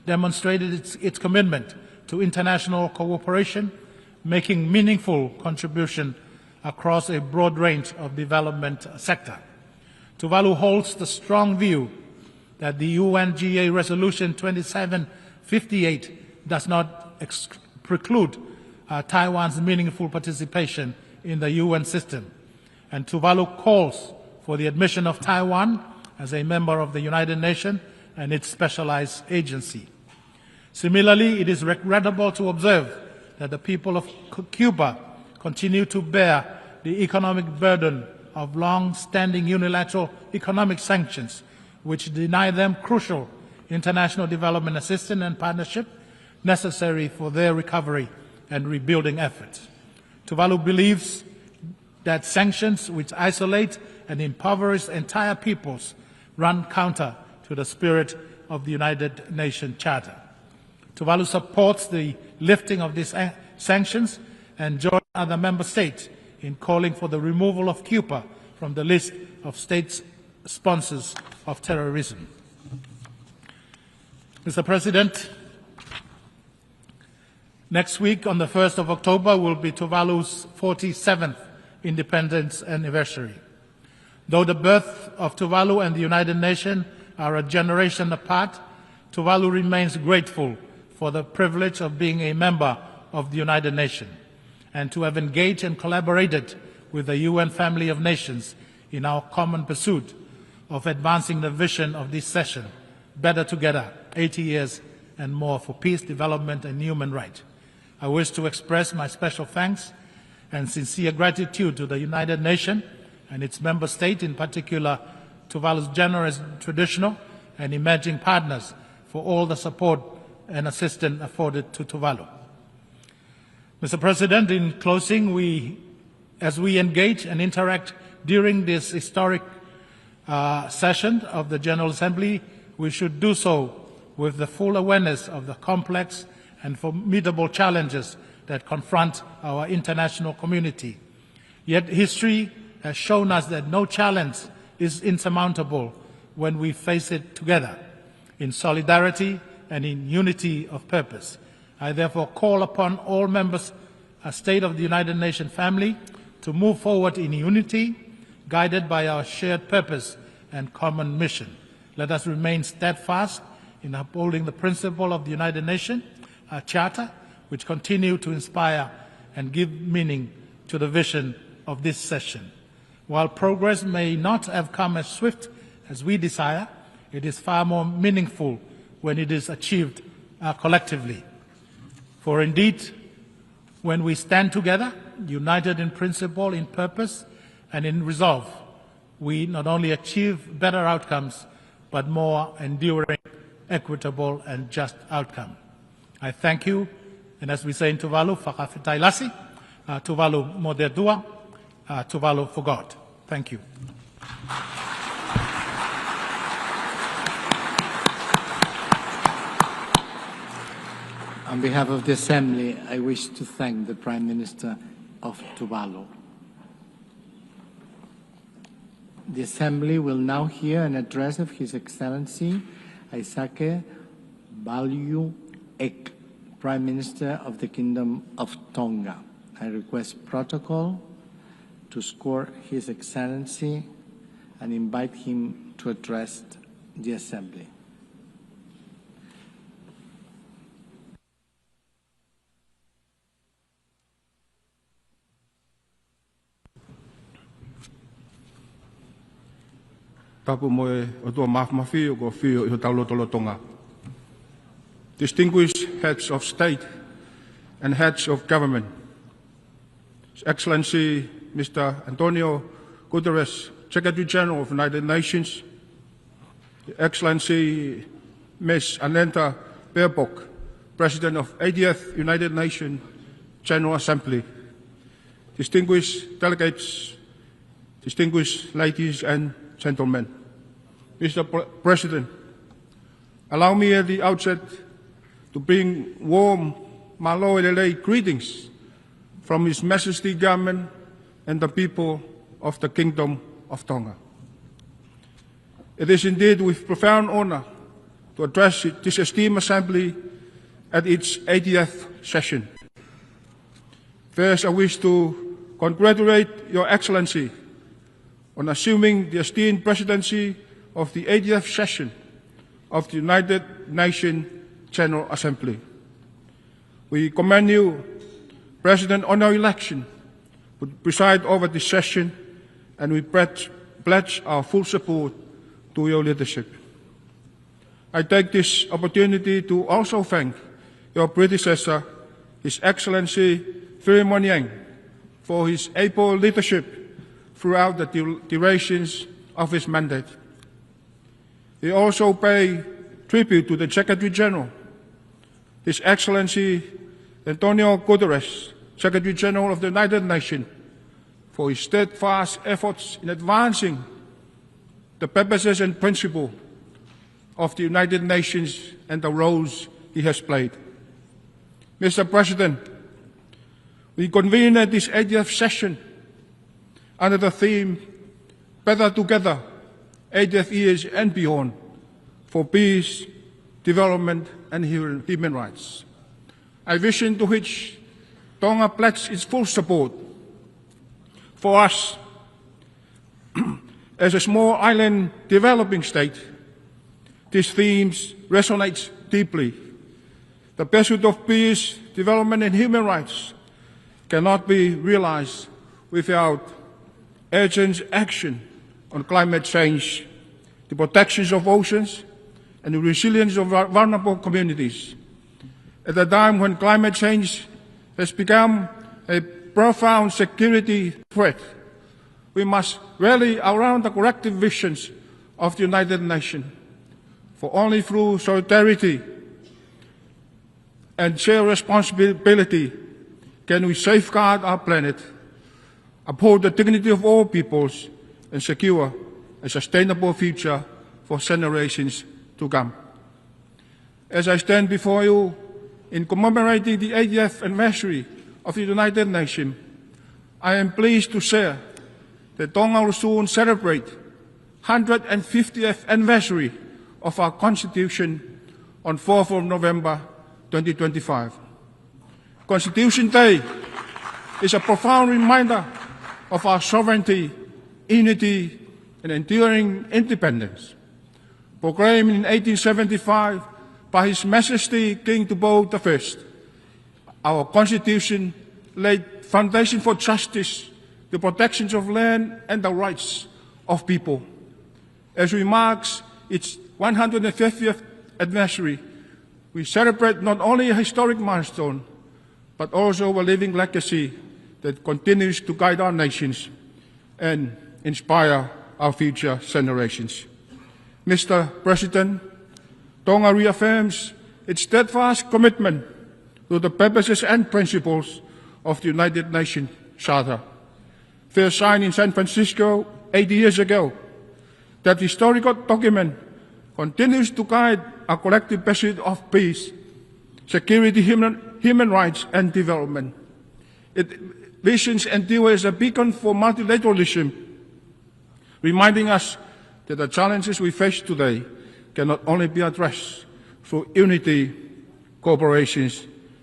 demonstrated its commitment to international cooperation, making meaningful contribution across a broad range of development sector. Tuvalu holds the strong view that the UNGA Resolution 2758 does not preclude Taiwan's meaningful participation in the UN system, and Tuvalu calls for the admission of Taiwan as a member of the United Nations and its specialized agency. Similarly, it is regrettable to observe that the people of Cuba continue to bear the economic burden of long-standing unilateral economic sanctions, which deny them crucial international development assistance and partnership necessary for their recovery and rebuilding efforts. Tuvalu believes that sanctions which isolate and impoverish entire peoples run counter to the spirit of the United Nations Charter. Tuvalu supports the lifting of these sanctions and joins other member states in calling for the removal of Cuba from the list of state sponsors of terrorism. Mr. President, next week on the 1st of October will be Tuvalu's 47th independence anniversary. Though the birth of Tuvalu and the United Nations are a generation apart, Tuvalu remains grateful for the privilege of being a member of the United Nations and to have engaged and collaborated with the UN family of nations in our common pursuit of advancing the vision of this session, Better Together, 80 years and more for peace, development and human rights. I wish to express my special thanks and sincere gratitude to the United Nations and its member states, in particular Tuvalu's generous traditional and emerging partners for all the support and assistance afforded to Tuvalu. Mr. President, in closing, as we engage and interact during this historic session of the General Assembly, we should do so with the full awareness of the complex and formidable challenges that confront our international community. Yet history has shown us that no challenge is insurmountable when we face it together, in solidarity and in unity of purpose. I therefore call upon all members of State of the United Nations family to move forward in unity, guided by our shared purpose and common mission. Let us remain steadfast in upholding the principle of the United Nations Charter, which continue to inspire and give meaning to the vision of this session. While progress may not have come as swift as we desire, it is far more meaningful when it is achieved collectively. For indeed, when we stand together, united in principle, in purpose, and in resolve, we not only achieve better outcomes, but more enduring, equitable, and just outcome. I thank you, and as we say in Tuvalu, whakawhetailasi, Tuvalu moderdua, Tuvalu for God. Thank you. On behalf of the Assembly, I wish to thank the Prime Minister of Tuvalu. The Assembly will now hear an address of His Excellency Isake Balyu Ek, Prime Minister of the Kingdom of Tonga. I request protocol to score His Excellency and invite him to address the Assembly. Tapu moe o tua mafi o ko whio I ho taulotolo tonga. Distinguished heads of state and heads of government, His Excellency Mr. Antonio Guterres, Secretary General of the United Nations, His Excellency Ms. Annette Baerbock, President of 80th United Nations General Assembly, distinguished delegates, distinguished ladies and gentlemen. Mr. President, allow me at the outset to bring warm Malolele greetings from His Majesty Government and the people of the Kingdom of Tonga. It is indeed with profound honor to address this esteemed Assembly at its 80th session. First, I wish to congratulate Your Excellency on assuming the esteemed presidency of the 80th session of the United Nations General Assembly. We commend you, President, on our election, to preside over this session, and we pledge our full support to your leadership. I take this opportunity to also thank your predecessor, His Excellency Pheromoniang, for his able leadership throughout the durations of his mandate. He also paid tribute to the Secretary General, His Excellency Antonio Guterres, Secretary General of the United Nations, for his steadfast efforts in advancing the purposes and principles of the United Nations and the roles he has played. Mr. President, we convene at this 80th session under the theme, Better Together, 80th years and beyond, for peace, development, and human rights. A vision to which Tonga pledges its full support. For us, as a small island developing state, these themes resonate deeply. The pursuit of peace, development, and human rights cannot be realized without urgent action on climate change, the protection of oceans, and the resilience of vulnerable communities. At a time when climate change has become a profound security threat, we must rally around the collective visions of the United Nations. For only through solidarity and shared responsibility can we safeguard our planet, uphold the dignity of all peoples, and secure a sustainable future for generations to come. As I stand before you in commemorating the 80th anniversary of the United Nations, I am pleased to share that Tonga will soon celebrate 150th anniversary of our Constitution on 4th of November 2025. Constitution Day is a profound reminder of our sovereignty, unity, and enduring independence. Proclaimed in 1875 by His Majesty King Tobago I, our Constitution laid foundation for justice, the protection of land, and the rights of people. As we mark its 150th anniversary, we celebrate not only a historic milestone, but also a living legacy that continues to guide our nations and inspire our future generations. Mr. President, Tonga reaffirms its steadfast commitment to the purposes and principles of the United Nations Charter, first signed in San Francisco 80 years ago. That historical document continues to guide our collective pursuit of peace, security, human rights, and development. It visions Antigua as a beacon for multilateralism, reminding us that the challenges we face today cannot only be addressed through unity, cooperation,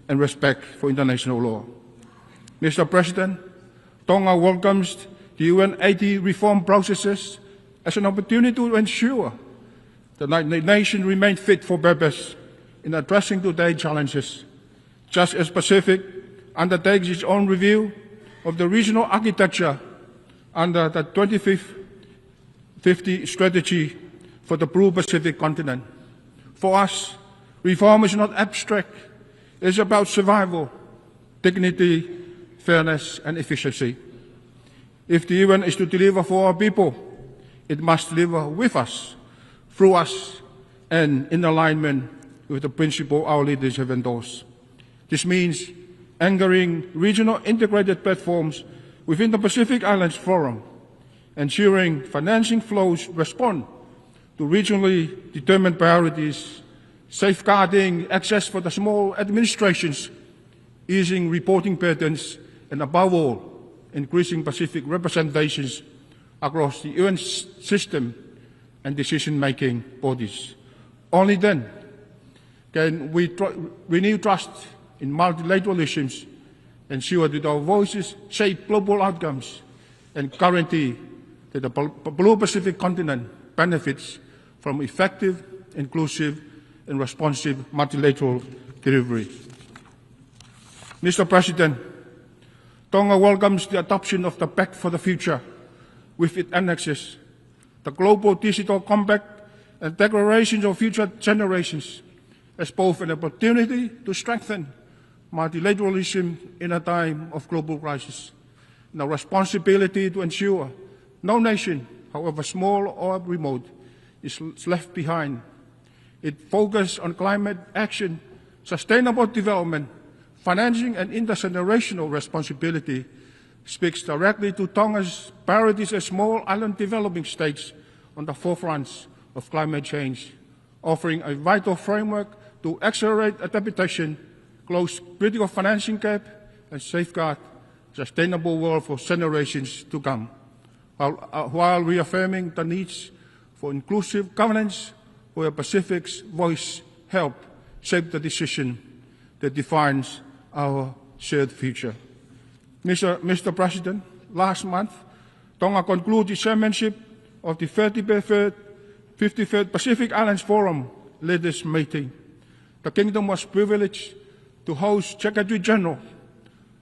and respect for international law. Mr. President, Tonga welcomes the UN 80 reform processes as an opportunity to ensure that the nation remains fit for purpose in addressing today's challenges. Just as Pacific undertakes its own review of the regional architecture under the 2050 strategy for the Blue Pacific continent. For us, reform is not abstract. It is about survival, dignity, fairness, and efficiency. If the UN is to deliver for our people, it must deliver with us, through us, and in alignment with the principle our leaders have endorsed. This means anchoring regional integrated platforms within the Pacific Islands Forum, ensuring financing flows respond to regionally determined priorities, safeguarding access for the small administrations, easing reporting patterns, and above all, increasing Pacific representations across the UN system and decision-making bodies. Only then can we renew trust in multilateralism, ensure that our voices shape global outcomes, and guarantee that the Blue Pacific continent benefits from effective, inclusive, and responsive multilateral delivery. Mr. President, Tonga welcomes the adoption of the Pact for the Future with its annexes, the Global Digital Compact, and declarations of future generations as both an opportunity to strengthen multilateralism in a time of global crisis, and a responsibility to ensure no nation, however small or remote, is left behind. It focuses on climate action, sustainable development, financing, and intergenerational responsibility, speaks directly to Tonga's priorities as small island developing states on the forefront of climate change, offering a vital framework to accelerate adaptation, close critical financing gap, and safeguard a sustainable world for generations to come, while reaffirming the needs for inclusive governance where Pacific's voice help shape the decision that defines our shared future. Mr. President, last month, Tonga concluded the chairmanship of the 53rd Pacific Islands Forum Leaders Meeting. The Kingdom was privileged to host Secretary General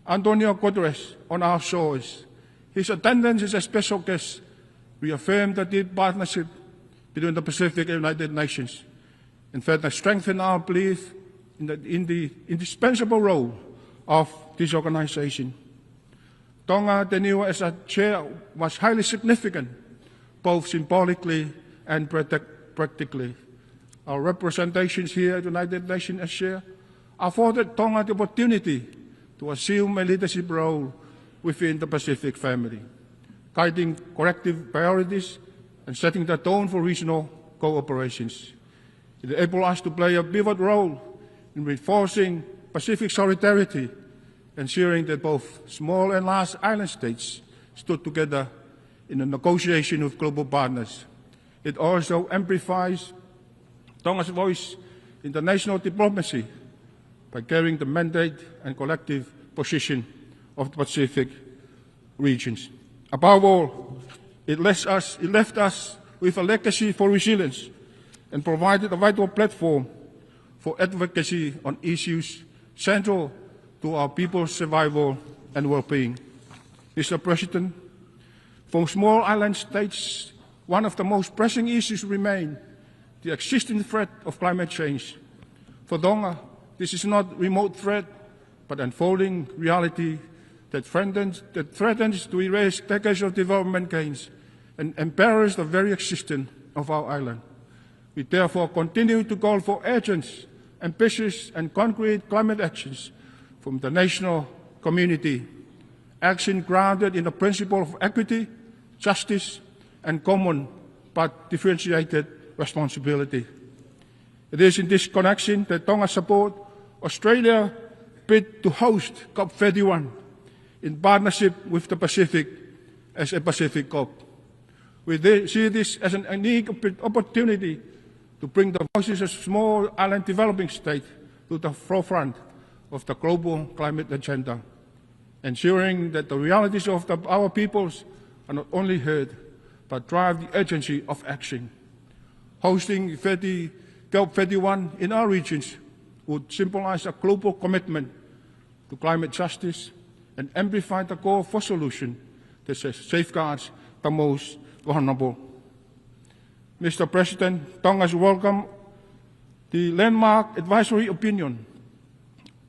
Antonio Guterres on our shores. His attendance as a special guest reaffirmed the deep partnership between the Pacific and United Nations, and further strengthened our belief in the indispensable role of this organization. Tonga tenure as a chair was highly significant, both symbolically and practically. our representations here at the United Nations share, afforded Tonga the opportunity to assume a leadership role within the Pacific family, guiding collective priorities and setting the tone for regional cooperations. It enabled us to play a pivotal role in reinforcing Pacific solidarity, ensuring that both small and large island states stood together in a negotiation with global partners. It also amplifies Tonga's voice in international diplomacy by carrying the mandate and collective position of the Pacific regions. Above all, it left us with a legacy for resilience and provided a vital platform for advocacy on issues central to our people's survival and well-being. Mr. President, for small island states, one of the most pressing issues remain the existing threat of climate change. For Tonga, this is not a remote threat, but unfolding reality that threatens to erase decades of development gains and imperils the very existence of our island. We therefore continue to call for urgent, ambitious and concrete climate actions from the national community, action grounded in the principle of equity, justice and common but differentiated responsibility. It is in this connection that Tonga support Australia bid to host COP31 in partnership with the Pacific as a Pacific COP. We see this as an unique opportunity to bring the voices of small island developing states to the forefront of the global climate agenda, ensuring that the realities of our peoples are not only heard, but drive the urgency of action. Hosting COP31 in our regions would symbolize a global commitment to climate justice and amplify the call for solutions that safeguards the most vulnerable. Mr. President, Tonga's welcome the landmark advisory opinion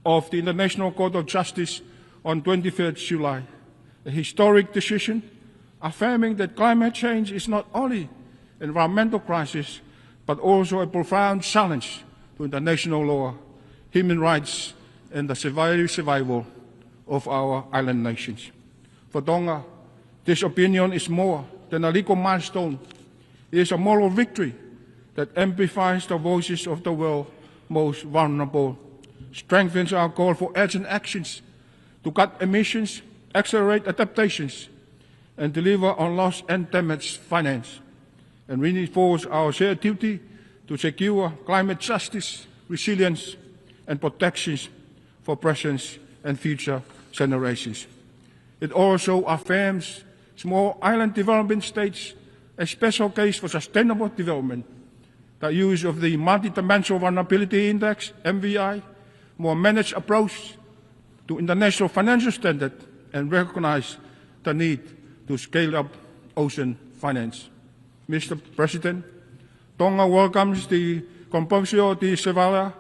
of the International Court of Justice on 23rd July, a historic decision affirming that climate change is not only an environmental crisis, but also a profound challenge to international law, human rights, and the survival of our island nations. For Tonga, this opinion is more than a legal milestone. It is a moral victory that amplifies the voices of the world's most vulnerable, strengthens our call for urgent actions to cut emissions, accelerate adaptations, and deliver on lost and damaged finance, and reinforce our shared duty to secure climate justice, resilience, and protections for present and future generations. It also affirms small island developing states a special case for sustainable development. The use of the Multidimensional Vulnerability Index, MVI, more managed approach to international financial standard, and recognize the need to scale up ocean finance. Mr. President, Tonga welcomes the Convention de Sevilla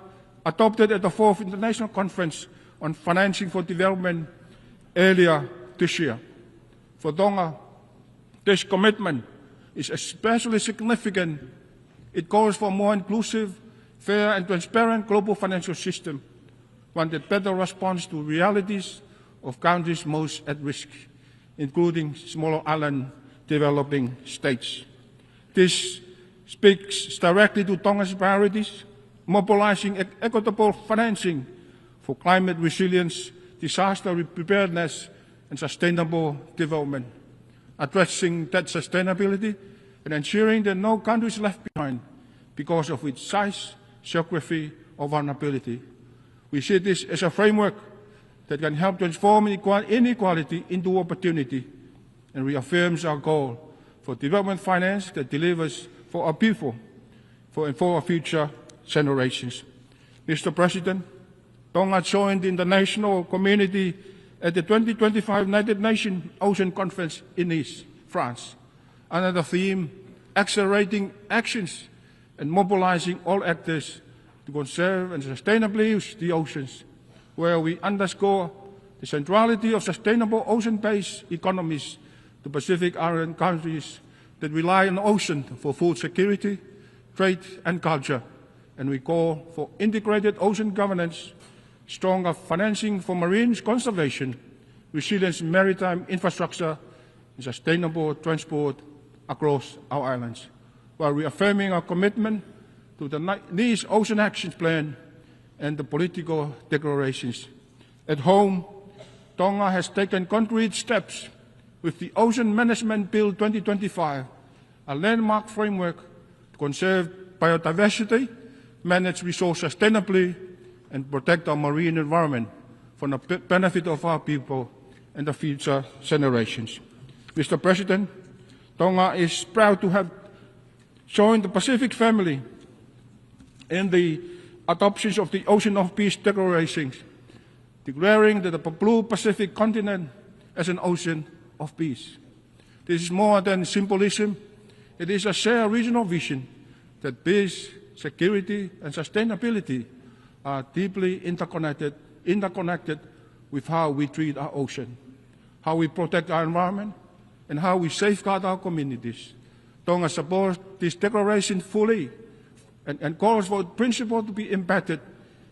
adopted at the 4th International Conference on Financing for Development earlier this year. For Tonga, this commitment is especially significant. It calls for a more inclusive, fair and transparent global financial system, one that better responds to realities of countries most at risk, including smaller island developing states. This speaks directly to Tonga's priorities, mobilizing equitable financing for climate resilience, disaster preparedness, and sustainable development, addressing that sustainability and ensuring that no country is left behind because of its size, geography, or vulnerability. We see this as a framework that can help transform inequality into opportunity and reaffirms our goal for development finance that delivers for our people and for our future generations. Mr. President, Tonga joined the international community at the 2025 United Nations Ocean Conference in Nice, France, under the theme Accelerating Actions and Mobilizing All Actors to Conserve and Sustainably Use the Oceans, where we underscore the centrality of sustainable ocean-based economies to Pacific Island countries that rely on the ocean for food security, trade and culture, and we call for integrated ocean governance, stronger financing for marine conservation, resilient maritime infrastructure, and sustainable transport across our islands, while reaffirming our commitment to the Nice Ocean Action Plan and the political declarations. At home, Tonga has taken concrete steps with the Ocean Management Bill 2025, a landmark framework to conserve biodiversity, manage resources sustainably, and protect our marine environment for the benefit of our people and the future generations. Mr. President, Tonga is proud to have joined the Pacific family in the adoption of the Ocean of Peace declarations, declaring that the Blue Pacific continent as an ocean of peace. This is more than symbolism. It is a shared regional vision that peace, security, and sustainability are deeply interconnected with how we treat our ocean, how we protect our environment, and how we safeguard our communities. Tonga supports this declaration fully and calls for the principle to be embedded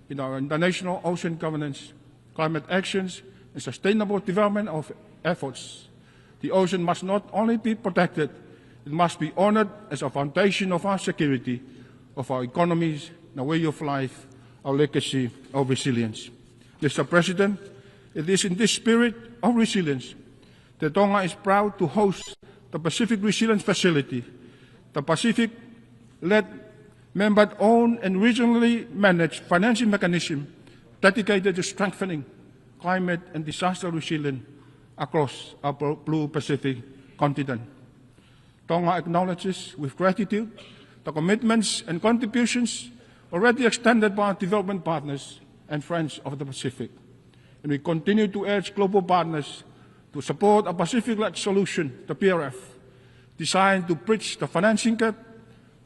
in our international ocean governance, climate actions, and sustainable development of efforts. The ocean must not only be protected, it must be honored as a foundation of our security, of our economies, our way of life, our legacy of resilience. Mr. President, it is in this spirit of resilience that Tonga is proud to host the Pacific Resilience Facility, the Pacific-led, member-owned and regionally managed financing mechanism dedicated to strengthening climate and disaster resilience across our Blue Pacific continent. Tonga acknowledges with gratitude the commitments and contributions already extended by our development partners and friends of the Pacific. And we continue to urge global partners to support a Pacific-led solution, the PRF, designed to bridge the financing gap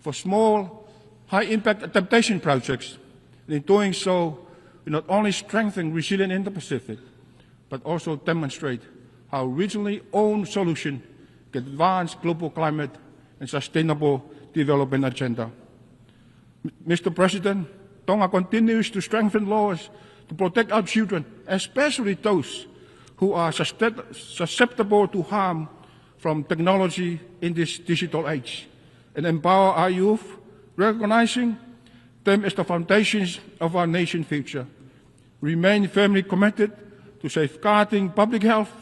for small, high-impact adaptation projects. And in doing so, we not only strengthen resilience in the Pacific, but also demonstrate how regionally owned solutions can advance global climate and sustainable development agenda. Mr. President, Tonga continues to strengthen laws to protect our children, especially those who are susceptible to harm from technology in this digital age, and empower our youth, recognizing them as the foundations of our nation's future. Remain firmly committed to safeguarding public health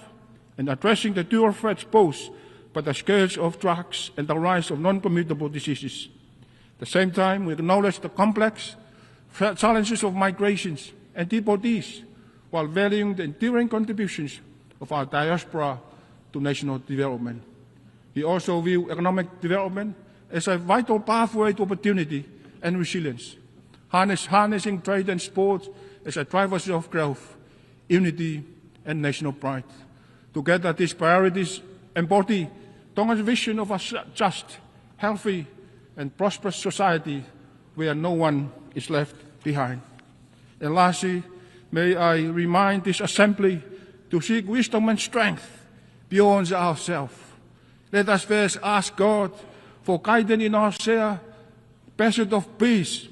and addressing the dual threats posed by the scourge of drugs and the rise of non-communicable diseases. At the same time, we acknowledge the complex challenges of migrations and deportees, while valuing the enduring contributions of our diaspora to national development. We also view economic development as a vital pathway to opportunity and resilience, harnessing trade and sports as a drivers of growth, unity, and national pride. Together, these priorities embody Tonga's vision of a just, healthy, and prosperous society where no one is left behind. And lastly, may I remind this assembly to seek wisdom and strength beyond ourselves. Let us first ask God for guidance in our shared pursuit of peace,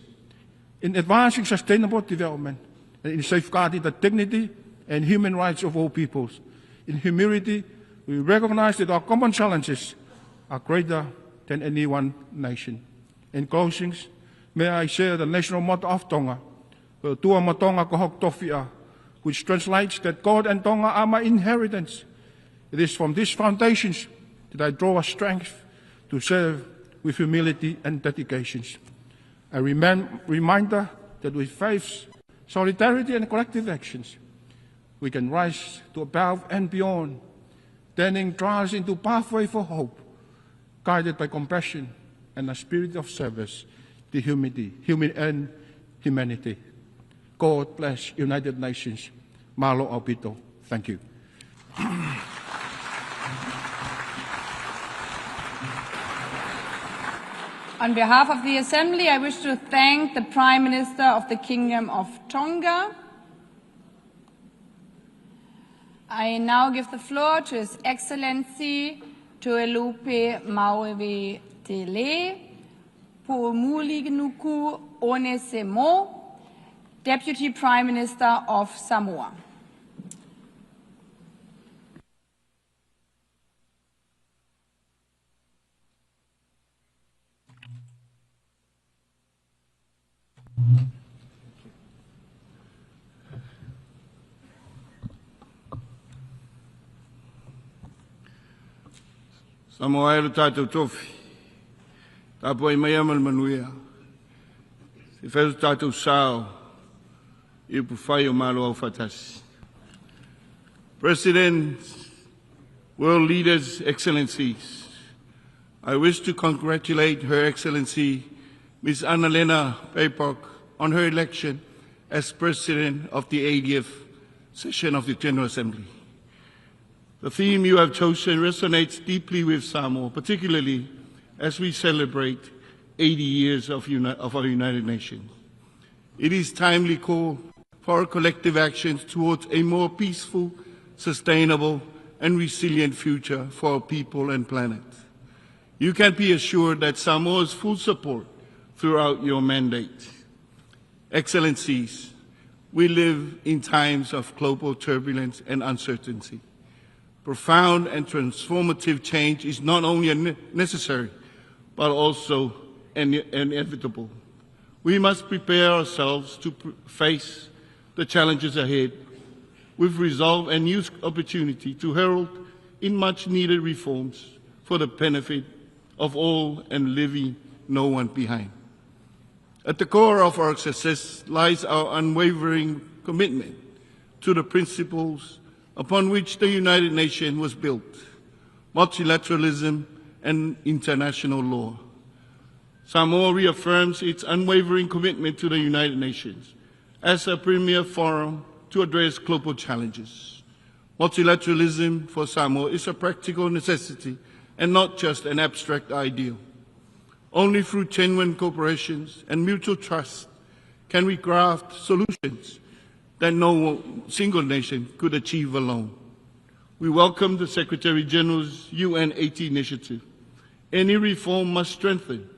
in advancing sustainable development, and in safeguarding the dignity and human rights of all peoples. In humility, we recognize that our common challenges are greater than any one nation. In closing, may I share the national motto of Tonga, Tua ma Tonga ko hok tofia, which translates that God and Tonga are my inheritance. It is from these foundations that I draw a strength to serve with humility and dedication. A reminder that with faith, solidarity, and collective actions, we can rise to above and beyond, turning trials into pathway for hope, guided by compassion and a spirit of service to humanity. God bless United Nations. Malo Aupito. Thank you. On behalf of the Assembly, I wish to thank the Prime Minister of the Kingdom of Tonga. I now give the floor to His Excellency Tuelupe Mauivi Tele, Puumulinuku Onesemo, Deputy Prime Minister of Samoa. Samoa e tātou tofi, tāpua I mai amal manuia, se whairu tātou sao, I upu whai o malo au whatasi. Presidents, world leaders, excellencies, I wish to congratulate Her Excellency Ms. Annalena Baerbock on her election as President of the 80th session of the General Assembly. The theme you have chosen resonates deeply with Samoa, particularly as we celebrate 80 years of our United Nations. It is timely call for our collective actions towards a more peaceful, sustainable, and resilient future for our people and planet. You can be assured that Samoa's full support throughout your mandate. Excellencies, we live in times of global turbulence and uncertainty. Profound and transformative change is not only necessary, but also inevitable. We must prepare ourselves to face the challenges ahead with resolve and use opportunity to herald in much-needed reforms for the benefit of all and leaving no one behind. At the core of our success lies our unwavering commitment to the principles upon which the United Nations was built, multilateralism and international law. Samoa reaffirms its unwavering commitment to the United Nations as a premier forum to address global challenges. Multilateralism for Samoa is a practical necessity and not just an abstract ideal. Only through genuine cooperations and mutual trust can we craft solutions that no single nation could achieve alone. We welcome the Secretary General's UN 80 initiative. Any reform must strengthen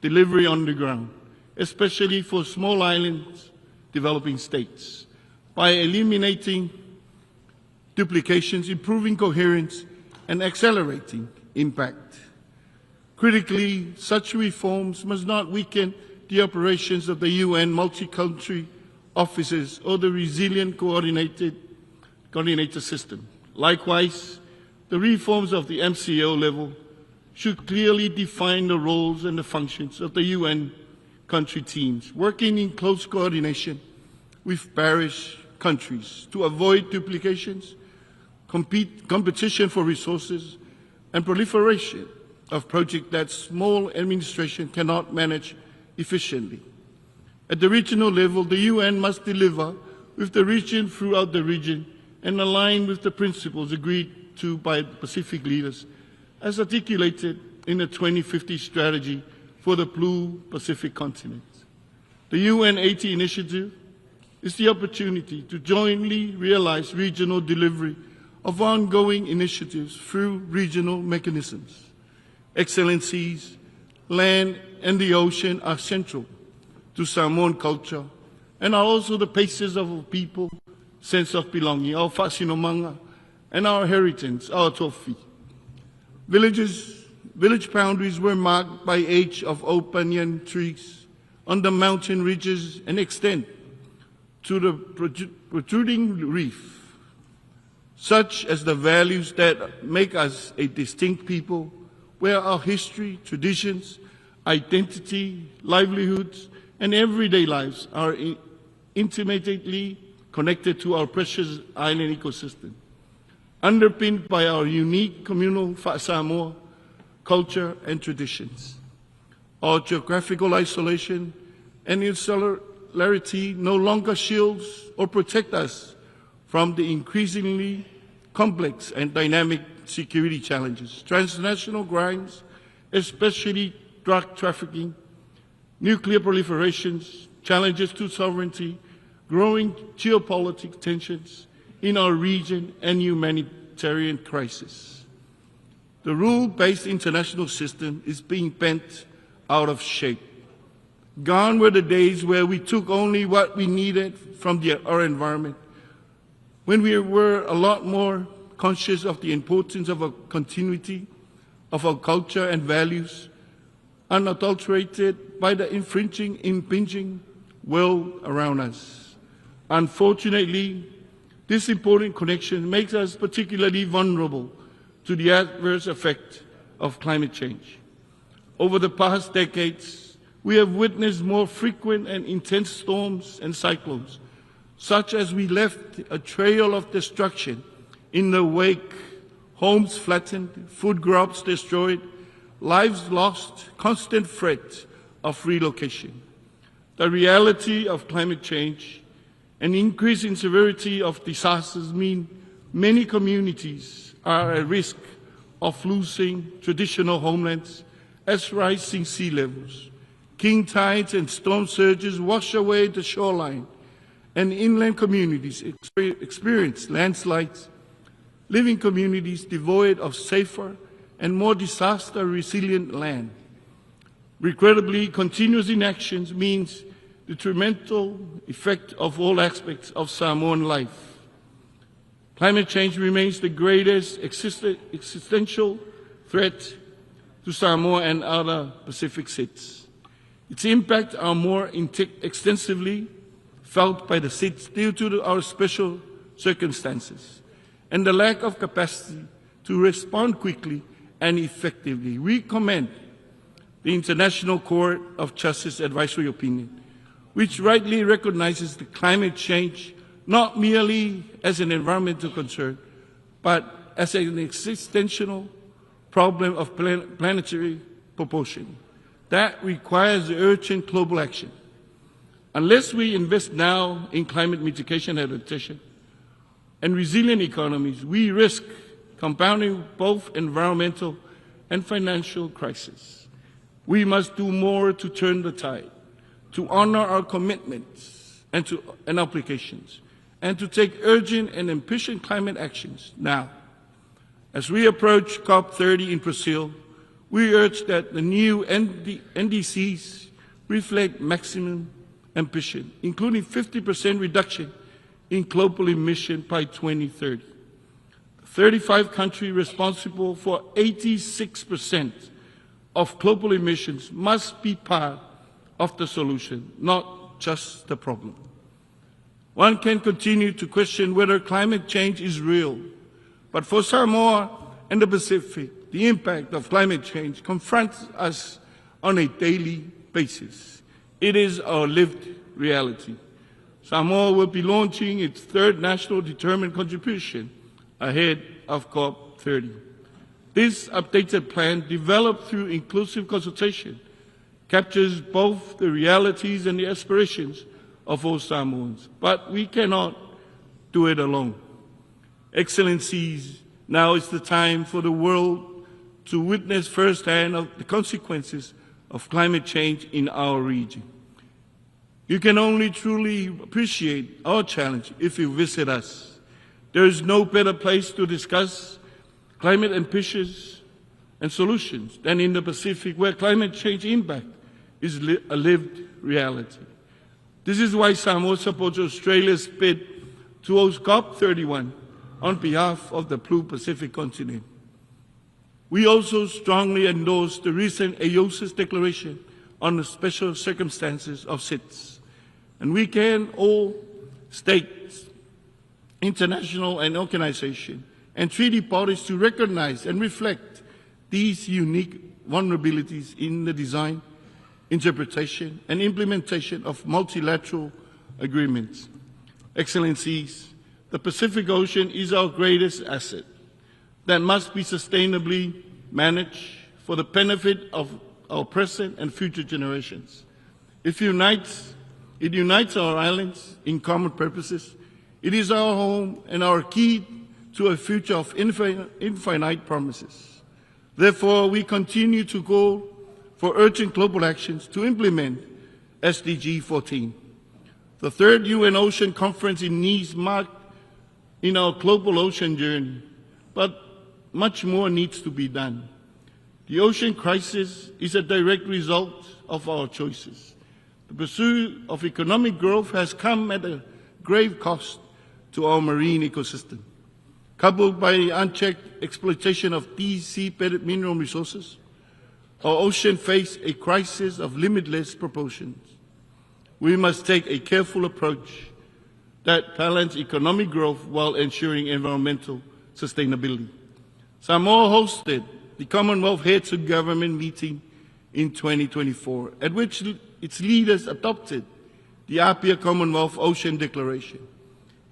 delivery on the ground, especially for small islands, developing states, by eliminating duplications, improving coherence, and accelerating impact. Critically, such reforms must not weaken the operations of the UN multi-country offices or the resilient coordinator system. Likewise, the reforms of the MCO level should clearly define the roles and the functions of the UN country teams, working in close coordination with parish countries to avoid duplications, competition for resources, and proliferation of projects that small administration cannot manage efficiently. At the regional level, the UN must deliver with the region throughout the region and align with the principles agreed to by the Pacific leaders as articulated in the 2050 strategy for the Blue Pacific continent. The UN 80 initiative is the opportunity to jointly realize regional delivery of ongoing initiatives through regional mechanisms. Excellencies, land and the ocean are central to Samoan culture and are also the basis of our people, sense of belonging, our whasinomanga, and our heritage, our tofi. Village boundaries were marked by age of oak banyan trees on the mountain ridges and extend to the protruding reef, such as the values that make us a distinct people, where our history, traditions, identity, livelihoods, and everyday lives are intimately connected to our precious island ecosystem, underpinned by our unique communal Samoa culture and traditions. Our geographical isolation and insularity no longer shields or protect us from the increasingly complex and dynamic security challenges, transnational crimes, especially drug trafficking, nuclear proliferations, challenges to sovereignty, growing geopolitical tensions in our region, and humanitarian crisis. The rule-based international system is being bent out of shape. Gone were the days where we took only what we needed from our environment, when we were a lot more conscious of the importance of a continuity of our culture and values, unadulterated by the impinging world around us. Unfortunately, this important connection makes us particularly vulnerable to the adverse effect of climate change. Over the past decades, we have witnessed more frequent and intense storms and cyclones, such as we left a trail of destruction in the wake, homes flattened, food crops destroyed, lives lost, constant threat of relocation. The reality of climate change and increase in severity of disasters mean many communities are at risk of losing traditional homelands as rising sea levels, king tides and storm surges wash away the shoreline, and inland communities experience landslides, living communities devoid of safer and more disaster-resilient land. Regrettably, continuous inaction means the detrimental effect of all aspects of Samoan life. Climate change remains the greatest existential threat to Samoa and other Pacific states. Its impact are more extensively felt by the states due to our special circumstances and the lack of capacity to respond quickly and effectively. We commend the International Court of Justice advisory opinion, which rightly recognizes the climate change not merely as an environmental concern, but as an existential problem of planetary proportion that requires urgent global action. Unless we invest now in climate mitigation adaptation and resilient economies, we risk compounding both environmental and financial crises. We must do more to turn the tide, to honor our commitments and obligations, and to take urgent and ambitious climate actions now. As we approach COP30 in Brazil, we urge that the new NDCs reflect maximum ambition, including 50% reduction in global emission by 2030. 35 countries responsible for 86% of global emissions must be part of the solution, not just the problem. One can continue to question whether climate change is real, but for Samoa and the Pacific, the impact of climate change confronts us on a daily basis. It is our lived reality. Samoa will be launching its third national determined contribution ahead of COP30. This updated plan, developed through inclusive consultation, captures both the realities and the aspirations of all Samoans. But we cannot do it alone. Excellencies, now is the time for the world to witness firsthand of the consequences of climate change in our region. You can only truly appreciate our challenge if you visit us. There is no better place to discuss climate ambitions and solutions than in the Pacific, where climate change impact is a lived reality. This is why Samoa supports Australia's bid to host COP31 on behalf of the Blue Pacific continent. We also strongly endorse the recent AOSIS declaration on the special circumstances of SIDS. And we can all states, international and organizations, and treaty parties to recognize and reflect these unique vulnerabilities in the design, interpretation, and implementation of multilateral agreements. Excellencies, the Pacific Ocean is our greatest asset that must be sustainably managed for the benefit of our present and future generations. It unites our islands in common purposes. It is our home and our key to a future of infinite promises. Therefore, we continue to go for urgent global actions to implement SDG 14. The third UN Ocean Conference in Nice marked in our global ocean journey, but much more needs to be done. The ocean crisis is a direct result of our choices. The pursuit of economic growth has come at a grave cost to our marine ecosystem. Coupled by unchecked exploitation of deep sea-bedded mineral resources, our ocean face a crisis of limitless proportions. We must take a careful approach that balances economic growth while ensuring environmental sustainability. Samoa hosted the Commonwealth Heads of Government meeting in 2024, at which its leaders adopted the Apia Commonwealth Ocean Declaration.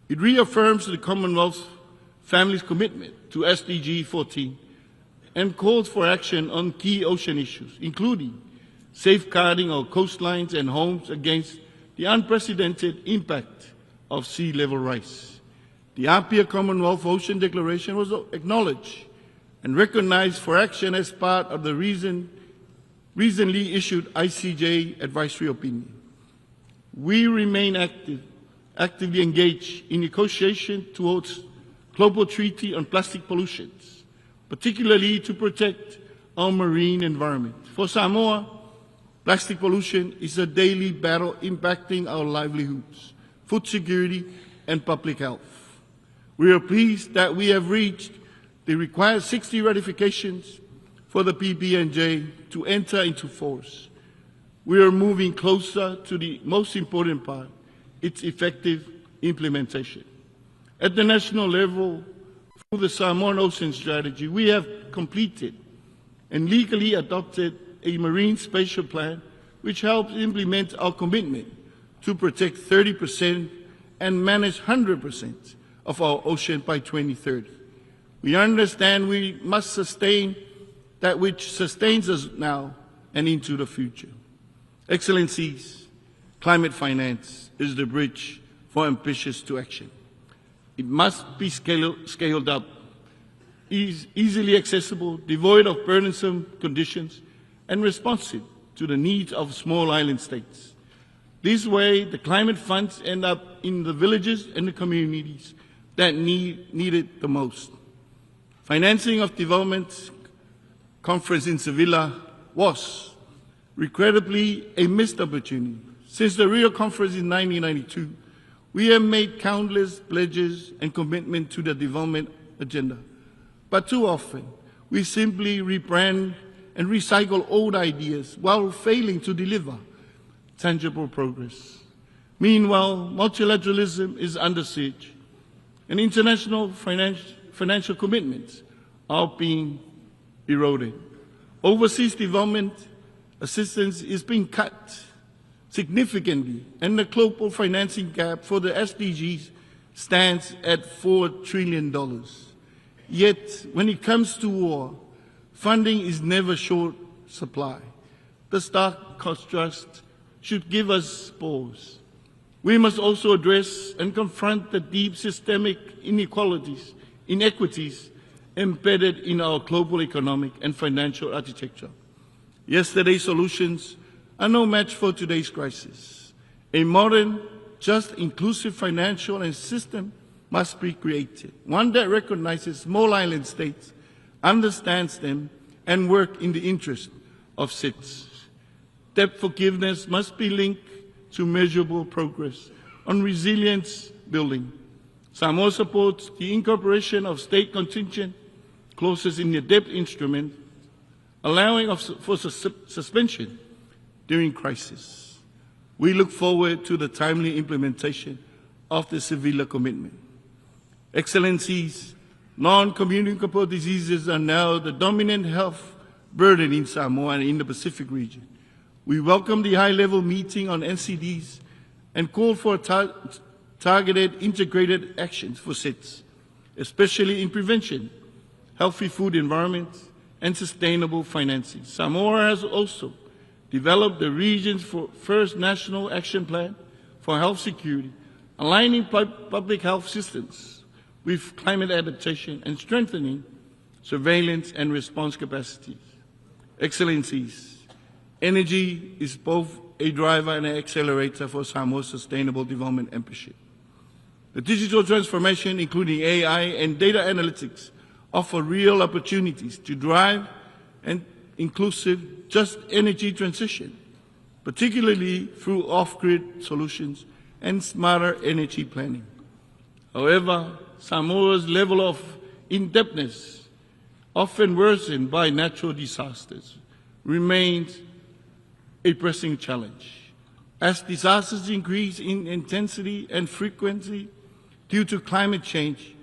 It reaffirms the Commonwealth family's commitment to SDG 14 and calls for action on key ocean issues, including safeguarding our coastlines and homes against the unprecedented impact of sea level rise. The Apia Commonwealth Ocean Declaration was acknowledged and recognized for action as part of the recently issued ICJ advisory opinion. We remain actively engaged in negotiation towards global treaty on plastic pollutions, particularly to protect our marine environment. For Samoa, plastic pollution is a daily battle impacting our livelihoods, food security, and public health. We are pleased that we have reached the required 60 ratifications for the PB&J to enter into force. We are moving closer to the most important part, its effective implementation. At the national level, through the Samoan Ocean Strategy, we have completed and legally adopted a marine spatial plan which helps implement our commitment to protect 30% and manage 100% of our ocean by 2030. We understand we must sustain that which sustains us now and into the future. Excellencies, climate finance is the bridge for ambitious to action. It must be scaled up, easily accessible, devoid of burdensome conditions, and responsive to the needs of small island states. This way, the climate funds end up in the villages and the communities that need it the most. Financing of development conference in Sevilla was regrettably a missed opportunity. Since the Rio conference in 1992, we have made countless pledges and commitments to the development agenda. But too often, we simply rebrand and recycle old ideas while failing to deliver tangible progress. Meanwhile, multilateralism is under siege, and international financial commitments are being eroded. Overseas development assistance is being cut significantly, and the global financing gap for the SDGs stands at $4 trillion. Yet, when it comes to war, funding is never short supply. The stark contrast should give us pause. We must also address and confront the deep systemic inequities embedded in our global economic and financial architecture. Yesterday's solutions are no match for today's crisis. A modern, just, inclusive financial and system must be created, one that recognizes small island states, understands them, and work in the interest of citizens. Debt forgiveness must be linked to measurable progress on resilience building. Samoa supports the incorporation of state contingent clauses in the debt instrument, allowing for suspension during crisis. We look forward to the timely implementation of the Sevilla commitment. Excellencies, non-communicable diseases are now the dominant health burden in Samoa and in the Pacific region. We welcome the high-level meeting on NCDs and call for targeted, integrated actions for SIDS, especially in prevention, healthy food environments, and sustainable financing. Samoa has also developed the region's first national action plan for health security, aligning public health systems with climate adaptation and strengthening surveillance and response capacities. Excellencies, energy is both a driver and an accelerator for Samoa's sustainable development ambition. The digital transformation, including AI and data analytics, offer real opportunities to drive an inclusive, just energy transition. particularly through off-grid solutions and smarter energy planning. However, Samoa's level of indebtedness, often worsened by natural disasters, remains a pressing challenge. As disasters increase in intensity and frequency due to climate change,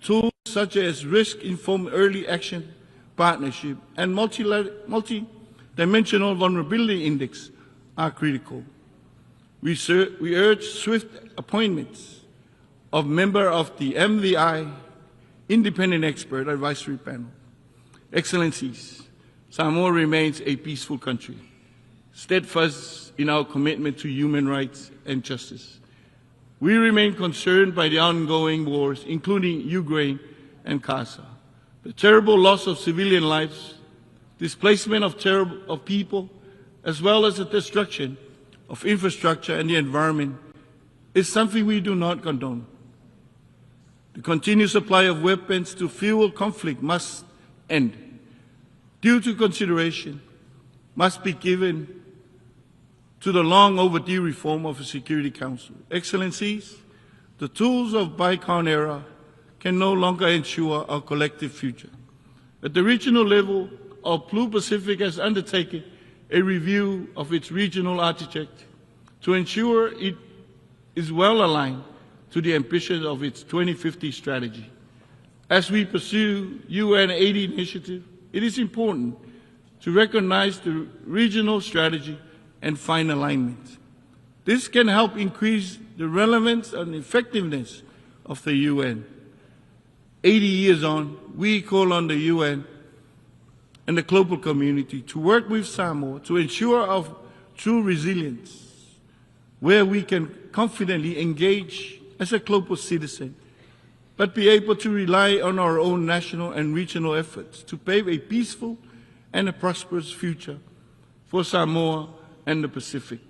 tools such as risk-informed early action, partnership, and multi-dimensional vulnerability index are critical. We urge swift appointments of members of the MVI Independent Expert Advisory Panel. Excellencies, Samoa remains a peaceful country, steadfast in our commitment to human rights and justice. We remain concerned by the ongoing wars, including Ukraine and Gaza, the terrible loss of civilian lives, displacement of people, as well as the destruction of infrastructure and the environment, is something we do not condone. The continued supply of weapons to fuel conflict must end. Due to consideration must be given to the long overdue reform of the Security Council. Excellencies, the tools of Bicon era can no longer ensure our collective future. At the regional level, our Blue Pacific has undertaken a review of its regional architecture to ensure it is well aligned to the ambitions of its 2050 strategy. As we pursue UN 80 initiative, it is important to recognize the regional strategy and find alignment. This can help increase the relevance and effectiveness of the UN. 80 years on, we call on the UN and the global community to work with Samoa to ensure our true resilience, where we can confidently engage as a global citizen, but be able to rely on our own national and regional efforts to pave a peaceful and a prosperous future for Samoa and the Pacific.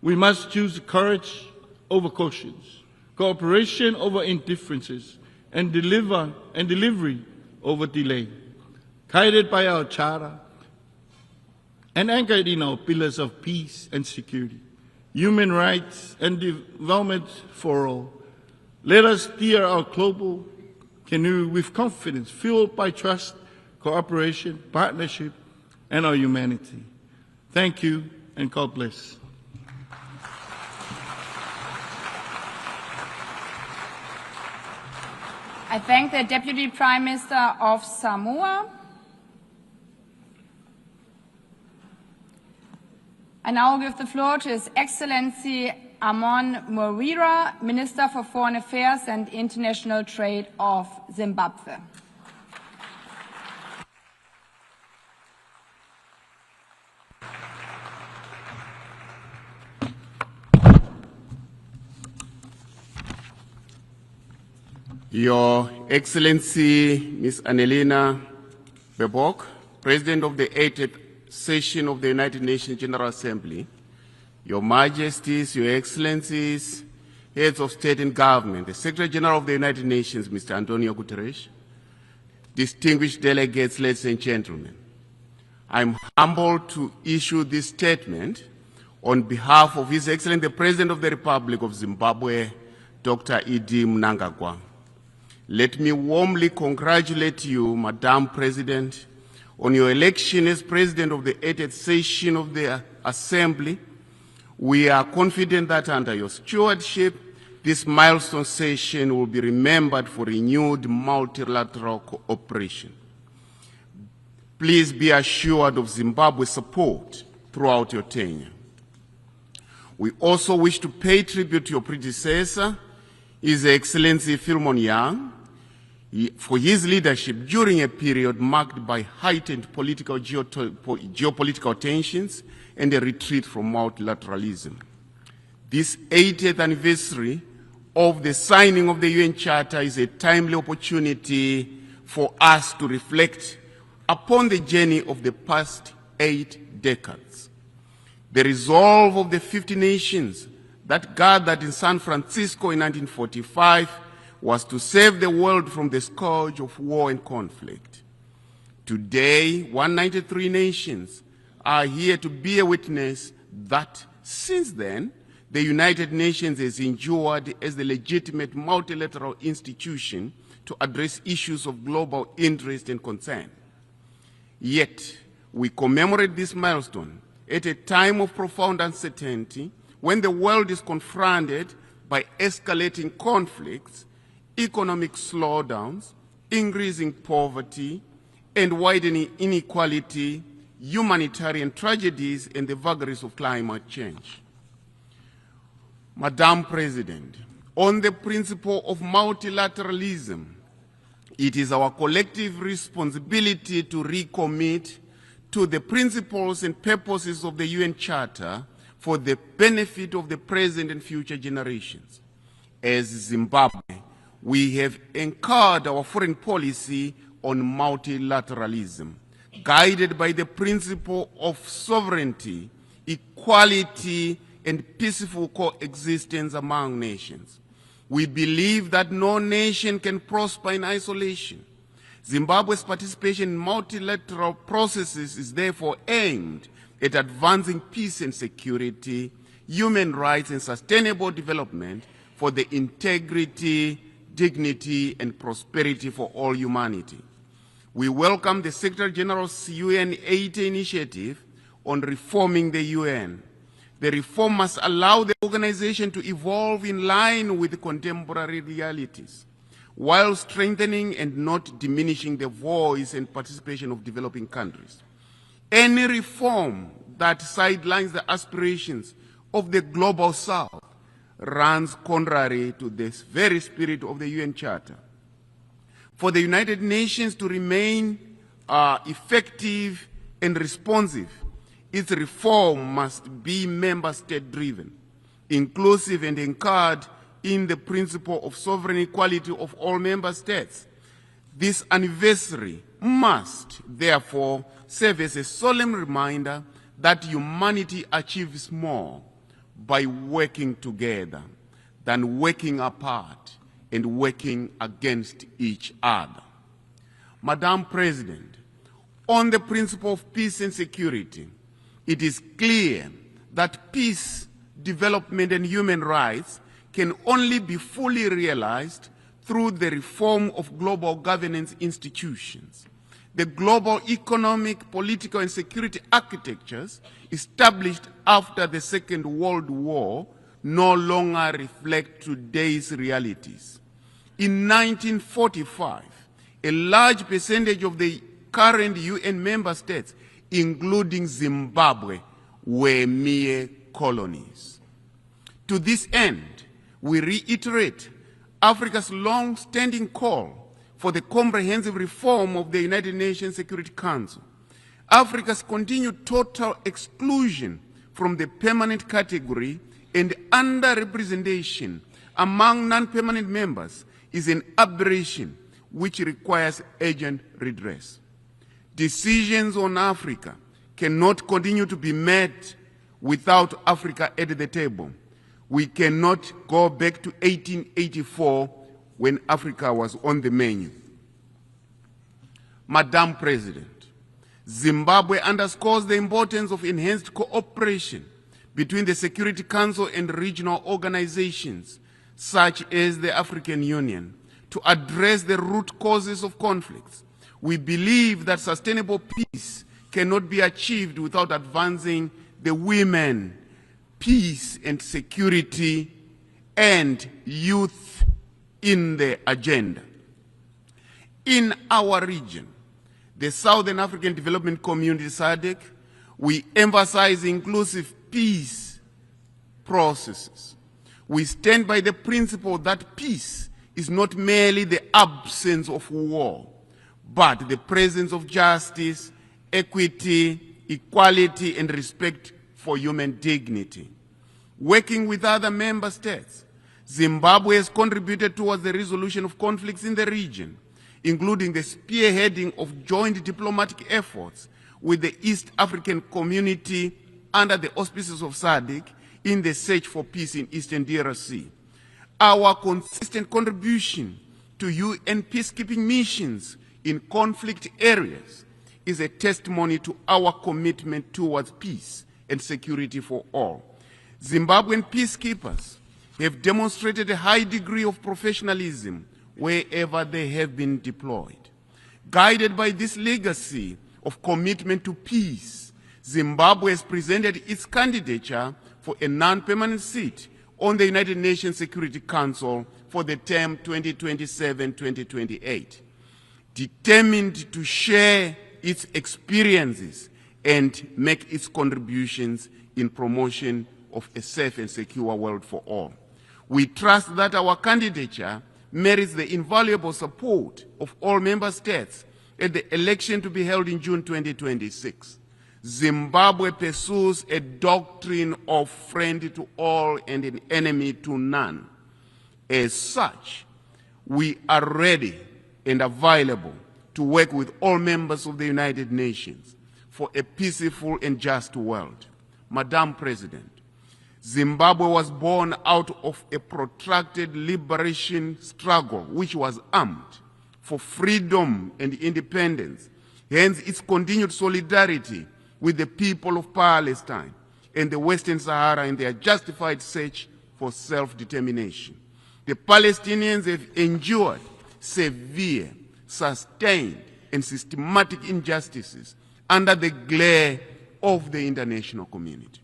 We must choose courage over cautions, cooperation over indifferences, and delivery over delay, guided by our charter and anchored in our pillars of peace and security, human rights and development for all. Let us steer our global canoe with confidence, fueled by trust, cooperation, partnership, and our humanity. Thank you, and God bless. I thank the Deputy Prime Minister of Samoa. I now give the floor to His Excellency Amon Moreira, Minister for Foreign Affairs and International Trade of Zimbabwe. Your Excellency Ms. Annelina Baerbock, President of the 80th Session of the United Nations General Assembly, Your Majesties, Your Excellencies, Heads of State and Government, the Secretary General of the United Nations, Mr. Antonio Guterres, distinguished delegates, ladies and gentlemen, I'm humbled to issue this statement on behalf of His Excellency the President of the Republic of Zimbabwe, Dr. Idi Mnangagwa. Let me warmly congratulate you, Madam President, on your election as President of the 80th Session of the Assembly. We are confident that under your stewardship, this milestone session will be remembered for renewed multilateral cooperation. Please be assured of Zimbabwe's support throughout your tenure. We also wish to pay tribute to your predecessor, His Excellency Philemon Young, for his leadership during a period marked by heightened geopolitical tensions and a retreat from multilateralism. This 80th anniversary of the signing of the UN Charter is a timely opportunity for us to reflect upon the journey of the past 8 decades. The resolve of the 50 nations that gathered in San Francisco in 1945 was to save the world from the scourge of war and conflict. Today, 193 nations are here to be a witness that since then, the United Nations has endured as the legitimate multilateral institution to address issues of global interest and concern. Yet, we commemorate this milestone at a time of profound uncertainty when the world is confronted by escalating conflicts, economic slowdowns, increasing poverty, and widening inequality, humanitarian tragedies, and the vagaries of climate change. Madam President, on the principle of multilateralism, it is our collective responsibility to recommit to the principles and purposes of the UN Charter for the benefit of the present and future generations. As Zimbabwe, we have anchored our foreign policy on multilateralism, guided by the principle of sovereignty, equality, and peaceful coexistence among nations. We believe that no nation can prosper in isolation. Zimbabwe's participation in multilateral processes is therefore aimed at advancing peace and security, human rights, and sustainable development for the integrity, dignity, and prosperity for all humanity. We welcome the Secretary General's UN Haiti initiative on reforming the UN. The reform must allow the organization to evolve in line with contemporary realities, while strengthening and not diminishing the voice and participation of developing countries. Any reform that sidelines the aspirations of the global South runs contrary to this very spirit of the UN Charter. For the United Nations to remain effective and responsive, its reform must be member state driven, inclusive, and anchored in the principle of sovereign equality of all member states. This anniversary must, therefore, serve as a solemn reminder that humanity achieves more by working together than working apart and working against each other. Madam President, on the principle of peace and security, it is clear that peace, development, and human rights can only be fully realized through the reform of global governance institutions. The global economic, political, and security architectures established after the Second World War no longer reflect today's realities. In 1945, a large percentage of the current UN member states, including Zimbabwe, were mere colonies. To this end, we reiterate Africa's long-standing call for the comprehensive reform of the United Nations Security Council. Africa's continued total exclusion from the permanent category and underrepresentation among non-permanent members is an aberration which requires urgent redress. Decisions on Africa cannot continue to be made without Africa at the table. We cannot go back to 1884 when Africa was on the menu. Madam President, Zimbabwe underscores the importance of enhanced cooperation between the Security Council and regional organizations, such as the African Union, to address the root causes of conflicts. We believe that sustainable peace cannot be achieved without advancing the women, peace and security, and youth in the agenda. In our region, the Southern African Development Community, SADC, we emphasize inclusive peace processes. We stand by the principle that peace is not merely the absence of war, but the presence of justice, equity, equality, and respect for human dignity. Working with other member states, Zimbabwe has contributed towards the resolution of conflicts in the region, including the spearheading of joint diplomatic efforts with the East African Community under the auspices of SADC in the search for peace in Eastern DRC. Our consistent contribution to UN peacekeeping missions in conflict areas is a testimony to our commitment towards peace and security for all. Zimbabwean peacekeepers have demonstrated a high degree of professionalism wherever they have been deployed. Guided by this legacy of commitment to peace, Zimbabwe has presented its candidature for a non-permanent seat on the United Nations Security Council for the term 2027-2028, determined to share its experiences and make its contributions in promotion of a safe and secure world for all. We trust that our candidature merits the invaluable support of all member states at the election to be held in June 2026. Zimbabwe pursues a doctrine of friend to all and an enemy to none. As such, we are ready and available to work with all members of the United Nations for a peaceful and just world. Madam President, Zimbabwe was born out of a protracted liberation struggle which was armed for freedom and independence, hence its continued solidarity with the people of Palestine and the Western Sahara in their justified search for self-determination. The Palestinians have endured severe, sustained, and systematic injustices under the glare of the international community.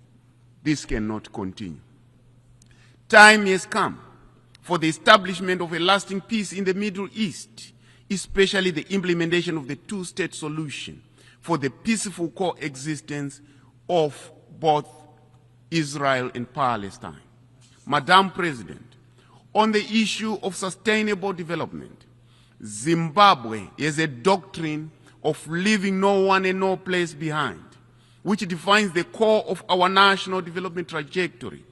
This cannot continue. Time has come for the establishment of a lasting peace in the Middle East, especially the implementation of the two-state solution for the peaceful coexistence of both Israel and Palestine. Madam President, on the issue of sustainable development, Zimbabwe has a doctrine of leaving no one and no place behind, which defines the core of our national development trajectory.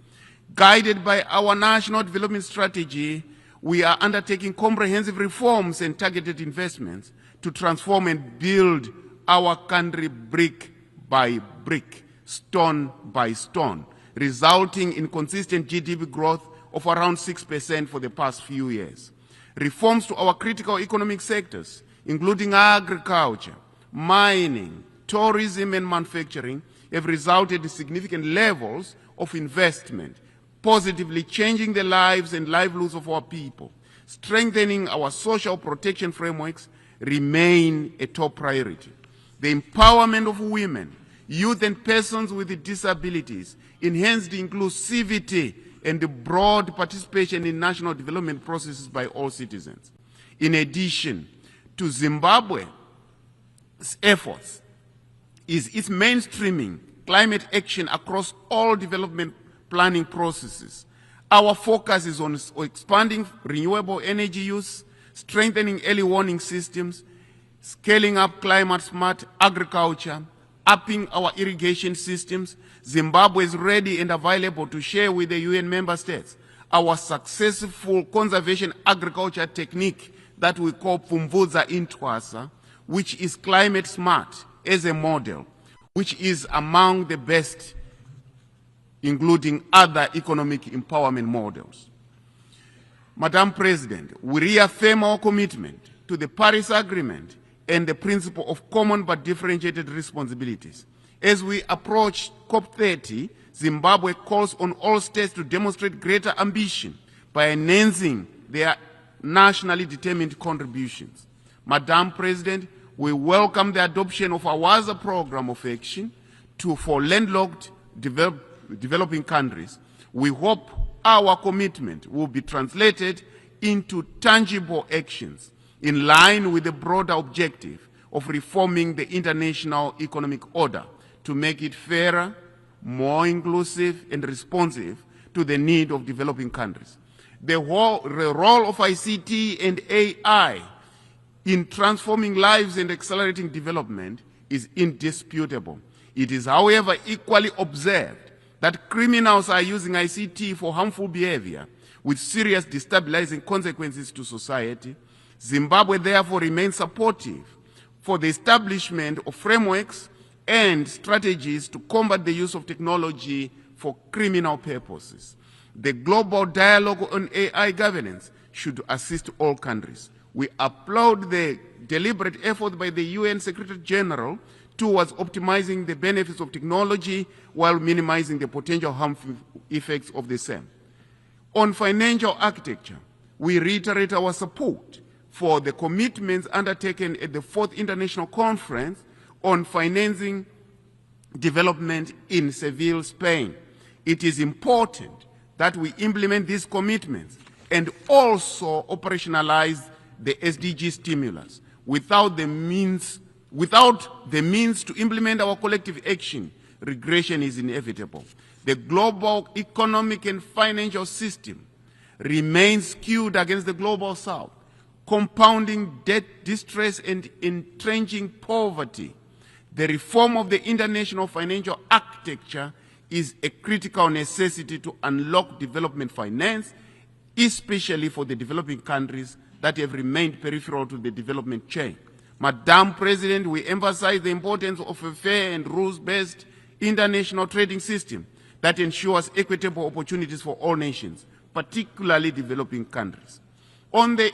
Guided by our national development strategy, we are undertaking comprehensive reforms and targeted investments to transform and build our country brick by brick, stone by stone, resulting in consistent GDP growth of around 6% for the past few years. Reforms to our critical economic sectors, including agriculture, mining, tourism, and manufacturing, have resulted in significant levels of investment, positively changing the lives and livelihoods of our people. Strengthening our social protection frameworks remain a top priority. The empowerment of women, youth, and persons with disabilities, enhanced inclusivity, and the broad participation in national development processes by all citizens. In addition to Zimbabwe's efforts, is its mainstreaming climate action across all development planning processes. Our focus is on expanding renewable energy use, strengthening early warning systems, scaling up climate-smart agriculture, upping our irrigation systems. Zimbabwe is ready and available to share with the UN member states our successful conservation agriculture technique that we call Pfumvudza Intwasa, which is climate-smart as a model, which is among the best, including other economic empowerment models. Madam President, we reaffirm our commitment to the Paris Agreement and the principle of common but differentiated responsibilities. As we approach COP30, Zimbabwe calls on all states to demonstrate greater ambition by enhancing their nationally determined contributions. Madam President, we welcome the adoption of our WAZA program of action for landlocked developing countries. We hope our commitment will be translated into tangible actions in line with the broader objective of reforming the international economic order to make it fairer, more inclusive, and responsive to the need of developing countries. The role of ICT and AI in transforming lives and accelerating development is indisputable. It is, however, equally observed that criminals are using ICT for harmful behavior with serious destabilizing consequences to society. Zimbabwe therefore remains supportive for the establishment of frameworks and strategies to combat the use of technology for criminal purposes. The global dialogue on AI governance should assist all countries. We applaud the deliberate effort by the UN Secretary General towards optimizing the benefits of technology while minimizing the potential harmful effects of the same. On financial architecture, we reiterate our support for the commitments undertaken at the 4th International Conference on Financing Development in Seville, Spain. It is important that we implement these commitments and also operationalize the SDG stimulus. Without the means to implement our collective action, regression is inevitable. The global economic and financial system remains skewed against the global south, compounding debt distress and entrenching poverty. The reform of the international financial architecture is a critical necessity to unlock development finance, especially for the developing countries that have remained peripheral to the development chain. Madam President, we emphasize the importance of a fair and rules-based international trading system that ensures equitable opportunities for all nations, particularly developing countries. On the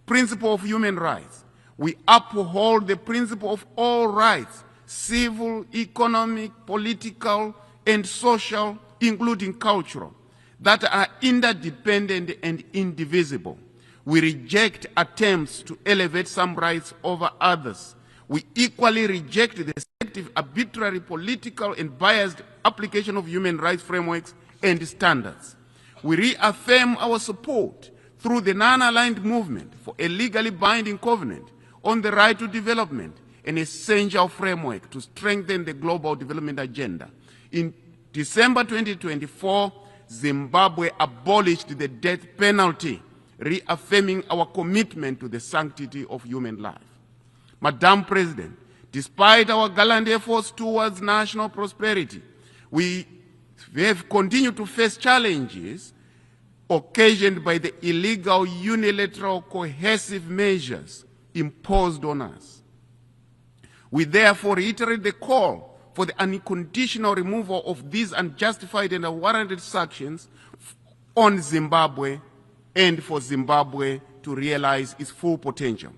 principle of human rights, we uphold the principle of all rights, civil, economic, political, and social, including cultural, that are interdependent and indivisible. We reject attempts to elevate some rights over others. We equally reject the selective, arbitrary, political, and biased application of human rights frameworks and standards. We reaffirm our support through the non-aligned movement for a legally binding covenant on the right to development, an essential framework to strengthen the global development agenda. In December 2024, Zimbabwe abolished the death penalty, reaffirming our commitment to the sanctity of human life. Madam President, despite our gallant efforts towards national prosperity, we have continued to face challenges occasioned by the illegal, unilateral, coercive measures imposed on us. We therefore reiterate the call for the unconditional removal of these unjustified and unwarranted sanctions on Zimbabwe and for Zimbabwe to realize its full potential.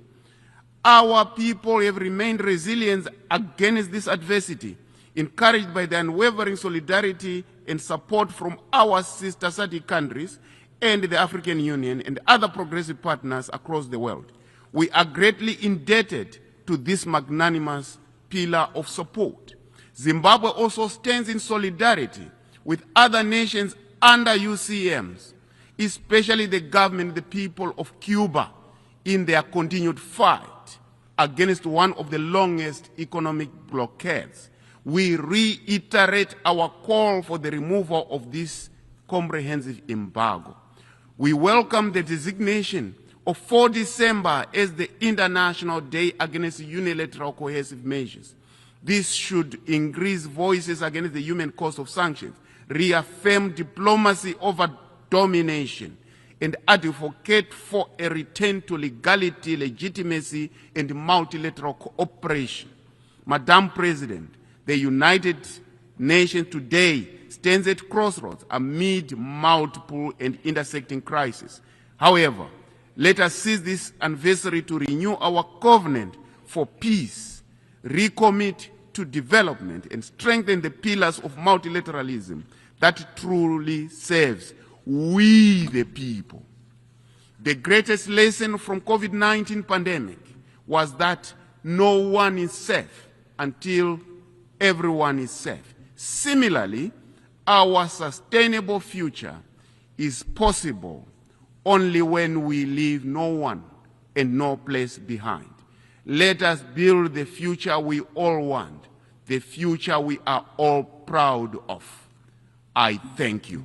Our people have remained resilient against this adversity, encouraged by the unwavering solidarity and support from our sister SADC countries and the African Union and other progressive partners across the world. We are greatly indebted to this magnanimous pillar of support. Zimbabwe also stands in solidarity with other nations under UCMs, especially the government and the people of Cuba, in their continued fight against one of the longest economic blockades. We reiterate our call for the removal of this comprehensive embargo. We welcome the designation of 4 December as the International Day Against Unilateral Coercive Measures. This should increase voices against the human cost of sanctions, reaffirm diplomacy over domination, and advocate for a return to legality, legitimacy, and multilateral cooperation. Madam President, the United Nations today stands at crossroads amid multiple and intersecting crises. However, let us seize this anniversary to renew our covenant for peace, recommit to development, and strengthen the pillars of multilateralism that truly serves we the people. The greatest lesson from COVID-19 pandemic was that no one is safe until everyone is safe. Similarly, our sustainable future is possible only when we leave no one and no place behind. Let us build the future we all want, the future we are all proud of. I thank you.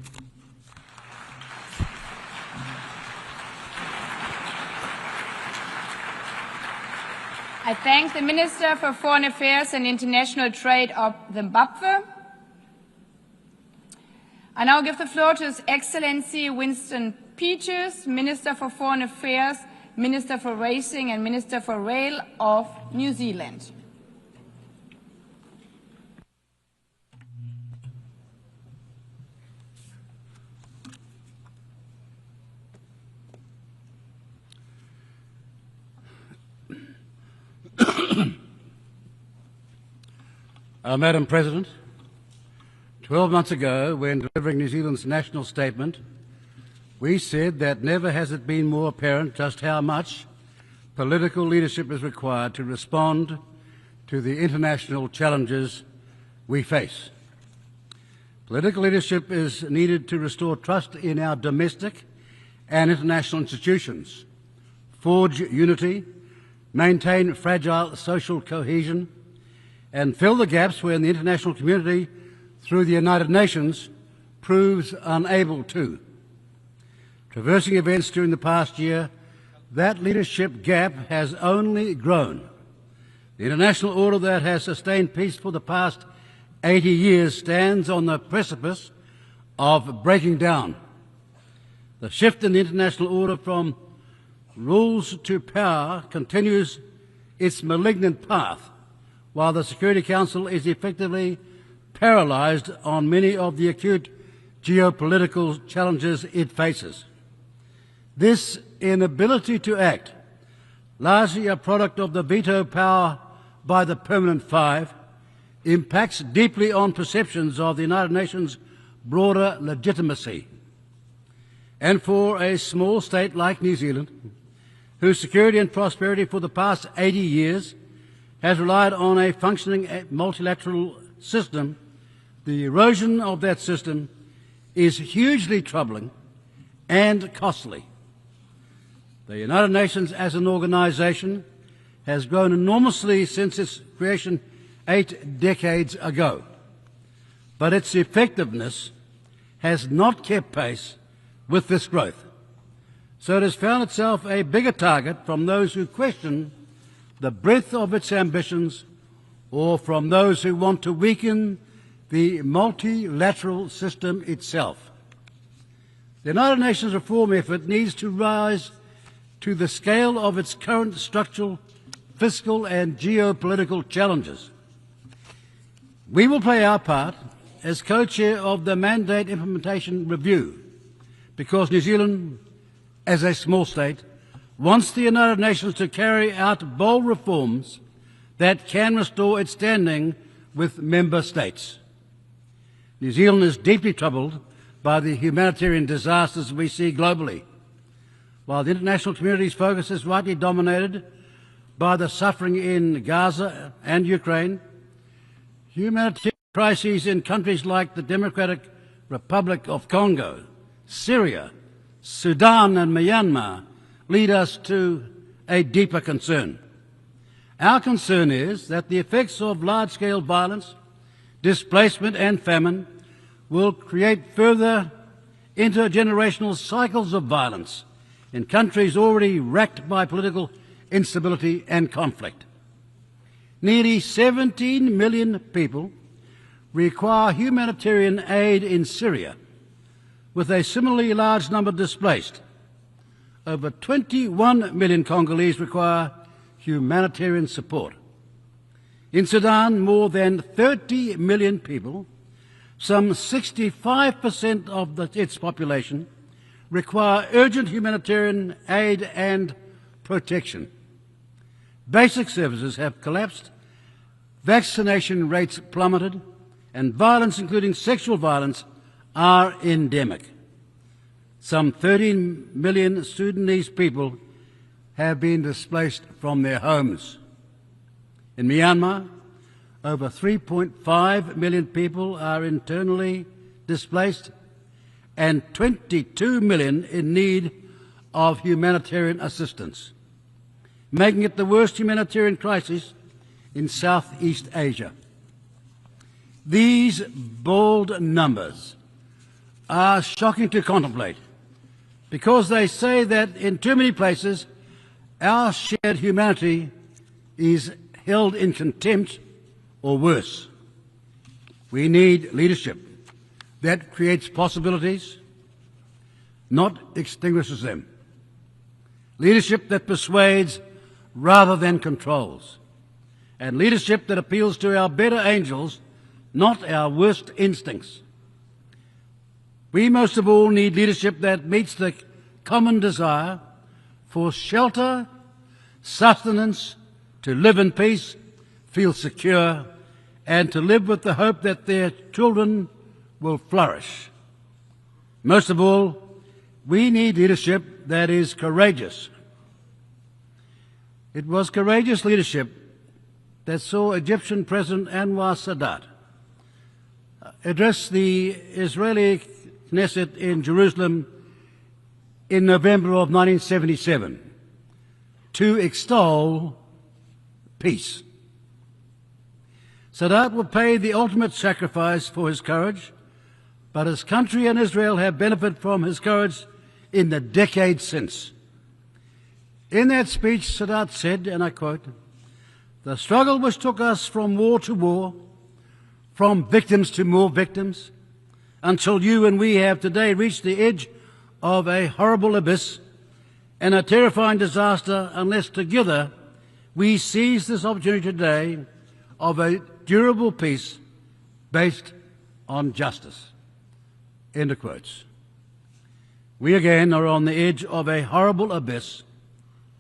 I thank the Minister for Foreign Affairs and International Trade of Zimbabwe. I now give the floor to His Excellency Winston Peters, Minister for Foreign Affairs, Minister for Racing and Minister for Rail of New Zealand. Madam President, 12 months ago, when delivering New Zealand's national statement, we said that never has it been more apparent just how much political leadership is required to respond to the international challenges we face. Political leadership is needed to restore trust in our domestic and international institutions, forge unity, maintain fragile social cohesion, and fill the gaps when the international community, through the United Nations, proves unable to. Traversing events during the past year, that leadership gap has only grown. The international order that has sustained peace for the past 80 years stands on the precipice of breaking down. The shift in the international order from rules to power continues its malignant path, while the Security Council is effectively paralysed on many of the acute geopolitical challenges it faces. This inability to act, largely a product of the veto power by the Permanent Five, impacts deeply on perceptions of the United Nations' broader legitimacy. And for a small state like New Zealand, whose security and prosperity for the past 80 years has relied on a functioning multilateral system, the erosion of that system is hugely troubling and costly. The United Nations as an organisation has grown enormously since its creation 8 decades ago, but its effectiveness has not kept pace with this growth. So it has found itself a bigger target from those who question the breadth of its ambitions or from those who want to weaken the multilateral system itself. The United Nations reform effort needs to rise to the scale of its current structural, fiscal and geopolitical challenges. We will play our part as co-chair of the Mandate Implementation Review because New Zealand, as a small state, wants the United Nations to carry out bold reforms that can restore its standing with member states. New Zealand is deeply troubled by the humanitarian disasters we see globally. While the international community's focus is rightly dominated by the suffering in Gaza and Ukraine, humanitarian crises in countries like the Democratic Republic of Congo, Syria, Sudan and Myanmar lead us to a deeper concern. Our concern is that the effects of large-scale violence, displacement and famine will create further intergenerational cycles of violence in countries already racked by political instability and conflict. Nearly 17 million people require humanitarian aid in Syria, with a similarly large number displaced. Over 21 million Congolese require humanitarian support. In Sudan, more than 30 million people, some 65% of its population, require urgent humanitarian aid and protection. Basic services have collapsed, vaccination rates plummeted, and violence, including sexual violence, are endemic. Some 13 million Sudanese people have been displaced from their homes. In Myanmar, over 3.5 million people are internally displaced and 22 million in need of humanitarian assistance, making it the worst humanitarian crisis in Southeast Asia. These bold numbers are shocking to contemplate because they say that in too many places our shared humanity is held in contempt or worse. We need leadership that creates possibilities, not extinguishes them. Leadership that persuades rather than controls. And leadership that appeals to our better angels, not our worst instincts. We most of all need leadership that meets the common desire for shelter, sustenance, to live in peace, feel secure, and to live with the hope that their children will flourish. Most of all, we need leadership that is courageous. It was courageous leadership that saw Egyptian President Anwar Sadat address the Israeli Knesset in Jerusalem in November of 1977 to extol peace. Sadat will pay the ultimate sacrifice for his courage, but his country and Israel have benefited from his courage in the decades since. In that speech, Sadat said, and I quote, "The struggle which took us from war to war, from victims to more victims, until you and we have today reached the edge of a horrible abyss and a terrifying disaster unless together we seize this opportunity today of a durable peace based on justice." End of quotes. We again are on the edge of a horrible abyss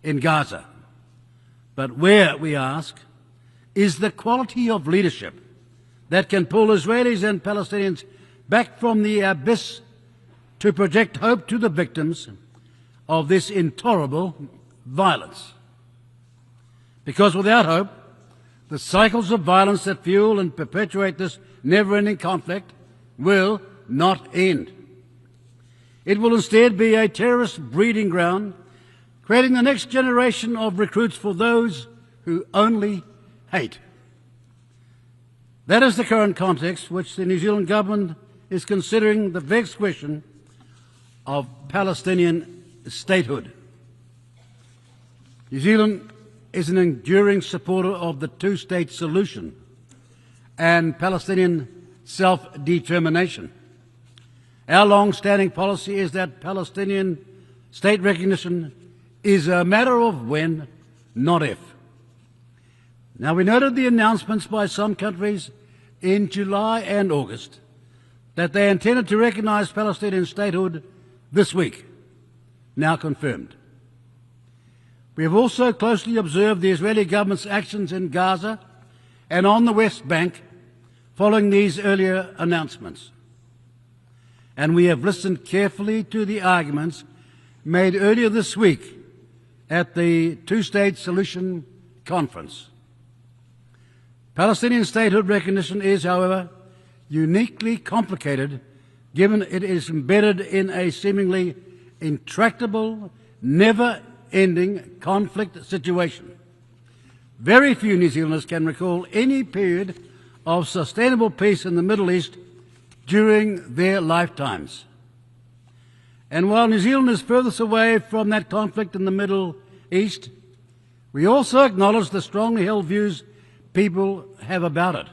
in Gaza. But where, we ask, is the quality of leadership that can pull Israelis and Palestinians back from the abyss to project hope to the victims of this intolerable violence? Because without hope, the cycles of violence that fuel and perpetuate this never-ending conflict will not end. It will instead be a terrorist breeding ground, creating the next generation of recruits for those who only hate. That is the current context which the New Zealand government is considering the vexed question of Palestinian statehood. New Zealand is an enduring supporter of the two-state solution and Palestinian self-determination. Our long-standing policy is that Palestinian state recognition is a matter of when, not if. Now, we noted the announcements by some countries in July and August that they intended to recognise Palestinian statehood this week, now confirmed. We have also closely observed the Israeli government's actions in Gaza and on the West Bank following these earlier announcements. And we have listened carefully to the arguments made earlier this week at the Two-State Solution Conference. Palestinian statehood recognition is, however, uniquely complicated given it is embedded in a seemingly intractable, never-ending conflict situation. Very few New Zealanders can recall any period of sustainable peace in the Middle East during their lifetimes. And while New Zealand is furthest away from that conflict in the Middle East, we also acknowledge the strongly held views people have about it.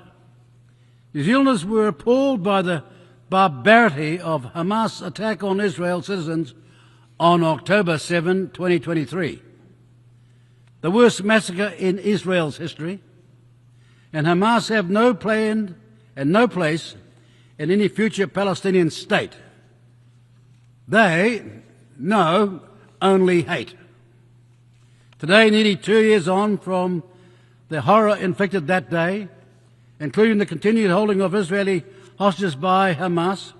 New Zealanders were appalled by the barbarity of Hamas' attack on Israel citizens on October 7, 2023, the worst massacre in Israel's history, and Hamas have no plan and no place in any future Palestinian state. They know only hate. Today, nearly 2 years on from the horror inflicted that day, including the continued holding of Israeli hostages by Hamas,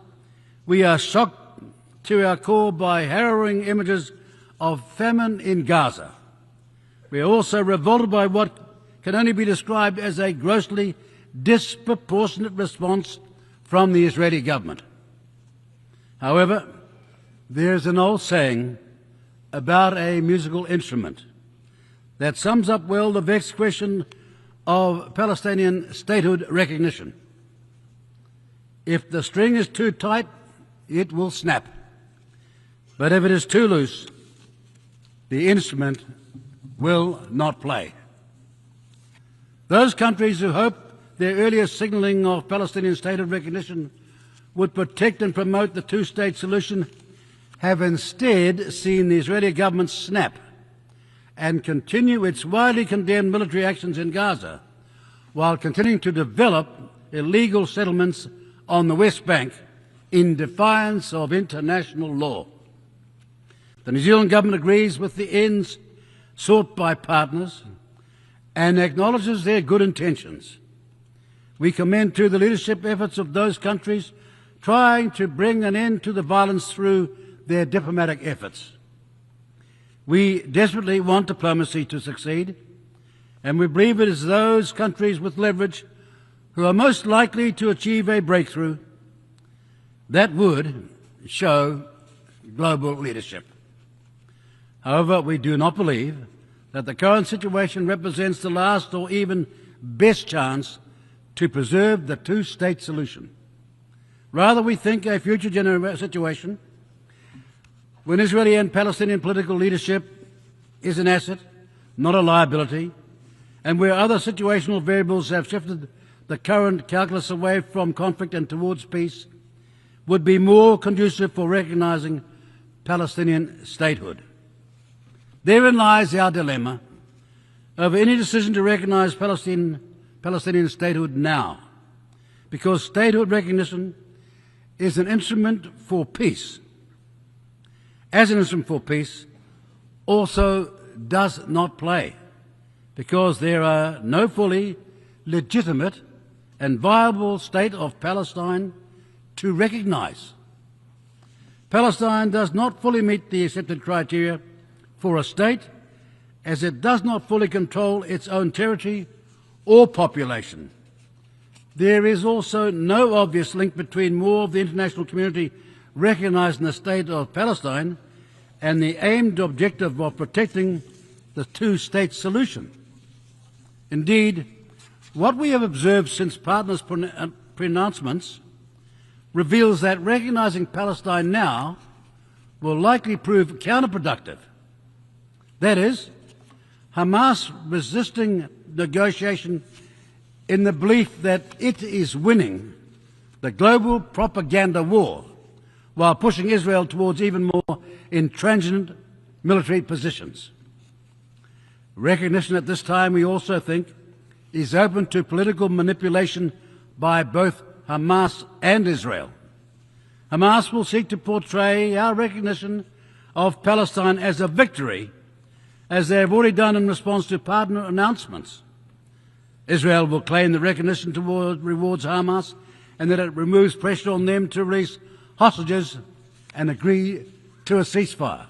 we are shocked to our core by harrowing images of famine in Gaza. We are also revolted by what can only be described as a grossly disproportionate response from the Israeli government. However, there is an old saying about a musical instrument that sums up well the vexed question of Palestinian statehood recognition. If the string is too tight, it will snap. But if it is too loose, the instrument will not play. Those countries who hope their earlier signalling of Palestinian statehood recognition would protect and promote the two-state solution have instead seen the Israeli government snap and continue its widely condemned military actions in Gaza, while continuing to develop illegal settlements on the West Bank in defiance of international law. The New Zealand government agrees with the ends sought by partners and acknowledges their good intentions. We commend too the leadership efforts of those countries trying to bring an end to the violence through their diplomatic efforts. We desperately want diplomacy to succeed, and we believe it is those countries with leverage who are most likely to achieve a breakthrough that would show global leadership. However, we do not believe that the current situation represents the last or even best chance to preserve the two-state solution. Rather, we think a future situation when Israeli and Palestinian political leadership is an asset, not a liability, and where other situational variables have shifted the current calculus away from conflict and towards peace, would be more conducive for recognizing Palestinian statehood. Therein lies our dilemma of any decision to recognize Palestinian statehood now, because statehood recognition is an instrument for peace. As an instrument for peace, also does not play, because there are no fully legitimate and viable state of Palestine to recognize. Palestine does not fully meet the accepted criteria for a state, as it does not fully control its own territory or population. There is also no obvious link between more of the international community recognizing the state of Palestine and the aimed objective of protecting the two-state solution. Indeed, what we have observed since partners' pronouncements reveals that recognizing Palestine now will likely prove counterproductive. That is, Hamas resisting negotiation in the belief that it is winning the global propaganda war while pushing Israel towards even more intransigent military positions. Recognition at this time, we also think, is open to political manipulation by both Hamas and Israel. Hamas will seek to portray our recognition of Palestine as a victory, as they have already done in response to partner announcements. Israel will claim the recognition rewards Hamas and that it removes pressure on them to release hostages and agree to a ceasefire.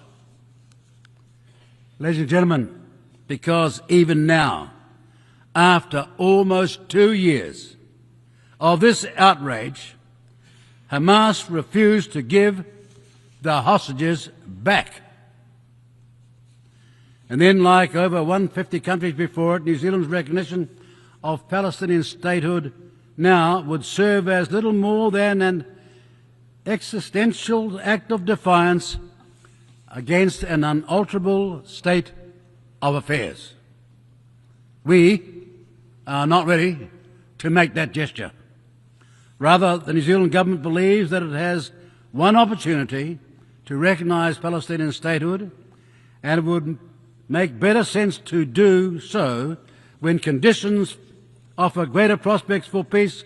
Ladies and gentlemen, because even now, after almost 2 years of this outrage, Hamas refused to give the hostages back. And then, like over 150 countries before it, New Zealand's recognition of Palestinian statehood now would serve as little more than an existential act of defiance against an unalterable state of affairs. We are not ready to make that gesture. Rather, the New Zealand government believes that it has one opportunity to recognise Palestinian statehood, and it would make better sense to do so when conditions offer greater prospects for peace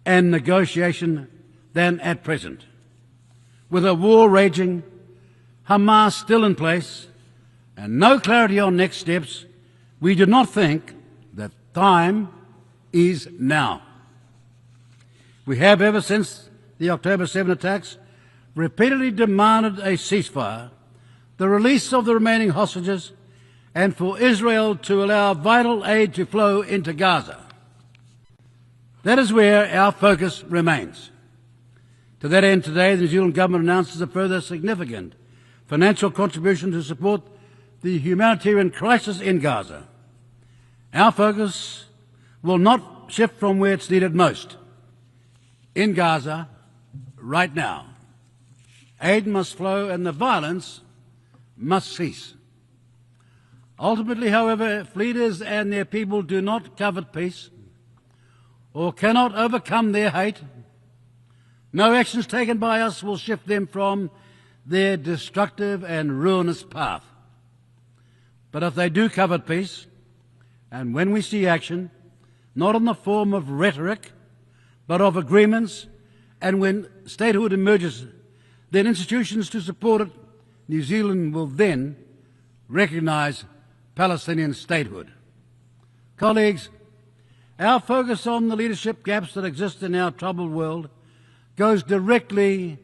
and negotiation than at present. With a war raging, Hamas still in place, and no clarity on next steps, we do not think that time is now. We have, ever since the October 7 attacks, repeatedly demanded a ceasefire, the release of the remaining hostages, and for Israel to allow vital aid to flow into Gaza. That is where our focus remains. To that end, today, the New Zealand government announces a further significant financial contribution to support the humanitarian crisis in Gaza. Our focus will not shift from where it's needed most. In Gaza, right now, aid must flow and the violence must cease. Ultimately, however, if leaders and their people do not covet peace or cannot overcome their hate, no actions taken by us will shift them from their destructive and ruinous path. But if they do covet peace, and when we see action, not in the form of rhetoric, but of agreements, and when statehood emerges, then institutions to support it, New Zealand will then recognise Palestinian statehood. Colleagues, Our focus on the leadership gaps that exist in our troubled world goes directly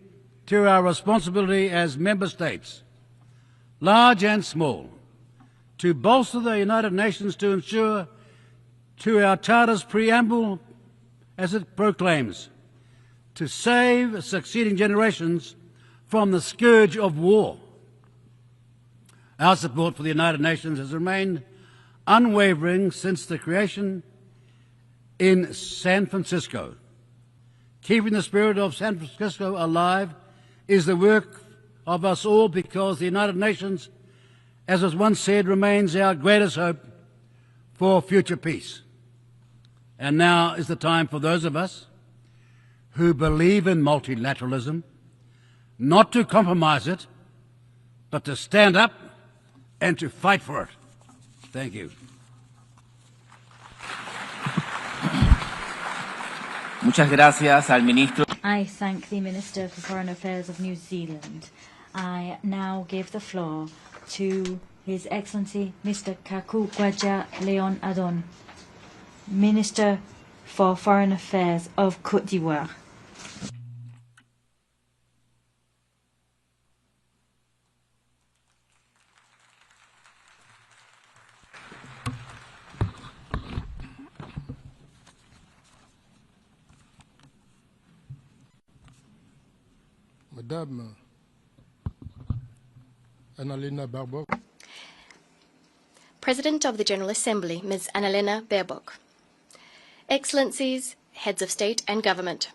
to our responsibility as member states, large and small, to bolster the United Nations to ensure, to our Charter's preamble, as it proclaims, to save succeeding generations from the scourge of war. Our support for the United Nations has remained unwavering since the creation in San Francisco. Keeping the spirit of San Francisco alive is the work of us all, because the United Nations, as was once said, remains our greatest hope for future peace. And now is the time for those of us who believe in multilateralism not to compromise it, but to stand up and to fight for it. Thank you. Muchas gracias al ministro. I thank the Minister for Foreign Affairs of New Zealand. I now give the floor to His Excellency Mr. Kaku Gwaja Leon Adon, Minister for Foreign Affairs of Côte d'Ivoire. Madame Annalena Baerbock. President of the General Assembly, Ms. Annalena Baerbock. Excellencies, Heads of State and Government.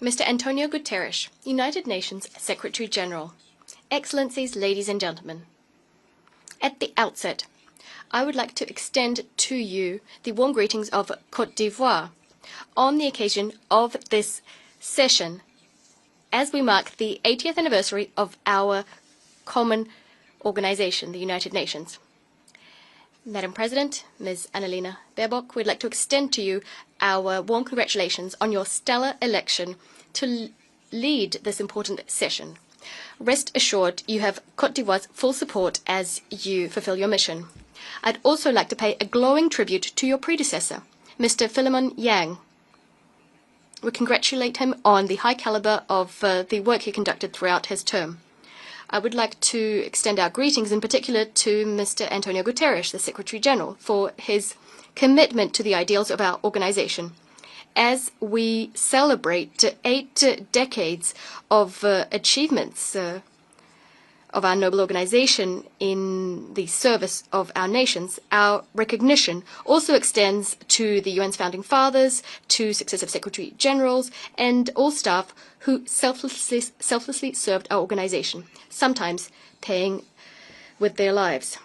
Mr. Antonio Guterres, United Nations Secretary General. Excellencies, ladies and gentlemen. At the outset, I would like to extend to you the warm greetings of Côte d'Ivoire on the occasion of this session, as we mark the 80th anniversary of our common organization, the United Nations. Madam President, Ms. Annalena Baerbock, we'd like to extend to you our warm congratulations on your stellar election to lead this important session. Rest assured, you have Côte d'Ivoire's full support as you fulfill your mission. I'd also like to pay a glowing tribute to your predecessor, Mr. Philemon Yang. We congratulate him on the high caliber of the work he conducted throughout his term. I would like to extend our greetings in particular to Mr. Antonio Guterres, the Secretary General, for his commitment to the ideals of our organization. As we celebrate 8 decades of achievements of our noble organization in the service of our nations, our recognition also extends to the UN's founding fathers, to successive secretary generals, and all staff who selflessly served our organization, sometimes paying with their lives.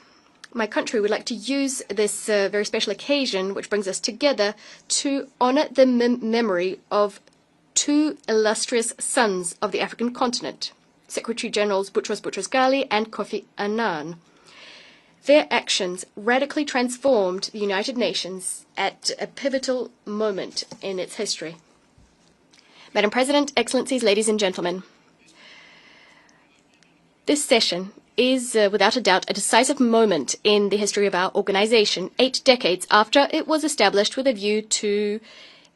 My country would like to use this very special occasion, which brings us together, to honor the memory of 2 illustrious sons of the African continent, Secretary Generals Boutros Boutros-Ghali and Kofi Annan. Their actions radically transformed the United Nations at a pivotal moment in its history. Madam President, Excellencies, ladies and gentlemen, this session is without a doubt a decisive moment in the history of our organization, 8 decades after it was established with a view to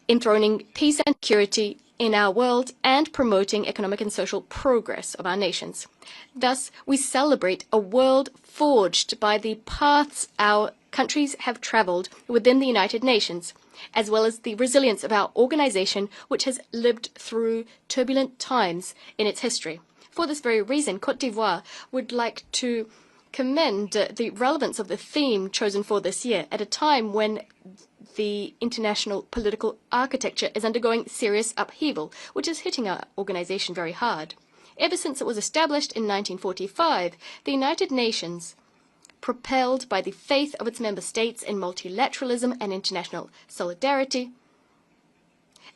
enthroning peace and security in our world and promoting economic and social progress of our nations. Thus, we celebrate a world forged by the paths our countries have traveled within the United Nations, as well as the resilience of our organization, which has lived through turbulent times in its history. For this very reason, Côte d'Ivoire would like to commend the relevance of the theme chosen for this year at a time when the international political architecture is undergoing serious upheaval, which is hitting our organization very hard. Ever since it was established in 1945, the United Nations, propelled by the faith of its member states in multilateralism and international solidarity,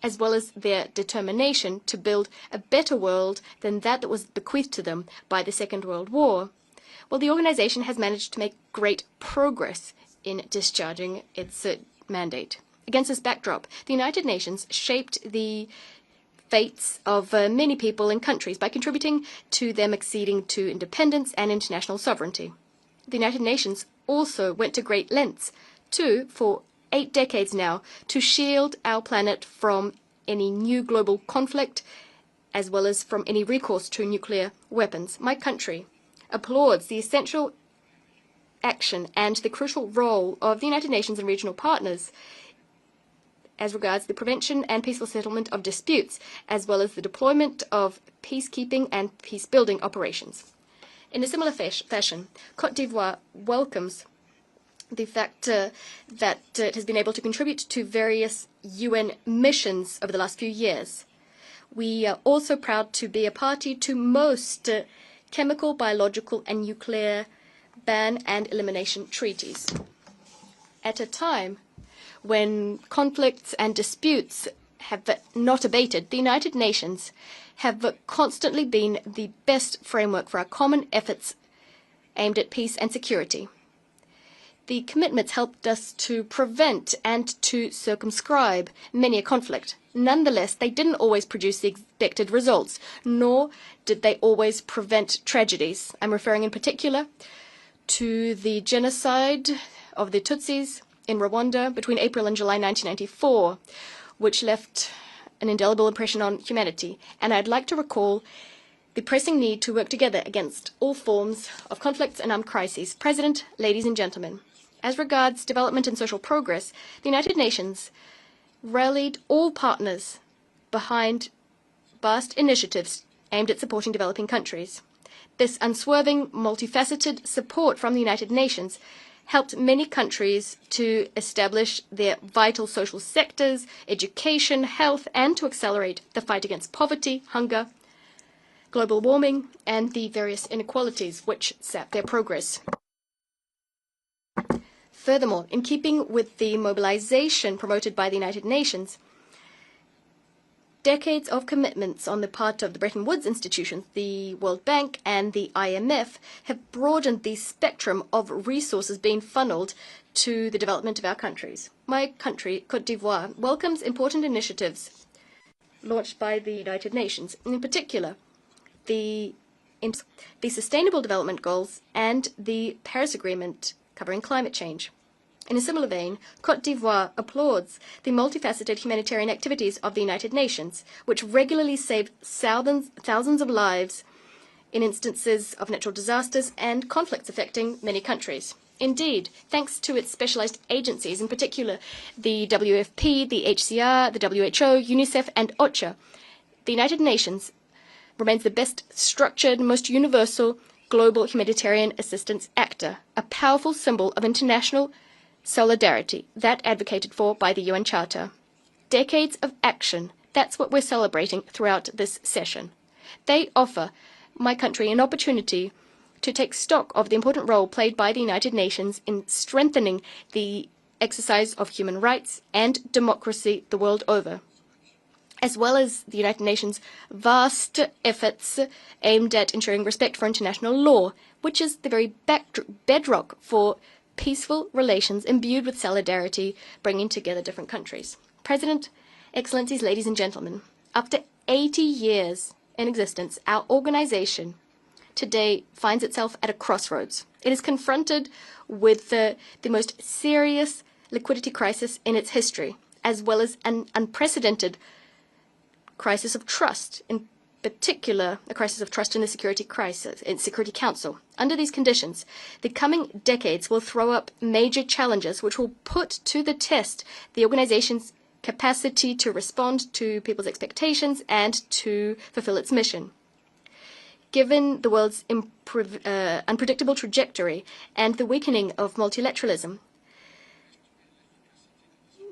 as well as their determination to build a better world than that was bequeathed to them by the Second World War, well, the organization has managed to make great progress in discharging its mandate. Against this backdrop, the United Nations shaped the fates of many people and countries by contributing to them acceding to independence and international sovereignty. The United Nations also went to great lengths to, for 8 decades now to shield our planet from any new global conflict, as well as from any recourse to nuclear weapons. My country applauds the essential action and the crucial role of the United Nations and regional partners as regards the prevention and peaceful settlement of disputes, as well as the deployment of peacekeeping and peace-building operations. In a similar fashion, Côte d'Ivoire welcomes the fact that it has been able to contribute to various UN missions over the last few years. We are also proud to be a party to most chemical, biological, and nuclear ban and elimination treaties. At a time when conflicts and disputes have not abated, the United Nations have constantly been the best framework for our common efforts aimed at peace and security. The commitments helped us to prevent and to circumscribe many a conflict. Nonetheless, they didn't always produce the expected results, nor did they always prevent tragedies. I'm referring in particular to the genocide of the Tutsis in Rwanda between April and July 1994, which left an indelible impression on humanity. And I'd like to recall the pressing need to work together against all forms of conflicts and armed crises. President, ladies and gentlemen, as regards development and social progress, the United Nations rallied all partners behind vast initiatives aimed at supporting developing countries. This unswerving, multifaceted support from the United Nations helped many countries to establish their vital social sectors, education, health, and to accelerate the fight against poverty, hunger, global warming, and the various inequalities which sap their progress. Furthermore, in keeping with the mobilization promoted by the United Nations, decades of commitments on the part of the Bretton Woods institutions, the World Bank, and the IMF have broadened the spectrum of resources being funneled to the development of our countries. My country, Côte d'Ivoire, welcomes important initiatives launched by the United Nations, in particular the Sustainable Development Goals and the Paris Agreement covering climate change. In a similar vein, Côte d'Ivoire applauds the multifaceted humanitarian activities of the United Nations, which regularly save thousands of lives in instances of natural disasters and conflicts affecting many countries. Indeed, thanks to its specialized agencies, in particular the WFP, the HCR, the WHO, UNICEF, and OCHA, the United Nations remains the best structured, most universal global humanitarian assistance actor, a powerful symbol of international solidarity, that advocated for by the UN Charter. Decades of action, that's what we're celebrating throughout this session. They offer my country an opportunity to take stock of the important role played by the United Nations in strengthening the exercise of human rights and democracy the world over, as well as the United Nations' vast efforts aimed at ensuring respect for international law, which is the very bedrock for peaceful relations imbued with solidarity, bringing together different countries. President, Excellencies, ladies and gentlemen, after 80 years in existence, our organization today finds itself at a crossroads. It is confronted with the most serious liquidity crisis in its history, as well as an unprecedented crisis of trust, in particular a crisis of trust in the Security Council. Under these conditions, the coming decades will throw up major challenges which will put to the test the organization's capacity to respond to people's expectations and to fulfill its mission. Given the world's unpredictable trajectory and the weakening of multilateralism,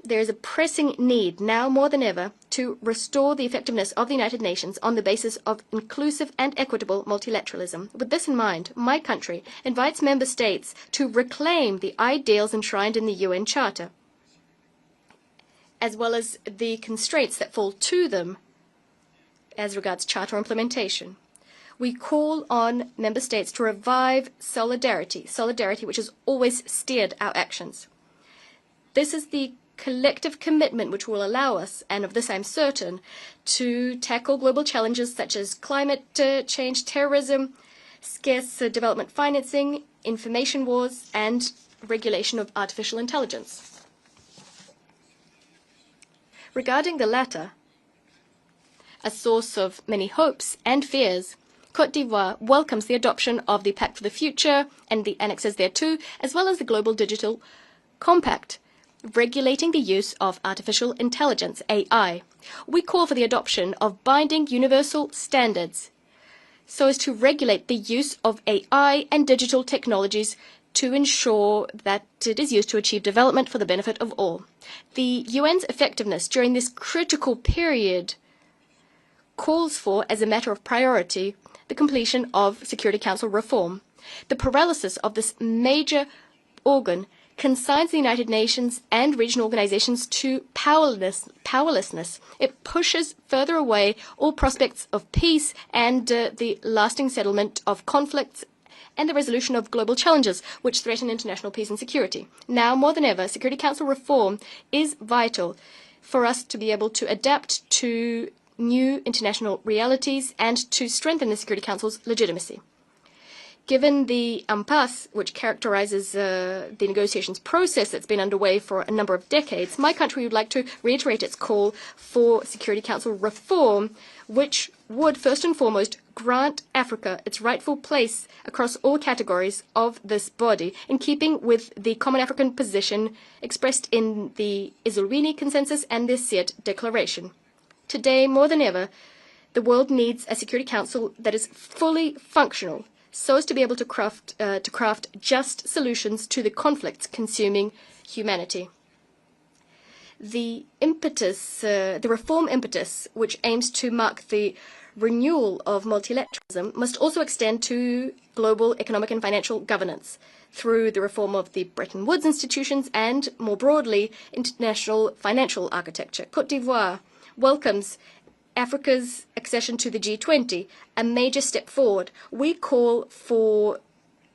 there is a pressing need, now more than ever, to restore the effectiveness of the United Nations on the basis of inclusive and equitable multilateralism. With this in mind, my country invites member states to reclaim the ideals enshrined in the UN Charter, as well as the constraints that fall to them as regards Charter implementation. We call on member states to revive solidarity which has always steered our actions. This is the collective commitment which will allow us, and of this I'm certain, to tackle global challenges such as climate change, terrorism, scarce development financing, information wars, and regulation of artificial intelligence. Regarding the latter, a source of many hopes and fears, Côte d'Ivoire welcomes the adoption of the Pact for the Future and the annexes thereto, as well as the Global Digital Compact, regulating the use of artificial intelligence, AI. We call for the adoption of binding universal standards so as to regulate the use of AI and digital technologies to ensure that it is used to achieve development for the benefit of all. The UN's effectiveness during this critical period calls for, as a matter of priority, the completion of Security Council reform. The paralysis of this major organ consigns the United Nations and regional organizations to powerlessness. It pushes further away all prospects of peace and the lasting settlement of conflicts and the resolution of global challenges which threaten international peace and security. Now, more than ever, Security Council reform is vital for us to be able to adapt to new international realities and to strengthen the Security Council's legitimacy. Given the impasse which characterizes the negotiations process that's been underway for a number of decades, my country would like to reiterate its call for Security Council reform, which would first and foremost grant Africa its rightful place across all categories of this body, in keeping with the common African position expressed in the Isolini Consensus and the Siet Declaration. Today, more than ever, the world needs a Security Council that is fully functional, so as to be able to craft just solutions to the conflicts consuming humanity. The reform impetus, which aims to mark the renewal of multilateralism, must also extend to global economic and financial governance through the reform of the Bretton Woods institutions and, more broadly, international financial architecture. Côte d'Ivoire welcomes Africa's accession to the G20, a major step forward. We call for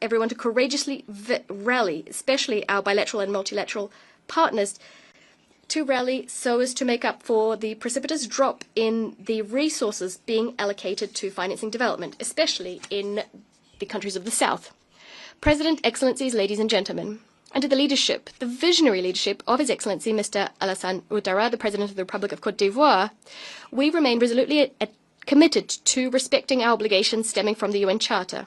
everyone to courageously rally, especially our bilateral and multilateral partners, to rally so as to make up for the precipitous drop in the resources being allocated to financing development, especially in the countries of the South. President, Excellencies, ladies and gentlemen, under the leadership, the visionary leadership of His Excellency Mr. Alassane Ouattara, the President of the Republic of Côte d'Ivoire, we remain resolutely committed to respecting our obligations stemming from the UN Charter.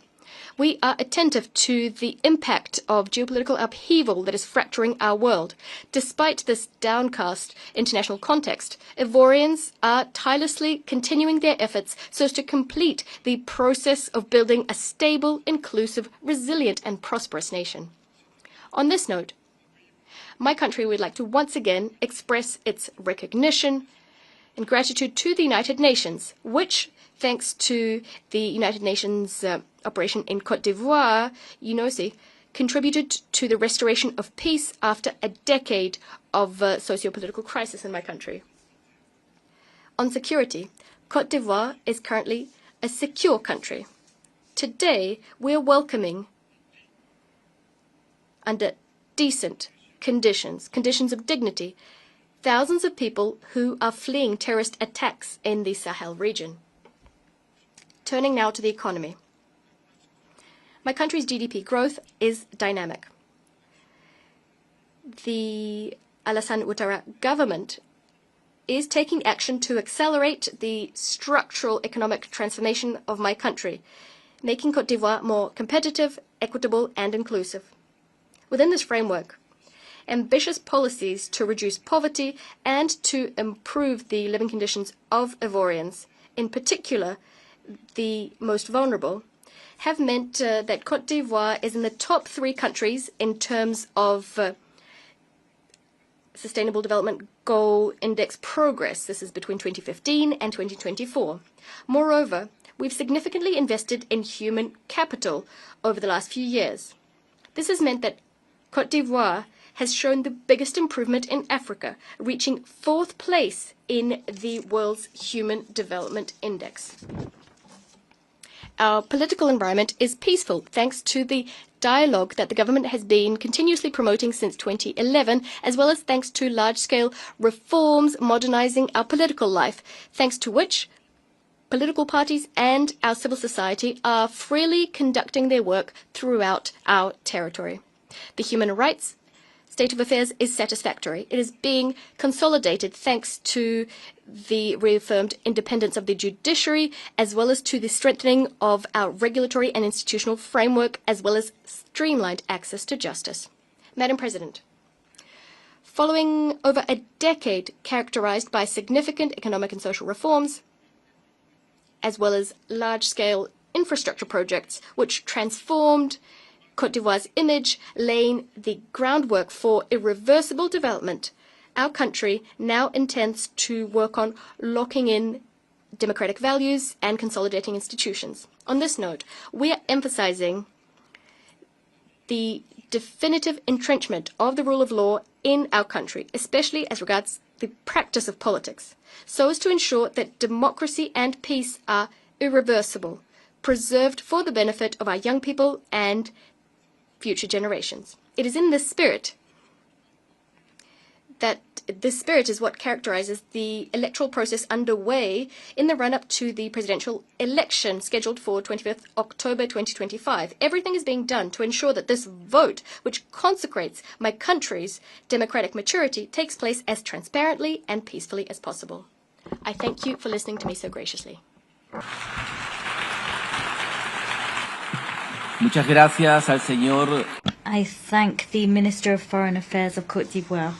We are attentive to the impact of geopolitical upheaval that is fracturing our world. Despite this downcast international context, Ivorians are tirelessly continuing their efforts so as to complete the process of building a stable, inclusive, resilient, and prosperous nation. On this note, my country would like to once again express its recognition and gratitude to the United Nations, which, thanks to the United Nations operation in Côte d'Ivoire, UNOSI, contributed to the restoration of peace after a decade of socio-political crisis in my country. On security, Côte d'Ivoire is currently a secure country. Today, we are welcoming, under decent conditions of dignity, thousands of people who are fleeing terrorist attacks in the Sahel region. Turning now to the economy. My country's GDP growth is dynamic. The Alassane Ouattara government is taking action to accelerate the structural economic transformation of my country, making Côte d'Ivoire more competitive, equitable, and inclusive. Within this framework, ambitious policies to reduce poverty and to improve the living conditions of Ivorians, in particular the most vulnerable, have meant that Côte d'Ivoire is in the top 3 countries in terms of Sustainable Development Goal Index progress. This is between 2015 and 2024. Moreover, we've significantly invested in human capital over the last few years. This has meant that Côte d'Ivoire has shown the biggest improvement in Africa, reaching 4th place in the world's Human Development Index. Our political environment is peaceful thanks to the dialogue that the government has been continuously promoting since 2011, as well as thanks to large-scale reforms modernizing our political life, thanks to which political parties and our civil society are freely conducting their work throughout our territory. The human rights state of affairs is satisfactory. It is being consolidated thanks to the reaffirmed independence of the judiciary, as well as to the strengthening of our regulatory and institutional framework, as well as streamlined access to justice. Madam President, following over a decade characterized by significant economic and social reforms, as well as large-scale infrastructure projects which transformed Côte d'Ivoire's image, laying the groundwork for irreversible development, our country now intends to work on locking in democratic values and consolidating institutions. On this note, we are emphasizing the definitive entrenchment of the rule of law in our country, especially as regards the practice of politics, so as to ensure that democracy and peace are irreversible, preserved for the benefit of our young people and future generations. It is in this spirit that this spirit is what characterizes the electoral process underway in the run-up to the presidential election scheduled for 25th October 2025. Everything is being done to ensure that this vote, which consecrates my country's democratic maturity, takes place as transparently and peacefully as possible. I thank you for listening to me so graciously. Muchas gracias al señor. I thank the Minister of Foreign Affairs of Côte d'Ivoire.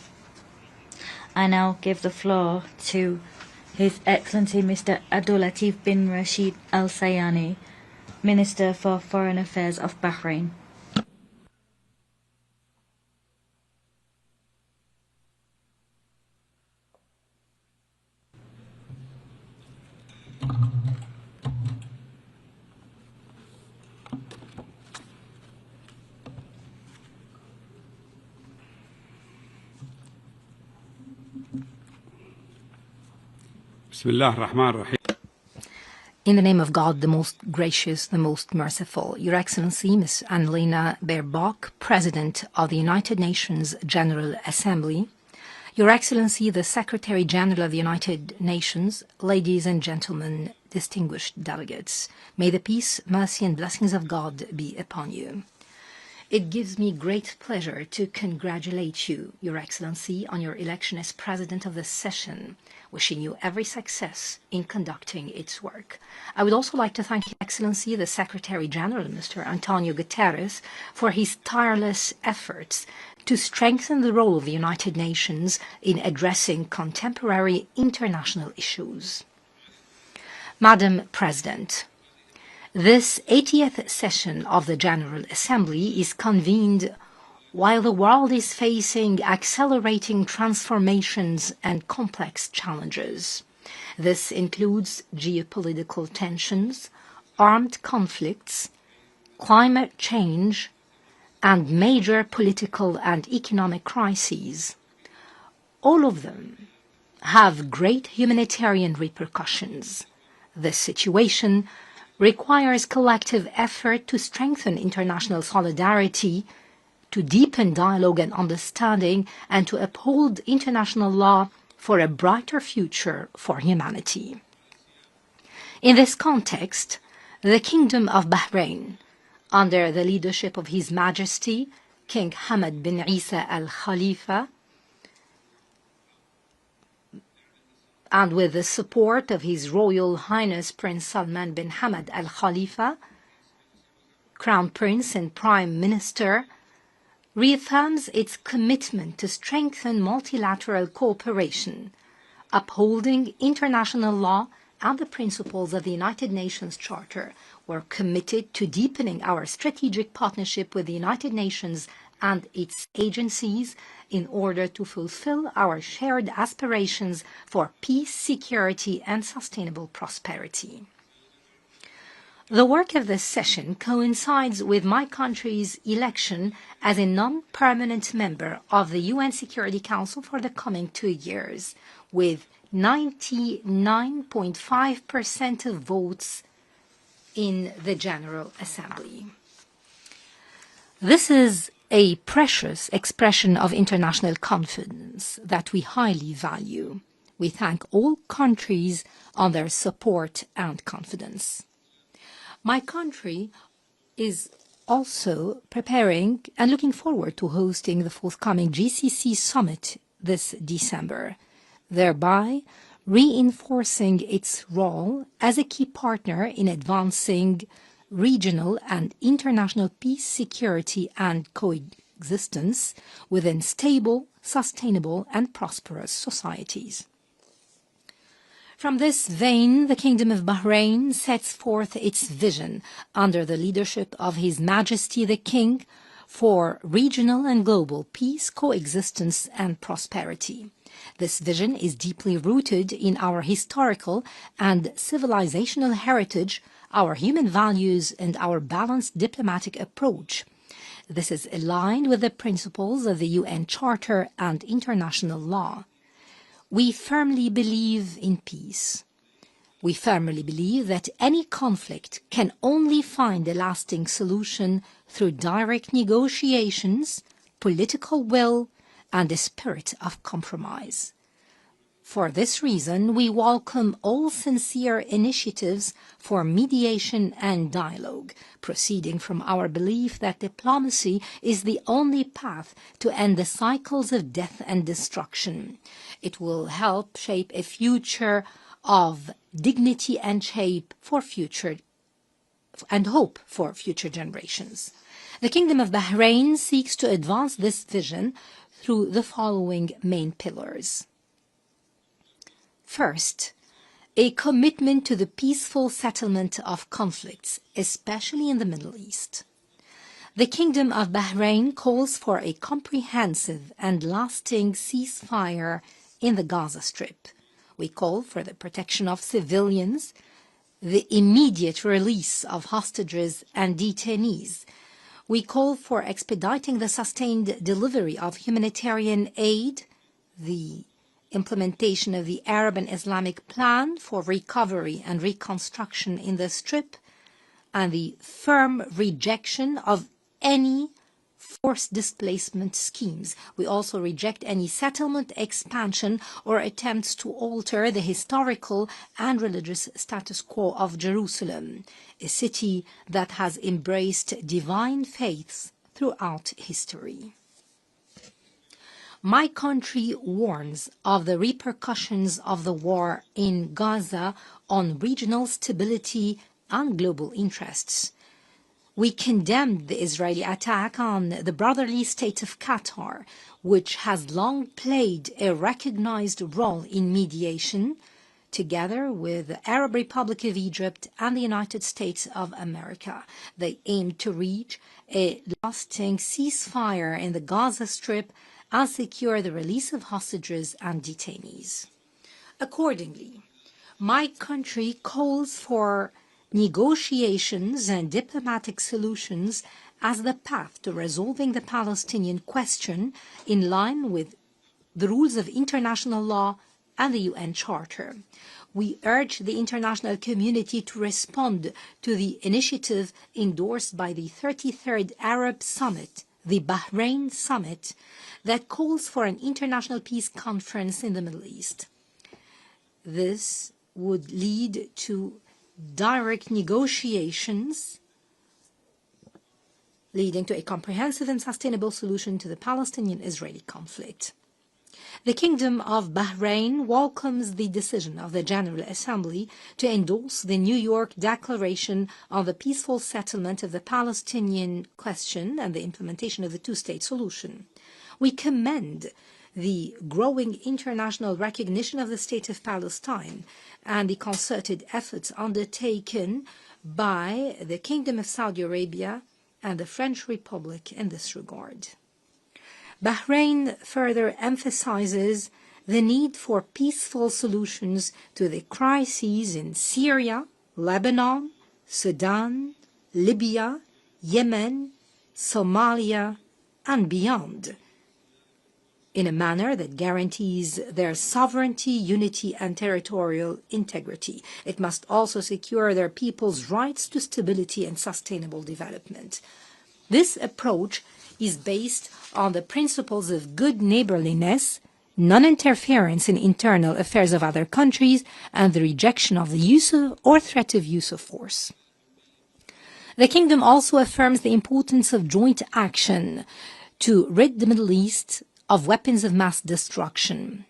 I now give the floor to His Excellency Mr. Abdulatif bin Rashid Al Sayani, Minister for Foreign Affairs of Bahrain. In the name of God, the most gracious, the most merciful, Your Excellency, Ms. Annalena Baerbock, President of the United Nations General Assembly, Your Excellency, the Secretary General of the United Nations, ladies and gentlemen, distinguished delegates, may the peace, mercy, and blessings of God be upon you. It gives me great pleasure to congratulate you, Your Excellency, on your election as President of this session, wishing you every success in conducting its work. I would also like to thank Your Excellency, the Secretary General, Mr. Antonio Guterres, for his tireless efforts to strengthen the role of the United Nations in addressing contemporary international issues. Madam President, this 80th session of the General Assembly is convened while the world is facing accelerating transformations and complex challenges. This includes geopolitical tensions, armed conflicts, climate change, and major political and economic crises. All of them have great humanitarian repercussions. This situation requires collective effort to strengthen international solidarity, to deepen dialogue and understanding, and to uphold international law for a brighter future for humanity. In this context, the Kingdom of Bahrain, under the leadership of His Majesty King Hamad bin Isa Al Khalifa, and with the support of His Royal Highness Prince Salman bin Hamad Al Khalifa, Crown Prince and Prime Minister, reaffirms its commitment to strengthen multilateral cooperation, upholding international law and the principles of the United Nations Charter. We're committed to deepening our strategic partnership with the United Nations and its agencies in order to fulfill our shared aspirations for peace, security, and sustainable prosperity. The work of this session coincides with my country's election as a non-permanent member of the UN Security Council for the coming 2 years, with 99.5% of votes in the General Assembly. This is a precious expression of international confidence that we highly value. We thank all countries on their support and confidence. My country is also preparing and looking forward to hosting the forthcoming GCC summit this December, thereby reinforcing its role as a key partner in advancing regional and international peace, security, and coexistence within stable, sustainable, and prosperous societies. From this vein, the Kingdom of Bahrain sets forth its vision under the leadership of His Majesty the King for regional and global peace, coexistence, and prosperity. This vision is deeply rooted in our historical and civilizational heritage, our human values, and our balanced diplomatic approach. This is aligned with the principles of the UN Charter and international law. We firmly believe in peace. We firmly believe that any conflict can only find a lasting solution through direct negotiations, political will, and a spirit of compromise. For this reason, we welcome all sincere initiatives for mediation and dialogue, proceeding from our belief that diplomacy is the only path to end the cycles of death and destruction. It will help shape a future of dignity and hope for future generations. The Kingdom of Bahrain seeks to advance this vision through the following main pillars. First, a commitment to the peaceful settlement of conflicts, especially in the Middle East. The Kingdom of Bahrain calls for a comprehensive and lasting ceasefire in the Gaza Strip. We call for the protection of civilians, the immediate release of hostages and detainees. We call for expediting the sustained delivery of humanitarian aid, the implementation of the Arab and Islamic Plan for recovery and reconstruction in the Strip, and the firm rejection of any forced displacement schemes. We also reject any settlement expansion or attempts to alter the historical and religious status quo of Jerusalem, a city that has embraced divine faiths throughout history. My country warns of the repercussions of the war in Gaza on regional stability and global interests. We condemned the Israeli attack on the brotherly state of Qatar, which has long played a recognized role in mediation, together with the Arab Republic of Egypt and the United States of America. They aim to reach a lasting ceasefire in the Gaza Strip and secure the release of hostages and detainees. Accordingly, my country calls for negotiations and diplomatic solutions as the path to resolving the Palestinian question in line with the rules of international law and the UN Charter. We urge the international community to respond to the initiative endorsed by the 33rd Arab Summit, the Bahrain Summit, that calls for an international peace conference in the Middle East. This would lead to direct negotiations leading to a comprehensive and sustainable solution to the Palestinian-Israeli conflict. The Kingdom of Bahrain welcomes the decision of the General Assembly to endorse the New York Declaration on the peaceful settlement of the Palestinian question and the implementation of the two-state solution. We commend the growing international recognition of the State of Palestine and the concerted efforts undertaken by the Kingdom of Saudi Arabia and the French Republic in this regard. Bahrain further emphasizes the need for peaceful solutions to the crises in Syria, Lebanon, Sudan, Libya, Yemen, Somalia, and beyond, in a manner that guarantees their sovereignty, unity, and territorial integrity. It must also secure their people's rights to stability and sustainable development. This approach is based on the principles of good neighborliness, non-interference in internal affairs of other countries, and the rejection of the use of or threat of use of force. The Kingdom also affirms the importance of joint action to rid the Middle East of weapons of mass destruction.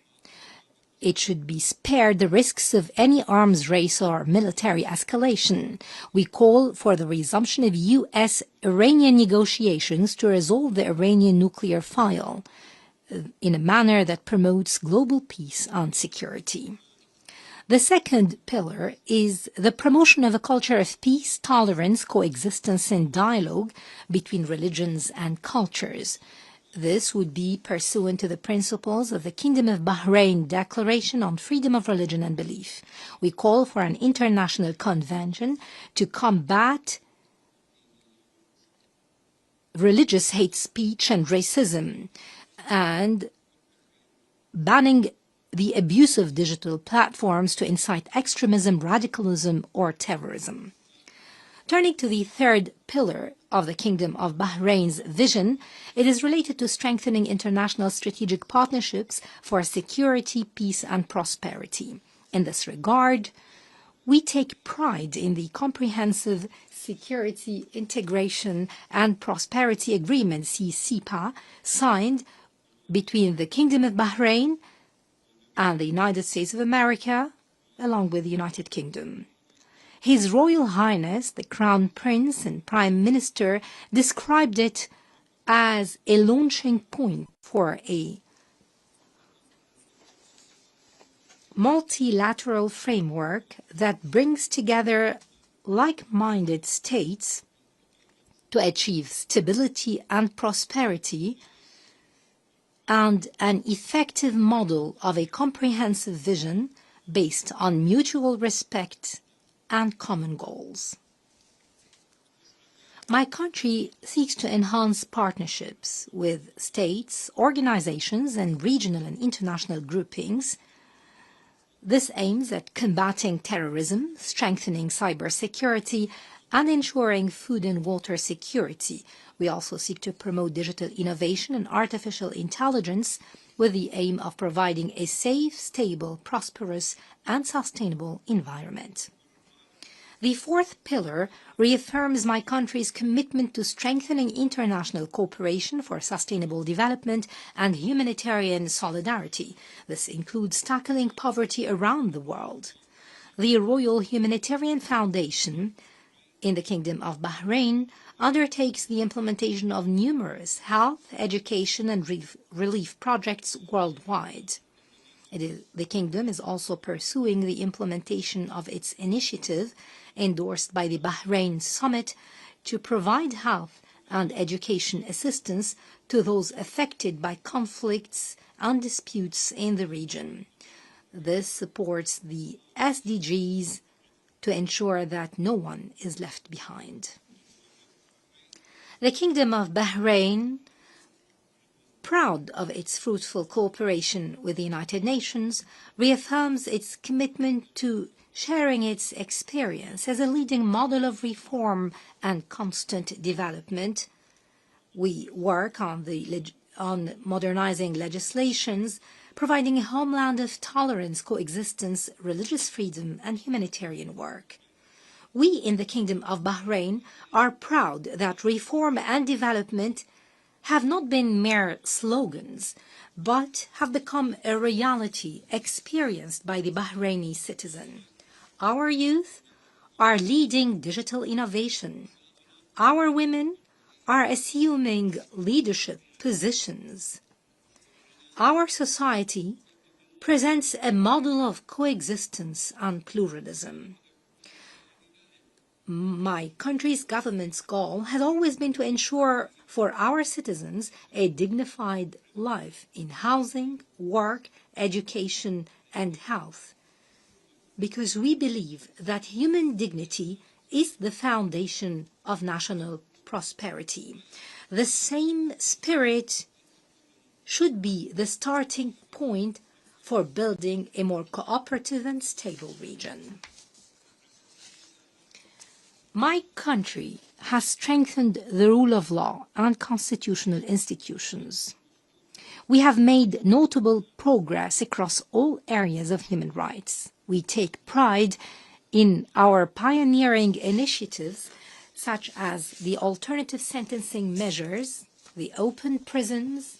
It should be spared the risks of any arms race or military escalation. We call for the resumption of U.S.-Iranian negotiations to resolve the Iranian nuclear file in a manner that promotes global peace and security. The second pillar is the promotion of a culture of peace, tolerance, coexistence, and dialogue between religions and cultures. This would be pursuant to the principles of the Kingdom of Bahrain Declaration on Freedom of Religion and Belief. We call for an international convention to combat religious hate speech and racism, and banning the abuse of digital platforms to incite extremism, radicalism, or terrorism. Turning to the third pillar of the Kingdom of Bahrain's vision, it is related to strengthening international strategic partnerships for security, peace, and prosperity. In this regard, we take pride in the comprehensive Security, Integration, and Prosperity Agreement, CCPA, signed between the Kingdom of Bahrain and the United States of America, along with the United Kingdom. His Royal Highness, the Crown Prince and Prime Minister, described it as a launching point for a multilateral framework that brings together like-minded states to achieve stability and prosperity, and an effective model of a comprehensive vision based on mutual respect and common goals. My country seeks to enhance partnerships with states, organizations, and regional and international groupings. This aims at combating terrorism, strengthening cybersecurity, and ensuring food and water security. We also seek to promote digital innovation and artificial intelligence with the aim of providing a safe, stable, prosperous, and sustainable environment. The fourth pillar reaffirms my country's commitment to strengthening international cooperation for sustainable development and humanitarian solidarity. This includes tackling poverty around the world. The Royal Humanitarian Foundation in the Kingdom of Bahrain undertakes the implementation of numerous health, education, and relief projects worldwide. The Kingdom is also pursuing the implementation of its initiative endorsed by the Bahrain Summit to provide health and education assistance to those affected by conflicts and disputes in the region. This supports the SDGs to ensure that no one is left behind. The Kingdom of Bahrain, proud of its fruitful cooperation with the United Nations, reaffirms its commitment to sharing its experience as a leading model of reform and constant development. We work on modernizing legislations, providing a homeland of tolerance, coexistence, religious freedom, and humanitarian work. We in the Kingdom of Bahrain are proud that reform and development have not been mere slogans, but have become a reality experienced by the Bahraini citizen. Our youth are leading digital innovation. Our women are assuming leadership positions. Our society presents a model of coexistence and pluralism. My country's government's goal has always been to ensure for our citizens a dignified life in housing, work, education, and health, because we believe that human dignity is the foundation of national prosperity. The same spirit should be the starting point for building a more cooperative and stable region. My country has strengthened the rule of law and constitutional institutions. We have made notable progress across all areas of human rights. We take pride in our pioneering initiatives, such as the alternative sentencing measures, the open prisons,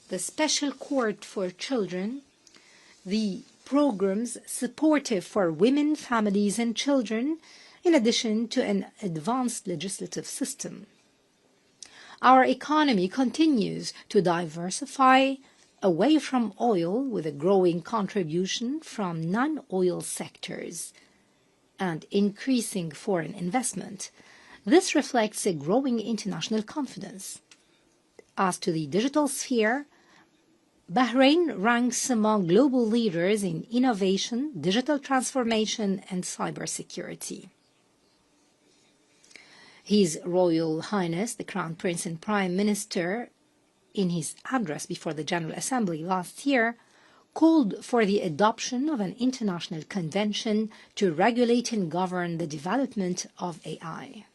the special court for children, the programs supportive for women, families, and children, in addition to an advanced legislative system. Our economy continues to diversify away from oil with a growing contribution from non-oil sectors and increasing foreign investment. This reflects a growing international confidence. As to the digital sphere, Bahrain ranks among global leaders in innovation, digital transformation, and cybersecurity. His Royal Highness, the Crown Prince and Prime Minister, in his address before the General Assembly last year, called for the adoption of an international convention to regulate and govern the development of AI.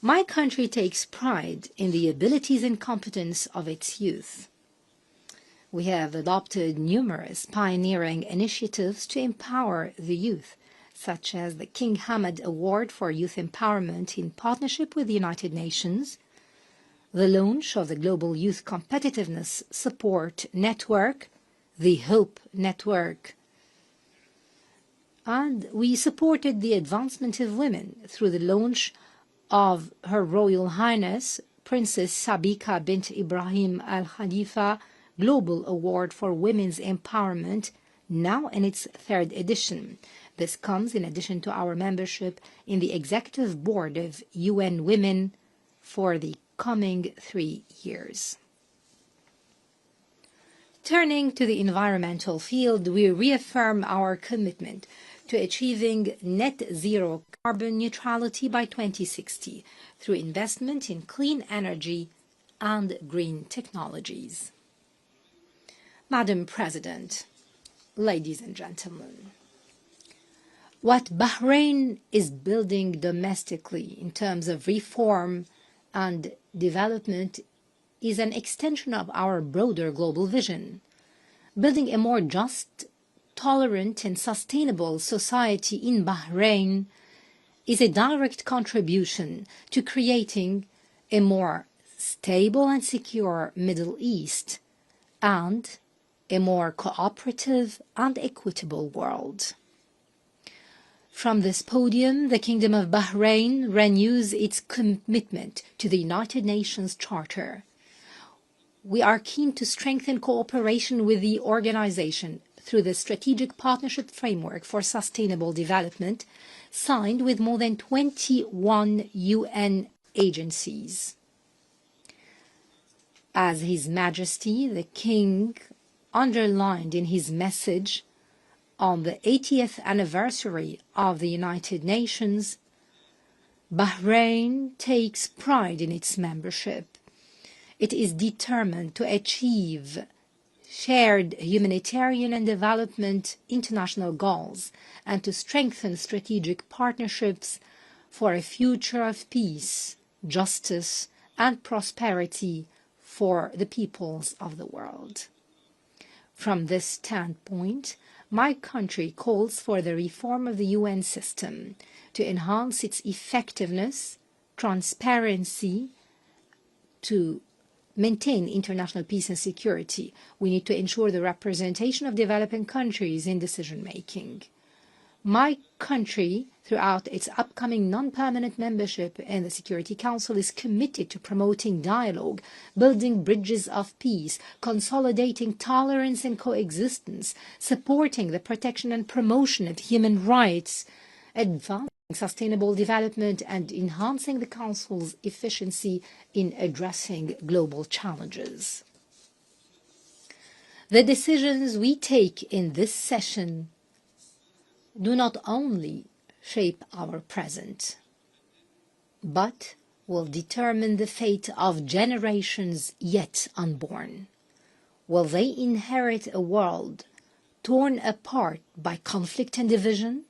My country takes pride in the abilities and competence of its youth. We have adopted numerous pioneering initiatives to empower the youth, such as the King Hamad Award for Youth Empowerment in partnership with the United Nations, the launch of the Global Youth Competitiveness Support Network, the HOPE Network, and we supported the advancement of women through the launch of Her Royal Highness Princess Sabika bint Ibrahim Al Khalifa Global Award for Women's Empowerment, now in its 3rd edition. This comes in addition to our membership in the Executive Board of UN Women for the coming 3 years. Turning to the environmental field, we reaffirm our commitment to achieving net zero carbon neutrality by 2060 through investment in clean energy and green technologies. Madam President, ladies and gentlemen, what Bahrain is building domestically in terms of reform and development is an extension of our broader global vision. Building a more just, tolerant, and sustainable society in Bahrain is a direct contribution to creating a more stable and secure Middle East and a more cooperative and equitable world. From this podium, the Kingdom of Bahrain renews its commitment to the United Nations Charter. We are keen to strengthen cooperation with the organization through the Strategic Partnership Framework for Sustainable Development, signed with more than 21 UN agencies. As His Majesty the King underlined in his message on the 80th anniversary of the United Nations, Bahrain takes pride in its membership. It is determined to achieve shared humanitarian and development international goals and to strengthen strategic partnerships for a future of peace, justice, and prosperity for the peoples of the world. From this standpoint, my country calls for the reform of the UN system to enhance its effectiveness, transparency, to maintain international peace and security. We need to ensure the representation of developing countries in decision-making. My country, throughout its upcoming non-permanent membership in the Security Council, is committed to promoting dialogue, building bridges of peace, consolidating tolerance and coexistence, supporting the protection and promotion of human rights, advancing sustainable development, and enhancing the Council's efficiency in addressing global challenges. The decisions we take in this session do not only shape our present, but will determine the fate of generations yet unborn. Will they inherit a world torn apart by conflict and division,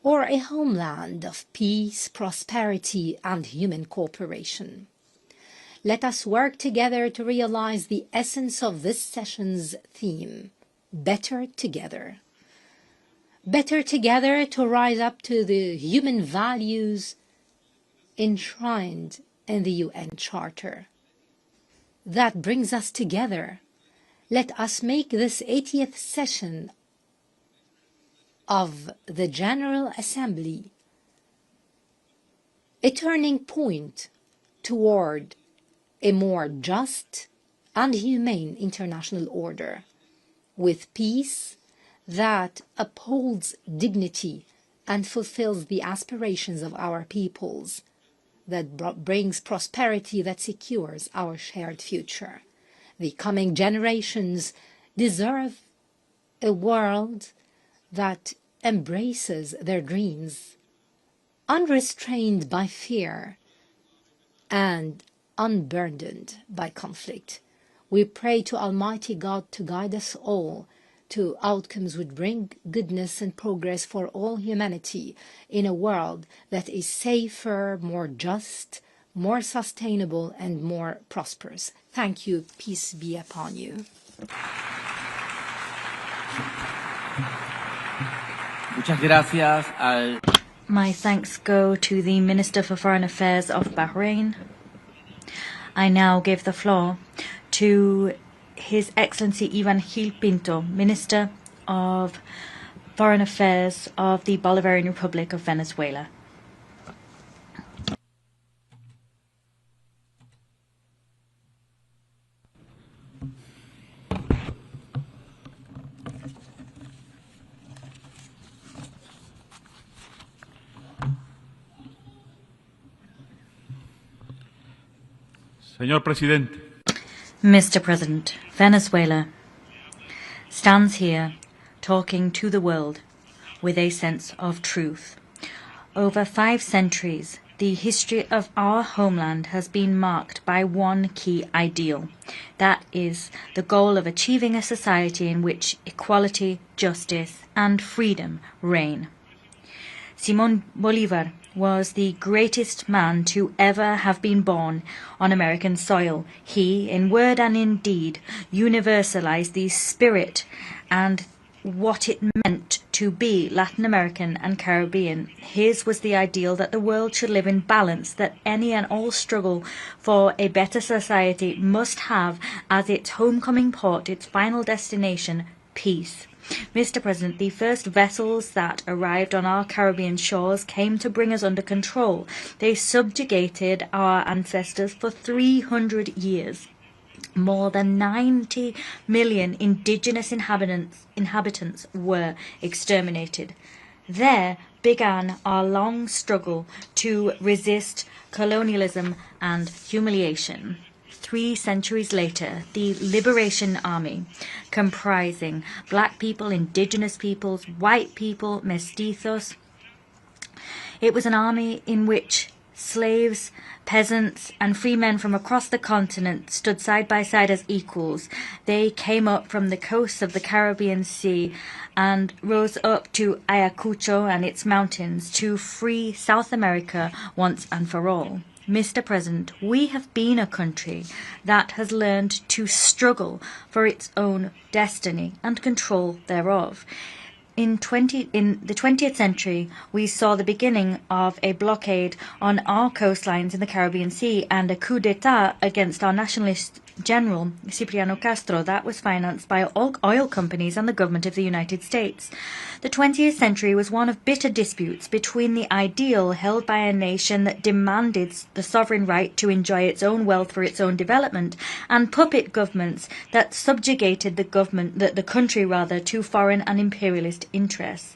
or a homeland of peace, prosperity, and human cooperation? Let us work together to realize the essence of this session's theme, Better Together. better together to rise up to the human values enshrined in the UN Charter. That brings us together. Let us make this 80th session of the General Assembly a turning point toward a more just and humane international order, with peace that upholds dignity and fulfills the aspirations of our peoples, that brings prosperity that secures our shared future. The coming generations deserve a world that embraces their dreams, unrestrained by fear and unburdened by conflict. We pray to Almighty God to guide us all to outcomes which bring goodness and progress for all humanity in a world that is safer, more just, more sustainable, and more prosperous. Thank you. Peace be upon you. Muchas gracias al... My thanks go to the Minister for Foreign Affairs of Bahrain. I now give the floor to His Excellency Ivan Gil Pinto, Minister of Foreign Affairs of the Bolivarian Republic of Venezuela. Señor Presidente. Mr. President, Venezuela stands here talking to the world with a sense of truth. Over 5 centuries, the history of our homeland has been marked by one key ideal. That is the goal of achieving a society in which equality, justice, and freedom reign. Simón Bolívar was the greatest man to ever have been born on American soil. He, in word and in deed, universalized the spirit and what it meant to be Latin American and Caribbean. His was the ideal that the world should live in balance, that any and all struggle for a better society must have as its homecoming port, its final destination, peace. Mr. President, the first vessels that arrived on our Caribbean shores came to bring us under control. They subjugated our ancestors for 300 years. More than 90 million indigenous inhabitants were exterminated. There began our long struggle to resist colonialism and humiliation. 3 centuries later, the Liberation Army, comprising black people, indigenous peoples, white people, mestizos, it was an army in which slaves, peasants, and free men from across the continent stood side by side as equals. They came up from the coasts of the Caribbean Sea and rose up to Ayacucho and its mountains to free South America once and for all. Mr. President, we have been a country that has learned to struggle for its own destiny and control thereof. In the 20th century, we saw the beginning of a blockade on our coastlines in the Caribbean Sea and a coup d'etat against our nationalist general, Cipriano Castro, that was financed by oil companies and the government of the United States. The 20th century was one of bitter disputes between the ideal held by a nation that demanded the sovereign right to enjoy its own wealth for its own development and puppet governments that subjugated the country to foreign and imperialist interests.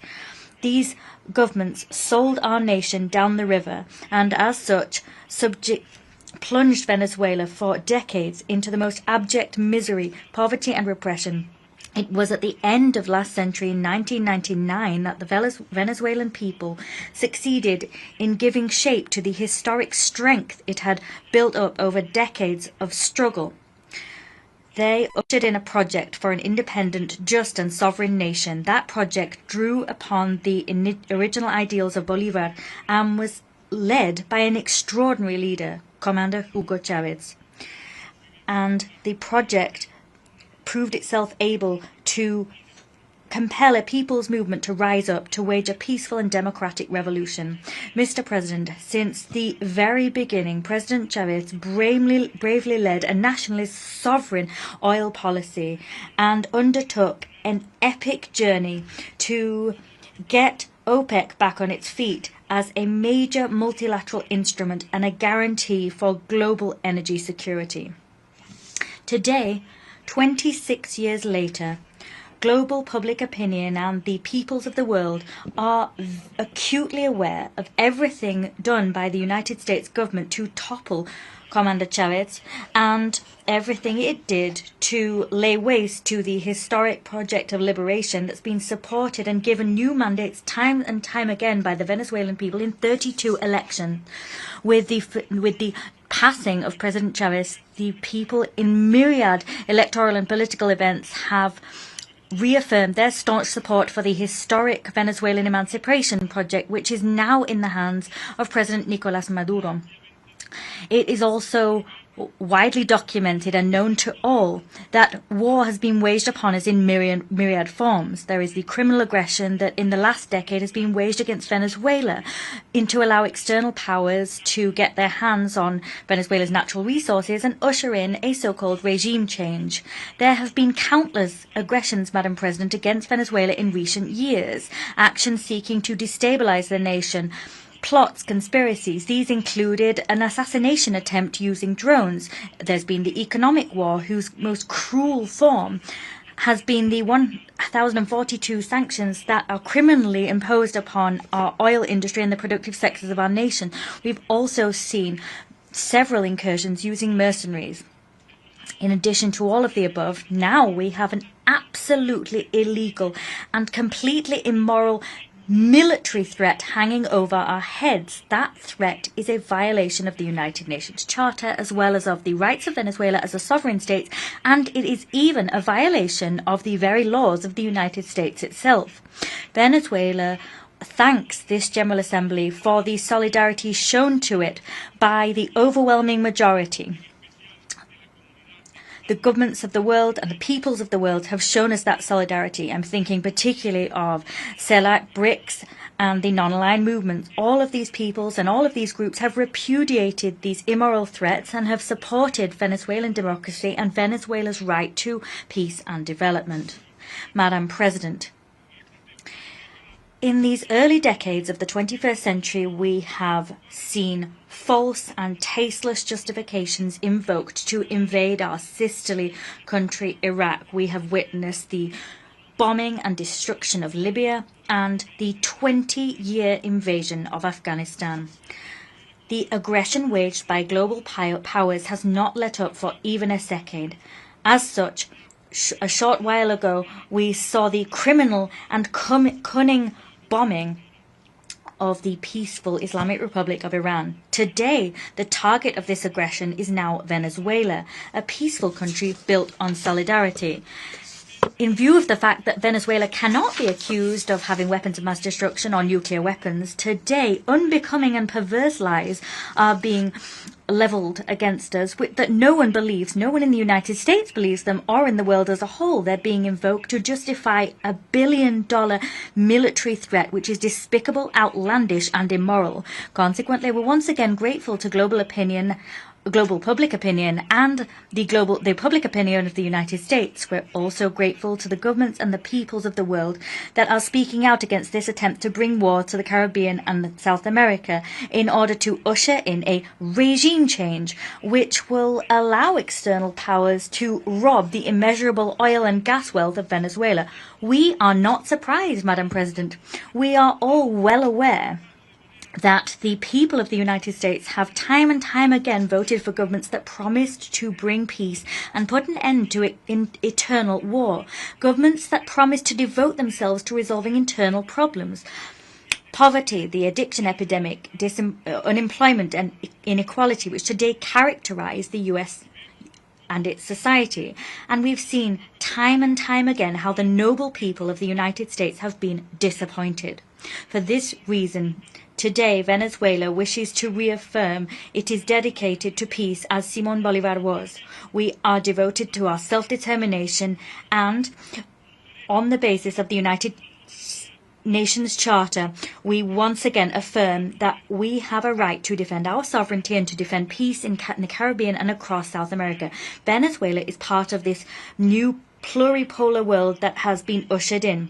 These governments sold our nation down the river and as such plunged Venezuela for decades into the most abject misery, poverty and repression. It was at the end of last century, in 1999, that the Venezuelan people succeeded in giving shape to the historic strength it had built up over decades of struggle. They ushered in a project for an independent, just and sovereign nation. That project drew upon the original ideals of Bolívar and was led by an extraordinary leader, Commander Hugo Chavez. And the project proved itself able to compel a people's movement to rise up to wage a peaceful and democratic revolution. Mr. President, since the very beginning, President Chavez bravely led a nationalist sovereign oil policy and undertook an epic journey to get OPEC back on its feet as a major multilateral instrument and a guarantee for global energy security. Today, 26 years later, global public opinion and the peoples of the world are acutely aware of everything done by the United States government to topple Commander Chavez and everything it did to lay waste to the historic project of liberation that's been supported and given new mandates time and time again by the Venezuelan people in 32 elections. With the passing of President Chavez, the people in myriad electoral and political events have reaffirmed their staunch support for the historic Venezuelan emancipation project, which is now in the hands of President Nicolás Maduro. It is also widely documented and known to all that war has been waged upon us in myriad forms. There is the criminal aggression that in the last decade has been waged against Venezuela to allow external powers to get their hands on Venezuela's natural resources and usher in a so-called regime change. There have been countless aggressions, Madam President, against Venezuela in recent years, actions seeking to destabilize the nation, plots, conspiracies. These included an assassination attempt using drones. There's been the economic war, whose most cruel form has been the 1,042 sanctions that are criminally imposed upon our oil industry and the productive sectors of our nation. We've also seen several incursions using mercenaries. In addition to all of the above, now we have an absolutely illegal and completely immoral military threat hanging over our heads. That threat is a violation of the United Nations Charter as well as of the rights of Venezuela as a sovereign state, and it is even a violation of the very laws of the United States itself. Venezuela thanks this General Assembly for the solidarity shown to it by the overwhelming majority. The governments of the world and the peoples of the world have shown us that solidarity. I'm thinking particularly of CELAC, BRICS, and the non-aligned movements. All of these peoples and all of these groups have repudiated these immoral threats and have supported Venezuelan democracy and Venezuela's right to peace and development. Madam President, in these early decades of the 21st century, we have seen false and tasteless justifications invoked to invade our sisterly country, Iraq. We have witnessed the bombing and destruction of Libya and the 20-year invasion of Afghanistan. The aggression waged by global powers has not let up for even a second. As such, a short while ago, we saw the criminal and cunning bombing of the peaceful Islamic Republic of Iran. Today, the target of this aggression is now Venezuela, a peaceful country built on solidarity. In view of the fact that Venezuela cannot be accused of having weapons of mass destruction or nuclear weapons, today unbecoming and perverse lies are being levelled against us that no one believes, no one in the United States believes them, or in the world as a whole. They're being invoked to justify a $1 billion military threat, which is despicable, outlandish, and immoral. Consequently, we're once again grateful to global public opinion and the public opinion of the United States. We're also grateful to the governments and the peoples of the world that are speaking out against this attempt to bring war to the Caribbean and South America in order to usher in a regime change which will allow external powers to rob the immeasurable oil and gas wealth of Venezuela. We are not surprised, Madam President. We are all well aware that the people of the United States have time and time again voted for governments that promised to bring peace and put an end to eternal war. Governments that promised to devote themselves to resolving internal problems. Poverty, the addiction epidemic, unemployment and inequality, which today characterize the U.S. and its society. And we've seen time and time again how the noble people of the United States have been disappointed. For this reason, today, Venezuela wishes to reaffirm it is dedicated to peace as Simón Bolívar was. We are devoted to our self-determination and on the basis of the United Nations Charter, we once again affirm that we have a right to defend our sovereignty and to defend peace in the Caribbean and across South America. Venezuela is part of this new pluripolar world that has been ushered in.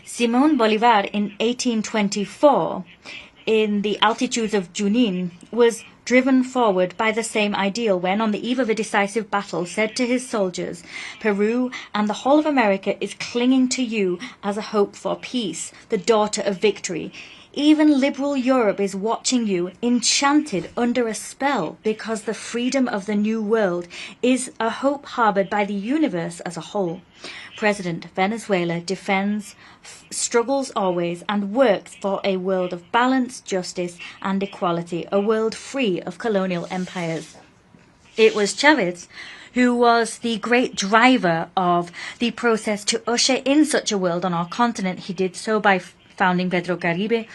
Simón Bolívar in 1824, in the altitudes of Junín, was driven forward by the same ideal when, on the eve of a decisive battle, said to his soldiers, "Peru and the whole of America is clinging to you as a hope for peace, the daughter of victory. Even liberal Europe is watching you, enchanted under a spell, because the freedom of the New World is a hope harbored by the universe as a whole." President Venezuela defends, struggles always, and works for a world of balance, justice, and equality, a world free of colonial empires. It was Chavez who was the great driver of the process to usher in such a world on our continent. He did so by founding Petrocaribe,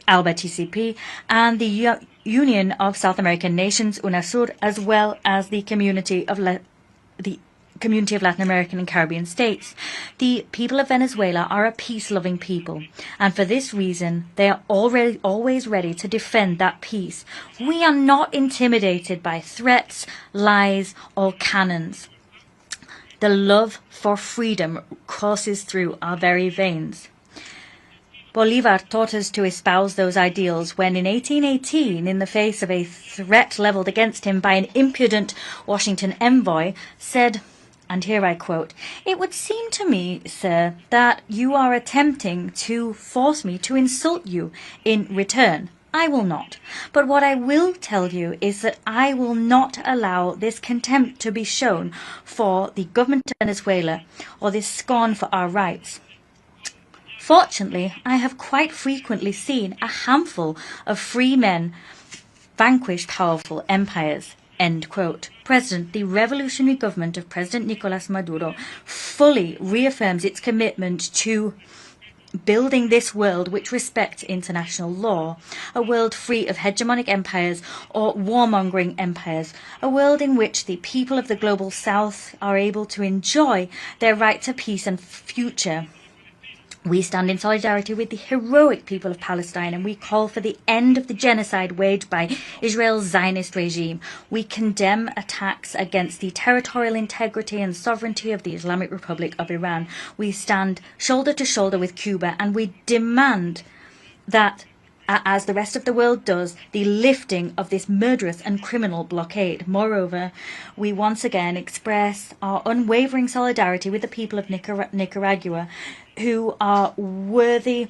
ALBA TCP, and the Union of South American Nations, UNASUR, as well as the Community of Latin American and Caribbean States. The people of Venezuela are a peace-loving people, and for this reason, they are always ready to defend that peace. We are not intimidated by threats, lies, or cannons. The love for freedom courses through our very veins. Bolívar taught us to espouse those ideals when in 1818, in the face of a threat levelled against him by an impudent Washington envoy, said, and here I quote, "It would seem to me, sir, that you are attempting to force me to insult you in return. I will not. But what I will tell you is that I will not allow this contempt to be shown for the government of Venezuela or this scorn for our rights. Fortunately, I have quite frequently seen a handful of free men vanquish powerful empires." End quote. President, the revolutionary government of President Nicolas Maduro fully reaffirms its commitment to building this world which respects international law, a world free of hegemonic empires or warmongering empires, a world in which the people of the global south are able to enjoy their right to peace and future. We stand in solidarity with the heroic people of Palestine, and we call for the end of the genocide waged by Israel's Zionist regime. We condemn attacks against the territorial integrity and sovereignty of the Islamic Republic of Iran. We stand shoulder to shoulder with Cuba, and we demand that, as the rest of the world does, the lifting of this murderous and criminal blockade. Moreover, we once again express our unwavering solidarity with the people of Nicaragua, who are worthy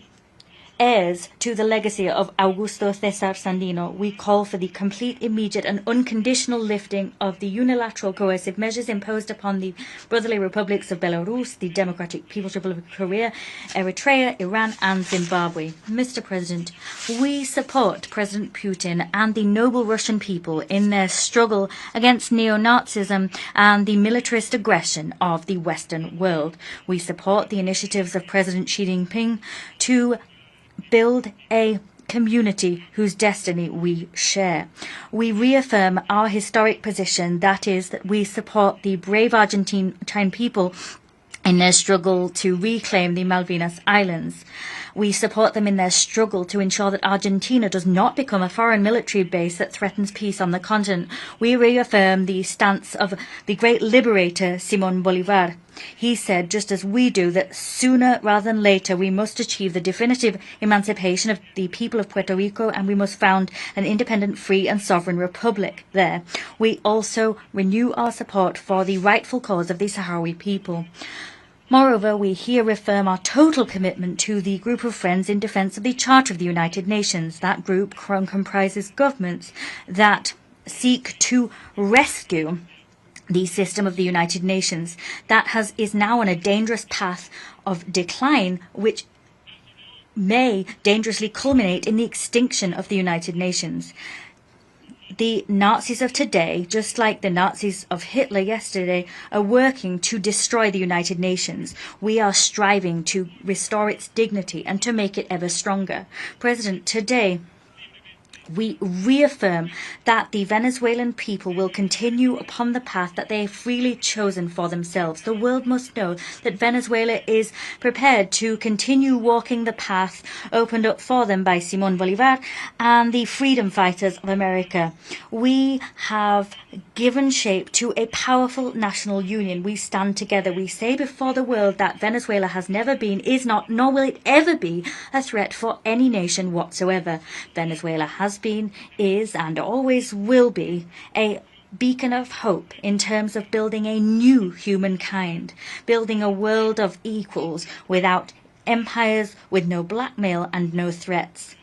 heirs to the legacy of Augusto César Sandino. We call for the complete, immediate and unconditional lifting of the unilateral coercive measures imposed upon the brotherly republics of Belarus, the Democratic People's Republic of Korea, Eritrea, Iran and Zimbabwe. Mr. President, we support President Putin and the noble Russian people in their struggle against neo-Nazism and the militarist aggression of the Western world. We support the initiatives of President Xi Jinping to build a community whose destiny we share. We reaffirm our historic position, that is, that we support the brave Argentine people in their struggle to reclaim the Malvinas Islands. We support them in their struggle to ensure that Argentina does not become a foreign military base that threatens peace on the continent. We reaffirm the stance of the great liberator Simón Bolívar. He said, just as we do, that sooner rather than later we must achieve the definitive emancipation of the people of Puerto Rico, and we must found an independent, free and sovereign republic there. We also renew our support for the rightful cause of the Sahrawi people. Moreover, we here reaffirm our total commitment to the group of friends in defence of the Charter of the United Nations. That group comprises governments that seek to rescue the system of the United Nations that is now on a dangerous path of decline, which may dangerously culminate in the extinction of the United Nations. The Nazis of today, just like the Nazis of Hitler yesterday, are working to destroy the United Nations. We are striving to restore its dignity and to make it ever stronger. President, today we reaffirm that the Venezuelan people will continue upon the path that they have freely chosen for themselves. The world must know that Venezuela is prepared to continue walking the path opened up for them by Simón Bolívar and the freedom fighters of America. We have given shape to a powerful national union. We stand together. We say before the world that Venezuela has never been, is not, nor will it ever be a threat for any nation whatsoever. Venezuela has been, is, and always will be a beacon of hope in terms of building a new humankind, building a world of equals without empires, with no blackmail and no threats.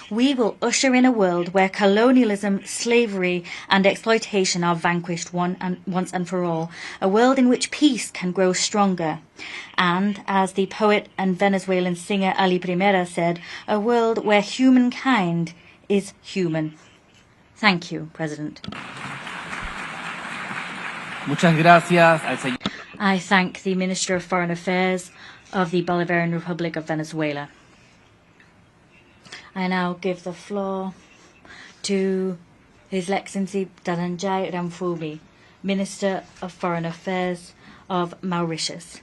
We will usher in a world where colonialism, slavery and exploitation are vanquished once and for all, a world in which peace can grow stronger. And, as the poet and Venezuelan singer Ali Primera said, a world where humankind is human. Thank you, President. Muchas gracias. I thank the Minister of Foreign Affairs of the Bolivarian Republic of Venezuela. I now give the floor to His Excellency Dhananjay Ramphumi, Minister of Foreign Affairs of Mauritius.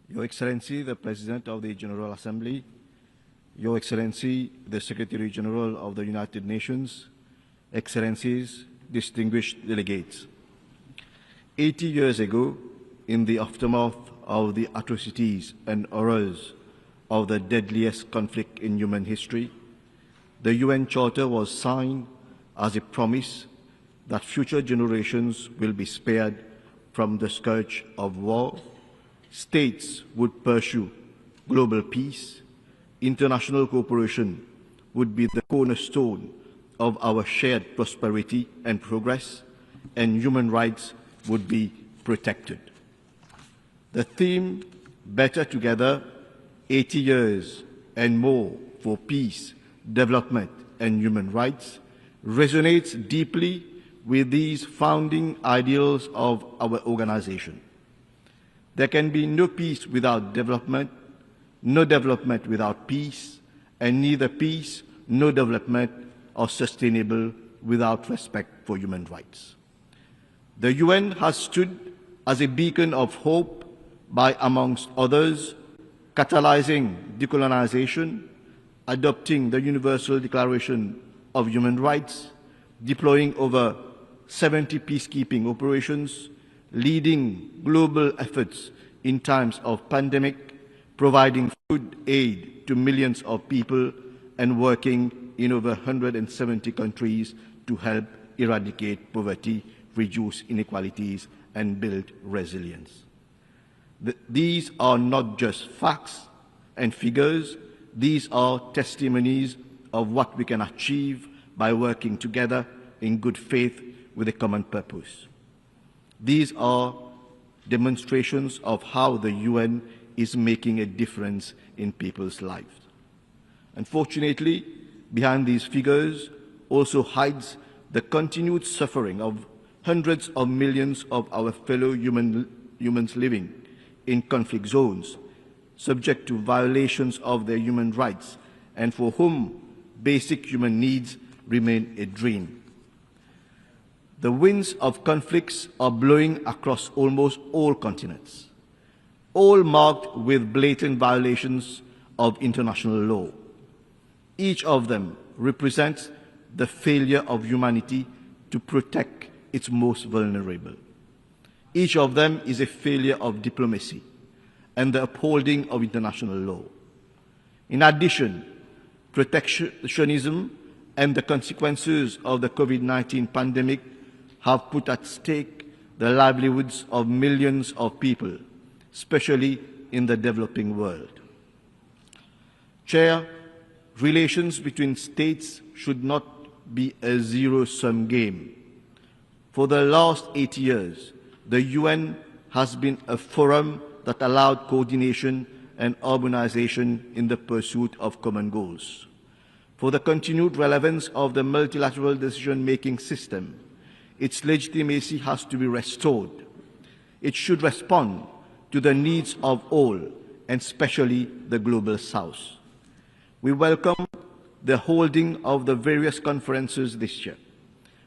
Your Excellency, the President of the General Assembly, Your Excellency, the Secretary General of the United Nations, Excellencies, distinguished delegates. 80 years ago, in the aftermath of the atrocities and horrors of the deadliest conflict in human history, the UN Charter was signed as a promise that future generations will be spared from the scourge of war. States would pursue global peace, international cooperation would be the cornerstone of our shared prosperity and progress, and human rights would be protected. The theme, Better Together, 80 years and more for peace, development and human rights, resonates deeply with these founding ideals of our organization. There can be no peace without development, no development without peace, and neither peace nor development are sustainable without respect for human rights. The UN has stood as a beacon of hope by, amongst others, catalyzing decolonization, adopting the Universal Declaration of Human Rights, deploying over 70 peacekeeping operations, leading global efforts in times of pandemic, providing food aid to millions of people, and working in over 170 countries to help eradicate poverty, reduce inequalities, and build resilience. These are not just facts and figures, these are testimonies of what we can achieve by working together in good faith with a common purpose. These are demonstrations of how the UN is making a difference in people's lives. Unfortunately, behind these figures also hides the continued suffering of hundreds of millions of our fellow humans living in conflict zones, subject to violations of their human rights, and for whom basic human needs remain a dream. The winds of conflicts are blowing across almost all continents, all marked with blatant violations of international law. Each of them represents the failure of humanity to protect its most vulnerable. Each of them is a failure of diplomacy and the upholding of international law. In addition, protectionism and the consequences of the COVID-19 pandemic have put at stake the livelihoods of millions of people, especially in the developing world. Chair, relations between states should not be a zero-sum game. For the last 80 years, the UN has been a forum that allowed coordination and urbanization in the pursuit of common goals. For the continued relevance of the multilateral decision-making system, its legitimacy has to be restored. It should respond to the needs of all, and especially the Global South. We welcome the holding of the various conferences this year,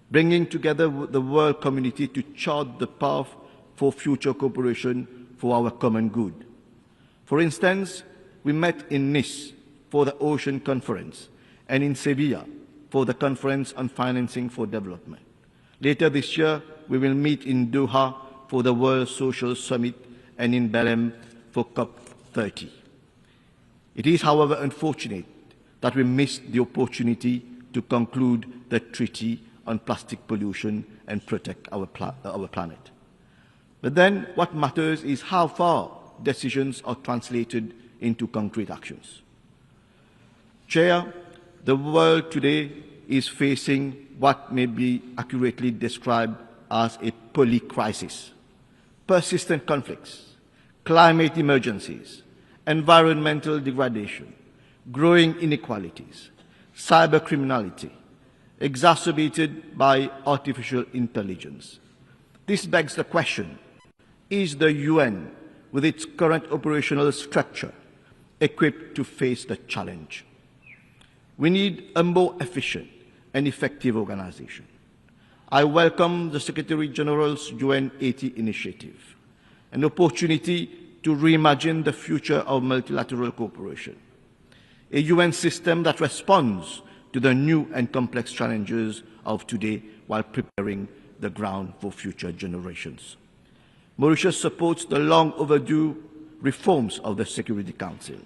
bringing together the world community to chart the path for future cooperation for our common good. For instance, we met in Nice for the Ocean Conference and in Sevilla for the Conference on Financing for Development. Later this year, we will meet in Doha for the World Social Summit and in Belém for COP30. It is, however, unfortunate that we missed the opportunity to conclude the Treaty on Plastic Pollution and protect our planet. But then what matters is how far decisions are translated into concrete actions. Chair, the world today is facing what may be accurately described as a polycrisis. Persistent conflicts, climate emergencies, environmental degradation, growing inequalities, cybercriminality, exacerbated by artificial intelligence. This begs the question, is the UN, with its current operational structure, equipped to face the challenge? We need a more efficient and effective organization. I welcome the Secretary General's UN 80 initiative, an opportunity to reimagine the future of multilateral cooperation, a UN system that responds to the new and complex challenges of today while preparing the ground for future generations. Mauritius supports the long overdue reforms of the Security Council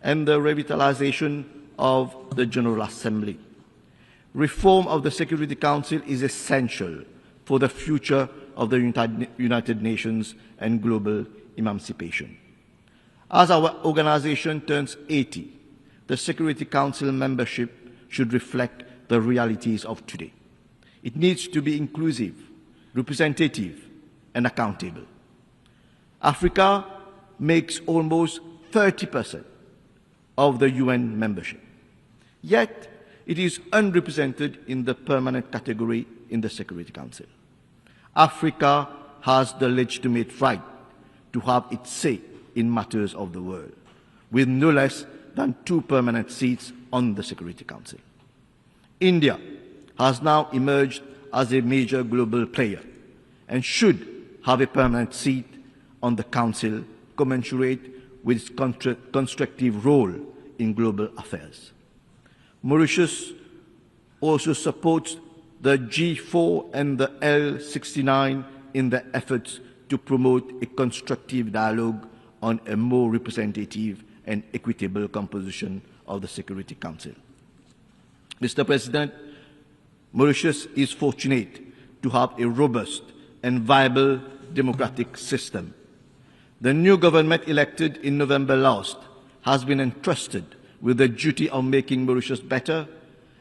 and the revitalization of the General Assembly. Reform of the Security Council is essential for the future of the United Nations and global emancipation. As our organization turns 80, the Security Council membership should reflect the realities of today. It needs to be inclusive, representative, and accountable. Africa makes almost 30% of the UN membership. Yet, it is unrepresented in the permanent category in the Security Council. Africa has the legitimate right to have its say in matters of the world, with no less than 2 permanent seats on the Security Council. India has now emerged as a major global player and should have a permanent seat on the Council commensurate with its constructive role in global affairs. Mauritius also supports the G4 and the L69 in their efforts to promote a constructive dialogue on a more representative and equitable composition of the Security Council. Mr. President, Mauritius is fortunate to have a robust and viable democratic system. The new government elected in November last has been entrusted with the duty of making Mauritius better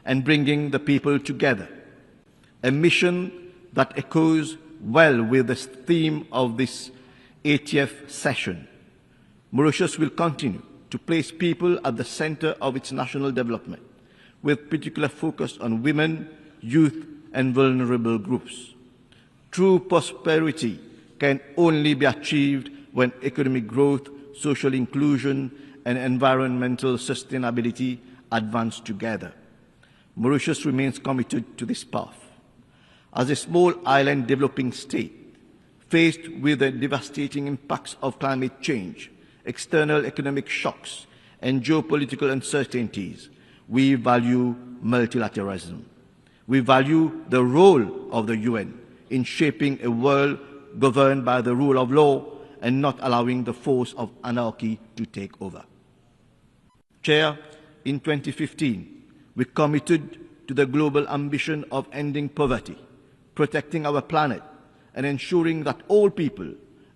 and bringing the people together, a mission that echoes well with the theme of this 80th session. Mauritius will continue to place people at the center of its national development, with particular focus on women, youth, and vulnerable groups. True prosperity can only be achieved when economic growth, social inclusion, and environmental sustainability advance together. Mauritius remains committed to this path. As a small island developing state, faced with the devastating impacts of climate change, external economic shocks, and geopolitical uncertainties, we value multilateralism. We value the role of the UN in shaping a world governed by the rule of law and not allowing the force of anarchy to take over. Chair, in 2015, we committed to the global ambition of ending poverty, protecting our planet, and ensuring that all people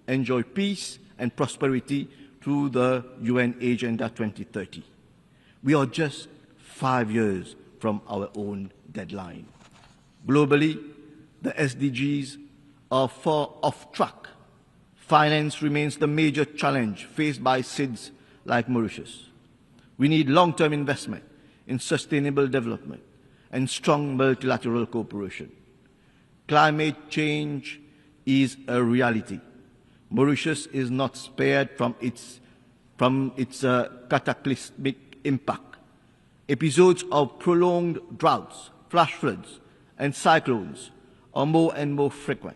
enjoy peace and prosperity through the UN Agenda 2030. We are just 5 years from our own deadline. Globally, the SDGs are far off track. Finance remains the major challenge faced by SIDS like Mauritius. We need long-term investment in sustainable development and strong multilateral cooperation. Climate change is a reality. Mauritius is not spared from its cataclysmic impact. Episodes of prolonged droughts, flash floods, and cyclones are more and more frequent.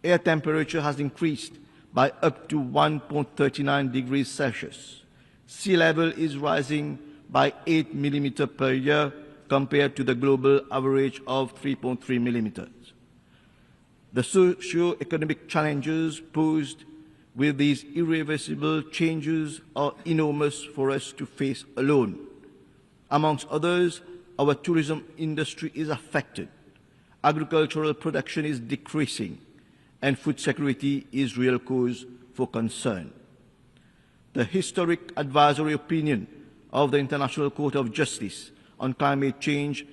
Air temperature has increased by up to 1.39 degrees Celsius. Sea level is rising by 8 millimeters per year compared to the global average of 3.3 millimeters. The socio-economic challenges posed with these irreversible changes are enormous for us to face alone. Amongst others, our tourism industry is affected, agricultural production is decreasing, and food security is a real cause for concern. The historic advisory opinion of the International Court of Justice on climate change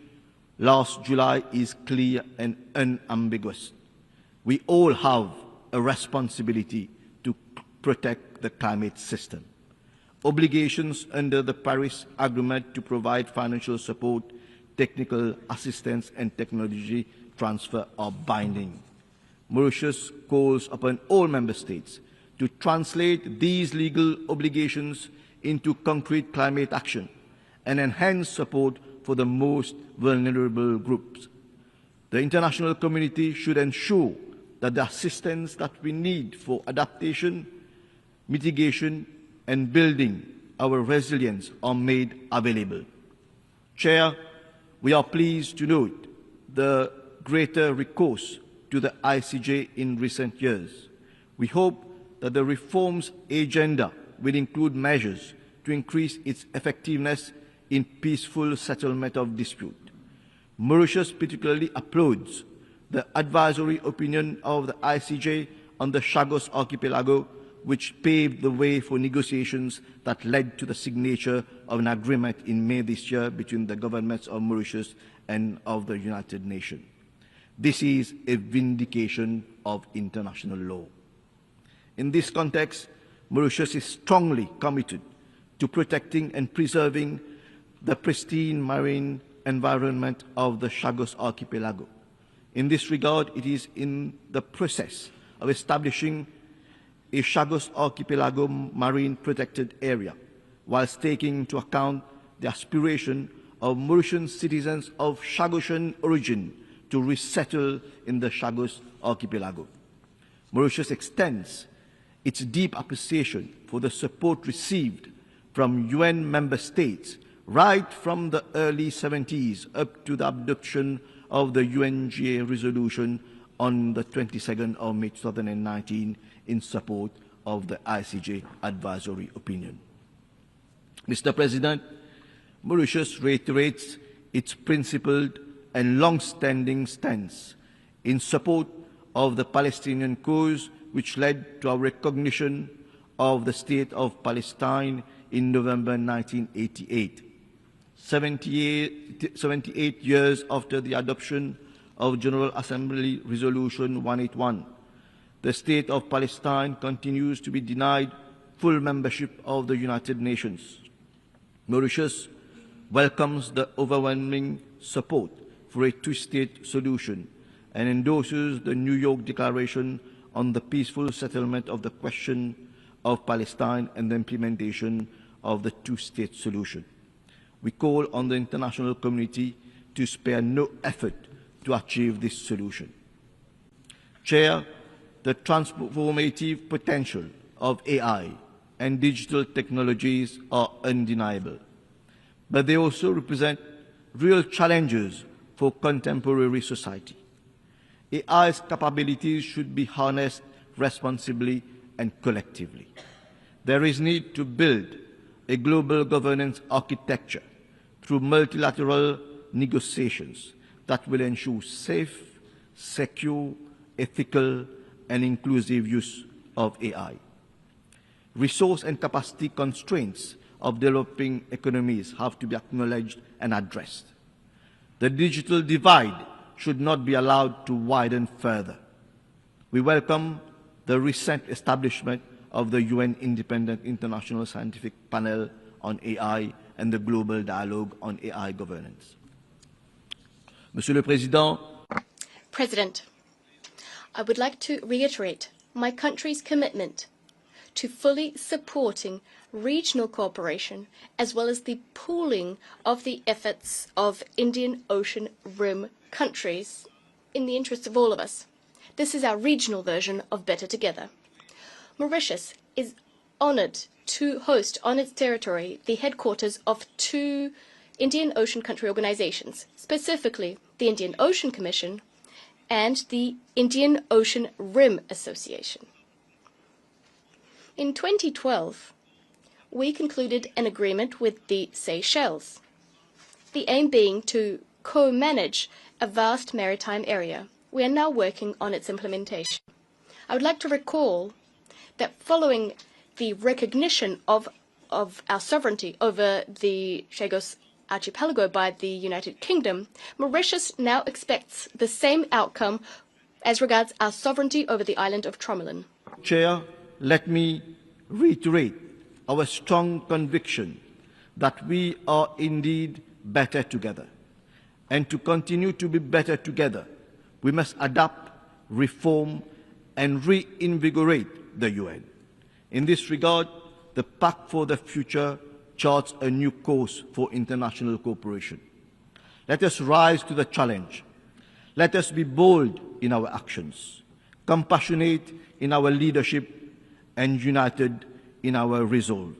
last July is clear and unambiguous. We all have a responsibility to protect the climate system. Obligations under the Paris Agreement to provide financial support, technical assistance, and technology transfer are binding. Mauritius calls upon all member states to translate these legal obligations into concrete climate action and enhance support for the most vulnerable groups. The international community should ensure that the assistance that we need for adaptation, mitigation, and building our resilience are made available. Chair, we are pleased to note the greater recourse to the ICJ in recent years. We hope that the reforms agenda will include measures to increase its effectiveness in peaceful settlement of dispute. Mauritius particularly applauds the advisory opinion of the ICJ on the Chagos Archipelago, which paved the way for negotiations that led to the signature of an agreement in May this year between the governments of Mauritius and of the United Nations. This is a vindication of international law. In this context, Mauritius is strongly committed to protecting and preserving the pristine marine environment of the Chagos Archipelago. In this regard, it is in the process of establishing a Chagos Archipelago marine protected area, whilst taking into account the aspiration of Mauritian citizens of Chagosian origin to resettle in the Chagos Archipelago. Mauritius extends its deep appreciation for the support received from UN member states right from the early 70s up to the adoption of the UNGA resolution on the 22nd of May 2019 in support of the ICJ advisory opinion. Mr. President, Mauritius reiterates its principled and long-standing stance in support of the Palestinian cause, which led to our recognition of the State of Palestine in November 1988. 78 years after the adoption of General Assembly Resolution 181, the State of Palestine continues to be denied full membership of the United Nations. Mauritius welcomes the overwhelming support for a two-state solution and endorses the New York Declaration on the peaceful settlement of the question of Palestine and the implementation of the two-state solution. We call on the international community to spare no effort to achieve this solution. Chair, the transformative potential of AI and digital technologies are undeniable, but they also represent real challenges for contemporary society. AI's capabilities should be harnessed responsibly and collectively. There is need to build a global governance architecture through multilateral negotiations that will ensure safe, secure, ethical, and inclusive use of AI. Resource and capacity constraints of developing economies have to be acknowledged and addressed. The digital divide should not be allowed to widen further. We welcome the recent establishment of the UN Independent International Scientific Panel on AI and the Global Dialogue on AI Governance. Monsieur le Président, President, I would like to reiterate my country's commitment to fully supporting regional cooperation as well as the pooling of the efforts of Indian Ocean Rim countries in the interests of all of us. This is our regional version of Better Together. Mauritius is honored to host on its territory the headquarters of 2 Indian Ocean country organizations, specifically the Indian Ocean Commission and the Indian Ocean Rim Association. In 2012, we concluded an agreement with the Seychelles, the aim being to co-manage a vast maritime area. We are now working on its implementation. I would like to recall that following the recognition of our sovereignty over the Chagos Archipelago by the United Kingdom, Mauritius now expects the same outcome as regards our sovereignty over the island of Tromelin. Chair, let me reiterate our strong conviction that we are indeed better together. And to continue to be better together, we must adapt, reform, and reinvigorate the UN. In this regard, the Pact for the Future charts a new course for international cooperation. Let us rise to the challenge. Let us be bold in our actions, compassionate in our leadership, and united in our resolve.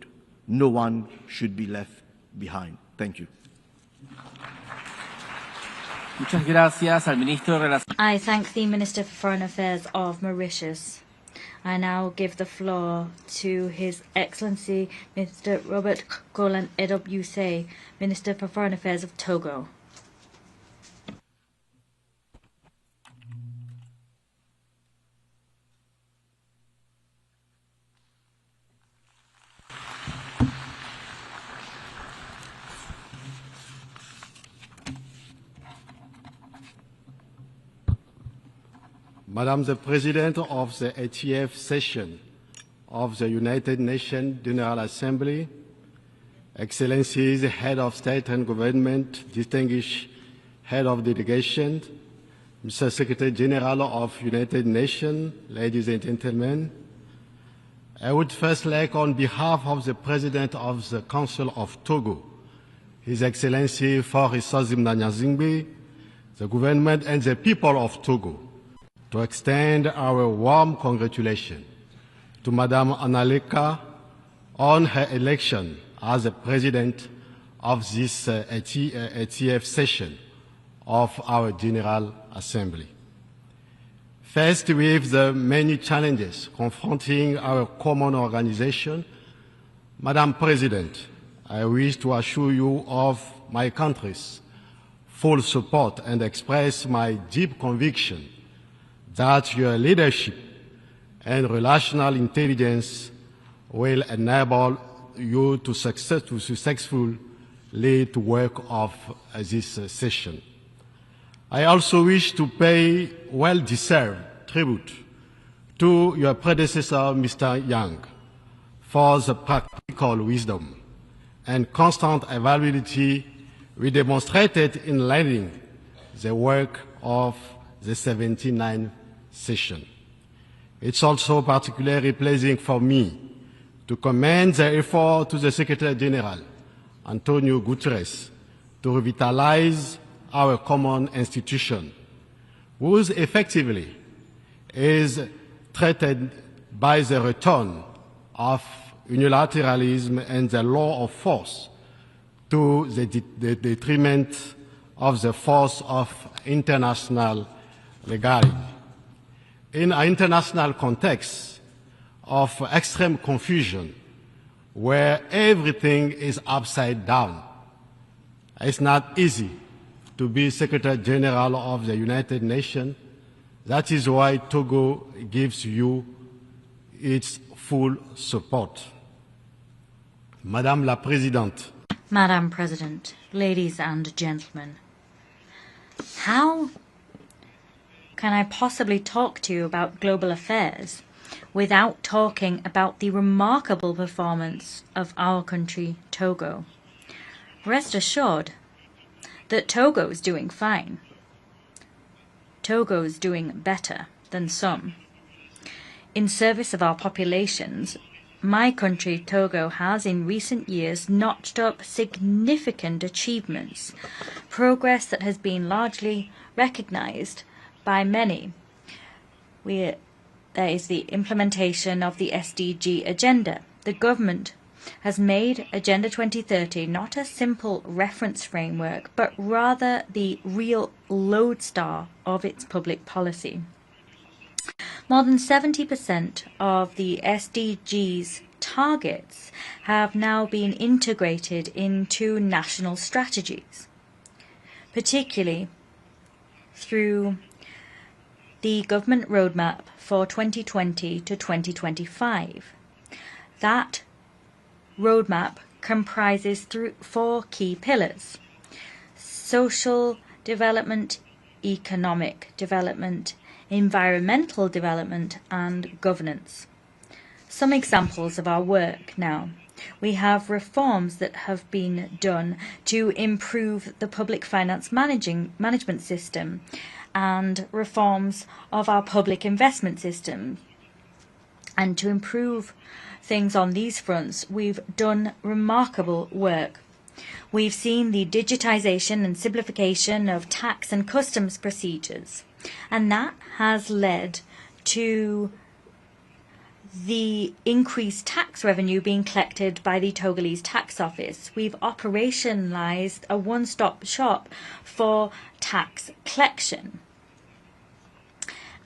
No one should be left behind. Thank you. Muchas gracias al ministro de Relaciones. I thank the Minister for Foreign Affairs of Mauritius. I now give the floor to His Excellency Mr. Robert Golan Edop Yusei, Minister for Foreign Affairs of Togo. Madam the President of the 80th session of the United Nations General Assembly, Excellencies, Head of State and Government, distinguished Head of Delegation, Mr. Secretary General of United Nations, ladies and gentlemen, I would first like, on behalf of the President of the Council of Togo, His Excellency Faure Sozimna-Nyazingbe, the government and the people of Togo, to extend our warm congratulations to Madame Analeka on her election as the President of this 80th session of our General Assembly. Faced with the many challenges confronting our common organization, Madam President, I wish to assure you of my country's full support and express my deep conviction that your leadership and relational intelligence will enable you to successfully lead the work of this session. I also wish to pay well-deserved tribute to your predecessor, Mr. Yang, for the practical wisdom and constant availability we demonstrated in leading the work of the 79th session. It's also particularly pleasing for me to commend the effort to the Secretary General, Antonio Guterres, to revitalize our common institution, whose effectively is threatened by the return of unilateralism and the law of force to the detriment of the force of international legality. In an international context of extreme confusion, where everything is upside down, it's not easy to be Secretary General of the United Nations. That is why Togo gives you its full support. Madame la Présidente. Madam President, ladies and gentlemen, how can I possibly talk to you about global affairs without talking about the remarkable performance of our country, Togo. Rest assured that Togo is doing fine. Togo is doing better than some. In service of our populations, my country, Togo, has in recent years notched up significant achievements, progress that has been largely recognized by many. There is the implementation of the SDG agenda. The government has made Agenda 2030 not a simple reference framework, but rather the real lodestar of its public policy. More than 70% of the SDGs targets have now been integrated into national strategies, particularly through the government roadmap for 2020 to 2025. That roadmap comprises four key pillars: social development, economic development, environmental development, and governance. Some examples of our work now. We have reforms that have been done to improve the public finance management system and reforms of our public investment system. And to improve things on these fronts, we've done remarkable work. We've seen the digitization and simplification of tax and customs procedures, and that has led to the increased tax revenue being collected by the Togolese tax office. We've operationalized a one-stop shop for tax collection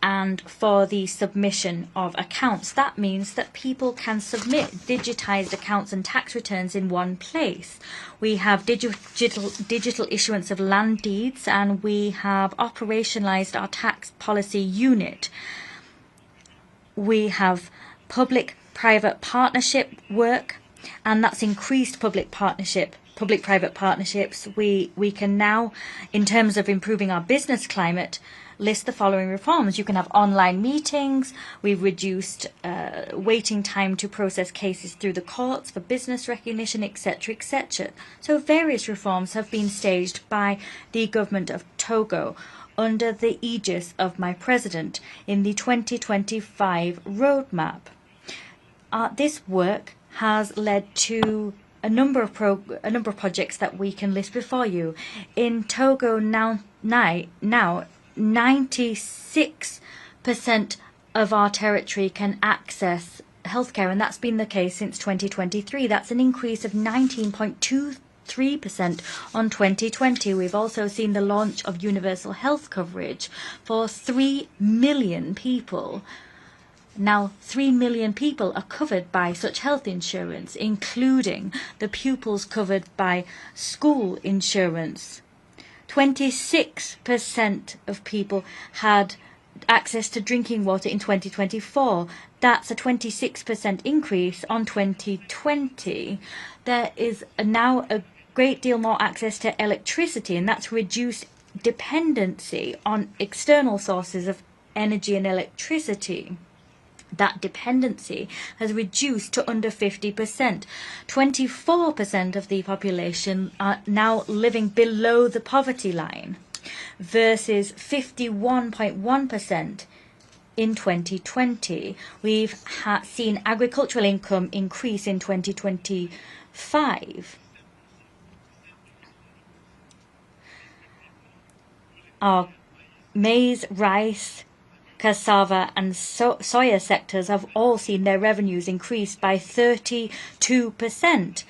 and for the submission of accounts. That means that people can submit digitized accounts and tax returns in one place. We have digital issuance of land deeds, and we have operationalized our tax policy unit. We have public-private partnership work, and that's increased public-private partnerships. We can now, in terms of improving our business climate, list the following reforms. You can have online meetings. We've reduced waiting time to process cases through the courts for business recognition, etc., etc. So various reforms have been staged by the government of Togo under the aegis of my president in the 2025 roadmap. This work has led to a number of projects that we can list before you. In Togo now 96% of our territory can access healthcare, and that's been the case since 2023. That's an increase of 19.23% on 2020. We've also seen the launch of universal health coverage for 3 million people. Now 3 million people are covered by such health insurance, including the pupils covered by school insurance. 26% of people had access to drinking water in 2024. That's a 26% increase on 2020. There is now a great deal more access to electricity, and that's reduced dependency on external sources of energy and electricity. That dependency has reduced to under 50%. 24% of the population are now living below the poverty line versus 51.1% in 2020. We've seen agricultural income increase in 2025. Our maize, rice, cassava and soya sectors have all seen their revenues increase by 32%.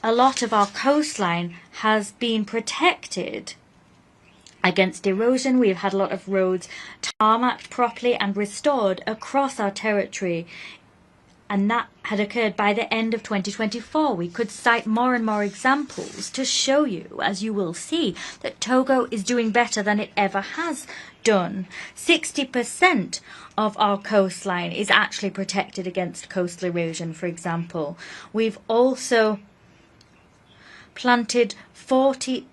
A lot of our coastline has been protected against erosion. We've had a lot of roads tarmacked properly and restored across our territory, and that had occurred by the end of 2024. We could cite more and more examples to show you, as you will see, that Togo is doing better than it ever has done. 60% of our coastline is actually protected against coastal erosion, for example. We've also planted 40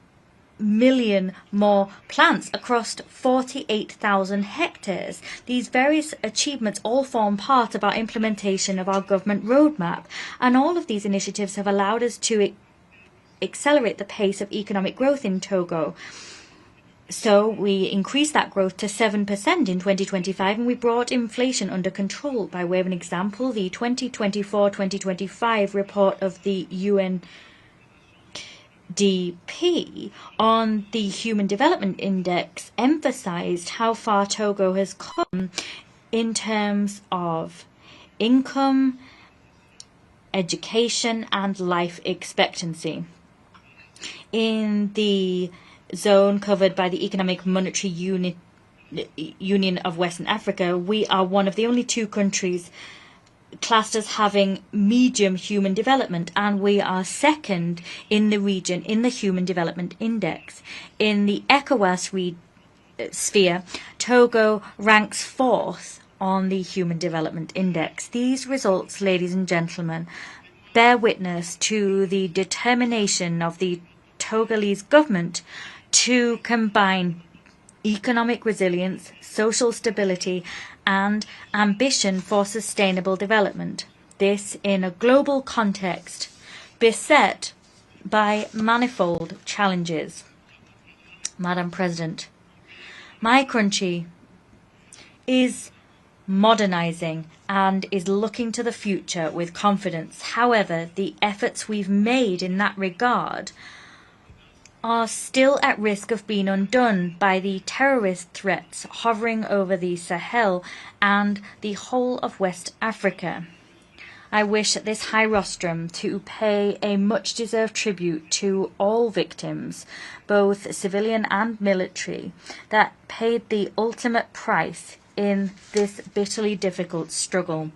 million more plants across 48,000 hectares. These various achievements all form part of our implementation of our government roadmap, and all of these initiatives have allowed us to accelerate the pace of economic growth in Togo. So we increased that growth to 7% in 2025, and we brought inflation under control. By way of an example, the 2024-2025 report of the UNDP on the Human Development Index emphasized how far Togo has come in terms of income, education, and life expectancy. In the zone covered by the Economic Monetary Union of Western Africa, we are one of the only two countries classed as having medium human development, and we are second in the region in the Human Development Index. In the ECOWAS sphere, Togo ranks 4th on the Human Development Index. These results, ladies and gentlemen, bear witness to the determination of the Togolese government to combine economic resilience, social stability, and ambition for sustainable development. This in a global context beset by manifold challenges. Madam President, my country is modernizing and is looking to the future with confidence. However, the efforts we've made in that regard are still at risk of being undone by the terrorist threats hovering over the Sahel and the whole of West Africa. I wish at this high rostrum to pay a much-deserved tribute to all victims, both civilian and military, that paid the ultimate price in this bitterly difficult struggle.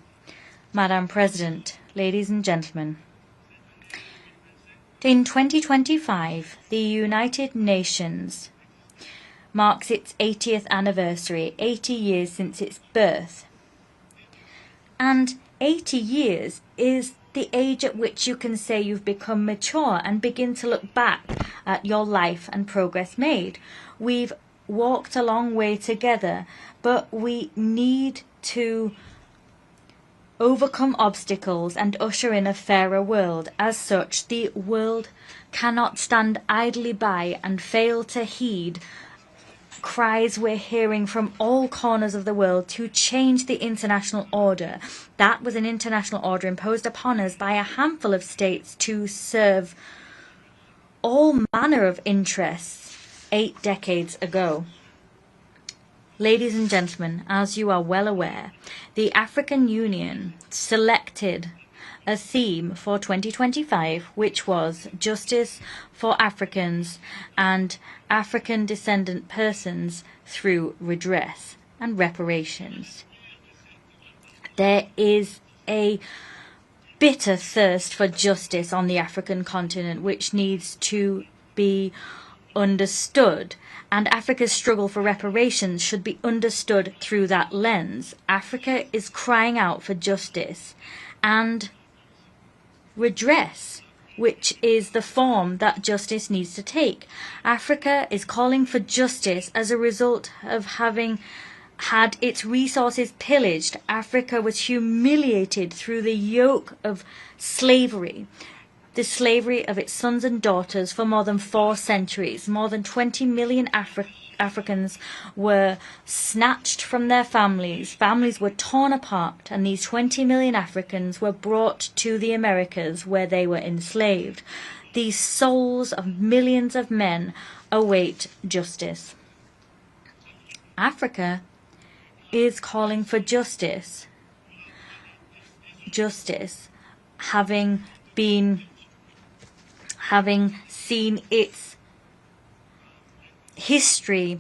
Madam President, ladies and gentlemen, in 2025, the United Nations marks its 80th anniversary, 80 years since its birth. And 80 years is the age at which you can say you've become mature and begin to look back at your life and progress made. We've walked a long way together, but we need to overcome obstacles and usher in a fairer world. As such, the world cannot stand idly by and fail to heed cries we're hearing from all corners of the world to change the international order. That was an international order imposed upon us by a handful of states to serve all manner of interests 8 decades ago. Ladies and gentlemen, as you are well aware, the African Union selected a theme for 2025, which was justice for Africans and African descendant persons through redress and reparations. There is a bitter thirst for justice on the African continent, which needs to be understood, and Africa's struggle for reparations should be understood through that lens. Africa is crying out for justice and redress, which is the form that justice needs to take. Africa is calling for justice as a result of having had its resources pillaged. Africa was humiliated through the yoke of slavery, the slavery of its sons and daughters for more than 4 centuries. More than 20 million Africans were snatched from their families. Families were torn apart, and these 20 million Africans were brought to the Americas, where they were enslaved. The souls of millions of men await justice. Africa is calling for justice. Justice, having seen its history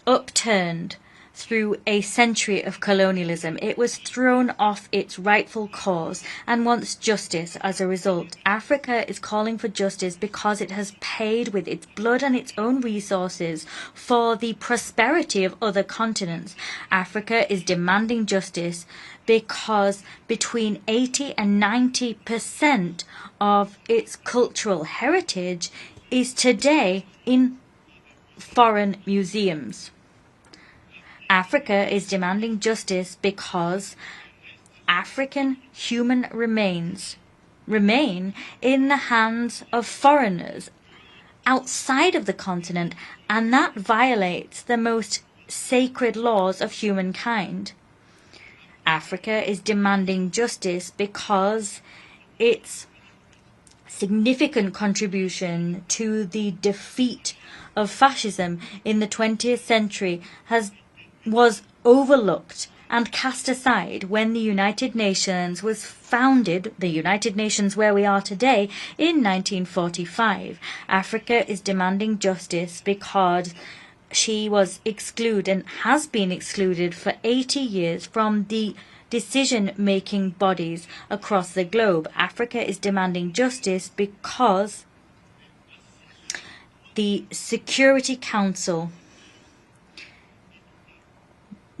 upturned through a century of colonialism. It was thrown off its rightful course and wants justice as a result. Africa is calling for justice because it has paid with its blood and its own resources for the prosperity of other continents. Africa is demanding justice because between 80 and 90% of its cultural heritage is today in foreign museums. Africa is demanding justice because African human remains remain in the hands of foreigners outside of the continent, and that violates the most sacred laws of humankind. Africa is demanding justice because its significant contribution to the defeat of fascism in the 20th century was overlooked and cast aside when the United Nations was founded, the United Nations where we are today, in 1945. Africa is demanding justice because she was excluded and has been excluded for 80 years from the decision-making bodies across the globe. Africa is demanding justice because the Security Council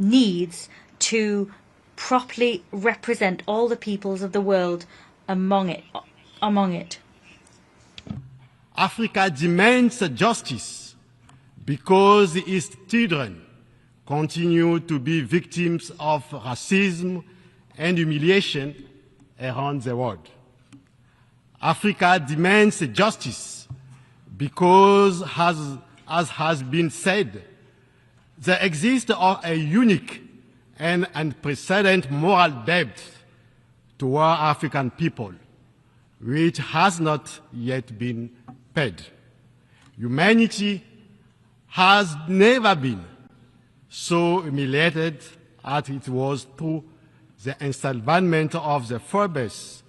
needs to properly represent all the peoples of the world among it. Africa demands justice because its children continue to be victims of racism and humiliation around the world. Africa demands justice because, as has been said, there exists a unique and unprecedented moral debt toward African people, which has not yet been paid. Humanity has never been so humiliated as it was through the enslavement of the Forbes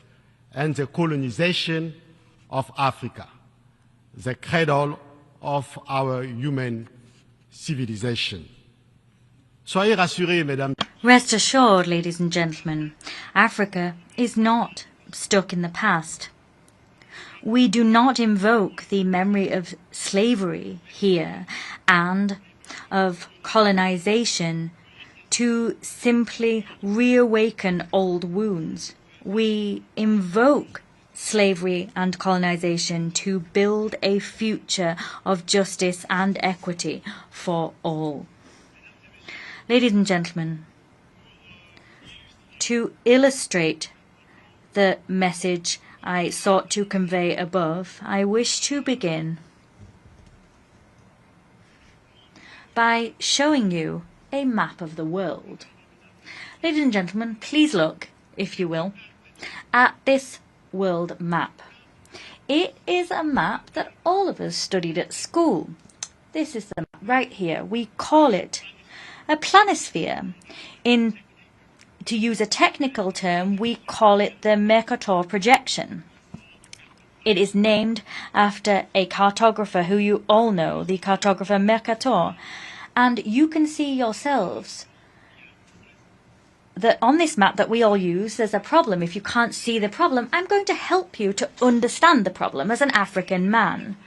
and the colonization of Africa, the cradle of our human civilization. Soyez rassurés, mesdames. Rest assured, ladies and gentlemen, Africa is not stuck in the past. We do not invoke the memory of slavery here and of colonization to simply reawaken old wounds. We invoke slavery and colonization to build a future of justice and equity for all. Ladies and gentlemen, to illustrate the message I sought to convey above, I wish to begin by showing you a map of the world. Ladies and gentlemen, please look, if you will, at this world map. It is a map that all of us studied at school. This is the map right here. We call it a planisphere. To use a technical term, we call it the Mercator projection. It is named after a cartographer who you all know, the cartographer Mercator. And you can see yourselves that on this map that we all use, there's a problem. If you can't see the problem, I'm going to help you to understand the problem as an African man.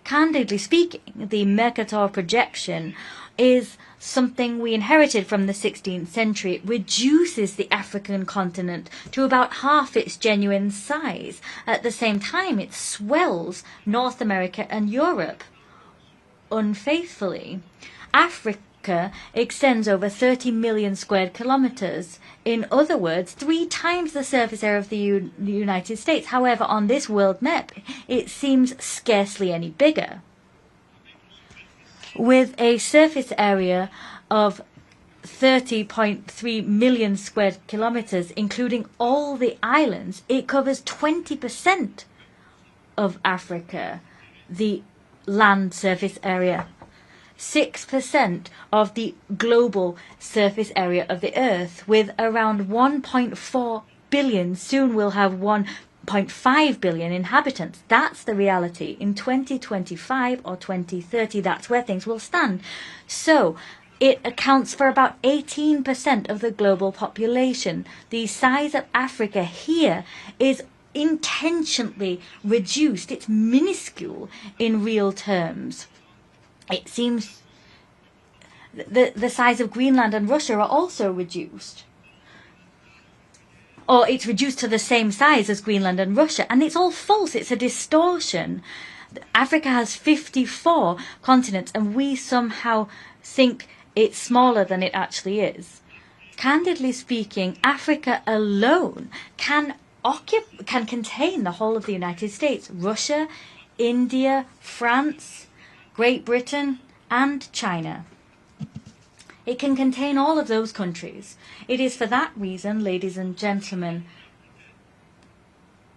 Candidly speaking, the Mercator projection is something we inherited from the 16th century. It reduces the African continent to about half its genuine size. At the same time, it swells North America and Europe unfaithfully. Africa extends over 30 million square kilometers. In other words, 3 times the surface area of the United States. However, on this world map, it seems scarcely any bigger. With a surface area of 30.3 million square kilometers, including all the islands, it covers 20% of Africa, the land surface area. 6% of the global surface area of the Earth, with around 1.4 billion, soon we'll have 1.5 billion inhabitants. That's the reality. In 2025 or 2030, that's where things will stand. So it accounts for about 18% of the global population. The size of Africa here is intentionally reduced. It's minuscule in real terms. It seems the size of Greenland and Russia are also reduced. Or it's reduced to the same size as Greenland and Russia. And it's all false. It's a distortion. Africa has 54 continents, and we somehow think it's smaller than it actually is. Candidly speaking, Africa alone can contain the whole of the United States, Russia, India, France, Great Britain, and China. It can contain all of those countries. It is for that reason, ladies and gentlemen,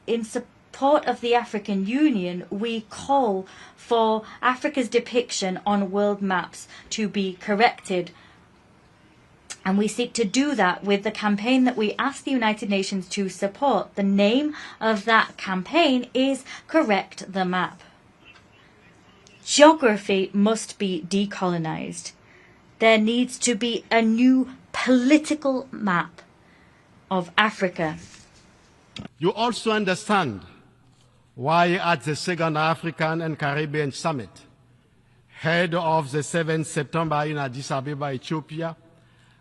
in support of the African Union, we call for Africa's depiction on world maps to be corrected. And we seek to do that with the campaign that we ask the United Nations to support. The name of that campaign is Correct the Map. Geography must be decolonized. There needs to be a new political map of Africa. You also understand why at the Second African and Caribbean Summit, held of the 7th September in Addis Ababa, Ethiopia,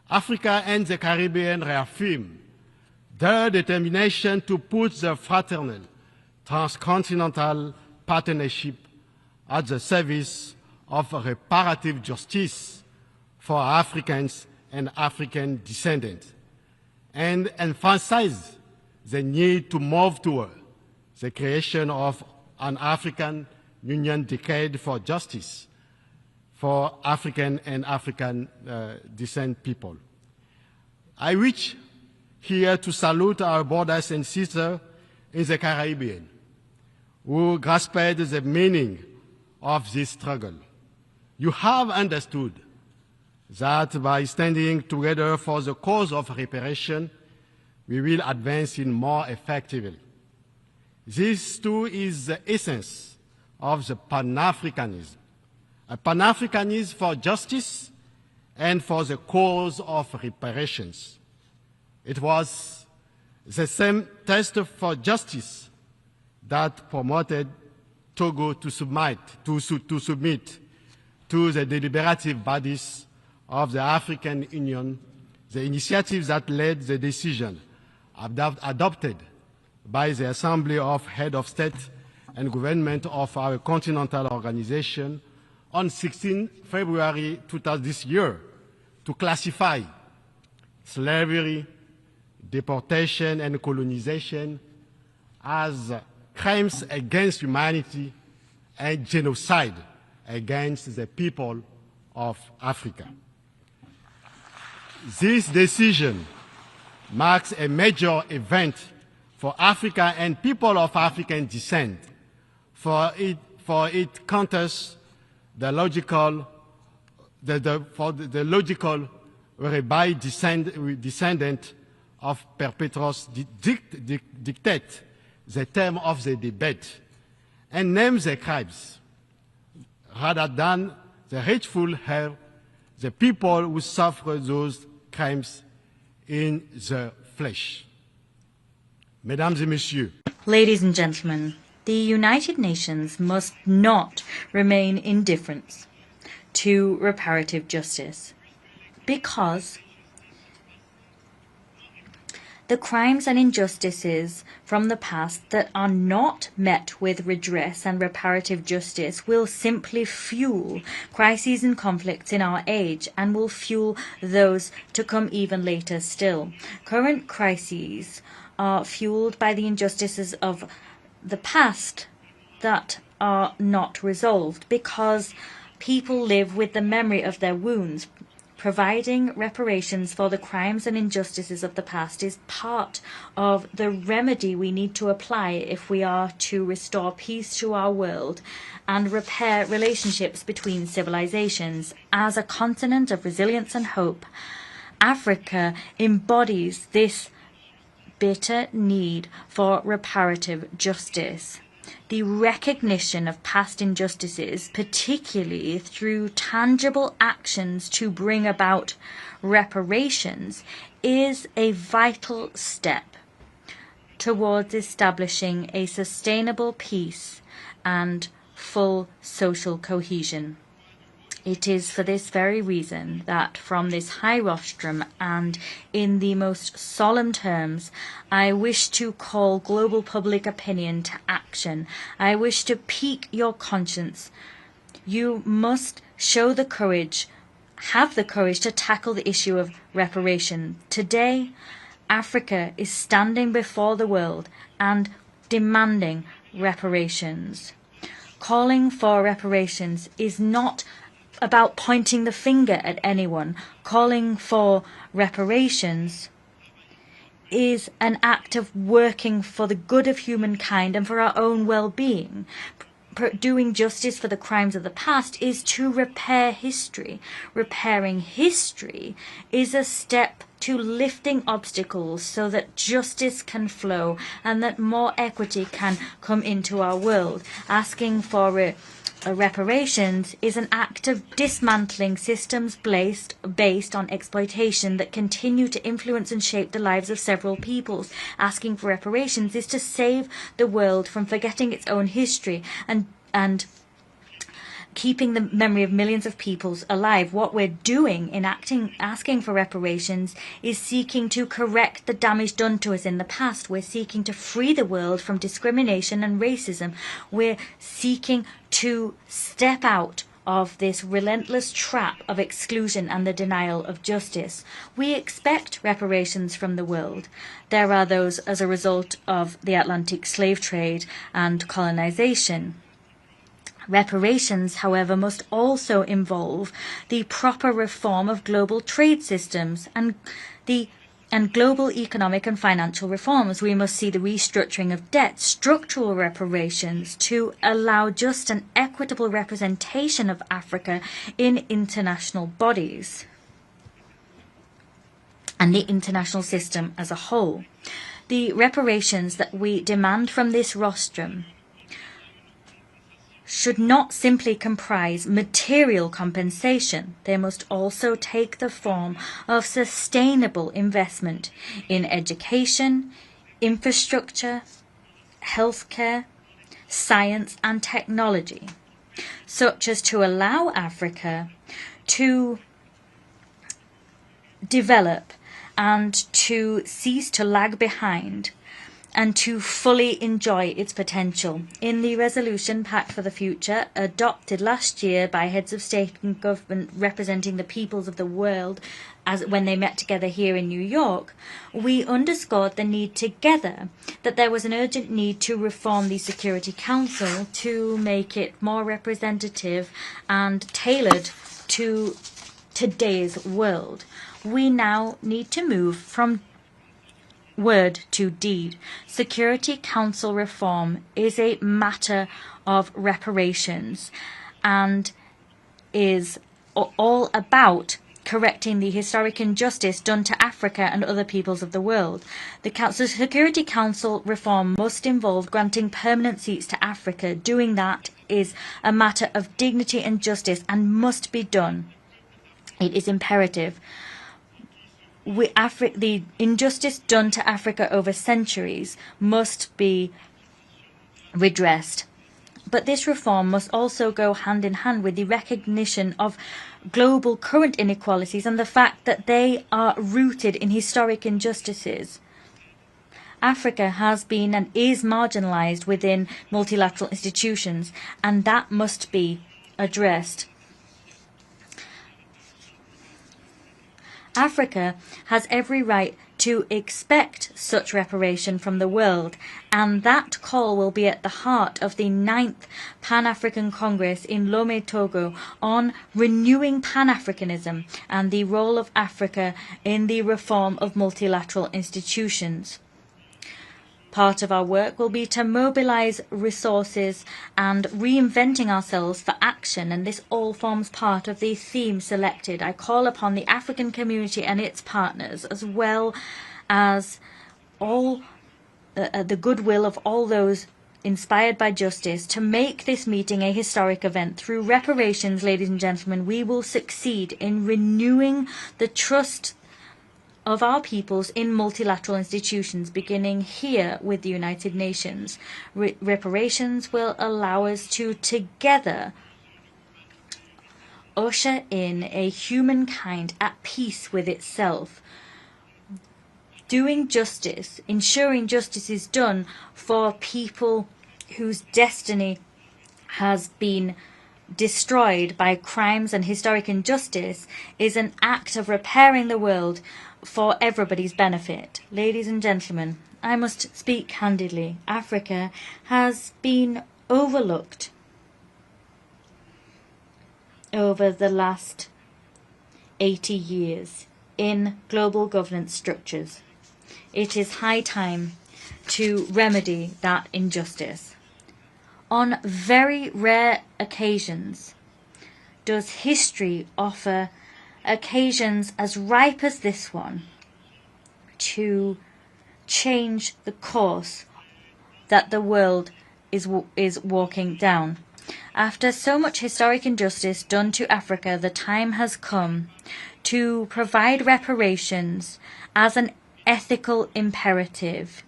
Africa and the Caribbean reaffirmed their determination to put the fraternal transcontinental partnership at the service of reparative justice for Africans and African descendants, and emphasize the need to move toward the creation of an African Union decade for justice for African and African descent people. I wish here to salute our brothers and sisters in the Caribbean who grasped the meaning of this struggle. You have understood that by standing together for the cause of reparation, we will advance in more effectively. This too is the essence of the Pan-Africanism, a Pan-Africanism for justice and for the cause of reparations. It was the same test for justice that promoted Togo to submit to the deliberative bodies of the African Union, the initiatives that led the decision adopted by the Assembly of Heads of State and Government of our continental organization on 16 February 2000 this year to classify slavery, deportation, and colonization as crimes against humanity and genocide against the people of Africa. This decision marks a major event for Africa and people of African descent, for it counters the logical whereby descendant of perpetrators dictate the term of the debate and name the crimes, rather than the hateful hell, the people who suffer those crimes in the flesh. Mesdames et messieurs, ladies and gentlemen, the United Nations must not remain indifferent to reparative justice, because the crimes and injustices from the past that are not met with redress and reparative justice will simply fuel crises and conflicts in our age, and will fuel those to come even later still. Current crises are fueled by the injustices of the past that are not resolved, because people live with the memory of their wounds. Providing reparations for the crimes and injustices of the past is part of the remedy we need to apply if we are to restore peace to our world and repair relationships between civilizations. As a continent of resilience and hope, Africa embodies this bitter need for reparative justice. The recognition of past injustices, particularly through tangible actions to bring about reparations, is a vital step towards establishing a sustainable peace and full social cohesion. It is for this very reason that from this high rostrum and in the most solemn terms, I wish to call global public opinion to action. I wish to pique your conscience. You must show the courage, have the courage to tackle the issue of reparation. Today, Africa is standing before the world and demanding reparations. Calling for reparations is not about pointing the finger at anyone. Calling for reparations is an act of working for the good of humankind and for our own well-being. Doing justice for the crimes of the past is to repair history. Repairing history is a step to lifting obstacles so that justice can flow and that more equity can come into our world. Asking for reparations is an act of dismantling systems based on exploitation that continue to influence and shape the lives of several peoples. Asking for reparations is to save the world from forgetting its own history and keeping the memory of millions of peoples alive. What we're doing in asking for reparations is seeking to correct the damage done to us in the past. We're seeking to free the world from discrimination and racism. We're seeking to step out of this relentless trap of exclusion and the denial of justice. We expect reparations from the world. There are those as a result of the Atlantic slave trade and colonization. Reparations, however, must also involve the proper reform of global trade systems and global economic and financial reforms. We must see the restructuring of debt, structural reparations to allow just and equitable representation of Africa in international bodies and the international system as a whole. The reparations that we demand from this rostrum should not simply comprise material compensation. They must also take the form of sustainable investment in education, infrastructure, healthcare, science and technology, such as to allow Africa to develop and to cease to lag behind and to fully enjoy its potential. In the resolution Pact for the Future, adopted last year by heads of state and government representing the peoples of the world when they met together here in New York, we underscored the need together that there was an urgent need to reform the Security Council to make it more representative and tailored to today's world. We now need to move from word to deed. Security Council reform is a matter of reparations and is all about correcting the historic injustice done to Africa and other peoples of the world. The Security Council reform must involve granting permanent seats to Africa. Doing that is a matter of dignity and justice and must be done. It is imperative. The injustice done to Africa over centuries must be redressed. But this reform must also go hand in hand with the recognition of global current inequalities and the fact that they are rooted in historic injustices. Africa has been and is marginalized within multilateral institutions, and that must be addressed. Africa has every right to expect such reparation from the world, and that call will be at the heart of the 9th Pan-African Congress in Lomé, Togo, on renewing Pan-Africanism and the role of Africa in the reform of multilateral institutions. Part of our work will be to mobilize resources and reinventing ourselves for action, and this all forms part of the theme selected. I call upon the African community and its partners, as well as all the goodwill of all those inspired by justice, to make this meeting a historic event. Through reparations, ladies and gentlemen, we will succeed in renewing the trust of our peoples in multilateral institutions, beginning here with the United Nations. Reparations will allow us to together usher in a humankind at peace with itself, doing justice, ensuring justice is done for people whose destiny has been destroyed by crimes and historic injustice, is an act of repairing the world for everybody's benefit. Ladies and gentlemen, I must speak candidly. Africa has been overlooked over the last 80 years in global governance structures. It is high time to remedy that injustice. On very rare occasions does history offer occasions as ripe as this one to change the course that the world is walking down. After so much historic injustice done to Africa, the time has come to provide reparations as an ethical imperative.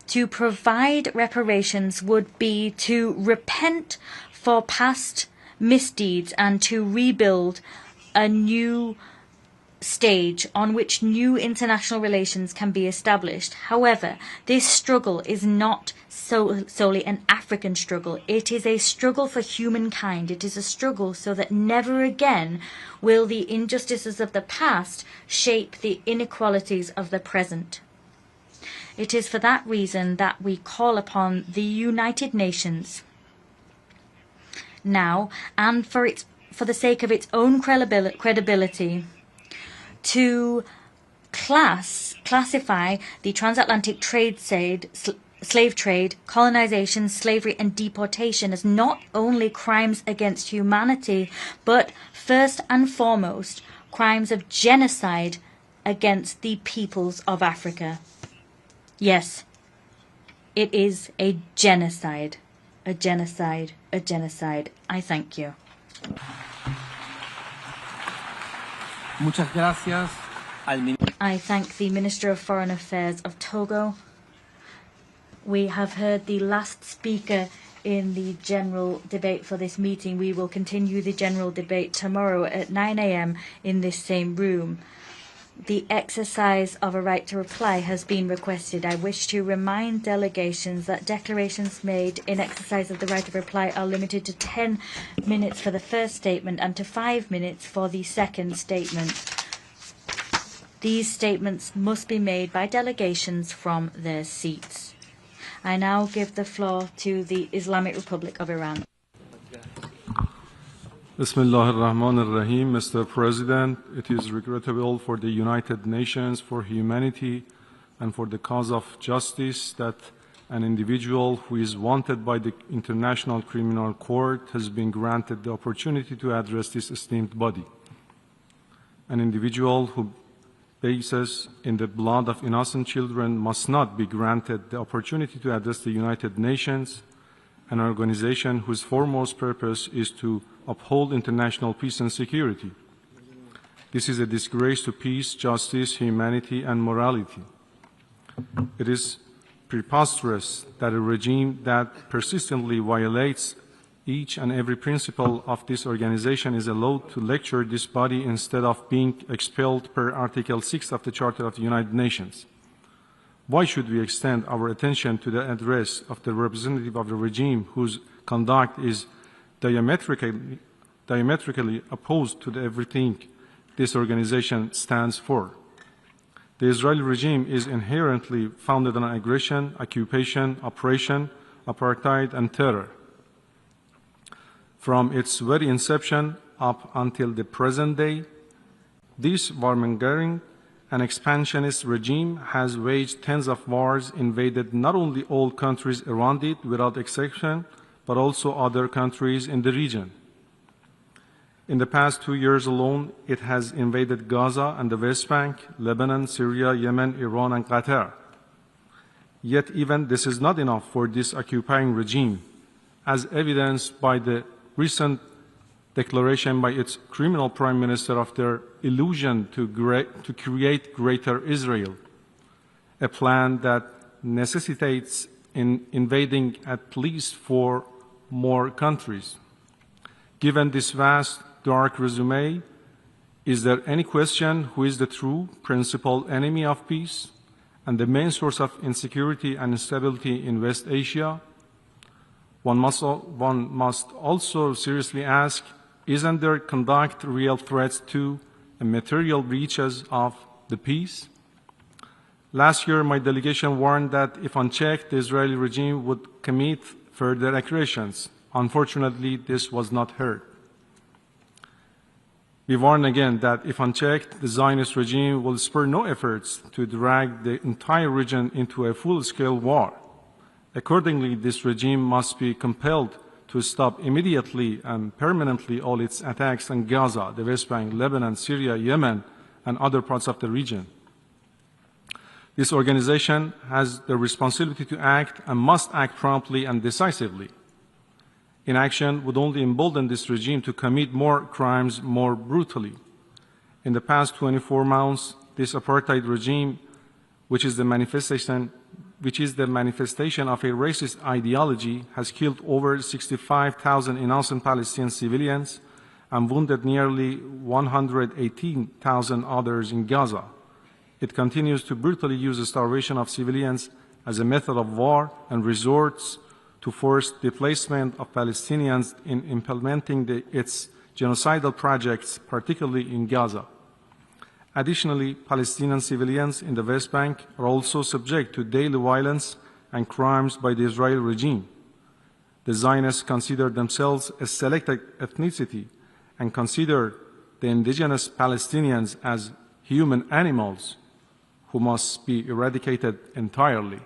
To provide reparations would be to repent for past misdeeds and to rebuild a new stage on which new international relations can be established. However, this struggle is not solely an African struggle. It is a struggle for humankind. It is a struggle so that never again will the injustices of the past shape the inequalities of the present. It is for that reason that we call upon the United Nations now, and for the sake of its own credibility, to classify the transatlantic slave trade, colonization, slavery and deportation as not only crimes against humanity, but first and foremost crimes of genocide against the peoples of Africa. Yes, it is a genocide, a genocide, a genocide. I thank you. Muchas gracias. I thank the Minister of Foreign Affairs of Togo. We have heard the last speaker in the general debate for this meeting. We will continue the general debate tomorrow at 9 a.m. in this same room. The exercise of a right to reply has been requested. I wish to remind delegations that declarations made in exercise of the right of reply are limited to 10 minutes for the first statement and to 5 minutes for the second statement. These statements must be made by delegations from their seats. I now give the floor to the Islamic Republic of Iran. Bismillah ar-Rahman ar-Rahim. Mr. President, it is regrettable for the United Nations, for humanity, and for the cause of justice that an individual who is wanted by the International Criminal Court has been granted the opportunity to address this esteemed body. An individual who bases in the blood of innocent children must not be granted the opportunity to address the United Nations, an organization whose foremost purpose is to uphold international peace and security. This is a disgrace to peace, justice, humanity, and morality. It is preposterous that a regime that persistently violates each and every principle of this organization is allowed to lecture this body instead of being expelled per Article 6 of the Charter of the United Nations. Why should we extend our attention to the address of the representative of the regime whose conduct is diametrically opposed to everything this organization stands for? The Israeli regime is inherently founded on aggression, occupation, oppression, apartheid, and terror. From its very inception up until the present day, this warmongering and expansionist regime has waged tens of wars, invaded not only all countries around it without exception, but also other countries in the region. In the past 2 years alone, it has invaded Gaza and the West Bank, Lebanon, Syria, Yemen, Iran, and Qatar. Yet even this is not enough for this occupying regime, as evidenced by the recent declaration by its criminal prime minister of their illusion to create Greater Israel, a plan that necessitates invading at least 4 more countries. Given this vast dark resume, is there any question who is the true principal enemy of peace and the main source of insecurity and instability in West Asia? One must also seriously ask, isn't there conduct real threats to and material breaches of the peace? Last year, my delegation warned that if unchecked, the Israeli regime would commit further aggressions. Unfortunately, this was not heard. We warn again that if unchecked, the Zionist regime will spare no efforts to drag the entire region into a full-scale war. Accordingly, this regime must be compelled to stop immediately and permanently all its attacks on Gaza, the West Bank, Lebanon, Syria, Yemen, and other parts of the region. This organization has the responsibility to act and must act promptly and decisively. Inaction would only embolden this regime to commit more crimes more brutally. In the past 24 months, this apartheid regime, which is the manifestation of a racist ideology, has killed over 65,000 innocent Palestinian civilians and wounded nearly 118,000 others in Gaza. It continues to brutally use the starvation of civilians as a method of war and resorts to forced displacement of Palestinians in implementing its genocidal projects, particularly in Gaza. Additionally, Palestinian civilians in the West Bank are also subject to daily violence and crimes by the Israeli regime. The Zionists consider themselves a selected ethnicity and consider the indigenous Palestinians as human animals who must be eradicated entirely.